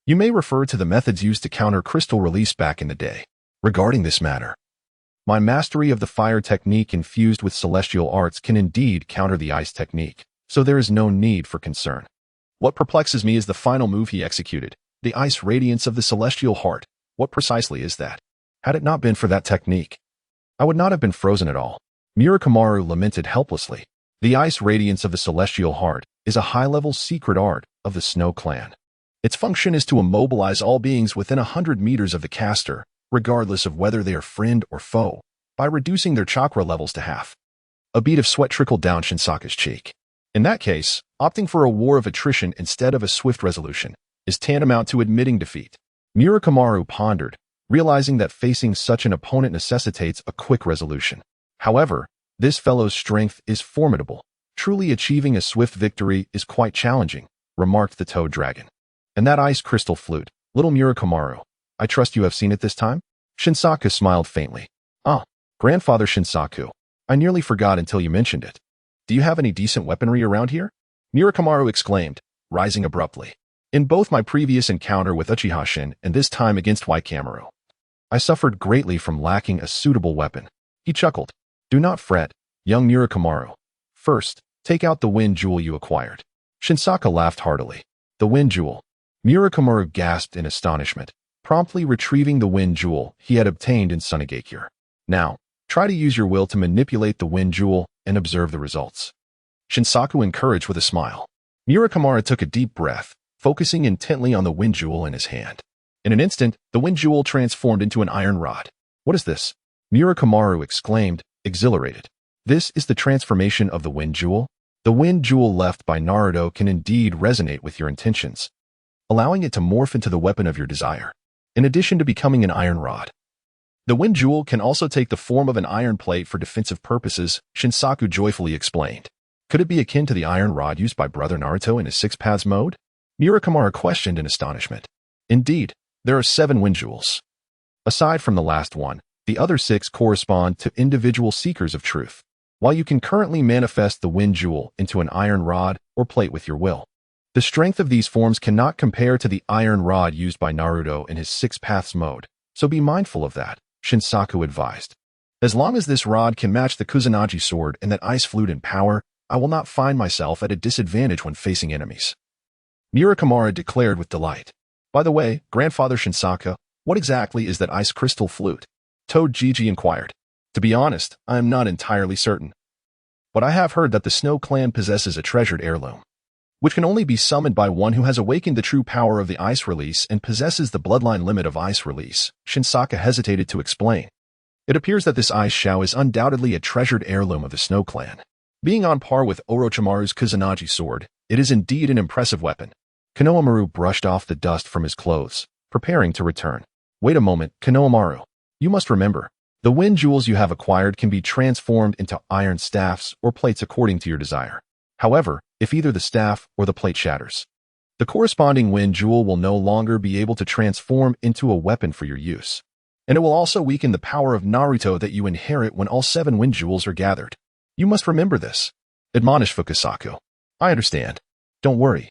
you may refer to the methods used to counter crystal release back in the day. Regarding this matter, my mastery of the fire technique infused with celestial arts can indeed counter the ice technique, so there is no need for concern. What perplexes me is the final move he executed, the ice radiance of the celestial heart. What precisely is that? Had it not been for that technique, I would not have been frozen at all. Murakamaru lamented helplessly. The ice radiance of the celestial heart is a high-level secret art of the Snow Clan. Its function is to immobilize all beings within 100 meters of the caster, regardless of whether they are friend or foe, by reducing their chakra levels to half. A bead of sweat trickled down Shinsaka's cheek. In that case, opting for a war of attrition instead of a swift resolution is tantamount to admitting defeat. Murakamaru pondered, realizing that facing such an opponent necessitates a quick resolution. However, this fellow's strength is formidable. Truly achieving a swift victory is quite challenging, remarked the Toad Dragon. And that ice crystal flute, little Murakamaru, I trust you have seen it this time? Shinsaka smiled faintly. Ah, Grandfather Shinsaku, I nearly forgot until you mentioned it. Do you have any decent weaponry around here? Murakamaru exclaimed, rising abruptly. In both my previous encounter with Uchiha Shin and this time against Waikamaru, I suffered greatly from lacking a suitable weapon. He chuckled. Do not fret, young Murakamaru. First, take out the wind jewel you acquired. Shinsaka laughed heartily. The wind jewel. Murakamaru gasped in astonishment, promptly retrieving the wind jewel he had obtained in Sunigakure. Now, try to use your will to manipulate the wind jewel and observe the results. Shinsaku encouraged with a smile. Murakamaru took a deep breath, focusing intently on the wind jewel in his hand. In an instant, the wind jewel transformed into an iron rod. What is this? Murakamaru exclaimed, exhilarated. This is the transformation of the wind jewel? The wind jewel left by Naruto can indeed resonate with your intentions, allowing it to morph into the weapon of your desire, in addition to becoming an iron rod. The wind jewel can also take the form of an iron plate for defensive purposes, Shinsaku joyfully explained. Could it be akin to the iron rod used by Brother Naruto in his Six Paths mode? Murakamaru questioned in astonishment. Indeed, there are 7 wind jewels. Aside from the last one, the other 6 correspond to individual seekers of truth, while you can currently manifest the wind jewel into an iron rod or plate with your will. The strength of these forms cannot compare to the iron rod used by Naruto in his Six Paths mode, so be mindful of that, Shinsaku advised. As long as this rod can match the Kusanagi sword and that ice flute in power, I will not find myself at a disadvantage when facing enemies. Murakamaru declared with delight. By the way, Grandfather Shinsaka, what exactly is that ice crystal flute? Toad Gigi inquired. To be honest, I am not entirely certain. But I have heard that the Snow Clan possesses a treasured heirloom, which can only be summoned by one who has awakened the true power of the ice release and possesses the bloodline limit of ice release, Shinsaka hesitated to explain. It appears that this ice shao is undoubtedly a treasured heirloom of the Snow Clan. Being on par with Orochimaru's Kusanagi sword, it is indeed an impressive weapon. Konohamaru brushed off the dust from his clothes, preparing to return. Wait a moment, Konohamaru. You must remember, the wind jewels you have acquired can be transformed into iron staffs or plates according to your desire. However, if either the staff or the plate shatters, the corresponding wind jewel will no longer be able to transform into a weapon for your use. And it will also weaken the power of Naruto that you inherit when all 7 wind jewels are gathered. You must remember this, admonished Fukasaku. I understand. Don't worry.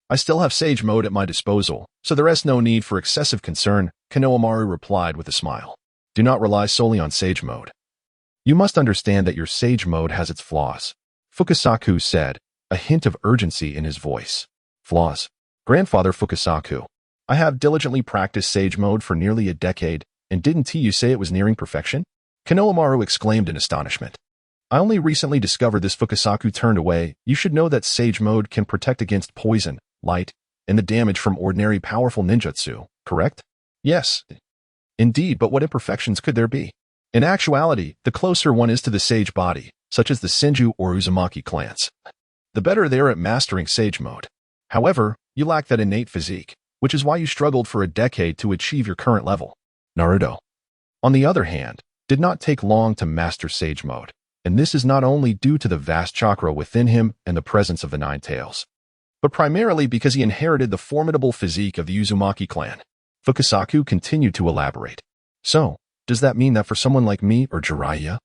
I still have Sage Mode at my disposal, so there is no need for excessive concern, Konohamaru replied with a smile. Do not rely solely on Sage Mode. You must understand that your Sage Mode has its flaws, Fukasaku said, a hint of urgency in his voice. Flaws? Grandfather Fukasaku, I have diligently practiced Sage Mode for nearly a decade, and didn't you say it was nearing perfection? Konohamaru exclaimed in astonishment. I only recently discovered this. Fukasaku turned away. You should know that Sage Mode can protect against poison, light, and the damage from ordinary powerful ninjutsu, correct? Yes. Indeed, but what imperfections could there be? In actuality, the closer one is to the Sage body, such as the Senju or Uzumaki clans, the better they are at mastering Sage Mode. However, you lack that innate physique, which is why you struggled for a decade to achieve your current level. Naruto, on the other hand, did not take long to master Sage Mode, and this is not only due to the vast chakra within him and the presence of the 9 tails, but primarily because he inherited the formidable physique of the Uzumaki clan. Fukasaku continued to elaborate. So, does that mean that for someone like me or Jiraiya,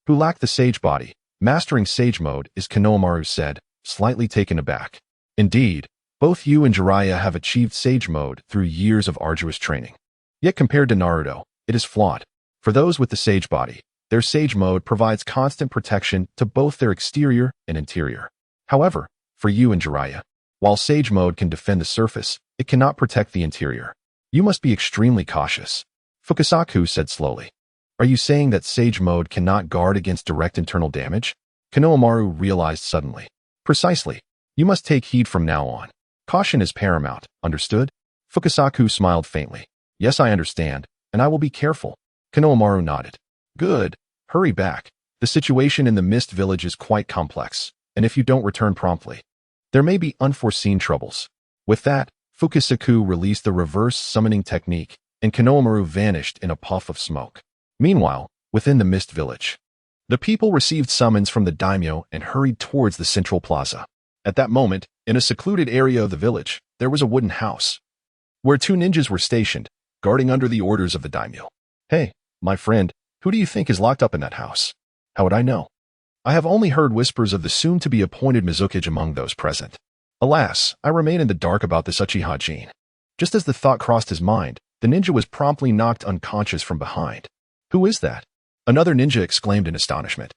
who lack the Sage body, mastering Sage Mode is, Konohamaru said, slightly taken aback. Indeed, both you and Jiraiya have achieved Sage Mode through years of arduous training. Yet compared to Naruto, it is flawed. For those with the Sage body, their Sage Mode provides constant protection to both their exterior and interior. However, for you and Jiraiya, while Sage Mode can defend the surface, it cannot protect the interior. You must be extremely cautious, Fukasaku said slowly. Are you saying that Sage Mode cannot guard against direct internal damage? Konohamaru realized suddenly. Precisely. You must take heed from now on. Caution is paramount, understood? Fukasaku smiled faintly. Yes, I understand, and I will be careful. Konohamaru nodded. Good. Hurry back. The situation in the Mist Village is quite complex, and if you don't return promptly, there may be unforeseen troubles. With that, Fukasaku released the reverse summoning technique, and Konohamaru vanished in a puff of smoke. Meanwhile, within the Mist Village, the people received summons from the daimyo and hurried towards the central plaza. At that moment, in a secluded area of the village, there was a wooden house, where 2 ninjas were stationed, guarding under the orders of the daimyo. Hey, my friend, who do you think is locked up in that house? How would I know? I have only heard whispers of the soon-to-be appointed Mizukage among those present. Alas, I remain in the dark about this Uchiha Jin. Just as the thought crossed his mind, the ninja was promptly knocked unconscious from behind. Who is that? Another ninja exclaimed in astonishment.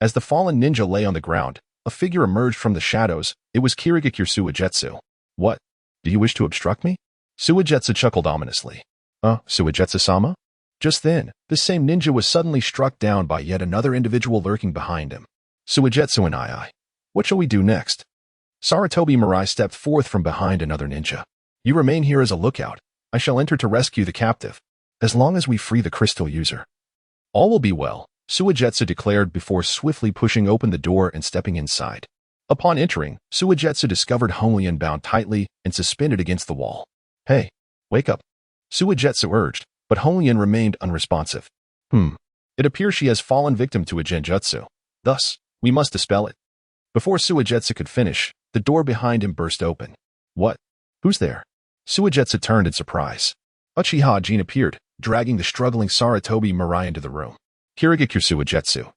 As the fallen ninja lay on the ground, a figure emerged from the shadows. It was Kirigakure Suigetsu. What? Do you wish to obstruct me? Suigetsu chuckled ominously. Suigetsu-sama? Just then, this same ninja was suddenly struck down by yet another individual lurking behind him. Suigetsu and I. What shall we do next? Saratobi Mirai stepped forth from behind another ninja. You remain here as a lookout. I shall enter to rescue the captive, as long as we free the crystal user. All will be well, Suigetsu declared before swiftly pushing open the door and stepping inside. Upon entering, Suigetsu discovered Honglian bound tightly and suspended against the wall. Hey, wake up, Suigetsu urged, but Honglian remained unresponsive. It appears she has fallen victim to a genjutsu. Thus, we must dispel it. Before Suigetsu could finish, the door behind him burst open. What? Who's there? Suigetsu turned in surprise. Uchiha Jin appeared, dragging the struggling Saratobi Mirai into the room. Kirigakure Suigetsu.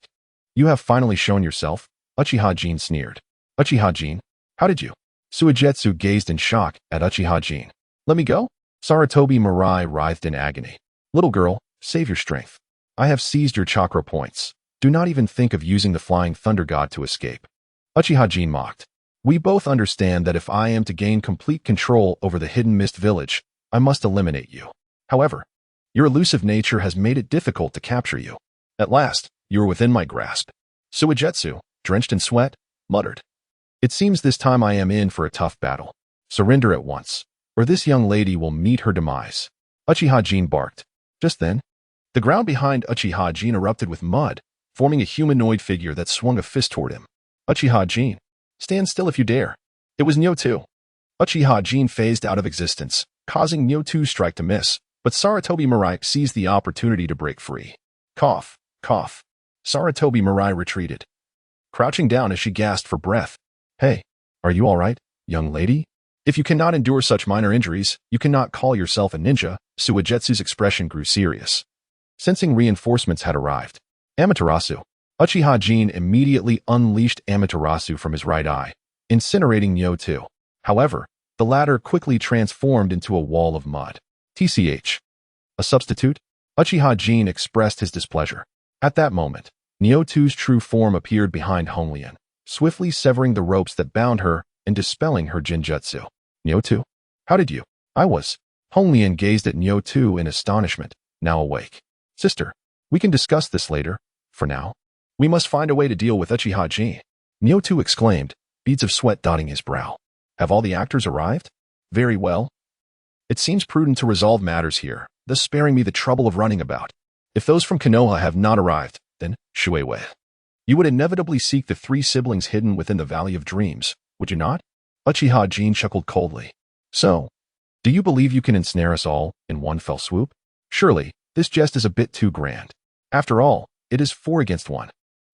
You have finally shown yourself, Uchiha Jin sneered. Uchiha Jin, how did you? Suigetsu gazed in shock at Uchiha Jin. Let me go? Saratobi Mirai writhed in agony. Little girl, save your strength. I have seized your chakra points. Do not even think of using the flying thunder god to escape. Uchiha Jin mocked. We both understand that if I am to gain complete control over the hidden mist village, I must eliminate you. However, your elusive nature has made it difficult to capture you. At last, you are within my grasp. Suigetsu, drenched in sweat, muttered. It seems this time I am in for a tough battle. Surrender at once, or this young lady will meet her demise. Uchiha Jin barked. Just then, The ground behind Uchiha Jin erupted with mud, forming a humanoid figure that swung a fist toward him. Uchiha Jin, stand still if you dare. It was Naruto. Uchiha Jin phased out of existence, causing Naruto's strike to miss, but Sarutobi Mirai seized the opportunity to break free. Cough, cough. Sarutobi Mirai retreated, crouching down as she gasped for breath. Hey, are you all right, young lady? If you cannot endure such minor injuries, you cannot call yourself a ninja. Suigetsu's expression grew serious. Sensing reinforcements had arrived, Amaterasu. Uchiha Jin immediately unleashed Amaterasu from his right eye, incinerating Naruto. However, the latter quickly transformed into a wall of mud. TCH. A substitute? Uchiha Jin expressed his displeasure. At that moment, Naruto's true form appeared behind Honglian, swiftly severing the ropes that bound her and dispelling her Jinjutsu. Naruto? How did you? I was. Honglian gazed at Naruto in astonishment, now awake. Sister, we can discuss this later. For now, we must find a way to deal with Uchiha Jin. Naruto exclaimed, beads of sweat dotting his brow. Have all the actors arrived? Very well. It seems prudent to resolve matters here, thus sparing me the trouble of running about. If those from Konoha have not arrived, then, Shueiwei, you would inevitably seek the three siblings hidden within the Valley of Dreams, would you not? Uchiha Jin chuckled coldly. So, do you believe you can ensnare us all in one fell swoop? Surely, this jest is a bit too grand. After all, it is 4 against 1.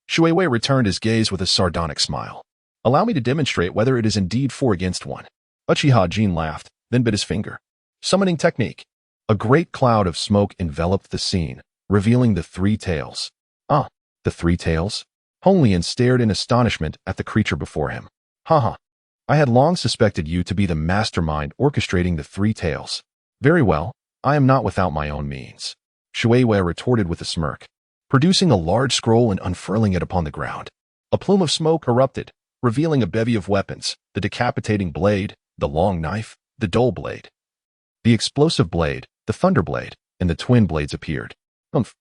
Shueiwei returned his gaze with a sardonic smile. Allow me to demonstrate whether it is indeed 4 against 1. Uchiha Jin laughed, then bit his finger. Summoning technique. A great cloud of smoke enveloped the scene, revealing the 3 tails. Ah, the 3 tails? Honglian stared in astonishment at the creature before him. Haha. I had long suspected you to be the mastermind orchestrating the 3 tails. Very well, I am not without my own means. Shueiwei retorted with a smirk, producing a large scroll and unfurling it upon the ground. A plume of smoke erupted, revealing a bevy of weapons, the decapitating blade, the long knife, the dull blade. The explosive blade, the thunder blade, and the twin blades appeared. Umph.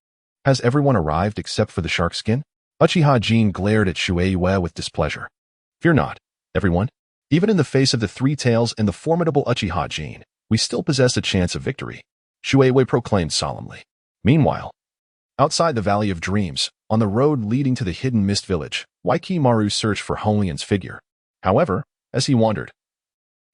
Has everyone arrived except for the shark skin? Uchiha Jin glared at Shueiwei with displeasure. Fear not, everyone. Even in the face of the 3 tails and the formidable Uchiha Jin, we still possess a chance of victory, Shueiwei proclaimed solemnly. Meanwhile, outside the Valley of Dreams, on the road leading to the hidden mist village, Waikimaru searched for Honglian's figure. However, as he wandered,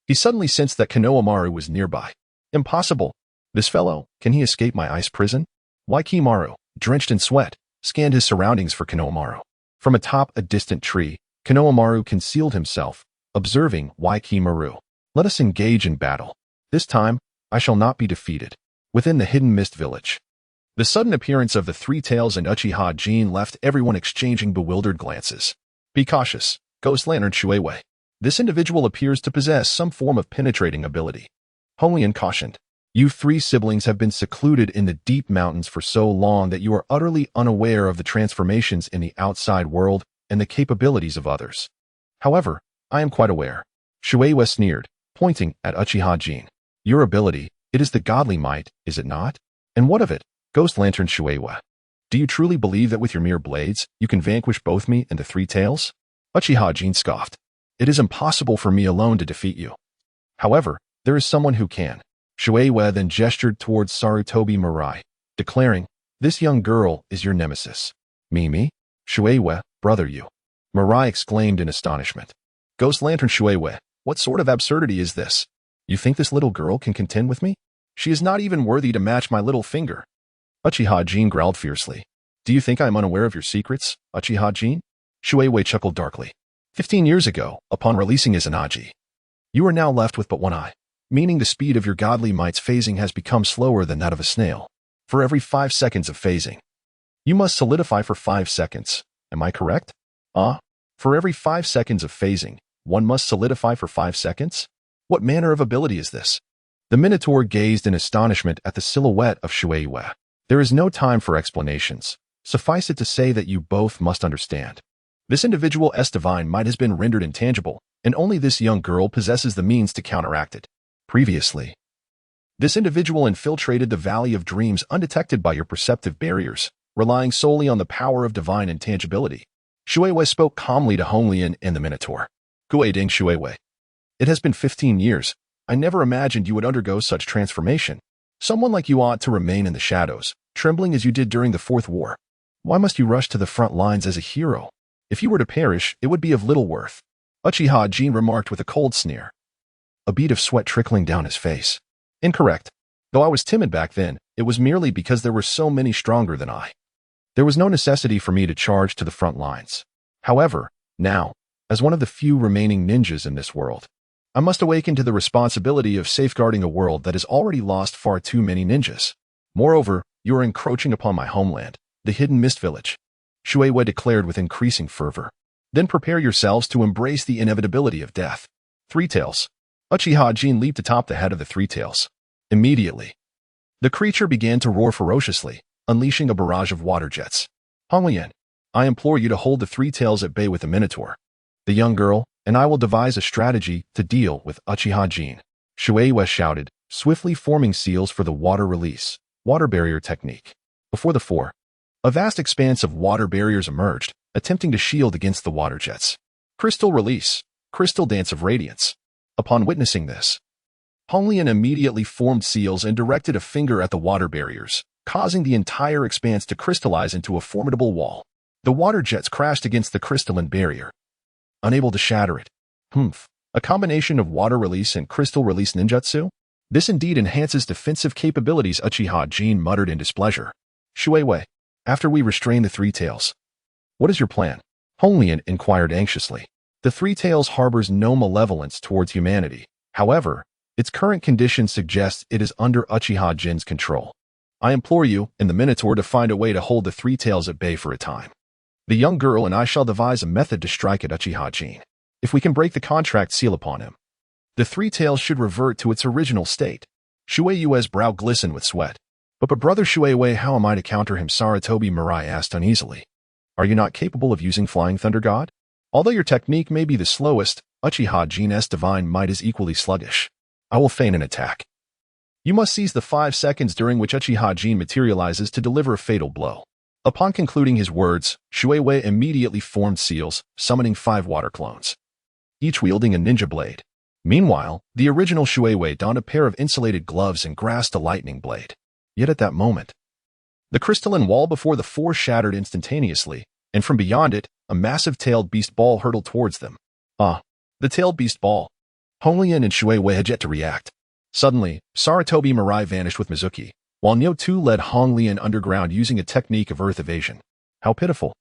he suddenly sensed that Konohamaru was nearby. Impossible. This fellow, can he escape my ice prison? Waikimaru, drenched in sweat, scanned his surroundings for Konohamaru. From atop a distant tree, Konohamaru concealed himself, observing Waikimaru. Let us engage in battle. This time, I shall not be defeated. Within the hidden mist village, the sudden appearance of the 3 tails and Uchiha Jin left everyone exchanging bewildered glances. Be cautious, Ghost Lantern Shueiwei. This individual appears to possess some form of penetrating ability. Honglian cautioned. You 3 siblings have been secluded in the deep mountains for so long that you are utterly unaware of the transformations in the outside world and the capabilities of others. However, I am quite aware. Shueiwei sneered, pointing at Uchiha Jin. Your ability, it is the godly might, is it not? And what of it, Ghost Lantern Shueiwei? Do you truly believe that with your mere blades, you can vanquish both me and the 3 tails? Uchiha Jin scoffed. It is impossible for me alone to defeat you. However, there is someone who can. Shueiwei then gestured towards Sarutobi Mirai, declaring, this young girl is your nemesis. Me? Shueiwei, brother you. Mirai exclaimed in astonishment. Ghost Lantern Shueiwei, what sort of absurdity is this? You think this little girl can contend with me? She is not even worthy to match my little finger. Uchiha Jin growled fiercely. Do you think I am unaware of your secrets, Uchiha Jin? Shueiwei chuckled darkly. 15 years ago, upon releasing Izanagi, you are now left with but one eye, meaning the speed of your godly might's phasing has become slower than that of a snail. For every 5 seconds of phasing, you must solidify for 5 seconds. Am I correct? For every 5 seconds of phasing, one must solidify for 5 seconds? What manner of ability is this? The Minotaur gazed in astonishment at the silhouette of Shueiwei. There is no time for explanations. Suffice it to say that you both must understand. This individual S-Divine might has been rendered intangible, and only this young girl possesses the means to counteract it. Previously, this individual infiltrated the Valley of Dreams undetected by your perceptive barriers, relying solely on the power of divine intangibility. Shueiwei spoke calmly to Honglian and the Minotaur. Guiding Shueiwei. It has been 15 years. I never imagined you would undergo such transformation. Someone like you ought to remain in the shadows, trembling as you did during the Fourth War. Why must you rush to the front lines as a hero? If you were to perish, it would be of little worth, Uchiha Jin remarked with a cold sneer, a bead of sweat trickling down his face. Incorrect. Though I was timid back then, it was merely because there were so many stronger than I. There was no necessity for me to charge to the front lines. However, now, as one of the few remaining ninjas in this world, I must awaken to the responsibility of safeguarding a world that has already lost far too many ninjas. Moreover, you are encroaching upon my homeland, the Hidden Mist Village, Shueisha declared with increasing fervor. Then prepare yourselves to embrace the inevitability of death. Three Tails. Uchiha Jin leaped atop the head of the Three Tails. Immediately, the creature began to roar ferociously, unleashing a barrage of water jets. Honglian, I implore you to hold the Three Tails at bay with the Minotaur. The young girl and I will devise a strategy to deal with Uchiha Jin. Shueisha shouted, swiftly forming seals for the water release, water barrier technique. Before the four, a vast expanse of water barriers emerged, attempting to shield against the water jets. Crystal release, crystal dance of radiance. Upon witnessing this, Honglian immediately formed seals and directed a finger at the water barriers, causing the entire expanse to crystallize into a formidable wall. The water jets crashed against the crystalline barrier, unable to shatter it. A combination of water release and crystal release ninjutsu? This indeed enhances defensive capabilities, Uchiha Jin muttered in displeasure. Shueisha, after we restrain the Three Tails, what is your plan? Honglian inquired anxiously. The Three Tails harbors no malevolence towards humanity. However, its current condition suggests it is under Uchiha Jin's control. I implore you and the Minotaur to find a way to hold the Three Tails at bay for a time. The young girl and I shall devise a method to strike at Uchiha Jin. If we can break the contract seal upon him, the Three Tails should revert to its original state. Shueisha's brow glistened with sweat. But brother Shueisha, how am I to counter him? Sarutobi Mirai asked uneasily. Are you not capable of using Flying Thunder God? Although your technique may be the slowest, Uchiha Jin's divine might is equally sluggish. I will feign an attack. You must seize the 5 seconds during which Uchiha Jin materializes to deliver a fatal blow. Upon concluding his words, Shueisha immediately formed seals, summoning 5 water clones, each wielding a ninja blade. Meanwhile, the original Shueisha donned a pair of insulated gloves and grasped a lightning blade. Yet at that moment, the crystalline wall before the four shattered instantaneously, and from beyond it, a massive tailed beast ball hurtled towards them. The tailed beast ball. Honglian and Shueisha had yet to react. Suddenly, Sarutobi Mirai vanished with Mizuki, while Nyo-2 led Honglian underground using a technique of earth evasion. How pitiful.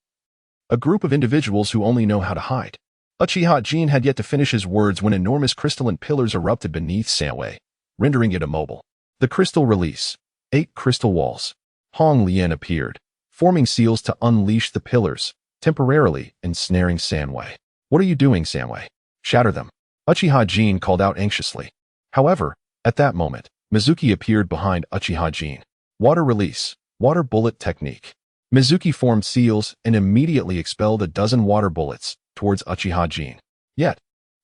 A group of individuals who only know how to hide. Uchiha Jin had yet to finish his words when enormous crystalline pillars erupted beneath Sanwei, rendering it immobile. The crystal release. 8 crystal walls. Honglian appeared, forming seals to unleash the pillars, temporarily ensnaring Sanwei. What are you doing, Sanwei? Shatter them. Uchiha Jin called out anxiously. However, at that moment, Mizuki appeared behind Uchiha Jin. Water release, water bullet technique. Mizuki formed seals and immediately expelled a dozen water bullets towards Uchiha Jin. Yet,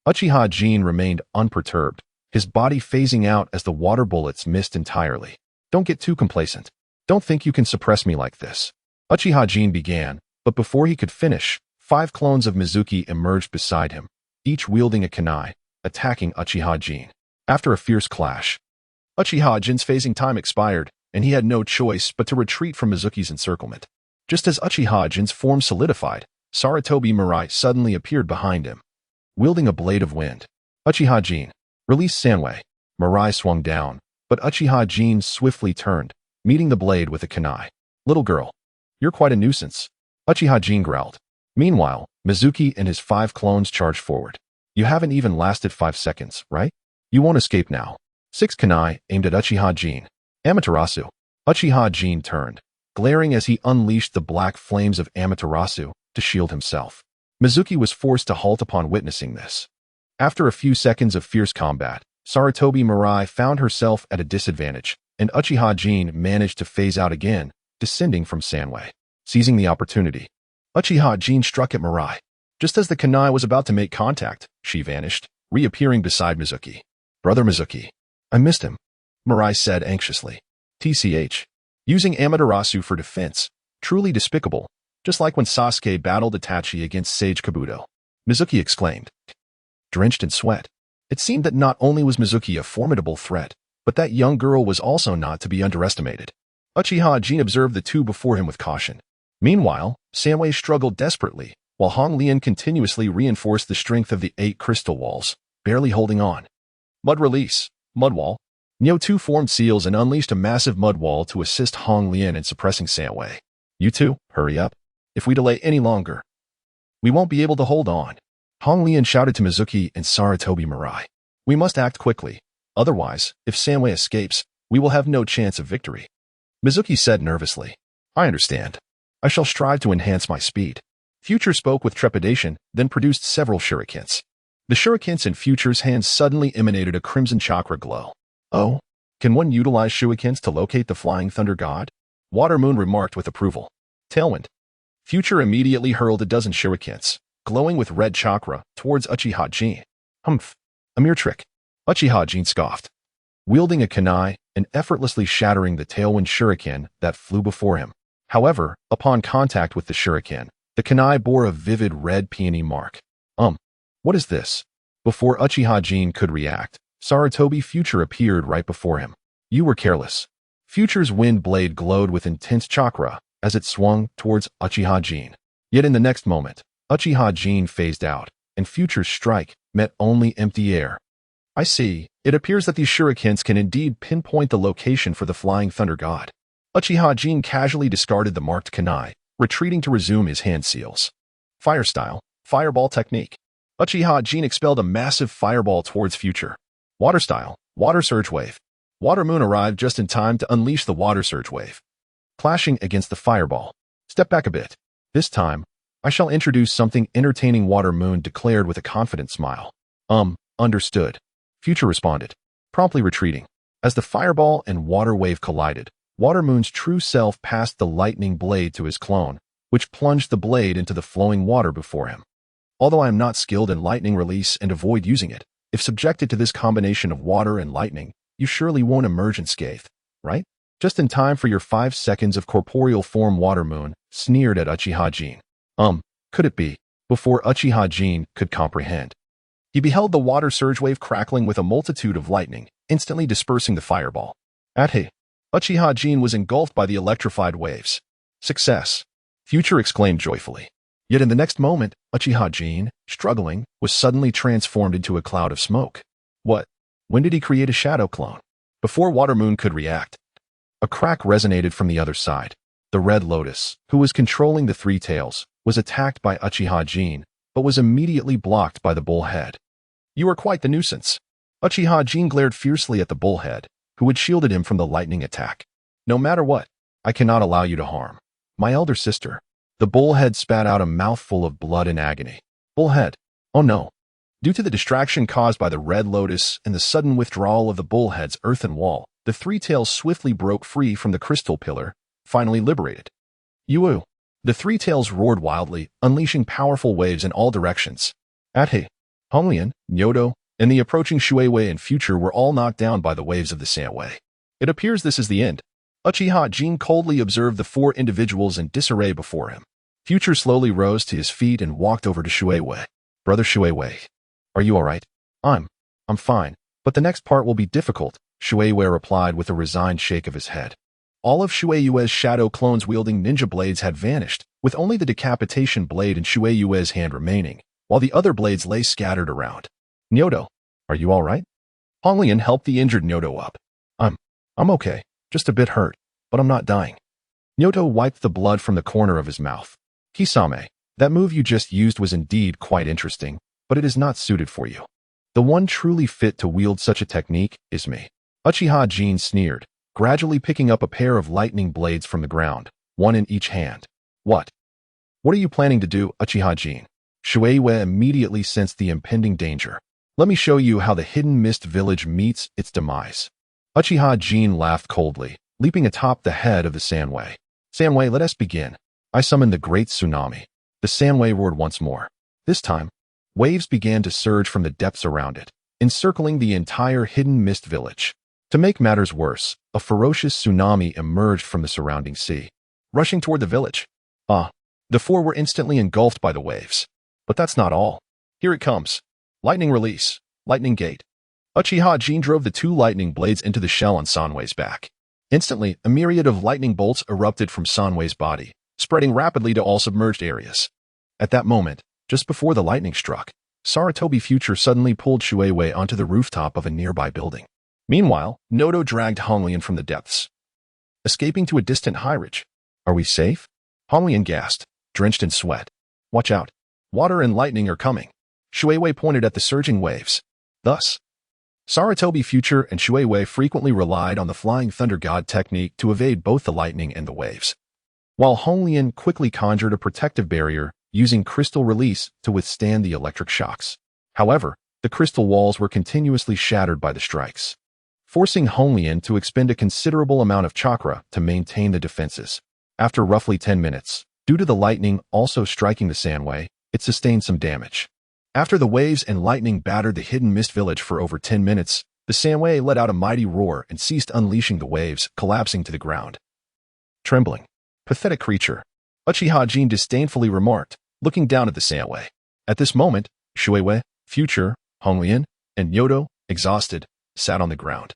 Uchiha Jin remained unperturbed, his body phasing out as the water bullets missed entirely. Don't get too complacent. Don't think you can suppress me like this. Uchiha Jin began, but before he could finish, 5 clones of Mizuki emerged beside him, each wielding a kunai, attacking Uchiha Jin. After a fierce clash, Uchiha Jin's phasing time expired, and he had no choice but to retreat from Mizuki's encirclement. Just as Uchiha Jin's form solidified, Sarutobi Mirai suddenly appeared behind him, wielding a blade of wind. Uchiha Jin, release Sanwei. Mirai swung down, but Uchiha Jin swiftly turned, meeting the blade with a kunai. Little girl, you're quite a nuisance, Uchiha Jin growled. Meanwhile, Mizuki and his 5 clones charged forward. You haven't even lasted 5 seconds, right? You won't escape now. 6 kunai aimed at Uchiha Jin. Amaterasu. Uchiha Jin turned, glaring as he unleashed the black flames of Amaterasu to shield himself. Mizuki was forced to halt upon witnessing this. After a few seconds of fierce combat, Sarutobi Mirai found herself at a disadvantage, and Uchiha Jin managed to phase out again, descending from Sanwei. Seizing the opportunity, Uchiha Jin struck at Mirai. Just as the kunai was about to make contact, she vanished, reappearing beside Mizuki. Brother Mizuki. I missed him, Mirai said anxiously. TCH. Using Amaterasu for defense. Truly despicable. Just like when Sasuke battled Itachi against Sage Kabuto. Mizuki exclaimed. Drenched in sweat. It seemed that not only was Mizuki a formidable threat, but that young girl was also not to be underestimated. Uchiha Jin observed the two before him with caution. Meanwhile, Sanwei struggled desperately, while Hong Lian continuously reinforced the strength of the 8 crystal walls, barely holding on. Mud release. Mud wall. Nyo 2 formed seals and unleashed a massive mud wall to assist Hong Lian in suppressing Sanwei. You two, hurry up. If we delay any longer, we won't be able to hold on. Hong Lian shouted to Mizuki and Saratobi Mirai. We must act quickly. Otherwise, if Sanwei escapes, we will have no chance of victory. Mizuki said nervously. I understand. I shall strive to enhance my speed. Future spoke with trepidation, then produced several shurikens. The shurikens in Future's hands suddenly emanated a crimson chakra glow. Oh, can one utilize shurikens to locate the flying thunder god? Water Moon remarked with approval. Tailwind. Future immediately hurled a dozen shurikens, glowing with red chakra, towards Uchiha Jin. Humph. A mere trick. Uchiha Jin scoffed, wielding a kunai and effortlessly shattering the tailwind shuriken that flew before him. However, upon contact with the shuriken, the kunai bore a vivid red peony mark. What is this? Before Uchiha Jin could react, Saratobi Future appeared right before him. You were careless. Future's wind blade glowed with intense chakra as it swung towards Uchiha Jin. Yet in the next moment, Uchiha Jin phased out, and Future's strike met only empty air. I see. It appears that these shurikens can indeed pinpoint the location for the flying thunder god. Uchiha Jin casually discarded the marked kunai, retreating to resume his hand seals. Fire style, fireball technique. Uchiha Jin expelled a massive fireball towards Future. Water style, water surge wave. Water Moon arrived just in time to unleash the water surge wave, clashing against the fireball. Step back a bit. This time, I shall introduce something entertaining. Water Moon declared with a confident smile. Understood. Future responded, promptly retreating. As the fireball and water wave collided, Water Moon's true self passed the lightning blade to his clone, which plunged the blade into the flowing water before him. Although I am not skilled in lightning release and avoid using it, if subjected to this combination of water and lightning, you surely won't emerge unscathed, right? Just in time for your 5 seconds of corporeal form. Water Moon sneered at Uchiha Jin. Could it be? Before Uchiha Jin could comprehend, he beheld the water surge wave crackling with a multitude of lightning, instantly dispersing the fireball. Uchiha Jin was engulfed by the electrified waves. Success! Future exclaimed joyfully. Yet in the next moment, Uchiha Jin, struggling, was suddenly transformed into a cloud of smoke. What? When did he create a shadow clone? Before Water Moon could react, a crack resonated from the other side. The Red Lotus, who was controlling the three tails, was attacked by Uchiha Jin, but was immediately blocked by the bullhead. You are quite the nuisance. Uchiha Jin glared fiercely at the bullhead, who had shielded him from the lightning attack. No matter what, I cannot allow you to harm my elder sister. The bullhead spat out a mouthful of blood in agony. Bullhead. Oh no. Due to the distraction caused by the Red Lotus and the sudden withdrawal of the bullhead's earthen wall, the three tails swiftly broke free from the crystal pillar, finally liberated. Yu! The three tails roared wildly, unleashing powerful waves in all directions. Hong Lian, Nyoto, and the approaching Shueiwei and Future were all knocked down by the waves of the Sanwei. It appears this is the end. Uchiha Jin coldly observed the 4 individuals in disarray before him. Future slowly rose to his feet and walked over to Shueiwei. Brother Shueiwei, are you all right? I'm fine, but the next part will be difficult, Shueiwei replied with a resigned shake of his head. All of Shueiwei's shadow clones wielding ninja blades had vanished, with only the decapitation blade in Shueiwei's hand remaining, while the other blades lay scattered around. Nyoto, are you all right? Hong Lian helped the injured Nyoto up. I'm okay, just a bit hurt, but I'm not dying. Nyoto wiped the blood from the corner of his mouth. Kisame, that move you just used was indeed quite interesting, but it is not suited for you. The one truly fit to wield such a technique is me. Uchiha Jin sneered, gradually picking up a pair of lightning blades from the ground, one in each hand. What are you planning to do, Uchiha Jin? Shueiwei immediately sensed the impending danger. Let me show you how the Hidden Mist Village meets its demise. Uchiha Jin laughed coldly, leaping atop the head of the Sanwei. Sanwei, let us begin. I summoned the great tsunami. The Sanwei roared once more. This time, waves began to surge from the depths around it, encircling the entire Hidden Mist Village. To make matters worse, a ferocious tsunami emerged from the surrounding sea, rushing toward the village. The 4 were instantly engulfed by the waves. But that's not all. Here it comes. Lightning release. Lightning gate. Uchiha Jin drove the 2 lightning blades into the shell on Sanwei's back. Instantly, a myriad of lightning bolts erupted from Sanwei's body, spreading rapidly to all submerged areas. At that moment, just before the lightning struck, Saratobi Future suddenly pulled Shueiwei onto the rooftop of a nearby building. Meanwhile, Noto dragged Honglian from the depths, escaping to a distant high ridge. Are we safe? Honglian gasped, drenched in sweat. Watch out. Water and lightning are coming. Shueiwei pointed at the surging waves. Thus, Saratobi Future and Shueiwei frequently relied on the Flying Thunder God technique to evade both the lightning and the waves, while Honglian quickly conjured a protective barrier using crystal release to withstand the electric shocks. However, the crystal walls were continuously shattered by the strikes, forcing Honglian to expend a considerable amount of chakra to maintain the defenses. After roughly 10 minutes, due to the lightning also striking the Sanwei, it sustained some damage. After the waves and lightning battered the hidden mist village for over 10 minutes, the Sanwei let out a mighty roar and ceased unleashing the waves, collapsing to the ground. Trembling. Pathetic creature, Uchiha Jin disdainfully remarked, looking down at the Sanwei. At this moment, Shueiwei, Future, Honglian, and Yodo, exhausted, sat on the ground,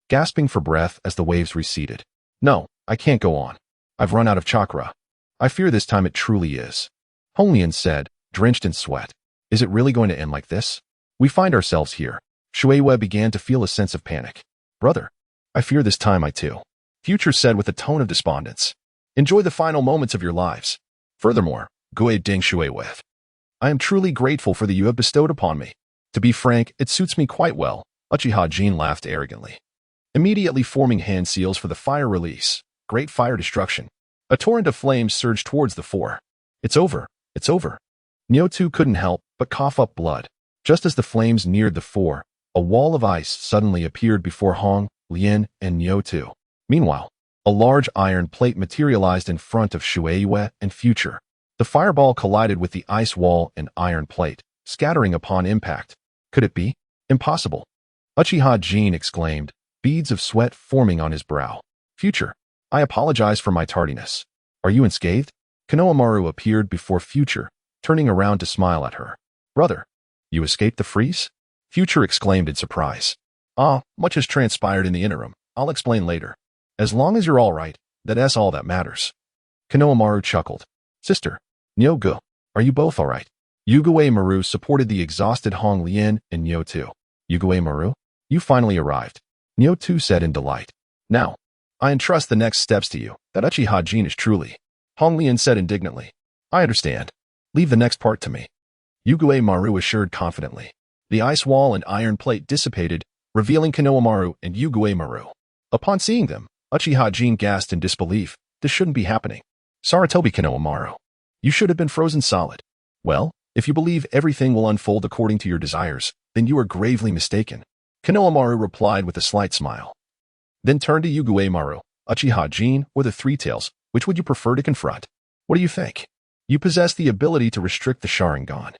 gasping for breath as the waves receded. No, I can't go on. I've run out of chakra. I fear this time it truly is. Honglian said, drenched in sweat. Is it really going to end like this? We find ourselves here. Shueiwei began to feel a sense of panic. Brother, I fear this time I too. Future said with a tone of despondence. Enjoy the final moments of your lives. Furthermore, Gue Ding Shueiwei, I am truly grateful for that you have bestowed upon me. To be frank, it suits me quite well. Uchiha Jin laughed arrogantly, immediately forming hand seals for the fire release. Great fire destruction. A torrent of flames surged towards the four. It's over. It's over. Nyotu couldn't help but cough up blood. Just as the flames neared the four, a wall of ice suddenly appeared before Hong, Lien, and Nyotu. Meanwhile, a large iron plate materialized in front of Shueiwei and Future. The fireball collided with the ice wall and iron plate, scattering upon impact. Could it be? Impossible. Uchiha Jin exclaimed, beads of sweat forming on his brow. Future, I apologize for my tardiness. Are you unscathed? Konohamaru appeared before Future, turning around to smile at her. Brother, you escaped the freeze? Future exclaimed in surprise. Much has transpired in the interim. I'll explain later. As long as you're all right, that's all that matters. Konohamaru chuckled. Sister, Nyogu, are you both all right? Yugue Maru supported the exhausted Hong Lien and Nyotu. Yugue Maru, you finally arrived. Nyotu said in delight. Now, I entrust the next steps to you. That Uchiha Jin is truly. Hong Lien said indignantly. I understand. Leave the next part to me. Yugue Maru assured confidently. The ice wall and iron plate dissipated, revealing Konohamaru and Yugue Maru. Upon seeing them, Uchiha Jin gasped in disbelief. This shouldn't be happening. Saratobi Konohamaru, you should have been frozen solid. Well, if you believe everything will unfold according to your desires, then you are gravely mistaken. Konohamaru replied with a slight smile. Then turned to Yugue Maru. Uchiha Jin or the Three Tails, which would you prefer to confront? What do you think? You possess the ability to restrict the Sharingan.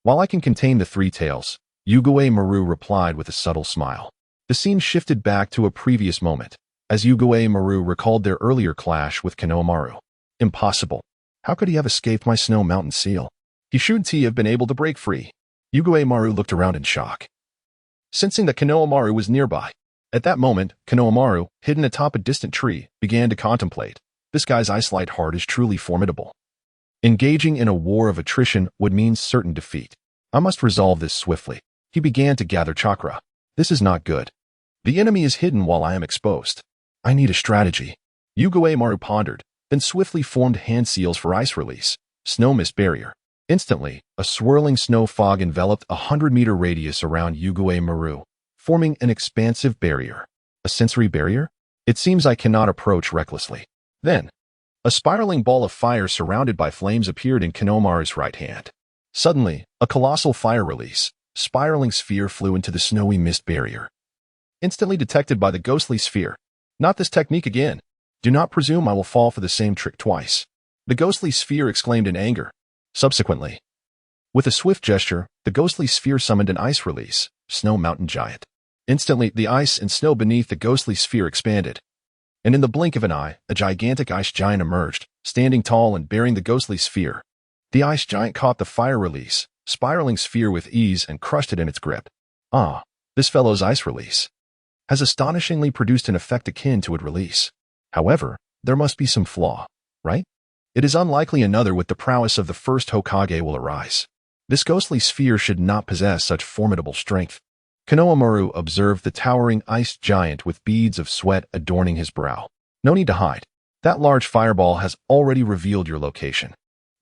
While I can contain the Three Tails, Yugue Maru replied with a subtle smile. The scene shifted back to a previous moment, as Yugue Maru recalled their earlier clash with Konohamaru. Impossible. How could he have escaped my Snow Mountain seal? He shouldn't have been able to break free. Yugue Maru looked around in shock, sensing that Konohamaru was nearby. At that moment, Konohamaru, hidden atop a distant tree, began to contemplate. This guy's ice-light heart is truly formidable. Engaging in a war of attrition would mean certain defeat. I must resolve this swiftly. He began to gather chakra. This is not good. The enemy is hidden while I am exposed. I need a strategy. Yugue Maru pondered, then swiftly formed hand seals for ice release. Snow mist barrier. Instantly, a swirling snow fog enveloped a 100-meter radius around Yugue Maru, forming an expansive barrier. A sensory barrier? It seems I cannot approach recklessly. Then, a spiraling ball of fire surrounded by flames appeared in Konohamaru's right hand. Suddenly, a colossal fire release, spiraling sphere flew into the snowy mist barrier. Instantly detected by the ghostly sphere. Not this technique again. Do not presume I will fall for the same trick twice. The ghostly sphere exclaimed in anger. Subsequently, with a swift gesture, the ghostly sphere summoned an ice release, Snow Mountain Giant. Instantly, the ice and snow beneath the ghostly sphere expanded. And in the blink of an eye, a gigantic ice giant emerged, standing tall and bearing the ghostly sphere. The ice giant caught the fire release, spiraling sphere with ease and crushed it in its grip. This fellow's ice release. has astonishingly produced an effect akin to its release. However, there must be some flaw, right? It is unlikely another with the prowess of the first Hokage will arise. This ghostly sphere should not possess such formidable strength. Konohamaru observed the towering ice giant with beads of sweat adorning his brow. No need to hide. That large fireball has already revealed your location.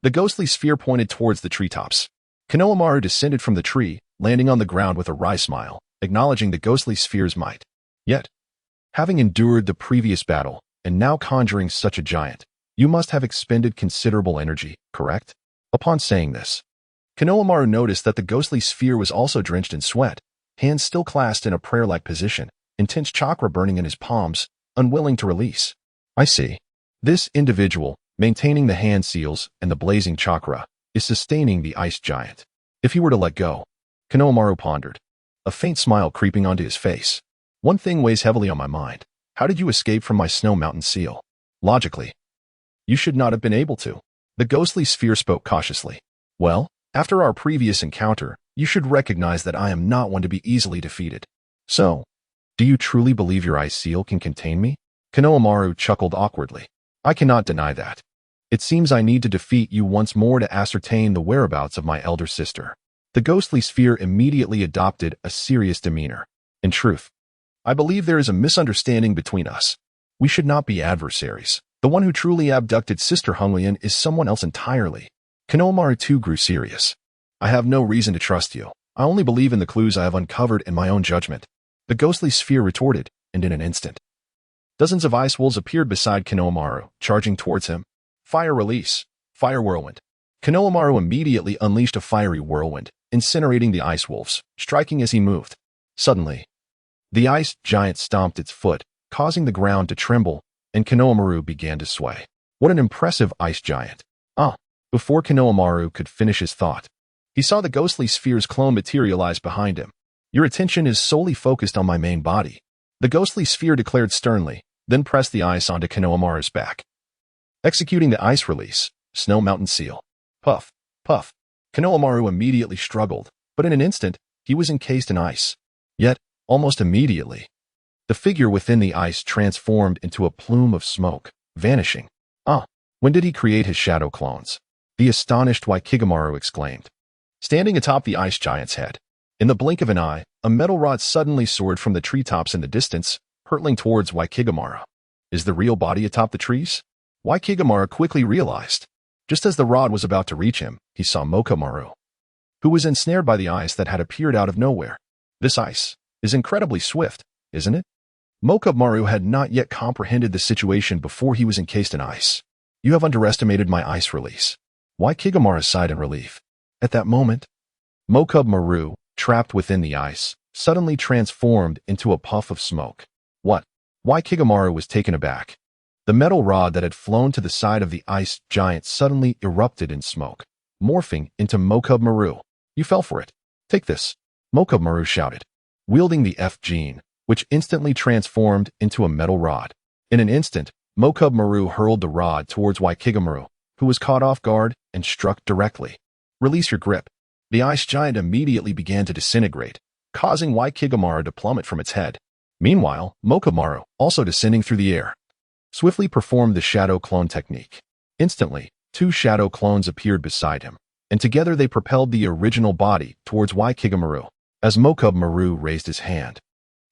The ghostly sphere pointed towards the treetops. Konohamaru descended from the tree, landing on the ground with a wry smile, acknowledging the ghostly sphere's might. Yet, having endured the previous battle, and now conjuring such a giant, you must have expended considerable energy, correct? Upon saying this, Konohamaru noticed that the ghostly sphere was also drenched in sweat, hands still clasped in a prayer-like position, intense chakra burning in his palms, unwilling to release. I see. This individual, maintaining the hand seals and the blazing chakra, is sustaining the ice giant. If he were to let go, Konohamaru pondered, a faint smile creeping onto his face. One thing weighs heavily on my mind. How did you escape from my snow mountain seal? Logically, you should not have been able to. The ghostly sphere spoke cautiously. Well, after our previous encounter, you should recognize that I am not one to be easily defeated. So, do you truly believe your ice seal can contain me? Konohamaru chuckled awkwardly. I cannot deny that. It seems I need to defeat you once more to ascertain the whereabouts of my elder sister. The ghostly sphere immediately adopted a serious demeanor. In truth, I believe there is a misunderstanding between us. We should not be adversaries. The one who truly abducted Sister Hunglian is someone else entirely. Konohamaru too grew serious. I have no reason to trust you. I only believe in the clues I have uncovered in my own judgment. The ghostly sphere retorted, and in an instant, dozens of ice wolves appeared beside Konohamaru, charging towards him. Fire release. Fire whirlwind. Konohamaru immediately unleashed a fiery whirlwind, incinerating the ice wolves, striking as he moved. Suddenly, the ice giant stomped its foot, causing the ground to tremble, and Konohamaru began to sway. What an impressive ice giant. Before Konohamaru could finish his thought, he saw the ghostly sphere's clone materialize behind him. Your attention is solely focused on my main body. The ghostly sphere declared sternly, then pressed the ice onto Konohamaru's back. Executing the ice release, Snow Mountain Seal. Puff, puff. Konohamaru immediately struggled, but in an instant, he was encased in ice. Yet, almost immediately, the figure within the ice transformed into a plume of smoke, vanishing. When did he create his shadow clones? The astonished Waikigamaru exclaimed. Standing atop the ice giant's head, in the blink of an eye, a metal rod suddenly soared from the treetops in the distance, hurtling towards Waikigamaru. Is the real body atop the trees? Waikigamaru quickly realized. Just as the rod was about to reach him, he saw Mokomaru, who was ensnared by the ice that had appeared out of nowhere. This ice is incredibly swift, isn't it? Mokomaru had not yet comprehended the situation before he was encased in ice. You have underestimated my ice release. Waikigamaru sighed in relief. At that moment, Mokomaru, trapped within the ice, suddenly transformed into a puff of smoke. What? Waikigamaru was taken aback. The metal rod that had flown to the side of the ice giant suddenly erupted in smoke, morphing into Mokomaru. You fell for it. Take this, Mokomaru shouted, wielding the F-gene, which instantly transformed into a metal rod. In an instant, Mokomaru hurled the rod towards Waikigamaru, who was caught off guard and struck directly. Release your grip. The ice giant immediately began to disintegrate, causing Waikigamaru to plummet from its head. Meanwhile, Mokomaru, also descending through the air, swiftly performed the shadow clone technique. Instantly, two shadow clones appeared beside him, and together they propelled the original body towards Waikigamaru. As Mokomaru raised his hand,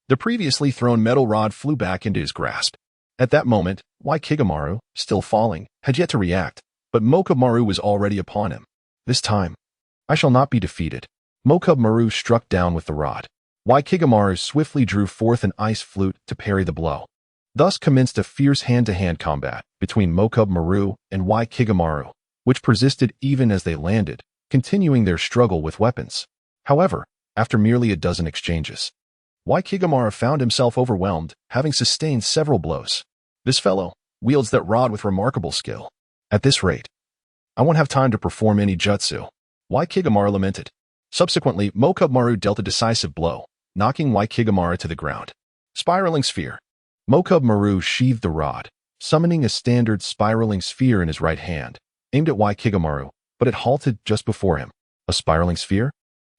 the previously thrown metal rod flew back into his grasp. At that moment, Waikigamaru, still falling, had yet to react, but Mokomaru was already upon him. This time, I shall not be defeated. Mokomaru struck down with the rod. Waikigamaru swiftly drew forth an ice flute to parry the blow. Thus commenced a fierce hand-to-hand combat between Mokomaru and Waikigamaru, which persisted even as they landed, continuing their struggle with weapons. However, after merely a dozen exchanges, Waikigamaru found himself overwhelmed, having sustained several blows. This fellow wields that rod with remarkable skill. At this rate, I won't have time to perform any jutsu, Waikigamaru lamented. Subsequently, Mokomaru dealt a decisive blow, knocking Waikigamaru to the ground. Spiraling sphere. Mokomaru sheathed the rod, summoning a standard spiraling sphere in his right hand, aimed at Waikigamaru, but it halted just before him. A spiraling sphere?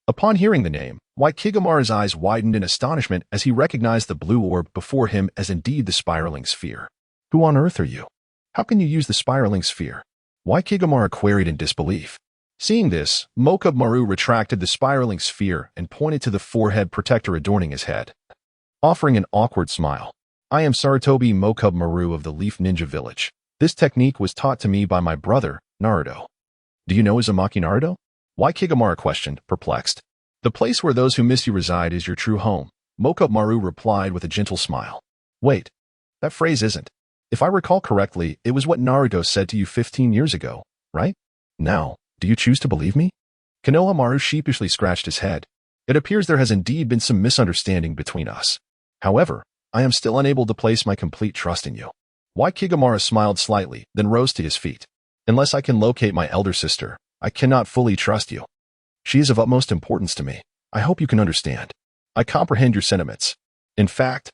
Upon hearing the name, Waikigamaru's eyes widened in astonishment as he recognized the blue orb before him as indeed the spiraling sphere. Who on earth are you? How can you use the spiraling sphere? Waikigamaru queried in disbelief. Seeing this, Mokuba-maru retracted the spiraling sphere and pointed to the forehead protector adorning his head, offering an awkward smile. I am Sarutobi Mokuba-maru of the Leaf Ninja Village. This technique was taught to me by my brother, Naruto. Do you know Uzumaki Naruto? Waikigamaru questioned, perplexed. The place where those who miss you reside is your true home, Mokuba-maru replied with a gentle smile. Wait, that phrase isn't. If I recall correctly, it was what Naruto said to you 15 years ago, right? Now, do you choose to believe me? Konohamaru sheepishly scratched his head. It appears there has indeed been some misunderstanding between us. However, I am still unable to place my complete trust in you. Waikigamaru smiled slightly, then rose to his feet. Unless I can locate my elder sister, I cannot fully trust you. She is of utmost importance to me. I hope you can understand. I comprehend your sentiments. In fact,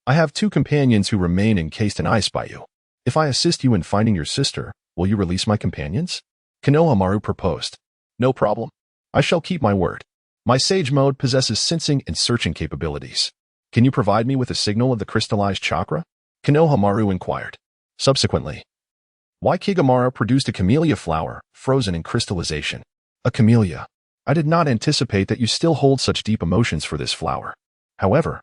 I have 2 companions who remain encased in ice by you. If I assist you in finding your sister, will you release my companions? Konohamaru proposed. No problem. I shall keep my word. My Sage mode possesses sensing and searching capabilities. Can you provide me with a signal of the crystallized chakra? Konohamaru inquired. Subsequently, Waikigamaru produced a camellia flower, frozen in crystallization. A camellia. I did not anticipate that you still hold such deep emotions for this flower. However,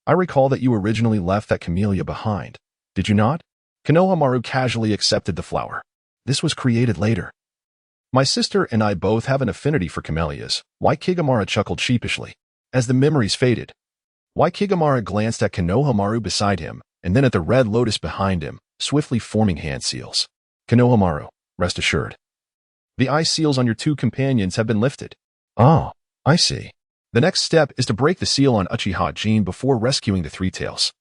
I recall that you originally left that camellia behind. Did you not? Konohamaru casually accepted the flower. This was created later. My sister and I both have an affinity for camellias, Waikigamaru chuckled sheepishly. As the memories faded, Waikigamaru glanced at Konohamaru beside him, and then at the red lotus behind him, swiftly forming hand seals. Konohamaru, rest assured. The ice seals on your 2 companions have been lifted. Oh, I see. The next step is to break the seal on Uchiha Jin before rescuing the 3 tails.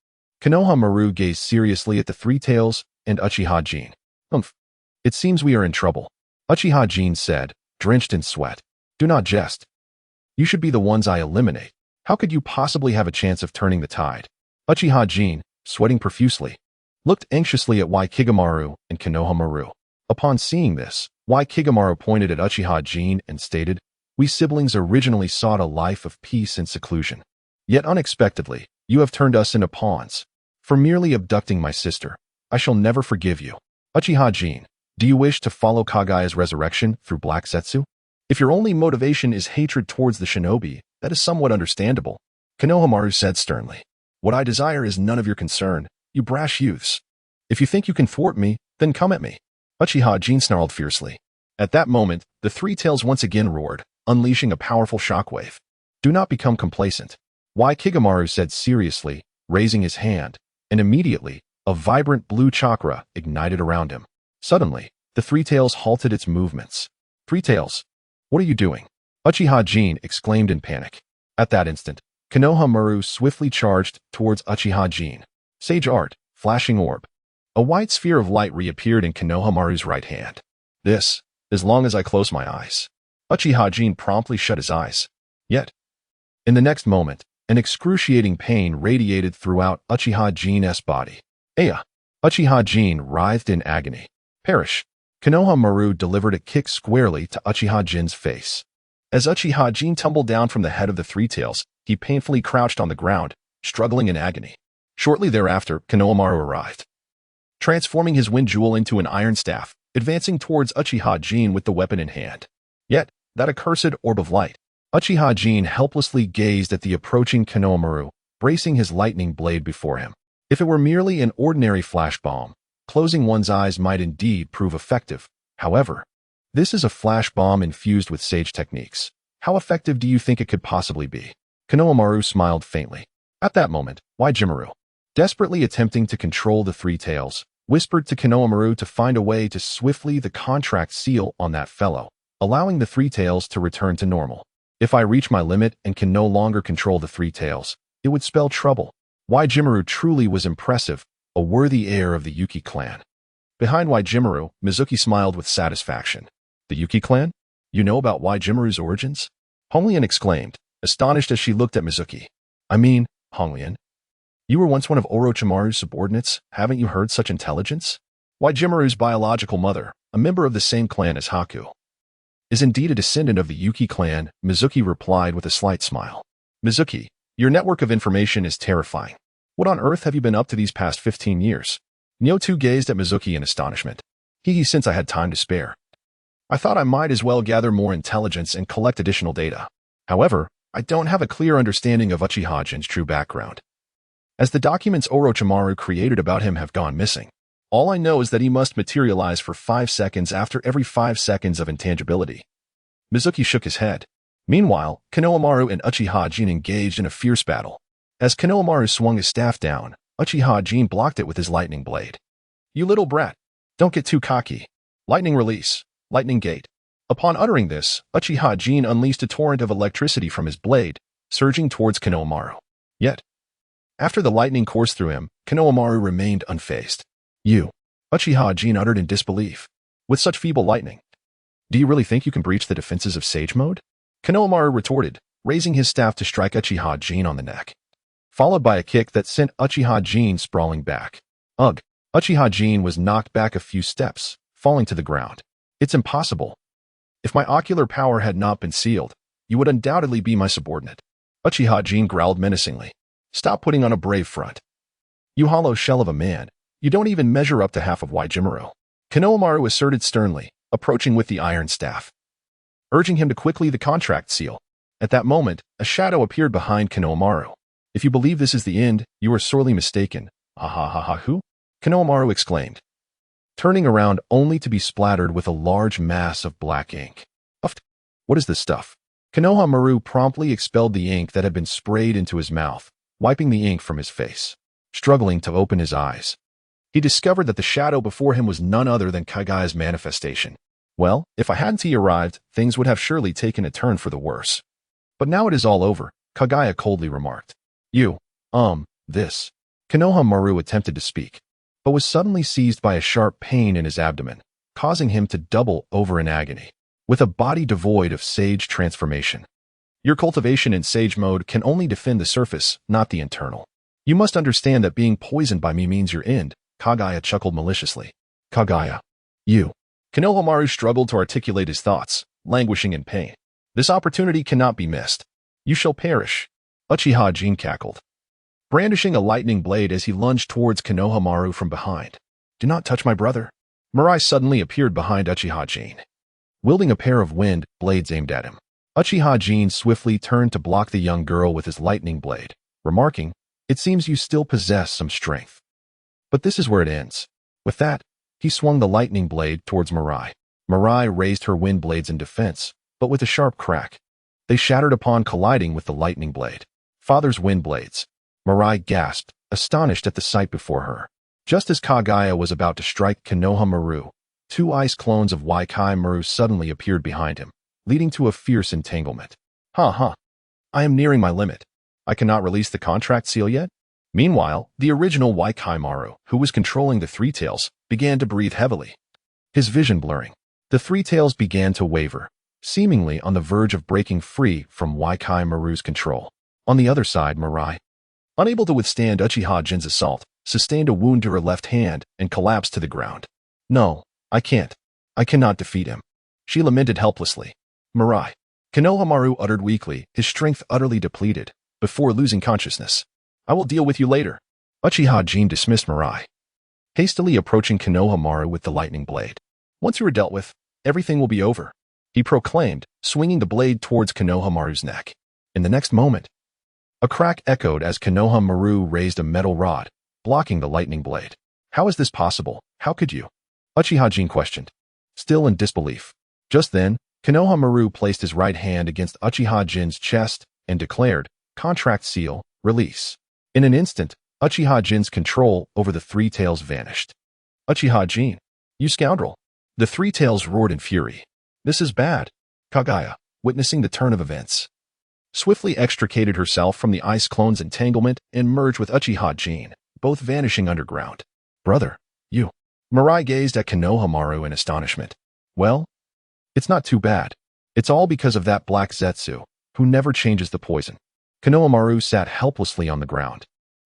Konohamaru gazed seriously at the 3 tails and Uchiha Jin. It seems we are in trouble. Uchiha Jin said, drenched in sweat. Do not jest. You should be the ones I eliminate. How could you possibly have a chance of turning the tide? Uchiha Jin, sweating profusely, looked anxiously at Waikigamaru and Konohamaru. Upon seeing this, Waikigamaru pointed at Uchiha Jin and stated, We siblings originally sought a life of peace and seclusion. Yet unexpectedly, you have turned us into pawns. For merely abducting my sister, I shall never forgive you. Uchiha Jin, do you wish to follow Kagaya's resurrection through Black Zetsu? If your only motivation is hatred towards the shinobi, that is somewhat understandable. Konohamaru said sternly. What I desire is none of your concern, you brash youths. If you think you can thwart me, then come at me. Uchiha Jin snarled fiercely. At that moment, the 3 tails once again roared, unleashing a powerful shockwave. Do not become complacent. Waikigamaru said seriously, raising his hand, and immediately, a vibrant blue chakra ignited around him. Suddenly, the 3 tails halted its movements. 3 tails, what are you doing? Uchiha Jin exclaimed in panic. At that instant, Konohamaru swiftly charged towards Uchiha Jin. Sage art, flashing orb. A white sphere of light reappeared in Konohamaru's right hand. This, as long as I close my eyes. Uchiha Jin promptly shut his eyes. Yet, in the next moment, an excruciating pain radiated throughout Uchiha Jin's body. Aya! Uchiha Jin writhed in agony. Perish! Konohamaru delivered a kick squarely to Uchiha Jin's face. As Uchiha Jin tumbled down from the head of the 3 tails, he painfully crouched on the ground, struggling in agony. Shortly thereafter, Konohamaru arrived, transforming his wind jewel into an iron staff, advancing towards Uchiha Jin with the weapon in hand. Yet, that accursed orb of light. Uchiha Jin helplessly gazed at the approaching Konohamaru, bracing his lightning blade before him. If it were merely an ordinary flash bomb, closing one's eyes might indeed prove effective. However, this is a flash bomb infused with sage techniques. How effective do you think it could possibly be? Konohamaru smiled faintly. At that moment, Wajimaru, desperately attempting to control the 3 tails, whispered to Konohamaru to find a way to swiftly the contract seal on that fellow, allowing the 3 tails to return to normal. If I reach my limit and can no longer control the 3 tails, it would spell trouble. Wajimaru truly was impressive, a worthy heir of the Yuki clan. Behind Wajimaru, Mizuki smiled with satisfaction. The Yuki clan? You know about Wajimaru's origins? Honglian exclaimed, astonished as she looked at Mizuki. I mean, Honglian, you were once one of Orochimaru's subordinates, haven't you heard such intelligence? Wajimaru's biological mother, a member of the same clan as Haku. is indeed a descendant of the Yuki clan, Mizuki replied with a slight smile. Mizuki, your network of information is terrifying. What on earth have you been up to these past 15 years? Nyotu gazed at Mizuki in astonishment. Since I had time to spare. I thought I might as well gather more intelligence and collect additional data. However, I don't have a clear understanding of Uchiha Jin's true background. As the documents Orochimaru created about him have gone missing, all I know is that he must materialize for 5 seconds after every 5 seconds of intangibility. Mizuki shook his head. Meanwhile, Konohamaru and Uchiha Jin engaged in a fierce battle. As Konohamaru swung his staff down, Uchiha Jin blocked it with his lightning blade. You little brat. Don't get too cocky. Lightning release. Lightning gate. Upon uttering this, Uchiha Jin unleashed a torrent of electricity from his blade, surging towards Konohamaru. Yet, after the lightning coursed through him, Konohamaru remained unfazed. You. Uchiha Jin uttered in disbelief. With such feeble lightning. Do you really think you can breach the defenses of Sage Mode? Konohamaru retorted, raising his staff to strike Uchiha Jin on the neck, followed by a kick that sent Uchiha Jin sprawling back. Ugh. Uchiha Jin was knocked back a few steps, falling to the ground. It's impossible. If my ocular power had not been sealed, you would undoubtedly be my subordinate. Uchiha Jin growled menacingly. Stop putting on a brave front. You hollow shell of a man. You don't even measure up to half of Waijimuro. Konohamaru asserted sternly, approaching with the iron staff, urging him to quickly the contract seal. At that moment, a shadow appeared behind Konohamaru. If you believe this is the end, you are sorely mistaken. Ha ha ha ha who? Konohamaru exclaimed, turning around only to be splattered with a large mass of black ink. Uft. What is this stuff? Konohamaru promptly expelled the ink that had been sprayed into his mouth, wiping the ink from his face. Struggling to open his eyes, he discovered that the shadow before him was none other than Kagaya's manifestation. Well, if I hadn't arrived, things would have surely taken a turn for the worse. But now it is all over, Kagaya coldly remarked. This. Konohamaru attempted to speak, but was suddenly seized by a sharp pain in his abdomen, causing him to double over in agony, with a body devoid of sage transformation. Your cultivation in sage mode can only defend the surface, not the internal. You must understand that being poisoned by me means your end, Kagaya chuckled maliciously. Kagaya. You. Konohamaru struggled to articulate his thoughts, languishing in pain. This opportunity cannot be missed. You shall perish. Uchiha Jin cackled, brandishing a lightning blade as he lunged towards Konohamaru from behind. Do not touch my brother. Mirai suddenly appeared behind Uchiha Jin, wielding a pair of wind blades aimed at him. Uchiha Jin swiftly turned to block the young girl with his lightning blade, remarking, It seems you still possess some strength. But this is where it ends. With that, he swung the lightning blade towards Mirai. Mirai raised her wind blades in defense, but with a sharp crack. They shattered upon colliding with the lightning blade. Father's wind blades. Mirai gasped, astonished at the sight before her. Just as Kagaya was about to strike Konohamaru, 2 ice clones of Waikaimaru suddenly appeared behind him, leading to a fierce entanglement. I am nearing my limit. I cannot release the contract seal yet? Meanwhile, the original Waikaimaru, who was controlling the Three Tails, began to breathe heavily, his vision blurring. The Three Tails began to waver, seemingly on the verge of breaking free from Waikaimaru's control. On the other side, Mirai, unable to withstand Uchiha Jin's assault, sustained a wound to her left hand and collapsed to the ground. No, I can't. I cannot defeat him. She lamented helplessly. Mirai. Konohamaru uttered weakly, his strength utterly depleted, before losing consciousness. I will deal with you later. Uchiha Jin dismissed Mirai, hastily approaching Konohamaru with the lightning blade. Once you are dealt with, everything will be over, he proclaimed, swinging the blade towards Konohamaru's neck. In the next moment, a crack echoed as Konohamaru raised a metal rod, blocking the lightning blade. How is this possible? How could you? Uchiha Jin questioned, still in disbelief. Just then, Konohamaru placed his right hand against Uchiha Jin's chest and declared, Contract seal, release. In an instant, Uchiha Jin's control over the Three Tails vanished. Uchiha Jin, you scoundrel. The Three Tails roared in fury. This is bad. Kagaya, witnessing the turn of events, swiftly extricated herself from the ice clone's entanglement and merged with Uchiha Jin, both vanishing underground. Brother, you. Mirai gazed at Konohamaru in astonishment. Well, it's not too bad. It's all because of that black Zetsu, who never changes the poison. Konohamaru sat helplessly on the ground,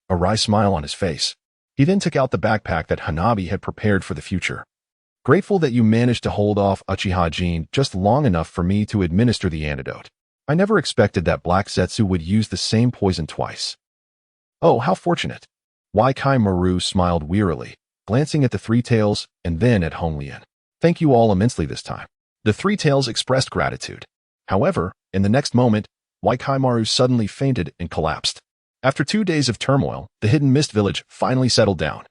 a wry smile on his face. He then took out the backpack that Hanabi had prepared for the future. Grateful that you managed to hold off Uchiha Jin just long enough for me to administer the antidote. I never expected that Black Zetsu would use the same poison twice. Oh, how fortunate. Kai Maru smiled wearily, glancing at the Three Tails and then at Hong Lian. Thank you all immensely this time. The Three Tails expressed gratitude. However, in the next moment, Kai Maru suddenly fainted and collapsed. After 2 days of turmoil, the Hidden Mist Village finally settled down.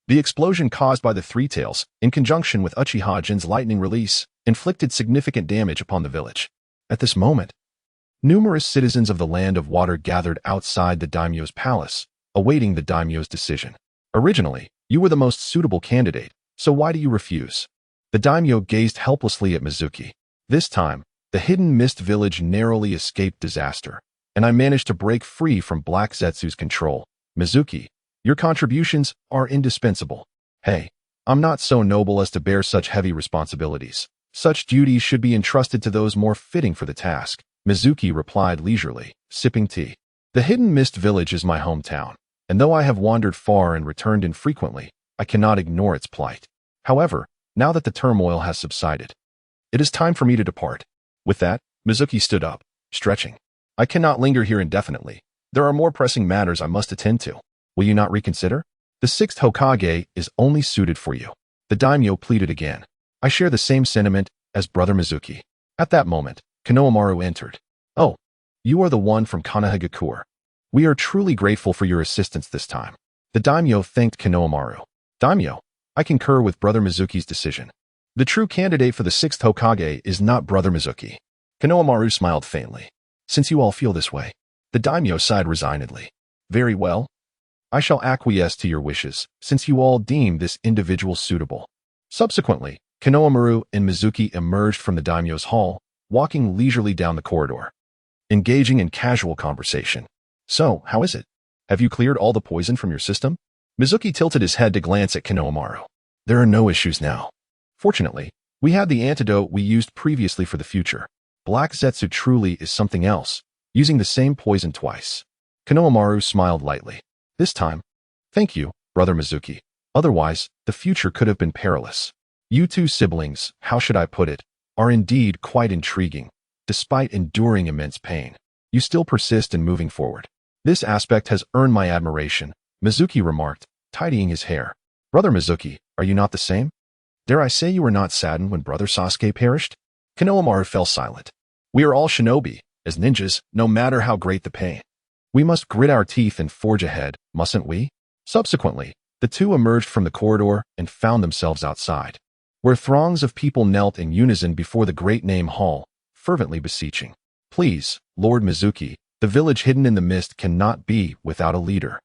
The explosion caused by the Three Tails, in conjunction with Uchiha Jin's lightning release, inflicted significant damage upon the village. At this moment, numerous citizens of the Land of Water gathered outside the daimyo's palace, awaiting the daimyo's decision. Originally, you were the most suitable candidate, so why do you refuse? The daimyo gazed helplessly at Mizuki. This time, the Hidden Mist Village narrowly escaped disaster, and I managed to break free from Black Zetsu's control. Mizuki, your contributions are indispensable. Hey, I'm not so noble as to bear such heavy responsibilities. Such duties should be entrusted to those more fitting for the task, Mizuki replied leisurely, sipping tea. The Hidden Mist Village is my hometown, and though I have wandered far and returned infrequently, I cannot ignore its plight. However, now that the turmoil has subsided, it is time for me to depart. With that, Mizuki stood up, stretching. I cannot linger here indefinitely. There are more pressing matters I must attend to. Will you not reconsider? The 6th Hokage is only suited for you. The daimyo pleaded again. I share the same sentiment as Brother Mizuki. At that moment, Konohamaru entered. Oh, you are the one from Konohagakure. We are truly grateful for your assistance this time. The daimyo thanked Konohamaru. Daimyo, I concur with Brother Mizuki's decision. The true candidate for the 6th Hokage is not Brother Mizuki. Konohamaru smiled faintly. Since you all feel this way, the daimyo sighed resignedly. Very well. I shall acquiesce to your wishes, since you all deem this individual suitable. Subsequently, Konohamaru and Mizuki emerged from the daimyo's hall, walking leisurely down the corridor, engaging in casual conversation. So, how is it? Have you cleared all the poison from your system? Mizuki tilted his head to glance at Konohamaru. There are no issues now. Fortunately, we had the antidote we used previously for the future. Black Zetsu truly is something else, using the same poison twice. Konohamaru smiled lightly. This time, thank you, Brother Mizuki. Otherwise, the future could have been perilous. You two siblings, how should I put it, are indeed quite intriguing. Despite enduring immense pain, you still persist in moving forward. This aspect has earned my admiration, Mizuki remarked, tidying his hair. Brother Mizuki, are you not the same? Dare I say you were not saddened when Brother Sasuke perished? Konohamaru fell silent. We are all shinobi, as ninjas, no matter how great the pain. We must grit our teeth and forge ahead, mustn't we? Subsequently, the two emerged from the corridor and found themselves outside, where throngs of people knelt in unison before the great name hall, fervently beseeching. Please, Lord Mizuki, the village hidden in the mist cannot be without a leader.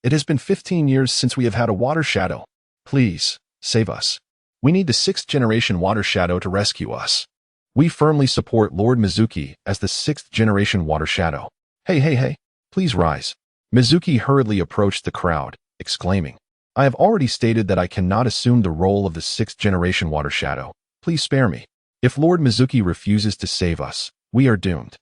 It has been 15 years since we have had a water shadow. Please, save us. We need the 6th generation water shadow to rescue us. We firmly support Lord Mizuki as the 6th generation water shadow. Hey. Please rise. Mizuki hurriedly approached the crowd, exclaiming, I have already stated that I cannot assume the role of the 6th generation water shadow. Please spare me. If Lord Mizuki refuses to save us, we are doomed.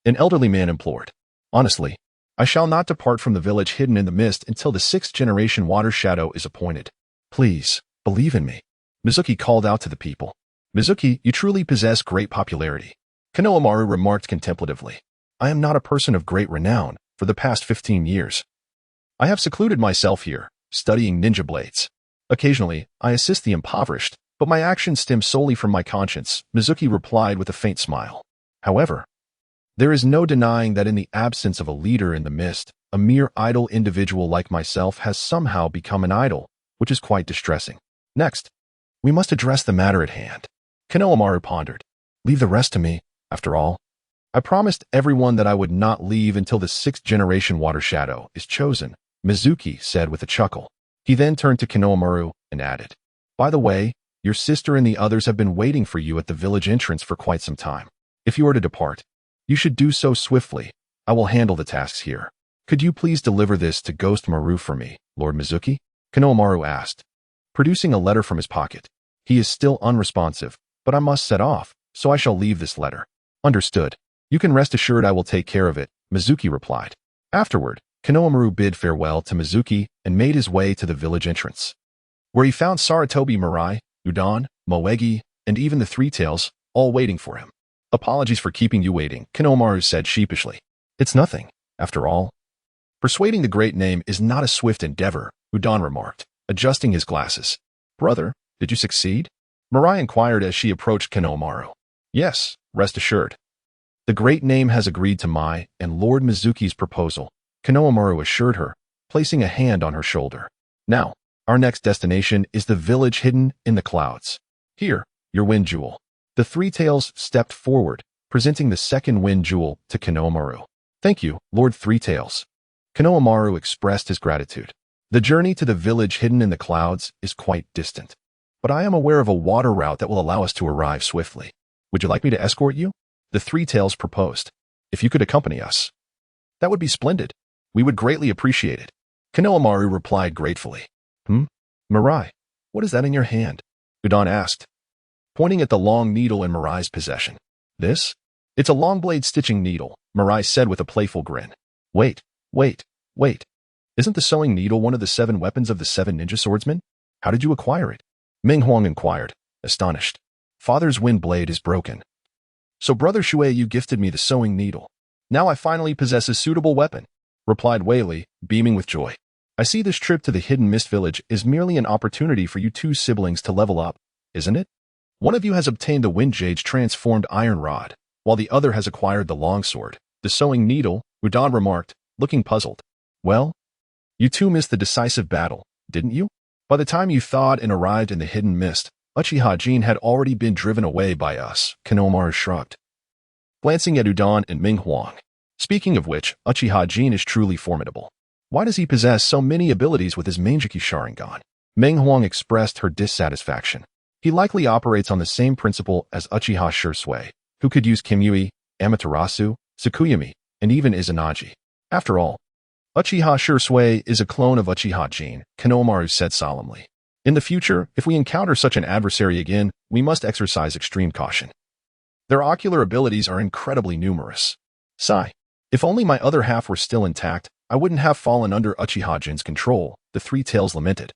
An elderly man implored. Honestly, I shall not depart from the village hidden in the mist until the 6th generation water shadow is appointed. Please, believe in me. Mizuki called out to the people. Mizuki, you truly possess great popularity. Konohamaru remarked contemplatively. I am not a person of great renown. For the past 15 years, I have secluded myself here, studying ninja blades. Occasionally, I assist the impoverished, but my actions stem solely from my conscience, Mizuki replied with a faint smile. However, there is no denying that in the absence of a leader in the mist, a mere idle individual like myself has somehow become an idol, which is quite distressing. Next, we must address the matter at hand. Konohamaru pondered. Leave the rest to me, after all. I promised everyone that I would not leave until the 6th generation water shadow is chosen, Mizuki said with a chuckle. He then turned to Konohamaru and added, By the way, your sister and the others have been waiting for you at the village entrance for quite some time. If you are to depart, you should do so swiftly. I will handle the tasks here. Could you please deliver this to Ghost Maru for me, Lord Mizuki? Konohamaru asked, producing a letter from his pocket. He is still unresponsive, but I must set off, so I shall leave this letter. Understood. You can rest assured I will take care of it, Mizuki replied. Afterward, Konohamaru bid farewell to Mizuki and made his way to the village entrance, where he found Saratobi Mirai, Udon, Moegi, and even the Three Tails, all waiting for him. Apologies for keeping you waiting, Kanomaru said sheepishly. It's nothing, after all. Persuading the great name is not a swift endeavor, Udon remarked, adjusting his glasses. Brother, did you succeed? Mirai inquired as she approached Kanomaru. Yes, rest assured. The great name has agreed to my and Lord Mizuki's proposal, Kanomaru assured her, placing a hand on her shoulder. Now, our next destination is the village hidden in the clouds. Here, your wind jewel. The Three Tails stepped forward, presenting the second wind jewel to Kanomaru. Thank you, Lord Three Tails. Kanomaru expressed his gratitude. The journey to the village hidden in the clouds is quite distant, but I am aware of a water route that will allow us to arrive swiftly. Would you like me to escort you? The Three Tails proposed. If you could accompany us. That would be splendid. We would greatly appreciate it. Kanomaru replied gratefully. Mirai, what is that in your hand? Udon asked, pointing at the long needle in Mirai's possession. This? It's a long blade stitching needle, Mirai said with a playful grin. Wait. Isn't the sewing needle one of the 7 weapons of the 7 ninja swordsmen? How did you acquire it? Ming Huang inquired, astonished. Father's wind blade is broken. So Brother Shuei, you gifted me the sewing needle. Now I finally possess a suitable weapon, replied Wei Li, beaming with joy. I see this trip to the Hidden Mist Village is merely an opportunity for you 2 siblings to level up, isn't it? One of you has obtained the Wind Jade's transformed iron rod, while the other has acquired the longsword, the sewing needle, Udon remarked, looking puzzled. Well, you 2 missed the decisive battle, didn't you? By the time you thawed and arrived in the Hidden Mist, Uchiha Jin had already been driven away by us, Kanomaru shrugged, glancing at Udon and Ming Huang. Speaking of which, Uchiha Jin is truly formidable. Why does he possess so many abilities with his Manjiki Sharingan? Ming Huang expressed her dissatisfaction. He likely operates on the same principle as Uchiha Shursui, who could use Kimui, Amaterasu, Tsukuyomi, and even Izanagi. After all, Uchiha Shursui is a clone of Uchiha Jin, Kanomaru said solemnly. In the future, if we encounter such an adversary again, we must exercise extreme caution. Their ocular abilities are incredibly numerous. Sigh. If only my other half were still intact, I wouldn't have fallen under Uchiha Jin's control, the Three Tails lamented,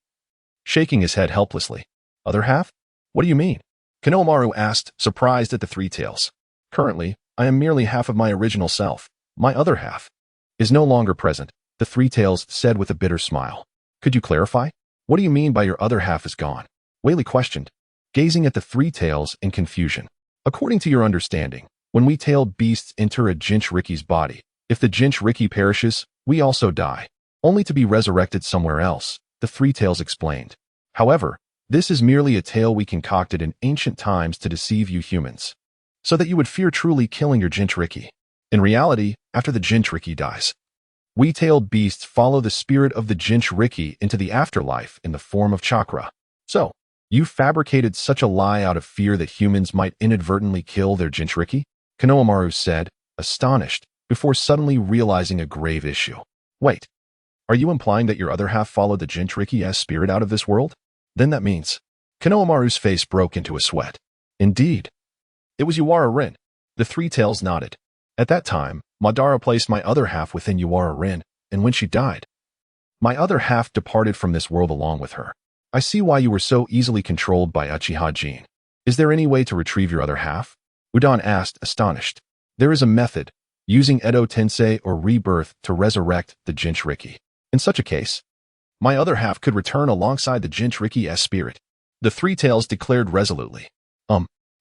shaking his head helplessly. Other half? What do you mean? Kanomaru asked, surprised at the Three Tails. Currently, I am merely half of my original self. My other half is no longer present, the Three Tails said with a bitter smile. Could you clarify? What do you mean by your other half is gone? Wei Li questioned, gazing at the Three Tails in confusion. According to your understanding, when we tailed beasts enter a Jinchuriki's body, if the Jinchuriki perishes, we also die, only to be resurrected somewhere else, the Three Tails explained. However, this is merely a tale we concocted in ancient times to deceive you humans, so that you would fear truly killing your Jinchuriki. In reality, after the Jinchuriki dies, we tailed beasts follow the spirit of the Jinchuriki into the afterlife in the form of chakra. So, you fabricated such a lie out of fear that humans might inadvertently kill their Jinchuriki? Kanomaru said, astonished, before suddenly realizing a grave issue. Wait, are you implying that your other half followed the Jinchuriki's spirit out of this world? Then that means... Kanomaru's face broke into a sweat. Indeed. It was Yuara Rin. The Three Tails nodded. At that time, Madara placed my other half within Yuara Rin, and when she died, my other half departed from this world along with her. I see why you were so easily controlled by Uchiha Jin. Is there any way to retrieve your other half? Udon asked, astonished. There is a method, using Edo Tensei or rebirth to resurrect the Jinchuriki. In such a case, my other half could return alongside the Jinchuriki's spirit, the Three Tails declared resolutely.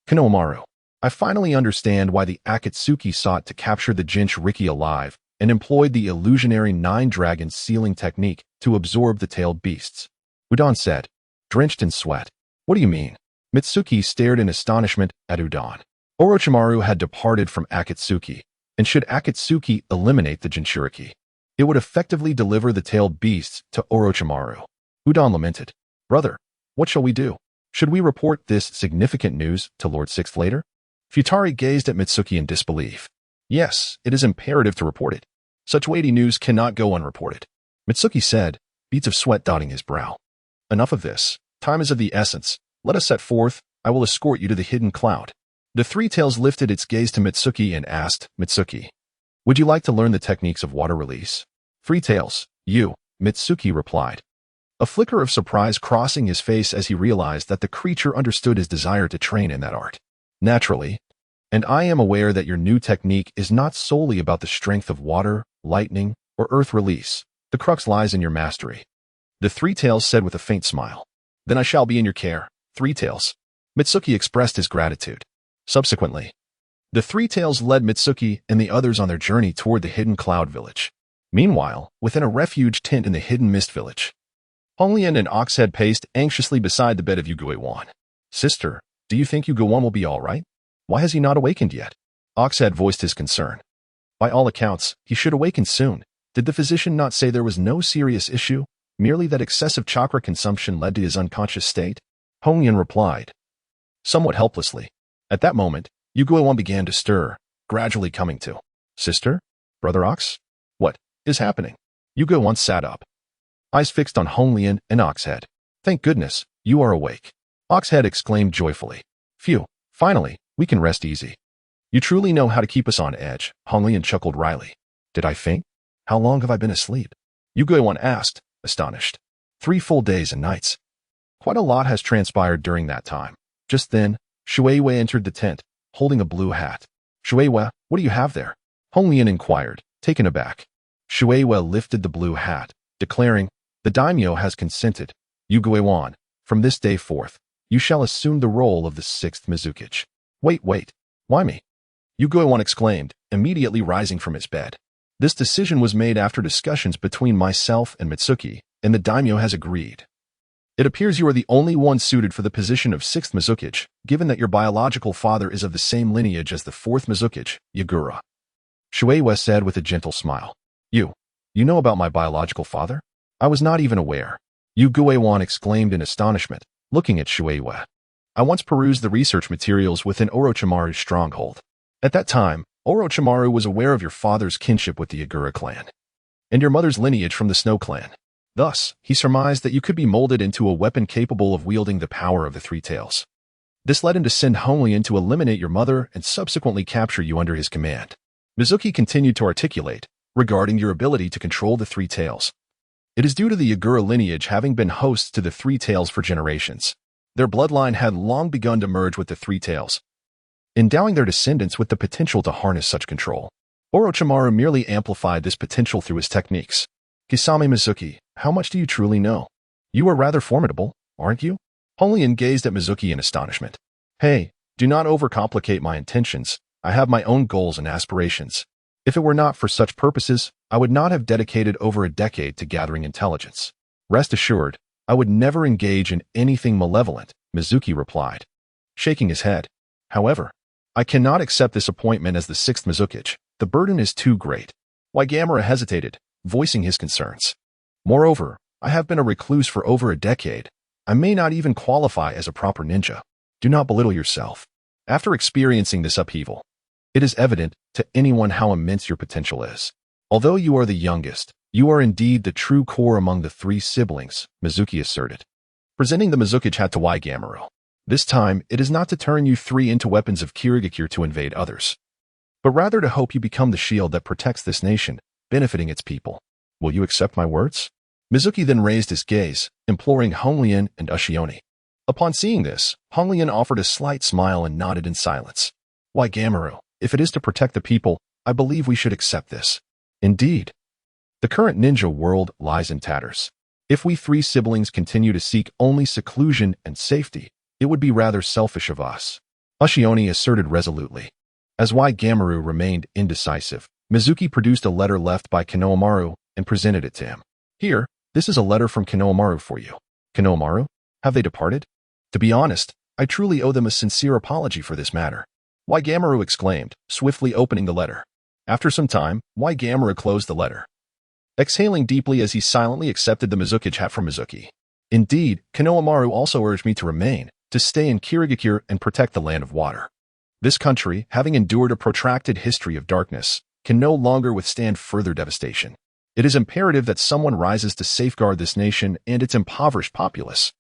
Kanomaru, I finally understand why the Akatsuki sought to capture the Jinchuriki alive and employed the illusionary 9-dragon sealing technique to absorb the tailed beasts. Udon said, drenched in sweat. What do you mean? Mitsuki stared in astonishment at Udon. Orochimaru had departed from Akatsuki, and should Akatsuki eliminate the Jinchuriki, it would effectively deliver the tailed beasts to Orochimaru. Udon lamented. Brother, what shall we do? Should we report this significant news to Lord Sixth later? Futari gazed at Mitsuki in disbelief. Yes, it is imperative to report it. Such weighty news cannot go unreported. Mitsuki said, beads of sweat dotting his brow. Enough of this. Time is of the essence. Let us set forth. I will escort you to the hidden cloud. The Three Tails lifted its gaze to Mitsuki and asked, Mitsuki, would you like to learn the techniques of water release? Three Tails, you, Mitsuki replied. a flicker of surprise crossing his face as he realized that the creature understood his desire to train in that art. Naturally, and I am aware that your new technique is not solely about the strength of water, lightning, or earth release. The crux lies in your mastery. The Three Tails said with a faint smile. Then I shall be in your care, Three Tails. Mitsuki expressed his gratitude. Subsequently, the Three Tails led Mitsuki and the others on their journey toward the hidden cloud village. Meanwhile, within a refuge tent in the hidden mist village, Honglian and Oxhead paced anxiously beside the bed of Yuguewan. Sister, do you think Yuguewan will be all right? Why has he not awakened yet? Oxhead voiced his concern. By all accounts, he should awaken soon. Did the physician not say there was no serious issue, merely that excessive chakra consumption led to his unconscious state? Honglian replied, somewhat helplessly. At that moment, Yuguewan began to stir, gradually coming to. Sister? Brother Ox? What is happening? Yuguewan sat up, eyes fixed on Honglian and Oxhead. Thank goodness, you are awake. Oxhead exclaimed joyfully. Phew, finally, we can rest easy. You truly know how to keep us on edge, Honglian chuckled wryly. Did I faint? How long have I been asleep? Yuguewan asked, astonished. 3 full days and nights. Quite a lot has transpired during that time. Just then, Shueiwei entered the tent, holding a blue hat. Shueiwei, what do you have there? Honglian inquired, taken aback. Shueiwei lifted the blue hat, declaring, the daimyo has consented. Yuguewan, from this day forth, you shall assume the role of the 6th Mizukage. Wait, why me? Yuguewan exclaimed, immediately rising from his bed. This decision was made after discussions between myself and Mitsuki, and the daimyo has agreed. It appears you are the only one suited for the position of 6th Mizukage, given that your biological father is of the same lineage as the 4th Mizukage, Yagura. Shueiwei said with a gentle smile. You know about my biological father? I was not even aware. Yuguewan exclaimed in astonishment, looking at Shueiwei. I once perused the research materials within Orochimaru's stronghold. At that time, Orochimaru was aware of your father's kinship with the Yagura clan, and your mother's lineage from the Snow clan. Thus, he surmised that you could be molded into a weapon capable of wielding the power of the Three Tails. This led him to send Honglian to eliminate your mother and subsequently capture you under his command. Mizuki continued to articulate, regarding your ability to control the Three Tails. It is due to the Yagura lineage having been hosts to the Three Tails for generations. Their bloodline had long begun to merge with the Three Tails, endowing their descendants with the potential to harness such control. Orochimaru merely amplified this potential through his techniques. Kisame Mizuki, how much do you truly know? You are rather formidable, aren't you? Honglian gazed at Mizuki in astonishment. Hey, do not overcomplicate my intentions. I have my own goals and aspirations. If it were not for such purposes, I would not have dedicated over a decade to gathering intelligence. Rest assured, I would never engage in anything malevolent, Mizuki replied, shaking his head. However, I cannot accept this appointment as the 6th Mizukage. The burden is too great. Waigamera hesitated, voicing his concerns. Moreover, I have been a recluse for over a decade. I may not even qualify as a proper ninja. Do not belittle yourself. After experiencing this upheaval, it is evident to anyone how immense your potential is. Although you are the youngest, you are indeed the true core among the 3 siblings, Mizuki asserted, presenting the Mizukage hat to Waigamero. This time, it is not to turn you 3 into weapons of Kirigakure to invade others, but rather to hope you become the shield that protects this nation, benefiting its people. Will you accept my words? Mizuki then raised his gaze, imploring Honglian and Ushioni. Upon seeing this, Honglian offered a slight smile and nodded in silence. Waigamero, if it is to protect the people, I believe we should accept this. Indeed. The current ninja world lies in tatters. If we 3 siblings continue to seek only seclusion and safety, it would be rather selfish of us, Ushioni asserted resolutely. As Waigamero remained indecisive, Mizuki produced a letter left by Konohamaru and presented it to him. Here, this is a letter from Konohamaru for you. Konohamaru? Have they departed? To be honest, I truly owe them a sincere apology for this matter. Waigamero exclaimed, swiftly opening the letter. After some time, Waigamero closed the letter, exhaling deeply as he silently accepted the Mizukage hat from Mizuki. Indeed, Konohamaru also urged me to remain, to stay in Kirigakure and protect the land of water. This country, having endured a protracted history of darkness, can no longer withstand further devastation. It is imperative that someone rises to safeguard this nation and its impoverished populace.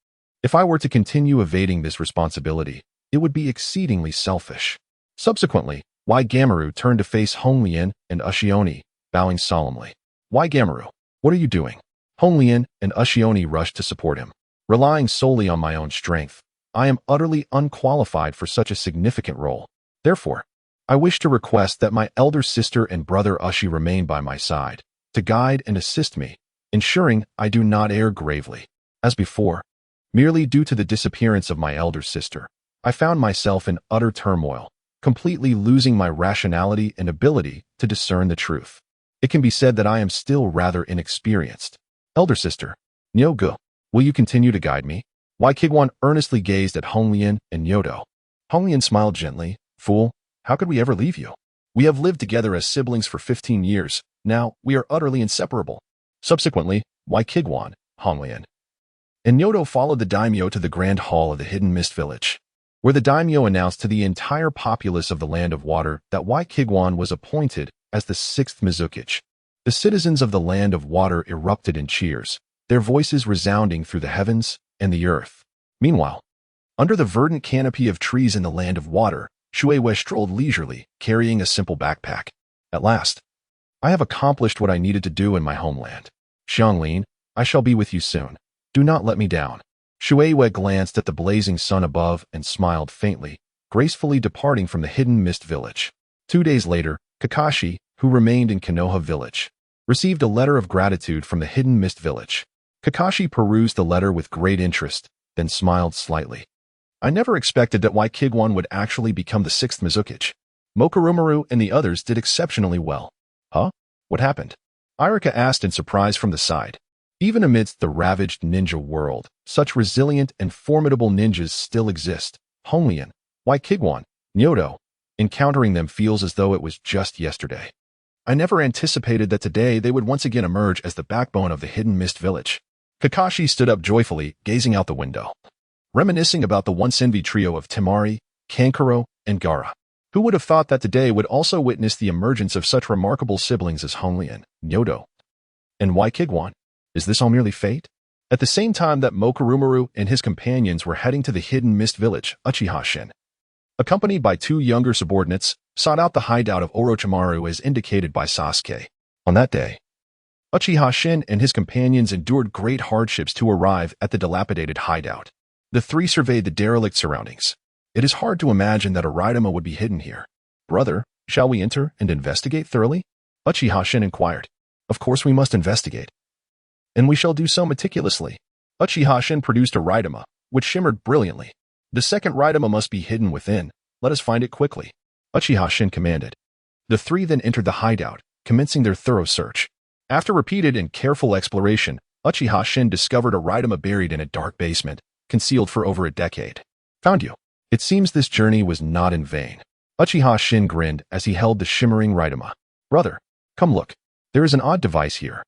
If I were to continue evading this responsibility, it would be exceedingly selfish. Subsequently, Waigamero turned to face Honglian and Ushioni, bowing solemnly. Waigamero, what are you doing? Honglian and Ushioni rushed to support him. Relying solely on my own strength, I am utterly unqualified for such a significant role. Therefore, I wish to request that my elder sister and brother Ushi remain by my side, to guide and assist me, ensuring I do not err gravely. As before, merely due to the disappearance of my elder sister, I found myself in utter turmoil, completely losing my rationality and ability to discern the truth. It can be said that I am still rather inexperienced. Elder sister, Nyogo, will you continue to guide me? Wai Kigwan earnestly gazed at Honglian and Nyodo. Honglian smiled gently. Fool, how could we ever leave you? We have lived together as siblings for 15 years. Now, we are utterly inseparable. Subsequently, Wai Kigwan, Honglian, and Nyodo followed the daimyo to the grand hall of the Hidden Mist Village, where the daimyo announced to the entire populace of the Land of Water that Wai Kigwan was appointed as the 6th Mizukage. The citizens of the Land of Water erupted in cheers, their voices resounding through the heavens and the earth. Meanwhile, under the verdant canopy of trees in the Land of Water, Shueihua strolled leisurely, carrying a simple backpack. At last, I have accomplished what I needed to do in my homeland. Xianglin, I shall be with you soon. Do not let me down. Shueihua glanced at the blazing sun above and smiled faintly, gracefully departing from the Hidden Mist Village. 2 days later, Kakashi, who remained in Konoha Village, received a letter of gratitude from the Hidden Mist Village. Kakashi perused the letter with great interest, then smiled slightly. I never expected that Wai Kigwan would actually become the 6th Mizukage. Mokurumaru and the others did exceptionally well. Huh? What happened? Irika asked in surprise from the side. Even amidst the ravaged ninja world, such resilient and formidable ninjas still exist. Honglian, Wai Kigwan, Nyodo. Encountering them feels as though it was just yesterday. I never anticipated that today they would once again emerge as the backbone of the Hidden Mist Village. Kakashi stood up joyfully, gazing out the window, reminiscing about the once envied trio of Temari, Kankuro, and Gaara. Who would have thought that today would also witness the emergence of such remarkable siblings as Honglian, Nyodo, and Wai Kigwan? Is this all merely fate? At the same time that Mokurumaru and his companions were heading to the Hidden Mist Village, Uchiha Shin, accompanied by 2 younger subordinates, sought out the hideout of Orochimaru as indicated by Sasuke. On that day, Uchiha Shin and his companions endured great hardships to arrive at the dilapidated hideout. The 3 surveyed the derelict surroundings. It is hard to imagine that a Raidama would be hidden here. Brother, shall we enter and investigate thoroughly? Uchiha Shin inquired. Of course we must investigate. And we shall do so meticulously. Uchiha Shin produced a Raidama, which shimmered brilliantly. The second Raidama must be hidden within. Let us find it quickly. Uchiha Shin commanded. The 3 then entered the hideout, commencing their thorough search. After repeated and careful exploration, Uchiha Shin discovered a Raidama buried in a dark basement, concealed for over a decade. Found you. It seems this journey was not in vain. Uchiha Shin grinned as he held the shimmering Raidama. Brother, come look. There is an odd device here.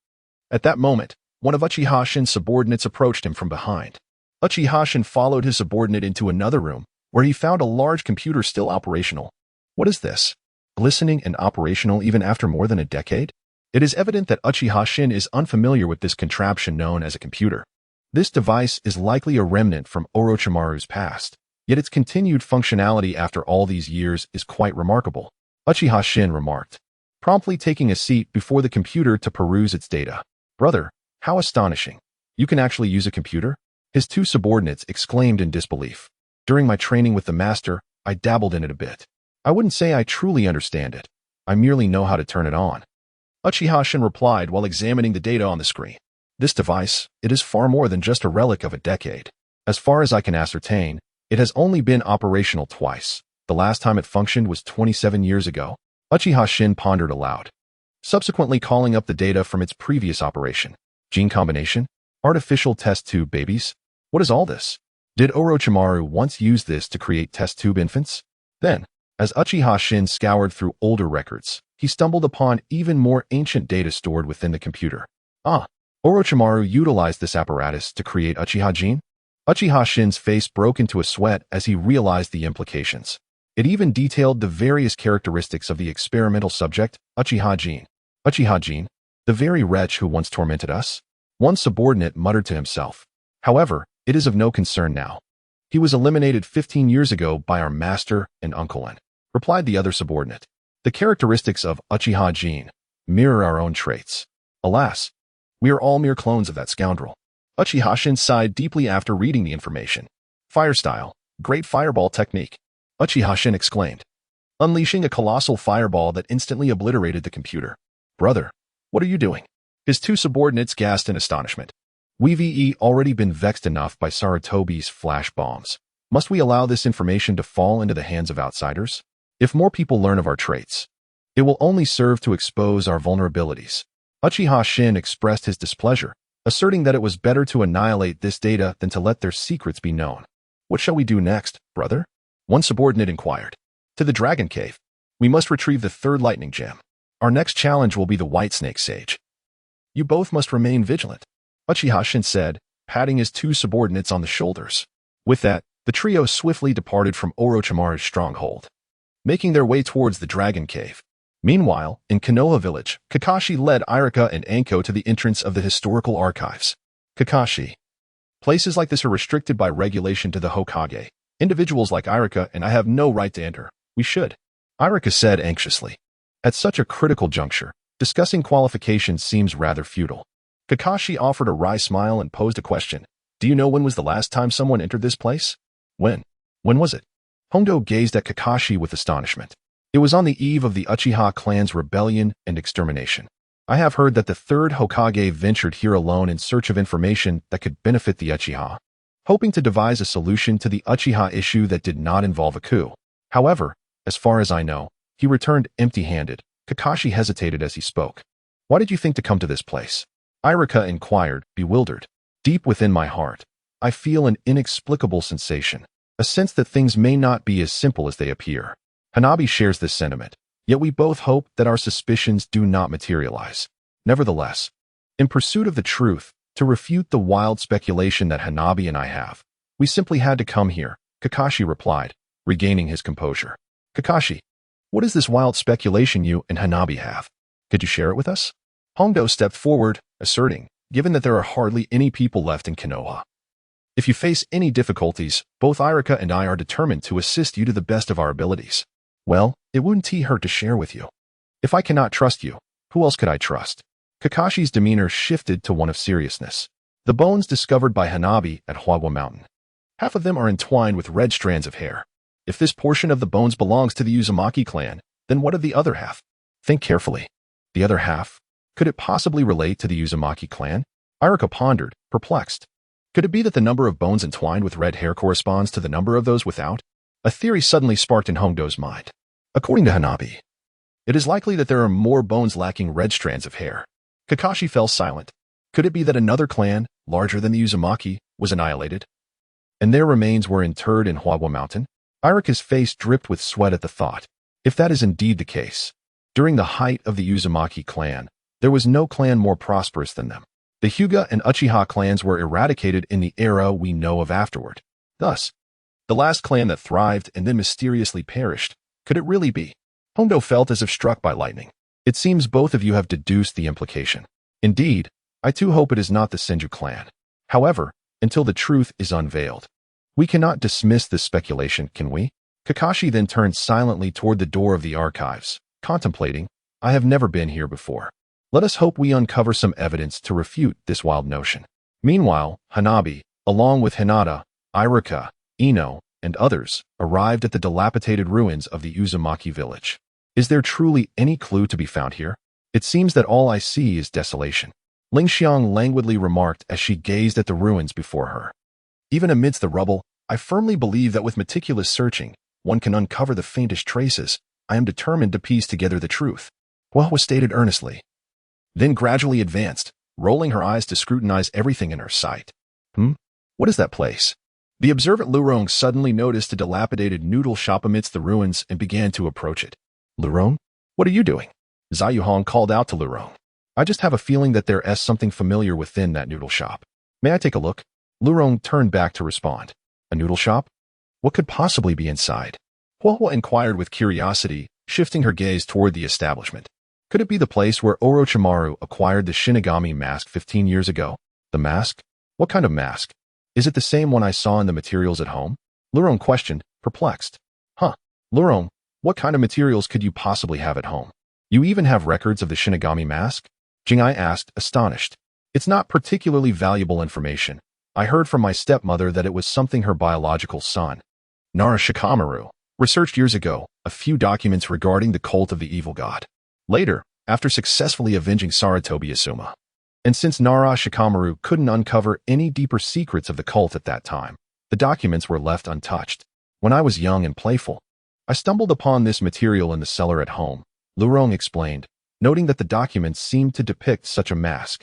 At that moment, one of Uchiha Shin's subordinates approached him from behind. Uchiha Shin followed his subordinate into another room, where he found a large computer still operational. What is this? Glistening and operational even after more than a decade? It is evident that Uchiha Shin is unfamiliar with this contraption known as a computer. This device is likely a remnant from Orochimaru's past, yet its continued functionality after all these years is quite remarkable, Uchiha Shin remarked, promptly taking a seat before the computer to peruse its data. Brother, how astonishing. You can actually use a computer? His 2 subordinates exclaimed in disbelief. During my training with the master, I dabbled in it a bit. I wouldn't say I truly understand it. I merely know how to turn it on. Uchiha Shin replied while examining the data on the screen. This device, it is far more than just a relic of a decade. As far as I can ascertain, it has only been operational twice. The last time it functioned was 27 years ago. Uchiha Shin pondered aloud, subsequently calling up the data from its previous operation. Gene combination? Artificial test tube babies? What is all this? Did Orochimaru once use this to create test tube infants? Then, as Uchiha Shin scoured through older records, he stumbled upon even more ancient data stored within the computer. Orochimaru utilized this apparatus to create Uchiha Gene? Uchiha Shin's face broke into a sweat as he realized the implications. It even detailed the various characteristics of the experimental subject, Uchiha Gene. Uchiha Gene, the very wretch who once tormented us? One subordinate muttered to himself. However, it is of no concern now. He was eliminated 15 years ago by our master and uncle, replied the other subordinate. The characteristics of Uchiha Gene mirror our own traits. Alas, We are all mere clones of that scoundrel. Uchiha Shin sighed deeply after reading the information. Fire style, great fireball technique, Uchiha Shin exclaimed, unleashing a colossal fireball that instantly obliterated the computer. Brother, what are you doing? His two subordinates gasped in astonishment. We've already been vexed enough by Sarutobi's flash bombs. Must we allow this information to fall into the hands of outsiders? If more people learn of our traits, it will only serve to expose our vulnerabilities. Uchiha Shin expressed his displeasure, asserting that it was better to annihilate this data than to let their secrets be known. What shall we do next, brother? One subordinate inquired. To the Dragon Cave. We must retrieve the third lightning gem. Our next challenge will be the White Snake Sage. You both must remain vigilant, Uchiha Shin said, patting his two subordinates on the shoulders. With that, the trio swiftly departed from Orochimaru's stronghold, making their way towards the Dragon Cave. Meanwhile, in Konoha Village, Kakashi led Irika and Anko to the entrance of the historical archives. Kakashi. Places like this are restricted by regulation to the Hokage. Individuals like Irika and I have no right to enter. We should, Irika said anxiously. At such a critical juncture, discussing qualifications seems rather futile. Kakashi offered a wry smile and posed a question. Do you know when was the last time someone entered this place? When? When was it? Hondo gazed at Kakashi with astonishment. It was on the eve of the Uchiha clan's rebellion and extermination. I have heard that the third Hokage ventured here alone in search of information that could benefit the Uchiha, hoping to devise a solution to the Uchiha issue that did not involve a coup. However, as far as I know, he returned empty-handed. Kakashi hesitated as he spoke. Why did you think to come to this place? Irika inquired, bewildered. Deep within my heart, I feel an inexplicable sensation, a sense that things may not be as simple as they appear. Hanabi shares this sentiment, yet we both hope that our suspicions do not materialize. Nevertheless, in pursuit of the truth, to refute the wild speculation that Hanabi and I have, we simply had to come here, Kakashi replied, regaining his composure. Kakashi, what is this wild speculation you and Hanabi have? Could you share it with us? Hondo stepped forward, asserting, given that there are hardly any people left in Konoha. If you face any difficulties, both Irika and I are determined to assist you to the best of our abilities. Well, it wouldn't hurt to share with you. If I cannot trust you, who else could I trust? Kakashi's demeanor shifted to one of seriousness. The bones discovered by Hanabi at Hwawa Mountain. Half of them are entwined with red strands of hair. If this portion of the bones belongs to the Uzumaki clan, then what of the other half? Think carefully. The other half? Could it possibly relate to the Uzumaki clan? Irika pondered, perplexed. Could it be that the number of bones entwined with red hair corresponds to the number of those without? A theory suddenly sparked in Hondo's mind. According to Hanabi, it is likely that there are more bones lacking red strands of hair. Kakashi fell silent. Could it be that another clan, larger than the Uzumaki, was annihilated, and their remains were interred in Hwawa Mountain? Irika's face dripped with sweat at the thought. If that is indeed the case, during the height of the Uzumaki clan, there was no clan more prosperous than them. The Hyuga and Uchiha clans were eradicated in the era we know of afterward. Thus, the last clan that thrived and then mysteriously perished. Could it really be? Hondo felt as if struck by lightning. It seems both of you have deduced the implication. Indeed, I too hope it is not the Senju clan. However, until the truth is unveiled, we cannot dismiss this speculation, can we? Kakashi then turned silently toward the door of the archives, contemplating, I have never been here before. Let us hope we uncover some evidence to refute this wild notion. Meanwhile, Hanabi, along with Hinata, Irika, Ino, and others, arrived at the dilapidated ruins of the Uzumaki village. Is there truly any clue to be found here? It seems that all I see is desolation. Ling Xiang languidly remarked as she gazed at the ruins before her. Even amidst the rubble, I firmly believe that with meticulous searching, one can uncover the faintest traces. I am determined to piece together the truth. Hua stated earnestly, then gradually advanced, rolling her eyes to scrutinize everything in her sight. What is that place? The observant Lurong suddenly noticed a dilapidated noodle shop amidst the ruins and began to approach it. Lurong? What are you doing? Zayuhong called out to Lurong. I just have a feeling that there is something familiar within that noodle shop. May I take a look? Lurong turned back to respond. A noodle shop? What could possibly be inside? Hua inquired with curiosity, shifting her gaze toward the establishment. Could it be the place where Orochimaru acquired the Shinigami mask 15 years ago? The mask? What kind of mask? Is it the same one I saw in the materials at home? Lurong questioned, perplexed. Lurong, what kind of materials could you possibly have at home? You even have records of the Shinigami mask? Jingai asked, astonished. It's not particularly valuable information. I heard from my stepmother that it was something her biological son, Nara Shikamaru, researched years ago, a few documents regarding the cult of the evil god. Later, after successfully avenging Saratobi Asuma. And since Nara Shikamaru couldn't uncover any deeper secrets of the cult at that time, the documents were left untouched. When I was young and playful, I stumbled upon this material in the cellar at home, Lurong explained, noting that the documents seemed to depict such a mask.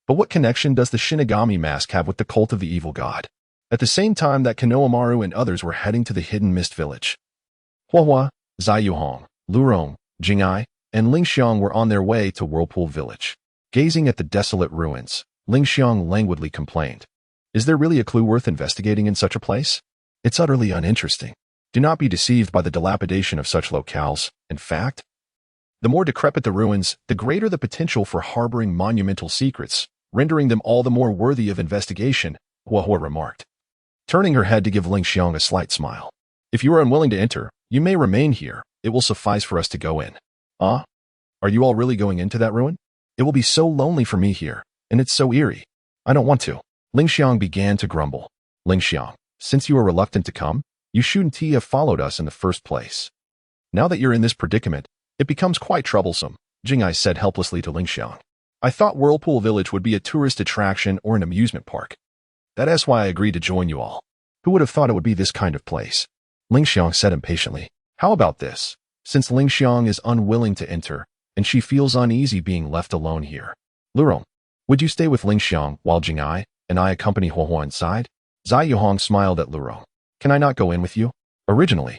But what connection does the Shinigami mask have with the cult of the evil god? At the same time that Konohamaru and others were heading to the hidden mist village, Huahua, Ziyuhong, Lurong, Jingai, and Lingxiang were on their way to Whirlpool Village. Gazing at the desolate ruins, Lingxiang languidly complained, "Is there really a clue worth investigating in such a place? It's utterly uninteresting. Do not be deceived by the dilapidation of such locales. In fact, the more decrepit the ruins, the greater the potential for harboring monumental secrets, rendering them all the more worthy of investigation," Huahua remarked, turning her head to give Lingxiang a slight smile. "If you are unwilling to enter, you may remain here. It will suffice for us to go in." "Ah? Are you all really going into that ruin? It will be so lonely for me here, and it's so eerie. I don't want to." Lingxiang began to grumble. "Lingxiang, since you are reluctant to come, you shouldn't have followed us in the first place. Now that you're in this predicament, it becomes quite troublesome," Jingai said helplessly to Lingxiang. "I thought Whirlpool Village would be a tourist attraction or an amusement park. That is why I agreed to join you all. Who would have thought it would be this kind of place?" Lingxiang said impatiently. "How about this? Since Lingxiang is unwilling to enter, and she feels uneasy being left alone here, Lurong, would you stay with Lingxiang while Jingai and I accompany Huahua inside?" Ziyuhong smiled at Lurong. "Can I not go in with you? Originally,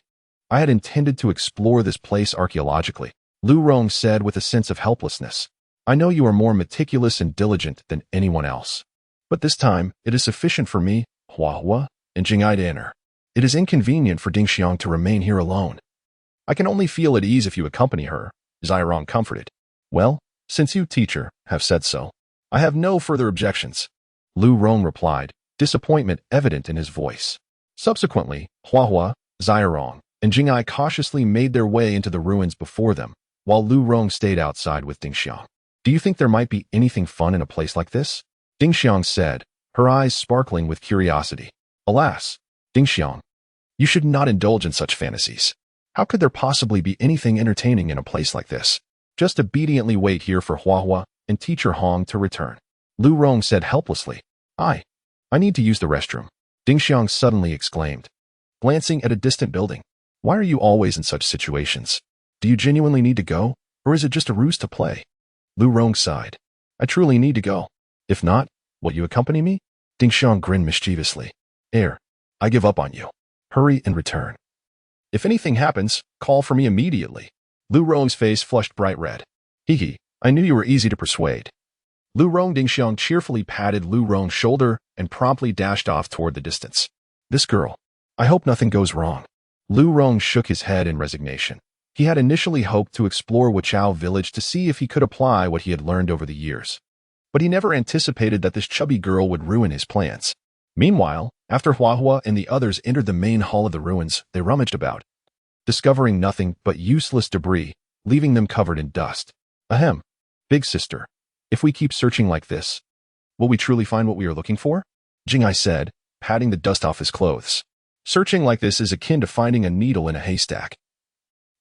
I had intended to explore this place archaeologically," Lurong said with a sense of helplessness. "I know you are more meticulous and diligent than anyone else. But this time, it is sufficient for me, Huahua, and Jingai to enter. It is inconvenient for Dingxiang to remain here alone. I can only feel at ease if you accompany her," Zirong comforted. "Well, since you, teacher, have said so, I have no further objections," Lu Rong replied, disappointment evident in his voice. Subsequently, Huahua, Zirong, and Jingai cautiously made their way into the ruins before them, while Lu Rong stayed outside with Dingxiang. "Do you think there might be anything fun in a place like this?" Dingxiang said, her eyes sparkling with curiosity. "Alas, Dingxiang, you should not indulge in such fantasies. How could there possibly be anything entertaining in a place like this? Just obediently wait here for Huahua and Teacher Hong to return," Lu Rong said helplessly. I need to use the restroom," Dingxiang suddenly exclaimed, glancing at a distant building. "Why are you always in such situations? Do you genuinely need to go, or is it just a ruse to play?" Lu Rong sighed. "I truly need to go. If not, will you accompany me?" Dingxiang grinned mischievously. I give up on you. Hurry and return. If anything happens, call for me immediately." Lu Rong's face flushed bright red. "Hee, I knew you were easy to persuade." Lu Rong Dingxiang cheerfully patted Lu Rong's shoulder and promptly dashed off toward the distance. "This girl. I hope nothing goes wrong." Lu Rong shook his head in resignation. He had initially hoped to explore Wuchao village to see if he could apply what he had learned over the years. But he never anticipated that this chubby girl would ruin his plans. Meanwhile, after Huahua and the others entered the main hall of the ruins, they rummaged about, discovering nothing but useless debris, leaving them covered in dust. "Ahem, big sister, if we keep searching like this, will we truly find what we are looking for?" Jingai said, patting the dust off his clothes. "Searching like this is akin to finding a needle in a haystack.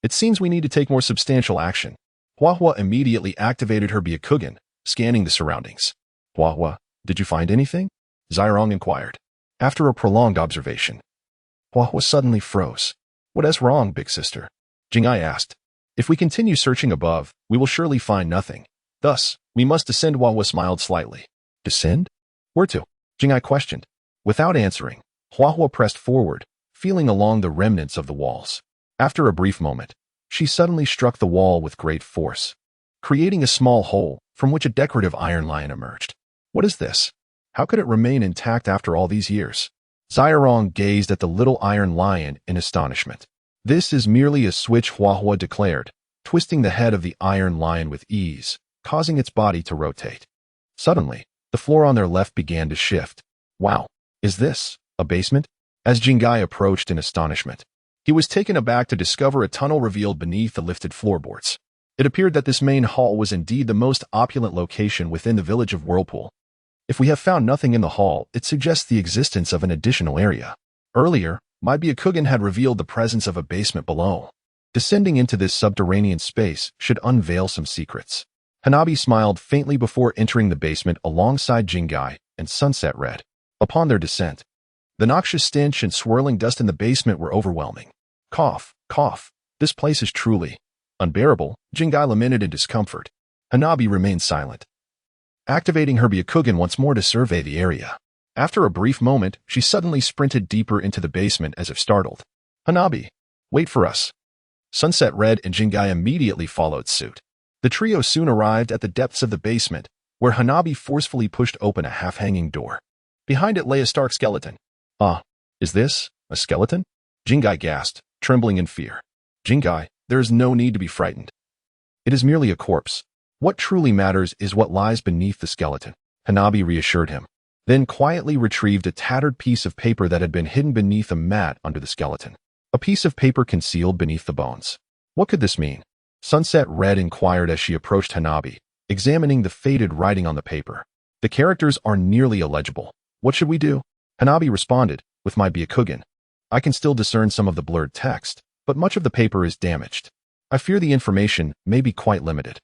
It seems we need to take more substantial action." Huahua immediately activated her Byakugan, scanning the surroundings. "Huahua, did you find anything?" Zirong inquired. After a prolonged observation, Huahua suddenly froze. "What is wrong, big sister?" Jingai asked. "If we continue searching above, we will surely find nothing. Thus, we must descend." Huahua smiled slightly. "Descend? Where to?" Jingai questioned. Without answering, Huahua pressed forward, feeling along the remnants of the walls. After a brief moment, she suddenly struck the wall with great force, creating a small hole from which a decorative iron lion emerged. "What is this? How could it remain intact after all these years?" Zirong gazed at the little iron lion in astonishment. "This is merely a switch," Huahua declared, twisting the head of the iron lion with ease, causing its body to rotate. Suddenly, the floor on their left began to shift. "Wow, is this a basement?" As Jingai approached in astonishment, he was taken aback to discover a tunnel revealed beneath the lifted floorboards. It appeared that this main hall was indeed the most opulent location within the village of Whirlpool. If we have found nothing in the hall, it suggests the existence of an additional area. Earlier, my Byakugan had revealed the presence of a basement below. Descending into this subterranean space should unveil some secrets. Hanabi smiled faintly before entering the basement alongside Jingai and Sunset Red. Upon their descent, the noxious stench and swirling dust in the basement were overwhelming. Cough, cough. This place is truly unbearable, Jingai lamented in discomfort. Hanabi remained silent, activating her Byakugan once more to survey the area. After a brief moment, she suddenly sprinted deeper into the basement as if startled. Hanabi, wait for us. Sunset Red and Jingai immediately followed suit. The trio soon arrived at the depths of the basement, where Hanabi forcefully pushed open a half-hanging door. Behind it lay a stark skeleton. Ah, is this a skeleton? Jingai gasped, trembling in fear. Jingai, there is no need to be frightened. It is merely a corpse. What truly matters is what lies beneath the skeleton, Hanabi reassured him, then quietly retrieved a tattered piece of paper that had been hidden beneath a mat under the skeleton. A piece of paper concealed beneath the bones. What could this mean? Sunset Red inquired as she approached Hanabi, examining the faded writing on the paper. The characters are nearly illegible. What should we do? Hanabi responded, with my Byakugan. I can still discern some of the blurred text, but much of the paper is damaged. I fear the information may be quite limited.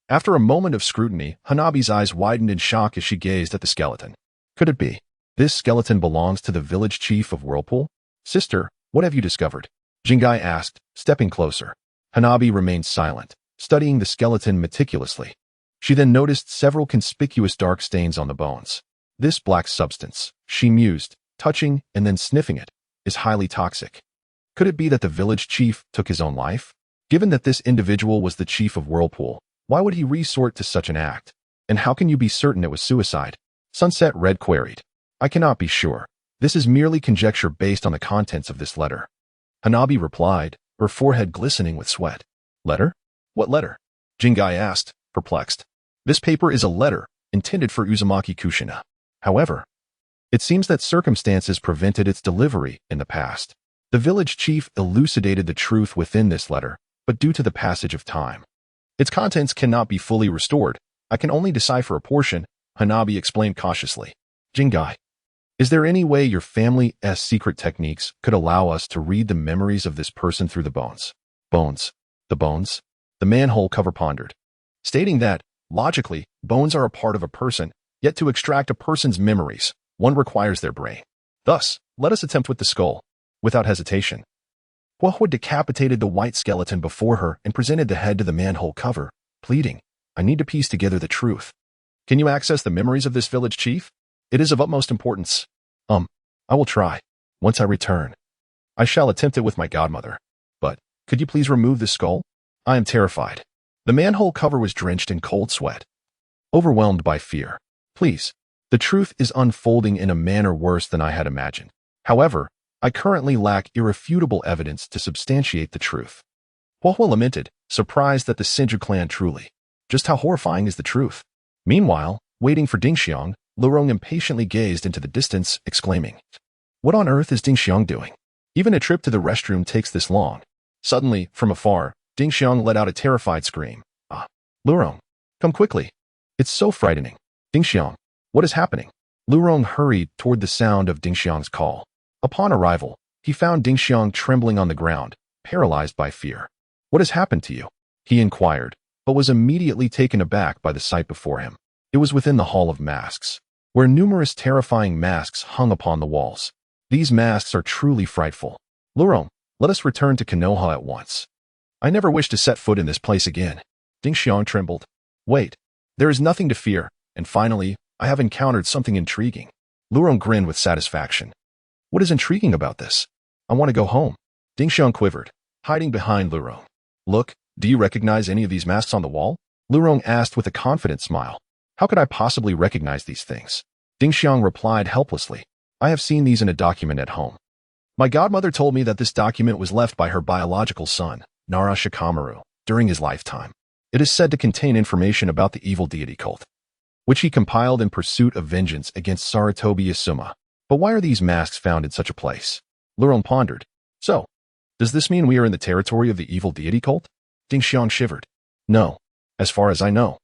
After a moment of scrutiny, Hanabi's eyes widened in shock as she gazed at the skeleton. Could it be? This skeleton belongs to the village chief of Whirlpool? Sister, what have you discovered? Jingai asked, stepping closer. Hanabi remained silent, studying the skeleton meticulously. She then noticed several conspicuous dark stains on the bones. This black substance, she mused, touching and then sniffing it, is highly toxic. Could it be that the village chief took his own life? Given that this individual was the chief of Whirlpool, why would he resort to such an act? And how can you be certain it was suicide? Sunset Red queried. I cannot be sure. This is merely conjecture based on the contents of this letter. Hanabi replied, her forehead glistening with sweat. Letter? What letter? Jingai asked, perplexed. This paper is a letter intended for Uzumaki Kushina. However, it seems that circumstances prevented its delivery in the past. The village chief elucidated the truth within this letter, but due to the passage of time, its contents cannot be fully restored. I can only decipher a portion, Hanabi explained cautiously. Jingai, is there any way your family's secret techniques could allow us to read the memories of this person through the bones? Bones. The bones? The manhole cover pondered, stating that, logically, bones are a part of a person, yet to extract a person's memories, one requires their brain. Thus, let us attempt with the skull. Without hesitation, Huahua decapitated the white skeleton before her and presented the head to the manhole cover, pleading, I need to piece together the truth. Can you access the memories of this village chief? It is of utmost importance. I will try. Once I return, I shall attempt it with my godmother. But, could you please remove the skull? I am terrified. The manhole cover was drenched in cold sweat, overwhelmed by fear. Please. The truth is unfolding in a manner worse than I had imagined. However, I currently lack irrefutable evidence to substantiate the truth. Huahua lamented, surprised that the Senju clan truly. Just how horrifying is the truth? Meanwhile, waiting for Dingxiang, Lurong impatiently gazed into the distance, exclaiming, What on earth is Dingxiang doing? Even a trip to the restroom takes this long. Suddenly, from afar, Dingxiang let out a terrified scream. Ah, Lurong, come quickly. It's so frightening. Dingxiang, what is happening? Lurong hurried toward the sound of Dingxiang's call. Upon arrival, he found Dingxiang trembling on the ground, paralyzed by fear. What has happened to you? He inquired, but was immediately taken aback by the sight before him. It was within the Hall of Masks, where numerous terrifying masks hung upon the walls. These masks are truly frightful. Lurong, let us return to Konoha at once. I never wish to set foot in this place again. Dingxiang trembled. Wait, there is nothing to fear, and finally, I have encountered something intriguing. Lurong grinned with satisfaction. What is intriguing about this? I want to go home. Dingxiang quivered, hiding behind Lurong. Look, do you recognize any of these masks on the wall? Lurong asked with a confident smile. How could I possibly recognize these things? Dingxiang replied helplessly. I have seen these in a document at home. My godmother told me that this document was left by her biological son, Nara Shikamaru, during his lifetime. It is said to contain information about the evil deity cult, which he compiled in pursuit of vengeance against Sarutobi Asuma. But why are these masks found in such a place? Lurong pondered. So, does this mean we are in the territory of the evil deity cult? Dingxiang shivered. No, as far as I know.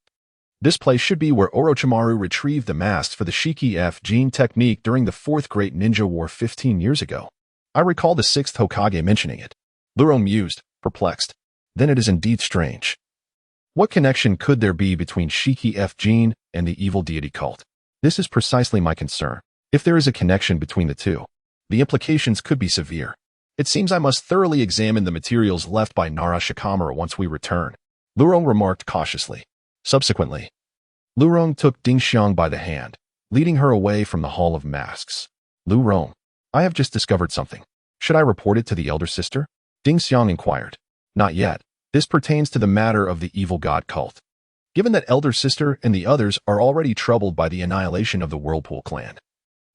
This place should be where Orochimaru retrieved the masks for the Shiki F gene technique during the Fourth Great Ninja War 15 years ago. I recall the 6th Hokage mentioning it. Lurong mused, perplexed. Then it is indeed strange. What connection could there be between Shiki F gene and the evil deity cult? This is precisely my concern. If there is a connection between the two, the implications could be severe. It seems I must thoroughly examine the materials left by Nara Shikamaru once we return, Lurong remarked cautiously. Subsequently, Lurong took Ding Xiang by the hand, leading her away from the Hall of Masks. Lurong, I have just discovered something. Should I report it to the elder sister? Ding Xiang inquired. Not yet. This pertains to the matter of the evil god cult. Given that elder sister and the others are already troubled by the annihilation of the Whirlpool clan,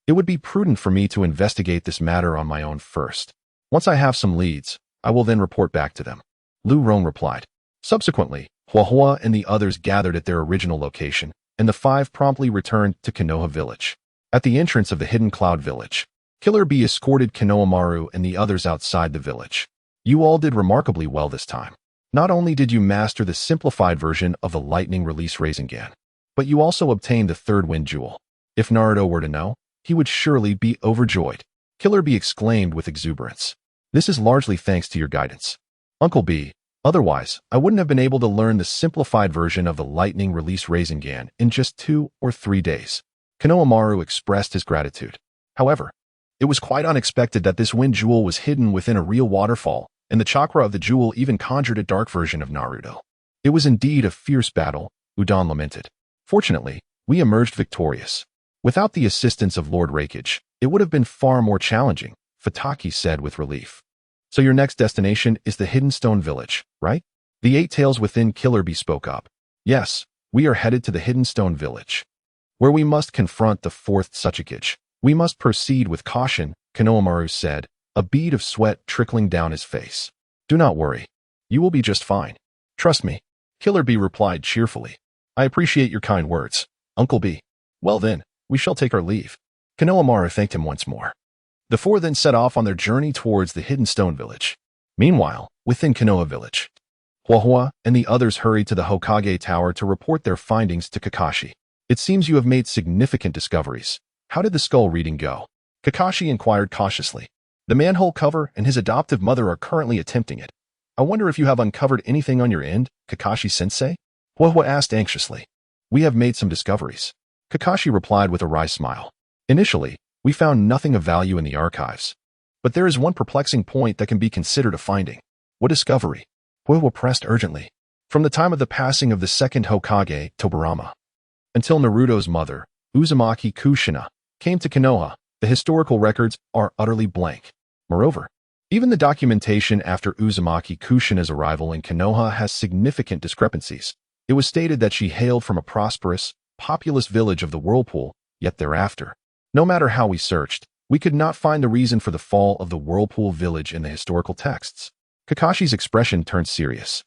it would be prudent for me to investigate this matter on my own first. Once I have some leads, I will then report back to them. Lurong replied. Subsequently, Huahua and the others gathered at their original location, and the 5 promptly returned to Konoha village. At the entrance of the Hidden Cloud village, Killer Bee escorted Konohamaru and the others outside the village. You all did remarkably well this time. Not only did you master the simplified version of the Lightning Release Rasengan, but you also obtained the 3rd Wind Jewel. If Naruto were to know, he would surely be overjoyed. Killer Bee exclaimed with exuberance. This is largely thanks to your guidance, Uncle B. Otherwise, I wouldn't have been able to learn the simplified version of the Lightning Release Rasengan in just 2 or 3 days. Konohamaru expressed his gratitude. However, it was quite unexpected that this wind jewel was hidden within a real waterfall, and the chakra of the jewel even conjured a dark version of Naruto. It was indeed a fierce battle, Udon lamented. Fortunately, we emerged victorious. Without the assistance of Lord Raikage, it would have been far more challenging, Fataki said with relief. So your next destination is the Hidden Stone Village, right? The 8 Tails within Killer Bee spoke up. Yes, we are headed to the Hidden Stone Village, where we must confront the 4th Tsuchikage. We must proceed with caution, Konohamaru said, a bead of sweat trickling down his face. Do not worry. You will be just fine. Trust me, Killer Bee replied cheerfully. I appreciate your kind words, Uncle B. Well then, we shall take our leave. Konohamaru thanked him once more. The 4 then set off on their journey towards the Hidden Stone Village. Meanwhile, within Konoha Village, Huahua and the others hurried to the Hokage Tower to report their findings to Kakashi. It seems you have made significant discoveries. How did the skull reading go? Kakashi inquired cautiously. The manhole cover and his adoptive mother are currently attempting it. I wonder if you have uncovered anything on your end, Kakashi-sensei? Huahua asked anxiously. We have made some discoveries. Kakashi replied with a wry smile. Initially, we found nothing of value in the archives. But there is one perplexing point that can be considered a finding. What discovery? Huahua pressed urgently. From the time of the passing of the 2nd Hokage, Tobirama, until Naruto's mother, Uzumaki Kushina, came to Konoha, the historical records are utterly blank. Moreover, even the documentation after Uzumaki Kushina's arrival in Konoha has significant discrepancies. It was stated that she hailed from a prosperous, populous village of the Whirlpool, yet thereafter, no matter how we searched, we could not find the reason for the fall of the Whirlpool village in the historical texts. Kakashi's expression turned serious.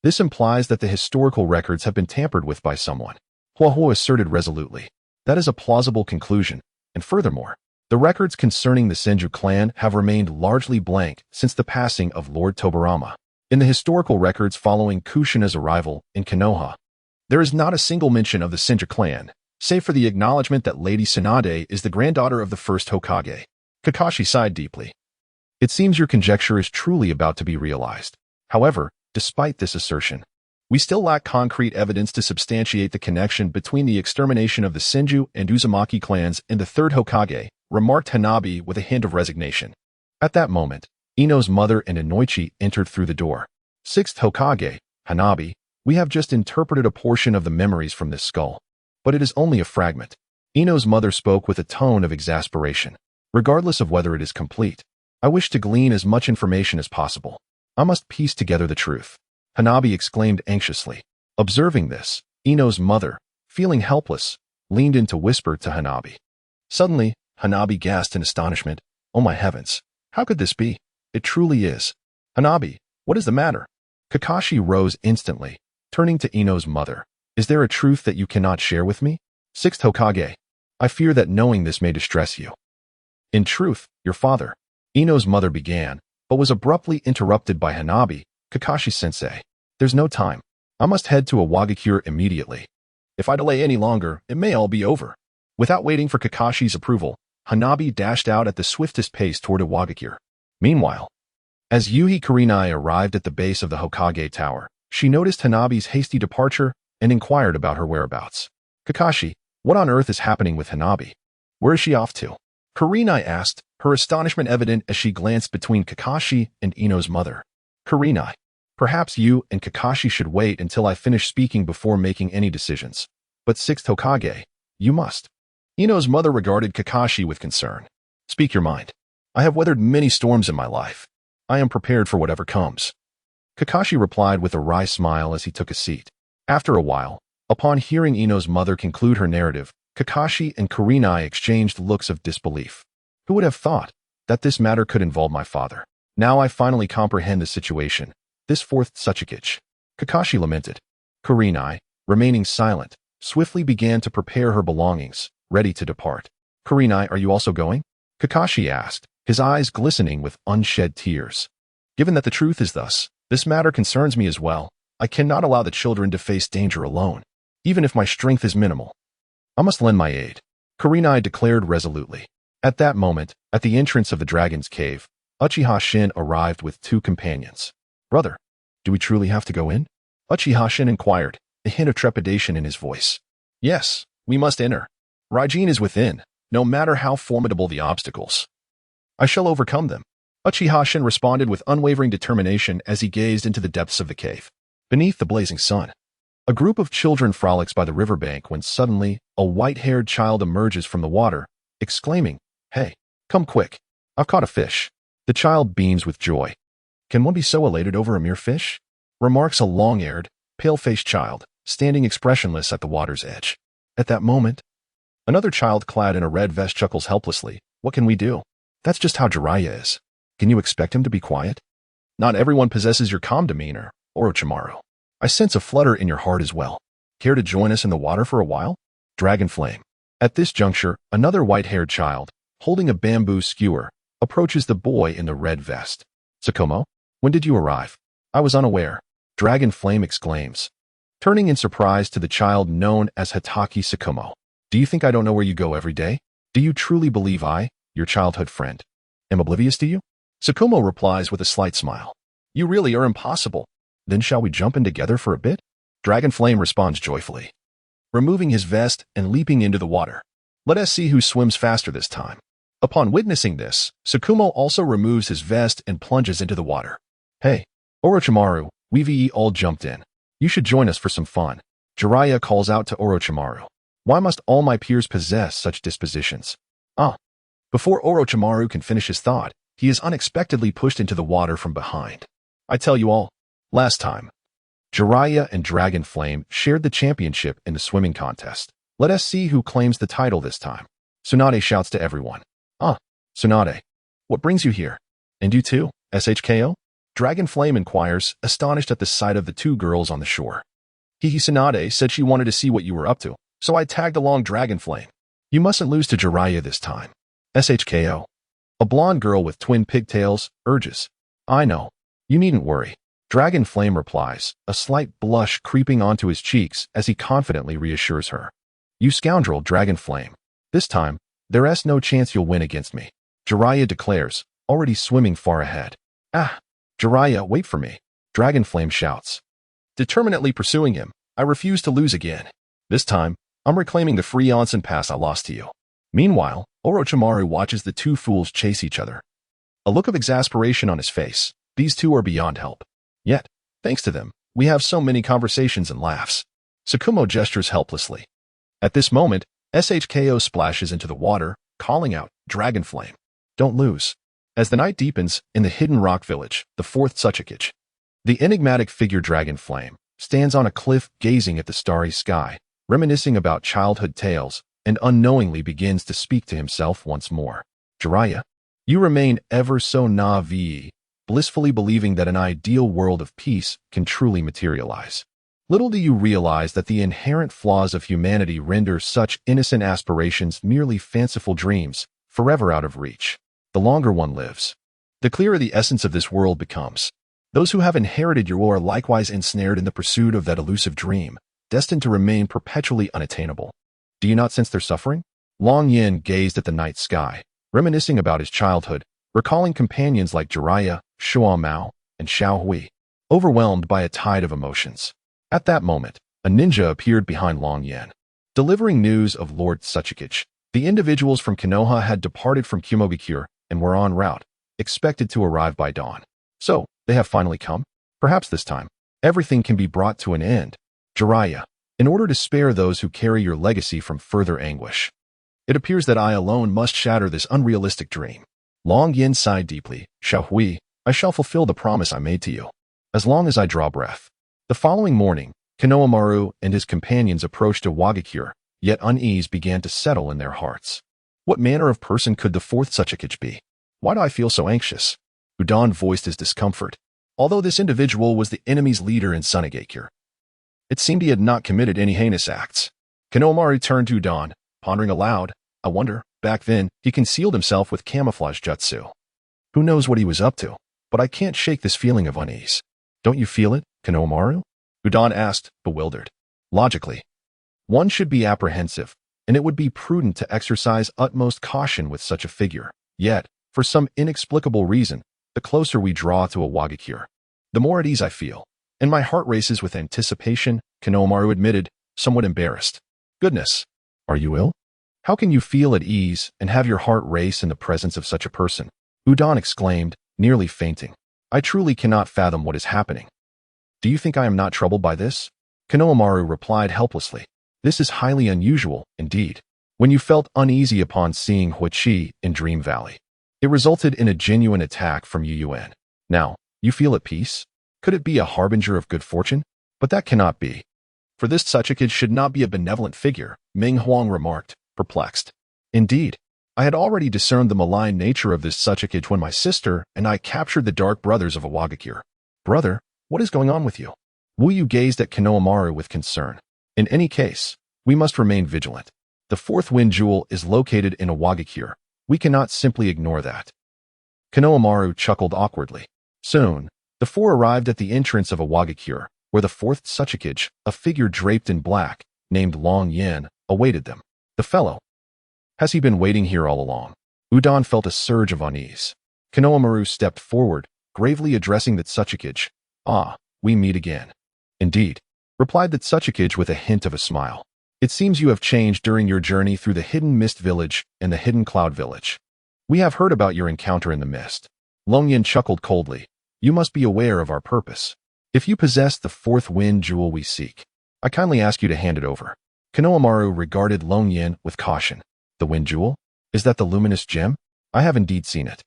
This implies that the historical records have been tampered with by someone, Huahua asserted resolutely. That is a plausible conclusion, and furthermore, the records concerning the Senju clan have remained largely blank since the passing of Lord Tobirama. In the historical records following Kushina's arrival in Konoha, there is not a single mention of the Senju clan, save for the acknowledgement that Lady Tsunade is the granddaughter of the 1st Hokage. Kakashi sighed deeply. It seems your conjecture is truly about to be realized. However, despite this assertion, we still lack concrete evidence to substantiate the connection between the extermination of the Senju and Uzumaki clans and the 3rd Hokage, remarked Hanabi with a hint of resignation. At that moment, Ino's mother and Inoichi entered through the door. 6th Hokage, Hanabi, we have just interpreted a portion of the memories from this skull, but it is only a fragment. Ino's mother spoke with a tone of exasperation. Regardless of whether it is complete, I wish to glean as much information as possible. I must piece together the truth. Hanabi exclaimed anxiously. Observing this, Ino's mother, feeling helpless, leaned in to whisper to Hanabi. Suddenly, Hanabi gasped in astonishment. Oh my heavens, how could this be? It truly is. Hanabi, what is the matter? Kakashi rose instantly, turning to Ino's mother. Is there a truth that you cannot share with me? 6th Hokage, I fear that knowing this may distress you. In truth, your father, Ino's mother began, but was abruptly interrupted by Hanabi. Kakashi-sensei, there's no time. I must head to a Wagakure immediately. If I delay any longer, it may all be over. Without waiting for Kakashi's approval, Hanabi dashed out at the swiftest pace toward Iwagakure. Meanwhile, as Yuhi Kurenai arrived at the base of the Hokage Tower, she noticed Hanabi's hasty departure and inquired about her whereabouts. Kakashi, what on earth is happening with Hanabi? Where is she off to? Kurenai asked, her astonishment evident as she glanced between Kakashi and Ino's mother. Kurenai, perhaps you and Kakashi should wait until I finish speaking before making any decisions. But sixth Hokage, you must. Ino's mother regarded Kakashi with concern. Speak your mind. I have weathered many storms in my life. I am prepared for whatever comes. Kakashi replied with a wry smile as he took a seat. After a while, upon hearing Ino's mother conclude her narrative, Kakashi and Kurenai exchanged looks of disbelief. Who would have thought that this matter could involve my father? Now I finally comprehend the situation. This fourth Tsuchikage. Kakashi lamented. Kurenai, remaining silent, swiftly began to prepare her belongings, ready to depart. Kurenai, are you also going? Kakashi asked, his eyes glistening with unshed tears. Given that the truth is thus, this matter concerns me as well. I cannot allow the children to face danger alone, even if my strength is minimal. I must lend my aid, Kurenai declared resolutely. At that moment, at the entrance of the dragon's cave, Uchiha Shin arrived with two companions. Brother, do we truly have to go in? Uchiha Shin inquired, a hint of trepidation in his voice. Yes, we must enter. Raijin is within, no matter how formidable the obstacles. I shall overcome them. Uchiha Shin responded with unwavering determination as he gazed into the depths of the cave. Beneath the blazing sun, a group of children frolics by the riverbank when suddenly a white-haired child emerges from the water, exclaiming, Hey, come quick. I've caught a fish. The child beams with joy. Can one be so elated over a mere fish? Remarks a long-haired, pale-faced child, standing expressionless at the water's edge. At that moment, another child clad in a red vest chuckles helplessly. What can we do? That's just how Jiraiya is. Can you expect him to be quiet? Not everyone possesses your calm demeanor, Orochimaru. I sense a flutter in your heart as well. Care to join us in the water for a while? Dragon Flame. At this juncture, another white-haired child, holding a bamboo skewer, approaches the boy in the red vest. Tsukumo, when did you arrive? I was unaware. Dragon Flame exclaims, turning in surprise to the child known as Hitaki Tsukumo. Do you think I don't know where you go every day? Do you truly believe I, your childhood friend, am oblivious to you? Tsukumo replies with a slight smile. You really are impossible. Then shall we jump in together for a bit? Dragon Flame responds joyfully, removing his vest and leaping into the water. Let us see who swims faster this time. Upon witnessing this, Tsukumo also removes his vest and plunges into the water. Hey, Orochimaru, we've all jumped in. You should join us for some fun. Jiraiya calls out to Orochimaru. Why must all my peers possess such dispositions? Before Orochimaru can finish his thought, he is unexpectedly pushed into the water from behind. I tell you all, last time, Jiraiya and Dragon Flame shared the championship in the swimming contest. Let us see who claims the title this time. Tsunade shouts to everyone. Tsunade, what brings you here? And you too, SHKO? Dragon Flame inquires, astonished at the sight of the two girls on the shore. Tsunade said she wanted to see what you were up to, so I tagged along Dragon Flame. You mustn't lose to Jiraiya this time. SHKO. A blonde girl with twin pigtails urges. I know. You needn't worry. Dragon Flame replies, a slight blush creeping onto his cheeks as he confidently reassures her. You scoundrel, Dragon Flame. This time, there's no chance you'll win against me. Jiraiya declares, already swimming far ahead. Jiraiya, wait for me. Dragon Flame shouts. Determinately pursuing him, I refuse to lose again. This time, I'm reclaiming the free onsen pass I lost to you. Meanwhile, Orochimaru watches the two fools chase each other. A look of exasperation on his face. These two are beyond help. Yet, thanks to them, we have so many conversations and laughs. Tsukumo gestures helplessly. At this moment, SHKO splashes into the water, calling out, Dragon Flame. Don't lose. As the night deepens, in the hidden rock village, the fourth Tsuchikage, the enigmatic figure Dragon Flame stands on a cliff gazing at the starry sky, reminiscing about childhood tales, and unknowingly begins to speak to himself once more. Jiraiya, you remain ever so naive, blissfully believing that an ideal world of peace can truly materialize. Little do you realize that the inherent flaws of humanity render such innocent aspirations merely fanciful dreams, forever out of reach. The longer one lives, the clearer the essence of this world becomes. Those who have inherited your will are likewise ensnared in the pursuit of that elusive dream, destined to remain perpetually unattainable. Do you not sense their suffering? Long Yin gazed at the night sky, reminiscing about his childhood, recalling companions like Jiraiya, Shuo Mao, and Xiao Hui, overwhelmed by a tide of emotions. At that moment, a ninja appeared behind Long Yin, delivering news of Lord Sasuke. The individuals from Konoha had departed from Kumogakure and were en route, expected to arrive by dawn. So, they have finally come? Perhaps this time, everything can be brought to an end. Jiraiya, in order to spare those who carry your legacy from further anguish. It appears that I alone must shatter this unrealistic dream. Long Yin sighed deeply. Xiao Hui, I shall fulfill the promise I made to you, as long as I draw breath. The following morning, Konohamaru and his companions approached Iwagakure, yet unease began to settle in their hearts. What manner of person could the fourth Sasuke be? Why do I feel so anxious? Udon voiced his discomfort. Although this individual was the enemy's leader in Sunagakure, it seemed he had not committed any heinous acts. Konohamaru turned to Udon, pondering aloud. I wonder, back then, he concealed himself with camouflage jutsu. Who knows what he was up to? But I can't shake this feeling of unease. Don't you feel it, Konohamaru? Udon asked, bewildered. Logically, one should be apprehensive, and it would be prudent to exercise utmost caution with such a figure. Yet, for some inexplicable reason, the closer we draw to Iwagakure, the more at ease I feel, and my heart races with anticipation, Konohamaru admitted, somewhat embarrassed. Goodness, are you ill? How can you feel at ease and have your heart race in the presence of such a person? Udon exclaimed, nearly fainting. I truly cannot fathom what is happening. Do you think I am not troubled by this? Konohamaru replied helplessly. This is highly unusual, indeed. When you felt uneasy upon seeing Huichi in Dream Valley, it resulted in a genuine attack from Yu Yuan. Now, you feel at peace? Could it be a harbinger of good fortune? But that cannot be. For this Sasuke should not be a benevolent figure, Ming Huang remarked, perplexed. Indeed, I had already discerned the malign nature of this Sasuke when my sister and I captured the dark brothers of Iwagakure. Brother, what is going on with you? Wu Yu gazed at Konohamaru with concern. In any case, we must remain vigilant. The fourth wind jewel is located in Iwagakure. We cannot simply ignore that. Konohamaru chuckled awkwardly. Soon, the four arrived at the entrance of Iwagakure, where the fourth Sasuke, a figure draped in black, named Long Yin, awaited them. The fellow. Has he been waiting here all along? Udon felt a surge of unease. Konohamaru stepped forward, gravely addressing the Sasuke. Ah, we meet again. Indeed, replied the Sasuke with a hint of a smile. It seems you have changed during your journey through the Hidden Mist Village and the Hidden Cloud Village. We have heard about your encounter in the mist. Long Yin chuckled coldly. You must be aware of our purpose. If you possess the fourth wind jewel we seek, I kindly ask you to hand it over. Konohamaru regarded Long Yin with caution. The wind jewel? Is that the luminous gem? I have indeed seen it,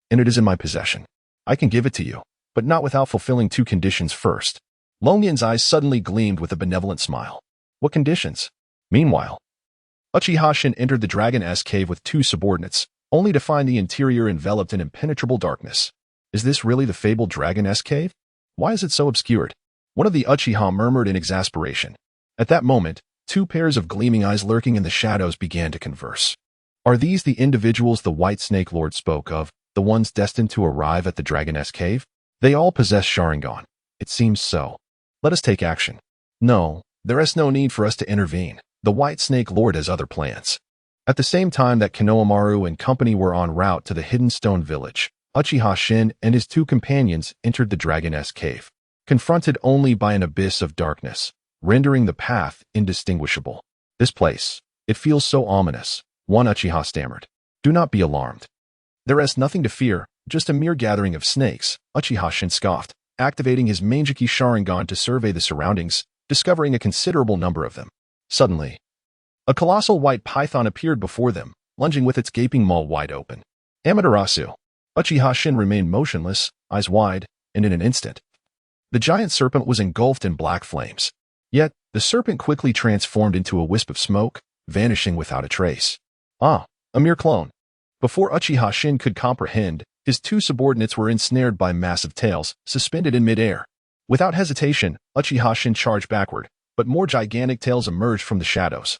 and it is in my possession. I can give it to you, but not without fulfilling two conditions first. Long Yin's eyes suddenly gleamed with a benevolent smile. What conditions? Meanwhile, Uchiha Shin entered the Dragon-S cave with two subordinates, only to find the interior enveloped in impenetrable darkness. Is this really the fabled Dragon-S cave? Why is it so obscured? One of the Uchiha murmured in exasperation. At that moment, two pairs of gleaming eyes lurking in the shadows began to converse. Are these the individuals the White Snake Lord spoke of, the ones destined to arrive at the Dragon-S cave? They all possess Sharingan. It seems so. Let us take action. No, there is no need for us to intervene. The White Snake Lord has other plans. At the same time that Konohamaru and company were en route to the Hidden Stone Village, Uchiha Shin and his two companions entered the Dragon-S cave, confronted only by an abyss of darkness, rendering the path indistinguishable. This place, it feels so ominous, one Uchiha stammered. Do not be alarmed. There is nothing to fear, just a mere gathering of snakes, Uchiha Shin scoffed, activating his Manjiki Sharingan to survey the surroundings, discovering a considerable number of them. Suddenly, a colossal white python appeared before them, lunging with its gaping maw wide open. Amaterasu. Uchiha Shin remained motionless, eyes wide, and in an instant, the giant serpent was engulfed in black flames. Yet, the serpent quickly transformed into a wisp of smoke, vanishing without a trace. Ah, a mere clone. Before Uchiha Shin could comprehend, his two subordinates were ensnared by massive tails, suspended in midair. Without hesitation, Uchiha Shin charged backward, but more gigantic tails emerged from the shadows,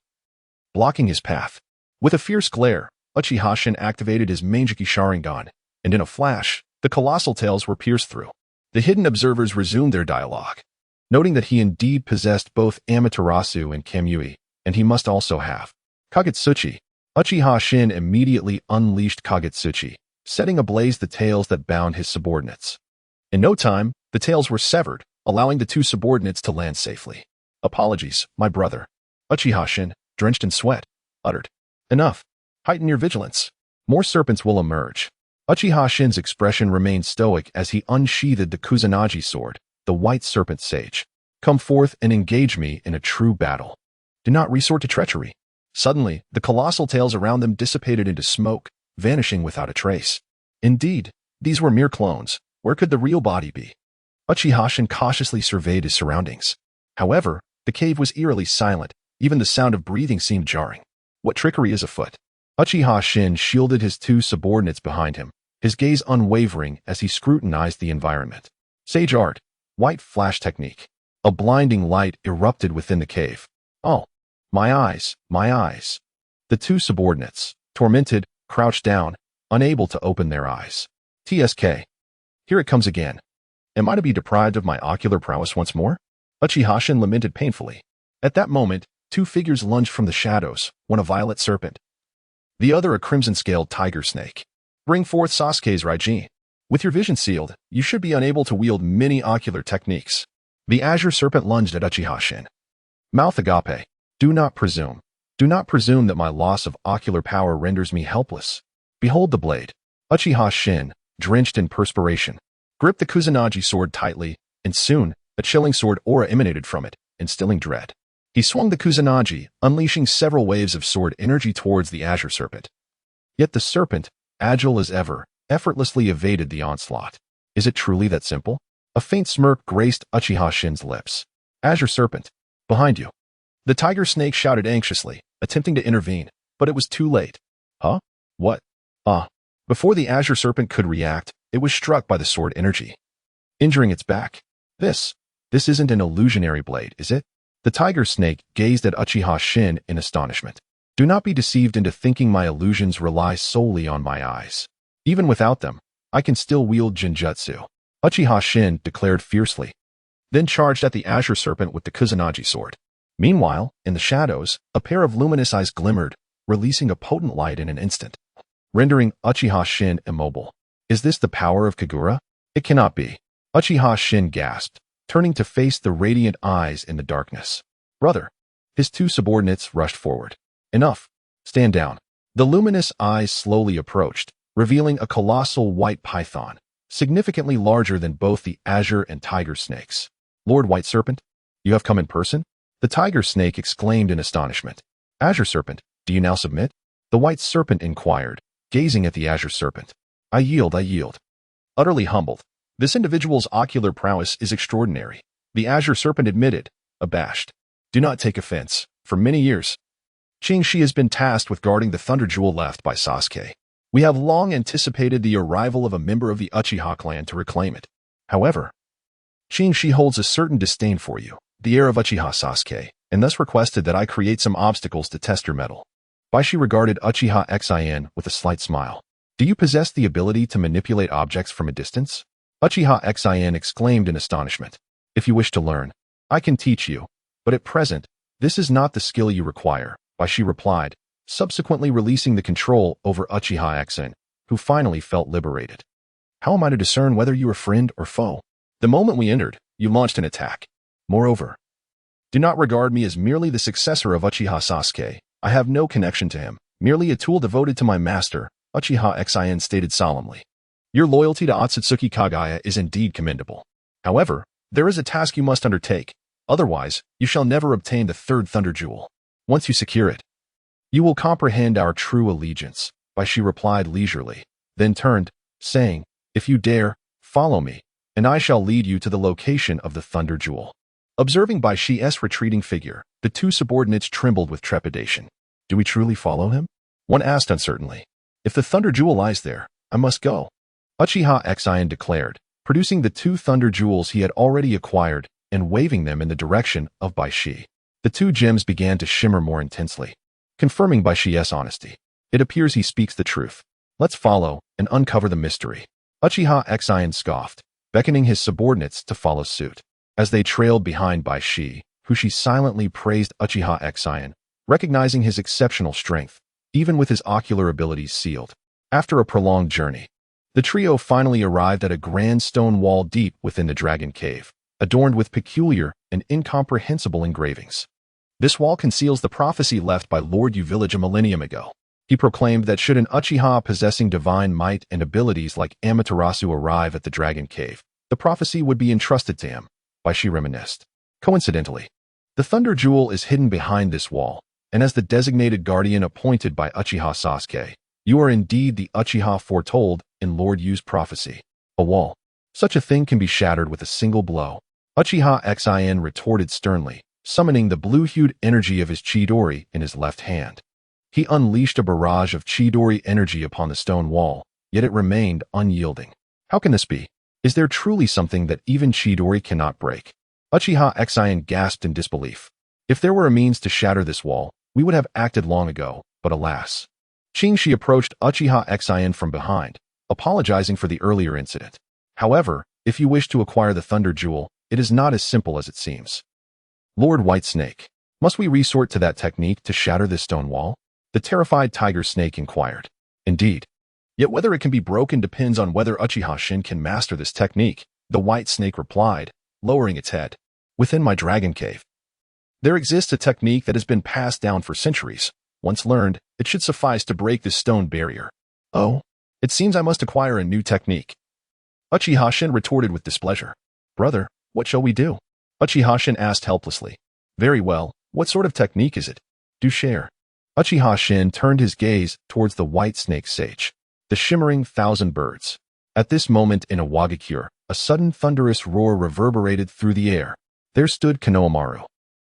blocking his path. With a fierce glare, Uchiha Shin activated his Manjiki Sharingan, and in a flash, the colossal tails were pierced through. The hidden observers resumed their dialogue. noting that he indeed possessed both Amaterasu and Kamui, and he must also have Kagetsuchi. Uchiha Shin immediately unleashed Kagetsuchi, setting ablaze the tails that bound his subordinates. In no time, the tails were severed, allowing the two subordinates to land safely. "Apologies, my brother," Uchiha Shin, drenched in sweat, uttered. "Enough. Heighten your vigilance. More serpents will emerge." Uchiha Shin's expression remained stoic as he unsheathed the Kusanagi sword, the white serpent sage. "Come forth and engage me in a true battle. Do not resort to treachery." Suddenly, the colossal tails around them dissipated into smoke, vanishing without a trace. Indeed, these were mere clones. Where could the real body be? Uchiha Shin cautiously surveyed his surroundings. However, the cave was eerily silent. Even the sound of breathing seemed jarring. What trickery is afoot? Uchiha Shin shielded his two subordinates behind him, his gaze unwavering as he scrutinized the environment. Sage art, white flash technique. A blinding light erupted within the cave. "Oh, my eyes, my eyes." The two subordinates, tormented, crouched down, unable to open their eyes. "TSK. Here it comes again. Am I to be deprived of my ocular prowess once more?" Uchiha Shin lamented painfully. At that moment, two figures lunged from the shadows, one a violet serpent, the other a crimson-scaled tiger snake. "Bring forth Sasuke's Raijin. With your vision sealed, you should be unable to wield many ocular techniques." The Azure serpent lunged at Uchiha Shin. "Mouth agape. Do not presume. Do not presume that my loss of ocular power renders me helpless. Behold the blade." Uchiha Shin, drenched in perspiration, gripped the Kusanagi sword tightly, and soon, a chilling sword aura emanated from it, instilling dread. He swung the Kusanagi, unleashing several waves of sword energy towards the Azure serpent. Yet the serpent, agile as ever, effortlessly evaded the onslaught. Is it truly that simple? A faint smirk graced Uchiha Shin's lips. "Azure serpent, behind you." The tiger snake shouted anxiously, attempting to intervene, but it was too late. "Huh? What? Ah." Before the Azure serpent could react, it was struck by the sword energy, injuring its back. This isn't an illusionary blade, is it?" The tiger snake gazed at Uchiha Shin in astonishment. "Do not be deceived into thinking my illusions rely solely on my eyes. Even without them, I can still wield Jinjutsu," Uchiha Shin declared fiercely, then charged at the Azure serpent with the Kusanagi sword. Meanwhile, in the shadows, a pair of luminous eyes glimmered, releasing a potent light in an instant, rendering Uchiha Shin immobile. "Is this the power of Kagura? It cannot be." Uchiha Shin gasped, turning to face the radiant eyes in the darkness. "Brother." His two subordinates rushed forward. "Enough. Stand down." The luminous eyes slowly approached, revealing a colossal white python, significantly larger than both the Azure and tiger snakes. "Lord White Serpent, you have come in person?" The tiger snake exclaimed in astonishment. "Azure serpent, do you now submit?" The white serpent inquired, gazing at the Azure serpent. I yield. Utterly humbled. This individual's ocular prowess is extraordinary, the Azure serpent admitted, abashed. "Do not take offense. For many years, Qingxi has been tasked with guarding the Thunder Jewel left by Sasuke. We have long anticipated the arrival of a member of the Uchiha clan to reclaim it. However, Qingxi holds a certain disdain for you, the heir of Uchiha Sasuke, and thus requested that I create some obstacles to test your mettle." Baishi regarded Uchiha Xin with a slight smile. "Do you possess the ability to manipulate objects from a distance?" Uchiha Xin exclaimed in astonishment. "If you wish to learn, I can teach you, but at present, this is not the skill you require," Baishi replied, subsequently releasing the control over Uchiha Xin, who finally felt liberated. "How am I to discern whether you are friend or foe? The moment we entered, you launched an attack. Moreover, do not regard me as merely the successor of Uchiha Sasuke. I have no connection to him, merely a tool devoted to my master," Uchiha Xin stated solemnly. "Your loyalty to Otsutsuki Kagaya is indeed commendable. However, there is a task you must undertake, otherwise you shall never obtain the third Thunder Jewel. Once you secure it, you will comprehend our true allegiance," Baishi replied leisurely, then turned, saying, "If you dare, follow me, and I shall lead you to the location of the Thunder Jewel." Observing Baishi's retreating figure, the two subordinates trembled with trepidation. "Do we truly follow him?" one asked uncertainly. "If the Thunder Jewel lies there, I must go," Uchiha Xin declared, producing the two Thunder Jewels he had already acquired and waving them in the direction of Baishi. The two gems began to shimmer more intensely, confirming Baishi's honesty. "It appears he speaks the truth. Let's follow and uncover the mystery." Uchiha Xin scoffed, beckoning his subordinates to follow suit. As they trailed behind by who she silently praised Uchiha Xion, recognizing his exceptional strength, even with his ocular abilities sealed. After a prolonged journey, the trio finally arrived at a grand stone wall deep within the Dragon Cave, adorned with peculiar and incomprehensible engravings. This wall conceals the prophecy left by Lord Yu village a millennium ago. He proclaimed that should an Uchiha possessing divine might and abilities like Amaterasu arrive at the Dragon Cave, the prophecy would be entrusted to him. By she reminisced. Coincidentally, the Thunder Jewel is hidden behind this wall, and as the designated guardian appointed by Uchiha Sasuke, you are indeed the Uchiha foretold in Lord Yu's prophecy. A wall. Such a thing can be shattered with a single blow. Uchiha Xion retorted sternly, summoning the blue-hued energy of his Chidori in his left hand. He unleashed a barrage of Chidori energy upon the stone wall, yet it remained unyielding. How can this be? Is there truly something that even Chidori cannot break? Uchiha Xion gasped in disbelief. If there were a means to shatter this wall, we would have acted long ago, but alas. Qingshi approached Uchiha Xion from behind, apologizing for the earlier incident. However, if you wish to acquire the Thunder Jewel, it is not as simple as it seems. Lord White Snake, must we resort to that technique to shatter this stone wall? The terrified Tiger Snake inquired. Indeed. Yet whether it can be broken depends on whether Uchiha Shin can master this technique, the White Snake replied, lowering its head. Within my Dragon Cave, there exists a technique that has been passed down for centuries. Once learned, it should suffice to break this stone barrier. Oh, it seems I must acquire a new technique. Uchiha Shin retorted with displeasure. Brother, what shall we do? Uchiha Shin asked helplessly. Very well, what sort of technique is it? Do share. Uchiha Shin turned his gaze towards the White Snake Sage, the shimmering thousand birds. At this moment in Awagakure, a sudden thunderous roar reverberated through the air. There stood Konohamaru,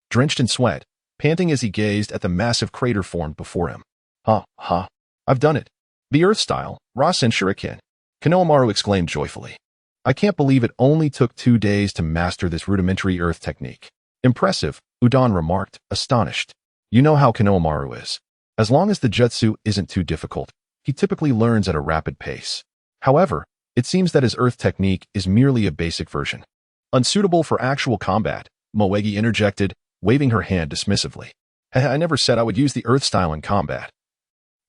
drenched in sweat, panting as he gazed at the massive crater formed before him. Ha, I've done it. The Earth style, Rasen Shuriken. Konohamaru exclaimed joyfully. I can't believe it only took 2 days to master this rudimentary Earth technique. Impressive, Udon remarked, astonished. You know how Konohamaru is. As long as the jutsu isn't too difficult, he typically learns at a rapid pace. However, it seems that his Earth technique is merely a basic version. Unsuitable for actual combat, Moegi interjected, waving her hand dismissively. I never said I would use the Earth style in combat.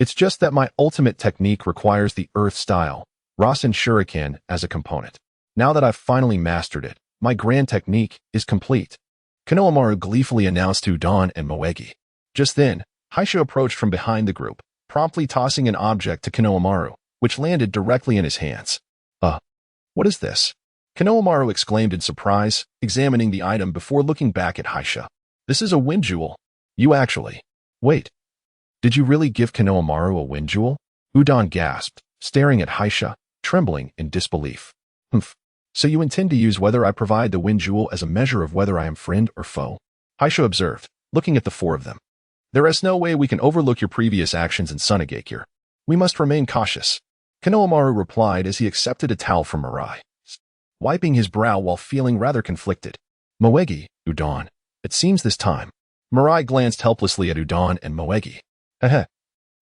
It's just that my ultimate technique requires the Earth style, Rasen Shuriken, as a component. Now that I've finally mastered it, my grand technique is complete. Konohamaru gleefully announced to Udon and Moegi. Just then, Haisha approached from behind the group, promptly tossing an object to Konohamaru, which landed directly in his hands. What is this? Konohamaru exclaimed in surprise, examining the item before looking back at Haisha. This is a wind jewel. You actually. Wait. Did you really give Konohamaru a wind jewel? Udon gasped, staring at Haisha, trembling in disbelief. Humph. So you intend to use whether I provide the wind jewel as a measure of whether I am friend or foe? Haisha observed, looking at the 4 of them. There is no way we can overlook your previous actions in Sunagakure. We must remain cautious. Konohamaru replied as he accepted a towel from Mirai, wiping his brow while feeling rather conflicted. Moegi, Udon. It seems this time. Mirai glanced helplessly at Udon and Moegi.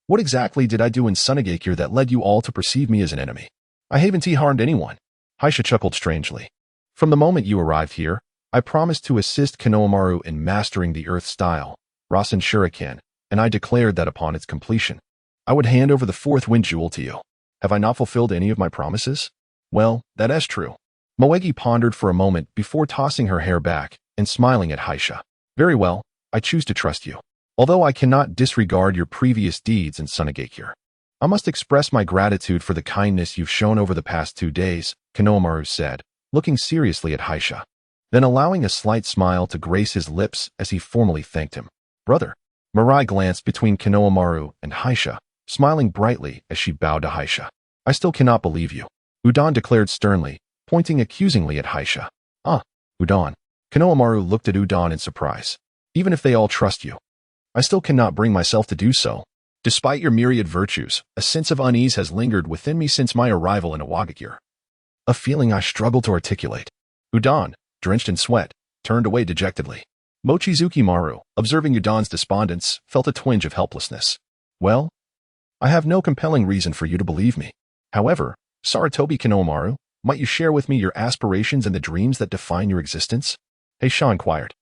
What exactly did I do in Sunagakure that led you all to perceive me as an enemy? I haven't harmed anyone. Haisha chuckled strangely. From the moment you arrived here, I promised to assist Konohamaru in mastering the Earth style, Rasen Shuriken, and I declared that upon its completion, I would hand over the 4th wind jewel to you. Have I not fulfilled any of my promises? Well, that is true. Moegi pondered for a moment before tossing her hair back and smiling at Haisha. Very well, I choose to trust you. Although I cannot disregard your previous deeds in Sunagakure, I must express my gratitude for the kindness you've shown over the past 2 days, Konohamaru said, looking seriously at Haisha, then allowing a slight smile to grace his lips as he formally thanked him. Brother. Mirai glanced between Konohamaru and Haisha, smiling brightly as she bowed to Haisha. I still cannot believe you. Udon declared sternly, pointing accusingly at Haisha. Udon. Konohamaru looked at Udon in surprise. Even if they all trust you, I still cannot bring myself to do so. Despite your myriad virtues, a sense of unease has lingered within me since my arrival in Awagakure. A feeling I struggle to articulate. Udon, drenched in sweat, turned away dejectedly. Mochizuki Maru, observing Udon's despondence, felt a twinge of helplessness. Well, I have no compelling reason for you to believe me. However, Saratobi Konohamaru, Might you share with me your aspirations and the dreams that define your existence? Heisha inquired,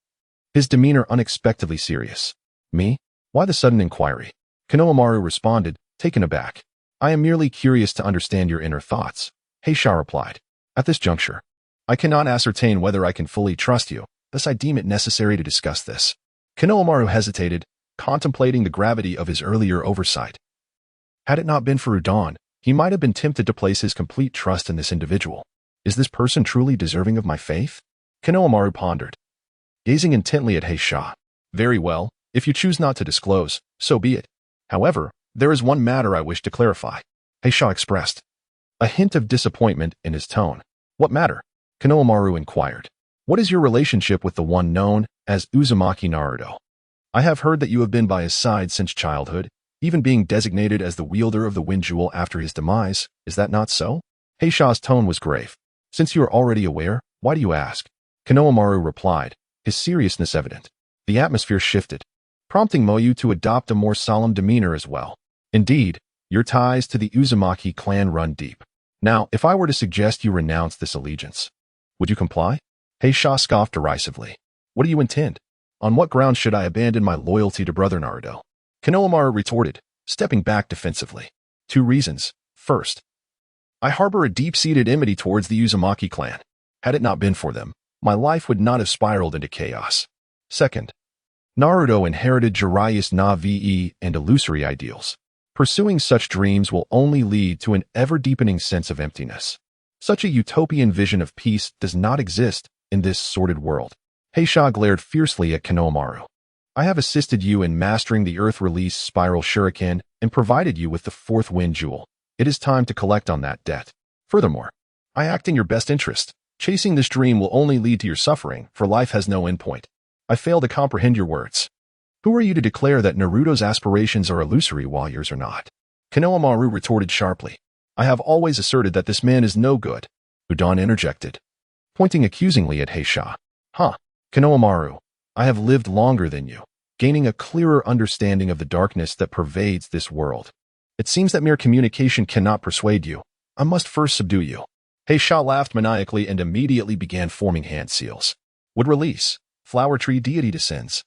his demeanor unexpectedly serious. Me? Why the sudden inquiry? Konohamaru responded, taken aback. I am merely curious to understand your inner thoughts, Heisha replied. At this juncture, I cannot ascertain whether I can fully trust you, thus I deem it necessary to discuss this. Konohamaru hesitated, contemplating the gravity of his earlier oversight. Had it not been for Udon, he might have been tempted to place his complete trust in this individual. Is this person truly deserving of my faith? Konohamaru pondered, gazing intently at Heisha. Very well, if you choose not to disclose, so be it. However, there is one matter I wish to clarify, Heisha expressed, a hint of disappointment in his tone. What matter? Konohamaru inquired. What is your relationship with the one known as Uzumaki Naruto? I have heard that you have been by his side since childhood, even being designated as the wielder of the wind jewel after his demise. Is that not so? Heisha's tone was grave. Since you are already aware, why do you ask? Konohamaru replied, his seriousness evident. The atmosphere shifted, prompting Moyu to adopt a more solemn demeanor as well. Indeed, your ties to the Uzumaki clan run deep. Now, if I were to suggest you renounce this allegiance, would you comply? Heisha scoffed derisively. What do you intend? On what grounds should I abandon my loyalty to Brother Naruto? Konohamaru retorted, stepping back defensively. 2 reasons. First, I harbor a deep-seated enmity towards the Uzumaki clan. Had it not been for them, my life would not have spiraled into chaos. Second, Naruto inherited Jiraiya's Navi and illusory ideals. Pursuing such dreams will only lead to an ever-deepening sense of emptiness. Such a utopian vision of peace does not exist in this sordid world. Heisha glared fiercely at Konohamaru. I have assisted you in mastering the Earth Release Spiral Shuriken and provided you with the 4th Wind Jewel. It is time to collect on that debt. Furthermore, I act in your best interest. Chasing this dream will only lead to your suffering, for life has no endpoint. I fail to comprehend your words. Who are you to declare that Naruto's aspirations are illusory while yours are not? Konohamaru retorted sharply. I have always asserted that this man is no good. Udon interjected, pointing accusingly at Heisha. Konohamaru, I have lived longer than you, gaining a clearer understanding of the darkness that pervades this world. It seems that mere communication cannot persuade you. I must first subdue you. Heisha laughed maniacally and immediately began forming hand seals. Would release. Flower tree deity descends.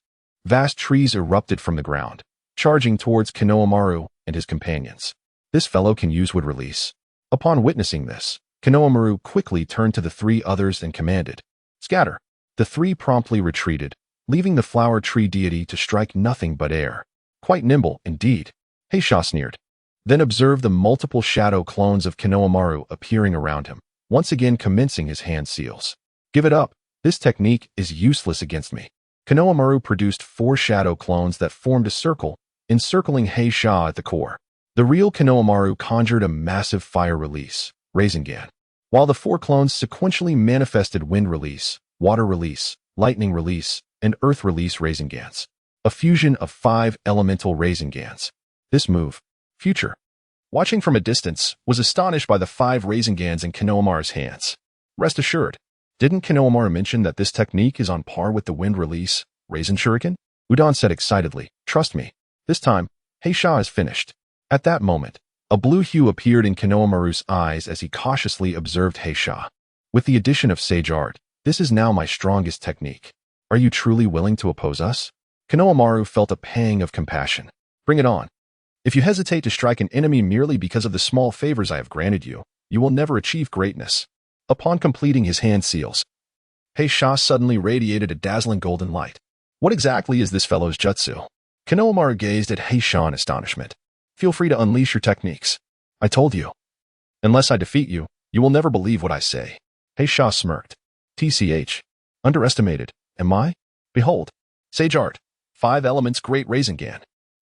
Vast trees erupted from the ground, charging towards Konohamaru and his companions. This fellow can use wood release. Upon witnessing this, Konohamaru quickly turned to the 3 others and commanded, scatter. The 3 promptly retreated, leaving the flower tree deity to strike nothing but air. Quite nimble, indeed, Heisha sneered. Then observed the multiple shadow clones of Konohamaru appearing around him, once again commencing his hand seals. Give it up. This technique is useless against me. Konohamaru produced 4 shadow clones that formed a circle, encircling Heisha at the core. The real Konohamaru conjured a massive fire release, Rasengan, while the 4 clones sequentially manifested wind release, water release, lightning release, and earth release Rasengans. A fusion of 5 elemental Rasengans. This move, Future, watching from a distance, was astonished by the 5 Rasengans in Konohamaru's hands. Rest assured, didn't Konohamaru mention that this technique is on par with the wind release, Rasen Shuriken? Udon said excitedly, trust me, this time, Heisha is finished. At that moment, a blue hue appeared in Konohamaru's eyes as he cautiously observed Heisha. With the addition of Sage Art, this is now my strongest technique. Are you truly willing to oppose us? Konohamaru felt a pang of compassion. Bring it on. If you hesitate to strike an enemy merely because of the small favors I have granted you, you will never achieve greatness. Upon completing his hand seals, Heisha suddenly radiated a dazzling golden light. What exactly is this fellow's jutsu? Konohamaru gazed at Heisha in astonishment. Feel free to unleash your techniques. I told you. Unless I defeat you, you will never believe what I say. Heisha smirked. TCH. Underestimated. Am I? Behold. Sage Art. 5 elements Great Rasengan.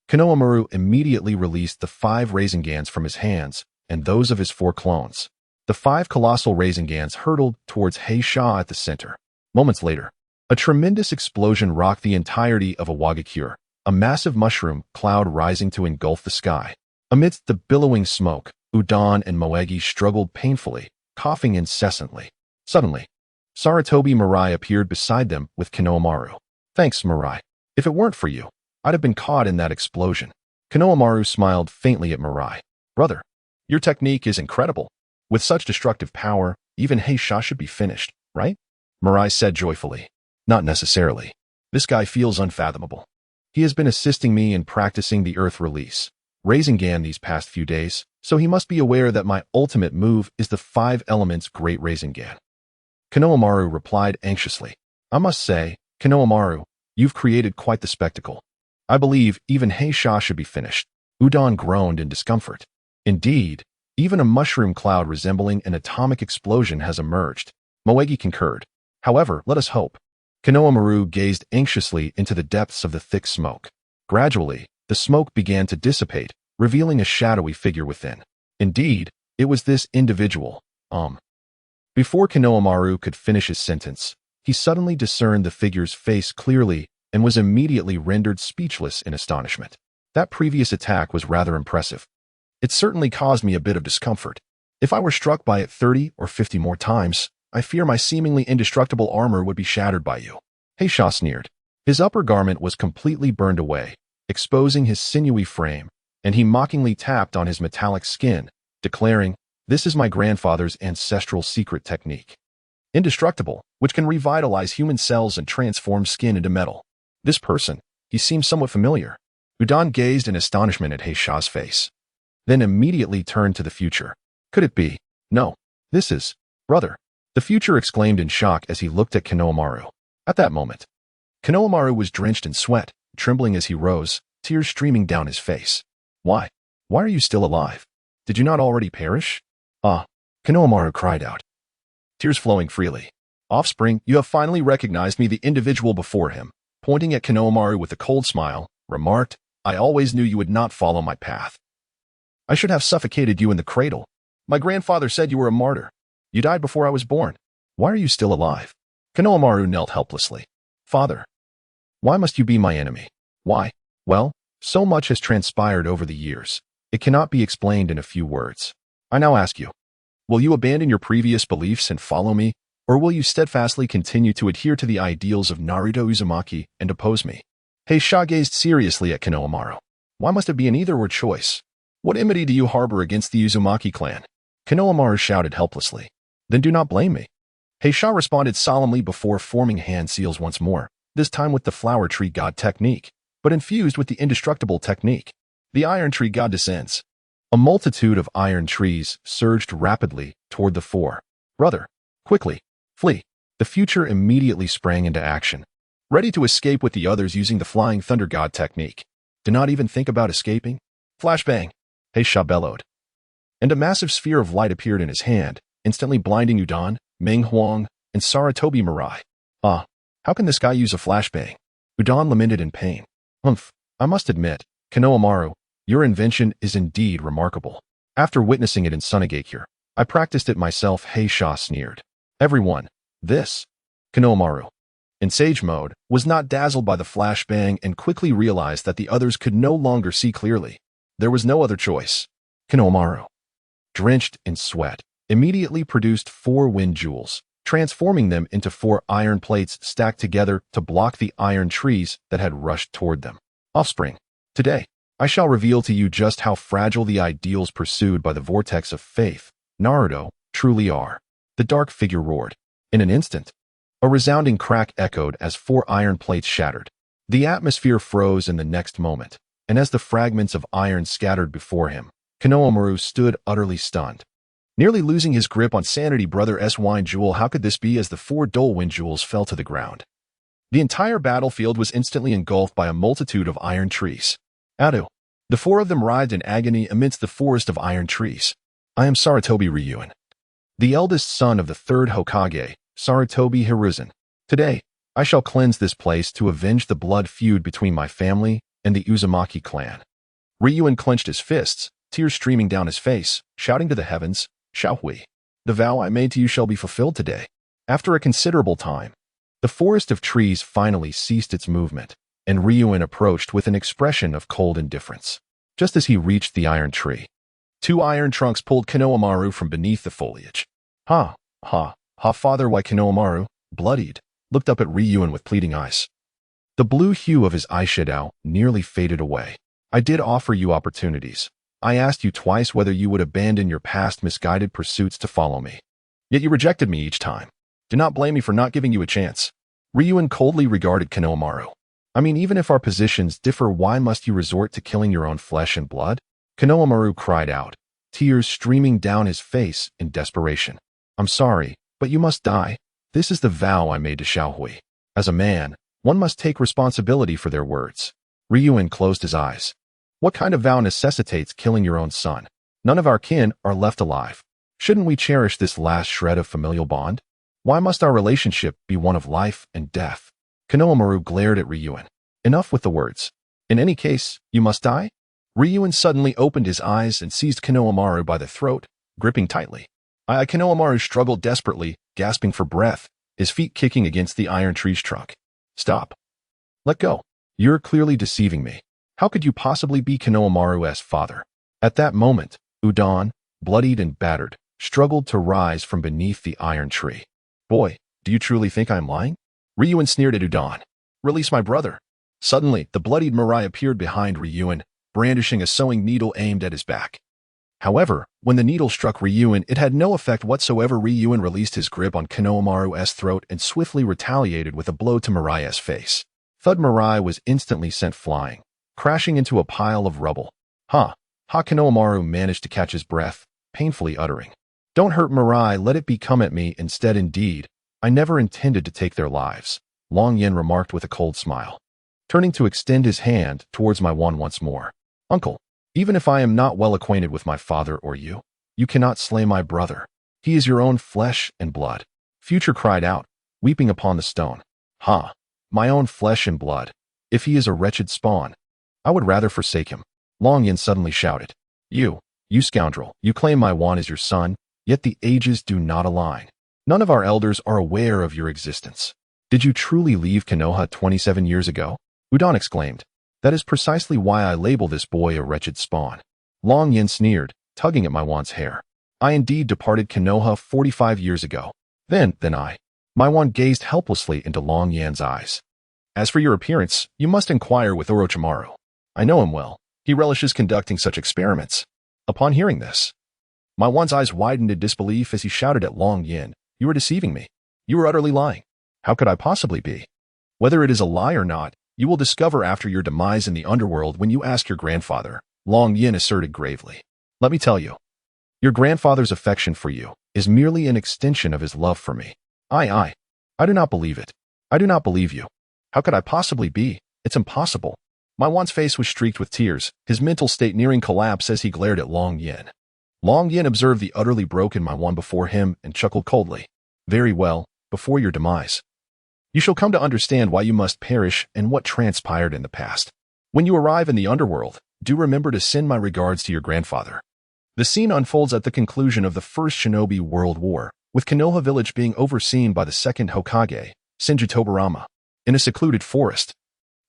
Konohamaru immediately released the 5 Rasengans from his hands and those of his 4 clones. The 5 colossal Rasengans hurtled towards Heisha at the center. Moments later, a tremendous explosion rocked the entirety of Awagakure, a massive mushroom cloud rising to engulf the sky. Amidst the billowing smoke, Udon and Moegi struggled painfully, coughing incessantly. Suddenly, Sarutobi Mirai appeared beside them with Konohamaru. Thanks, Mirai. If it weren't for you, I'd have been caught in that explosion. Konohamaru smiled faintly at Mirai. Brother, your technique is incredible. With such destructive power, even Heisha should be finished, right? Mirai said joyfully. Not necessarily. This guy feels unfathomable. He has been assisting me in practicing the Earth release, Rasengan these past few days, so he must be aware that my ultimate move is the 5 elements Great Rasengan. Konohamaru replied anxiously. I must say, Konohamaru, you've created quite the spectacle. I believe even Heisha should be finished. Udon groaned in discomfort. Indeed, even a mushroom cloud resembling an atomic explosion has emerged. Moegi concurred. However, let us hope. Konohamaru gazed anxiously into the depths of the thick smoke. Gradually, the smoke began to dissipate, revealing a shadowy figure within. Indeed, it was this individual. Before Konohamaru could finish his sentence, he suddenly discerned the figure's face clearly and was immediately rendered speechless in astonishment. That previous attack was rather impressive. It certainly caused me a bit of discomfort. If I were struck by it 30 or 50 more times, I fear my seemingly indestructible armor would be shattered by you. Heisha sneered. His upper garment was completely burned away, exposing his sinewy frame, and he mockingly tapped on his metallic skin, declaring, "This is my grandfather's ancestral secret technique. Indestructible, which can revitalize human cells and transform skin into metal." This person, he seemed somewhat familiar. Udon gazed in astonishment at Heisha's face, then immediately turned to the future. Could it be? No. This is, brother. The future exclaimed in shock as he looked at Konohamaru. At that moment, Konohamaru was drenched in sweat, trembling as he rose, tears streaming down his face. Why? Why are you still alive? Did you not already perish? Ah, Konohamaru cried out, tears flowing freely. Offspring, you have finally recognized me, the individual before him, pointing at Konohamaru with a cold smile, remarked, I always knew you would not follow my path. I should have suffocated you in the cradle. My grandfather said you were a martyr. You died before I was born. Why are you still alive? Konohamaru knelt helplessly. Father, why must you be my enemy? Why? Well, so much has transpired over the years. It cannot be explained in a few words. I now ask you, will you abandon your previous beliefs and follow me, or will you steadfastly continue to adhere to the ideals of Naruto Uzumaki and oppose me? Heisha gazed seriously at Konohamaru. Why must it be an either-or choice? What enmity do you harbor against the Uzumaki clan? Konohamaru shouted helplessly. Then do not blame me. Heisha responded solemnly before forming hand seals once more, this time with the flower tree god technique, but infused with the indestructible technique. The iron tree god descends. A multitude of iron trees surged rapidly toward the four. Brother, quickly, flee. The future immediately sprang into action, ready to escape with the others using the flying thunder god technique. Do not even think about escaping. Flashbang, Heisha bellowed. And a massive sphere of light appeared in his hand, instantly blinding Udon, Meng Huang, and Saratobi Mirai. Ah, how can this guy use a flashbang? Udon lamented in pain. I must admit, Konohamaru, your invention is indeed remarkable. After witnessing it in Sunagakure, I practiced it myself, Heisha sneered. Everyone, this, Konohamaru, in sage mode, was not dazzled by the flashbang and quickly realized that the others could no longer see clearly. There was no other choice. Konohamaru, drenched in sweat, immediately produced 4 wind jewels, transforming them into 4 iron plates stacked together to block the iron trees that had rushed toward them. Offspring, today, I shall reveal to you just how fragile the ideals pursued by the vortex of faith, Naruto, truly are. The dark figure roared. In an instant, a resounding crack echoed as 4 iron plates shattered. The atmosphere froze in the next moment, and as the fragments of iron scattered before him, Konohamaru stood utterly stunned. Nearly losing his grip on Sanity Brother's wine jewel, how could this be, as the 4 dull wind jewels fell to the ground? The entire battlefield was instantly engulfed by a multitude of iron trees. Adu. The 4 of them writhed in agony amidst the forest of iron trees. I am Saratobi Ryuin, the eldest son of the 3rd Hokage, Saratobi Hiruzen. Today, I shall cleanse this place to avenge the blood feud between my family and the Uzumaki clan. Ryuin clenched his fists, tears streaming down his face, shouting to the heavens, Xiaohui, the vow I made to you shall be fulfilled today. After a considerable time, the forest of trees finally ceased its movement, and Ryuin approached with an expression of cold indifference. Just as he reached the iron tree, 2 iron trunks pulled Konohamaru from beneath the foliage. Ha, father. Why? Konohamaru, bloodied, looked up at Ryuin with pleading eyes. The blue hue of his eyeshadow nearly faded away. I did offer you opportunities. I asked you twice whether you would abandon your past misguided pursuits to follow me. Yet you rejected me each time. Do not blame me for not giving you a chance. Ryuin coldly regarded Konohamaru. I mean, even if our positions differ, why must you resort to killing your own flesh and blood? Konohamaru cried out, tears streaming down his face in desperation. I'm sorry, but you must die. This is the vow I made to Xiaohui. As a man, one must take responsibility for their words. Ryuin closed his eyes. What kind of vow necessitates killing your own son? None of our kin are left alive. Shouldn't we cherish this last shred of familial bond? Why must our relationship be one of life and death? Konohamaru glared at Ryuin. Enough with the words. In any case, you must die? Ryuin suddenly opened his eyes and seized Konohamaru by the throat, gripping tightly. Konohamaru struggled desperately, gasping for breath, his feet kicking against the iron tree's trunk. Stop. Let go. You're clearly deceiving me. How could you possibly be Konohamaru's father? At that moment, Udon, bloodied and battered, struggled to rise from beneath the iron tree. Boy, do you truly think I'm lying? Ryuin sneered at Udon. Release my brother. Suddenly, the bloodied Mirai appeared behind Ryuin, brandishing a sewing needle aimed at his back. However, when the needle struck Ryuin, it had no effect whatsoever. Ryuin released his grip on Konohamaru's throat and swiftly retaliated with a blow to Mirai's face. Thud. Mirai was instantly sent flying, crashing into a pile of rubble. Konohamaru managed to catch his breath, painfully uttering, Don't hurt Mirai, let it be come at me instead. Indeed, I never intended to take their lives, Long Yen remarked with a cold smile, turning to extend his hand towards my wand once more. Uncle, even if I am not well acquainted with my father or you cannot slay my brother. He is your own flesh and blood. Future cried out, weeping upon the stone. My own flesh and blood. If he is a wretched spawn, I would rather forsake him. Long Yen suddenly shouted. You scoundrel, you claim my wand is your son, yet the ages do not align. None of our elders are aware of your existence. Did you truly leave Konoha 27 years ago? Udon exclaimed. That is precisely why I label this boy a wretched spawn. Long Yen sneered, tugging at my wand's hair. I indeed departed Konoha 45 years ago. Then I. My wand gazed helplessly into Long Yan's eyes. As for your appearance, you must inquire with Orochimaru. I know him well. He relishes conducting such experiments. Upon hearing this, my wand's eyes widened in disbelief as he shouted at Long Yen, You are deceiving me. You are utterly lying. How could I possibly be? Whether it is a lie or not, you will discover after your demise in the underworld when you ask your grandfather, Long Yen asserted gravely. Let me tell you, your grandfather's affection for you is merely an extension of his love for me. I do not believe it. I do not believe you. How could I possibly be? It's impossible. My wand's face was streaked with tears, his mental state nearing collapse as he glared at Long Yen. Long Yen observed the utterly broken my wand before him and chuckled coldly. Very well, before your demise, you shall come to understand why you must perish and what transpired in the past. When you arrive in the underworld, do remember to send my regards to your grandfather. The scene unfolds at the conclusion of the First Shinobi World War, with Konoha village being overseen by the second Hokage, Senju Tobarama. In a secluded forest,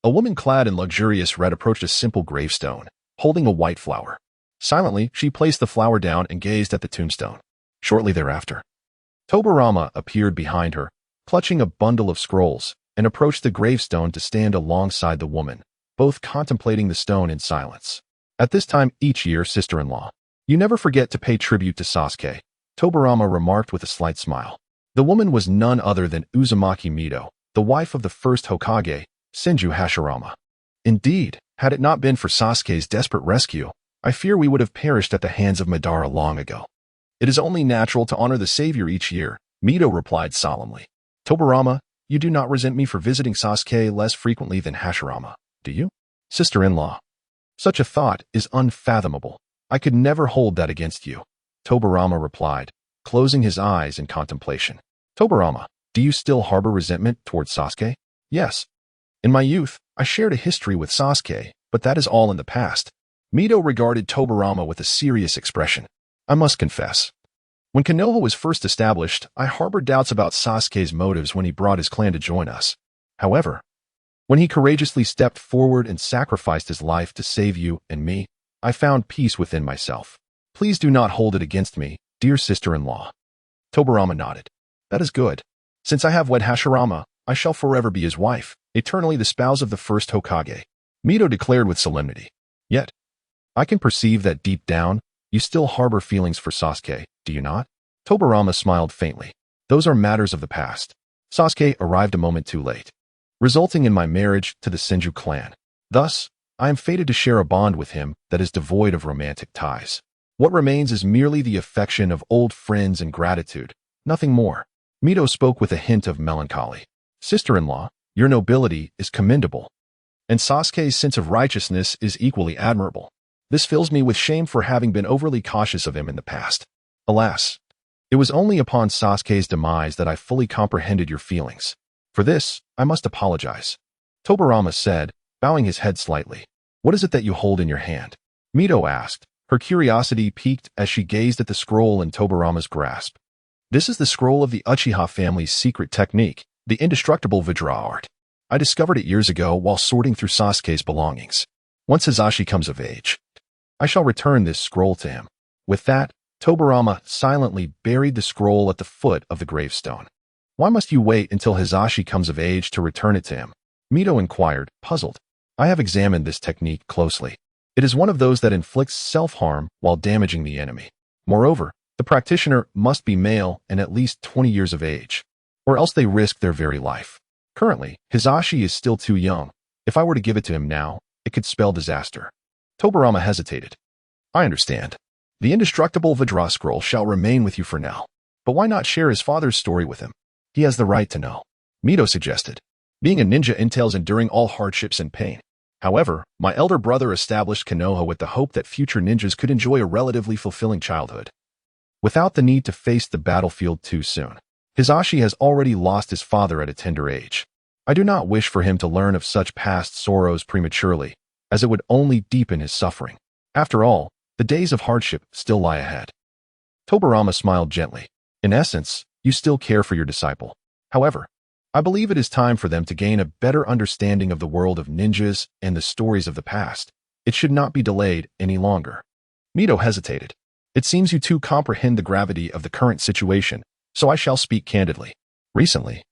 a woman clad in luxurious red approached a simple gravestone, holding a white flower. Silently, she placed the flower down and gazed at the tombstone. Shortly thereafter, Tobarama appeared behind her, clutching a bundle of scrolls, and approached the gravestone to stand alongside the woman, both contemplating the stone in silence. At this time each year, sister-in-law, you never forget to pay tribute to Sasuke, Tobarama remarked with a slight smile. The woman was none other than Uzumaki Mido, the wife of the first Hokage, Senju Hashirama. Indeed, had it not been for Sasuke's desperate rescue, I fear we would have perished at the hands of Madara long ago. It is only natural to honor the savior each year, Mido replied solemnly. Tobarama, you do not resent me for visiting Sasuke less frequently than Hashirama, do you? Sister-in-law. Such a thought is unfathomable. I could never hold that against you, Tobarama replied, closing his eyes in contemplation. Tobarama, do you still harbor resentment towards Sasuke? Yes. In my youth, I shared a history with Sasuke, but that is all in the past. Mido regarded Tobarama with a serious expression. I must confess. When Konoha was first established, I harbored doubts about Sasuke's motives when he brought his clan to join us. However, when he courageously stepped forward and sacrificed his life to save you and me, I found peace within myself. Please do not hold it against me, dear sister-in-law. Tobarama nodded. That is good. Since I have wed Hashirama, I shall forever be his wife, eternally the spouse of the first Hokage, Mido declared with solemnity. Yet, I can perceive that deep down, you still harbor feelings for Sasuke, do you not? Tobarama smiled faintly. Those are matters of the past. Sasuke arrived a moment too late, resulting in my marriage to the Senju clan. Thus, I am fated to share a bond with him that is devoid of romantic ties. What remains is merely the affection of old friends and gratitude, nothing more. Mito spoke with a hint of melancholy. Sister-in-law, your nobility is commendable, and Sasuke's sense of righteousness is equally admirable. This fills me with shame for having been overly cautious of him in the past. Alas, it was only upon Sasuke's demise that I fully comprehended your feelings. For this, I must apologize. Tobarama said, bowing his head slightly. What is it that you hold in your hand? Mito asked, her curiosity piqued as she gazed at the scroll in Tobarama's grasp. This is the scroll of the Uchiha family's secret technique, the indestructible Vajra art. I discovered it years ago while sorting through Sasuke's belongings. Once Hizashi comes of age, I shall return this scroll to him. With that, Tobarama silently buried the scroll at the foot of the gravestone. Why must you wait until Hizashi comes of age to return it to him? Mito inquired, puzzled. I have examined this technique closely. It is one of those that inflicts self-harm while damaging the enemy. Moreover, the practitioner must be male and at least 20 years of age, or else they risk their very life. Currently, Hizashi is still too young. If I were to give it to him now, it could spell disaster. Tobarama hesitated. I understand. The indestructible Vajra scroll shall remain with you for now. But why not share his father's story with him? He has the right to know. Mito suggested. Being a ninja entails enduring all hardships and pain. However, my elder brother established Konoha with the hope that future ninjas could enjoy a relatively fulfilling childhood, without the need to face the battlefield too soon. Hizashi has already lost his father at a tender age. I do not wish for him to learn of such past sorrows prematurely, as it would only deepen his suffering. After all, the days of hardship still lie ahead. Tobarama smiled gently. In essence, you still care for your disciple. However, I believe it is time for them to gain a better understanding of the world of ninjas and the stories of the past. It should not be delayed any longer. Mito hesitated. It seems you two comprehend the gravity of the current situation, so I shall speak candidly. Recently,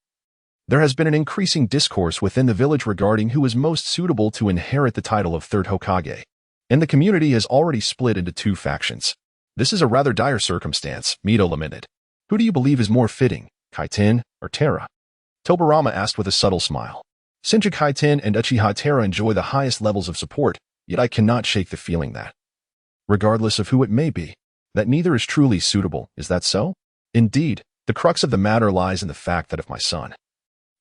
there has been an increasing discourse within the village regarding who is most suitable to inherit the title of third Hokage, and the community has already split into two factions. This is a rather dire circumstance, Mito lamented. Who do you believe is more fitting, Kaiten or Terra? Tobarama asked with a subtle smile. Senju Kaiten and Uchiha Terra enjoy the highest levels of support, yet I cannot shake the feeling that, regardless of who it may be, that neither is truly suitable. Is that so? Indeed, the crux of the matter lies in the fact that if my son,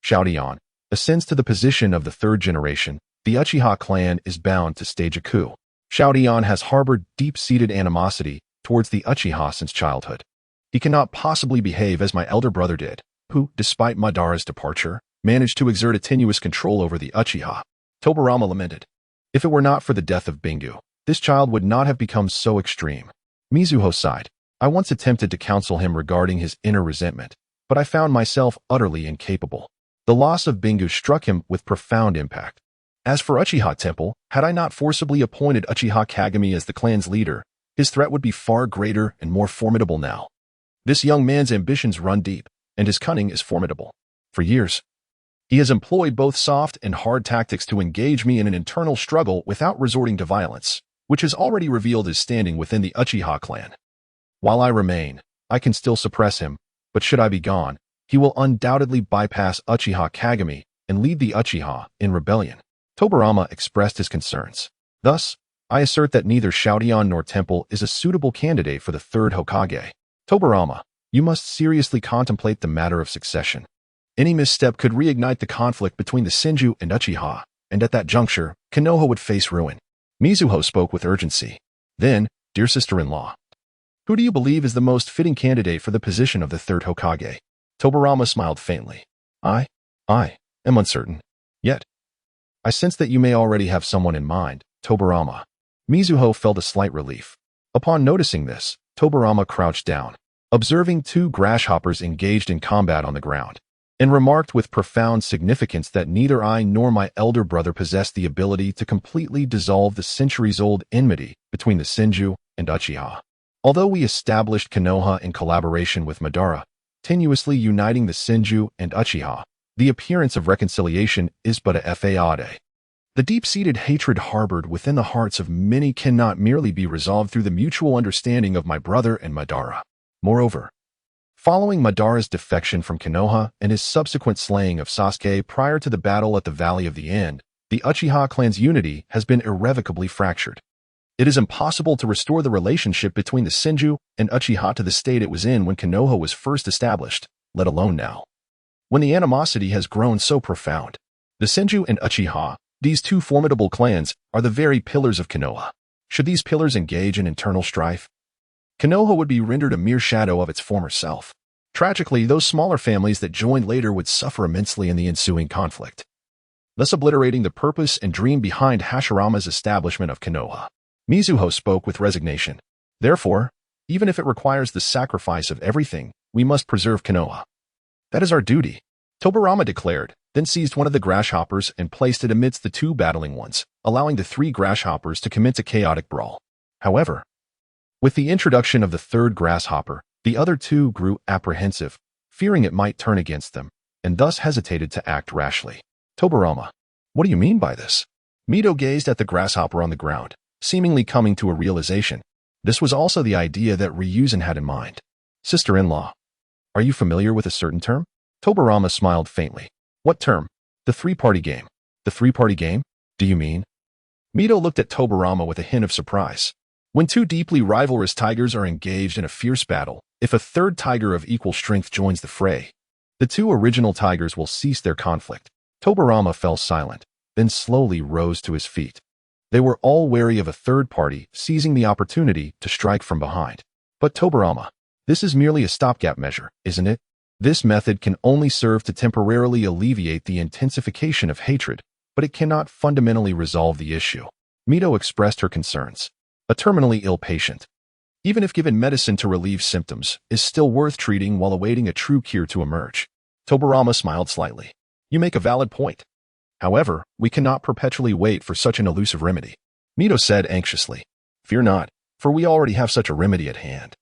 Xiaodian, ascends to the position of the third generation, the Uchiha clan is bound to stage a coup. Xiaodian has harbored deep-seated animosity towards the Uchiha since childhood. He cannot possibly behave as my elder brother did, who, despite Madara's departure, managed to exert a tenuous control over the Uchiha. Tobarama lamented. If it were not for the death of Bingu, this child would not have become so extreme. Mizuho sighed. I once attempted to counsel him regarding his inner resentment, but I found myself utterly incapable. The loss of Bingu struck him with profound impact. As for Uchiha Temple, had I not forcibly appointed Uchiha Kagami as the clan's leader, his threat would be far greater and more formidable now. This young man's ambitions run deep, and his cunning is formidable. For years, he has employed both soft and hard tactics to engage me in an internal struggle without resorting to violence, which has already revealed his standing within the Uchiha clan. While I remain, I can still suppress him, but should I be gone, he will undoubtedly bypass Uchiha Kagami and lead the Uchiha in rebellion. Tobarama expressed his concerns. Thus, I assert that neither Xiaodian nor Temple is a suitable candidate for the third Hokage. Tobarama, you must seriously contemplate the matter of succession. Any misstep could reignite the conflict between the Senju and Uchiha, and at that juncture, Konoha would face ruin. Mizuho spoke with urgency. Then, dear sister-in-law, who do you believe is the most fitting candidate for the position of the third Hokage? Tobarama smiled faintly. I am uncertain. Yet, I sense that you may already have someone in mind, Tobarama. Mizuho felt a slight relief. Upon noticing this, Tobarama crouched down, observing two grasshoppers engaged in combat on the ground, and remarked with profound significance that neither I nor my elder brother possessed the ability to completely dissolve the centuries-old enmity between the Senju and Uchiha. Although we established Konoha in collaboration with Madara, tenuously uniting the Senju and Uchiha, the appearance of reconciliation is but a fade. The deep-seated hatred harbored within the hearts of many cannot merely be resolved through the mutual understanding of my brother and Madara. Moreover, Following Madara's defection from Konoha and his subsequent slaying of Sasuke prior to the battle at the Valley of the End, the Uchiha clan's unity has been irrevocably fractured. It is impossible to restore the relationship between the Senju and Uchiha to the state it was in when Konoha was first established, let alone now. When the animosity has grown so profound, the Senju and Uchiha, these two formidable clans, are the very pillars of Konoha. Should these pillars engage in internal strife, Konoha would be rendered a mere shadow of its former self. Tragically, those smaller families that joined later would suffer immensely in the ensuing conflict, thus obliterating the purpose and dream behind Hashirama's establishment of Konoha. Mizuho spoke with resignation. Therefore, even if it requires the sacrifice of everything, we must preserve Konoha. That is our duty, Tobirama declared, then seized one of the grasshoppers and placed it amidst the two battling ones, allowing the three grasshoppers to commence a chaotic brawl. However, with the introduction of the third grasshopper, the other two grew apprehensive, fearing it might turn against them, and thus hesitated to act rashly. Tobirama, what do you mean by this? Mito gazed at the grasshopper on the ground, seemingly coming to a realization. This was also the idea that Ryuzen had in mind. Sister-in-law, are you familiar with a certain term? Tobirama smiled faintly. What term? The three-party game. The three-party game? Do you mean? Mito looked at Tobirama with a hint of surprise. When two deeply rivalrous tigers are engaged in a fierce battle, if a third tiger of equal strength joins the fray, the two original tigers will cease their conflict. Tobirama fell silent, then slowly rose to his feet. They were all wary of a third party seizing the opportunity to strike from behind. But Tobirama, this is merely a stopgap measure, isn't it? This method can only serve to temporarily alleviate the intensification of hatred, but it cannot fundamentally resolve the issue. Mito expressed her concerns. A terminally ill patient, even if given medicine to relieve symptoms, is still worth treating while awaiting a true cure to emerge. Tobirama smiled slightly. You make a valid point. However, we cannot perpetually wait for such an elusive remedy. Mito said anxiously. Fear not, for we already have such a remedy at hand.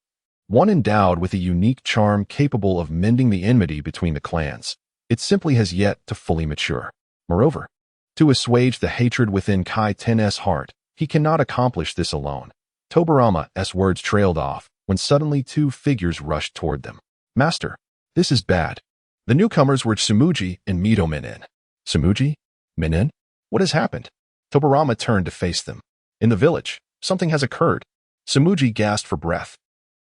One endowed with a unique charm capable of mending the enmity between the clans. It simply has yet to fully mature. Moreover, to assuage the hatred within Kai Ten's heart, he cannot accomplish this alone. Tobirama's words trailed off when suddenly two figures rushed toward them. Master, this is bad. The newcomers were Tsumuji and Mito Minen. Tsumuji? Minen? What has happened? Tobirama turned to face them. In the village, something has occurred. Tsumuji gasped for breath.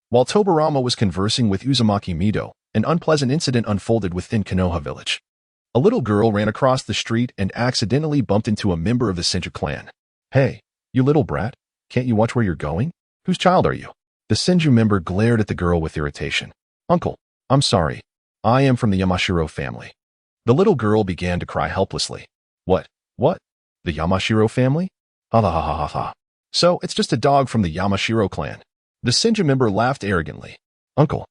While Tobirama was conversing with Uzumaki Mito, an unpleasant incident unfolded within Konoha village. A little girl ran across the street and accidentally bumped into a member of the Senju clan. Hey, you little brat, can't you watch where you're going? Whose child are you? The Senju member glared at the girl with irritation. Uncle, I'm sorry. I am from the Yamashiro family. The little girl began to cry helplessly. What? The Yamashiro family? Ha ha ha ha ha. So, it's just a dog from the Yamashiro clan. The Senju member laughed arrogantly. Uncle,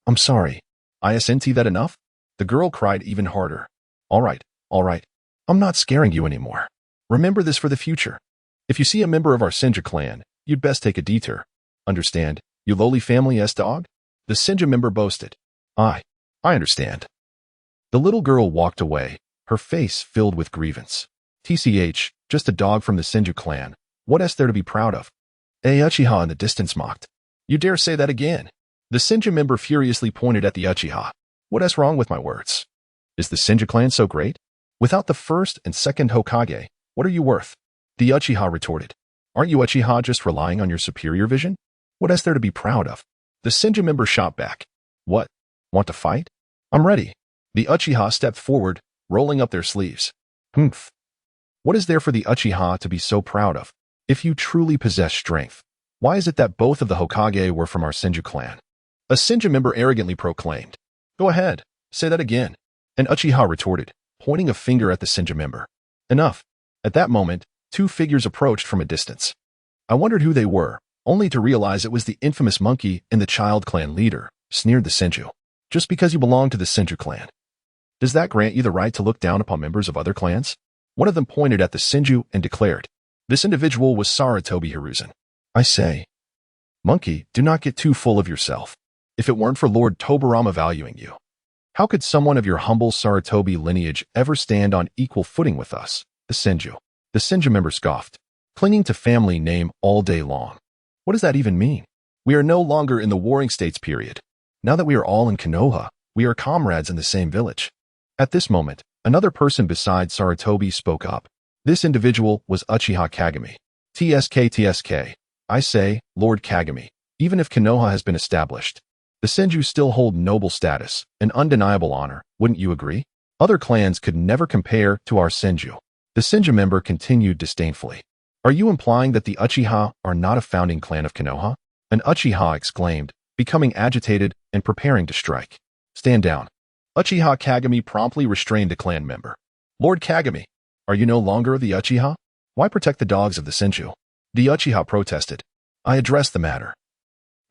I'm sorry. Isn't that enough? The girl cried even harder. All right. I'm not scaring you anymore. Remember this for the future. If you see a member of our Senju clan, you'd best take a detour. Understand, you lowly family-s dog? The Senju member boasted. I understand. The little girl walked away, her face filled with grievance. TCH, just a dog from the Senju clan. What is there to be proud of? Uchiha in the distance mocked. You dare say that again? The Senju member furiously pointed at the Uchiha. What is wrong with my words? Is the Senju clan so great? Without the first and second Hokage, what are you worth? The Uchiha retorted. Aren't you Uchiha just relying on your superior vision? What is there to be proud of? The Senju member shot back. What? Want to fight? I'm ready. The Uchiha stepped forward, rolling up their sleeves. Humph. What is there for the Uchiha to be so proud of? If you truly possess strength, why is it that both of the Hokage were from our Senju clan? A Senju member arrogantly proclaimed. Go ahead, say that again. An Uchiha retorted, pointing a finger at the Senju member. Enough. At that moment, two figures approached from a distance. I wondered who they were, only to realize it was the infamous monkey and the child clan leader, sneered the Senju. Just because you belong to the Senju clan, does that grant you the right to look down upon members of other clans? One of them pointed at the Senju and declared. This individual was Sarutobi Hiruzen. I say, monkey, do not get too full of yourself. If it weren't for Lord Tobirama valuing you, how could someone of your humble Sarutobi lineage ever stand on equal footing with us, the Senju? The Senju member scoffed, clinging to family name all day long. What does that even mean? We are no longer in the Warring States period. Now that we are all in Konoha, we are comrades in the same village. At this moment, another person besides Sarutobi spoke up. This individual was Uchiha Kagami. TSK. I say, Lord Kagami, even if Konoha has been established, the Senju still hold noble status, an undeniable honor, wouldn't you agree? Other clans could never compare to our Senju. The Senju member continued disdainfully. Are you implying that the Uchiha are not a founding clan of Konoha? An Uchiha exclaimed, becoming agitated and preparing to strike. Stand down. Uchiha Kagami promptly restrained the clan member. Lord Kagami, are you no longer the Uchiha? Why protect the dogs of the Senju? The Uchiha protested. I addressed the matter.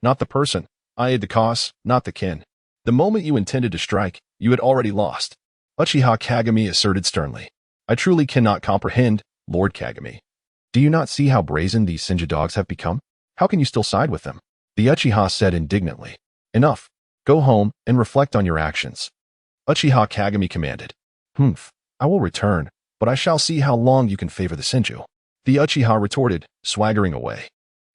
Not the person. I aid the cause, not the kin. The moment you intended to strike, you had already lost. Uchiha Kagami asserted sternly. I truly cannot comprehend, Lord Kagami. Do you not see how brazen these Senju dogs have become? How can you still side with them? The Uchiha said indignantly. Enough. Go home and reflect on your actions. Uchiha Kagami commanded. I will return, but I shall see how long you can favor the Senju. The Uchiha retorted, swaggering away.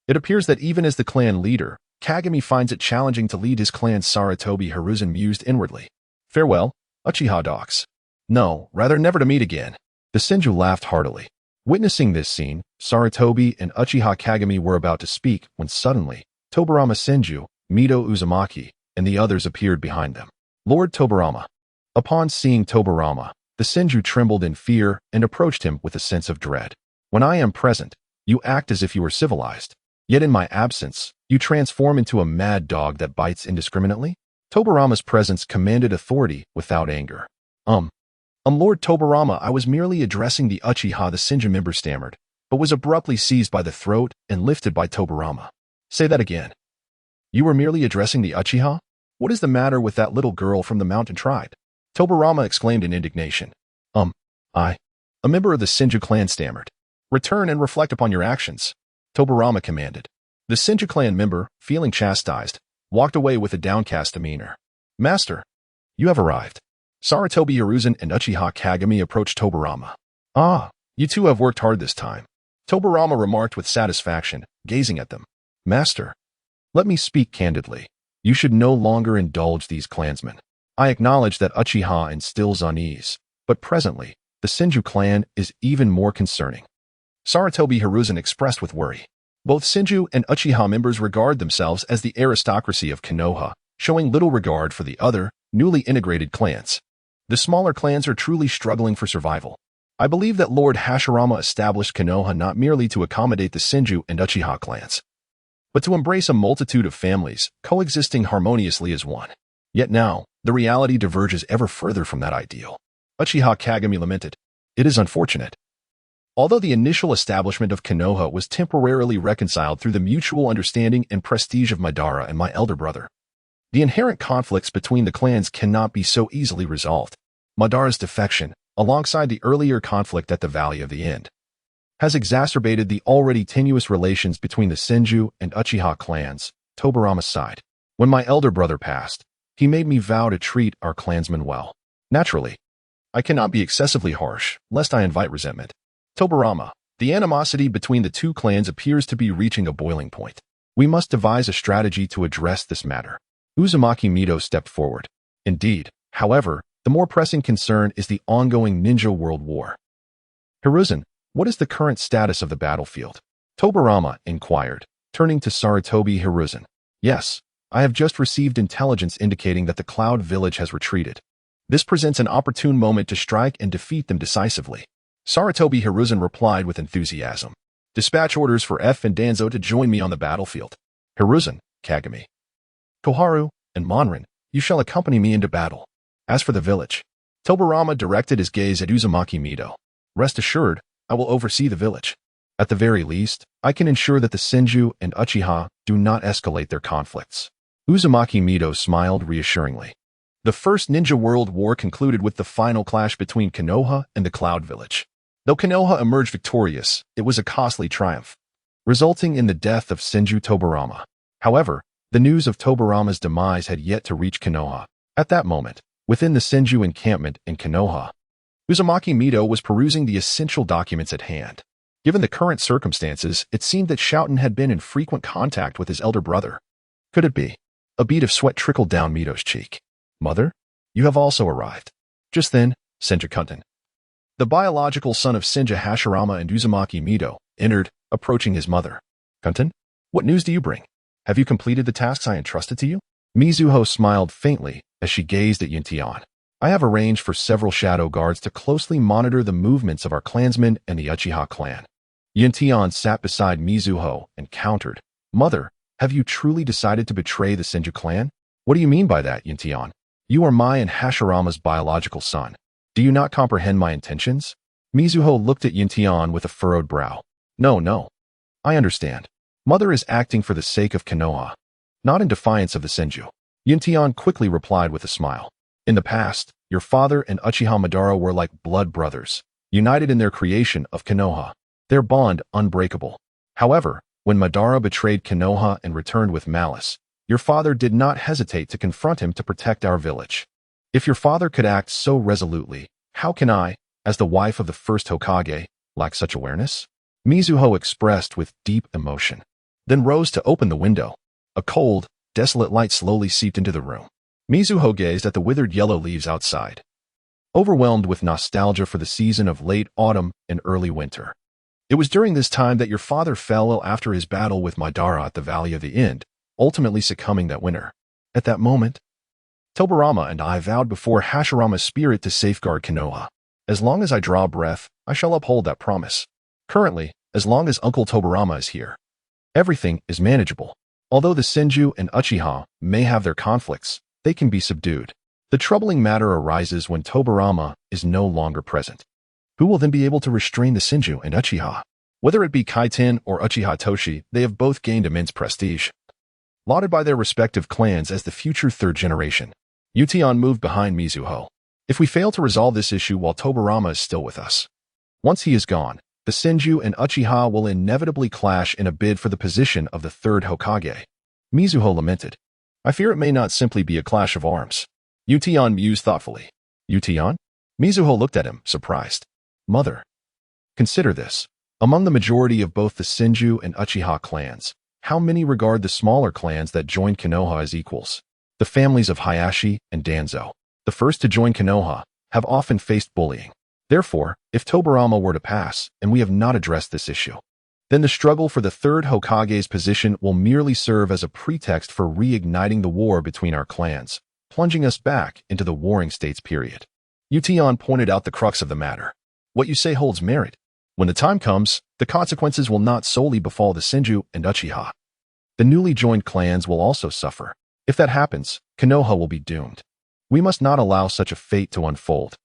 It appears that even as the clan leader, Kagami finds it challenging to lead his clan's Sarutobi Hiruzen mused inwardly. Farewell, Uchiha dogs. No, rather never to meet again. The Senju laughed heartily. Witnessing this scene, Sarutobi and Uchiha Kagami were about to speak when suddenly, Tobarama Senju, Mito Uzumaki, and the others appeared behind them. Lord Tobarama. Upon seeing Tobarama, the Senju trembled in fear and approached him with a sense of dread. When I am present, you act as if you were civilized. Yet in my absence, you transform into a mad dog that bites indiscriminately? Tobarama's presence commanded authority without anger. Lord Tobarama, I was merely addressing the Uchiha, the Senju member stammered, but was abruptly seized by the throat and lifted by Tobarama. Say that again. You were merely addressing the Uchiha? What is the matter with that little girl from the mountain tribe? Tobarama exclaimed in indignation. A member of the Senju clan stammered. Return and reflect upon your actions. Tobarama commanded. The Senju clan member, feeling chastised, walked away with a downcast demeanor. Master, you have arrived. Sarutobi Hiruzen and Uchiha Kagami approached Tobarama. You two have worked hard this time. Tobarama remarked with satisfaction, gazing at them. Master, let me speak candidly. You should no longer indulge these clansmen. I acknowledge that Uchiha instills unease, but presently, the Senju clan is even more concerning. Sarutobi Hiruzen expressed with worry. Both Senju and Uchiha members regard themselves as the aristocracy of Konoha, showing little regard for the other, newly integrated clans. The smaller clans are truly struggling for survival. I believe that Lord Hashirama established Konoha not merely to accommodate the Senju and Uchiha clans, but to embrace a multitude of families, coexisting harmoniously as one. Yet now, the reality diverges ever further from that ideal. Uchiha Kagami lamented. It is unfortunate. Although the initial establishment of Konoha was temporarily reconciled through the mutual understanding and prestige of Madara and my elder brother, the inherent conflicts between the clans cannot be so easily resolved. Madara's defection, alongside the earlier conflict at the Valley of the End, has exacerbated the already tenuous relations between the Senju and Uchiha clans. Tobarama sighed. When my elder brother passed, he made me vow to treat our clansmen well. Naturally, I cannot be excessively harsh, lest I invite resentment. Tobarama, the animosity between the two clans appears to be reaching a boiling point. We must devise a strategy to address this matter. Uzumaki Mito stepped forward. Indeed, however, the more pressing concern is the ongoing Ninja World War. Hiruzen, what is the current status of the battlefield? Tobarama inquired, turning to Sarutobi Hiruzen. Yes, I have just received intelligence indicating that the Cloud Village has retreated. This presents an opportune moment to strike and defeat them decisively. Sarutobi Hiruzen replied with enthusiasm. Dispatch orders for F and Danzo to join me on the battlefield. Hiruzen, Kagami, Koharu, and Monrin, you shall accompany me into battle. As for the village, Tobarama directed his gaze at Uzumaki Mito. Rest assured, I will oversee the village. At the very least, I can ensure that the Senju and Uchiha do not escalate their conflicts. Uzumaki Mito smiled reassuringly. The First Ninja World War concluded with the final clash between Konoha and the Cloud Village. Though Konoha emerged victorious, it was a costly triumph, resulting in the death of Senju Tobarama. However, the news of Tobarama's demise had yet to reach Konoha. At that moment, within the Senju encampment in Konoha, Uzumaki Mito was perusing the essential documents at hand. Given the current circumstances, it seemed that Shouten had been in frequent contact with his elder brother. Could it be? A bead of sweat trickled down Mito's cheek. Mother? You have also arrived. Just then, Senju Kunten, the biological son of Senju Hashirama and Uzumaki Mito, entered, approaching his mother. Kunten, what news do you bring? Have you completed the tasks I entrusted to you? Mizuho smiled faintly as she gazed at Yuntian. I have arranged for several shadow guards to closely monitor the movements of our clansmen and the Uchiha clan. Yuntian sat beside Mizuho and countered. Mother, have you truly decided to betray the Senju clan? What do you mean by that, Yuntian? You are my and Hashirama's biological son. Do you not comprehend my intentions? Mizuho looked at Yuntian with a furrowed brow. No. I understand. Mother is acting for the sake of Konoha, not in defiance of the Senju. Yuntian quickly replied with a smile. In the past, your father and Uchiha Madara were like blood brothers, united in their creation of Konoha, their bond unbreakable. However, when Madara betrayed Konoha and returned with malice, your father did not hesitate to confront him to protect our village. If your father could act so resolutely, how can I, as the wife of the first Hokage, lack such awareness? Mizuho expressed with deep emotion, then rose to open the window. A cold, desolate light slowly seeped into the room. Mizuho gazed at the withered yellow leaves outside, overwhelmed with nostalgia for the season of late autumn and early winter. It was during this time that your father fell ill after his battle with Madara at the Valley of the End, ultimately succumbing that winter. At that moment, Tobirama and I vowed before Hashirama's spirit to safeguard Konoha. As long as I draw breath, I shall uphold that promise. Currently, as long as Uncle Tobirama is here, everything is manageable. Although the Senju and Uchiha may have their conflicts, they can be subdued. The troubling matter arises when Tobirama is no longer present. Who will then be able to restrain the Senju and Uchiha? Whether it be Kaiten or Uchiha Toshi, they have both gained immense prestige, lauded by their respective clans as the future third generation. Yuntian moved behind Mizuho. If we fail to resolve this issue while Tobirama is still with us, once he is gone, the Senju and Uchiha will inevitably clash in a bid for the position of the third Hokage. Mizuho lamented. I fear it may not simply be a clash of arms. Yuntian mused thoughtfully. Yuntian? Mizuho looked at him, surprised. Mother, consider this. Among the majority of both the Senju and Uchiha clans, how many regard the smaller clans that joined Konoha as equals? The families of Hayashi and Danzo, the first to join Konoha, have often faced bullying. Therefore, if Tobirama were to pass, and we have not addressed this issue, then the struggle for the third Hokage's position will merely serve as a pretext for reigniting the war between our clans, plunging us back into the Warring States period. Yuntian pointed out the crux of the matter. What you say holds merit. When the time comes, the consequences will not solely befall the Senju and Uchiha. The newly joined clans will also suffer. If that happens, Konoha will be doomed. We must not allow such a fate to unfold.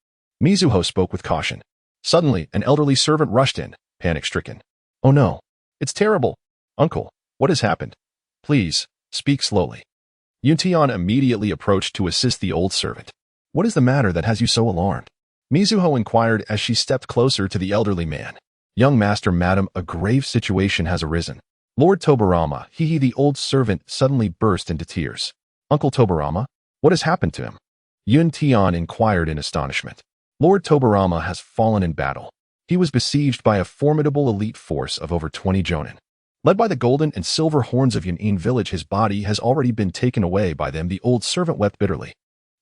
Mizuho spoke with caution. Suddenly, an elderly servant rushed in, panic-stricken. Oh no, it's terrible. Uncle, what has happened? Please, speak slowly. Yuntian immediately approached to assist the old servant. What is the matter that has you so alarmed? Mizuho inquired as she stepped closer to the elderly man. Young master, madam, a grave situation has arisen. Lord Tobirama, the old servant, suddenly burst into tears. Uncle Tobirama, what has happened to him? Yuntian inquired in astonishment. Lord Tobirama has fallen in battle. He was besieged by a formidable elite force of over 20 jonin. Led by the golden and silver horns of Yunin village, his body has already been taken away by them. The old servant wept bitterly.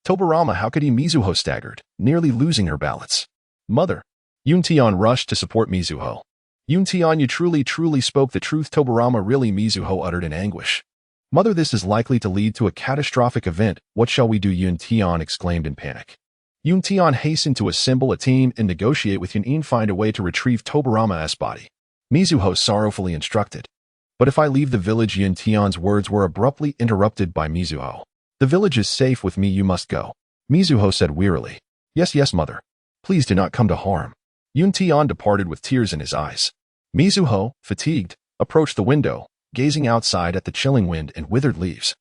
Tobirama, how could he? Mizuho staggered, nearly losing her balance. Mother. Yuntian rushed to support Mizuho. Yuntian, you truly spoke the truth. Tobirama, really? Mizuho uttered in anguish. Mother, this is likely to lead to a catastrophic event. What shall we do? Yuntian exclaimed in panic. Yuntian hastened to assemble a team and negotiate with Yunin, find a way to retrieve Tobirama's body. Mizuho sorrowfully instructed. But if I leave the village? Yuntian's words were abruptly interrupted by Mizuho. The village is safe with me, you must go. Mizuho said wearily. Yes, mother. Please do not come to harm. Yuntian departed with tears in his eyes. Mizuho, fatigued, approached the window, gazing outside at the chilling wind and withered leaves.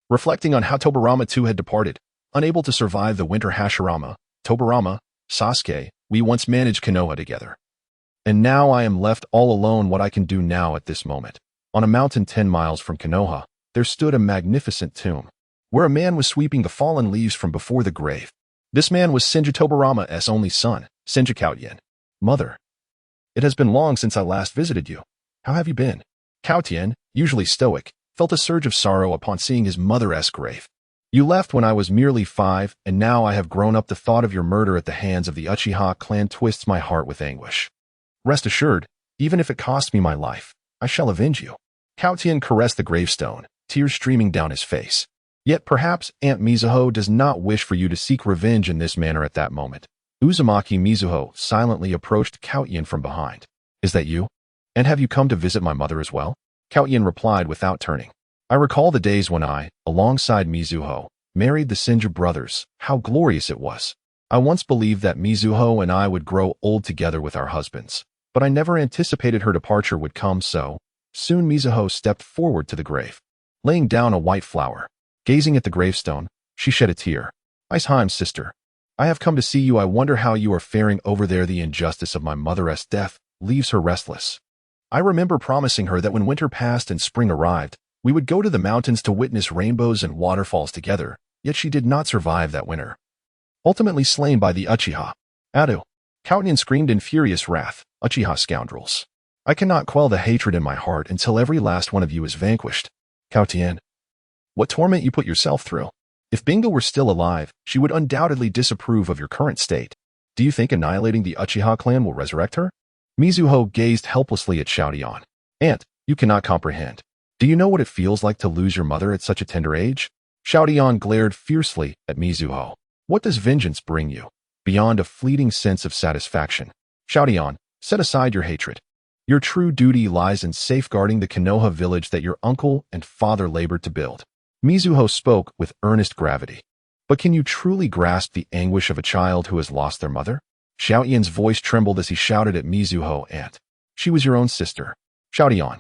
Reflecting on how Tobirama too had departed, unable to survive the winter. Hashirama, Tobirama, Sasuke, we once managed Konoha together. And now I am left all alone. What I can do now at this moment. On a mountain 10 miles from Konoha, there stood a magnificent tomb, where a man was sweeping the fallen leaves from before the grave. This man was Senju Tobirama's only son, Senju Kaotian. Mother, it has been long since I last visited you. How have you been? Kaotian, usually stoic, felt a surge of sorrow upon seeing his mother's grave. You left when I was merely 5, and now I have grown up. The thought of your murder at the hands of the Uchiha clan twists my heart with anguish. Rest assured, even if it costs me my life, I shall avenge you. Kao caressed the gravestone, tears streaming down his face. Yet perhaps Aunt Mizuho does not wish for you to seek revenge in this manner at that moment. Uzumaki Mizuho silently approached Kao from behind. Is that you? And have you come to visit my mother as well? Kao replied without turning. I recall the days when I, alongside Mizuho, married the Senju brothers. How glorious it was. I once believed that Mizuho and I would grow old together with our husbands, but I never anticipated her departure would come so soon. Mizuho stepped forward to the grave, laying down a white flower. Gazing at the gravestone, she shed a tear. Isheim, sister, I have come to see you. I wonder how you are faring over there. The injustice of my mother's death leaves her restless. I remember promising her that when winter passed and spring arrived, we would go to the mountains to witness rainbows and waterfalls together, yet she did not survive that winter. Ultimately slain by the Uchiha. Ado! Kao screamed in furious wrath. Uchiha scoundrels. I cannot quell the hatred in my heart until every last one of you is vanquished. Kao, what torment you put yourself through. If Bingo were still alive, she would undoubtedly disapprove of your current state. Do you think annihilating the Uchiha clan will resurrect her? Mizuho gazed helplessly at Xiaodian. Aunt, you cannot comprehend. Do you know what it feels like to lose your mother at such a tender age? Xiaodian glared fiercely at Mizuho. What does vengeance bring you, beyond a fleeting sense of satisfaction? Xiaodian, set aside your hatred. Your true duty lies in safeguarding the Konoha village that your uncle and father labored to build. Mizuho spoke with earnest gravity. But can you truly grasp the anguish of a child who has lost their mother? Xiaoyan's voice trembled as he shouted at Mizuho. Aunt, she was your own sister. Xiaodian,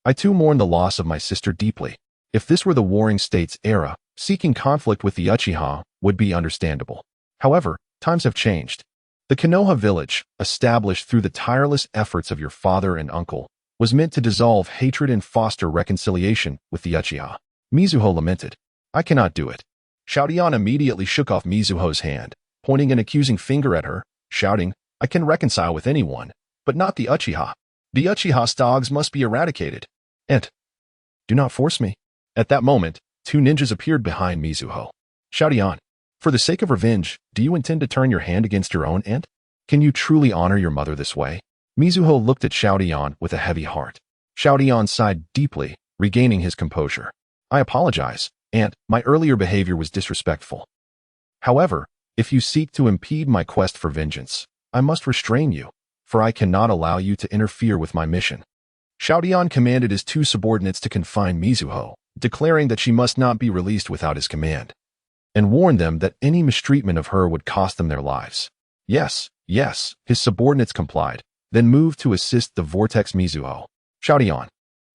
I too mourn the loss of my sister deeply. If this were the Warring States era, seeking conflict with the Uchiha would be understandable. However, times have changed. The Konoha village, established through the tireless efforts of your father and uncle, was meant to dissolve hatred and foster reconciliation with the Uchiha. Mizuho lamented. I cannot do it. Xiaodian immediately shook off Mizuho's hand, pointing an accusing finger at her, shouting, I can reconcile with anyone, but not the Uchiha. The Uchiha's dogs must be eradicated. And do not force me. At that moment, 2 ninjas appeared behind Mizuho. Xiaodian, for the sake of revenge, do you intend to turn your hand against your own aunt? Can you truly honor your mother this way? Mizuho looked at Xiaodian with a heavy heart. Xiaodian sighed deeply, regaining his composure. I apologize, aunt, my earlier behavior was disrespectful. However, if you seek to impede my quest for vengeance, I must restrain you, for I cannot allow you to interfere with my mission. Xiaodian commanded his 2 subordinates to confine Mizuho, declaring that she must not be released without his command, and warned them that any mistreatment of her would cost them their lives. Yes, his subordinates complied, then moved to assist the Vortex Mizuho. Xiaodian,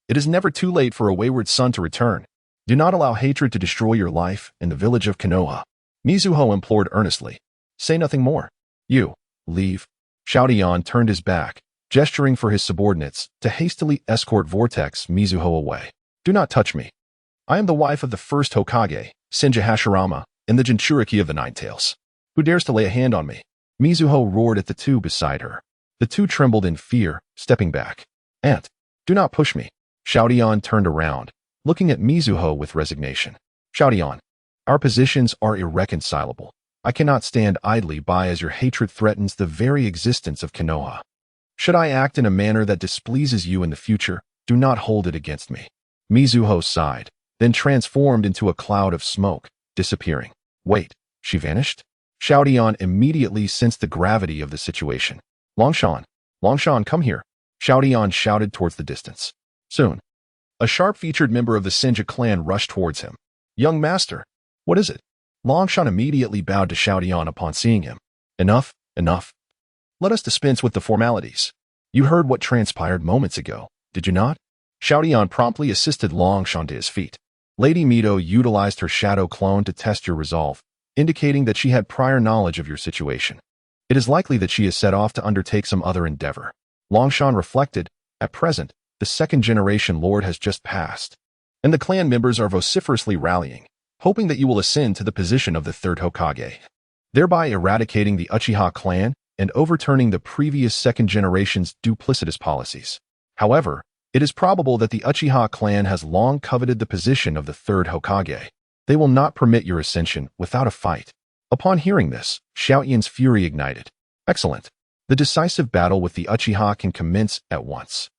it is never too late for a wayward son to return. Do not allow hatred to destroy your life in the village of Konoha. Mizuho implored earnestly. Say nothing more. You, leave. Xiaodian turned his back, gesturing for his subordinates to hastily escort Vortex Mizuho away. Do not touch me. I am the wife of the first Hokage, Senju Hashirama, in the Jinchuriki of the Nine Tails. Who dares to lay a hand on me? Mizuho roared at the 2 beside her. The 2 trembled in fear, stepping back. Aunt, do not push me. Xiaodian turned around, looking at Mizuho with resignation. Xiaodian, our positions are irreconcilable. I cannot stand idly by as your hatred threatens the very existence of Konoha. Should I act in a manner that displeases you in the future, do not hold it against me. Mizuho sighed, then transformed into a cloud of smoke, disappearing. Wait, she vanished? Xiaodian immediately sensed the gravity of the situation. Longshan, come here. Xiaodian shouted towards the distance. Soon, a sharp-featured member of the Senju clan rushed towards him. Young master, what is it? Longshan immediately bowed to Xiaodian upon seeing him. Enough. Let us dispense with the formalities. You heard what transpired moments ago, did you not? Xiaodian promptly assisted Longshan to his feet. Lady Mito utilized her shadow clone to test your resolve, indicating that she had prior knowledge of your situation. It is likely that she is set off to undertake some other endeavor. Longshan reflected, at present, the 2nd-generation lord has just passed, and the clan members are vociferously rallying, hoping that you will ascend to the position of the 3rd Hokage, thereby eradicating the Uchiha clan and overturning the previous 2nd generation's duplicitous policies. However, It is probable that the Uchiha clan has long coveted the position of the third Hokage. They will not permit your ascension without a fight. Upon hearing this, Xiaoyan's fury ignited. Excellent. The decisive battle with the Uchiha can commence at once.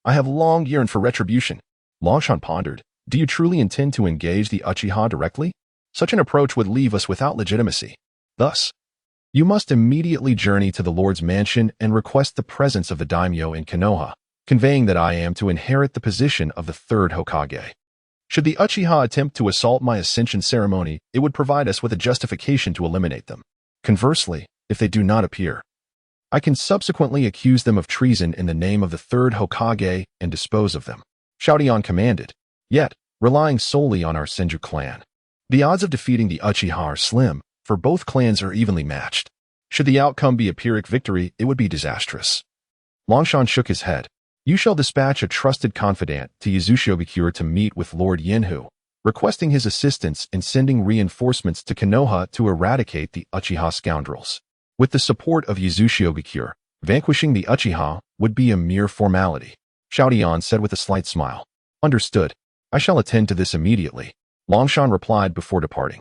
I have long yearned for retribution. Longshan pondered. Do you truly intend to engage the Uchiha directly? Such an approach would leave us without legitimacy. Thus, you must immediately journey to the Lord's mansion and request the presence of the daimyo in Konoha, conveying that I am to inherit the position of the third Hokage. Should the Uchiha attempt to assault my ascension ceremony, it would provide us with a justification to eliminate them. Conversely, if they do not appear, I can subsequently accuse them of treason in the name of the third Hokage and dispose of them. Xiaoyan commanded. Yet, relying solely on our Senju clan, the odds of defeating the Uchiha are slim, for both clans are evenly matched. Should the outcome be a Pyrrhic victory, it would be disastrous. Longshan shook his head. You shall dispatch a trusted confidant to Yuzushiogakure to meet with Lord Yenhu, requesting his assistance in sending reinforcements to Konoha to eradicate the Uchiha scoundrels. With the support of Yuzushiogakure, vanquishing the Uchiha would be a mere formality. Xiaoyan said with a slight smile. Understood. I shall attend to this immediately. Longshan replied before departing.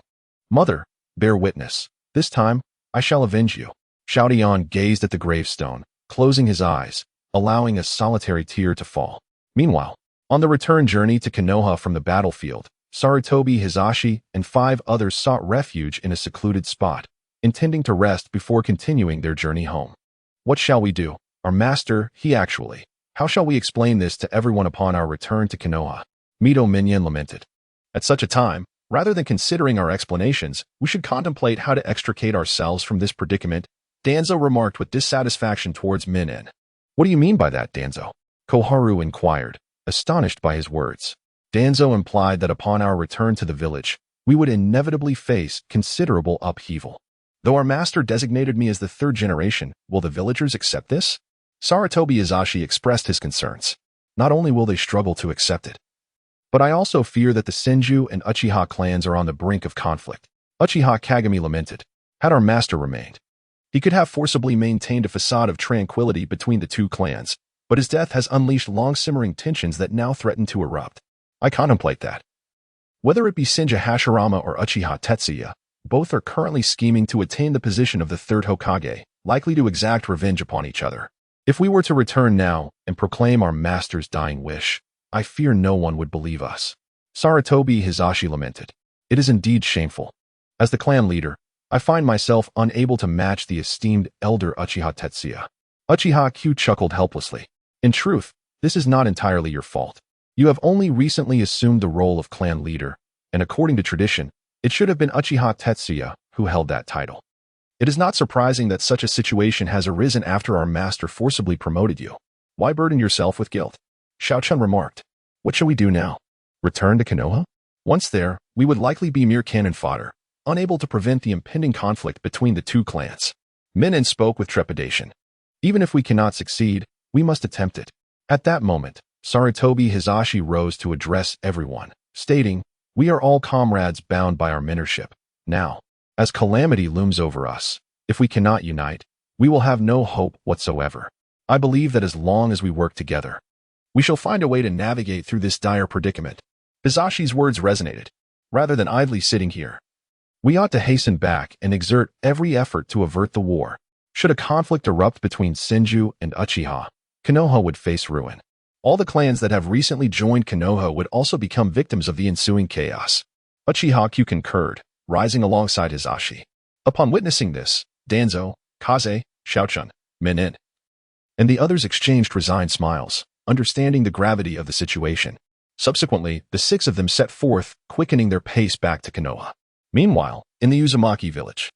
Mother, bear witness. This time, I shall avenge you. Xiaoyan gazed at the gravestone, closing his eyes, allowing a solitary tear to fall. Meanwhile, on the return journey to Konoha from the battlefield, Sarutobi Hisashi and 5 others sought refuge in a secluded spot, intending to rest before continuing their journey home. What shall we do? Our master, how shall we explain this to everyone upon our return to Konoha? Mito Minion lamented. At such a time, rather than considering our explanations, we should contemplate how to extricate ourselves from this predicament, Danzo remarked with dissatisfaction towards Minin. What do you mean by that, Danzo? Koharu inquired, astonished by his words. Danzo implied that upon our return to the village, we would inevitably face considerable upheaval. Though our master designated me as the third generation, will the villagers accept this? Sarutobi Hisashi expressed his concerns. Not only will they struggle to accept it, but I also fear that the Senju and Uchiha clans are on the brink of conflict. Uchiha Kagami lamented. Had our master remained, he could have forcibly maintained a facade of tranquility between the two clans, but his death has unleashed long-simmering tensions that now threaten to erupt. I contemplate that. Whether it be Senju Hashirama or Uchiha Tetsuya, both are currently scheming to attain the position of the third Hokage, likely to exact revenge upon each other. If we were to return now and proclaim our master's dying wish, I fear no one would believe us. Sarutobi Hisashi lamented. It is indeed shameful. As the clan leader, I find myself unable to match the esteemed elder Uchiha Tetsuya. Uchiha Q chuckled helplessly. In truth, this is not entirely your fault. You have only recently assumed the role of clan leader, and according to tradition, it should have been Uchiha Tetsuya who held that title. It is not surprising that such a situation has arisen after our master forcibly promoted you. Why burden yourself with guilt? Xiaochun remarked. What shall we do now? Return to Konoha? Once there, we would likely be mere cannon fodder, unable to prevent the impending conflict between the two clans. Minin spoke with trepidation. Even if we cannot succeed, we must attempt it. At that moment, Sarutobi Hisashi rose to address everyone, stating, We are all comrades bound by our mentorship. Now, as calamity looms over us, if we cannot unite, we will have no hope whatsoever. I believe that as long as we work together, we shall find a way to navigate through this dire predicament. Hisashi's words resonated. Rather than idly sitting here, we ought to hasten back and exert every effort to avert the war. Should a conflict erupt between Senju and Uchiha, Konoha would face ruin. All the clans that have recently joined Konoha would also become victims of the ensuing chaos. Uchiha Q concurred, rising alongside Hisashi. Upon witnessing this, Danzo, Kaze, Xiaochun, Minin, and the others exchanged resigned smiles, understanding the gravity of the situation. Subsequently, the 6 of them set forth, quickening their pace back to Konoha. Meanwhile, in the Uzumaki village,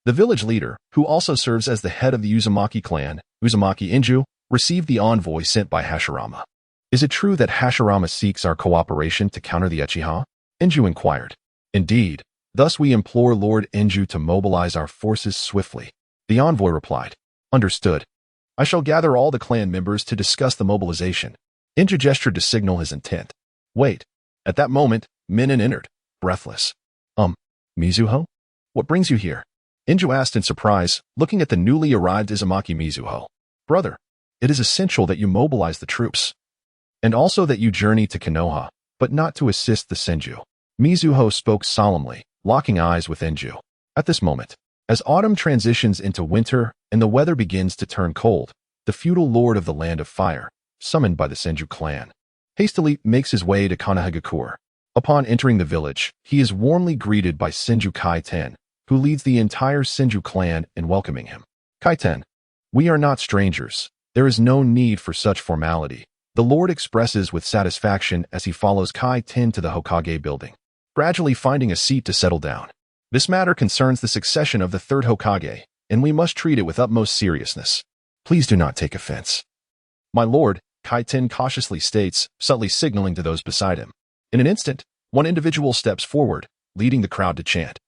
the village leader, who also serves as the head of the Uzumaki clan, Uzumaki Inju, received the envoy sent by Hashirama. Is it true that Hashirama seeks our cooperation to counter the Uchiha? Inju inquired. Indeed. Thus we implore Lord Inju to mobilize our forces swiftly. The envoy replied. Understood. I shall gather all the clan members to discuss the mobilization. Inju gestured to signal his intent. Wait. At that moment, Minin entered, breathless. Mizuho? What brings you here? Inju asked in surprise, looking at the newly arrived Uzumaki Mizuho. Brother, it is essential that you mobilize the troops. and also that you journey to Konoha, but not to assist the Senju. Mizuho spoke solemnly, locking eyes with Enju. At this moment, as autumn transitions into winter and the weather begins to turn cold, the feudal lord of the Land of Fire, summoned by the Senju clan, hastily makes his way to Konohagakure. Upon entering the village, he is warmly greeted by Senju Kaiten, who leads the entire Senju clan in welcoming him. Kaiten, we are not strangers. There is no need for such formality, the lord expresses with satisfaction as he follows Kaiten to the Hokage building, gradually finding a seat to settle down. This matter concerns the succession of the third Hokage, and we must treat it with utmost seriousness. Please do not take offense. My lord, Kaiten cautiously states, subtly signaling to those beside him. In an instant, one individual steps forward, leading the crowd to chant.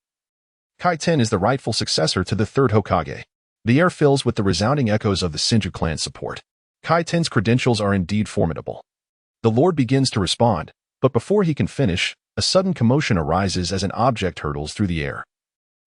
Kaiten is the rightful successor to the third Hokage. The air fills with the resounding echoes of the Senju clan's support. Kaiten's credentials are indeed formidable. The lord begins to respond, but before he can finish, a sudden commotion arises as an object hurtles through the air,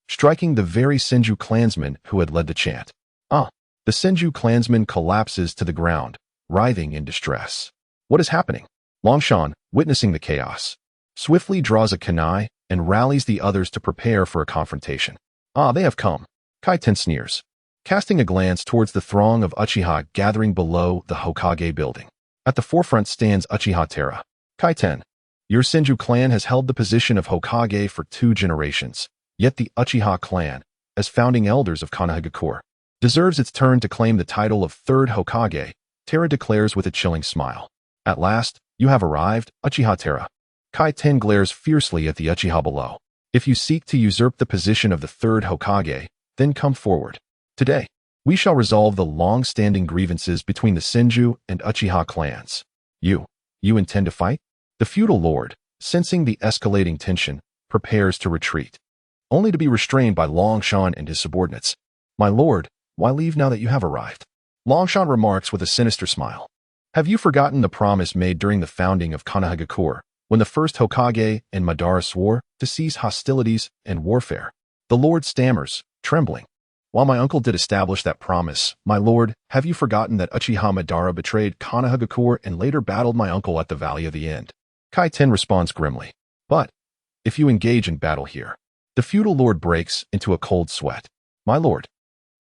striking the very Senju clansman who had led the chant. The Senju clansman collapses to the ground, writhing in distress. What is happening? Longshan, witnessing the chaos, swiftly draws a kunai and rallies the others to prepare for a confrontation. They have come. Kaiten sneers, casting a glance towards the throng of Uchiha gathering below the Hokage building. At the forefront stands Uchiha Terra. Kaiten, your Senju clan has held the position of Hokage for 2 generations, yet the Uchiha clan, as founding elders of Konohagakure, deserves its turn to claim the title of third Hokage, Terra declares with a chilling smile. At last, you have arrived, Uchiha Terra. Kaiten glares fiercely at the Uchiha below. If you seek to usurp the position of the third Hokage, then come forward. Today, we shall resolve the long-standing grievances between the Senju and Uchiha clans. You intend to fight? The feudal lord, sensing the escalating tension, prepares to retreat, only to be restrained by Longshan and his subordinates. My lord, why leave now that you have arrived? Longshan remarks with a sinister smile. Have you forgotten the promise made during the founding of Konohagakure, when the first Hokage and Madara swore to cease hostilities and warfare? The lord stammers, trembling. While my uncle did establish that promise, my lord, have you forgotten that Uchiha Madara betrayed Konohagakure and later battled my uncle at the Valley of the End? Kaiten responds grimly. But, if you engage in battle here, the feudal lord breaks into a cold sweat. My lord.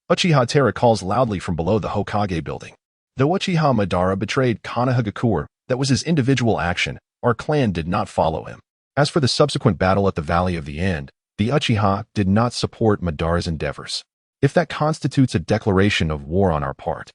Uchiha Terra calls loudly from below the Hokage building. Though Uchiha Madara betrayed Konohagakure, that was his individual action, our clan did not follow him. As for the subsequent battle at the Valley of the End, the Uchiha did not support Madara's endeavors. If that constitutes a declaration of war on our part,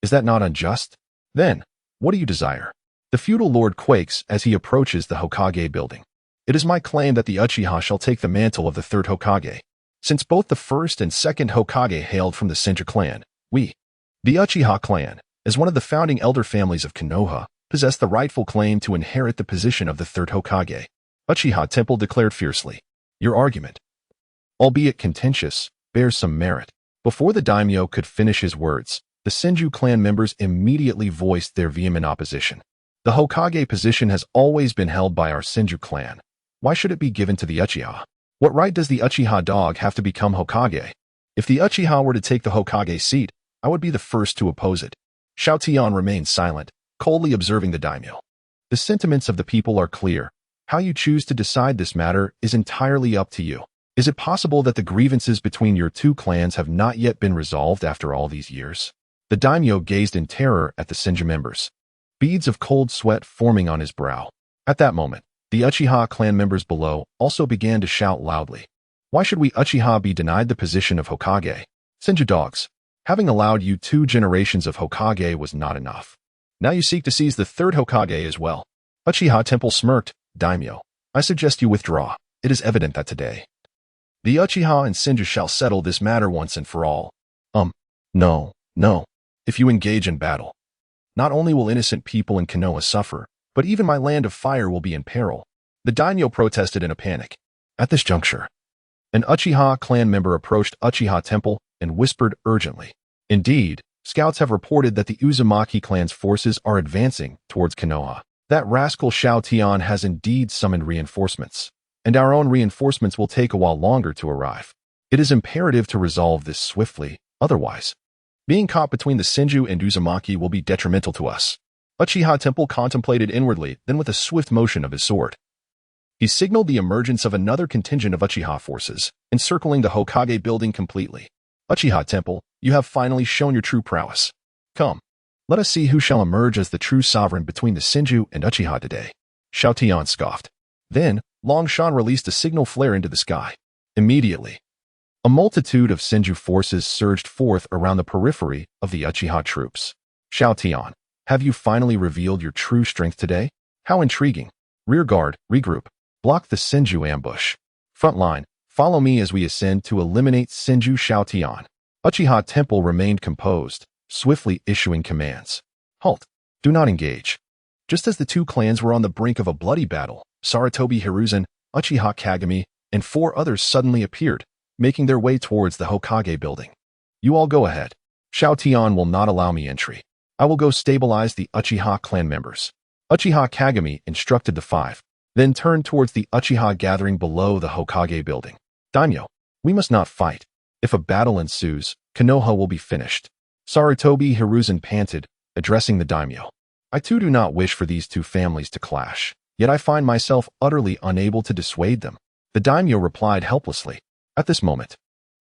is that not unjust? Then, what do you desire? The feudal lord quakes as he approaches the Hokage building. It is my claim that the Uchiha shall take the mantle of the third Hokage. Since both the first and second Hokage hailed from the Senju clan, we, the Uchiha clan, as one of the founding elder families of Konoha, possess the rightful claim to inherit the position of the third Hokage. Uchiha Temple declared fiercely. Your argument, albeit contentious, bears some merit. Before the daimyo could finish his words, the Senju clan members immediately voiced their vehement opposition. The Hokage position has always been held by our Senju clan. Why should it be given to the Uchiha? What right does the Uchiha dog have to become Hokage? If the Uchiha were to take the Hokage seat, I would be the first to oppose it. Xiao Tian remained silent, coldly observing the daimyo. The sentiments of the people are clear. How you choose to decide this matter is entirely up to you. Is it possible that the grievances between your 2 clans have not yet been resolved after all these years? The daimyo gazed in terror at the Senju members, beads of cold sweat forming on his brow. At that moment, the Uchiha clan members below also began to shout loudly. Why should we Uchiha be denied the position of Hokage? Senju dogs, having allowed you 2 generations of Hokage was not enough. Now you seek to seize the third Hokage as well. Uchiha Temple smirked. Daimyo, I suggest you withdraw. It is evident that today, the Uchiha and Senju shall settle this matter once and for all. No. If you engage in battle, not only will innocent people in Konoha suffer, but even my Land of Fire will be in peril. The daimyo protested in a panic. At this juncture, an Uchiha clan member approached Uchiha Temple and whispered urgently. Indeed, scouts have reported that the Uzumaki clan's forces are advancing towards Konoha. That rascal Xiao Tian has indeed summoned reinforcements, and our own reinforcements will take a while longer to arrive. It is imperative to resolve this swiftly, otherwise, being caught between the Senju and Uzumaki will be detrimental to us. Uchiha Temple contemplated inwardly, then with a swift motion of his sword, he signaled the emergence of another contingent of Uchiha forces, encircling the Hokage building completely. Uchiha Temple, you have finally shown your true prowess. Come, let us see who shall emerge as the true sovereign between the Senju and Uchiha today. Xiao Tian scoffed. Then, Long Shan released a signal flare into the sky. Immediately, a multitude of Senju forces surged forth around the periphery of the Uchiha troops. Xiao Tian, have you finally revealed your true strength today? How intriguing. Rear guard, regroup. Block the Senju ambush. Front line, follow me as we ascend to eliminate Senju Xiao Tian. Uchiha Temple remained composed, swiftly issuing commands. Halt. Do not engage. Just as the two clans were on the brink of a bloody battle, Sarutobi Hiruzen, Uchiha Kagami, and 4 others suddenly appeared, making their way towards the Hokage building. You all go ahead. Xiao Tian will not allow me entry. I will go stabilize the Uchiha clan members. Uchiha Kagami instructed the 5, then turned towards the Uchiha gathering below the Hokage building. Daimyo, we must not fight. If a battle ensues, Konoha will be finished. Sarutobi Hiruzen panted, addressing the daimyo. I too do not wish for these two families to clash, yet I find myself utterly unable to dissuade them. The daimyo replied helplessly. At this moment,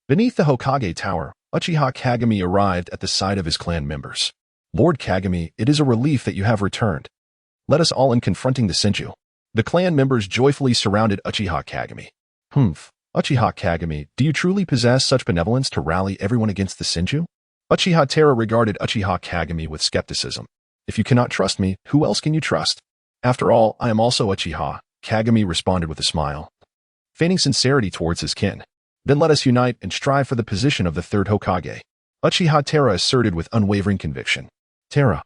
beneath the Hokage tower, Uchiha Kagami arrived at the side of his clan members. Lord Kagami, it is a relief that you have returned. Let us all in confronting the Senju. The clan members joyfully surrounded Uchiha Kagami. Uchiha Kagami, do you truly possess such benevolence to rally everyone against the Senju? Uchiha Terra regarded Uchiha Kagami with skepticism. If you cannot trust me, who else can you trust? After all, I am also Uchiha, Kagami responded with a smile, feigning sincerity towards his kin. Then let us unite and strive for the position of the 3rd Hokage. Uchiha Terra asserted with unwavering conviction. Terra,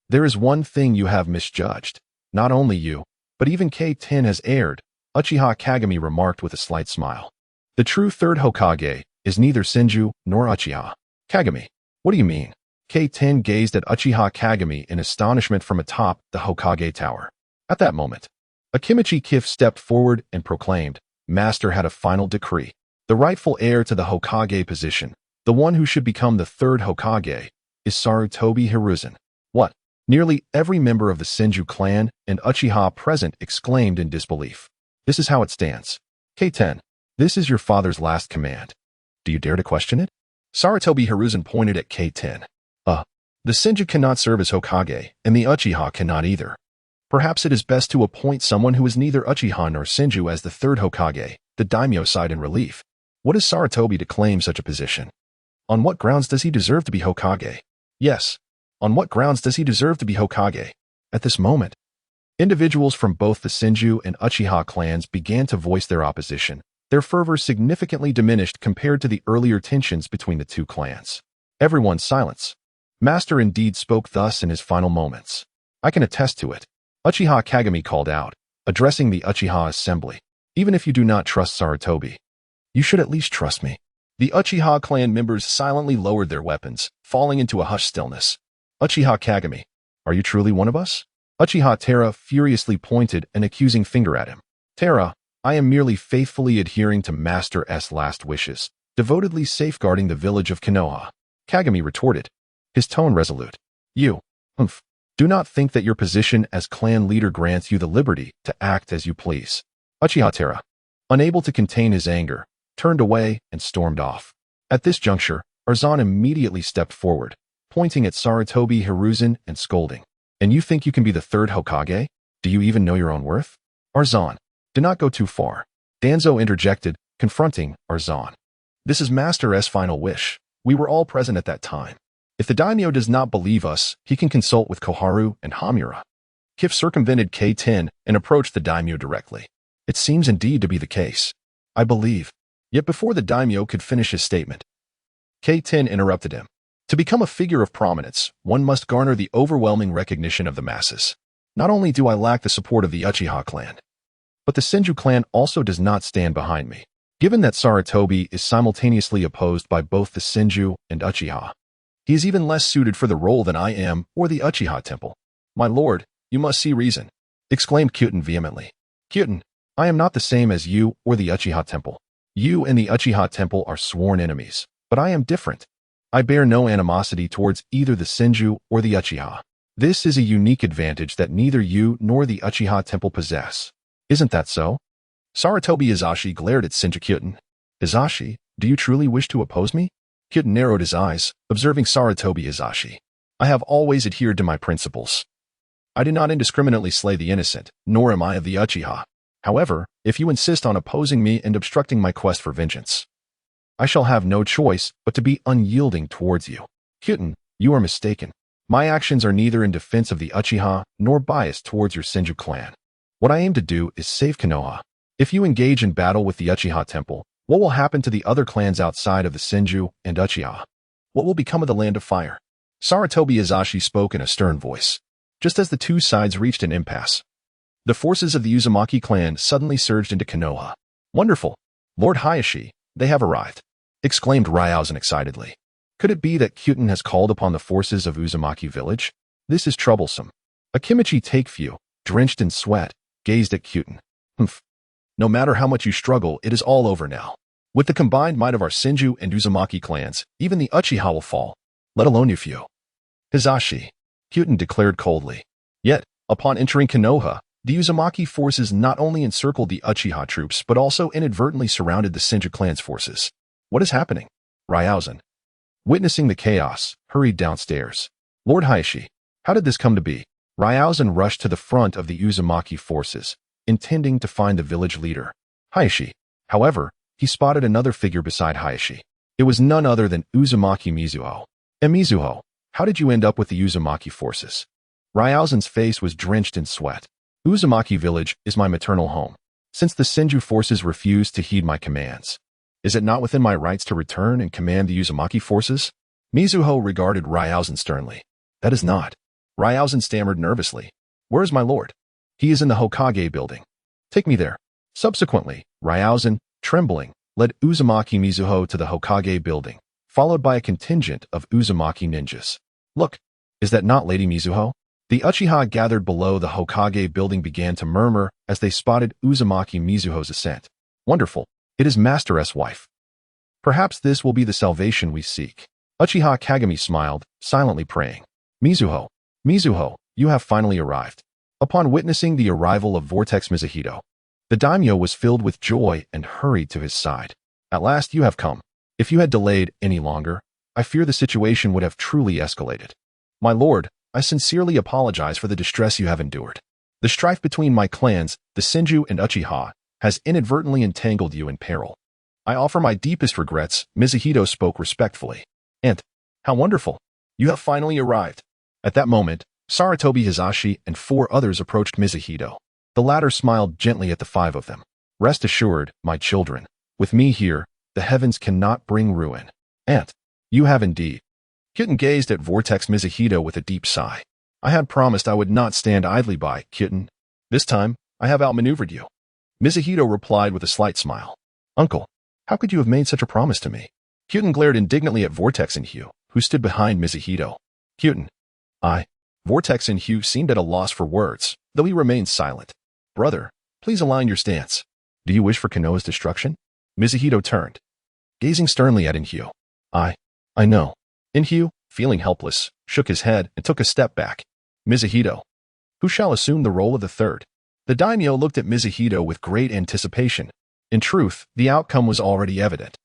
there is one thing you have misjudged. Not only you, but even K-10 has erred, Uchiha Kagami remarked with a slight smile. The true 3rd Hokage is neither Senju nor Uchiha. Kagami, what do you mean? K-10 gazed at Uchiha Kagami in astonishment from atop the Hokage tower. At that moment, Akimichi Kif stepped forward and proclaimed, Master had a final decree. The rightful heir to the Hokage position, the one who should become the 3rd Hokage, is Sarutobi Hiruzen. What? Nearly every member of the Senju clan and Uchiha present exclaimed in disbelief. This is how it stands. K-10, this is your father's last command. Do you dare to question it? Sarutobi Hiruzen pointed at K-10. The Senju cannot serve as Hokage, and the Uchiha cannot either. Perhaps it is best to appoint someone who is neither Uchiha nor Senju as the 3rd Hokage, the daimyo sighed in relief. What is Sarutobi to claim such a position? On what grounds does he deserve to be Hokage? Yes. On what grounds does he deserve to be Hokage? At this moment, individuals from both the Senju and Uchiha clans began to voice their opposition. Their fervor significantly diminished compared to the earlier tensions between the two clans. Everyone's silence. Master indeed spoke thus in his final moments. I can attest to it. Uchiha Kagami called out, addressing the Uchiha assembly. Even if you do not trust Sarutobi, you should at least trust me. The Uchiha clan members silently lowered their weapons, falling into a hushed stillness. Uchiha Kagami, are you truly one of us? Uchiha Terra furiously pointed an accusing finger at him. Terra, I am merely faithfully adhering to Master S' last wishes, devotedly safeguarding the village of Konoha. Kagami retorted, his tone resolute. You, do not think that your position as clan leader grants you the liberty to act as you please. Uchiha Terra, unable to contain his anger, turned away and stormed off. At this juncture, Arzan immediately stepped forward, pointing at Sarutobi Hiruzen and scolding. And you think you can be the 3rd Hokage? Do you even know your own worth? Arzan, do not go too far. Danzo interjected, confronting Arzan. This is Master S' final wish. We were all present at that time. If the daimyo does not believe us, he can consult with Koharu and Hamura. Kif circumvented K-10 and approached the daimyo directly. It seems indeed to be the case. I believe. Yet before the daimyo could finish his statement, K-10 interrupted him. To become a figure of prominence, one must garner the overwhelming recognition of the masses. Not only do I lack the support of the Uchiha clan, but the Senju clan also does not stand behind me. Given that Sarutobi is simultaneously opposed by both the Senju and Uchiha, he is even less suited for the role than I am or the Uchiha temple. My lord, you must see reason, exclaimed Kyuten vehemently. Kyuten, I am not the same as you or the Uchiha temple. You and the Uchiha temple are sworn enemies, but I am different. I bear no animosity towards either the Senju or the Uchiha. This is a unique advantage that neither you nor the Uchiha Temple possess. Isn't that so? Sarutobi Izashi glared at Senju Kyuten. Izashi, do you truly wish to oppose me? Kyuten narrowed his eyes, observing Sarutobi Izashi. I have always adhered to my principles. I do not indiscriminately slay the innocent, nor am I of the Uchiha. However, if you insist on opposing me and obstructing my quest for vengeance, I shall have no choice but to be unyielding towards you. Kyuten, you are mistaken. My actions are neither in defense of the Uchiha nor biased towards your Senju clan. What I aim to do is save Konoha. If you engage in battle with the Uchiha Temple, what will happen to the other clans outside of the Senju and Uchiha? What will become of the Land of Fire? Sarutobi Izashi spoke in a stern voice. Just as the two sides reached an impasse, the forces of the Uzumaki clan suddenly surged into Konoha. Wonderful! Lord Hayashi, they have arrived! Exclaimed Ryauzen excitedly. Could it be that Kyuten has called upon the forces of Uzumaki village? This is troublesome. Akimichi Takefyu, drenched in sweat, gazed at Kyuten. Humph. No matter how much you struggle, it is all over now. With the combined might of our Senju and Uzumaki clans, even the Uchiha will fall, let alone you few. Hizashi, Kyuten declared coldly. Yet, upon entering Konoha, the Uzumaki forces not only encircled the Uchiha troops, but also inadvertently surrounded the Senju clan's forces. What is happening? Ryauzen, witnessing the chaos, hurried downstairs. Lord Hayashi, how did this come to be? Ryauzen rushed to the front of the Uzumaki forces, intending to find the village leader, Hayashi. However, he spotted another figure beside Hayashi. It was none other than Uzumaki Mizuho. Mizuho, how did you end up with the Uzumaki forces? Ryauzen's face was drenched in sweat. Uzumaki village is my maternal home. Since the Senju forces refused to heed my commands, is it not within my rights to return and command the Uzumaki forces? Mizuho regarded Ryauzen sternly. That is not. Ryauzen stammered nervously. Where is my lord? He is in the Hokage building. Take me there. Subsequently, Ryauzen, trembling, led Uzumaki Mizuho to the Hokage building, followed by a contingent of Uzumaki ninjas. Look, is that not Lady Mizuho? The Uchiha gathered below the Hokage building began to murmur as they spotted Uzumaki Mizuho's ascent. Wonderful. It is Master-S wife. Perhaps this will be the salvation we seek. Uchiha Kagami smiled, silently praying. Mizuho, you have finally arrived. Upon witnessing the arrival of Vortex Mizuhito, the daimyo was filled with joy and hurried to his side. At last you have come. If you had delayed any longer, I fear the situation would have truly escalated. My lord, I sincerely apologize for the distress you have endured. The strife between my clans, the Senju and Uchiha, has inadvertently entangled you in peril. I offer my deepest regrets, Mizuhito spoke respectfully. And, how wonderful! You have finally arrived. At that moment, Sarutobi Hizashi and 4 others approached Mizuhito. The latter smiled gently at the 5 of them. Rest assured, my children, with me here, the heavens cannot bring ruin. Aunt, you have indeed. Kyuten gazed at Vortex Mizuhito with a deep sigh. I had promised I would not stand idly by, Kyuten. This time, I have outmaneuvered you. Mizuhito replied with a slight smile. Uncle, how could you have made such a promise to me? Kyuten glared indignantly at Vortex and Hugh, who stood behind Mizuhito. Kyuten, Vortex and Hugh seemed at a loss for words, though he remained silent. Brother, please align your stance. Do you wish for Konoha's destruction? Mizuhito turned, gazing sternly at Inhyu. I know. Inhyu, feeling helpless, shook his head and took a step back. Mizuhito, who shall assume the role of the third? The daimyo looked at Mizuhito with great anticipation. In truth, the outcome was already evident.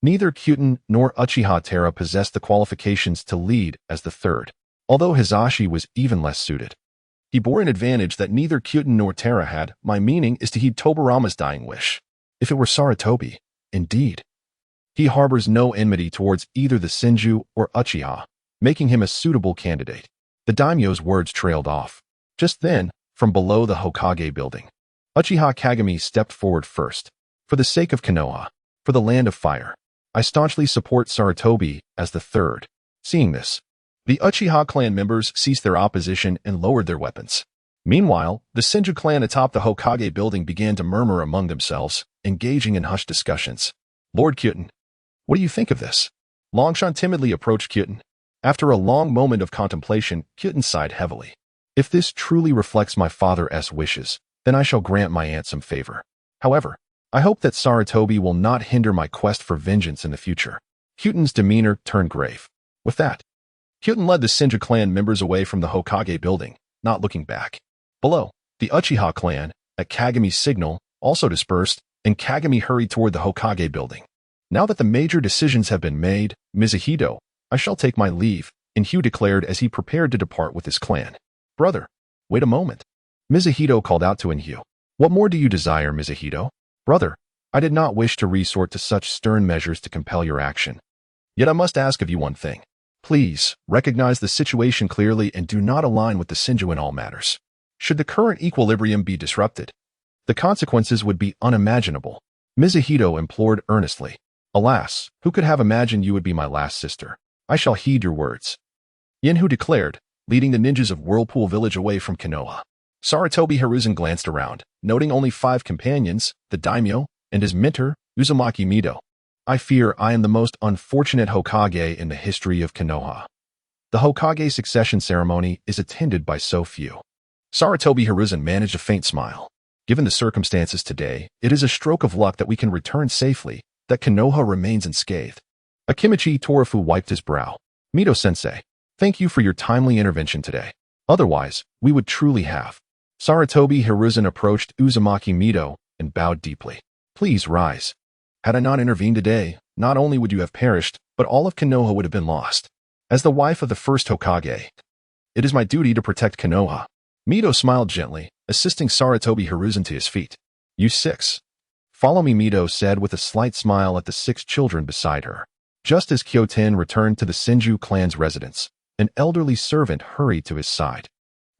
Neither Kyuten nor Uchiha Terra possessed the qualifications to lead as the third, although Hizashi was even less suited. He bore an advantage that neither Kyuten nor Terra had. My meaning is to heed Tobarama's dying wish. If it were Sarutobi, indeed. He harbors no enmity towards either the Senju or Uchiha, making him a suitable candidate. The daimyo's words trailed off. Just then, from below the Hokage building, Uchiha Kagami stepped forward first. For the sake of Konoha, for the Land of Fire, I staunchly support Sarutobi as the third. Seeing this, the Uchiha clan members ceased their opposition and lowered their weapons. Meanwhile, the Senju clan atop the Hokage building began to murmur among themselves, engaging in hushed discussions. Lord Kyuten, what do you think of this? Longshan timidly approached Kyuten. After a long moment of contemplation, Kyuten sighed heavily. If this truly reflects my father's wishes, then I shall grant my aunt some favor. However, I hope that Sarutobi will not hinder my quest for vengeance in the future. Kyuten's demeanor turned grave. With that, Kyoten led the Senju clan members away from the Hokage building, not looking back. Below, the Uchiha clan, at Kagami's signal, also dispersed, and Kagami hurried toward the Hokage building. Now that the major decisions have been made, Mizuhito, I shall take my leave, Inhyu declared as he prepared to depart with his clan. Brother, wait a moment. Mizuhito called out to Inhyu. What more do you desire, Mizuhito? Brother, I did not wish to resort to such stern measures to compel your action. Yet I must ask of you one thing. Please, recognize the situation clearly and do not align with the Senju in all matters. Should the current equilibrium be disrupted, the consequences would be unimaginable. Mizuhito implored earnestly. Alas, who could have imagined you would be my last sister? I shall heed your words. Yenhu declared, leading the ninjas of Whirlpool Village away from Konoha. Sarutobi Hiruzen glanced around, noting only 5 companions, the daimyo, and his mentor, Uzumaki Mido. I fear I am the most unfortunate Hokage in the history of Konoha. The Hokage succession ceremony is attended by so few. Sarutobi Hiruzen managed a faint smile. Given the circumstances today, it is a stroke of luck that we can return safely, that Konoha remains unscathed. Akimichi Torafu wiped his brow. Mido-sensei, thank you for your timely intervention today. Otherwise, we would truly have. Sarutobi Hiruzen approached Uzumaki Mido and bowed deeply. Please rise. Had I not intervened today, not only would you have perished, but all of Konoha would have been lost. As the wife of the first Hokage, it is my duty to protect Konoha. Mido smiled gently, assisting Sarutobi Hiruzen to his feet. You 6. Follow me, Mido said with a slight smile at the 6 children beside her. Just as Kyoten returned to the Senju clan's residence, an elderly servant hurried to his side.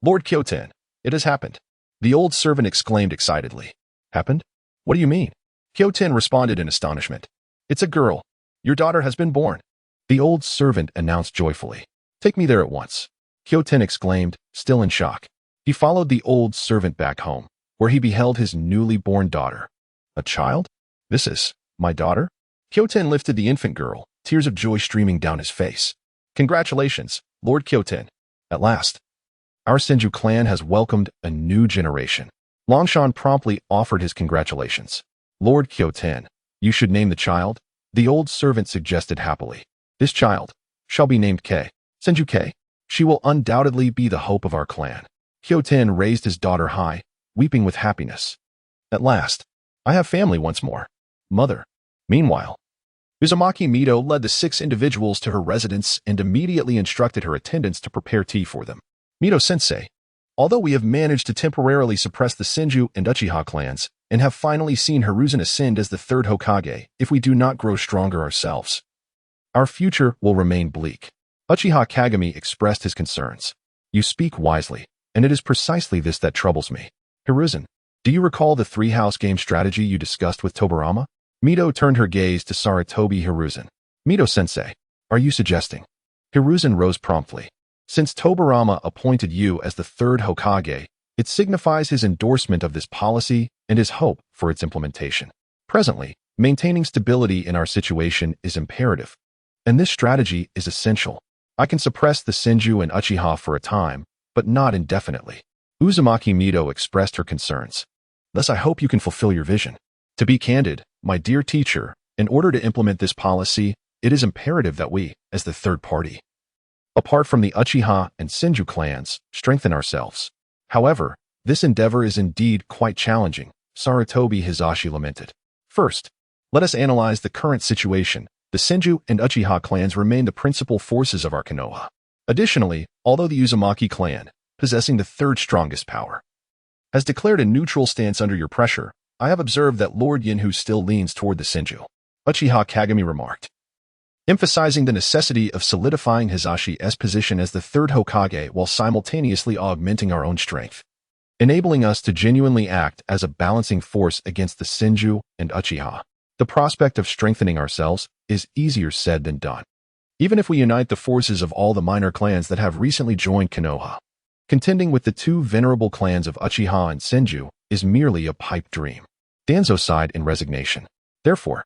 Lord Kyoten, it has happened. The old servant exclaimed excitedly. Happened? What do you mean? Kyoten responded in astonishment. It's a girl. Your daughter has been born. The old servant announced joyfully. Take me there at once. Kyoten exclaimed, still in shock. He followed the old servant back home, where he beheld his newly born daughter. A child? This is my daughter? Kyoten lifted the infant girl, tears of joy streaming down his face. Congratulations, Lord Kyoten. At last. Our Senju clan has welcomed a new generation. Longshan promptly offered his congratulations. Lord Kyoten, you should name the child, the old servant suggested happily. This child shall be named Kei. Senju Kei. She will undoubtedly be the hope of our clan. Kyoten raised his daughter high, weeping with happiness. At last, I have family once more. Mother. Meanwhile, Uzumaki Mido led the 6 individuals to her residence and immediately instructed her attendants to prepare tea for them. Mido-sensei, although we have managed to temporarily suppress the Senju and Uchiha clans, and have finally seen Hiruzen ascend as the 3rd Hokage, if we do not grow stronger ourselves, our future will remain bleak. Uchiha Kagami expressed his concerns. You speak wisely, and it is precisely this that troubles me. Hiruzen, do you recall the 3-house game strategy you discussed with Tobirama? Mido turned her gaze to Sarutobi Hiruzen. Mido-sensei, are you suggesting? Hiruzen rose promptly. Since Tobirama appointed you as the 3rd Hokage, it signifies his endorsement of this policy and his hope for its implementation. Presently, maintaining stability in our situation is imperative, and this strategy is essential. I can suppress the Senju and Uchiha for a time, but not indefinitely. Uzumaki Mido expressed her concerns. Thus I hope you can fulfill your vision. To be candid, my dear teacher, in order to implement this policy, it is imperative that we, as the 3rd party, apart from the Uchiha and Senju clans, strengthen ourselves. However, this endeavor is indeed quite challenging, Sarutobi Hizashi lamented. First, let us analyze the current situation. The Senju and Uchiha clans remain the principal forces of our Konoha. Additionally, although the Uzumaki clan, possessing the 3rd strongest power, has declared a neutral stance under your pressure, I have observed that Lord Yenhu still leans toward the Senju. Uchiha Kagami remarked, emphasizing the necessity of solidifying Hizashi's position as the 3rd Hokage while simultaneously augmenting our own strength, enabling us to genuinely act as a balancing force against the Senju and Uchiha. The prospect of strengthening ourselves is easier said than done. Even if we unite the forces of all the minor clans that have recently joined Konoha, contending with the 2 venerable clans of Uchiha and Senju is merely a pipe dream. Danzo sighed in resignation. Therefore,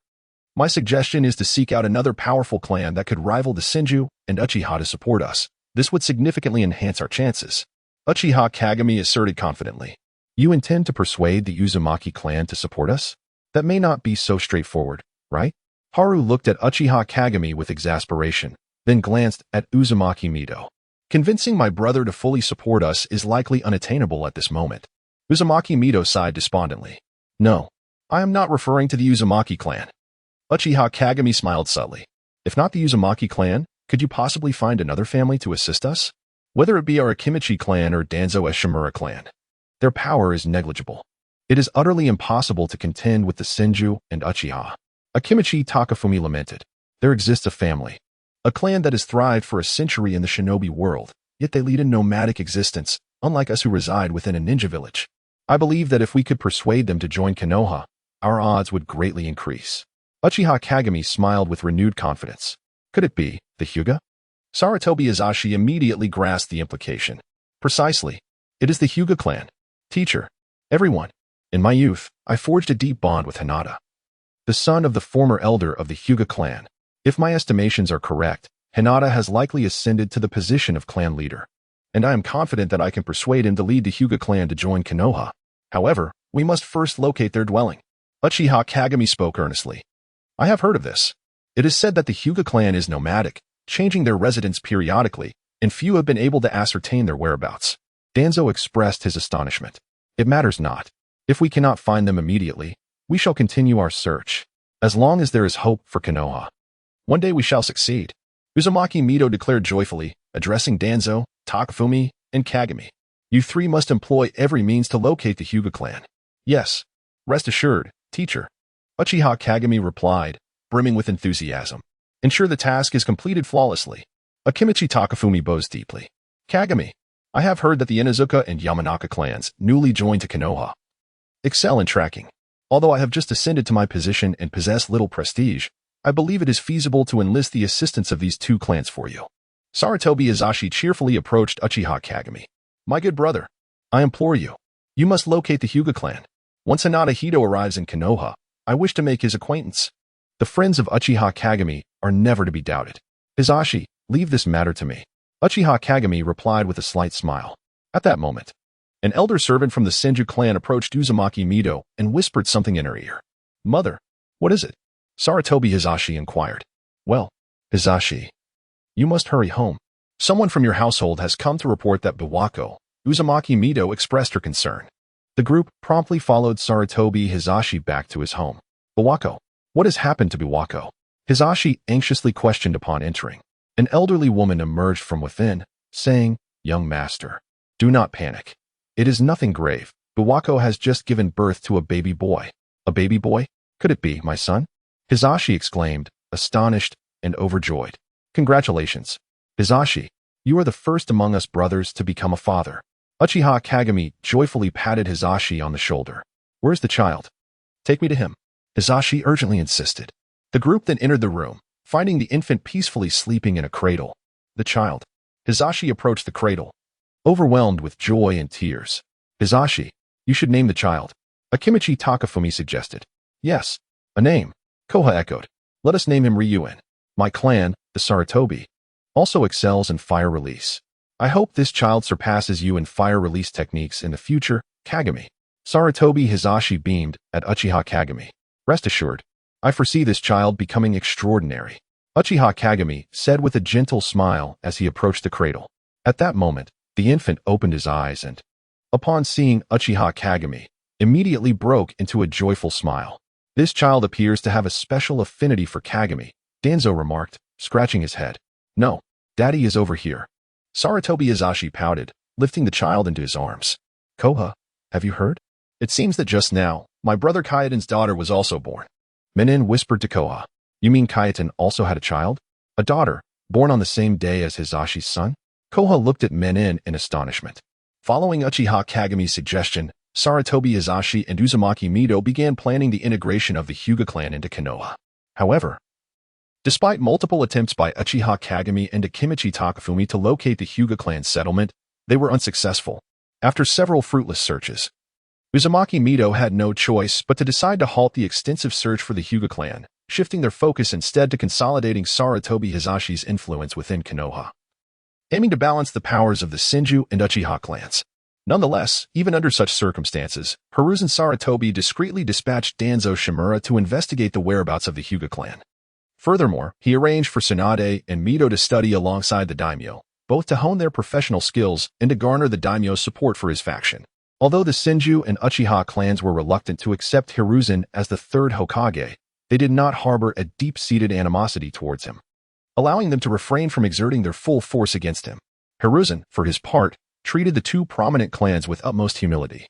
my suggestion is to seek out another powerful clan that could rival the Senju and Uchiha to support us. This would significantly enhance our chances. Uchiha Kagami asserted confidently. You intend to persuade the Uzumaki clan to support us? That may not be so straightforward, right? Haru looked at Uchiha Kagami with exasperation. then glanced at Uzumaki Mido. Convincing my brother to fully support us is likely unattainable at this moment. Uzumaki Mido sighed despondently. No, I am not referring to the Uzumaki clan. Uchiha Kagami smiled subtly. If not the Uzumaki clan, could you possibly find another family to assist us? Whether it be our Akimichi clan or Danzo Shimura clan. Their power is negligible. It is utterly impossible to contend with the Senju and Uchiha. Akimichi Takafumi lamented. There exists a family. A clan that has thrived for a century in the shinobi world, yet they lead a nomadic existence, unlike us who reside within a ninja village. I believe that if we could persuade them to join Konoha, our odds would greatly increase. Uchiha Kagami smiled with renewed confidence. Could it be the Hyuga? Sarutobi Azashi immediately grasped the implication. Precisely. It is the Hyuga clan. Teacher. Everyone. In my youth, I forged a deep bond with Hinata, the son of the former elder of the Hyuga clan. If my estimations are correct, Hinata has likely ascended to the position of clan leader, and I am confident that I can persuade him to lead the Hyuga clan to join Konoha. However, we must first locate their dwelling. Uchiha Kagami spoke earnestly. I have heard of this. It is said that the Hyuga clan is nomadic, changing their residence periodically, and few have been able to ascertain their whereabouts. Danzo expressed his astonishment. It matters not. If we cannot find them immediately, we shall continue our search. As long as there is hope for Konoha, one day we shall succeed. Uzumaki Mido declared joyfully, addressing Danzo, Takafumi, and Kagami. You three must employ every means to locate the Hyuga clan. Yes. Rest assured, teacher. Uchiha Kagami replied, brimming with enthusiasm. Ensure the task is completed flawlessly. Akimichi Takafumi bows deeply. Kagami, I have heard that the Inuzuka and Yamanaka clans, newly joined to Konoha, excel in tracking. Although I have just ascended to my position and possess little prestige, I believe it is feasible to enlist the assistance of these two clans for you. Sarutobi Azashi cheerfully approached Uchiha Kagami. My good brother, I implore you. You must locate the Hyuga clan. Once Hinata Hito arrives in Konoha, I wish to make his acquaintance. The friends of Uchiha Kagami are never to be doubted. Hizashi, leave this matter to me. Uchiha Kagami replied with a slight smile. At that moment, an elder servant from the Senju clan approached Uzumaki Mido and whispered something in her ear. Mother, what is it? Sarutobi Hizashi inquired. Well, Hizashi, you must hurry home. Someone from your household has come to report that Biwako. Uzumaki Mido expressed her concern. The group promptly followed Sarutobi Hizashi back to his home. Biwako, what has happened to Biwako? Hizashi anxiously questioned upon entering. An elderly woman emerged from within, saying, Young master, do not panic. It is nothing grave. Biwako has just given birth to a baby boy. A baby boy? Could it be my son? Hizashi exclaimed, astonished and overjoyed. Congratulations. Hizashi, you are the first among us brothers to become a father. Uchiha Kagami joyfully patted Hizashi on the shoulder. Where's the child? Take me to him. Hizashi urgently insisted. The group then entered the room, finding the infant peacefully sleeping in a cradle. The child. Hizashi approached the cradle, overwhelmed with joy and tears. Hizashi, you should name the child. Akimichi Takafumi suggested. Yes, a name. Koha echoed. Let us name him Ryuen. My clan, the Sarutobi, also excels in fire release. I hope this child surpasses you in fire release techniques in the future, Kagami. Sarutobi Hizashi beamed at Uchiha Kagami. Rest assured, I foresee this child becoming extraordinary. Uchiha Kagami said with a gentle smile as he approached the cradle. At that moment, the infant opened his eyes and, upon seeing Uchiha Kagami, immediately broke into a joyful smile. This child appears to have a special affinity for Kagami, Danzo remarked, scratching his head. No, Daddy is over here. Sarutobi Hizashi pouted, lifting the child into his arms. Koha, have you heard? It seems that just now, my brother Kaiten's daughter was also born. Menin whispered to Koha. You mean Kaiten also had a child? A daughter, born on the same day as Hizashi's son? Koha looked at Menin in astonishment. Following Uchiha Kagami's suggestion, Sarutobi Hizashi and Uzumaki Mido began planning the integration of the Hyuga clan into Konoha. However, despite multiple attempts by Uchiha Kagami and Akimichi Takafumi to locate the Hyuga clan settlement, they were unsuccessful. After several fruitless searches, Uzumaki Mido had no choice but to decide to halt the extensive search for the Hyuga clan, shifting their focus instead to consolidating Sarutobi Hizashi's influence within Konoha, aiming to balance the powers of the Senju and Uchiha clans. Nonetheless, even under such circumstances, Hiruzen Sarutobi discreetly dispatched Danzo Shimura to investigate the whereabouts of the Hyuga clan. Furthermore, he arranged for Tsunade and Mito to study alongside the daimyo, both to hone their professional skills and to garner the daimyo's support for his faction. Although the Senju and Uchiha clans were reluctant to accept Hiruzen as the third Hokage, they did not harbor a deep-seated animosity towards him, allowing them to refrain from exerting their full force against him. Hiruzen, for his part, treated the two prominent clans with utmost humility.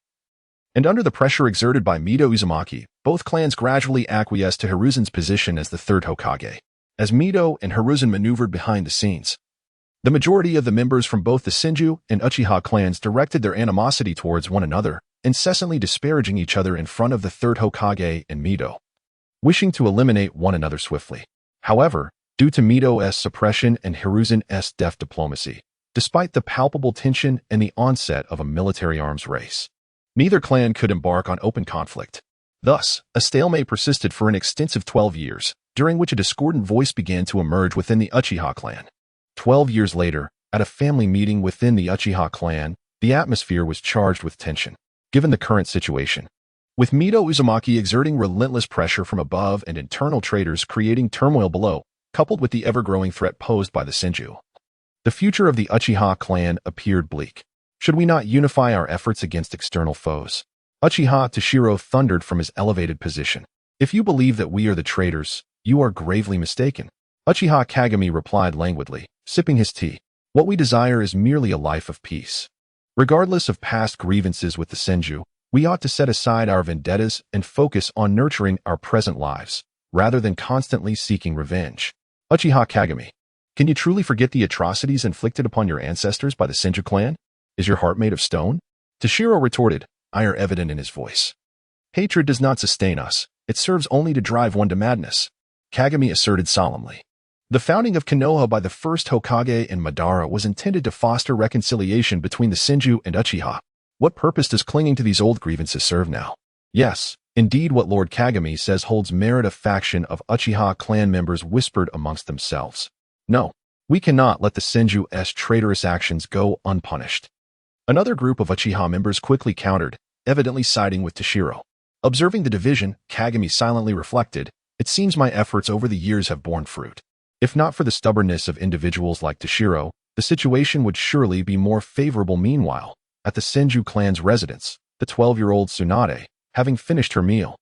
And under the pressure exerted by Mito Uzumaki, both clans gradually acquiesced to Hiruzen's position as the third Hokage. As Mito and Hiruzen maneuvered behind the scenes, the majority of the members from both the Senju and Uchiha clans directed their animosity towards one another, incessantly disparaging each other in front of the third Hokage and Mito, wishing to eliminate one another swiftly. However, due to Mito's suppression and Hiruzen's deft diplomacy, despite the palpable tension and the onset of a military arms race, neither clan could embark on open conflict. Thus, a stalemate persisted for an extensive 12 years, during which a discordant voice began to emerge within the Uchiha clan. 12 years later, at a family meeting within the Uchiha clan, the atmosphere was charged with tension, given the current situation, with Mito Uzumaki exerting relentless pressure from above and internal traitors creating turmoil below, coupled with the ever-growing threat posed by the Senju. The future of the Uchiha clan appeared bleak. Should we not unify our efforts against external foes? Uchiha Toshiro thundered from his elevated position. If you believe that we are the traitors, you are gravely mistaken. Uchiha Kagami replied languidly, sipping his tea. What we desire is merely a life of peace. Regardless of past grievances with the Senju, we ought to set aside our vendettas and focus on nurturing our present lives, rather than constantly seeking revenge. Uchiha Kagami, can you truly forget the atrocities inflicted upon your ancestors by the Senju clan? Is your heart made of stone? Toshiro retorted, ire evident in his voice. Hatred does not sustain us. It serves only to drive one to madness, Kagami asserted solemnly. The founding of Konoha by the first Hokage in Madara was intended to foster reconciliation between the Senju and Uchiha. What purpose does clinging to these old grievances serve now? Yes, indeed what Lord Kagami says holds merit. A faction of Uchiha clan members whispered amongst themselves. No, we cannot let the Senju's traitorous actions go unpunished. Another group of Uchiha members quickly countered, evidently siding with Toshiro. Observing the division, Kagami silently reflected, it seems my efforts over the years have borne fruit. If not for the stubbornness of individuals like Toshiro, the situation would surely be more favorable. Meanwhile, at the Senju clan's residence, the 12-year-old Tsunade, having finished her meal,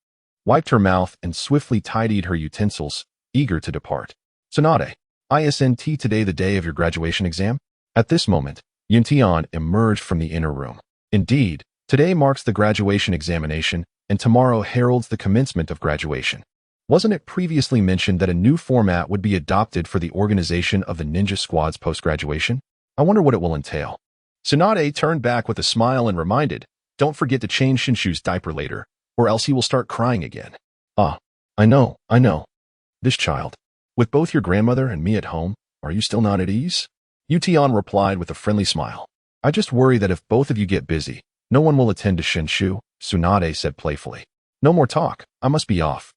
wiped her mouth and swiftly tidied her utensils, eager to depart. Tsunade, isn't today the day of your graduation exam? At this moment, Yuntian emerged from the inner room. Indeed, today marks the graduation examination, and tomorrow heralds the commencement of graduation. Wasn't it previously mentioned that a new format would be adopted for the organization of the ninja squads post-graduation? I wonder what it will entail. Tsunade turned back with a smile and reminded, don't forget to change Shinshu's diaper later, or else he will start crying again. Ah, I know. This child. With both your grandmother and me at home, are you still not at ease? Yutian replied with a friendly smile. I just worry that if both of you get busy, no one will attend to Shinshu, Tsunade said playfully. No more talk, I must be off.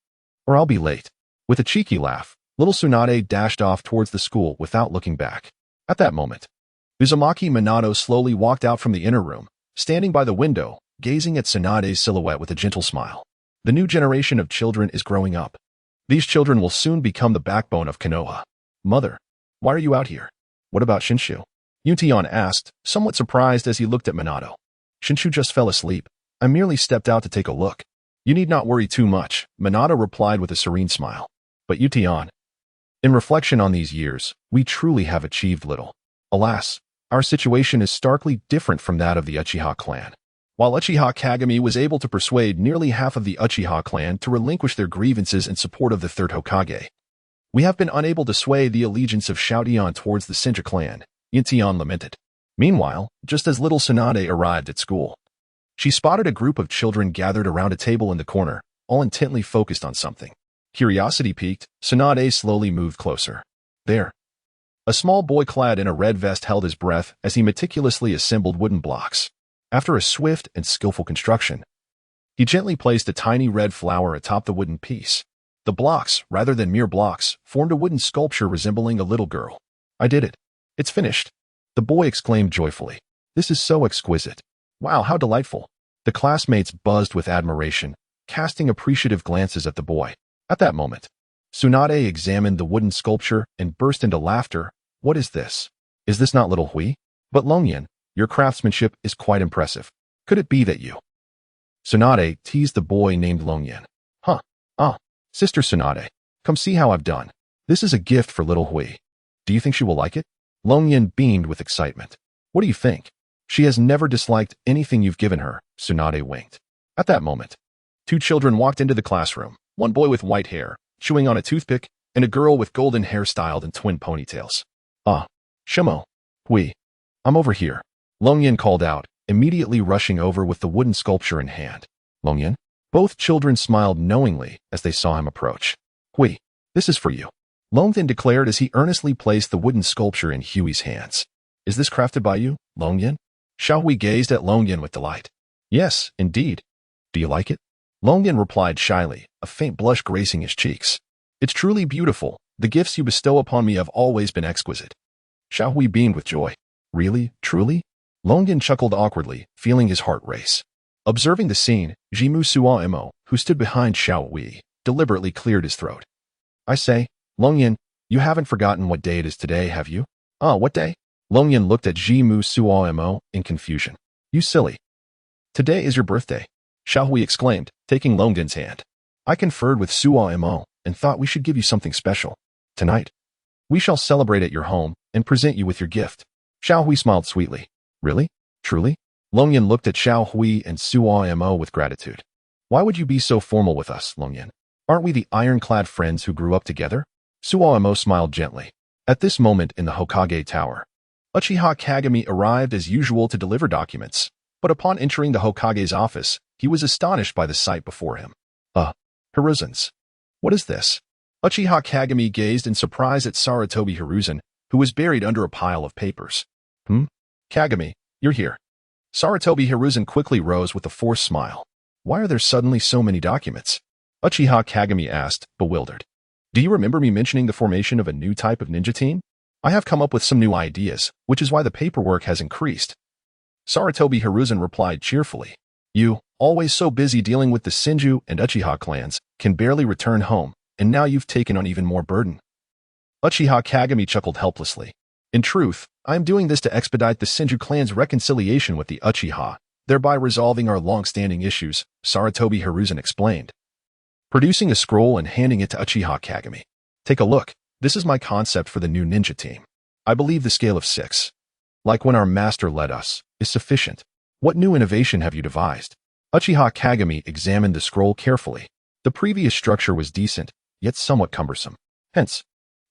Or I'll be late. With a cheeky laugh, little Tsunade dashed off towards the school without looking back. At that moment, Uzumaki Minato slowly walked out from the inner room, standing by the window, gazing at Tsunade's silhouette with a gentle smile. The new generation of children is growing up. These children will soon become the backbone of Konoha. Mother, why are you out here? What about Shinshu? Yutian asked, somewhat surprised as he looked at Minato. Shinshu just fell asleep. I merely stepped out to take a look. You need not worry too much, Minato replied with a serene smile. But Yutian, in reflection on these years, we truly have achieved little. Alas, our situation is starkly different from that of the Uchiha clan. While Uchiha Kagami was able to persuade nearly half of the Uchiha clan to relinquish their grievances in support of the third Hokage, we have been unable to sway the allegiance of Shoutian towards the Senju clan, Yutian lamented. Meanwhile, just as little Tsunade arrived at school, she spotted a group of children gathered around a table in the corner, all intently focused on something. Curiosity piqued, Tsunade slowly moved closer. There. A small boy clad in a red vest held his breath as he meticulously assembled wooden blocks. After a swift and skillful construction, he gently placed a tiny red flower atop the wooden piece. The blocks, rather than mere blocks, formed a wooden sculpture resembling a little girl. I did it. It's finished. The boy exclaimed joyfully. This is so exquisite. Wow, how delightful. The classmates buzzed with admiration, casting appreciative glances at the boy. At that moment, Tsunade examined the wooden sculpture and burst into laughter. What is this? Is this not little Hui? But Longyan, your craftsmanship is quite impressive. Could it be that you? Tsunade teased the boy named Longyan. Huh. Ah, Sister Tsunade, come see how I've done. This is a gift for little Hui. Do you think she will like it? Longyan beamed with excitement. What do you think? She has never disliked anything you've given her, Tsunade winked. At that moment, two children walked into the classroom, one boy with white hair, chewing on a toothpick, and a girl with golden hair styled in twin ponytails. Ah, Shimo. Hui. I'm over here. Longyan called out, immediately rushing over with the wooden sculpture in hand. Longyan? Both children smiled knowingly as they saw him approach. Hui, this is for you. Longyan declared as he earnestly placed the wooden sculpture in Hui's hands. Is this crafted by you, Longyan? Xiao Hui gazed at Longyan with delight. Yes, indeed. Do you like it? Longyan replied shyly, a faint blush gracing his cheeks. It's truly beautiful. The gifts you bestow upon me have always been exquisite. Xiao Hui beamed with joy. Really? Truly? Longyan chuckled awkwardly, feeling his heart race. Observing the scene, Jimu Suaimo, who stood behind Xiao Hui, deliberately cleared his throat. I say, Longyan, you haven't forgotten what day it is today, have you? Ah, what day? Longyan looked at Jimu Suaimo in confusion. You silly. Today is your birthday, Xiao Hui exclaimed, taking Longyan's hand. I conferred with Suaimo and thought we should give you something special. Tonight, we shall celebrate at your home and present you with your gift. Xiao Hui smiled sweetly. Really? Truly? Longyan looked at Xiao Hui and Suaimo with gratitude. Why would you be so formal with us, Longyan? Aren't we the ironclad friends who grew up together? Suaimo smiled gently. At this moment in the Hokage Tower, Uchiha Kagami arrived as usual to deliver documents, but upon entering the Hokage's office, he was astonished by the sight before him. Hiruzen's. What is this? Uchiha Kagami gazed in surprise at Sarutobi Hiruzen, who was buried under a pile of papers. Kagami, you're here. Sarutobi Hiruzen quickly rose with a forced smile. Why are there suddenly so many documents? Uchiha Kagami asked, bewildered. Do you remember me mentioning the formation of a new type of ninja team? I have come up with some new ideas, which is why the paperwork has increased. Sarutobi Hiruzen replied cheerfully. You, always so busy dealing with the Senju and Uchiha clans, can barely return home, and now you've taken on even more burden. Uchiha Kagami chuckled helplessly. In truth, I am doing this to expedite the Senju clan's reconciliation with the Uchiha, thereby resolving our long-standing issues, Sarutobi Hiruzen explained. Producing a scroll and handing it to Uchiha Kagami. Take a look. This is my concept for the new ninja team. I believe the scale of 6, like when our master led us, is sufficient. What new innovation have you devised? Uchiha Kagami examined the scroll carefully. The previous structure was decent, yet somewhat cumbersome. Hence,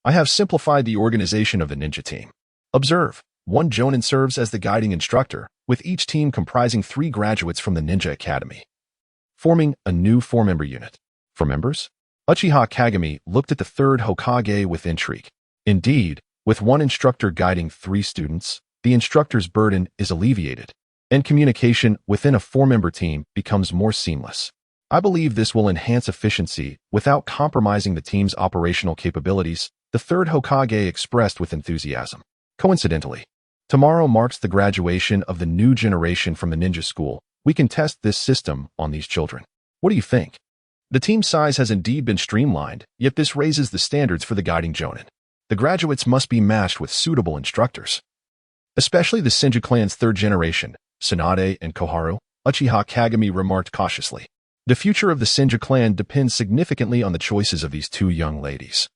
I have simplified the organization of the ninja team. Observe, one Jonin serves as the guiding instructor, with each team comprising 3 graduates from the Ninja Academy, forming a new 4-member unit. For members? Uchiha Kagami looked at the 3rd Hokage with intrigue. Indeed, with one instructor guiding 3 students, the instructor's burden is alleviated, and communication within a 4-member team becomes more seamless. I believe this will enhance efficiency without compromising the team's operational capabilities, the 3rd Hokage expressed with enthusiasm. Coincidentally, tomorrow marks the graduation of the new generation from the ninja school. We can test this system on these children. What do you think? The team size has indeed been streamlined, yet this raises the standards for the guiding Jonin. The graduates must be matched with suitable instructors. Especially the Senju clan's 3rd generation, Tsunade and Koharu, Uchiha Kagami remarked cautiously. The future of the Senju clan depends significantly on the choices of these 2 young ladies.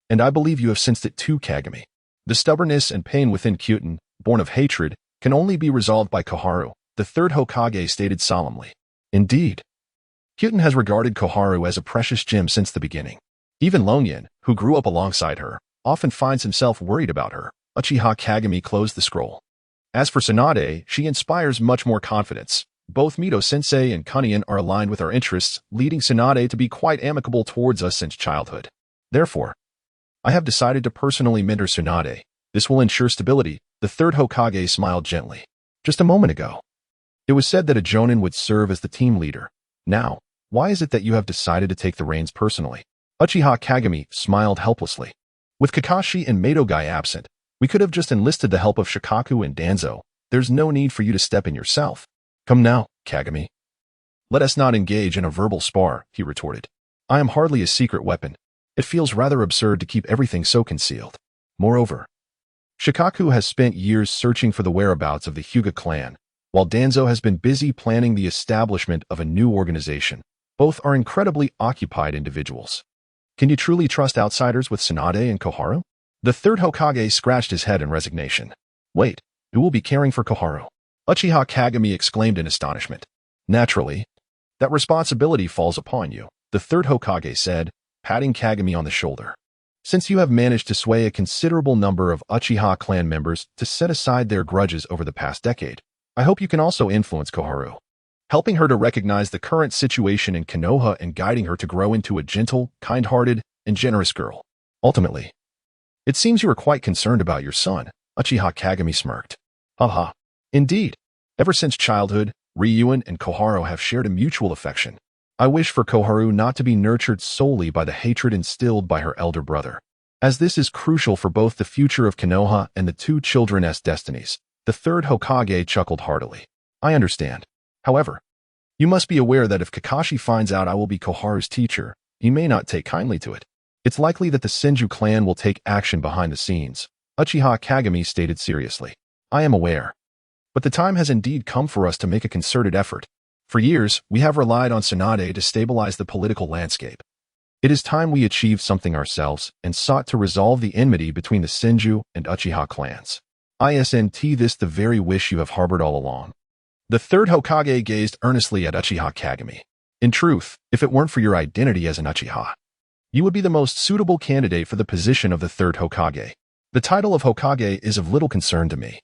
And I believe you have sensed it too, Kagami. The stubbornness and pain within Kyuten, born of hatred, can only be resolved by Koharu, the 3rd Hokage stated solemnly. Indeed. Kyuten has regarded Koharu as a precious gem since the beginning. Even Longyan, who grew up alongside her, often finds himself worried about her. Uchiha Kagami closed the scroll. As for Tsunade, she inspires much more confidence. Both Mito-sensei and Kunian are aligned with our interests, leading Tsunade to be quite amicable towards us since childhood. Therefore, I have decided to personally mentor Tsunade. This will ensure stability. The 3rd Hokage smiled gently. Just a moment ago, it was said that a Jonin would serve as the team leader. Now, why is it that you have decided to take the reins personally? Uchiha Kagami smiled helplessly. With Kakashi and Madogai absent, we could have just enlisted the help of Shikaku and Danzo. There's no need for you to step in yourself. Come now, Kagami. Let us not engage in a verbal spar, he retorted. I am hardly a secret weapon. It feels rather absurd to keep everything so concealed. Moreover, Shikaku has spent years searching for the whereabouts of the Hyuga clan, while Danzo has been busy planning the establishment of a new organization. Both are incredibly occupied individuals. Can you truly trust outsiders with Tsunade and Koharu? The third Hokage scratched his head in resignation. Wait, who will be caring for Koharu? Uchiha Kagami exclaimed in astonishment. Naturally, that responsibility falls upon you, the third Hokage said, patting Kagami on the shoulder. Since you have managed to sway a considerable number of Uchiha clan members to set aside their grudges over the past decade, I hope you can also influence Koharu, helping her to recognize the current situation in Konoha and guiding her to grow into a gentle, kind-hearted, and generous girl. Ultimately, it seems you are quite concerned about your son, Uchiha Kagami smirked. Haha. Indeed. Ever since childhood, Ryuin and Koharu have shared a mutual affection. I wish for Koharu not to be nurtured solely by the hatred instilled by her elder brother, as this is crucial for both the future of Konoha and the two children's destinies. The third Hokage chuckled heartily. I understand. However, you must be aware that if Kakashi finds out I will be Koharu's teacher, he may not take kindly to it. It's likely that the Senju clan will take action behind the scenes, Uchiha Kagami stated seriously. I am aware. But the time has indeed come for us to make a concerted effort. For years, we have relied on Tsunade to stabilize the political landscape. It is time we achieved something ourselves and sought to resolve the enmity between the Senju and Uchiha clans. Isn't this the very wish you have harbored all along? The third Hokage gazed earnestly at Uchiha Kagami. In truth, if it weren't for your identity as an Uchiha, you would be the most suitable candidate for the position of the third Hokage. The title of Hokage is of little concern to me.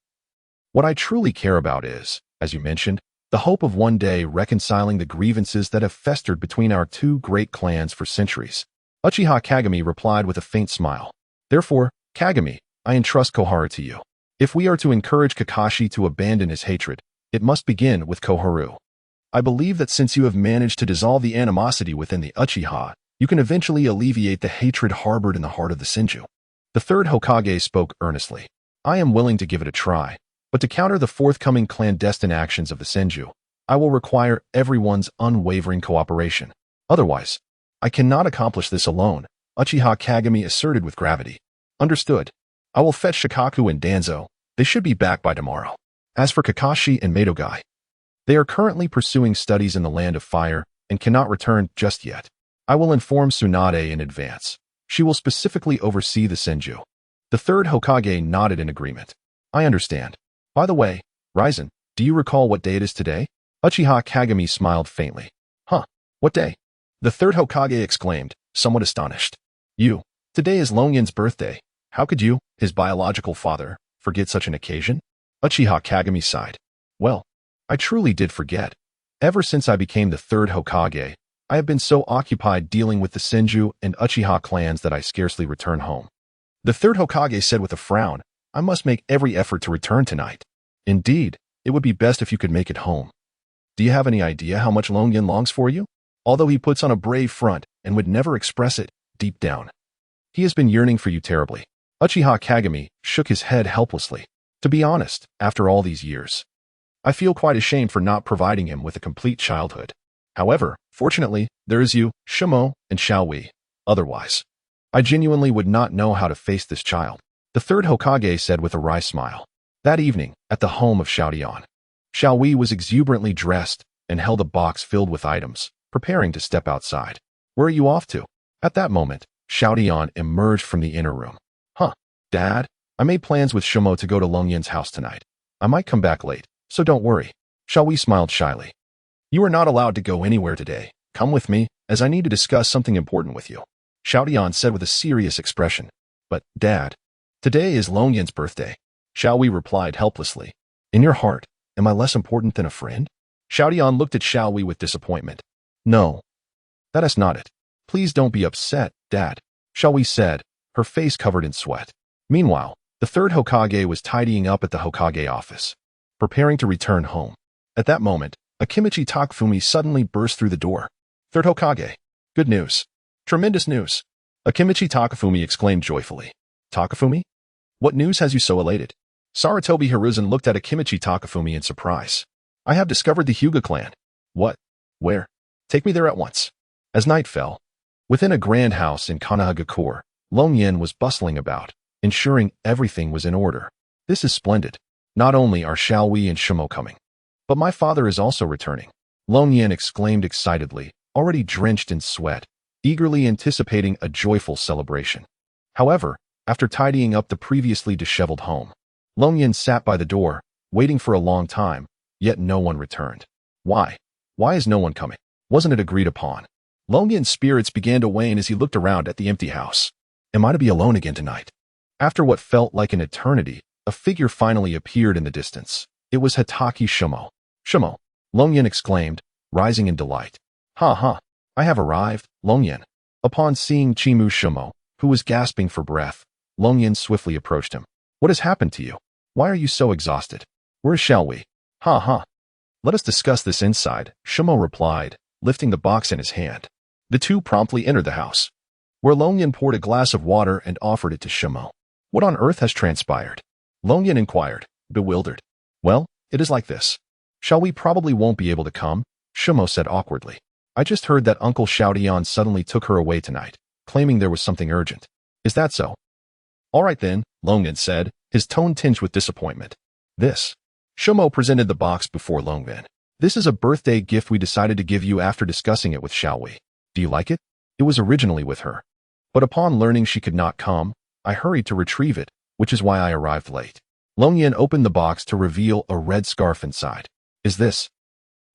What I truly care about is, as you mentioned, the hope of one day reconciling the grievances that have festered between our two great clans for centuries. Uchiha Kagami replied with a faint smile. Therefore, Kagami, I entrust Koharu to you. If we are to encourage Kakashi to abandon his hatred, it must begin with Koharu. I believe that since you have managed to dissolve the animosity within the Uchiha, you can eventually alleviate the hatred harbored in the heart of the Senju. The third Hokage spoke earnestly. I am willing to give it a try, but to counter the forthcoming clandestine actions of the Senju, I will require everyone's unwavering cooperation. Otherwise, I cannot accomplish this alone, Uchiha Kagami asserted with gravity. Understood. I will fetch Shikaku and Danzo. They should be back by tomorrow. As for Kakashi and Madogai, they are currently pursuing studies in the Land of Fire and cannot return just yet. I will inform Tsunade in advance. She will specifically oversee the Senju. The third Hokage nodded in agreement. I understand. By the way, Ryzen, do you recall what day it is today? Uchiha Kagami smiled faintly. Huh, what day? The third Hokage exclaimed, somewhat astonished. Today is Longin's birthday. How could you, his biological father, forget such an occasion? Uchiha Kagami sighed. Well, I truly did forget. Ever since I became the third Hokage, I have been so occupied dealing with the Senju and Uchiha clans that I scarcely return home. The third Hokage said with a frown, I must make every effort to return tonight. Indeed, it would be best if you could make it home. Do you have any idea how much Longin longs for you? Although he puts on a brave front and would never express it, deep down, he has been yearning for you terribly. Uchiha Kagami shook his head helplessly. To be honest, after all these years, I feel quite ashamed for not providing him with a complete childhood. However, fortunately, there is you, Shimo, and Xiaowei. Otherwise, I genuinely would not know how to face this child. The third Hokage said with a wry smile. That evening, at the home of Xiaodian, Xiaowei was exuberantly dressed and held a box filled with items, preparing to step outside. Where are you off to? At that moment, Xiaodian emerged from the inner room. Huh, Dad, I made plans with Shimo to go to Longyin's house tonight. I might come back late, so don't worry. Xiaowei smiled shyly. You are not allowed to go anywhere today. Come with me, as I need to discuss something important with you. Xiaodian said with a serious expression. But, Dad, today is Longyin's birthday. Xiaowei replied helplessly. In your heart, am I less important than a friend? Xiaodian looked at Xiaowei with disappointment. No, that is not it. Please don't be upset, Dad, Xiaowei said, her face covered in sweat. Meanwhile, the third Hokage was tidying up at the Hokage office, preparing to return home. At that moment, Akimichi Takafumi suddenly burst through the door. Third Hokage. Good news. Tremendous news. Akimichi Takafumi exclaimed joyfully. Takafumi? What news has you so elated? Sarutobi Hiruzen looked at Akimichi Takafumi in surprise. I have discovered the Hyuga clan. What? Where? Take me there at once. As night fell, Within a grand house in Kanahagakure, Long Yin was bustling about, ensuring everything was in order. This is splendid. Not only are Xiaowei and Shimo coming, but my father is also returning. Long Yin exclaimed excitedly, already drenched in sweat, eagerly anticipating a joyful celebration. However, after tidying up the previously disheveled home, Long Yin sat by the door, waiting for a long time, yet no one returned. Why? Why is no one coming? Wasn't it agreed upon? Long Yin's spirits began to wane as he looked around at the empty house. Am I to be alone again tonight? After what felt like an eternity, a figure finally appeared in the distance. It was Hitaki Shimo. Shimo, Long Yin exclaimed, rising in delight. Ha! I have arrived, Long Yin. Upon seeing Chimu Shimo, who was gasping for breath, Long Yin swiftly approached him. What has happened to you? Why are you so exhausted? Where shall we? Ha! Let us discuss this inside, Shimo replied, lifting the box in his hand. The two promptly entered the house, where Long Yin poured a glass of water and offered it to Shimo. What on earth has transpired? Long Yin inquired, bewildered. Well, it is like this. Xiaowei probably won't be able to come, Shimo said awkwardly. I just heard that Uncle Xiaodian suddenly took her away tonight, claiming there was something urgent. Is that so? All right then, Long Yin said, his tone tinged with disappointment. This. Shimo presented the box before Long Yin. This is a birthday gift we decided to give you after discussing it with Xiaowei. Do you like it? It was originally with her. But upon learning she could not come, I hurried to retrieve it, which is why I arrived late. Long Yin opened the box to reveal a red scarf inside. Is this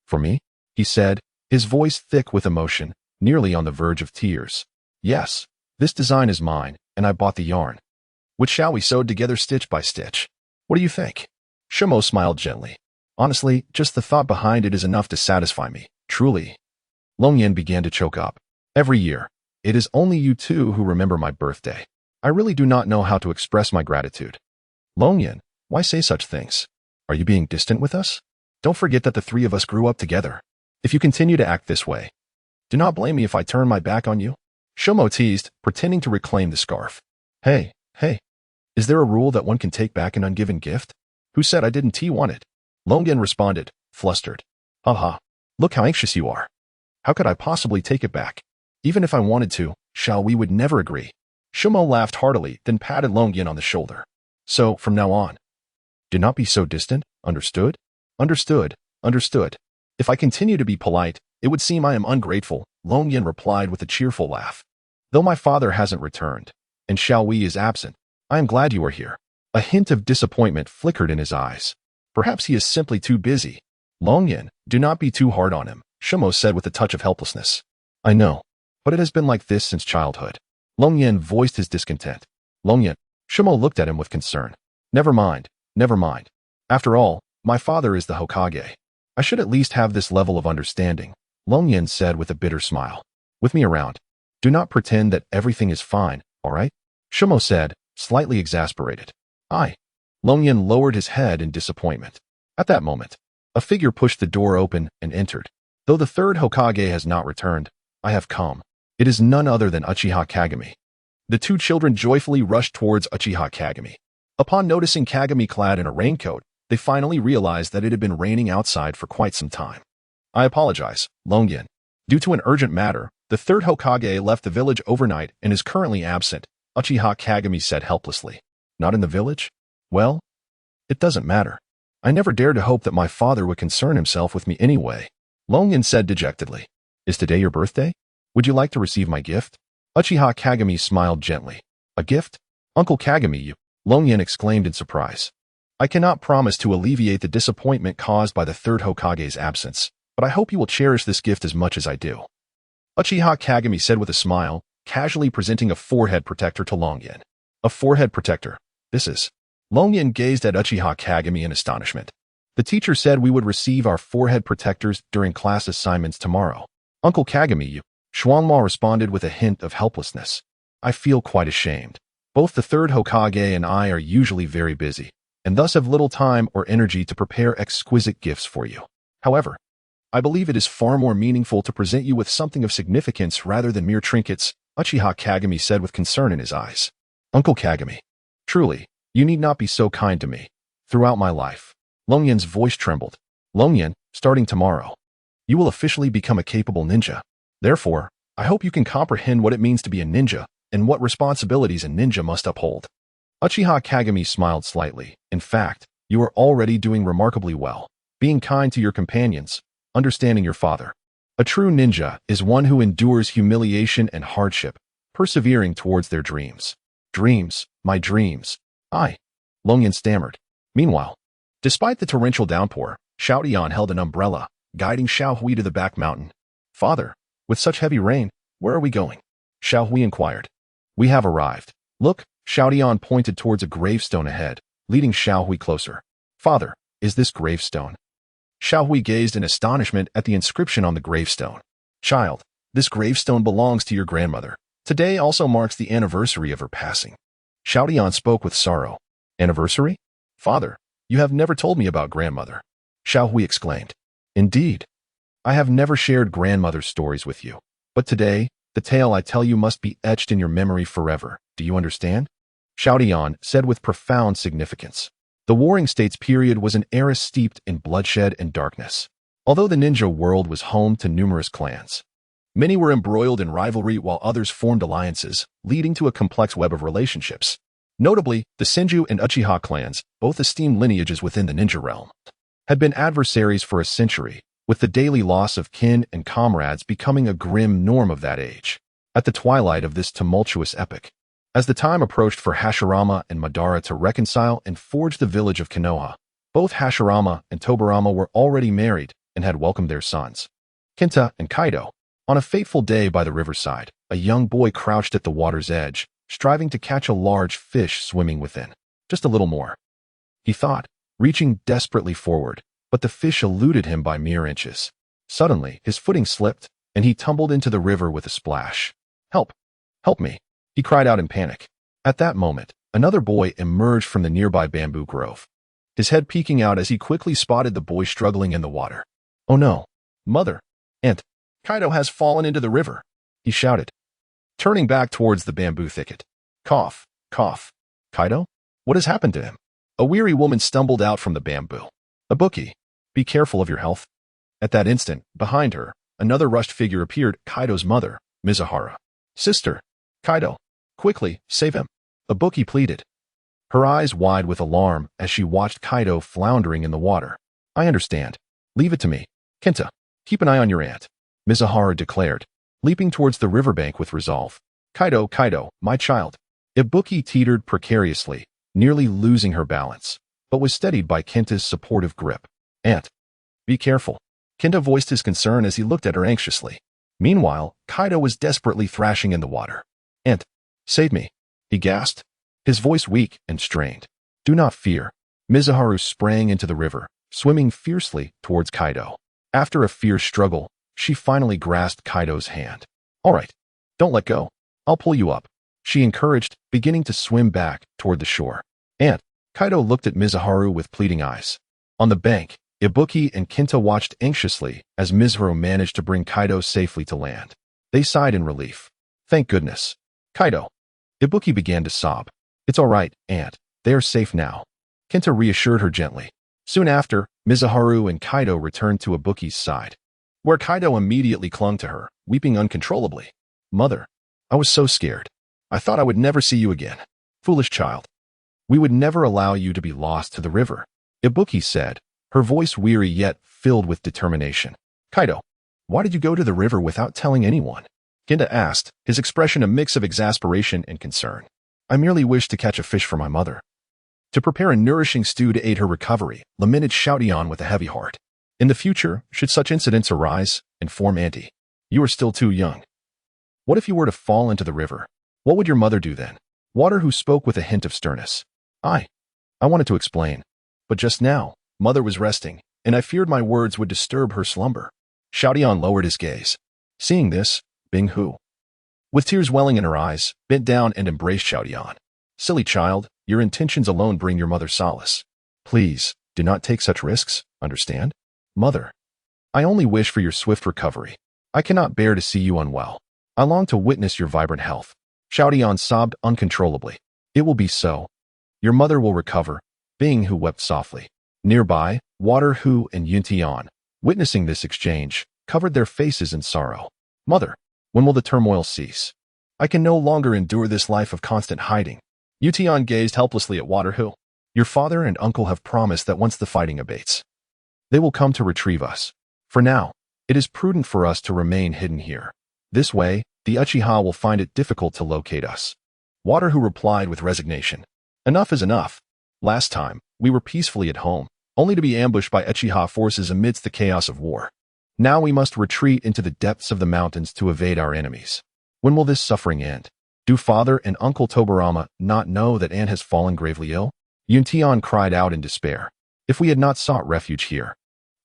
for me? He said, his voice thick with emotion, nearly on the verge of tears. Yes, this design is mine, and I bought the yarn, which Xiaowei sewed together stitch by stitch. What do you think? Shimo smiled gently. Honestly, just the thought behind it is enough to satisfy me, truly. Long Yin began to choke up. Every year, it is only you two who remember my birthday. I really do not know how to express my gratitude. Long Yin, why say such things? Are you being distant with us? Don't forget that the three of us grew up together. If you continue to act this way, do not blame me if I turn my back on you. Shimo teased, pretending to reclaim the scarf. Hey, is there a rule that one can take back an ungiven gift? Who said I didn't want it? Long Yin responded, flustered. Haha, look how anxious you are. How could I possibly take it back? Even if I wanted to, Xiaowei would never agree. Shimo laughed heartily, then patted Long Yin on the shoulder. So, from now on, do not be so distant, understood? Understood. If I continue to be polite, it would seem I am ungrateful, Long Yin replied with a cheerful laugh. Though my father hasn't returned, and Xiaowei is absent, I am glad you are here. A hint of disappointment flickered in his eyes. Perhaps he is simply too busy. Long Yin, do not be too hard on him, Shimo said with a touch of helplessness. I know, but it has been like this since childhood. Long Yin voiced his discontent. Long Yin, Shimo looked at him with concern. Never mind. After all, my father is the Hokage. I should at least have this level of understanding, Long Yin said with a bitter smile. With me around, do not pretend that everything is fine, all right? Shimo said, slightly exasperated. Long Yin lowered his head in disappointment. At that moment, a figure pushed the door open and entered. Though the third Hokage has not returned, I have come. It is none other than Uchiha Kagami. The two children joyfully rushed towards Uchiha Kagami. Upon noticing Kagami clad in a raincoat, they finally realized that it had been raining outside for quite some time. I apologize, Long Yin. Due to an urgent matter, the third Hokage left the village overnight and is currently absent, Uchiha Kagami said helplessly. Not in the village? Well, it doesn't matter. I never dared to hope that my father would concern himself with me anyway, Long Yin said dejectedly. Is today your birthday? Would you like to receive my gift? Uchiha Kagami smiled gently. A gift? Uncle Kagami, Long Yin exclaimed in surprise. I cannot promise to alleviate the disappointment caused by the third Hokage's absence, but I hope you will cherish this gift as much as I do. Uchiha Kagami said with a smile, casually presenting a forehead protector to Long Yin. A forehead protector? This is... Long Yin gazed at Uchiha Kagami in astonishment. The teacher said we would receive our forehead protectors during class assignments tomorrow. Uncle Kagami, Xuanma responded with a hint of helplessness. I feel quite ashamed. Both the third Hokage and I are usually very busy, and thus have little time or energy to prepare exquisite gifts for you. However, I believe it is far more meaningful to present you with something of significance rather than mere trinkets, Uchiha Kagami said with concern in his eyes. Uncle Kagami, truly, you need not be so kind to me. Throughout my life, Long Yin's voice trembled. Long Yin, starting tomorrow, you will officially become a capable ninja. Therefore, I hope you can comprehend what it means to be a ninja and what responsibilities a ninja must uphold. Uchiha Kagami smiled slightly. In fact, you are already doing remarkably well, being kind to your companions, understanding your father. A true ninja is one who endures humiliation and hardship, persevering towards their dreams. Dreams, my dreams. Longyan stammered. Meanwhile, despite the torrential downpour, Xiaodian held an umbrella, guiding Xiao Hui to the back mountain. Father, with such heavy rain, where are we going? Xiao Hui inquired. We have arrived. Look, Xiaodian pointed towards a gravestone ahead, leading Xiao Hui closer. Father, is this gravestone? Xiao Hui gazed in astonishment at the inscription on the gravestone. Child, this gravestone belongs to your grandmother. Today also marks the anniversary of her passing. Xiaodian spoke with sorrow. Anniversary? Father, you have never told me about grandmother. Xiao Hui exclaimed. Indeed. I have never shared grandmother's stories with you. But today, the tale I tell you must be etched in your memory forever. Do you understand? Xiaodian said with profound significance. The Warring States period was an era steeped in bloodshed and darkness. Although the ninja world was home to numerous clans, many were embroiled in rivalry while others formed alliances, leading to a complex web of relationships. Notably, the Senju and Uchiha clans, both esteemed lineages within the ninja realm, had been adversaries for a century, with the daily loss of kin and comrades becoming a grim norm of that age. At the twilight of this tumultuous epoch, as the time approached for Hashirama and Madara to reconcile and forge the village of Konoha, both Hashirama and Tobarama were already married and had welcomed their sons. Kenta and Kaido. On a fateful day by the riverside, a young boy crouched at the water's edge, striving to catch a large fish swimming within. Just a little more, he thought, reaching desperately forward, but the fish eluded him by mere inches. Suddenly, his footing slipped, and he tumbled into the river with a splash. Help! Help me! He cried out in panic. At that moment, another boy emerged from the nearby bamboo grove, his head peeking out as he quickly spotted the boy struggling in the water. Oh no! Mother! Aunt! Kaido has fallen into the river! He shouted, turning back towards the bamboo thicket. Cough! Cough! Kaido? What has happened to him? A weary woman stumbled out from the bamboo. Ibuki, be careful of your health. At that instant, behind her, another rushed figure appeared, Kaido's mother, Mizuhara. Sister! Kaido! Quickly, save him! Ibuki pleaded, her eyes wide with alarm as she watched Kaido floundering in the water. I understand. Leave it to me. Kenta, keep an eye on your aunt, Mizuhara declared, leaping towards the riverbank with resolve. Kaido, Kaido, my child. Ibuki teetered precariously, nearly losing her balance, but was steadied by Kenta's supportive grip. Aunt, be careful. Kenta voiced his concern as he looked at her anxiously. Meanwhile, Kaido was desperately thrashing in the water. Aunt, save me, he gasped, his voice weak and strained. Do not fear. Mizuharu sprang into the river, swimming fiercely towards Kaido. After a fierce struggle, she finally grasped Kaido's hand. All right, don't let go. I'll pull you up, she encouraged, beginning to swim back toward the shore. Aunt, Kaido looked at Mizuharu with pleading eyes. On the bank, Ibuki and Kenta watched anxiously as Mizuharu managed to bring Kaido safely to land. They sighed in relief. Thank goodness. Kaido. Ibuki began to sob. It's all right, Aunt. They are safe now. Kenta reassured her gently. Soon after, Mizuharu and Kaido returned to Ibuki's side, where Kaido immediately clung to her, weeping uncontrollably. Mother, I was so scared. I thought I would never see you again. Foolish child. We would never allow you to be lost to the river, Ibuki said, her voice weary yet filled with determination. Kaido, why did you go to the river without telling anyone? Kenta asked, his expression a mix of exasperation and concern. I merely wished to catch a fish for my mother. To prepare a nourishing stew to aid her recovery, lamented Xiaodian with a heavy heart. In the future, should such incidents arise, inform Auntie. You are still too young. What if you were to fall into the river? What would your mother do then? Water, who spoke with a hint of sternness. I wanted to explain, but just now, Mother was resting, and I feared my words would disturb her slumber. Xiaodian lowered his gaze. Seeing this, Bing-Hu, with tears welling in her eyes, bent down and embraced Xiaodian. Silly child, your intentions alone bring your mother solace. Please, do not take such risks, understand? Mother, I only wish for your swift recovery. I cannot bear to see you unwell. I long to witness your vibrant health. Xiaodian sobbed uncontrollably. It will be so. Your mother will recover. Bing-Hu wept softly. Nearby, Water-Hu and Yuntian, witnessing this exchange, covered their faces in sorrow. Mother, When will the turmoil cease? I can no longer endure this life of constant hiding. Yution gazed helplessly at Waterhu. Your father and uncle have promised that once the fighting abates, they will come to retrieve us. For now, it is prudent for us to remain hidden here. This way, the Uchiha will find it difficult to locate us. Waterhu replied with resignation. Enough is enough. Last time, we were peacefully at home, only to be ambushed by Uchiha forces amidst the chaos of war. Now we must retreat into the depths of the mountains to evade our enemies. When will this suffering end? Do father and uncle Tobarama not know that Anne has fallen gravely ill? Yuntian cried out in despair. If we had not sought refuge here,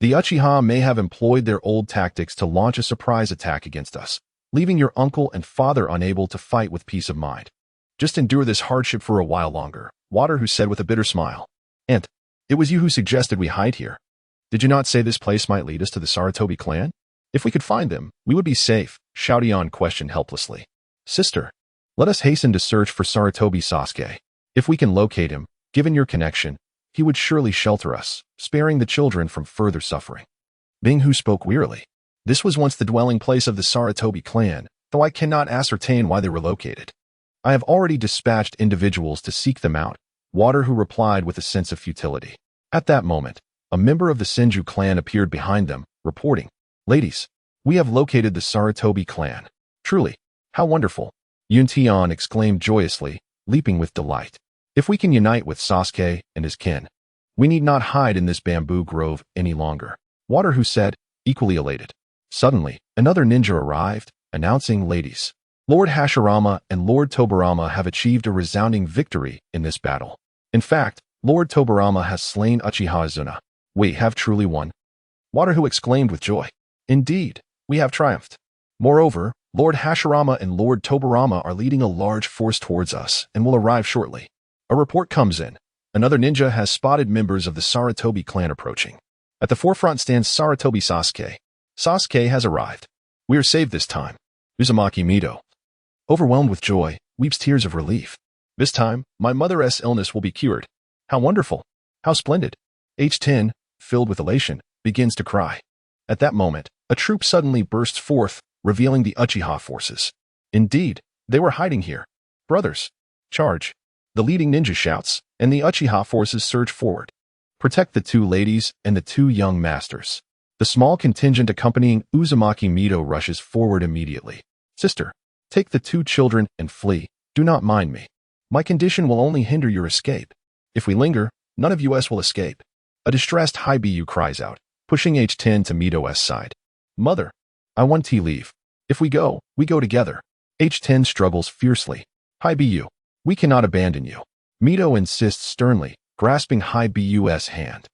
the Uchiha may have employed their old tactics to launch a surprise attack against us, leaving your uncle and father unable to fight with peace of mind. Just endure this hardship for a while longer, Waterhu said with a bitter smile. Aunt, it was you who suggested we hide here. Did you not say this place might lead us to the Sarutobi clan? If we could find them, we would be safe, Xiaodian questioned helplessly. Sister, let us hasten to search for Sarutobi Sasuke. If we can locate him, given your connection, he would surely shelter us, sparing the children from further suffering. Binghu spoke wearily. This was once the dwelling place of the Sarutobi clan, though I cannot ascertain why they were located. I have already dispatched individuals to seek them out, Waterhu replied with a sense of futility. At that moment, a member of the Senju clan appeared behind them, reporting, Ladies, we have located the Sarutobi clan. Truly, how wonderful! Yuntian exclaimed joyously, leaping with delight. If we can unite with Sasuke and his kin, we need not hide in this bamboo grove any longer. Waterhu said, equally elated. Suddenly, another ninja arrived, announcing, Ladies, Lord Hashirama and Lord Tobarama have achieved a resounding victory in this battle. In fact, Lord Tobarama has slain Uchiha Azuna. We have truly won. Waterhu exclaimed with joy. Indeed, we have triumphed. Moreover, Lord Hashirama and Lord Tobarama are leading a large force towards us and will arrive shortly. A report comes in. Another ninja has spotted members of the Sarutobi clan approaching. At the forefront stands Sarutobi Sasuke. Sasuke has arrived. We are saved this time. Uzumaki Mito, overwhelmed with joy, weeps tears of relief. This time, my mother's illness will be cured. How wonderful! How splendid! H10, filled with elation, begins to cry. At that moment, a troop suddenly bursts forth, revealing the Uchiha forces. Indeed, they were hiding here. Brothers, charge! The leading ninja shouts, and the Uchiha forces surge forward. Protect the two ladies and the two young masters. The small contingent accompanying Uzumaki Mito rushes forward immediately. Sister, take the two children and flee. Do not mind me. My condition will only hinder your escape. If we linger, none of us will escape. A distressed Haibiyu cries out, pushing H10 to Mito's side. Mother, I want to leave. If we go together. H10 struggles fiercely. Haibiyu, we cannot abandon you. Mito insists sternly, grasping Haibiyu's hand,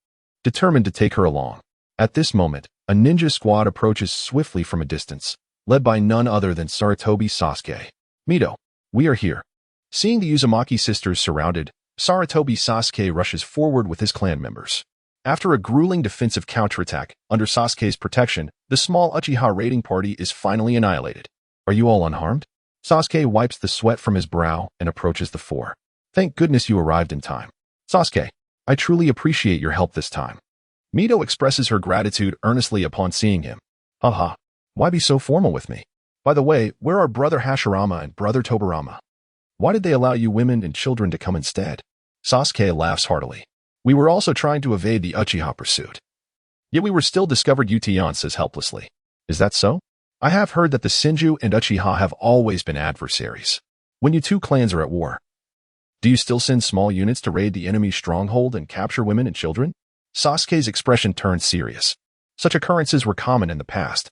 determined to take her along. At this moment, a ninja squad approaches swiftly from a distance, led by none other than Sarutobi Sasuke. Mito, we are here. Seeing the Uzumaki sisters surrounded, Sarutobi Sasuke rushes forward with his clan members. After a grueling defensive counterattack, under Sasuke's protection, the small Uchiha raiding party is finally annihilated. Are you all unharmed? Sasuke wipes the sweat from his brow and approaches the four. Thank goodness you arrived in time. Sasuke, I truly appreciate your help this time. Mito expresses her gratitude earnestly upon seeing him. Haha, why be so formal with me? By the way, where are Brother Hashirama and Brother Tobarama? Why did they allow you women and children to come instead? Sasuke laughs heartily. We were also trying to evade the Uchiha pursuit. Yet we were still discovered, Yutian says helplessly. Is that so? I have heard that the Senju and Uchiha have always been adversaries. When you two clans are at war, do you still send small units to raid the enemy's stronghold and capture women and children? Sasuke's expression turned serious. Such occurrences were common in the past.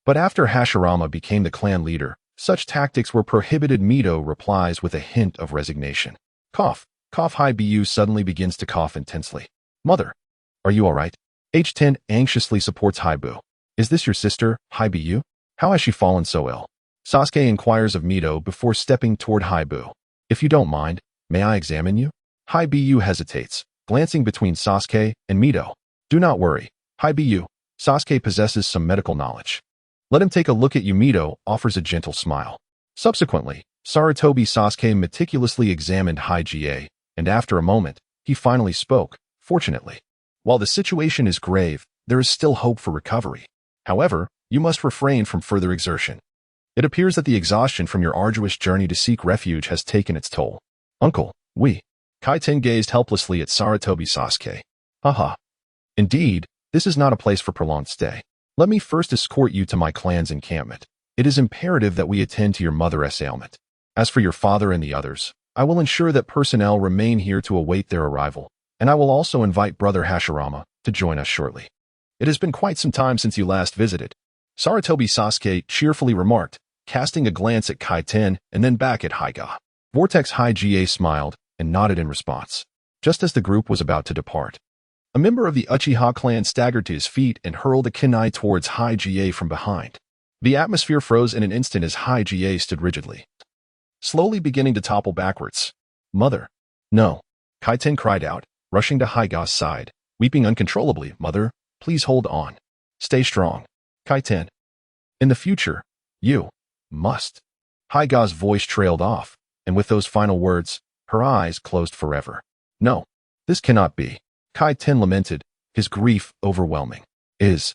But after Hashirama became the clan leader, such tactics were prohibited. Mito replies with a hint of resignation. Cough. Cough. Haibiyu suddenly begins to cough intensely. Mother, are you all right? H10 anxiously supports Haibu. Is this your sister, Haibiyu? How has she fallen so ill? Sasuke inquires of Mito before stepping toward Haibu. If you don't mind, may I examine you? Haibiyu hesitates, glancing between Sasuke and Mito. Do not worry, Haibiyu. Sasuke possesses some medical knowledge. Let him take a look at you. Mito offers a gentle smile. Subsequently, Sarutobi Sasuke meticulously examined Haigie, and after a moment, he finally spoke. Fortunately, while the situation is grave, there is still hope for recovery. However, you must refrain from further exertion. It appears that the exhaustion from your arduous journey to seek refuge has taken its toll. Uncle, Kaiten gazed helplessly at Sarutobi Sasuke. Haha. Indeed, this is not a place for prolonged stay. Let me first escort you to my clan's encampment. It is imperative that we attend to your mother's ailment. As for your father and the others, I will ensure that personnel remain here to await their arrival, and I will also invite Brother Hashirama to join us shortly. It has been quite some time since you last visited, Sarutobi Sasuke cheerfully remarked, casting a glance at Kaiten and then back at Haiga. Vortex Haiga smiled and nodded in response. Just as the group was about to depart, a member of the Uchiha clan staggered to his feet and hurled a kunai towards Haiga from behind. The atmosphere froze in an instant as Haiga stood rigidly, slowly beginning to topple backwards. Mother! No! Kaiten cried out, rushing to Haiga's side, weeping uncontrollably. Mother, please hold on. Stay strong. Kaiten. In the future, you must. Haiga's voice trailed off, and with those final words, her eyes closed forever. No, this cannot be. Kaiten lamented, his grief overwhelming. There's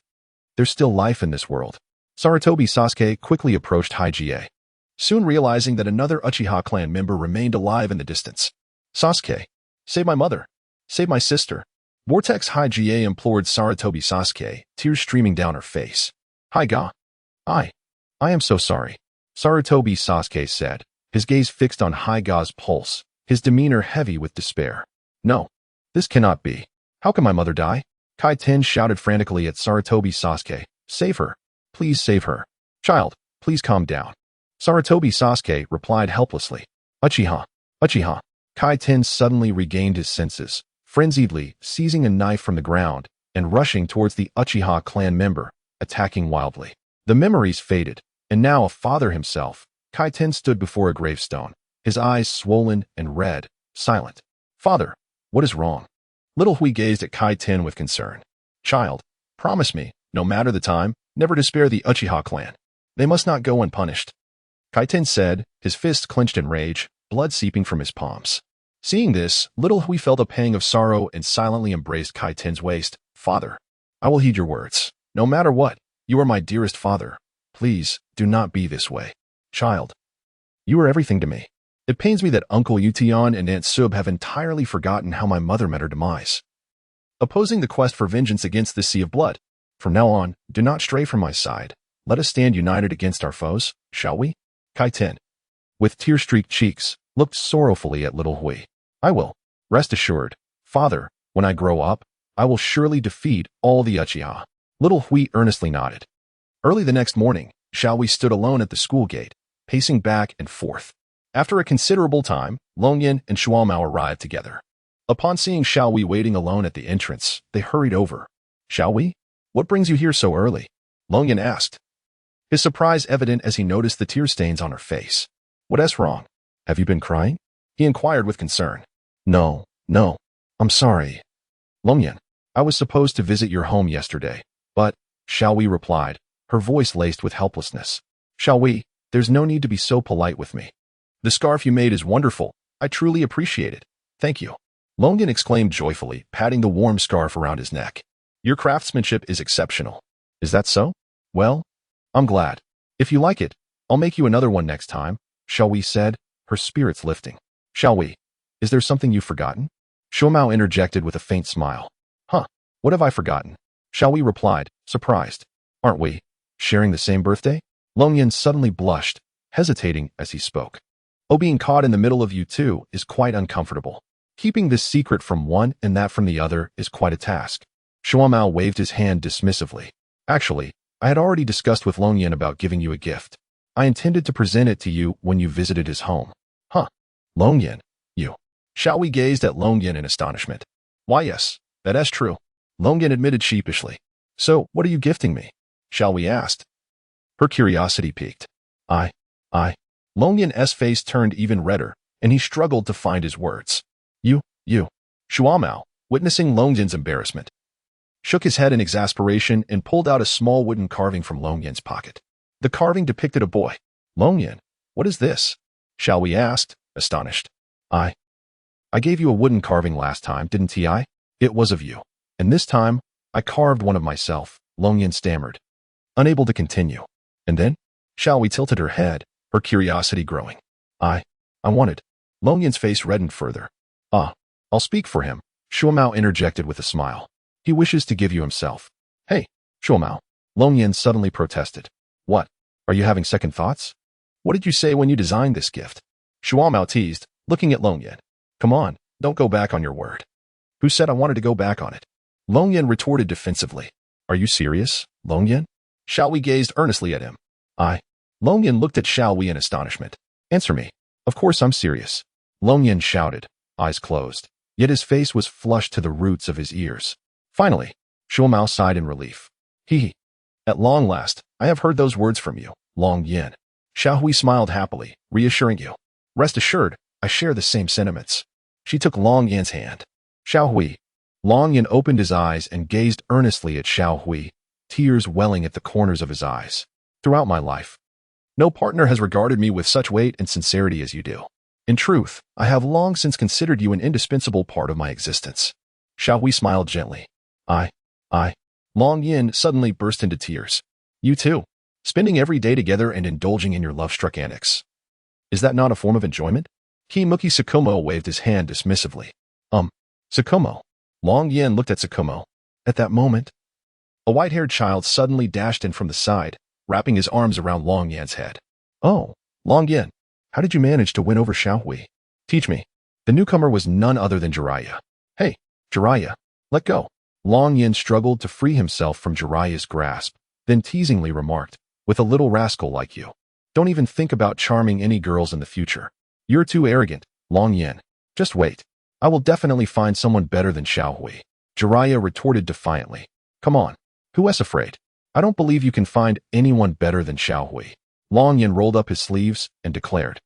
still life in this world. Sarutobi Sasuke quickly approached Haiga, soon realizing that another Uchiha clan member remained alive in the distance. Sasuke, save my mother. Save my sister. Vortex Haiga implored Sarutobi Sasuke, tears streaming down her face. Haiga. I am so sorry. Sarutobi Sasuke said, his gaze fixed on Haiga's pulse, his demeanor heavy with despair. No, this cannot be. How can my mother die? Kaiten shouted frantically at Sarutobi Sasuke. Save her. Please save her. Child, please calm down. Sarutobi Sasuke replied helplessly. Uchiha. Kaiten suddenly regained his senses, frenziedly seizing a knife from the ground and rushing towards the Uchiha clan member, attacking wildly. The memories faded, and now a father himself, Kaiten stood before a gravestone, his eyes swollen and red, silent. Father, what is wrong? Little Hui gazed at Kaiten with concern. Child, promise me, no matter the time, never to spare the Uchiha clan. They must not go unpunished. Kaiten said, his fists clenched in rage, blood seeping from his palms. Seeing this, Little Hui felt a pang of sorrow and silently embraced Kaiten's waist. Father, I will heed your words. No matter what, you are my dearest father. Please, do not be this way. Child, you are everything to me. It pains me that Uncle Yution and Aunt Sub have entirely forgotten how my mother met her demise. Opposing the quest for vengeance against this sea of blood. From now on, do not stray from my side. Let us stand united against our foes, shall we? Kaiten, with tear-streaked cheeks, looked sorrowfully at Little Hui. I will. Rest assured, father, when I grow up, I will surely defeat all the Uchiha. Little Hui earnestly nodded. Early the next morning, Xiaohui stood alone at the school gate, pacing back and forth. After a considerable time, Longyan and Shuamao arrived together. Upon seeing Xiaohui waiting alone at the entrance, they hurried over. Xiaohui, what brings you here so early? Longyan asked, his surprise evident as he noticed the tear stains on her face. What's wrong? Have you been crying? He inquired with concern. No, I'm sorry. Longyan, I was supposed to visit your home yesterday, but, Xiaohui replied, her voice laced with helplessness. Xiaohui, there's no need to be so polite with me. The scarf you made is wonderful. I truly appreciate it. Thank you. Longyan exclaimed joyfully, patting the warm scarf around his neck. Your craftsmanship is exceptional. Is that so? Well, I'm glad. If you like it, I'll make you another one next time, Xiaohui said, her spirits lifting. Xiaohui, is there something you've forgotten? Shuamao interjected with a faint smile. Huh, what have I forgotten? Xiaohui replied, surprised. Aren't we sharing the same birthday? Longyan suddenly blushed, hesitating as he spoke. Oh, being caught in the middle of you two is quite uncomfortable. Keeping this secret from one and that from the other is quite a task. Shuamao waved his hand dismissively. Actually, I had already discussed with Longyan about giving you a gift. I intended to present it to you when you visited his home. Huh. Longyan, you. Xiaohui gazed at Longyan in astonishment. Why yes, that's true. Longyan admitted sheepishly. So, what are you gifting me? Xiaohui asked. Her curiosity piqued. I. Longyan's face turned even redder, and he struggled to find his words. You. Shuamao, witnessing Longyan's embarrassment, shook his head in exasperation and pulled out a small wooden carving from Longyan's pocket. The carving depicted a boy. Longyan, what is this? Xiaohui asked, astonished. I gave you a wooden carving last time, didn't I? It was of you. And this time, I carved one of myself, Longyan stammered, unable to continue. And then? Xiao Hui tilted her head, her curiosity growing. I wanted. Long Yin's face reddened further. I'll speak for him, Shuomao interjected with a smile. He wishes to give you himself. Hey, Shuomao. Long Yin suddenly protested. What? Are you having second thoughts? What did you say when you designed this gift? Shuomao teased, looking at Long Yin. Come on, don't go back on your word. Who said I wanted to go back on it? Long Yin retorted defensively. Are you serious, Long Yin? Xiao Hui gazed earnestly at him. Long Yin looked at Xiao Hui in astonishment. Answer me. Of course I'm serious. Long Yin shouted, eyes closed, yet his face was flushed to the roots of his ears. Finally, Shuomao sighed in relief. Hee. At long last, I have heard those words from you, Long Yin. Xiao Hui smiled happily, reassuring you. Rest assured, I share the same sentiments. She took Long Yin's hand. Xiao Hui. Long Yin opened his eyes and gazed earnestly at Xiao Hui, tears welling at the corners of his eyes. Throughout my life, no partner has regarded me with such weight and sincerity as you do. In truth, I have long since considered you an indispensable part of my existence. Xiao Hui smiled gently. I. Long Yin suddenly burst into tears. You too, spending every day together and indulging in your love-struck antics. Is that not a form of enjoyment? Kimuki Tsukumo waved his hand dismissively. Tsukumo. Long Yin looked at Tsukumo. At that moment, a white-haired child suddenly dashed in from the side, wrapping his arms around Long Yin's head. Oh, Long Yin, how did you manage to win over Xiao Hui? Teach me. The newcomer was none other than Jiraiya. Hey, Jiraiya, let go. Long Yin struggled to free himself from Jiraiya's grasp, then teasingly remarked, with a little rascal like you. Don't even think about charming any girls in the future. You're too arrogant, Long Yin. Just wait. I will definitely find someone better than Xiao Hui. Jiraiya retorted defiantly. Come on. Who is afraid? I don't believe you can find anyone better than Xiao Hui. Long Yin rolled up his sleeves and declared.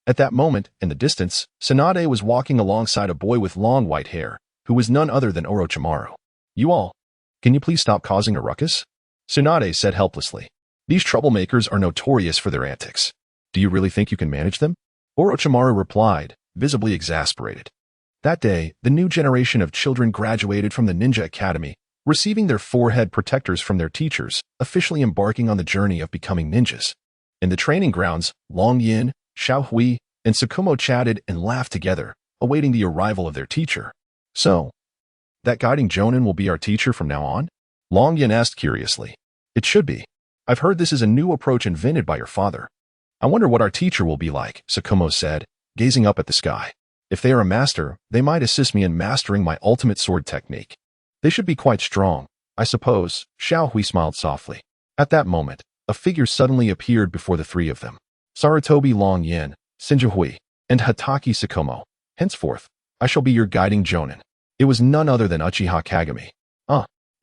At that moment, in the distance, Tsunade was walking alongside a boy with long white hair, who was none other than Orochimaru. You all, can you please stop causing a ruckus? Tsunade said helplessly. These troublemakers are notorious for their antics. Do you really think you can manage them? Orochimaru replied, visibly exasperated. That day, the new generation of children graduated from the Ninja Academy, receiving their forehead protectors from their teachers, officially embarking on the journey of becoming ninjas. In the training grounds, Long Yin, Xiao Hui, and Tsukumo chatted and laughed together, awaiting the arrival of their teacher. So, that guiding Jonin will be our teacher from now on? Long Yin asked curiously. It should be. I've heard this is a new approach invented by your father. I wonder what our teacher will be like, Tsukumo said, gazing up at the sky. If they are a master, they might assist me in mastering my ultimate sword technique. They should be quite strong, I suppose, Xiao Hui smiled softly. At that moment, a figure suddenly appeared before the three of them. Sarutobi Long Yin, Senju Hui, and Hataki Tsukumo. Henceforth, I shall be your guiding Jonin. It was none other than Uchiha Kagami.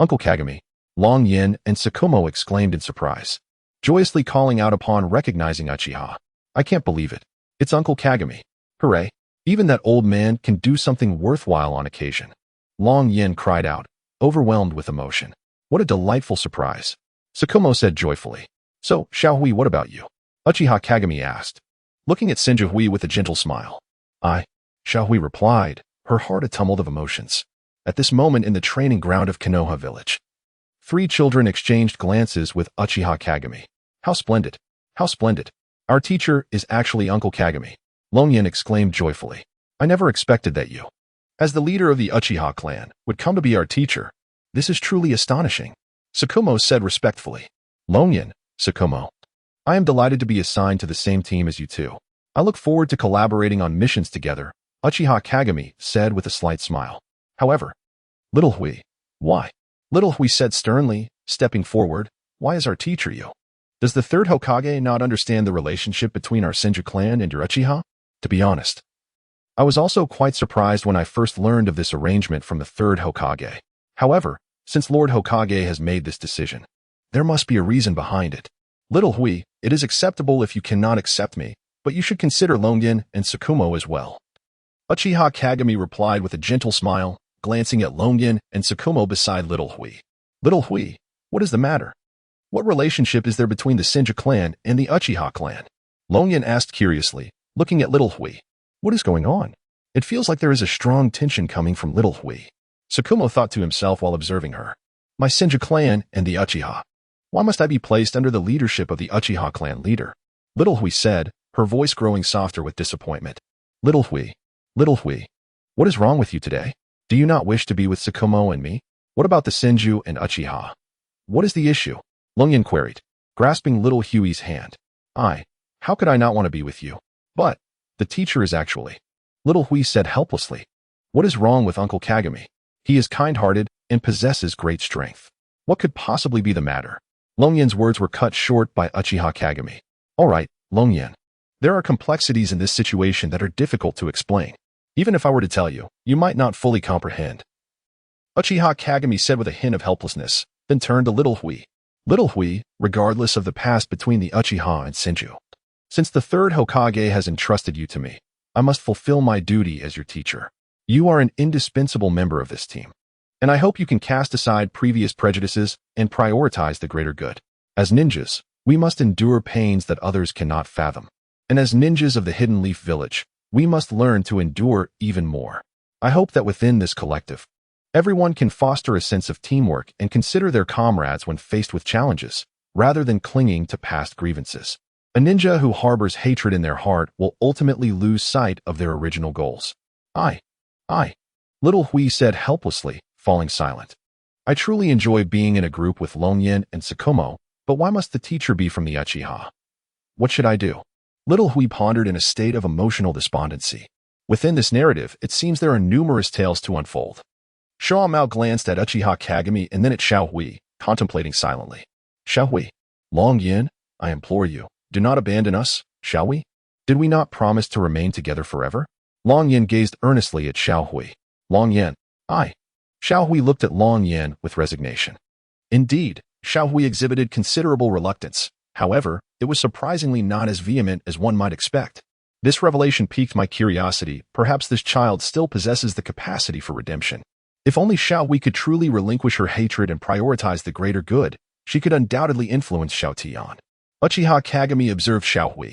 Uncle Kagami, Long Yin and Tsukumo exclaimed in surprise, joyously calling out upon recognizing Uchiha. I can't believe it. It's Uncle Kagami. Hooray. Even that old man can do something worthwhile on occasion. Long Yin cried out, overwhelmed with emotion. What a delightful surprise. Tsukumo said joyfully. So, Xiao Hui, what about you? Uchiha Kagami asked, looking at Senju Hui with a gentle smile. Xiao Hui replied, her heart a tumult of emotions. At this moment in the training ground of Konoha village, three children exchanged glances with Uchiha Kagami. How splendid! How splendid! Our teacher is actually Uncle Kagami. Long Yin exclaimed joyfully. I never expected that you, as the leader of the Uchiha clan, would come to be our teacher. This is truly astonishing. Tsukumo said respectfully. Long Yin, Tsukumo. I am delighted to be assigned to the same team as you two. I look forward to collaborating on missions together, Uchiha Kagami said with a slight smile. However, Little Hui, why? Little Hui said sternly, stepping forward, why is our teacher you? Does the third Hokage not understand the relationship between our Senju clan and your Uchiha? To be honest, I was also quite surprised when I first learned of this arrangement from the third Hokage. However, since Lord Hokage has made this decision, there must be a reason behind it. Little Hui, it is acceptable if you cannot accept me, but you should consider Long Yin and Tsukumo as well. Uchiha Kagami replied with a gentle smile, glancing at Long Yin and Tsukumo beside Little Hui. Little Hui, what is the matter? What relationship is there between the Senju clan and the Uchiha clan? Long Yin asked curiously, looking at Little Hui. What is going on? It feels like there is a strong tension coming from Little Hui. Tsukumo thought to himself while observing her. My Senju clan and the Uchiha. Why must I be placed under the leadership of the Uchiha clan leader? Little Hui said, her voice growing softer with disappointment. Little Hui, what is wrong with you today? Do you not wish to be with Tsukumo and me? What about the Senju and Uchiha? What is the issue? Longyan queried, grasping Little Hui's hand. How could I not want to be with you? But, the teacher is actually. Little Hui said helplessly. What is wrong with Uncle Kagami? He is kind-hearted and possesses great strength. What could possibly be the matter? Longyan's words were cut short by Uchiha Kagami. All right, Longyan. There are complexities in this situation that are difficult to explain. Even if I were to tell you, you might not fully comprehend. Uchiha Kagami said with a hint of helplessness, then turned to Little Hui. Little Hui, regardless of the past between the Uchiha and Senju. Since the third Hokage has entrusted you to me, I must fulfill my duty as your teacher. You are an indispensable member of this team. And I hope you can cast aside previous prejudices and prioritize the greater good. As ninjas, we must endure pains that others cannot fathom. And as ninjas of the Hidden Leaf Village, we must learn to endure even more. I hope that within this collective, everyone can foster a sense of teamwork and consider their comrades when faced with challenges, rather than clinging to past grievances. A ninja who harbors hatred in their heart will ultimately lose sight of their original goals. Little Hui said helplessly, falling silent. I truly enjoy being in a group with Longyan and Tsukumo, but why must the teacher be from the Uchiha? What should I do? Little Hui pondered in a state of emotional despondency. Within this narrative, it seems there are numerous tales to unfold. Xiao Mao glanced at Uchiha Kagami and then at Xiao Hui, contemplating silently. Xiao Hui, Longyan, I implore you, do not abandon us, shall we? Did we not promise to remain together forever? Longyan gazed earnestly at Xiao Hui. Longyan, Xiao Hui looked at Longyan with resignation. Indeed, Xiao Hui exhibited considerable reluctance. However, it was surprisingly not as vehement as one might expect. This revelation piqued my curiosity. Perhaps this child still possesses the capacity for redemption. If only Xiao Hui could truly relinquish her hatred and prioritize the greater good, she could undoubtedly influence Xiao Tian. Uchiha Kagami observed Xiao Hui,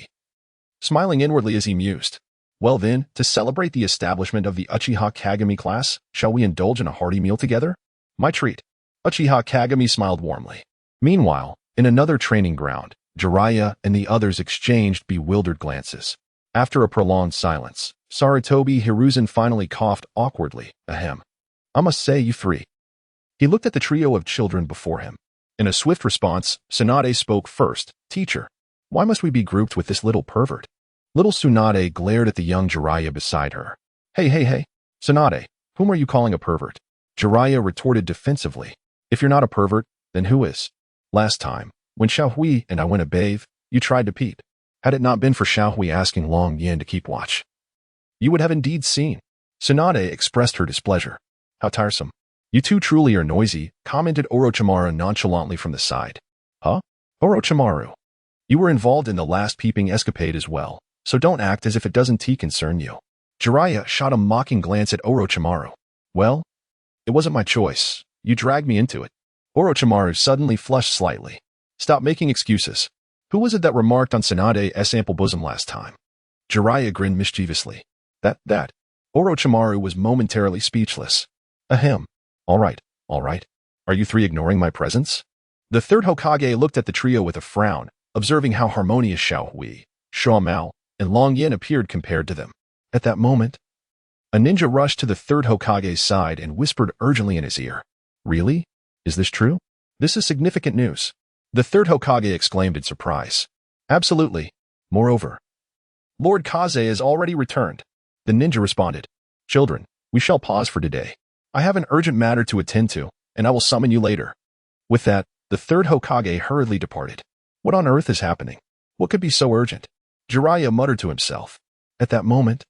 smiling inwardly as he mused. Well then, to celebrate the establishment of the Uchiha Kagami class, shall we indulge in a hearty meal together? My treat. Uchiha Kagami smiled warmly. Meanwhile, in another training ground, Jiraiya and the others exchanged bewildered glances. After a prolonged silence, Sarutobi Hiruzen finally coughed awkwardly. Ahem. I must say, you three. He looked at the trio of children before him. In a swift response, Tsunade spoke first. Teacher, why must we be grouped with this little pervert? Little Tsunade glared at the young Jiraiya beside her. Hey, Tsunade, whom are you calling a pervert? Jiraiya retorted defensively. If you're not a pervert, then who is? Last time, when Xiao Hui and I went to bathe, you tried to peep. Had it not been for Xiao Hui asking Long Yin to keep watch, you would have indeed seen. Tsunade expressed her displeasure. How tiresome. You two truly are noisy, commented Orochimaru nonchalantly from the side. Huh? Orochimaru. You were involved in the last peeping escapade as well, so don't act as if it doesn't concern you. Jiraiya shot a mocking glance at Orochimaru. Well, it wasn't my choice. You dragged me into it. Orochimaru suddenly flushed slightly. Stop making excuses. Who was it that remarked on Tsunade's ample bosom last time? Jiraiya grinned mischievously. That. Orochimaru was momentarily speechless. Ahem. All right. Are you three ignoring my presence? The third Hokage looked at the trio with a frown, observing how harmonious Xiao Hui, Xiao Mao, and Long Yin appeared compared to them. At that moment, a ninja rushed to the third Hokage's side and whispered urgently in his ear. Really? Is this true? This is significant news. The third Hokage exclaimed in surprise. Absolutely. Moreover, Lord Kaze has already returned. The ninja responded. Children, we shall pause for today. I have an urgent matter to attend to, and I will summon you later. With that, the third Hokage hurriedly departed. What on earth is happening? What could be so urgent? Jiraiya muttered to himself. At that moment,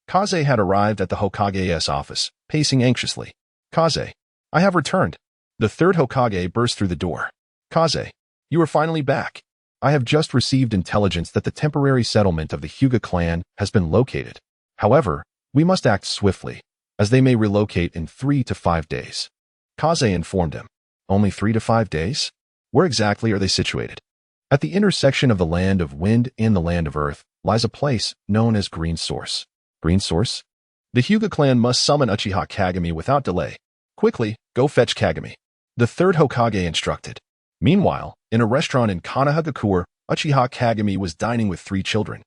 Kaze had arrived at the Hokage's office, pacing anxiously. Kaze, I have returned. The third Hokage burst through the door. Kaze, you are finally back. I have just received intelligence that the temporary settlement of the Hyuga clan has been located. However, we must act swiftly, as they may relocate in 3 to 5 days. Kaze informed him. Only 3 to 5 days? Where exactly are they situated? At the intersection of the land of wind and the land of earth lies a place known as Green Source. Green Source? The Hyuga clan must summon Uchiha Kagami without delay. Quickly, go fetch Kagami. The third Hokage instructed. Meanwhile, in a restaurant in Kanahagakure, Uchiha Kagami was dining with 3 children.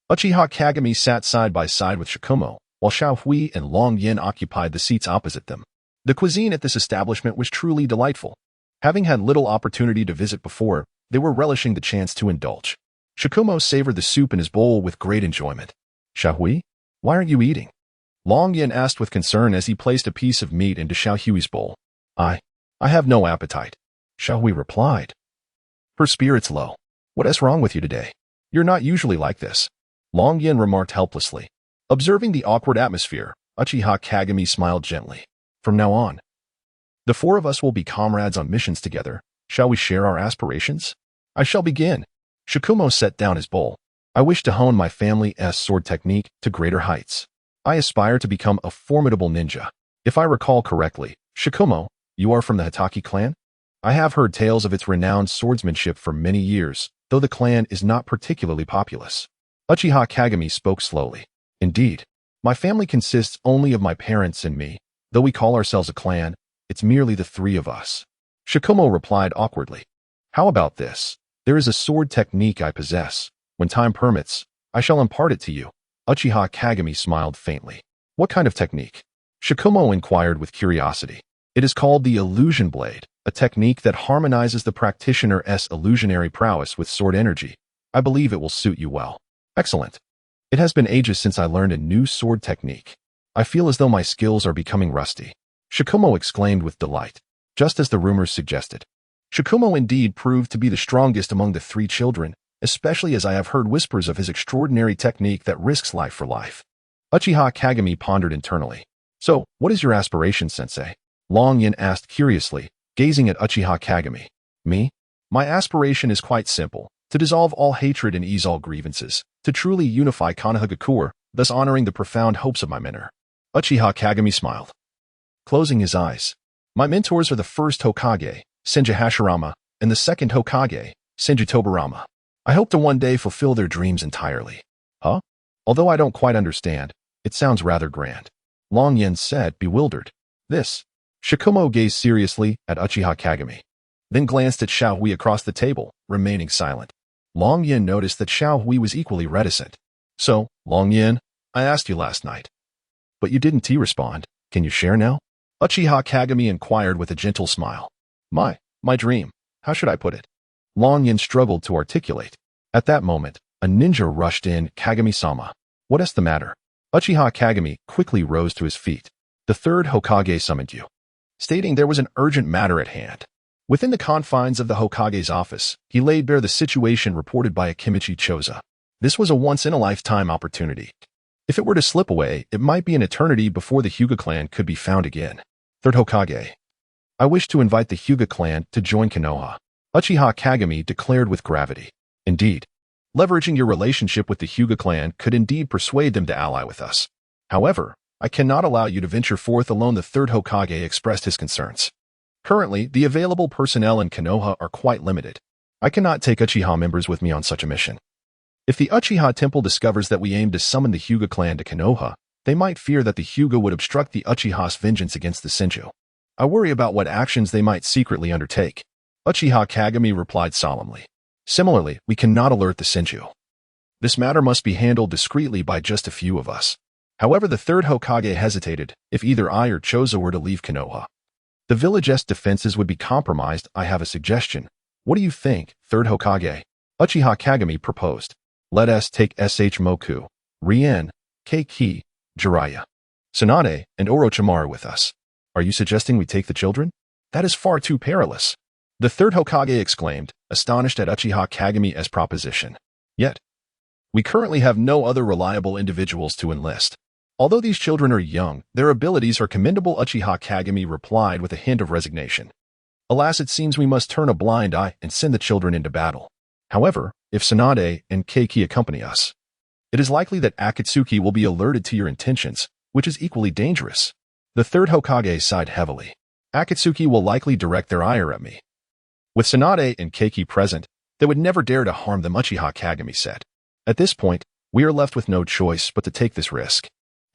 Uchiha Kagami sat side by side with Shikumo, while Xiao Hui and Long Yin occupied the seats opposite them. The cuisine at this establishment was truly delightful. Having had little opportunity to visit before, they were relishing the chance to indulge. Shikumo savored the soup in his bowl with great enjoyment. Xiao Hui, why aren't you eating? Long Yin asked with concern as he placed a piece of meat into Xiao Hui's bowl. I have no appetite, Xiao Hui replied. Her spirits low. What is wrong with you today? You're not usually like this, Long Yin remarked helplessly. Observing the awkward atmosphere, Uchiha Kagami smiled gently. From now on, the 4 of us will be comrades on missions together. Shall we share our aspirations? I shall begin. Shikumo set down his bowl. I wish to hone my family's sword technique to greater heights. I aspire to become a formidable ninja. If I recall correctly, Shikumo, you are from the Hitaki clan? I have heard tales of its renowned swordsmanship for many years, though the clan is not particularly populous. Uchiha Kagami spoke slowly. Indeed, my family consists only of my parents and me. Though we call ourselves a clan, it's merely the 3 of us. Shikumo replied awkwardly. How about this? There is a sword technique I possess. When time permits, I shall impart it to you. Uchiha Kagami smiled faintly. What kind of technique? Shikumo inquired with curiosity. It is called the illusion blade, a technique that harmonizes the practitioner's illusionary prowess with sword energy. I believe it will suit you well. Excellent. It has been ages since I learned a new sword technique. I feel as though my skills are becoming rusty. Shikumo exclaimed with delight, just as the rumors suggested. Shikumo indeed proved to be the strongest among the 3 children, especially as I have heard whispers of his extraordinary technique that risks life for life. Uchiha Kagami pondered internally. So, what is your aspiration, sensei? Long Yin asked curiously, gazing at Uchiha Kagami. Me? My aspiration is quite simple, to dissolve all hatred and ease all grievances, to truly unify Kanahagakure, thus honoring the profound hopes of my mentor. Uchiha Kagami smiled, closing his eyes. My mentors are the first Hokage, Senju Hashirama, and the second Hokage, Senju Tobirama. I hope to one day fulfill their dreams entirely. Huh? Although I don't quite understand, it sounds rather grand. Long Yin said, bewildered. This. Shikumo gazed seriously at Uchiha Kagami, then glanced at Xiao Hui across the table, remaining silent. Long Yin noticed that Xiao Hui was equally reticent. So, Long Yin, I asked you last night. But you didn't respond. Can you share now? Uchiha Kagami inquired with a gentle smile. My dream. How should I put it? Long Yin struggled to articulate. At that moment, a ninja rushed in. Kagami-sama. What is the matter? Uchiha Kagami quickly rose to his feet. The 3rd Hokage summoned you, stating there was an urgent matter at hand. Within the confines of the Hokage's office, he laid bare the situation reported by Akimichi Choza. This was a once-in-a-lifetime opportunity. If it were to slip away, it might be an eternity before the Hyuga clan could be found again. 3rd Hokage. I wish to invite the Hyuga clan to join Konoha, Uchiha Kagami declared with gravity. Indeed, leveraging your relationship with the Hyuga clan could indeed persuade them to ally with us. However, I cannot allow you to venture forth alone. The 3rd Hokage expressed his concerns. Currently, the available personnel in Konoha are quite limited. I cannot take Uchiha members with me on such a mission. If the Uchiha Temple discovers that we aim to summon the Hyuga clan to Konoha, they might fear that the Hyuga would obstruct the Uchiha's vengeance against the Senju. I worry about what actions they might secretly undertake. Uchiha Kagami replied solemnly. Similarly, we cannot alert the Senju. This matter must be handled discreetly by just a few of us. However, the 3rd Hokage hesitated. If either I or Choza were to leave Konoha, the village's defenses would be compromised. I have a suggestion. What do you think, 3rd Hokage? Uchiha Kagami proposed. Let us take Moku, Rien, Keiki, Jiraiya, Tsunade, and Orochimaru with us. Are you suggesting we take the children? That is far too perilous. The 3rd Hokage exclaimed, astonished at Uchiha Kagami's proposition. Yet, we currently have no other reliable individuals to enlist. Although these children are young, their abilities are commendable. Uchiha Kagami replied with a hint of resignation. Alas, it seems we must turn a blind eye and send the children into battle. However, if Tsunade and Keiki accompany us, it is likely that Akatsuki will be alerted to your intentions, which is equally dangerous. The 3rd Hokage sighed heavily. Akatsuki will likely direct their ire at me. With Tsunade and Keiki present, they would never dare to harm them, Uchiha Kagami said. At this point, we are left with no choice but to take this risk.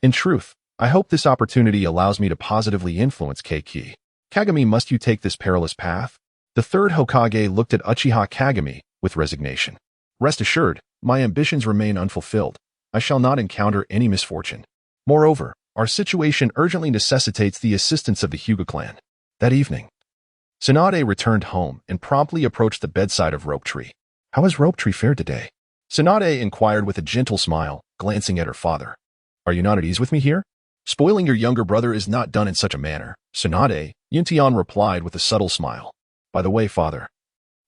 In truth, I hope this opportunity allows me to positively influence Keiki. Kagami, must you take this perilous path? The The third Hokage looked at Uchiha Kagami with resignation. Rest assured, my ambitions remain unfulfilled. I shall not encounter any misfortune. Moreover, our situation urgently necessitates the assistance of the Hyuga clan. That evening, Tsunade returned home and promptly approached the bedside of Rope Tree. How has Rope Tree fared today? Tsunade inquired with a gentle smile, glancing at her father. Are you not at ease with me here? Spoiling your younger brother is not done in such a manner, Tsunade, Yuntian replied with a subtle smile. By the way, father,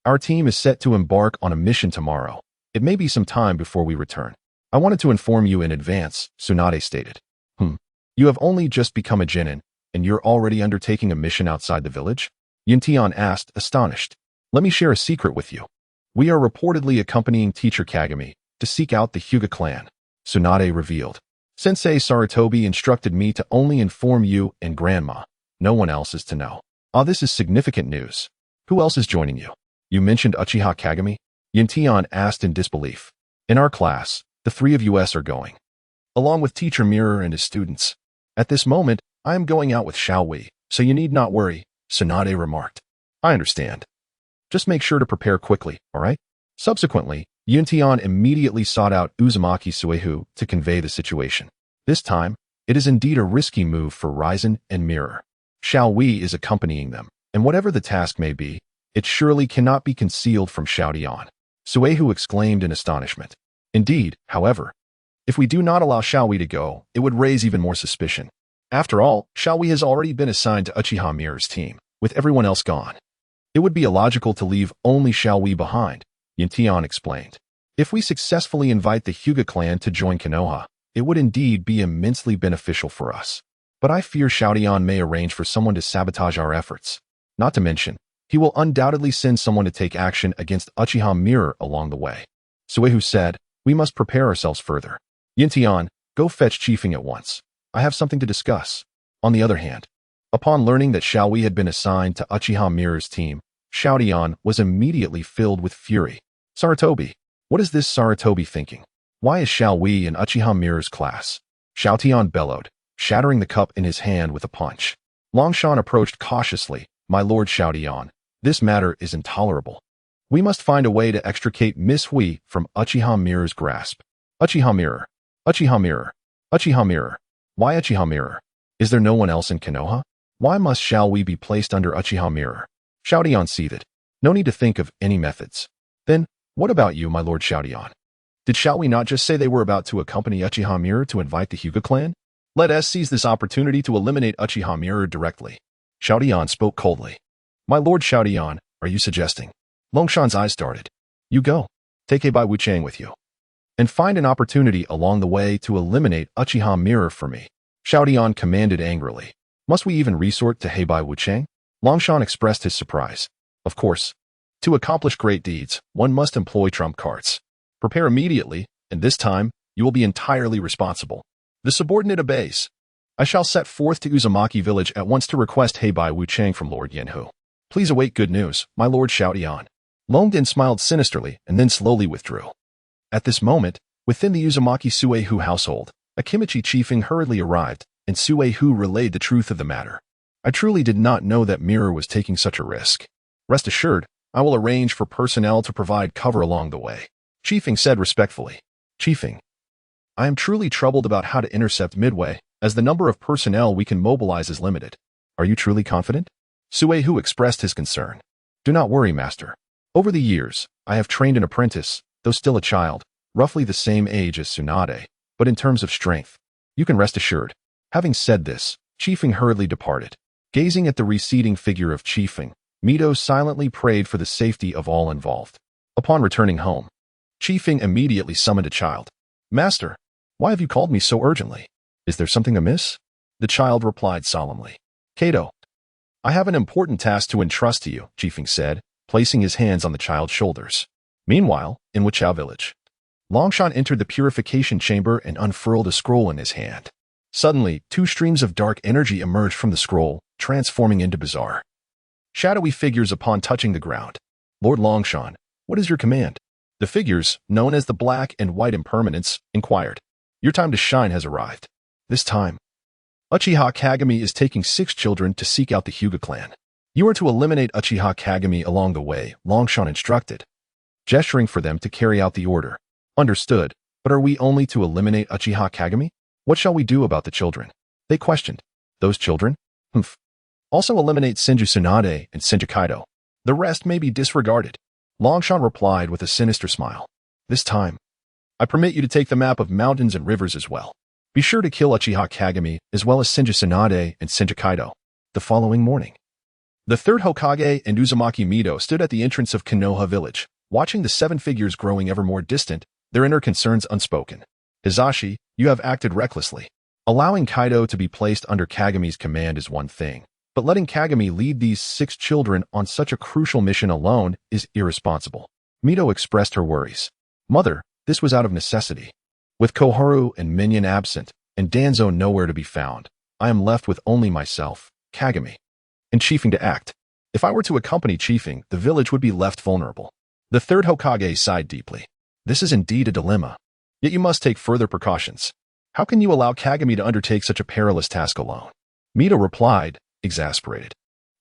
our team is set to embark on a mission tomorrow. It may be some time before we return. I wanted to inform you in advance, Tsunade stated. You have only just become a genin, and you're already undertaking a mission outside the village? Yuntian asked, astonished. Let me share a secret with you. We are reportedly accompanying Teacher Kagami to seek out the Hyuga clan, Tsunade revealed. Sensei Sarutobi instructed me to only inform you and Grandma. No one else is to know. This is significant news. Who else is joining you? You mentioned Uchiha Kagami? Yuntian asked in disbelief. In our class, the 3 of us are going, along with Teacher Mirror and his students. At this moment, I am going out with Xiaowei, so you need not worry, Tsunade remarked. I understand. Just make sure to prepare quickly, alright? Subsequently, Yuntian immediately sought out Uzumaki Suehu to convey the situation. This time, it is indeed a risky move for Ryzen and Mirror. Xiaowei is accompanying them, and whatever the task may be, it surely cannot be concealed from Xiaodian. Suehu exclaimed in astonishment. Indeed, however, if we do not allow Xiaowei to go, it would raise even more suspicion. After all, Xiaowei has already been assigned to Uchiha Mirror's team, with everyone else gone. It would be illogical to leave only Xiaowei behind, Yuntian explained. If we successfully invite the Hyuga clan to join Konoha, it would indeed be immensely beneficial for us. But I fear Xiaodian may arrange for someone to sabotage our efforts. Not to mention, he will undoubtedly send someone to take action against Uchiha Mirror along the way. Suehu said, we must prepare ourselves further. Yuntian, go fetch Chiefing at once. I have something to discuss. On the other hand, upon learning that Xiaowei had been assigned to Uchiha Mirror's team, Xiaodian was immediately filled with fury. Sarutobi, what is this Sarutobi thinking? Why is Xiaowei in Uchiha Mirror's class? Xiaotian bellowed, shattering the cup in his hand with a punch. Longshan approached cautiously. My lord Xiaodian, this matter is intolerable. We must find a way to extricate Miss Hui from Uchiha Mirror's grasp. Uchiha Mirror. Uchiha Mirror. Uchiha Mirror. Why Uchiha Mirror? Is there no one else in Konoha? Why must Xiaowei be placed under Uchiha Mirror? Xiaodian seethed. No need to think of any methods. Then, what about you, my lord Xiaodian? Did Xiaowei not just say they were about to accompany Uchiha Mirror to invite the Hyuga clan? Let us seize this opportunity to eliminate Uchiha Mirror directly. Xiaodian spoke coldly. My lord Xiaodian, are you suggesting? Longshan's eyes started. You go. Take Heibai Wuchang with you. And find an opportunity along the way to eliminate Uchiha Mirror for me. Xiaodian commanded angrily. Must we even resort to Heibai Wuchang? Longshan expressed his surprise. Of course. To accomplish great deeds, one must employ trump cards. Prepare immediately, and this time, you will be entirely responsible. The subordinate obeys. I shall set forth to Uzumaki village at once to request Heibai Wuchang from Lord Yenhu. Please await good news, my lord Xiaodian. Longden smiled sinisterly and then slowly withdrew. At this moment, within the Uzumaki Suehu household, a Kimichi chiefing hurriedly arrived, and Suehu relayed the truth of the matter. I truly did not know that Mirror was taking such a risk. Rest assured, I will arrange for personnel to provide cover along the way. Chiefing said respectfully. Chiefing, I am truly troubled about how to intercept Midway, as the number of personnel we can mobilize is limited. Are you truly confident? Suehu expressed his concern. Do not worry, master. Over the years, I have trained an apprentice, though still a child, roughly the same age as Tsunade, but in terms of strength, you can rest assured. Having said this, Chiefing hurriedly departed. Gazing at the receding figure of Chiefing, Mito silently prayed for the safety of all involved. Upon returning home, Chiefing immediately summoned a child. Master, why have you called me so urgently? Is there something amiss? The child replied solemnly. Kato, I have an important task to entrust to you, Chiefing said, placing his hands on the child's shoulders. Meanwhile, in Wuchao village, Longshan entered the purification chamber and unfurled a scroll in his hand. Suddenly, 2 streams of dark energy emerged from the scroll, transforming into bizarre, shadowy figures upon touching the ground. Lord Longshan, what is your command? The figures, known as the Black and White Impermanents, inquired. Your time to shine has arrived. This time, Uchiha Kagami is taking 6 children to seek out the Hyuga clan. You are to eliminate Uchiha Kagami along the way, Longshan instructed, gesturing for them to carry out the order. Understood, but are we only to eliminate Uchiha Kagami? What shall we do about the children? They questioned. Those children? Humph. Also eliminate Senju Tsunade and Senju Kaido. The rest may be disregarded. Longshan replied with a sinister smile. This time, I permit you to take the map of mountains and rivers as well. Be sure to kill Uchiha Kagami as well as Senju Tsunade and Senju Kaido. The following morning, the third Hokage and Uzumaki Mito stood at the entrance of Konoha village, watching the seven figures growing ever more distant, their inner concerns unspoken. Hizashi, you have acted recklessly. Allowing Kaido to be placed under Kagami's command is one thing, but letting Kagami lead these 6 children on such a crucial mission alone is irresponsible. Mito expressed her worries. Mother, this was out of necessity. With Koharu and Minion absent, and Danzo nowhere to be found, I am left with only myself, Kagami, and Chiefing to act. If I were to accompany Chiefing, the village would be left vulnerable. The third Hokage sighed deeply. This is indeed a dilemma. Yet you must take further precautions. How can you allow Kagami to undertake such a perilous task alone? Mito replied, exasperated.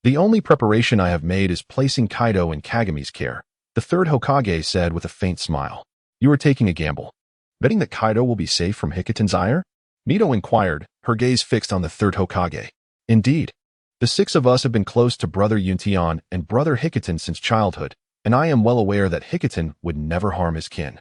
The only preparation I have made is placing Kaido in Kagami's care. The third Hokage said with a faint smile. You are taking a gamble. Betting that Kaido will be safe from Hikaten's ire? Mito inquired, her gaze fixed on the third Hokage. Indeed. The 6 of us have been close to Brother Yuntian and Brother Hikaten since childhood, and I am well aware that Hikaten would never harm his kin.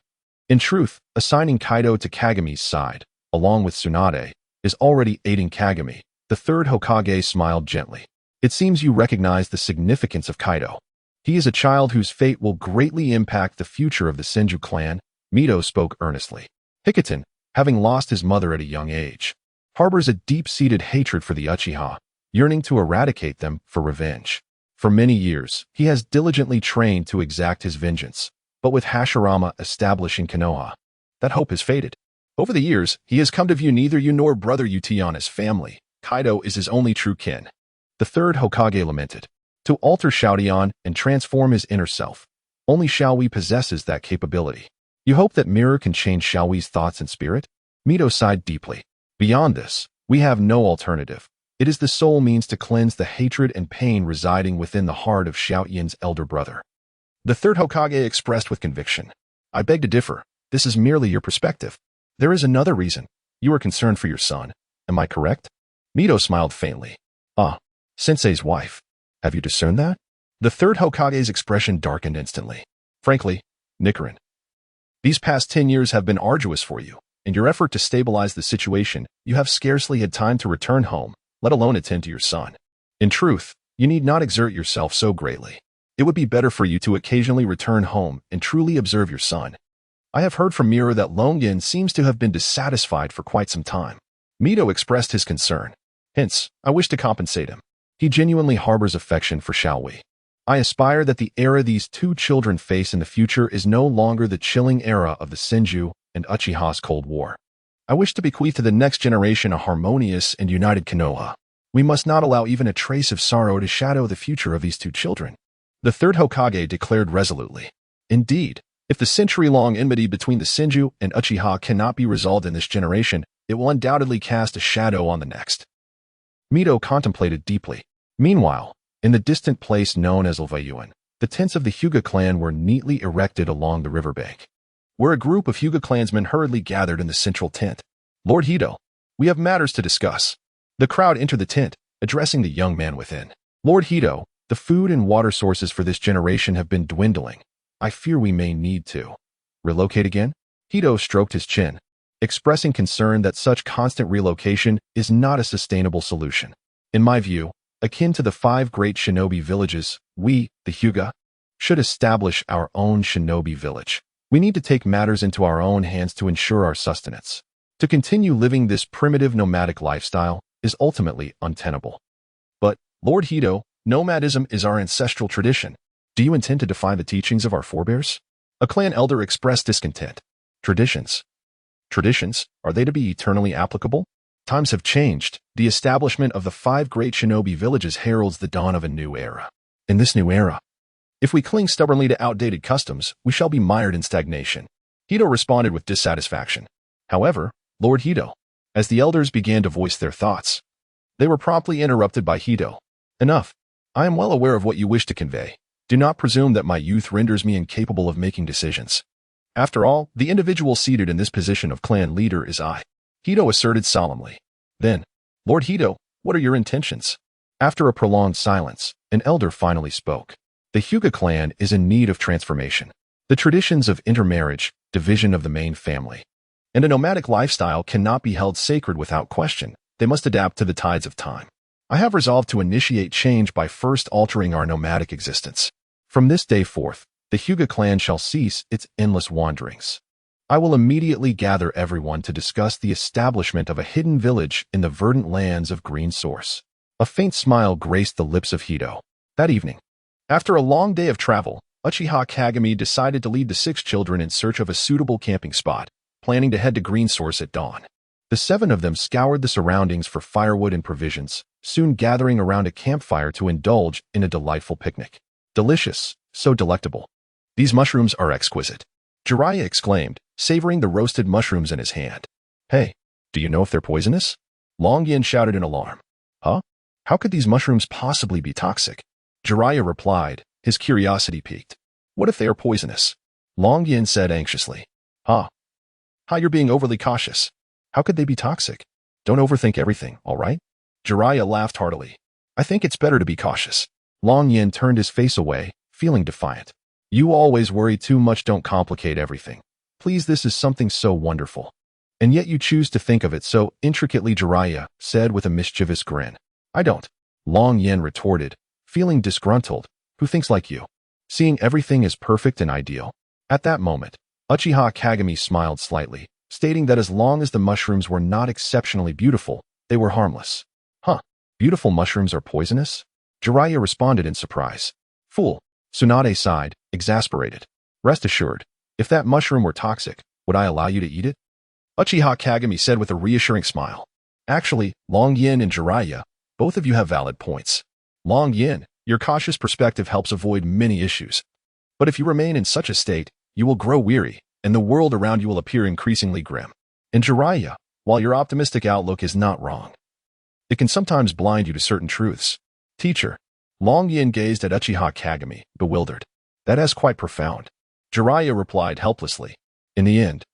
In truth, assigning Kaido to Kagami's side, along with Tsunade, is already aiding Kagami. The third Hokage smiled gently. It seems you recognize the significance of Kaido. He is a child whose fate will greatly impact the future of the Senju clan. Mito spoke earnestly. Hikaten, having lost his mother at a young age, harbors a deep-seated hatred for the Uchiha, yearning to eradicate them for revenge. For many years, he has diligently trained to exact his vengeance, but with Hashirama establishing Konoha, that hope has faded. Over the years, he has come to view neither you nor Brother Yutian as family. Kaido is his only true kin. The third Hokage lamented. To alter Xiaodian and transform his inner self, only Xiaohui possesses that capability. You hope that mirror can change Xiaohui's thoughts and spirit? Mito sighed deeply. Beyond this, we have no alternative. It is the sole means to cleanse the hatred and pain residing within the heart of Xiaoyan's elder brother. The third Hokage expressed with conviction. I beg to differ. This is merely your perspective. There is another reason. You are concerned for your son. Am I correct? Mito smiled faintly. Ah, Sensei's wife. Have you discerned that? The third Hokage's expression darkened instantly. Frankly, Nichiren, these past 10 years have been arduous for you. In your effort to stabilize the situation, you have scarcely had time to return home, let alone attend to your son. In truth, you need not exert yourself so greatly. It would be better for you to occasionally return home and truly observe your son. I have heard from Mirror that Longgin seems to have been dissatisfied for quite some time. Mito expressed his concern. Hence, I wish to compensate him. He genuinely harbors affection for Xiaohui. I aspire that the era these 2 children face in the future is no longer the chilling era of the Senju and Uchiha's Cold War. I wish to bequeath to the next generation a harmonious and united Konoha. We must not allow even a trace of sorrow to shadow the future of these 2 children. The third Hokage declared resolutely. Indeed, if the century-long enmity between the Senju and Uchiha cannot be resolved in this generation, it will undoubtedly cast a shadow on the next. Mito contemplated deeply. Meanwhile, in the distant place known as Lvaiyuan, the tents of the Hyuga clan were neatly erected along the riverbank, where a group of Hyuga clansmen hurriedly gathered in the central tent. Lord Hito, we have matters to discuss. The crowd entered the tent, addressing the young man within. Lord Hito, the food and water sources for this generation have been dwindling. I fear we may need to relocate again? Hito stroked his chin, expressing concern that such constant relocation is not a sustainable solution. In my view, akin to the 5 great shinobi villages, we, the Hyuga, should establish our own shinobi village. We need to take matters into our own hands to ensure our sustenance. To continue living this primitive nomadic lifestyle is ultimately untenable. But, Lord Hito, nomadism is our ancestral tradition. Do you intend to defy the teachings of our forebears? A clan elder expressed discontent. Traditions? Traditions, are they to be eternally applicable? Times have changed. The establishment of the 5 great shinobi villages heralds the dawn of a new era. In this new era, if we cling stubbornly to outdated customs, we shall be mired in stagnation. Hito responded with dissatisfaction. However, Lord Hito, as the elders began to voice their thoughts, they were promptly interrupted by Hito. Enough. I am well aware of what you wish to convey. Do not presume that my youth renders me incapable of making decisions. After all, the individual seated in this position of clan leader is I. Hito asserted solemnly. Then, Lord Hito, what are your intentions? After a prolonged silence, an elder finally spoke. The Hyuga clan is in need of transformation. The traditions of intermarriage, division of the main family, and a nomadic lifestyle cannot be held sacred without question. They must adapt to the tides of time. I have resolved to initiate change by first altering our nomadic existence. From this day forth, the Hyuga clan shall cease its endless wanderings. I will immediately gather everyone to discuss the establishment of a hidden village in the verdant lands of Green Source. A faint smile graced the lips of Hito. That evening, after a long day of travel, Uchiha Kagami decided to lead the 6 children in search of a suitable camping spot, planning to head to Green Source at dawn. The 7 of them scoured the surroundings for firewood and provisions, soon gathering around a campfire to indulge in a delightful picnic. Delicious, so delectable. These mushrooms are exquisite, Jiraiya exclaimed, savoring the roasted mushrooms in his hand. Hey, do you know if they're poisonous? Long Yin shouted in alarm. Huh? How could these mushrooms possibly be toxic? Jiraiya replied, his curiosity piqued. What if they are poisonous? Long Yin said anxiously. Huh? You're being overly cautious. How could they be toxic? Don't overthink everything, all right? Jiraiya laughed heartily. I think it's better to be cautious. Long Yin turned his face away, feeling defiant. You always worry too much, don't complicate everything. Please, this is something so wonderful. And yet you choose to think of it so intricately, Jiraiya said with a mischievous grin. I don't. Long Yin retorted, feeling disgruntled. Who thinks like you? Seeing everything as perfect and ideal. At that moment, Uchiha Kagami smiled slightly, stating that as long as the mushrooms were not exceptionally beautiful, they were harmless. Huh? Beautiful mushrooms are poisonous? Jiraiya responded in surprise. Fool. Tsunade sighed, exasperated. Rest assured, if that mushroom were toxic, would I allow you to eat it? Uchiha Kagami said with a reassuring smile. Actually, Long Yin and Jiraiya, both of you have valid points. Long Yin, your cautious perspective helps avoid many issues. But if you remain in such a state, you will grow weary, and the world around you will appear increasingly grim. And Jiraiya, while your optimistic outlook is not wrong, it can sometimes blind you to certain truths. Teacher, Long Yin gazed at Uchiha Kagami, bewildered. That is quite profound. Jiraiya replied helplessly. In the end,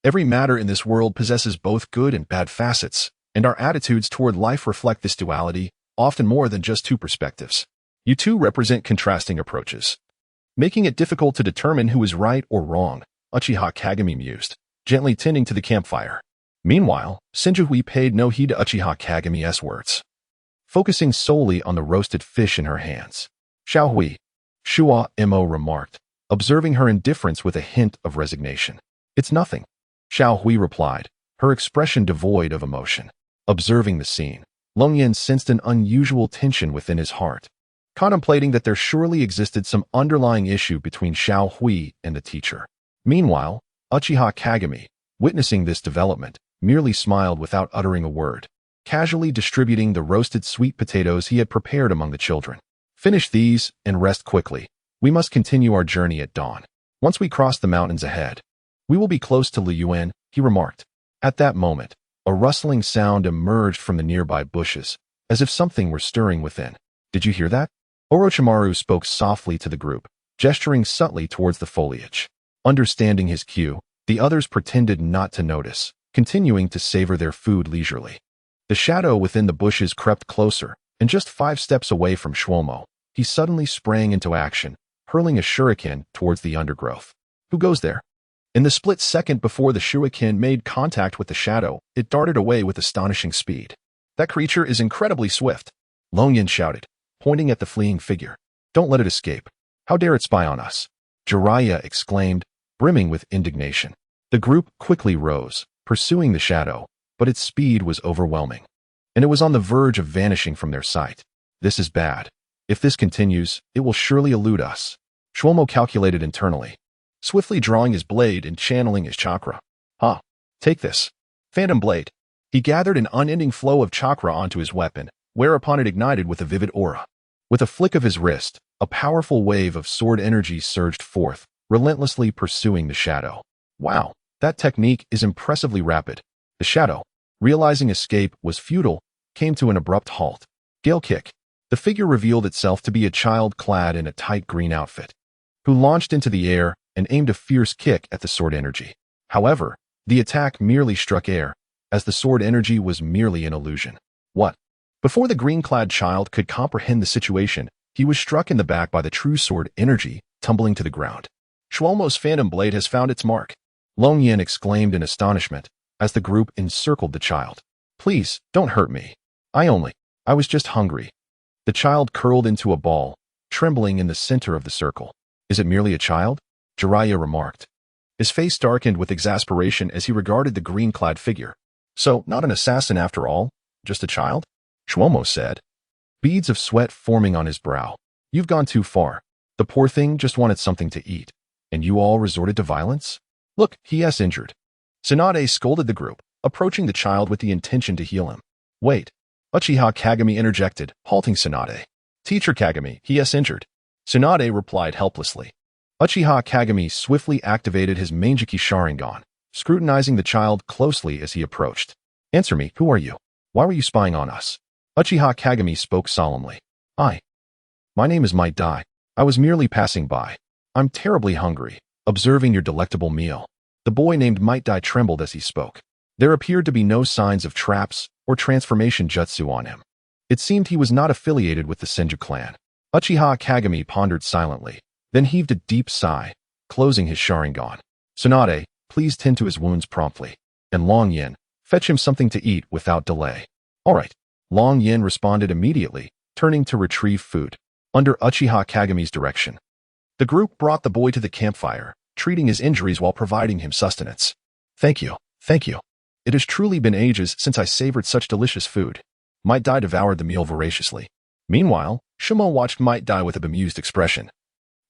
every matter in this world possesses both good and bad facets, and our attitudes toward life reflect this duality, often more than just 2 perspectives. You two represent contrasting approaches, making it difficult to determine who is right or wrong, Uchiha Kagami mused, gently tending to the campfire. Meanwhile, Senju paid no heed to Uchiha Kagami's words, focusing solely on the roasted fish in her hands. Xiao Hui, Shua Mo remarked, observing her indifference with a hint of resignation. It's nothing, Xiao Hui replied, her expression devoid of emotion. Observing the scene, Long Yin sensed an unusual tension within his heart, contemplating that there surely existed some underlying issue between Xiao Hui and the teacher. Meanwhile, Uchiha Kagami, witnessing this development, merely smiled without uttering a word, casually distributing the roasted sweet potatoes he had prepared among the children. Finish these and rest quickly. We must continue our journey at dawn. Once we cross the mountains ahead, we will be close to Liyuan, he remarked. At that moment, a rustling sound emerged from the nearby bushes, as if something were stirring within. Did you hear that? Orochimaru spoke softly to the group, gesturing subtly towards the foliage. Understanding his cue, the others pretended not to notice, continuing to savor their food leisurely. The shadow within the bushes crept closer, and just 5 steps away from Shwomo, he suddenly sprang into action, hurling a shuriken towards the undergrowth. Who goes there? In the split second before the shuriken made contact with the shadow, it darted away with astonishing speed. That creature is incredibly swift, Long Yin shouted, pointing at the fleeing figure. Don't let it escape. How dare it spy on us? Jiraiya exclaimed, brimming with indignation. The group quickly rose, pursuing the shadow, but its speed was overwhelming, and it was on the verge of vanishing from their sight. This is bad. If this continues, it will surely elude us, Shwomo calculated internally, swiftly drawing his blade and channeling his chakra. Take this. Phantom Blade. He gathered an unending flow of chakra onto his weapon, whereupon it ignited with a vivid aura. With a flick of his wrist, a powerful wave of sword energy surged forth, relentlessly pursuing the shadow. Wow, that technique is impressively rapid. The shadow, realizing escape was futile, came to an abrupt halt. Gale Kick. The figure revealed itself to be a child clad in a tight green outfit, who launched into the air and aimed a fierce kick at the sword energy. However, the attack merely struck air, as the sword energy was merely an illusion. What? Before the green-clad child could comprehend the situation, he was struck in the back by the true sword energy, tumbling to the ground. Schwalmo's phantom blade has found its mark, Long Yin exclaimed in astonishment as the group encircled the child. Please, don't hurt me. I was just hungry. The child curled into a ball, trembling in the center of the circle. Is it merely a child? Jiraiya remarked. His face darkened with exasperation as he regarded the green-clad figure. So, not an assassin after all? Just a child? Schwalmo said, beads of sweat forming on his brow. You've gone too far. The poor thing just wanted something to eat. And you all resorted to violence? Look, he is injured. Tsunade scolded the group, approaching the child with the intention to heal him. Wait. Uchiha Kagami interjected, halting Tsunade. Teacher Kagami, he is injured. Tsunade replied helplessly. Uchiha Kagami swiftly activated his Manjiki Sharingan, scrutinizing the child closely as he approached. Answer me, who are you? Why were you spying on us? Uchiha Kagami spoke solemnly. My name is Might Dai. I was merely passing by. I'm terribly hungry, observing your delectable meal. The boy named Might Dai trembled as he spoke. There appeared to be no signs of traps or transformation jutsu on him. It seemed he was not affiliated with the Senju clan. Uchiha Kagami pondered silently, then heaved a deep sigh, closing his Sharingan. Tsunade, please tend to his wounds promptly. And Long Yin, fetch him something to eat without delay. All right. Long Yin responded immediately, turning to retrieve food. Under Uchiha Kagami's direction, the group brought the boy to the campfire, treating his injuries while providing him sustenance. Thank you. It has truly been ages since I savored such delicious food. Might Dai devoured the meal voraciously. Meanwhile, Shumo watched Might Dai with a bemused expression.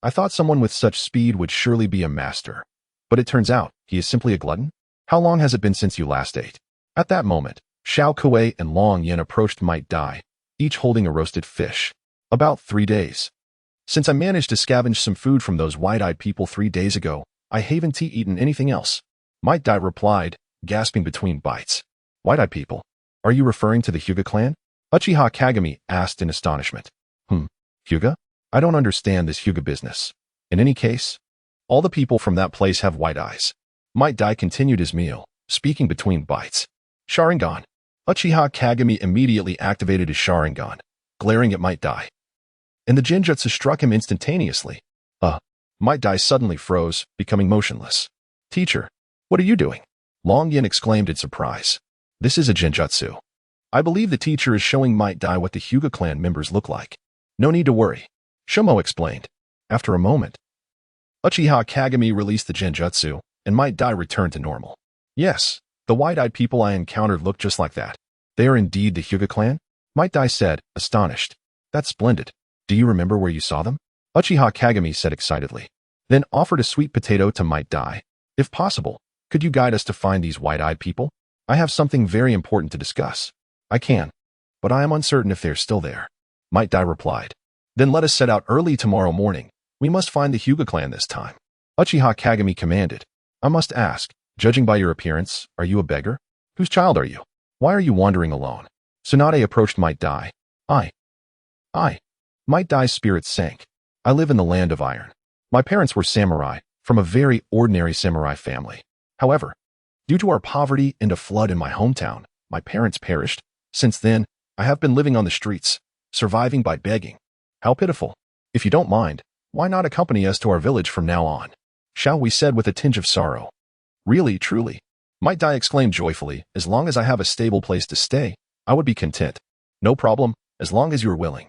I thought someone with such speed would surely be a master. But it turns out, he is simply a glutton? How long has it been since you last ate? At that moment, Xiao Kuei and Long Yin approached Might Dai, each holding a roasted fish. About 3 days. Since I managed to scavenge some food from those wide-eyed people 3 days ago, I haven't eaten anything else. Might Dai replied, gasping between bites. Wide-eyed people? Are you referring to the Hyuga clan? Uchiha Kagami asked in astonishment. Hyuga? I don't understand this Hyuga business. In any case, all the people from that place have white eyes. Might Dai continued his meal, speaking between bites. Sharingan. Uchiha Kagami immediately activated his Sharingan, glaring at Might Dai. And the Genjutsu struck him instantaneously. Might Dai suddenly froze, becoming motionless. Teacher, what are you doing? Long Yin exclaimed in surprise. This is a Genjutsu. I believe the teacher is showing Might Dai what the Hyuga clan members look like. No need to worry. Shumo explained. After a moment, Uchiha Kagami released the Genjutsu, and Might Dai returned to normal. Yes, the wide-eyed people I encountered look just like that. They are indeed the Hyuga clan? Might Dai said, astonished. That's splendid. Do you remember where you saw them? Uchiha Kagami said excitedly, then offered a sweet potato to Might Dai. If possible, could you guide us to find these wide-eyed people? I have something very important to discuss. I can, but I am uncertain if they're still there. Might Dai replied. Then let us set out early tomorrow morning. We must find the Hyuga clan this time. Uchiha Kagami commanded. I must ask, judging by your appearance, are you a beggar? Whose child are you? Why are you wandering alone? Tsunade approached Might Dai. Might Dai's spirit sank. I live in the land of iron. My parents were samurai, from a very ordinary samurai family. However, due to our poverty and a flood in my hometown, my parents perished. Since then, I have been living on the streets, surviving by begging. How pitiful. If you don't mind, why not accompany us to our village from now on? Shall we said with a tinge of sorrow. Really, truly. Might Dai exclaimed joyfully, as long as I have a stable place to stay, I would be content. No problem, as long as you are willing.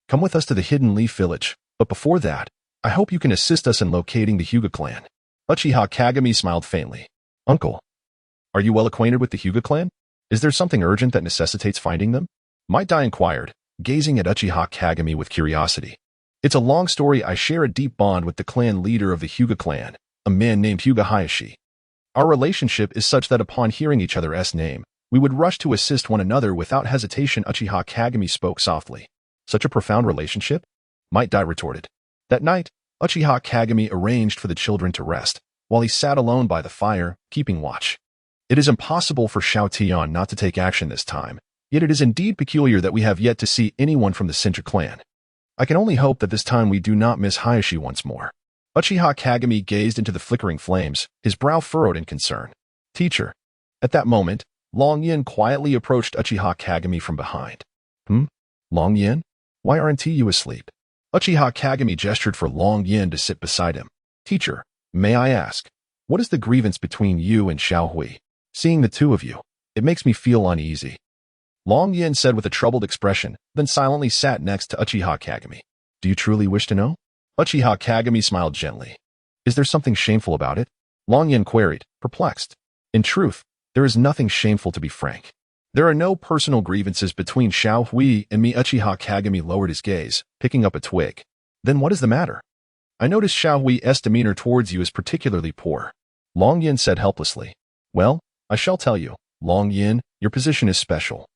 Come with us to the Hidden Leaf Village, but before that, I hope you can assist us in locating the Hyuga clan. Uchiha Kagami smiled faintly. Uncle, are you well acquainted with the Hyuga clan? Is there something urgent that necessitates finding them? Might Dai inquired, gazing at Uchiha Kagami with curiosity. It's a long story. I share a deep bond with the clan leader of the Hyuga clan, a man named Hyuga Hayashi. Our relationship is such that upon hearing each other's name, we would rush to assist one another without hesitation. Uchiha Kagami spoke softly. Such a profound relationship? Might Dai retorted. That night, Uchiha Kagami arranged for the children to rest, while he sat alone by the fire, keeping watch. It is impossible for Xiao Tian not to take action this time, Yet it is indeed peculiar that we have yet to see anyone from the Senju clan. I can only hope that this time we do not miss Hayashi once more. Uchiha Kagami gazed into the flickering flames, his brow furrowed in concern. Teacher. At that moment, Long Yin quietly approached Uchiha Kagami from behind. Long Yin? Why aren't you asleep? Uchiha Kagami gestured for Long Yin to sit beside him. Teacher, may I ask, what is the grievance between you and Xiao Hui? Seeing the two of you, it makes me feel uneasy. Long Yin said with a troubled expression, then silently sat next to Uchiha Kagami. Do you truly wish to know? Uchiha Kagami smiled gently. Is there something shameful about it? Long Yin queried, perplexed. In truth, there is nothing shameful, to be frank. There are no personal grievances between Xiao Hui and me. Uchiha Kagami lowered his gaze, picking up a twig. Then what is the matter? I notice Xiao Hui's demeanor towards you is particularly poor. Long Yin said helplessly. Well, I shall tell you, Long Yin, your position is special.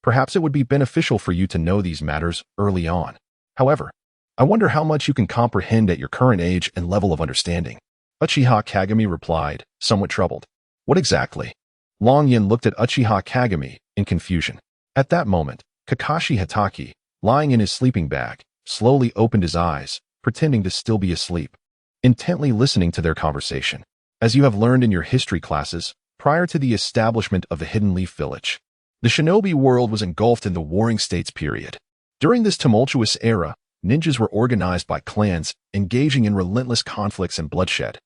Perhaps it would be beneficial for you to know these matters early on. However, I wonder how much you can comprehend at your current age and level of understanding. Uchiha Kagami replied, somewhat troubled. What exactly? Long Yin looked at Uchiha Kagami in confusion. At that moment, Kakashi Hitaki, lying in his sleeping bag, slowly opened his eyes, pretending to still be asleep, intently listening to their conversation. As you have learned in your history classes, prior to the establishment of the Hidden Leaf Village, the shinobi world was engulfed in the Warring States period. During this tumultuous era, ninjas were organized by clans, engaging in relentless conflicts and bloodshed,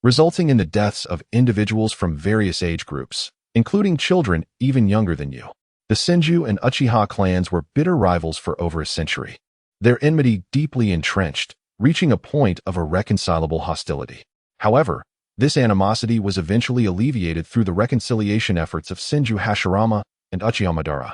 resulting in the deaths of individuals from various age groups, including children even younger than you. The Senju and Uchiha clans were bitter rivals for over a century, their enmity deeply entrenched, reaching a point of irreconcilable hostility. However, this animosity was eventually alleviated through the reconciliation efforts of Senju Hashirama and Uchiha Madara,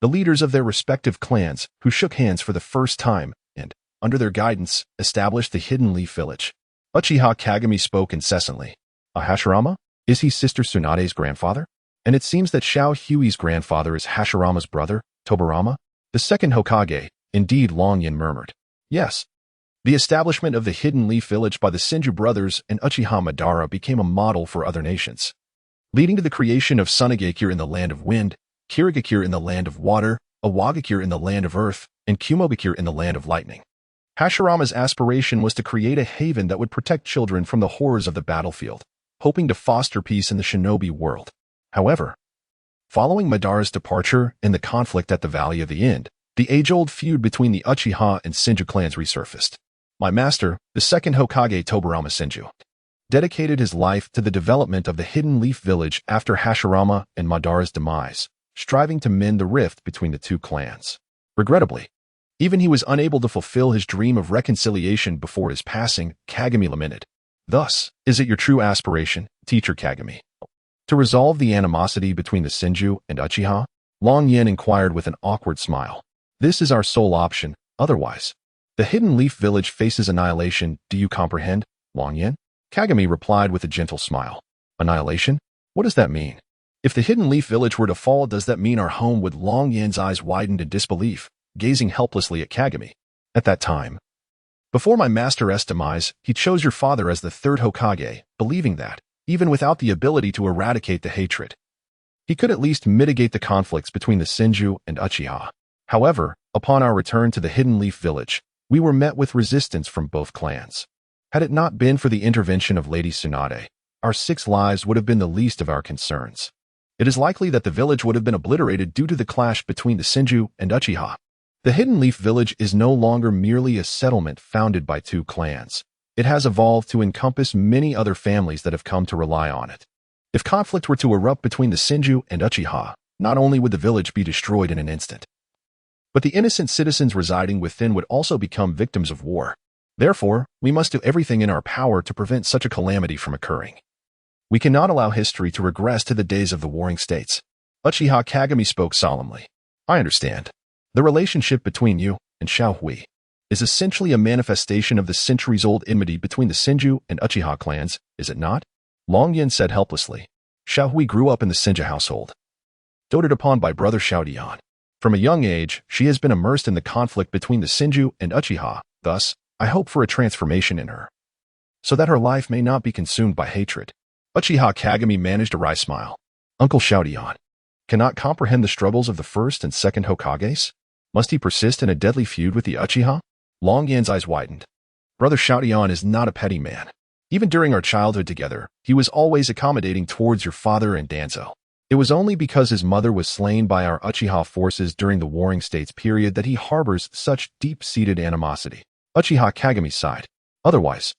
the leaders of their respective clans, who shook hands for the first time and, under their guidance, established the Hidden Leaf Village. Uchiha Kagami spoke incessantly. Hashirama? Is he Sister Tsunade's grandfather? And it seems that Xiao Hui's grandfather is Hashirama's brother, Tobarama, the second Hokage. Indeed, Long Yin murmured. Yes. The establishment of the Hidden Leaf Village by the Senju brothers and Uchiha Madara became a model for other nations, leading to the creation of Sunagakure in the land of wind, Kirigakure in the land of water, Awagakure in the land of earth, and Kumogakure in the land of lightning. Hashirama's aspiration was to create a haven that would protect children from the horrors of the battlefield, hoping to foster peace in the shinobi world. However, following Madara's departure and the conflict at the Valley of the End, the age-old feud between the Uchiha and Senju clans resurfaced. My master, the second Hokage Tobarama Senju, dedicated his life to the development of the Hidden Leaf Village after Hashirama and Madara's demise, striving to mend the rift between the two clans. Regrettably, even he was unable to fulfill his dream of reconciliation before his passing, Kagami lamented. Thus, is it your true aspiration, Teacher Kagami, to resolve the animosity between the Senju and Uchiha? Long Yin inquired with an awkward smile. This is our sole option, otherwise. The Hidden Leaf Village faces annihilation, do you comprehend, Long Yin? Kagami replied with a gentle smile. Annihilation? What does that mean? If the Hidden Leaf Village were to fall, does that mean our home would? Long Yin's eyes widened in disbelief, gazing helplessly at Kagami. At that time, before my master's demise, he chose your father as the third Hokage, believing that, even without the ability to eradicate the hatred, he could at least mitigate the conflicts between the Senju and Uchiha. However, upon our return to the Hidden Leaf Village, we were met with resistance from both clans. Had it not been for the intervention of Lady Tsunade, our 6 lives would have been the least of our concerns. It is likely that the village would have been obliterated due to the clash between the Senju and Uchiha. The Hidden Leaf Village is no longer merely a settlement founded by 2 clans. It has evolved to encompass many other families that have come to rely on it. If conflict were to erupt between the Senju and Uchiha, not only would the village be destroyed in an instant, but the innocent citizens residing within would also become victims of war. Therefore, we must do everything in our power to prevent such a calamity from occurring. We cannot allow history to regress to the days of the Warring States. Uchiha Kagami spoke solemnly. I understand. The relationship between you and Xiao Hui is essentially a manifestation of the centuries-old enmity between the Senju and Uchiha clans, is it not? Long Yin said helplessly. Xiao Hui grew up in the Senju household, doted upon by brother Xiao Dian. From a young age, she has been immersed in the conflict between the Senju and Uchiha. Thus, I hope for a transformation in her, so that her life may not be consumed by hatred. Uchiha Kagami managed a wry smile. Uncle Xiao Dian. cannot comprehend the struggles of the first and second Hokages? Must he persist in a deadly feud with the Uchiha? Long Yan's eyes widened. Brother Xiaotian is not a petty man. Even during our childhood together, he was always accommodating towards your father and Danzo. It was only because his mother was slain by our Uchiha forces during the Warring States period that he harbors such deep-seated animosity. Uchiha Kagami sighed. Otherwise,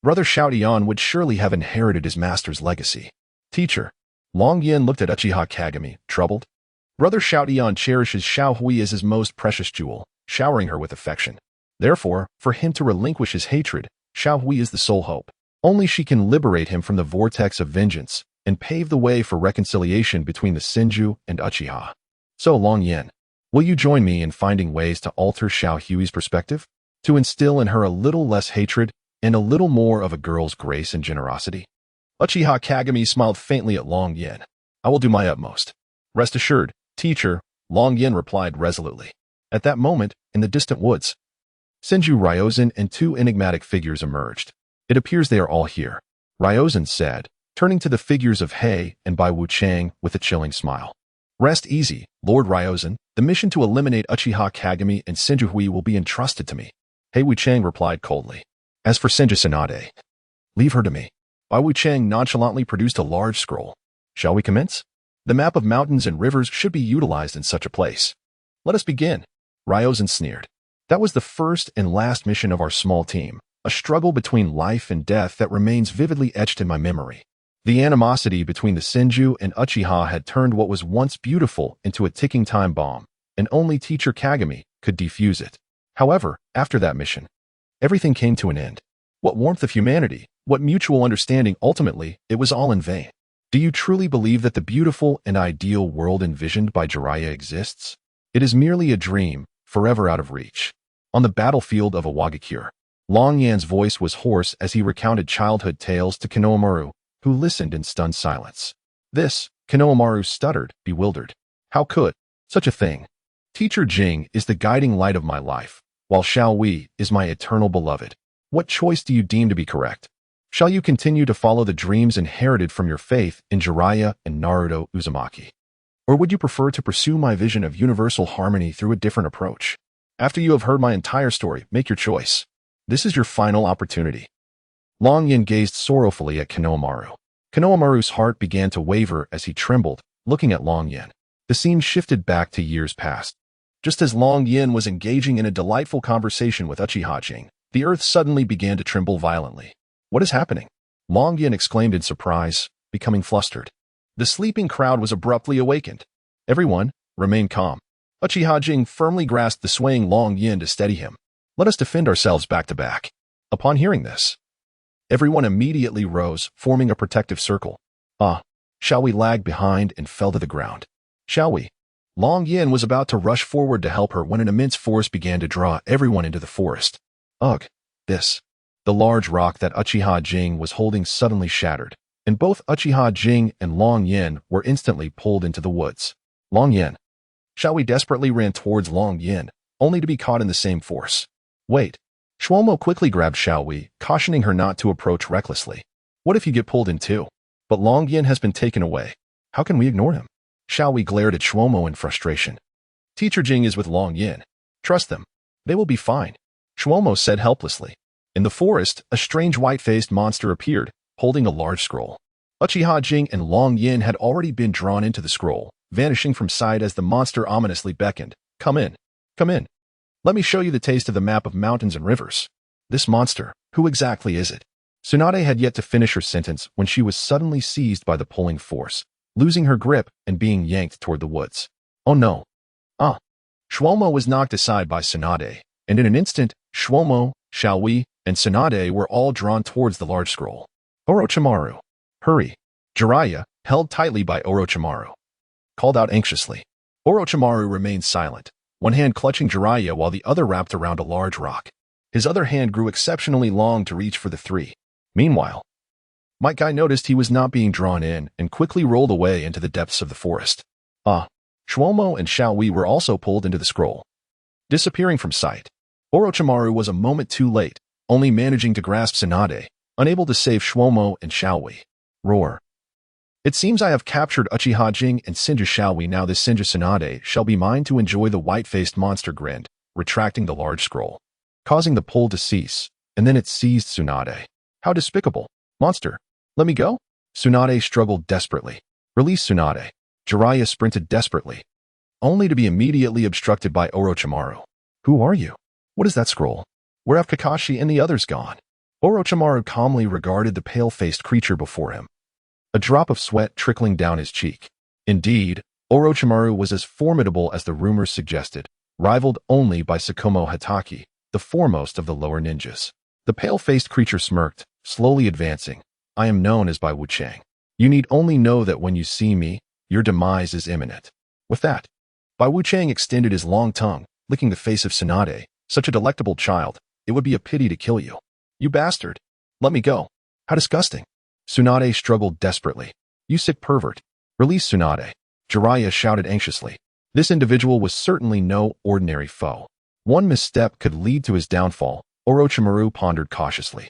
Brother Xiaotian would surely have inherited his master's legacy. Teacher. Long Yan looked at Uchiha Kagami, troubled. Brother Xiaotian cherishes Xiao Hui as his most precious jewel, showering her with affection. Therefore, for him to relinquish his hatred, Xiao Hui is the sole hope. Only she can liberate him from the vortex of vengeance and pave the way for reconciliation between the Senju and Uchiha. So, Long Yan, will you join me in finding ways to alter Xiao Hui's perspective? To instill in her a little less hatred and a little more of a girl's grace and generosity? Uchiha Kagami smiled faintly at Long Yan. I will do my utmost. Rest assured, teacher, Long Yan replied resolutely. At that moment, in the distant woods, Senju Ryozan and two enigmatic figures emerged. It appears they are all here, Ryozan said, turning to the figures of Hei and Bai Wuchang with a chilling smile. Rest easy, Lord Ryozan. The mission to eliminate Uchiha Kagami and Senju Hui will be entrusted to me. Hei Wuchang replied coldly. As for Senju Tsunade, leave her to me. Bai Wuchang nonchalantly produced a large scroll. Shall we commence? The map of mountains and rivers should be utilized in such a place. Let us begin. Ryozan sneered. That was the first and last mission of our small team, a struggle between life and death that remains vividly etched in my memory. The animosity between the Senju and Uchiha had turned what was once beautiful into a ticking time bomb, and only Teacher Kagami could defuse it. However, after that mission, everything came to an end. What warmth of humanity, what mutual understanding, ultimately, it was all in vain. Do you truly believe that the beautiful and ideal world envisioned by Jiraiya exists? It is merely a dream, forever out of reach. On the battlefield of Awagakure, Long Yan's voice was hoarse as he recounted childhood tales to Konohamaru, who listened in stunned silence. This, Konohamaru stuttered, bewildered. How could such a thing? Teacher Jing is the guiding light of my life, while Xiao Hui is my eternal beloved. What choice do you deem to be correct? Shall you continue to follow the dreams inherited from your faith in Jiraiya and Naruto Uzumaki? Or would you prefer to pursue my vision of universal harmony through a different approach? After you have heard my entire story, make your choice. This is your final opportunity. Long Yan gazed sorrowfully at Konohamaru. Konohamaru's heart began to waver as he trembled, looking at Long Yan. The scene shifted back to years past. Just as Long Yan was engaging in a delightful conversation with Uchiha Jing, the earth suddenly began to tremble violently. What is happening? Long Yan exclaimed in surprise, becoming flustered. The sleeping crowd was abruptly awakened. Everyone, remain calm. Uchiha Jing firmly grasped the swaying Long Yan to steady him. Let us defend ourselves back to back. Upon hearing this, everyone immediately rose, forming a protective circle. Xiao Hui lagged behind and fell to the ground. Xiao Hui. Long Yan was about to rush forward to help her when an immense force began to draw everyone into the forest. Ugh, this. The large rock that Uchiha Jing was holding suddenly shattered, and both Uchiha Jing and Long Yan were instantly pulled into the woods. Long Yan. Xiao Hui desperately ran towards Long Yan, only to be caught in the same force. Wait. Shuomo quickly grabbed Xiao Hui, cautioning her not to approach recklessly. What if you get pulled in too? But Long Yan has been taken away. How can we ignore him? Xiao Hui glared at Shuomo in frustration. Teacher Jing is with Long Yan. Trust them. They will be fine. Shuomo said helplessly. In the forest, a strange white-faced monster appeared, holding a large scroll. Uchiha Jing and Long Yan had already been drawn into the scroll, vanishing from sight as the monster ominously beckoned. Come in. Come in. Let me show you the taste of the map of mountains and rivers. This monster, who exactly is it? Tsunade had yet to finish her sentence when she was suddenly seized by the pulling force, losing her grip and being yanked toward the woods. Oh no. Shuomo was knocked aside by Tsunade, and in an instant, Shuomo, Xiao Hui, and Tsunade were all drawn towards the large scroll. Orochimaru. Hurry. Jiraiya, held tightly by Orochimaru, called out anxiously. Orochimaru remained silent, one hand clutching Jiraiya while the other wrapped around a large rock. His other hand grew exceptionally long to reach for the three. Meanwhile, Might Guy noticed he was not being drawn in and quickly rolled away into the depths of the forest. Shuomo and Xiao Hui were also pulled into the scroll, disappearing from sight. Orochimaru was a moment too late, only managing to grasp Tsunade, unable to save Shuomo and Xiao Hui. Roar. It seems I have captured Uchiha Jing and Senju Shaohui. Now this Senju Tsunade shall be mine to enjoy. The white-faced monster grinned, retracting the large scroll, causing the pull to cease, and then it seized Tsunade. How despicable. Monster, let me go? Tsunade struggled desperately. Release Tsunade. Jiraiya sprinted desperately, only to be immediately obstructed by Orochimaru. Who are you? What is that scroll? Where have Kakashi and the others gone? Orochimaru calmly regarded the pale-faced creature before him, a drop of sweat trickling down his cheek. Indeed, Orochimaru was as formidable as the rumors suggested, rivaled only by Tsukumo Hatake, the foremost of the lower ninjas. The pale-faced creature smirked, slowly advancing. I am known as Bai Wuchang. You need only know that when you see me, your demise is imminent. With that, Bai Wuchang extended his long tongue, licking the face of Tsunade. Such a delectable child, it would be a pity to kill you. You bastard. Let me go. How disgusting. Tsunade struggled desperately. You sick pervert. Release Tsunade. Jiraiya shouted anxiously. This individual was certainly no ordinary foe. One misstep could lead to his downfall, Orochimaru pondered cautiously.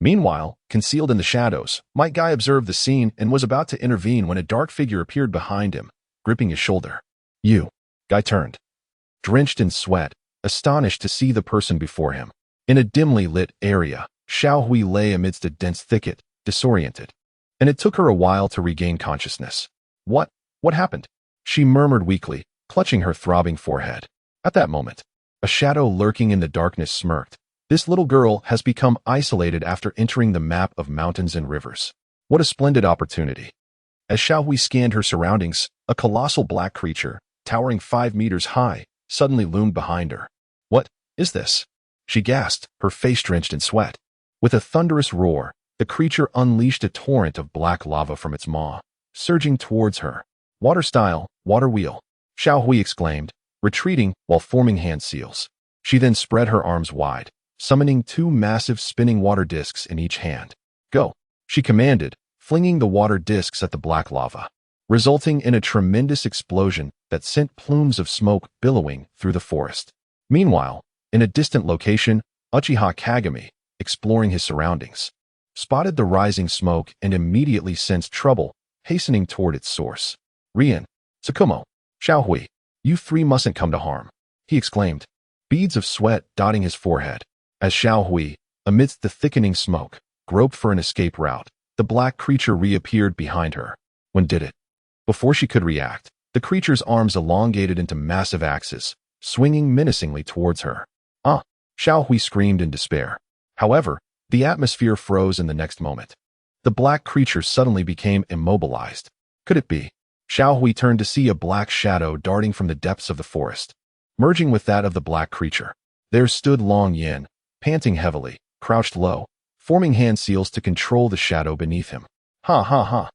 Meanwhile, concealed in the shadows, Might Guy observed the scene and was about to intervene when a dark figure appeared behind him, gripping his shoulder. You. Guy turned. Drenched in sweat, astonished to see the person before him. In a dimly lit area, Shaohui lay amidst a dense thicket, disoriented. And it took her a while to regain consciousness. What happened? She murmured weakly, clutching her throbbing forehead. At that moment, a shadow lurking in the darkness smirked. This little girl has become isolated after entering the map of mountains and rivers. What a splendid opportunity. As Shaohui scanned her surroundings, a colossal black creature, towering 5 meters high, suddenly loomed behind her. What is this? She gasped, her face drenched in sweat. With a thunderous roar, the creature unleashed a torrent of black lava from its maw, surging towards her. Water style, water wheel, Shaohui exclaimed, retreating while forming hand seals. She then spread her arms wide, summoning 2 massive spinning water discs in each hand. Go, she commanded, flinging the water discs at the black lava, resulting in a tremendous explosion that sent plumes of smoke billowing through the forest. Meanwhile, in a distant location, Uchiha Kagami, exploring his surroundings, spotted the rising smoke and immediately sensed trouble, hastening toward its source. Rian, Tsukumo, Shaohui, you 3 mustn't come to harm, he exclaimed, beads of sweat dotting his forehead. As Shaohui, amidst the thickening smoke, groped for an escape route, the black creature reappeared behind her. When did it? Before she could react, the creature's arms elongated into massive axes, swinging menacingly towards her. Ah! Shaohui screamed in despair. However, the atmosphere froze in the next moment. The black creature suddenly became immobilized. Could it be? Shaohui turned to see a black shadow darting from the depths of the forest. Merging with that of the black creature, there stood Long Yin, panting heavily, crouched low, forming hand seals to control the shadow beneath him. Ha ha ha.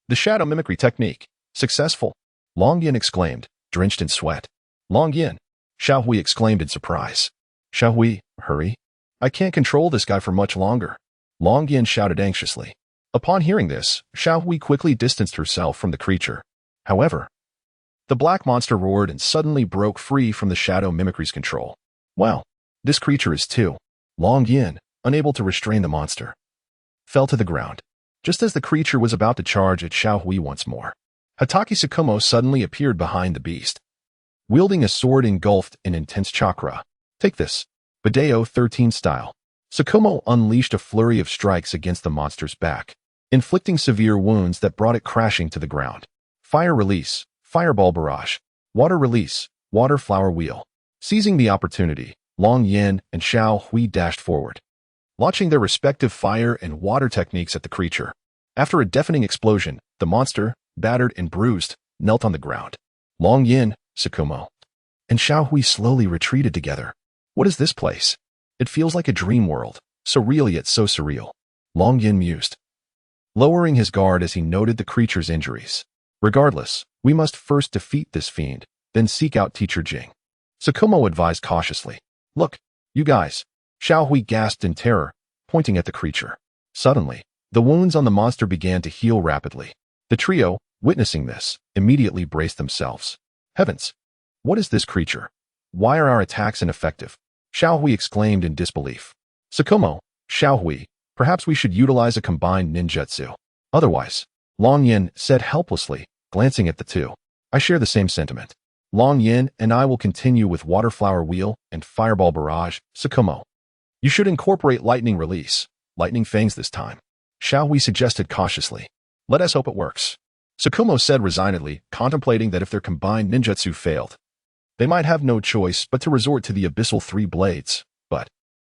The shadow mimicry technique. Successful. Long Yin exclaimed, drenched in sweat. Long Yin. Shaohui exclaimed in surprise. Shaohui, hurry. I can't control this guy for much longer. Long Yin shouted anxiously. Upon hearing this, Shaohui quickly distanced herself from the creature. However, the black monster roared and suddenly broke free from the shadow mimicry's control. Wow, this creature is too. Long Yin, unable to restrain the monster, fell to the ground, just as the creature was about to charge at Shaohui once more. Hatake Tsukumo suddenly appeared behind the beast, wielding a sword engulfed in intense chakra. Take this, Bideo 13 style. Tsukumo unleashed a flurry of strikes against the monster's back, inflicting severe wounds that brought it crashing to the ground. Fire release, fireball barrage, water release, water flower wheel. Seizing the opportunity, Long Yin and Shaohui dashed forward, launching their respective fire and water techniques at the creature. After a deafening explosion, the monster, battered and bruised, knelt on the ground. Long Yin, Tsukumo, and Shaohui slowly retreated together. What is this place? It feels like a dream world, so real yet so surreal. Long Yin mused, lowering his guard as he noted the creature's injuries. Regardless, we must first defeat this fiend, then seek out Teacher Jing. Tsukumo advised cautiously. Look, you guys. Shaohui gasped in terror, pointing at the creature. Suddenly, the wounds on the monster began to heal rapidly. The trio, witnessing this, immediately braced themselves. Heavens! What is this creature? Why are our attacks ineffective? Shaohui exclaimed in disbelief. Tsukumo, Shaohui, perhaps we should utilize a combined ninjutsu. Otherwise, Long Yin said helplessly, glancing at the two. I share the same sentiment. Long Yin and I will continue with Water Flower Wheel and Fireball Barrage, Sakumo. You should incorporate Lightning Release, Lightning Fangs this time. Shall we suggested cautiously. Let us hope it works. Sakumo said resignedly, contemplating that if their combined ninjutsu failed, they might have no choice but to resort to the Abyssal Three Blades. But